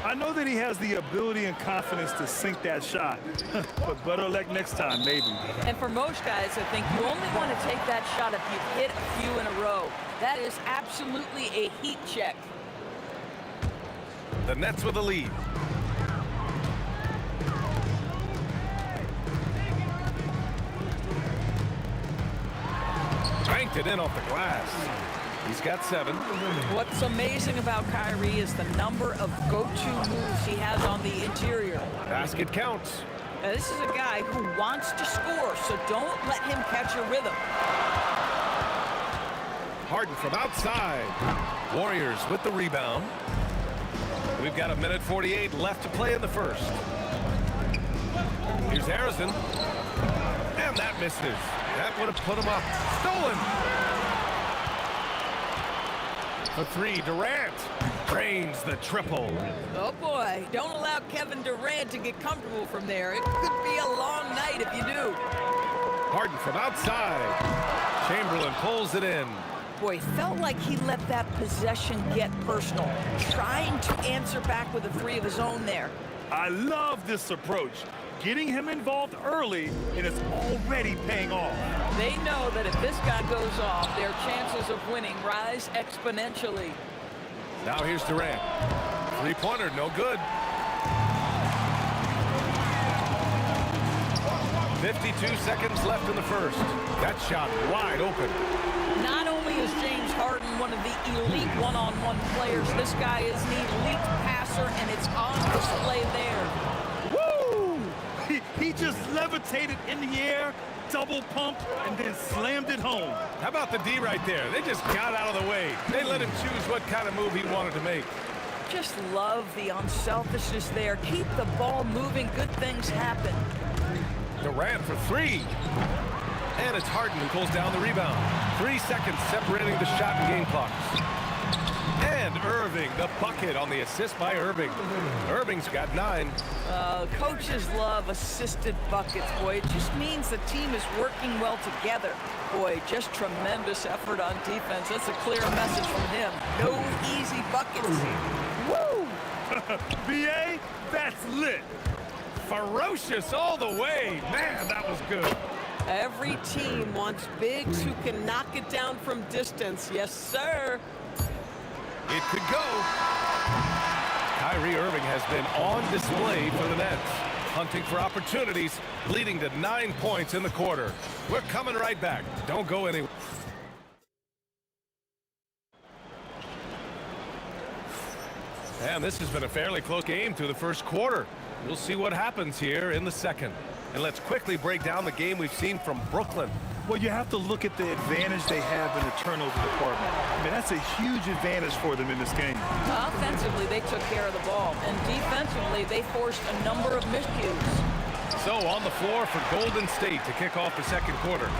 I know that he has the ability and confidence to sink that shot, but better luck next time, maybe. And for most guys, I think you only want to take that shot if you've hit a few in a row. That is absolutely a heat check. The Nets with the lead. Banked it in off the glass. He's got 7. What's amazing about Kyrie is the number of go-to moves he has on the interior. Basket counts. Now, this is a guy who wants to score, so don't let him catch a rhythm. Harden from outside. Warriors with the rebound. We've got 1:48 left to play in the first. Here's Harrison. And that misses. That would have put him up. Stolen. For 3, Durant drains the triple. Oh boy, don't allow Kevin Durant to get comfortable from there. It could be a long night if you do. Harden from outside. Chamberlain pulls it in. Boy, felt like he let that possession get personal, trying to answer back with a 3 of his own there. I love this approach. Getting him involved early, and it's already paying off. They know that if this guy goes off, their chances of winning rise exponentially. Now here's Durant. 3-pointer, no good. 52 seconds left in the first. That shot wide open. Not only is James Harden one of the elite one-on-one players, this guy is an elite passer, and it's on display there. Woo! He just levitated in the air, double pumped, and then slammed it home. How about the D right there? They just got out of the way. They let him choose what kind of move he wanted to make. Just love the unselfishness there. Keep the ball moving. Good things happen. Durant for three. And it's Harden who pulls down the rebound. 3 seconds separating the shot and game clocks. And Irving, the bucket on the assist by Irving. Irving's got 9. Coaches love assisted buckets, boy. It just means the team is working well together. Boy, just tremendous effort on defense. That's a clear message from him. No easy buckets. Woo! BA, that's lit. Ferocious all the way. Man, that was good. Every team wants bigs who can knock it down from distance. Yes, sir. It could go. Kyrie Irving has been on display for the Nets, hunting for opportunities, leading to 9 points in the quarter. We're coming right back. Don't go anywhere. And this has been a fairly close game through the first quarter. We'll see what happens here in the second. And let's quickly break down the game we've seen from Brooklyn. Well, you have to look at the advantage they have in the turnover department. I mean, that's a huge advantage for them in this game. Offensively, they took care of the ball. And defensively, they forced a number of miscues. So on the floor for Golden State to kick off the second quarter,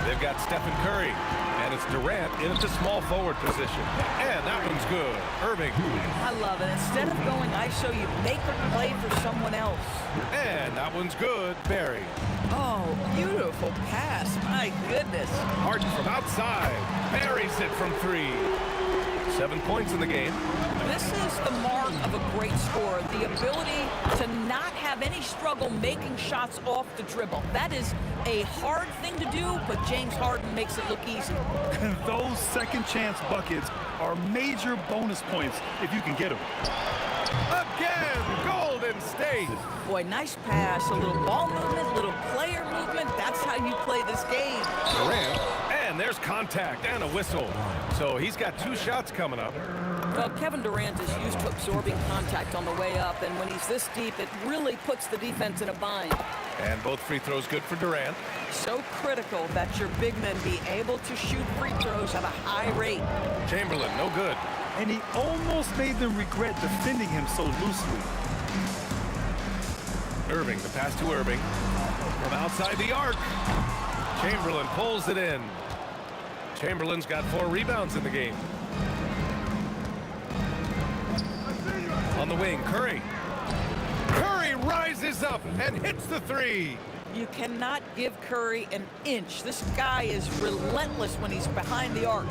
they've got Stephen Curry, and it's Durant in the small forward position. And that one's good. Irving. I love it. Instead of going ISO, you make a play for someone else. And that one's good. Barry. Oh, beautiful pass. My goodness. Harden from outside. Buries it from 3. 7 points in the game. This is the mark of a great scorer, the ability to not have any struggle making shots off the dribble. That is a hard thing to do, but James Harden makes it look easy. Those second chance buckets are major bonus points if you can get them. Again, Golden State. Boy, nice pass, a little ball movement, little player movement. That's how you play this game. Durant, and there's contact and a whistle. So he's got 2 shots coming up. Well, Kevin Durant is used to absorbing contact on the way up, and when he's this deep, it really puts the defense in a bind. And both free throws good for Durant. So critical that your big men be able to shoot free throws at a high rate. Chamberlain, no good. And he almost made them regret defending him so loosely. Irving, the pass to Irving. From outside the arc. Chamberlain pulls it in. Chamberlain's got 4 rebounds in the game. On the wing, Curry. Curry rises up and hits the 3. You cannot give Curry an inch. This guy is relentless when he's behind the arc.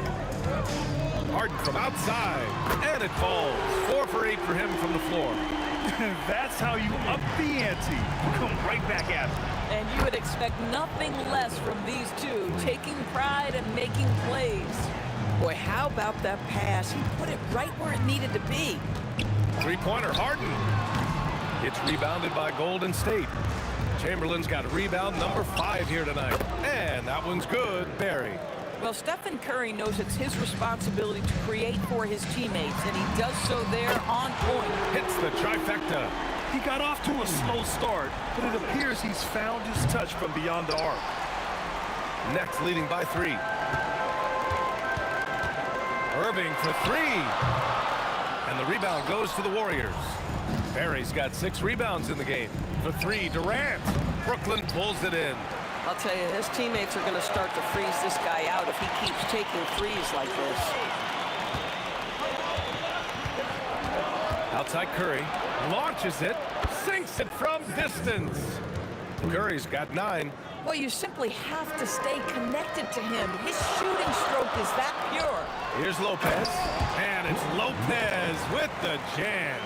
Harden from outside, and it falls. 4 for 8 for him from the floor. That's how you up the ante. Come right back at him. And you would expect nothing less from these two, taking pride and making plays. Boy, how about that pass? He put it right where it needed to be. 3-pointer, Harden. It's rebounded by Golden State. Chamberlain's got rebound number 5 here tonight. And that one's good, Barry. Well, Stephen Curry knows it's his responsibility to create for his teammates, and he does so there on point. Hits the trifecta. He got off to a slow start, but it appears he's found his touch from beyond the arc. Next, leading by 3. Irving for 3. And the rebound goes to the Warriors. Barry's got 6 rebounds in the game. For 3, Durant. Brooklyn pulls it in. I'll tell you, his teammates are going to start to freeze this guy out if he keeps taking threes like this. Outside Curry. Launches it. Sinks it from distance. Curry's got 9. Well, you simply have to stay connected to him. His shooting stroke is that pure. Here's Lopez. And it's Lopez with the jam.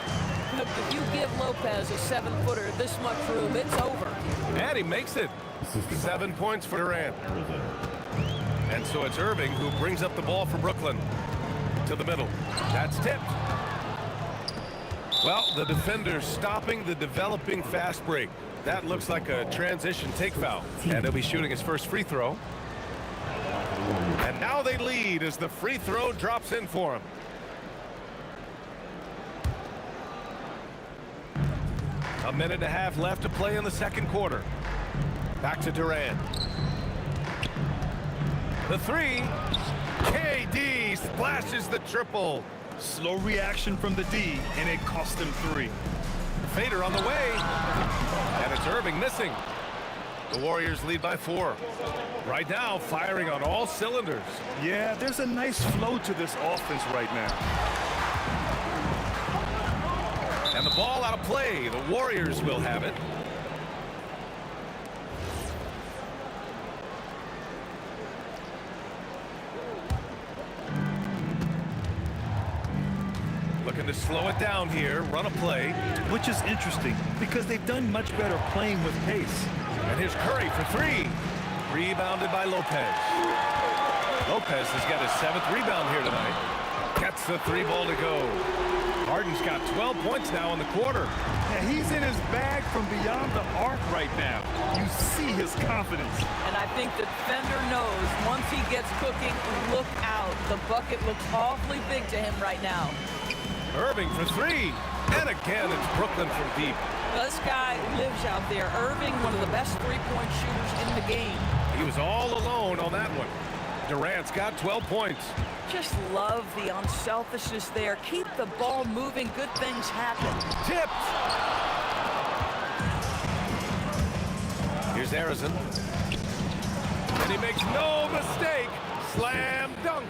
If you give Lopez a 7-footer this much room, it's over. And he makes it. 7 points for Durant. And so it's Irving who brings up the ball for Brooklyn. To the middle. That's tipped. Well, the defender stopping the developing fast break. That looks like a transition take foul. And he'll be shooting his first free throw. And now they lead as the free throw drops in for him. A minute and a half left to play in the second quarter. Back to Durant. The 3. KD splashes the triple. Slow reaction from the D, and it cost him 3. Fader on the way. And it's Irving missing. The Warriors lead by 4. Right now, firing on all cylinders. Yeah, there's a nice flow to this offense right now. And the ball out of play. The Warriors will have it. Looking to slow it down here, run a play. Which is interesting because they've done much better playing with pace. And here's Curry for 3. Rebounded by Lopez. Lopez has got his 7th rebound here tonight. Gets the 3 ball to go. Harden's got 12 points now in the quarter. Yeah, he's in his bag from beyond the arc right now. You see his confidence. And I think the defender knows once he gets cooking, look out. The bucket looks awfully big to him right now. Irving for 3. And again, it's Brooklyn from deep. This guy lives out there. Irving, one of the best three-point shooters in the game. He was all alone on that one. Durant's got 12 points. Just love the unselfishness there. Keep the ball moving. Good things happen. Tipped. Here's Arizon. And he makes no mistake. Slam dunk.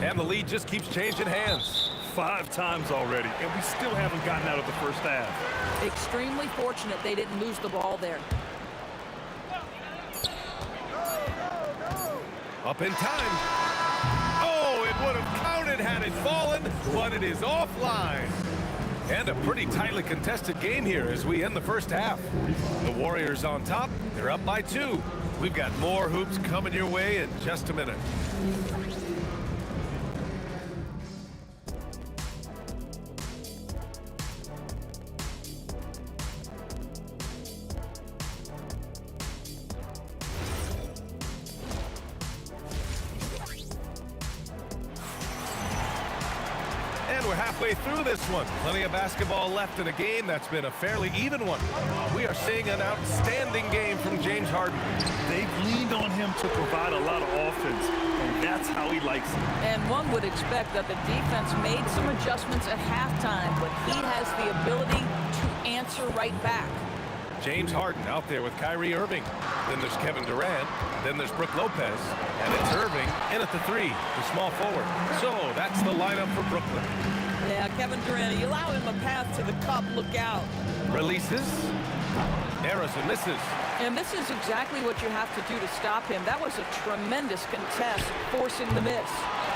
And the lead just keeps changing hands. 5 times already, and we still haven't gotten out of the first half. Extremely fortunate they didn't lose the ball there. Up in time. Oh, it would have counted had it fallen, but it is offline. And a pretty tightly contested game here as we end the first half. The Warriors on top. They're up by 2. We've got more hoops coming your way in just a minute. We're halfway through this one. Plenty of basketball left in a game that's been a fairly even one. We are seeing an outstanding game from James Harden. They've leaned on him to provide a lot of offense, and that's how he likes it. And one would expect that the defense made some adjustments at halftime, but he has the ability to answer right back. James Harden out there with Kyrie Irving. Then there's Kevin Durant. Then there's Brook Lopez. And it's Irving in at the 3, the small forward. So that's the lineup for Brooklyn. Yeah, Kevin Durant, you allow him a path to the cup, look out. Releases. Arizon misses. And this is exactly what you have to do to stop him. That was a tremendous contest, forcing the miss.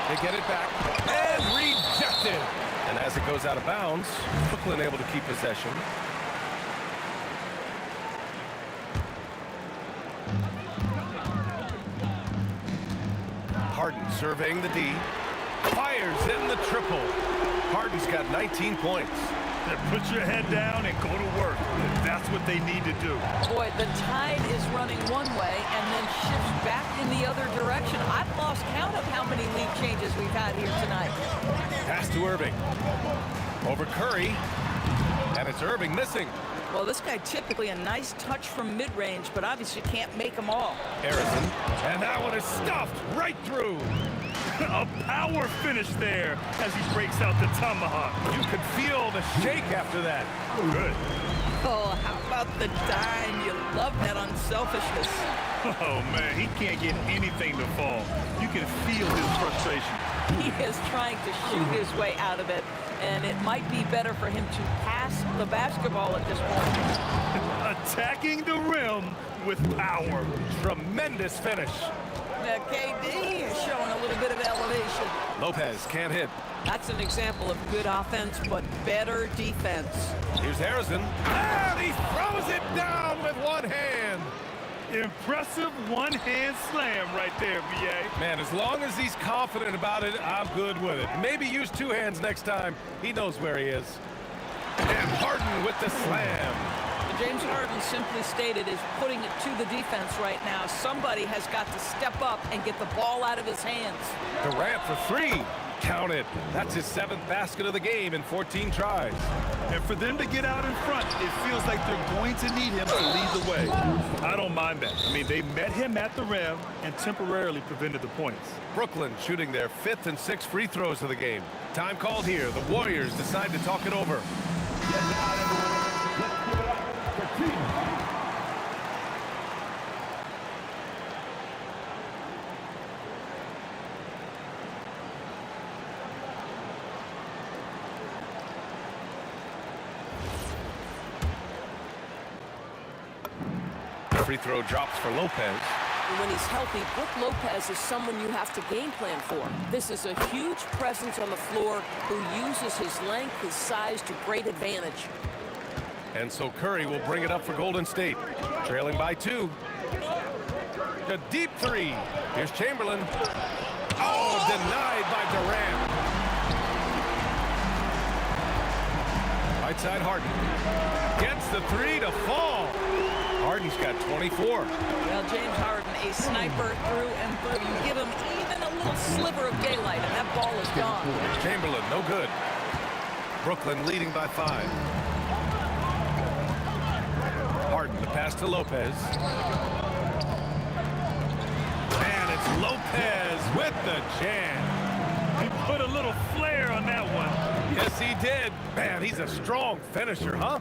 They get it back. And rejected. And as it goes out of bounds, Brooklyn able to keep possession. Harden surveying the D. Fires in the triple. Harden's got 19 points. Then put your head down and go to work. That's what they need to do. Boy, the tide is running one way and then shifts back in the other direction. I've lost count of how many lead changes we've had here tonight. Pass to Irving. Over Curry. And it's Irving missing. Well, this guy typically a nice touch from mid-range, but obviously can't make them all. Arizon. And that one is stuffed right through. A power finish there as he breaks out the tomahawk. You could feel the shake after that. Good. Oh, how about the dime? You love that unselfishness. Oh, man, he can't get anything to fall. You can feel his frustration. He is trying to shoot his way out of it, and it might be better for him to pass the basketball at this point. Attacking the rim with power. Tremendous finish. KD is showing a little bit of elevation. Lopez can't hit. That's an example of good offense, but better defense. Here's Harrison. And he throws it down with one hand. Impressive one-hand slam right there, B.A. Man, as long as he's confident about it, I'm good with it. Maybe use 2 hands next time. He knows where he is. And Harden with the slam. James Harden simply stated is putting it to the defense right now. Somebody has got to step up and get the ball out of his hands. Durant for 3. Count it. That's his 7th basket of the game in 14 tries. And for them to get out in front, it feels like they're going to need him to lead the way. I don't mind that. I mean, they met him at the rim and temporarily prevented the points. Brooklyn shooting their 5th and 6th free throws of the game. Time called here. The Warriors decide to talk it over. free throw drops for Lopez. When he's healthy, Brook Lopez is someone you have to game plan for. This is a huge presence on the floor who uses his length, his size to great advantage. And so Curry will bring it up for Golden State. Trailing by 2. The deep 3. Here's Chamberlain. Oh, denied by Durant. Right side Harden. Gets the 3 to fall. Harden's got 24. Well, James Harden, a sniper through and through. You give him even a little sliver of daylight, and that ball is gone. Chamberlain, no good. Brooklyn leading by 5. Harden, the pass to Lopez. And it's Lopez with the jam. He put a little flair on that one. Yes, he did. Man, he's a strong finisher, huh?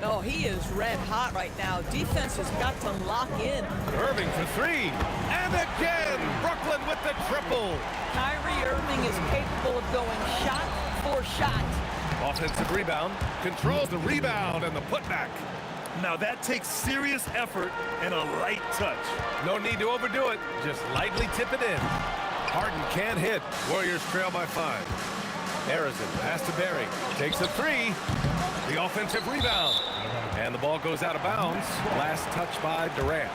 Oh, he is red hot right now. Defense has got to lock in. Irving for 3. And again, Brooklyn with the triple. Kyrie Irving is capable of going shot for shot. Offensive rebound. Controls the rebound and the putback. Now that takes serious effort and a light touch. No need to overdo it. Just lightly tip it in. Harden can't hit. Warriors trail by 5. Harrison, pass to Barry. Takes a 3. The offensive rebound. And the ball goes out of bounds. Last touch by Durant.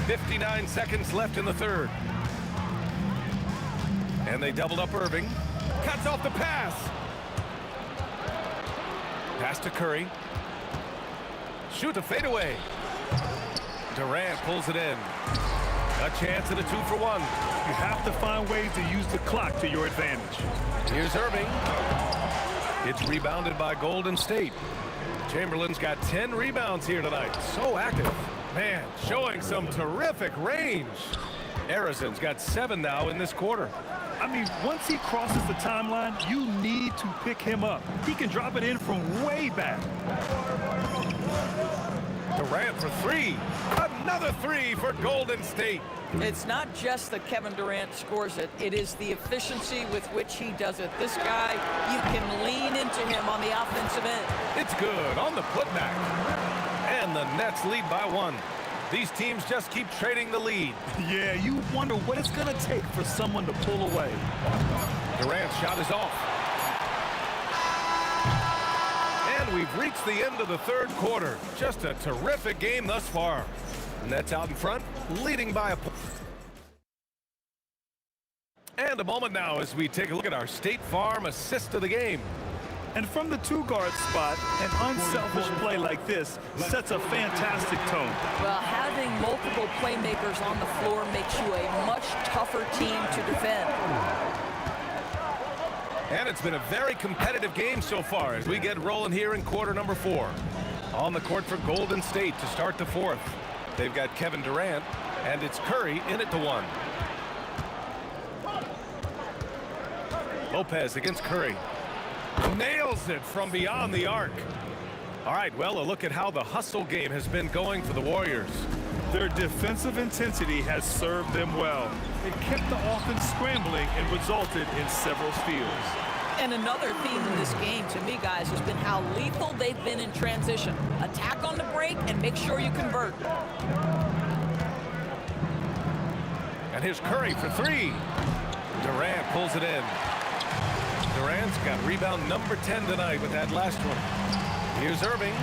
.59 seconds left in the third. And they doubled up Irving. Cuts off the pass. Pass to Curry. Shoot the fadeaway. Durant pulls it in. A chance at a 2-for-1. You have to find ways to use the clock to your advantage. Here's Irving. It's rebounded by Golden State. Chamberlain's got 10 rebounds here tonight. So active. Man, showing some terrific range. Harrison's got 7 now in this quarter. I mean, once he crosses the timeline, you need to pick him up. He can drop it in from way back. Durant for 3. Another 3 for Golden State. It's not just that Kevin Durant scores it. It is the efficiency with which he does it. This guy, you can lean into him on the offensive end. It's good on the putback. And the Nets lead by 1. These teams just keep trading the lead. Yeah, you wonder what it's going to take for someone to pull away. Durant's shot is off. And we've reached the end of the third quarter. Just a terrific game thus far. Nets out in front, leading by a point. And a moment now as we take a look at our State Farm assist of the game. And from the 2-guard spot, an unselfish play like this sets a fantastic tone. Well, having multiple playmakers on the floor makes you a much tougher team to defend. And it's been a very competitive game so far as we get rolling here in quarter number 4. On the court for Golden State to start the fourth. They've got Kevin Durant, and it's Curry in it to 1. Lopez against Curry. Nails it from beyond the arc. All right, well, a look at how the hustle game has been going for the Warriors. Their defensive intensity has served them well. It kept the offense scrambling and resulted in several steals. And another theme in this game, to me, guys, has been how lethal they've been in transition. Attack on the break and make sure you convert. And here's Curry for 3. Durant pulls it in. Durant's got rebound number 10 tonight with that last one. Here's Irving.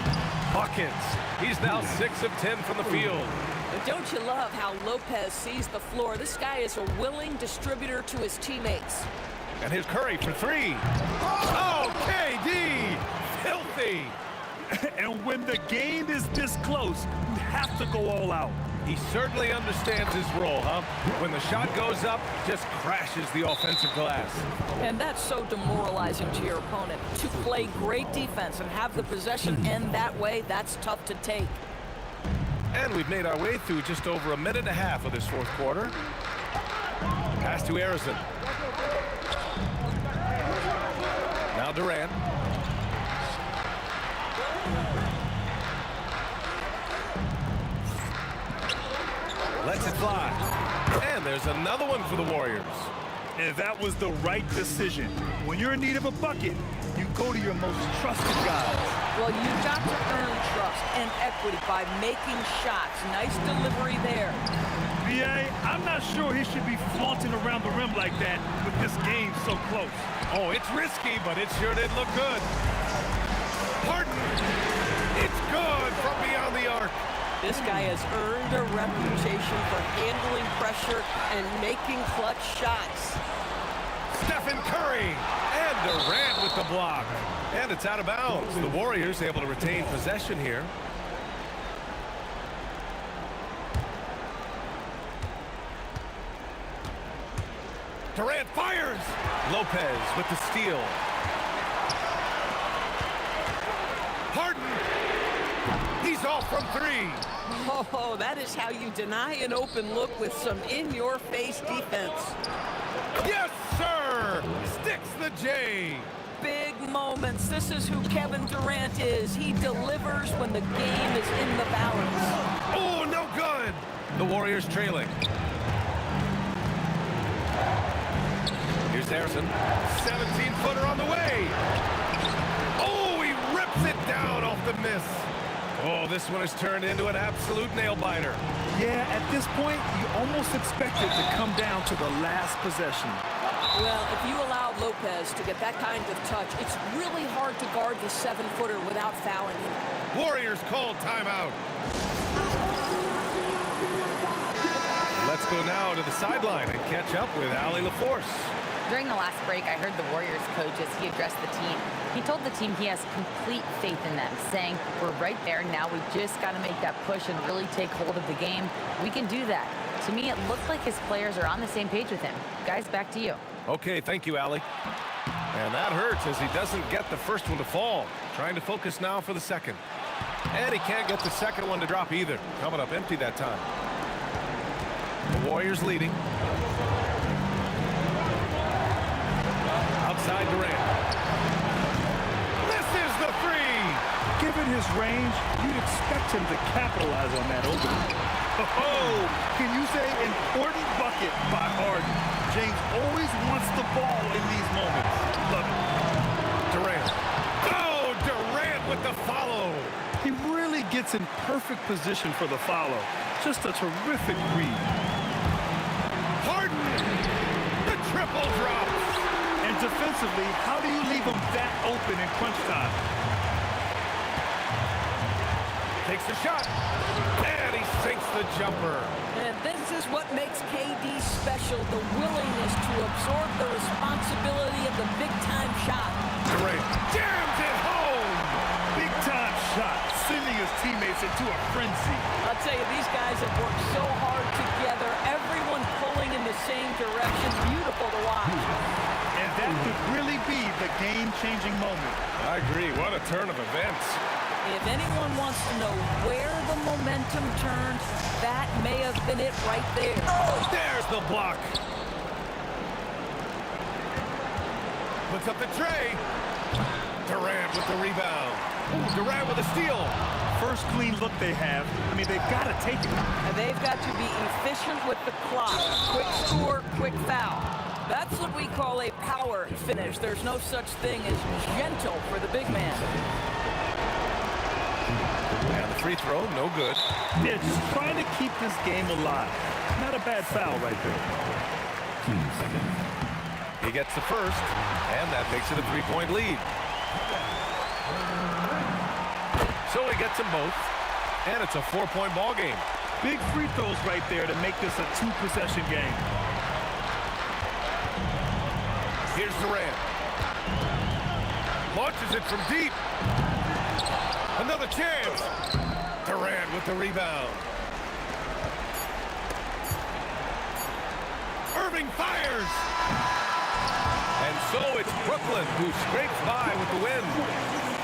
Buckets. He's now 6 of 10 from the field. But don't you love how Lopez sees the floor? This guy is a willing distributor to his teammates. And here's Curry for 3. Oh, KD! Filthy! And when the game is this close, you have to go all out. He certainly understands his role, huh? When the shot goes up, just crashes the offensive glass. And that's so demoralizing to your opponent. To play great defense and have the possession end that way, that's tough to take. And we've made our way through just over a minute and a half of this fourth quarter. Pass to Harrison. Now Durant. Lets it fly. And there's another one for the Warriors. And that was the right decision. When you're in need of a bucket, you go to your most trusted guys. Well, you've got to earn trust and equity by making shots. Nice delivery there. BA, I'm not sure he should be flaunting around the rim like that with this game so close. Oh, it's risky, but it sure did look good. Harden! It's good from beyond the arc. This guy has earned a reputation for handling pressure and making clutch shots. Stephen Curry and Durant with the block. And it's out of bounds. The Warriors able to retain possession here. Durant fires. Lopez with the steal. Harden. He's off from three. Oh, that is how you deny an open look with some in-your-face defense. Yes, sir. Sticks the J. Big moments. This is who Kevin Durant is. He delivers when the game is in the balance. Oh, no good. The Warriors trailing. Here's Harrison. 17-footer on the way. Oh, he rips it down off the miss. Oh, this one has turned into an absolute nail-biter. Yeah, at this point, you almost expect it to come down to the last possession. Well, if you allow Lopez to get that kind of touch, it's really hard to guard the 7-footer without fouling him. Warriors called timeout. Let's go now to the sideline and catch up with Allie LaForce. During the last break, I heard the Warriors coach as he addressed the team. He told the team he has complete faith in them, saying, we're right there now. We just got to make that push and really take hold of the game. We can do that. To me, it looked like his players are on the same page with him. Guys, back to you. Okay, thank you, Allie. And that hurts as he doesn't get the first one to fall. Trying to focus now for the second. And he can't get the second one to drop either. Coming up empty that time. The Warriors leading. Outside Durant. This is the three. Given his range, you'd expect him to capitalize on that opening. Oh, can you say important bucket by Harden? James always wants the ball in these moments. Love it. Durant. Oh, Durant with the follow. He really gets in perfect position for the follow. Just a terrific read. Harden. The triple drops. And defensively, how do you leave him that open in crunch time? Takes the shot. And he sinks the jumper. And this is what makes KD special, the willingness to absorb the responsibility of the big-time shot. Durant jams it home. Big-time shot, sending his teammates into a frenzy. I'll tell you, these guys have worked so hard together, everyone pulling in the same direction. Beautiful to watch. And that could really be the game-changing moment. I agree. What a turn of events. If anyone wants to know where the momentum turned, that may have been it right there. Oh, there's the block. Puts up the tray. Durant with the rebound. Ooh, Durant with a steal. First clean look they have. I mean, they've got to take it. And they've got to be efficient with the clock. Quick score, quick foul. That's what we call a power finish. There's no such thing as gentle for the big man. And the free throw, no good. Yeah, just trying to keep this game alive. Not a bad foul right there. He gets the first, and that makes it a three-point lead. So he gets them both, and it's a four-point ball game. Big free throws right there to make this a two-possession game. Here's Durant. Launches it from deep. Another chance. Durant with the rebound. Irving fires. And so it's Brooklyn who scrapes by with the win.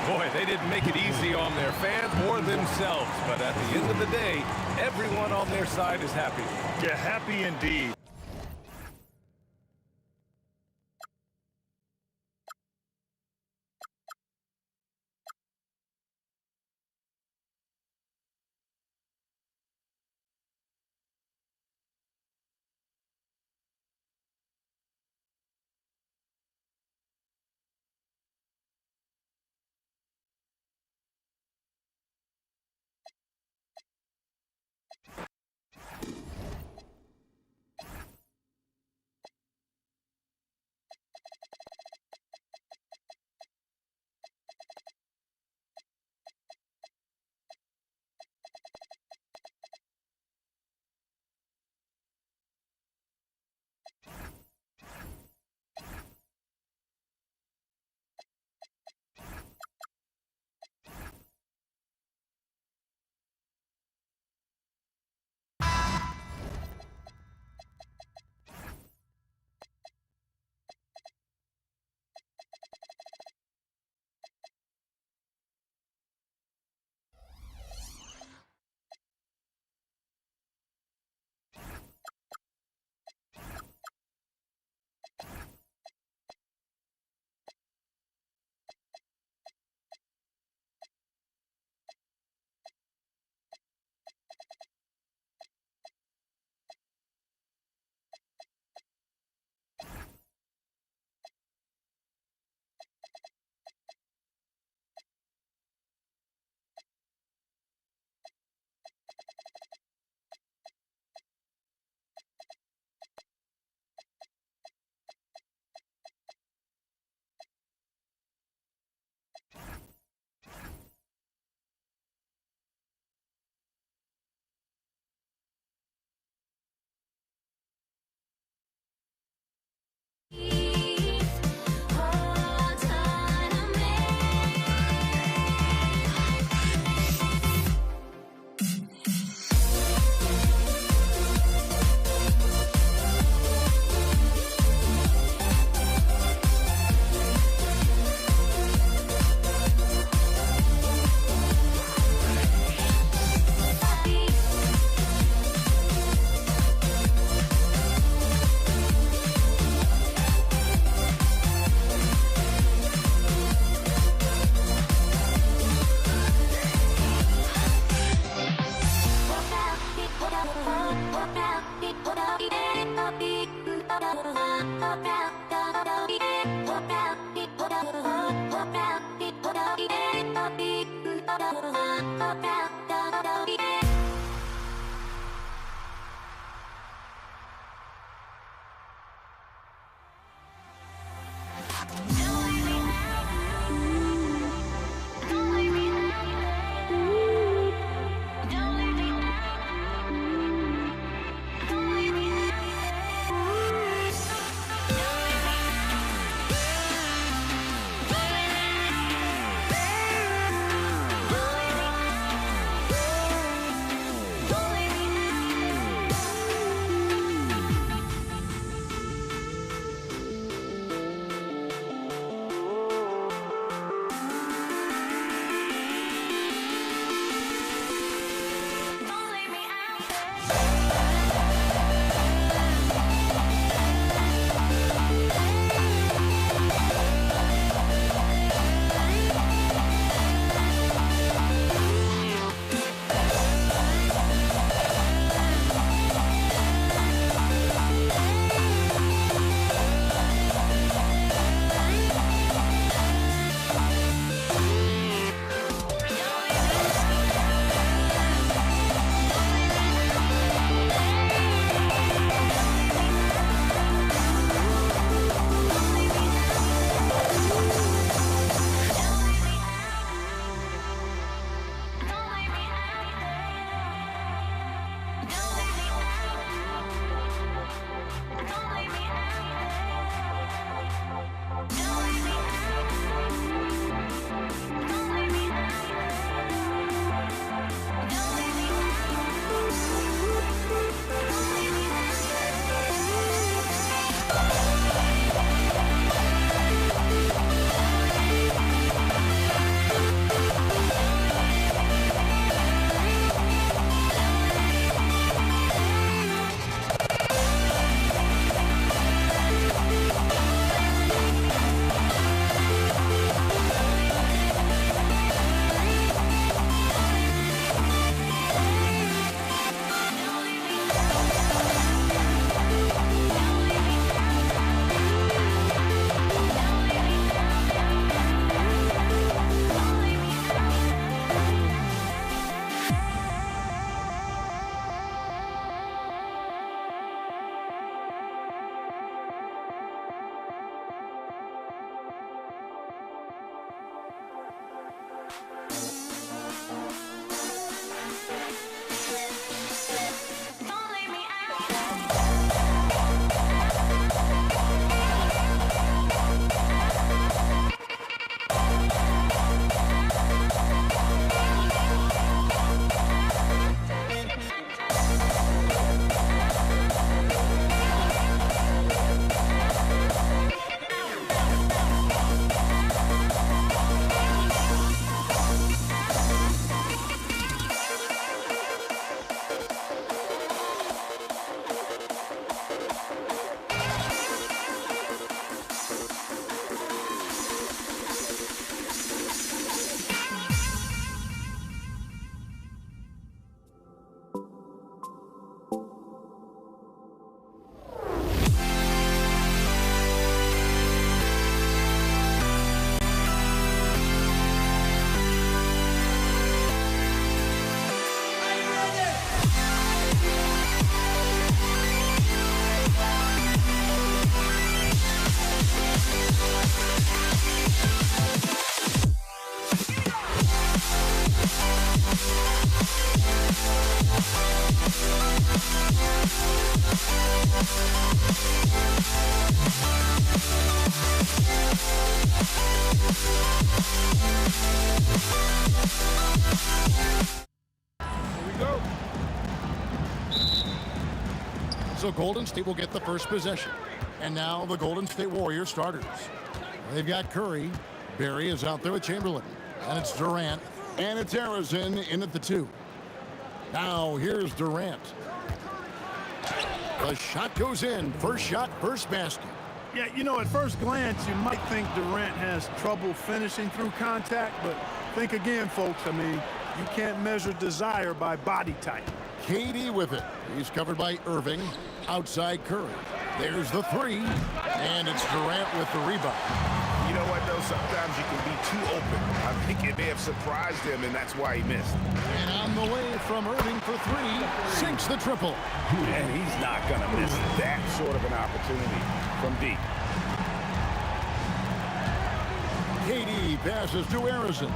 Boy, they didn't make it easy on their fans or themselves. But at the end of the day, everyone on their side is happy. Yeah, happy indeed. So Golden State will get the first possession. And now the Golden State Warriors starters. They've got Curry. Barry is out there with Chamberlain. And it's Durant. And it's Harrison in at the 2. Now here's Durant. The shot goes in. First shot, first basket. Yeah, you know, at first glance, you might think Durant has trouble finishing through contact, but think again, folks. I mean, you can't measure desire by body type. KD with it. He's covered by Irving. Outside Curry. There's the three, and it's Durant with the rebound. You know what, though? Sometimes you can be too open. I think it may have surprised him, and that's why he missed. And on the way from Irving for three, sinks the triple. And he's not going to miss that sort of an opportunity from deep. KD passes to Harrison.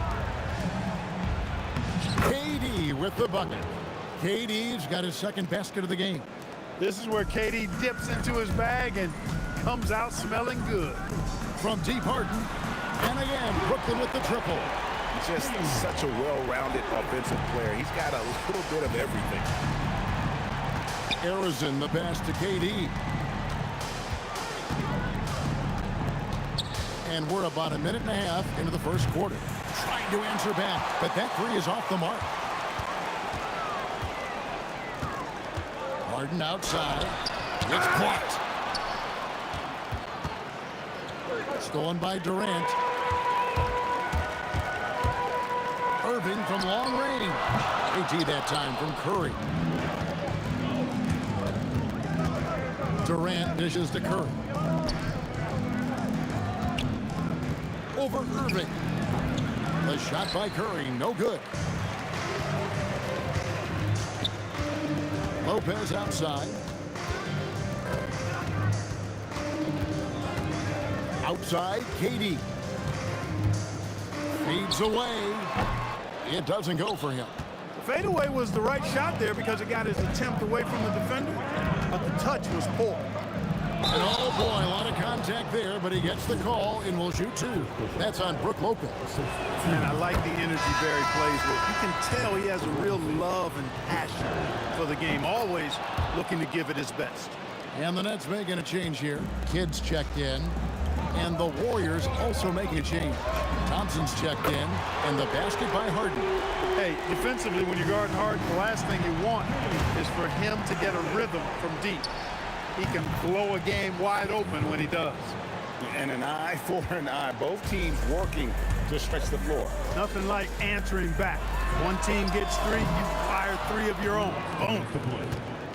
KD with the bucket. KD's got his second basket of the game. This is where KD dips into his bag and comes out smelling good. From deep Harden, and again, Brooklyn with the triple. Just such a well-rounded offensive player. He's got a little bit of everything. Harrison, the pass to KD. And we're about a minute and a half into the first quarter. Trying to answer back, but that three is off the mark. Harden outside. It's blocked. Stolen by Durant. Irving from long range. AT that time from Curry. Durant dishes to Curry. Over Irving. The shot by Curry, no good. Lopez outside. Outside, KD. Feeds away. It doesn't go for him. Fadeaway was the right shot there because it got his attempt away from the defender, but the touch was poor. And oh boy, a lot of contact there, but he gets the call and will shoot two. That's on Brook Lopez. And I like the energy Barry plays with. You can tell he has a real love and passion for the game, always looking to give it his best. And the Nets making a change here. Kids checked in. And the Warriors also making a change. Thompson's checked in, and the basket by Harden. Hey, defensively, when you're guarding Harden, the last thing you want is for him to get a rhythm from deep. He can blow a game wide open when he does. And an eye for an eye. Both teams working to stretch the floor. Nothing like answering back. One team gets three, you fire three of your own. Boom.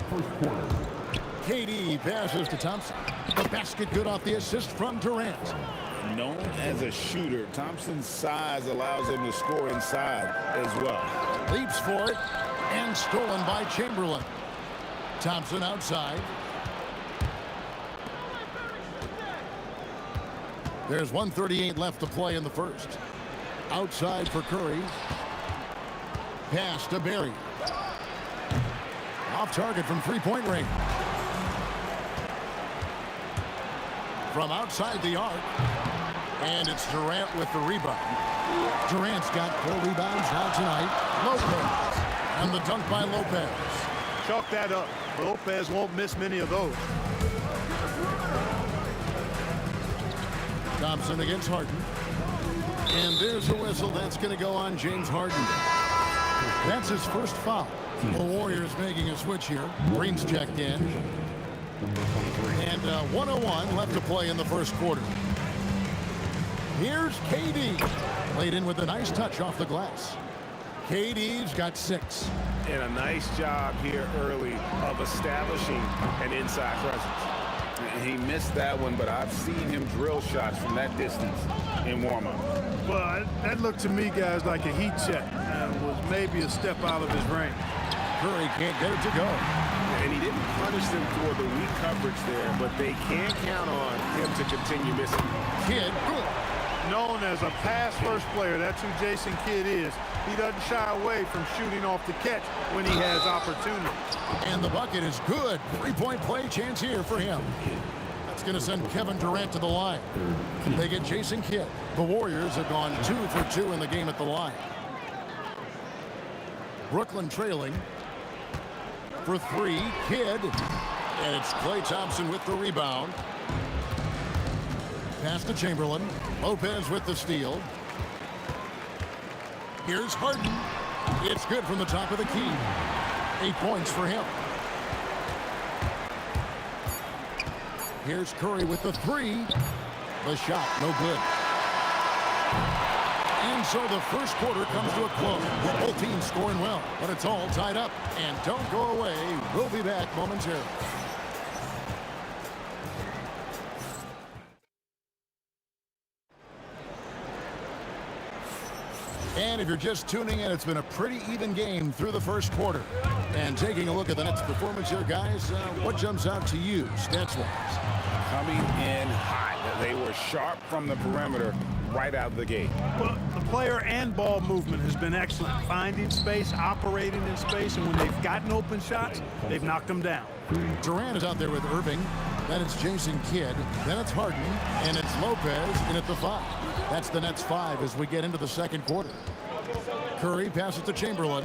First quarter. KD passes to Thompson. The basket good off the assist from Durant. Known as a shooter, Thompson's size allows him to score inside as well. Leaps for it, and stolen by Chamberlain. Thompson outside. There's 1:38 left to play in the first. Outside for Curry. Pass to Barry. Off target from three-point range. From outside the arc. And it's Durant with the rebound. Durant's got 4 rebounds now tonight. Lopez. And the dunk by Lopez. Chalk that up. Lopez won't miss many of those. Thompson against Harden. And there's the whistle. That's going to go on James Harden. That's his first foul. The Warriors making a switch here. Green's checked in. And 1:01 left to play in the first quarter. Here's KD. Played in with a nice touch off the glass. KD's got 6. And a nice job here early of establishing an inside presence. He missed that one, but I've seen him drill shots from that distance in warm-up. Well, that looked to me, guys, like a heat check and was maybe a step out of his range. Curry can't get it to go. And he didn't punish them for the weak coverage there, but they can count on him to continue missing. Kidd, known as a pass-first player, that's who Jason Kidd is. He doesn't shy away from shooting off the catch when he has opportunity. And the bucket is good. 3-point play chance here for him. That's going to send Kevin Durant to the line. They get Jason Kidd. The Warriors have gone 2 for 2 in the game at the line. Brooklyn trailing for 3. Kidd. And it's Klay Thompson with the rebound. Pass to Chamberlain. Lopez with the steal. Here's Harden. It's good from the top of the key. 8 points for him. Here's Curry with the 3. The shot, no good. And so the first quarter comes to a close. Both teams scoring well, but it's all tied up. And don't go away. We'll be back momentarily. And if you're just tuning in, it's been a pretty even game through the first quarter. And taking a look at the Nets' performance here, guys, what jumps out to you, stats-wise? Coming in hot. They were sharp from the perimeter right out of the gate. Well, the player and ball movement has been excellent. Finding space, operating in space, and when they've gotten open shots, they've knocked them down. Durant is out there with Irving. Then it's Jason Kidd. Then it's Harden. And it's Lopez in at the 5. That's the Nets 5 as we get into the second quarter. Curry passes to Chamberlain.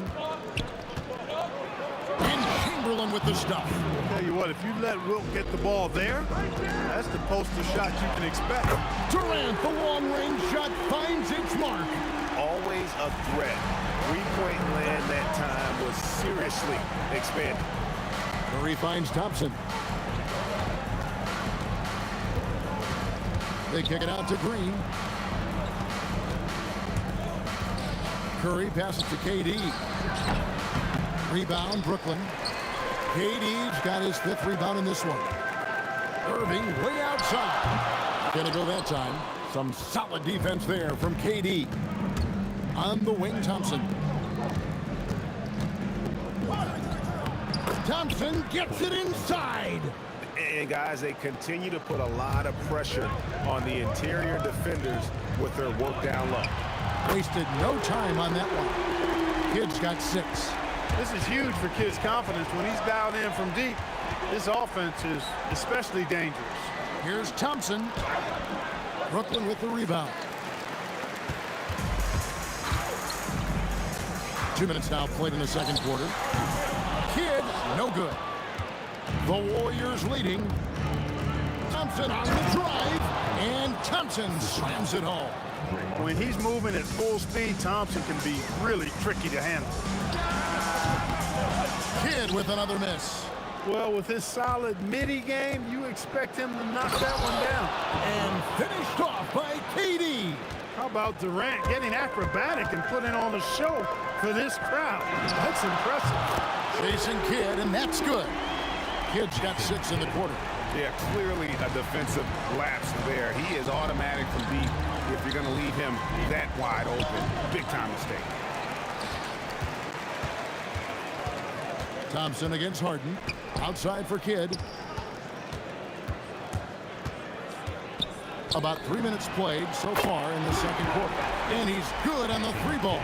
And Chamberlain with the stuff. I'll tell you what, if you let Wilt get the ball there, that's the poster shot you can expect. Durant, the long-range shot, finds its mark. Always a threat. Three-point land that time was seriously expanded. Curry finds Thompson. They kick it out to Green. Curry passes to KD. Rebound, Brooklyn. KD's got his 5th rebound in this one. Irving way outside. Gonna go that time. Some solid defense there from KD. On the wing, Thompson. Thompson gets it inside. And guys, they continue to put a lot of pressure on the interior defenders with their work down low. Wasted no time on that one. Kidd's got 6. This is huge for Kidd's confidence. When he's dialed in from deep, this offense is especially dangerous. Here's Thompson. Brooklyn with the rebound. 2 minutes now played in the second quarter. Kidd, no good. The Warriors leading. Thompson on the drive. And Thompson slams it home. When he's moving at full speed, Thompson can be really tricky to handle. Kidd with another miss. Well, with his solid midi game, you expect him to knock that one down. And finished off by KD. How about Durant getting acrobatic and putting on a show for this crowd? That's impressive. Jason Kidd, and that's good. Kidd's got 6 in the quarter. Yeah, clearly a defensive lapse there. He is automatic from deep if you're going to leave him that wide open. Big time mistake. Thompson against Harden. Outside for Kidd. About 3 minutes played so far in the second quarter. And he's good on the 3-ball.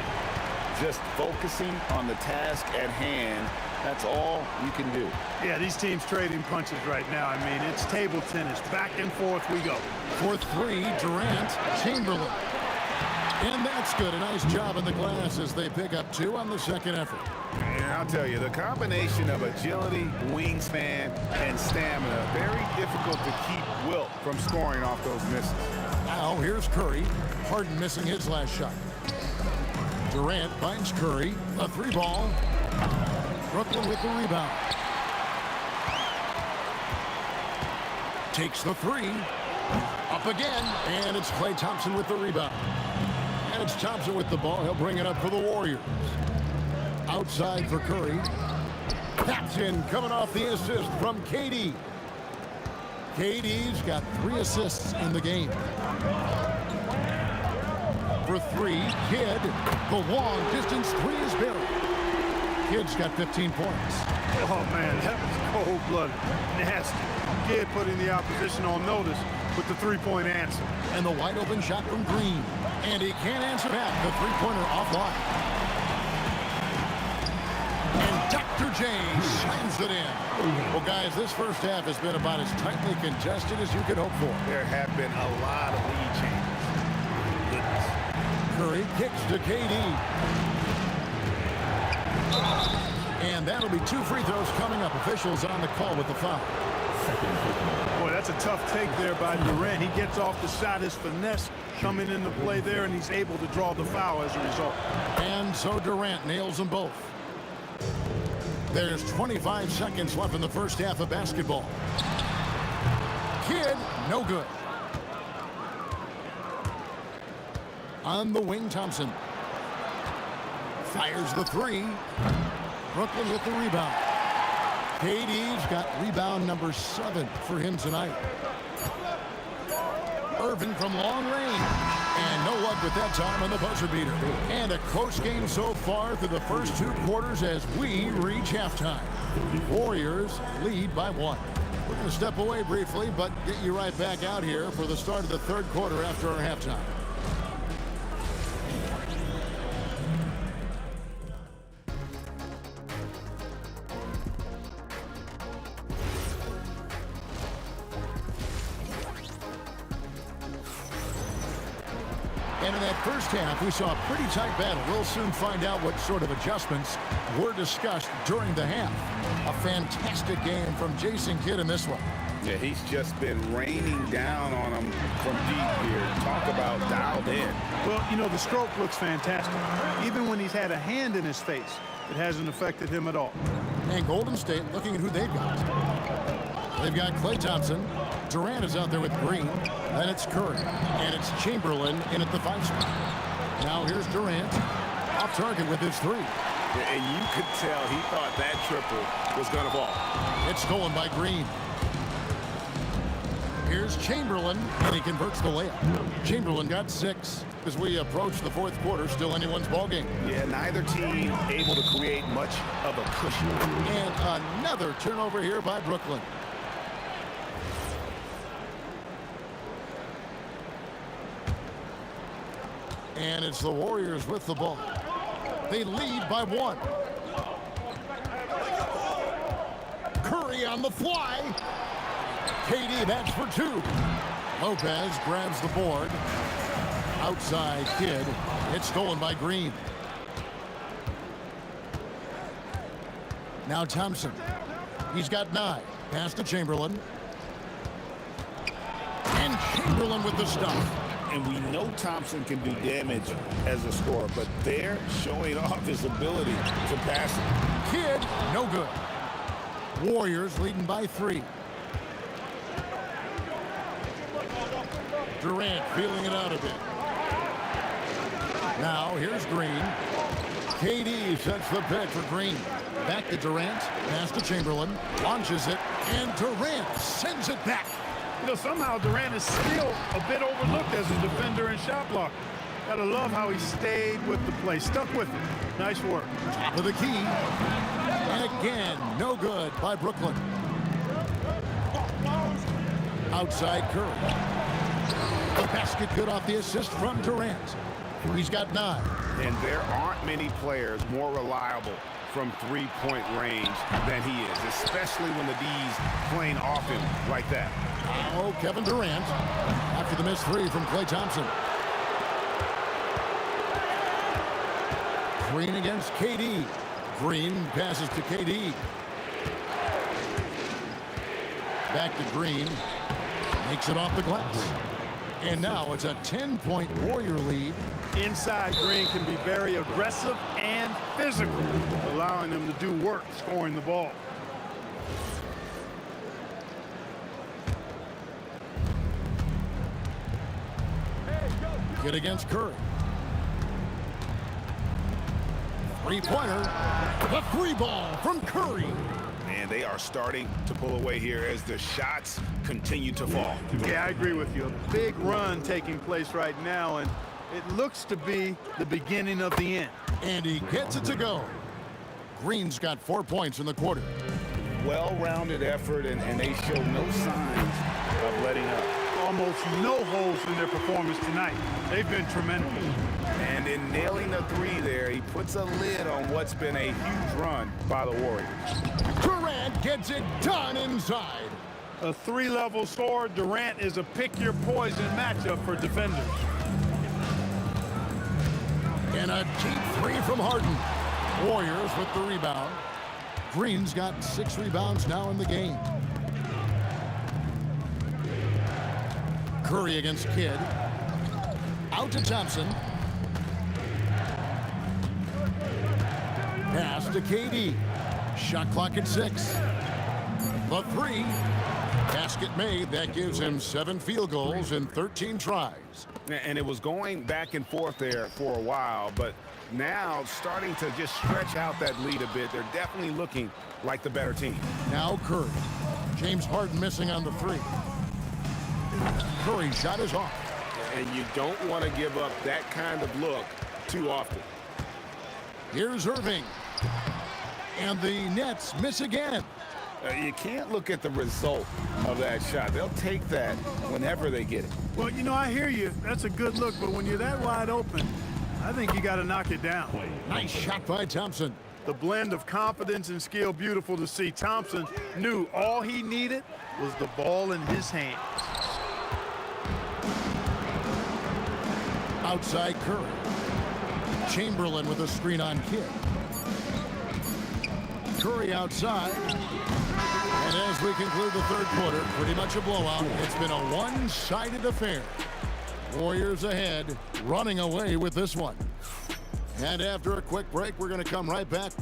Just focusing on the task at hand. That's all you can do. Yeah, these teams trading punches right now. I mean, it's table tennis. Back and forth we go. For 3, Durant, Chamberlain. And that's good. A nice job in the glass as they pick up 2 on the second effort. And I'll tell you, the combination of agility, wingspan, and stamina, very difficult to keep Wilt from scoring off those misses. Now here's Curry. Harden missing his last shot. Durant finds Curry. A 3-ball. Brooklyn with the rebound. Takes the 3. Up again. And it's Klay Thompson with the rebound. And it's Thompson with the ball. He'll bring it up for the Warriors. Outside for Curry. That's in, coming off the assist from KD. KD's got 3 assists in the game. For 3, Kidd. The long distance 3 is buried. Kidd's got 15 points. Oh, man, that was cold-blooded. Nasty. Kidd putting the opposition on notice with the 3-point answer. And the wide-open shot from Green. And he can't answer back. The 3-pointer offline. And Dr. J slams it in. Well, guys, this first half has been about as tightly contested as you could hope for. There have been a lot of lead changes. Goodness. Curry kicks to KD. And that'll be 2 free throws coming up. Officials on the call with the foul. Boy, that's a tough take there by Durant. He gets off the shot. His finesse coming into play there, and he's able to draw the foul as a result. And so Durant nails them both. There's 25 seconds left in the first half of basketball. Kidd, no good. On the wing, Thompson. Fires the 3. Brooklyn with the rebound. KD's got rebound number 7 for him tonight. Irving from long range. And no luck with that time on the buzzer beater. And a close game so far through the first 2 quarters as we reach halftime. Warriors lead by 1. We're going to step away briefly, but get you right back out here for the start of the 3rd quarter after our halftime. And in that first half, we saw a pretty tight battle. We'll soon find out what sort of adjustments were discussed during the half. A fantastic game from Jason Kidd in this one. Yeah, he's just been raining down on him from deep here. Talk about dialed in. Well, you know, the stroke looks fantastic. Even when he's had a hand in his face, it hasn't affected him at all. And Golden State looking at who they've got. They've got Klay Thompson. Durant is out there with Green. Then it's Curry. And it's Chamberlain in at the 5 spot. Now here's Durant. Off target with his 3. And you could tell he thought that triple was going to fall. It's stolen by Green. Here's Chamberlain, and he converts the layup. Chamberlain got 6 as we approach the 4th quarter. Still anyone's ball game. Yeah, neither team able to create much of a cushion. And another turnover here by Brooklyn. And it's the Warriors with the ball. They lead by 1. Curry on the fly. KD, that's for 2. Lopez grabs the board. Outside Kidd. It's stolen by Green. Now Thompson. He's got 9. Pass to Chamberlain. And Chamberlain with the stop. And we know Thompson can do damage as a scorer, but they're showing off his ability to pass it. Kidd, no good. Warriors leading by 3. Durant feeling it out a bit. Now here's Green. KD sets the pick for Green. Back to Durant. Pass to Chamberlain. Launches it. And Durant sends it back. You know, somehow Durant is still a bit overlooked as a defender and shot blocker. Gotta love how he stayed with the play. Stuck with it. Nice work. Top of the key. And again, no good by Brooklyn. Outside Curry. The basket good off the assist from Durant. He's got 9. And there aren't many players more reliable from 3-point range than he is, especially when the D's playing off him like that. Oh, Kevin Durant after the missed 3 from Klay Thompson. Green against KD. Green passes to KD. Back to Green. Makes it off the glass. And now it's a 10-point Warrior lead. Inside, Green can be very aggressive and physical, allowing them to do work scoring the ball. Good against Curry. 3-pointer. The 3 ball from Curry. And they are starting to pull away here as the shots continue to fall. Yeah, I agree with you. A big run taking place right now, and it looks to be the beginning of the end. And he gets it to go. Green's got 4 points in the quarter. Well-rounded effort, and they show no signs of letting up. Almost no holes in their performance tonight. They've been tremendous. And in nailing the 3 there, he puts a lid on what's been a huge run by the Warriors. Durant gets it done inside. A 3-level scorer, Durant is a pick-your-poison matchup for defenders. And a deep 3 from Harden. Warriors with the rebound. Green's got 6 rebounds now in the game. Curry against Kidd. Out to Thompson. Pass to KD. Shot clock at 6. The 3. Basket made. That gives him 7 field goals in 13 tries. And it was going back and forth there for a while, but now starting to just stretch out that lead a bit. They're definitely looking like the better team. Now Curry. James Harden missing on the 3. Curry shot is off. and you don't want to give up that kind of look too often. Here's Irving. And the Nets miss again. You can't look at the result of that shot. They'll take that whenever they get it. Well, you know, I hear you. That's a good look, but when you're that wide open, I think you got to knock it down. Nice shot by Thompson. The blend of confidence and skill, beautiful to see. Thompson knew all he needed was the ball in his hands. Outside Curry. Chamberlain with a screen on Kidd. Curry outside. And as we conclude the third quarter, pretty much a blowout. It's been a one-sided affair. Warriors ahead, running away with this one. And after a quick break, we're going to come right back.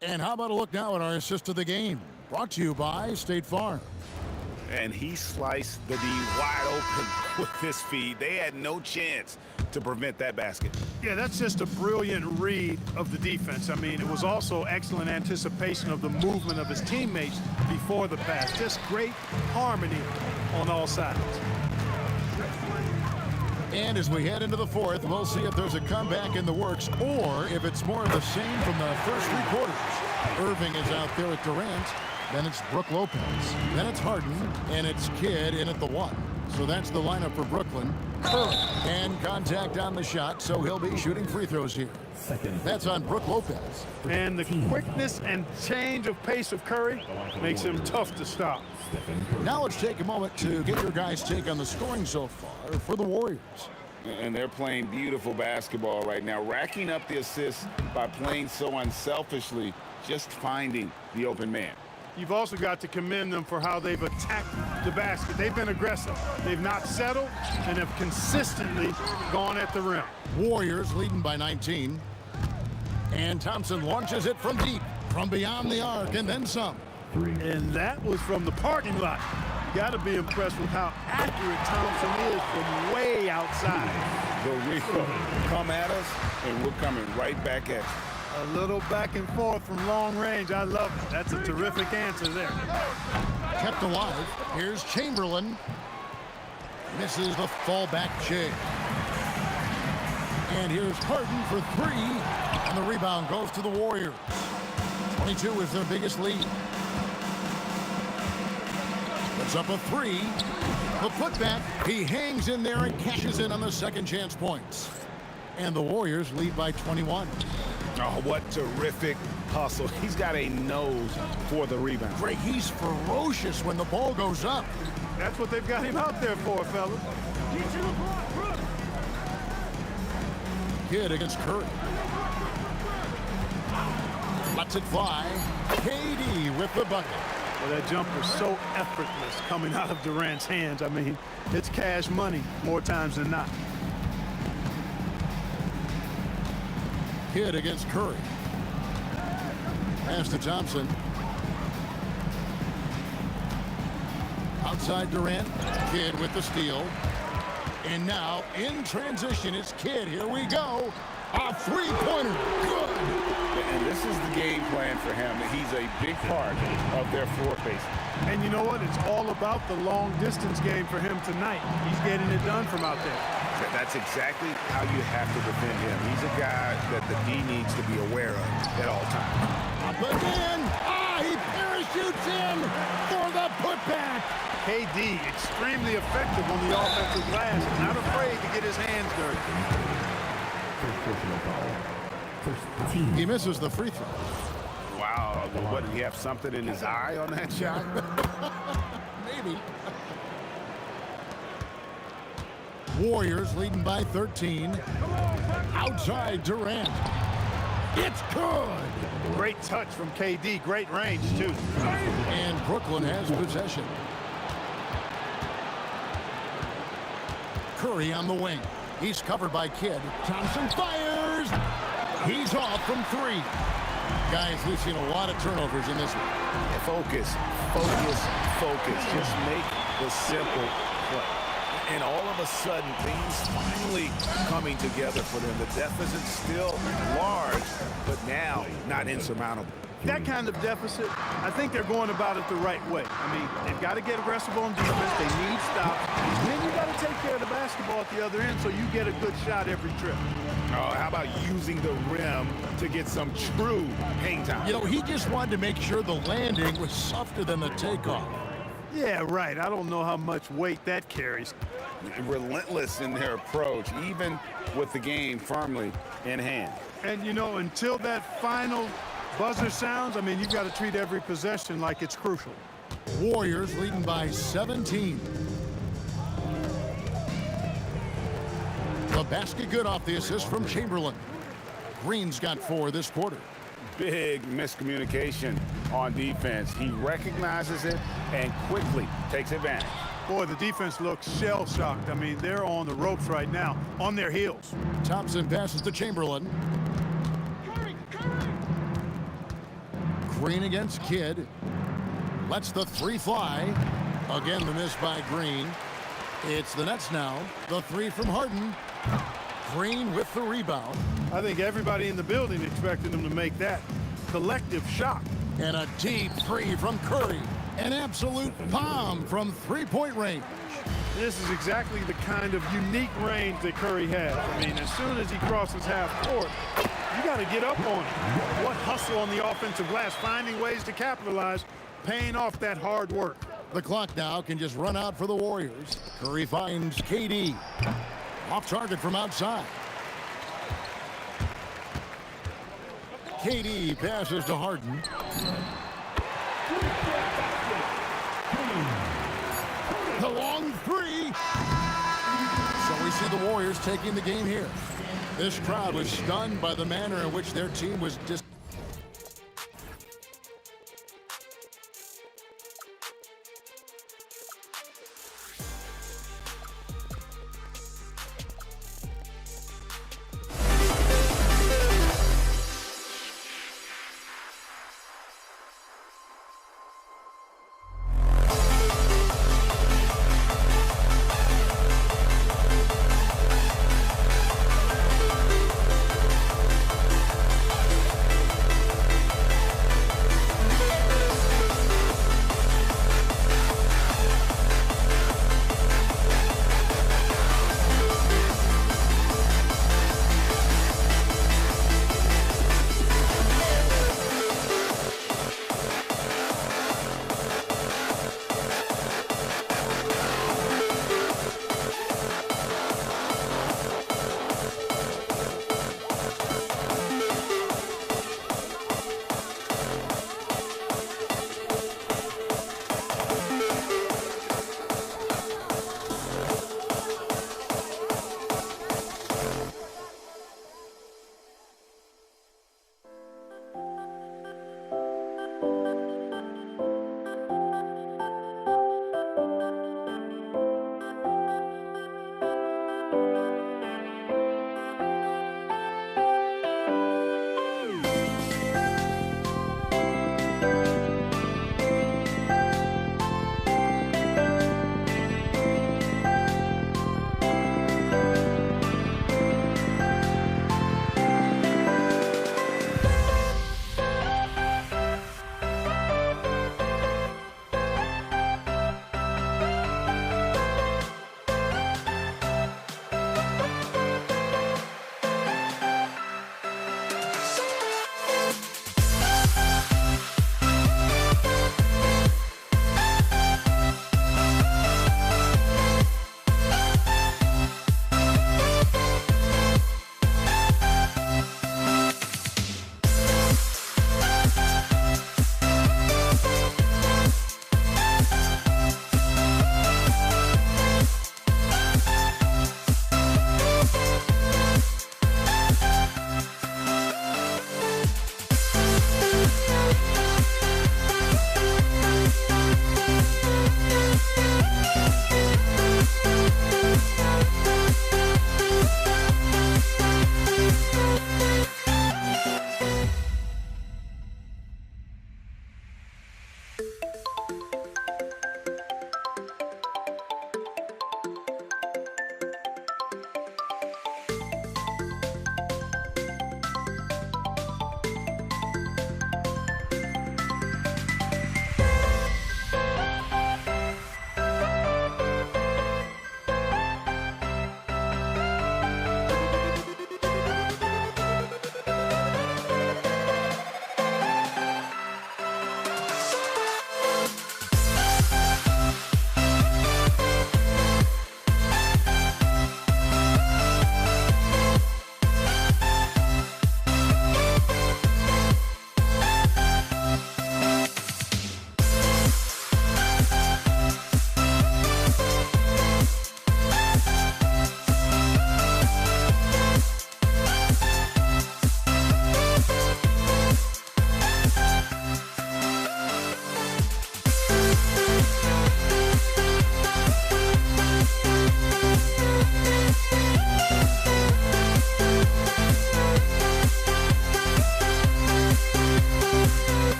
And how about a look now at our assist of the game? Brought to you by State Farm. And he sliced the D wide open with his feed. They had no chance to prevent that basket. Yeah, that's just a brilliant read of the defense. I mean, it was also excellent anticipation of the movement of his teammates before the pass. Just great harmony on all sides. And as we head into the fourth, we'll see if there's a comeback in the works or if it's more of the same from the first three quarters. Irving is out there at Durant. Then it's Brook Lopez. Then it's Harden. And it's Kidd in at the one. So that's the lineup for Brooklyn. Curry. And contact on the shot, so he'll be shooting free throws here. That's on Brook Lopez. And the quickness and change of pace of Curry makes him tough to stop. Now let's take a moment to get your guys' take on the scoring so far for the Warriors. And they're playing beautiful basketball right now, racking up the assists by playing so unselfishly, just finding the open man. You've also got to commend them for how they've attacked the basket. They've been aggressive. They've not settled and have consistently gone at the rim. Warriors leading by 19. And Thompson launches it from deep, from beyond the arc, and then some. And that was from the parking lot. You got to be impressed with how accurate Thompson is from way outside. But we come at us, and we're coming right back at you. A little back and forth from long range. I love it. That's a terrific answer there. Kept alive. Here's Chamberlain. Misses the fallback jig. And here's Harden for three. And the rebound goes to the Warriors. 22 is their biggest lead. Puts up a three. The putback. He hangs in there and cashes in on the second chance points. And the Warriors lead by 21. Oh, what terrific hustle. He's got a nose for the rebound. Greg, he's ferocious when the ball goes up. That's what they've got him out there for, fellas. Kidd against Curry. Lets it fly. KD with the bucket. Well, that jumper's so effortless coming out of Durant's hands. I mean, it's cash money more times than not. Kidd against Curry. Pass to Thompson. Outside Durant. Kidd with the steal. And now in transition, it's Kidd. Here we go. A three-pointer. Good. And this is the game plan for him. He's a big part of their floor spacing. And you know what? It's all about the long-distance game for him tonight. He's getting it done from out there. That's exactly how you have to defend him. He's a guy that the D needs to be aware of at all times. Up again. He parachutes in for the putback. KD, extremely effective on the offensive glass. Not afraid to get his hands dirty. He misses the free throw. Wow. What, did he have something in his eye on that shot? Maybe. Warriors leading by 13. Outside Durant. It's good. Great touch from KD. Great range, too. And Brooklyn has possession. Curry on the wing. He's covered by Kidd. Thompson fires. He's off from three. Guys, we've seen a lot of turnovers in this one. Focus, focus, focus. Just make the simple play. And all of a sudden, things finally coming together for them. The deficit's still large, but now not insurmountable. That kind of deficit, I think they're going about it the right way. I mean, they've got to get aggressive on defense. They need stops. basketball at the other end so you get a good shot every trip. Oh, how about using the rim to get some true hang time? You know, he just wanted to make sure the landing was softer than the takeoff. Yeah, right. I don't know how much weight that carries. Relentless in their approach, even with the game firmly in hand. And, you know, until that final buzzer sounds, I mean, you've got to treat every possession like it's crucial. Warriors leading by 17. The basket good off the assist from Chamberlain. Green's got 4 this quarter. Big miscommunication on defense. He recognizes it and quickly takes advantage. Boy, the defense looks shell-shocked. I mean, they're on the ropes right now, on their heels. Thompson passes to Chamberlain. Green against Kidd. Lets the 3 fly. Again, the miss by Green. It's the Nets now. The 3 from Harden. Green with the rebound. I think everybody in the building expected them to make that collective shot. And a deep 3 from Curry. An absolute bomb from 3-point range. This is exactly the kind of unique range that Curry has. I mean, as soon as he crosses half court, you got to get up on it. What hustle on the offensive glass, finding ways to capitalize, paying off that hard work. The clock now can just run out for the Warriors. Curry finds KD. Off target from outside. KD passes to Harden. The long 3. So we see the Warriors taking the game here. This crowd was stunned by the manner in which their team was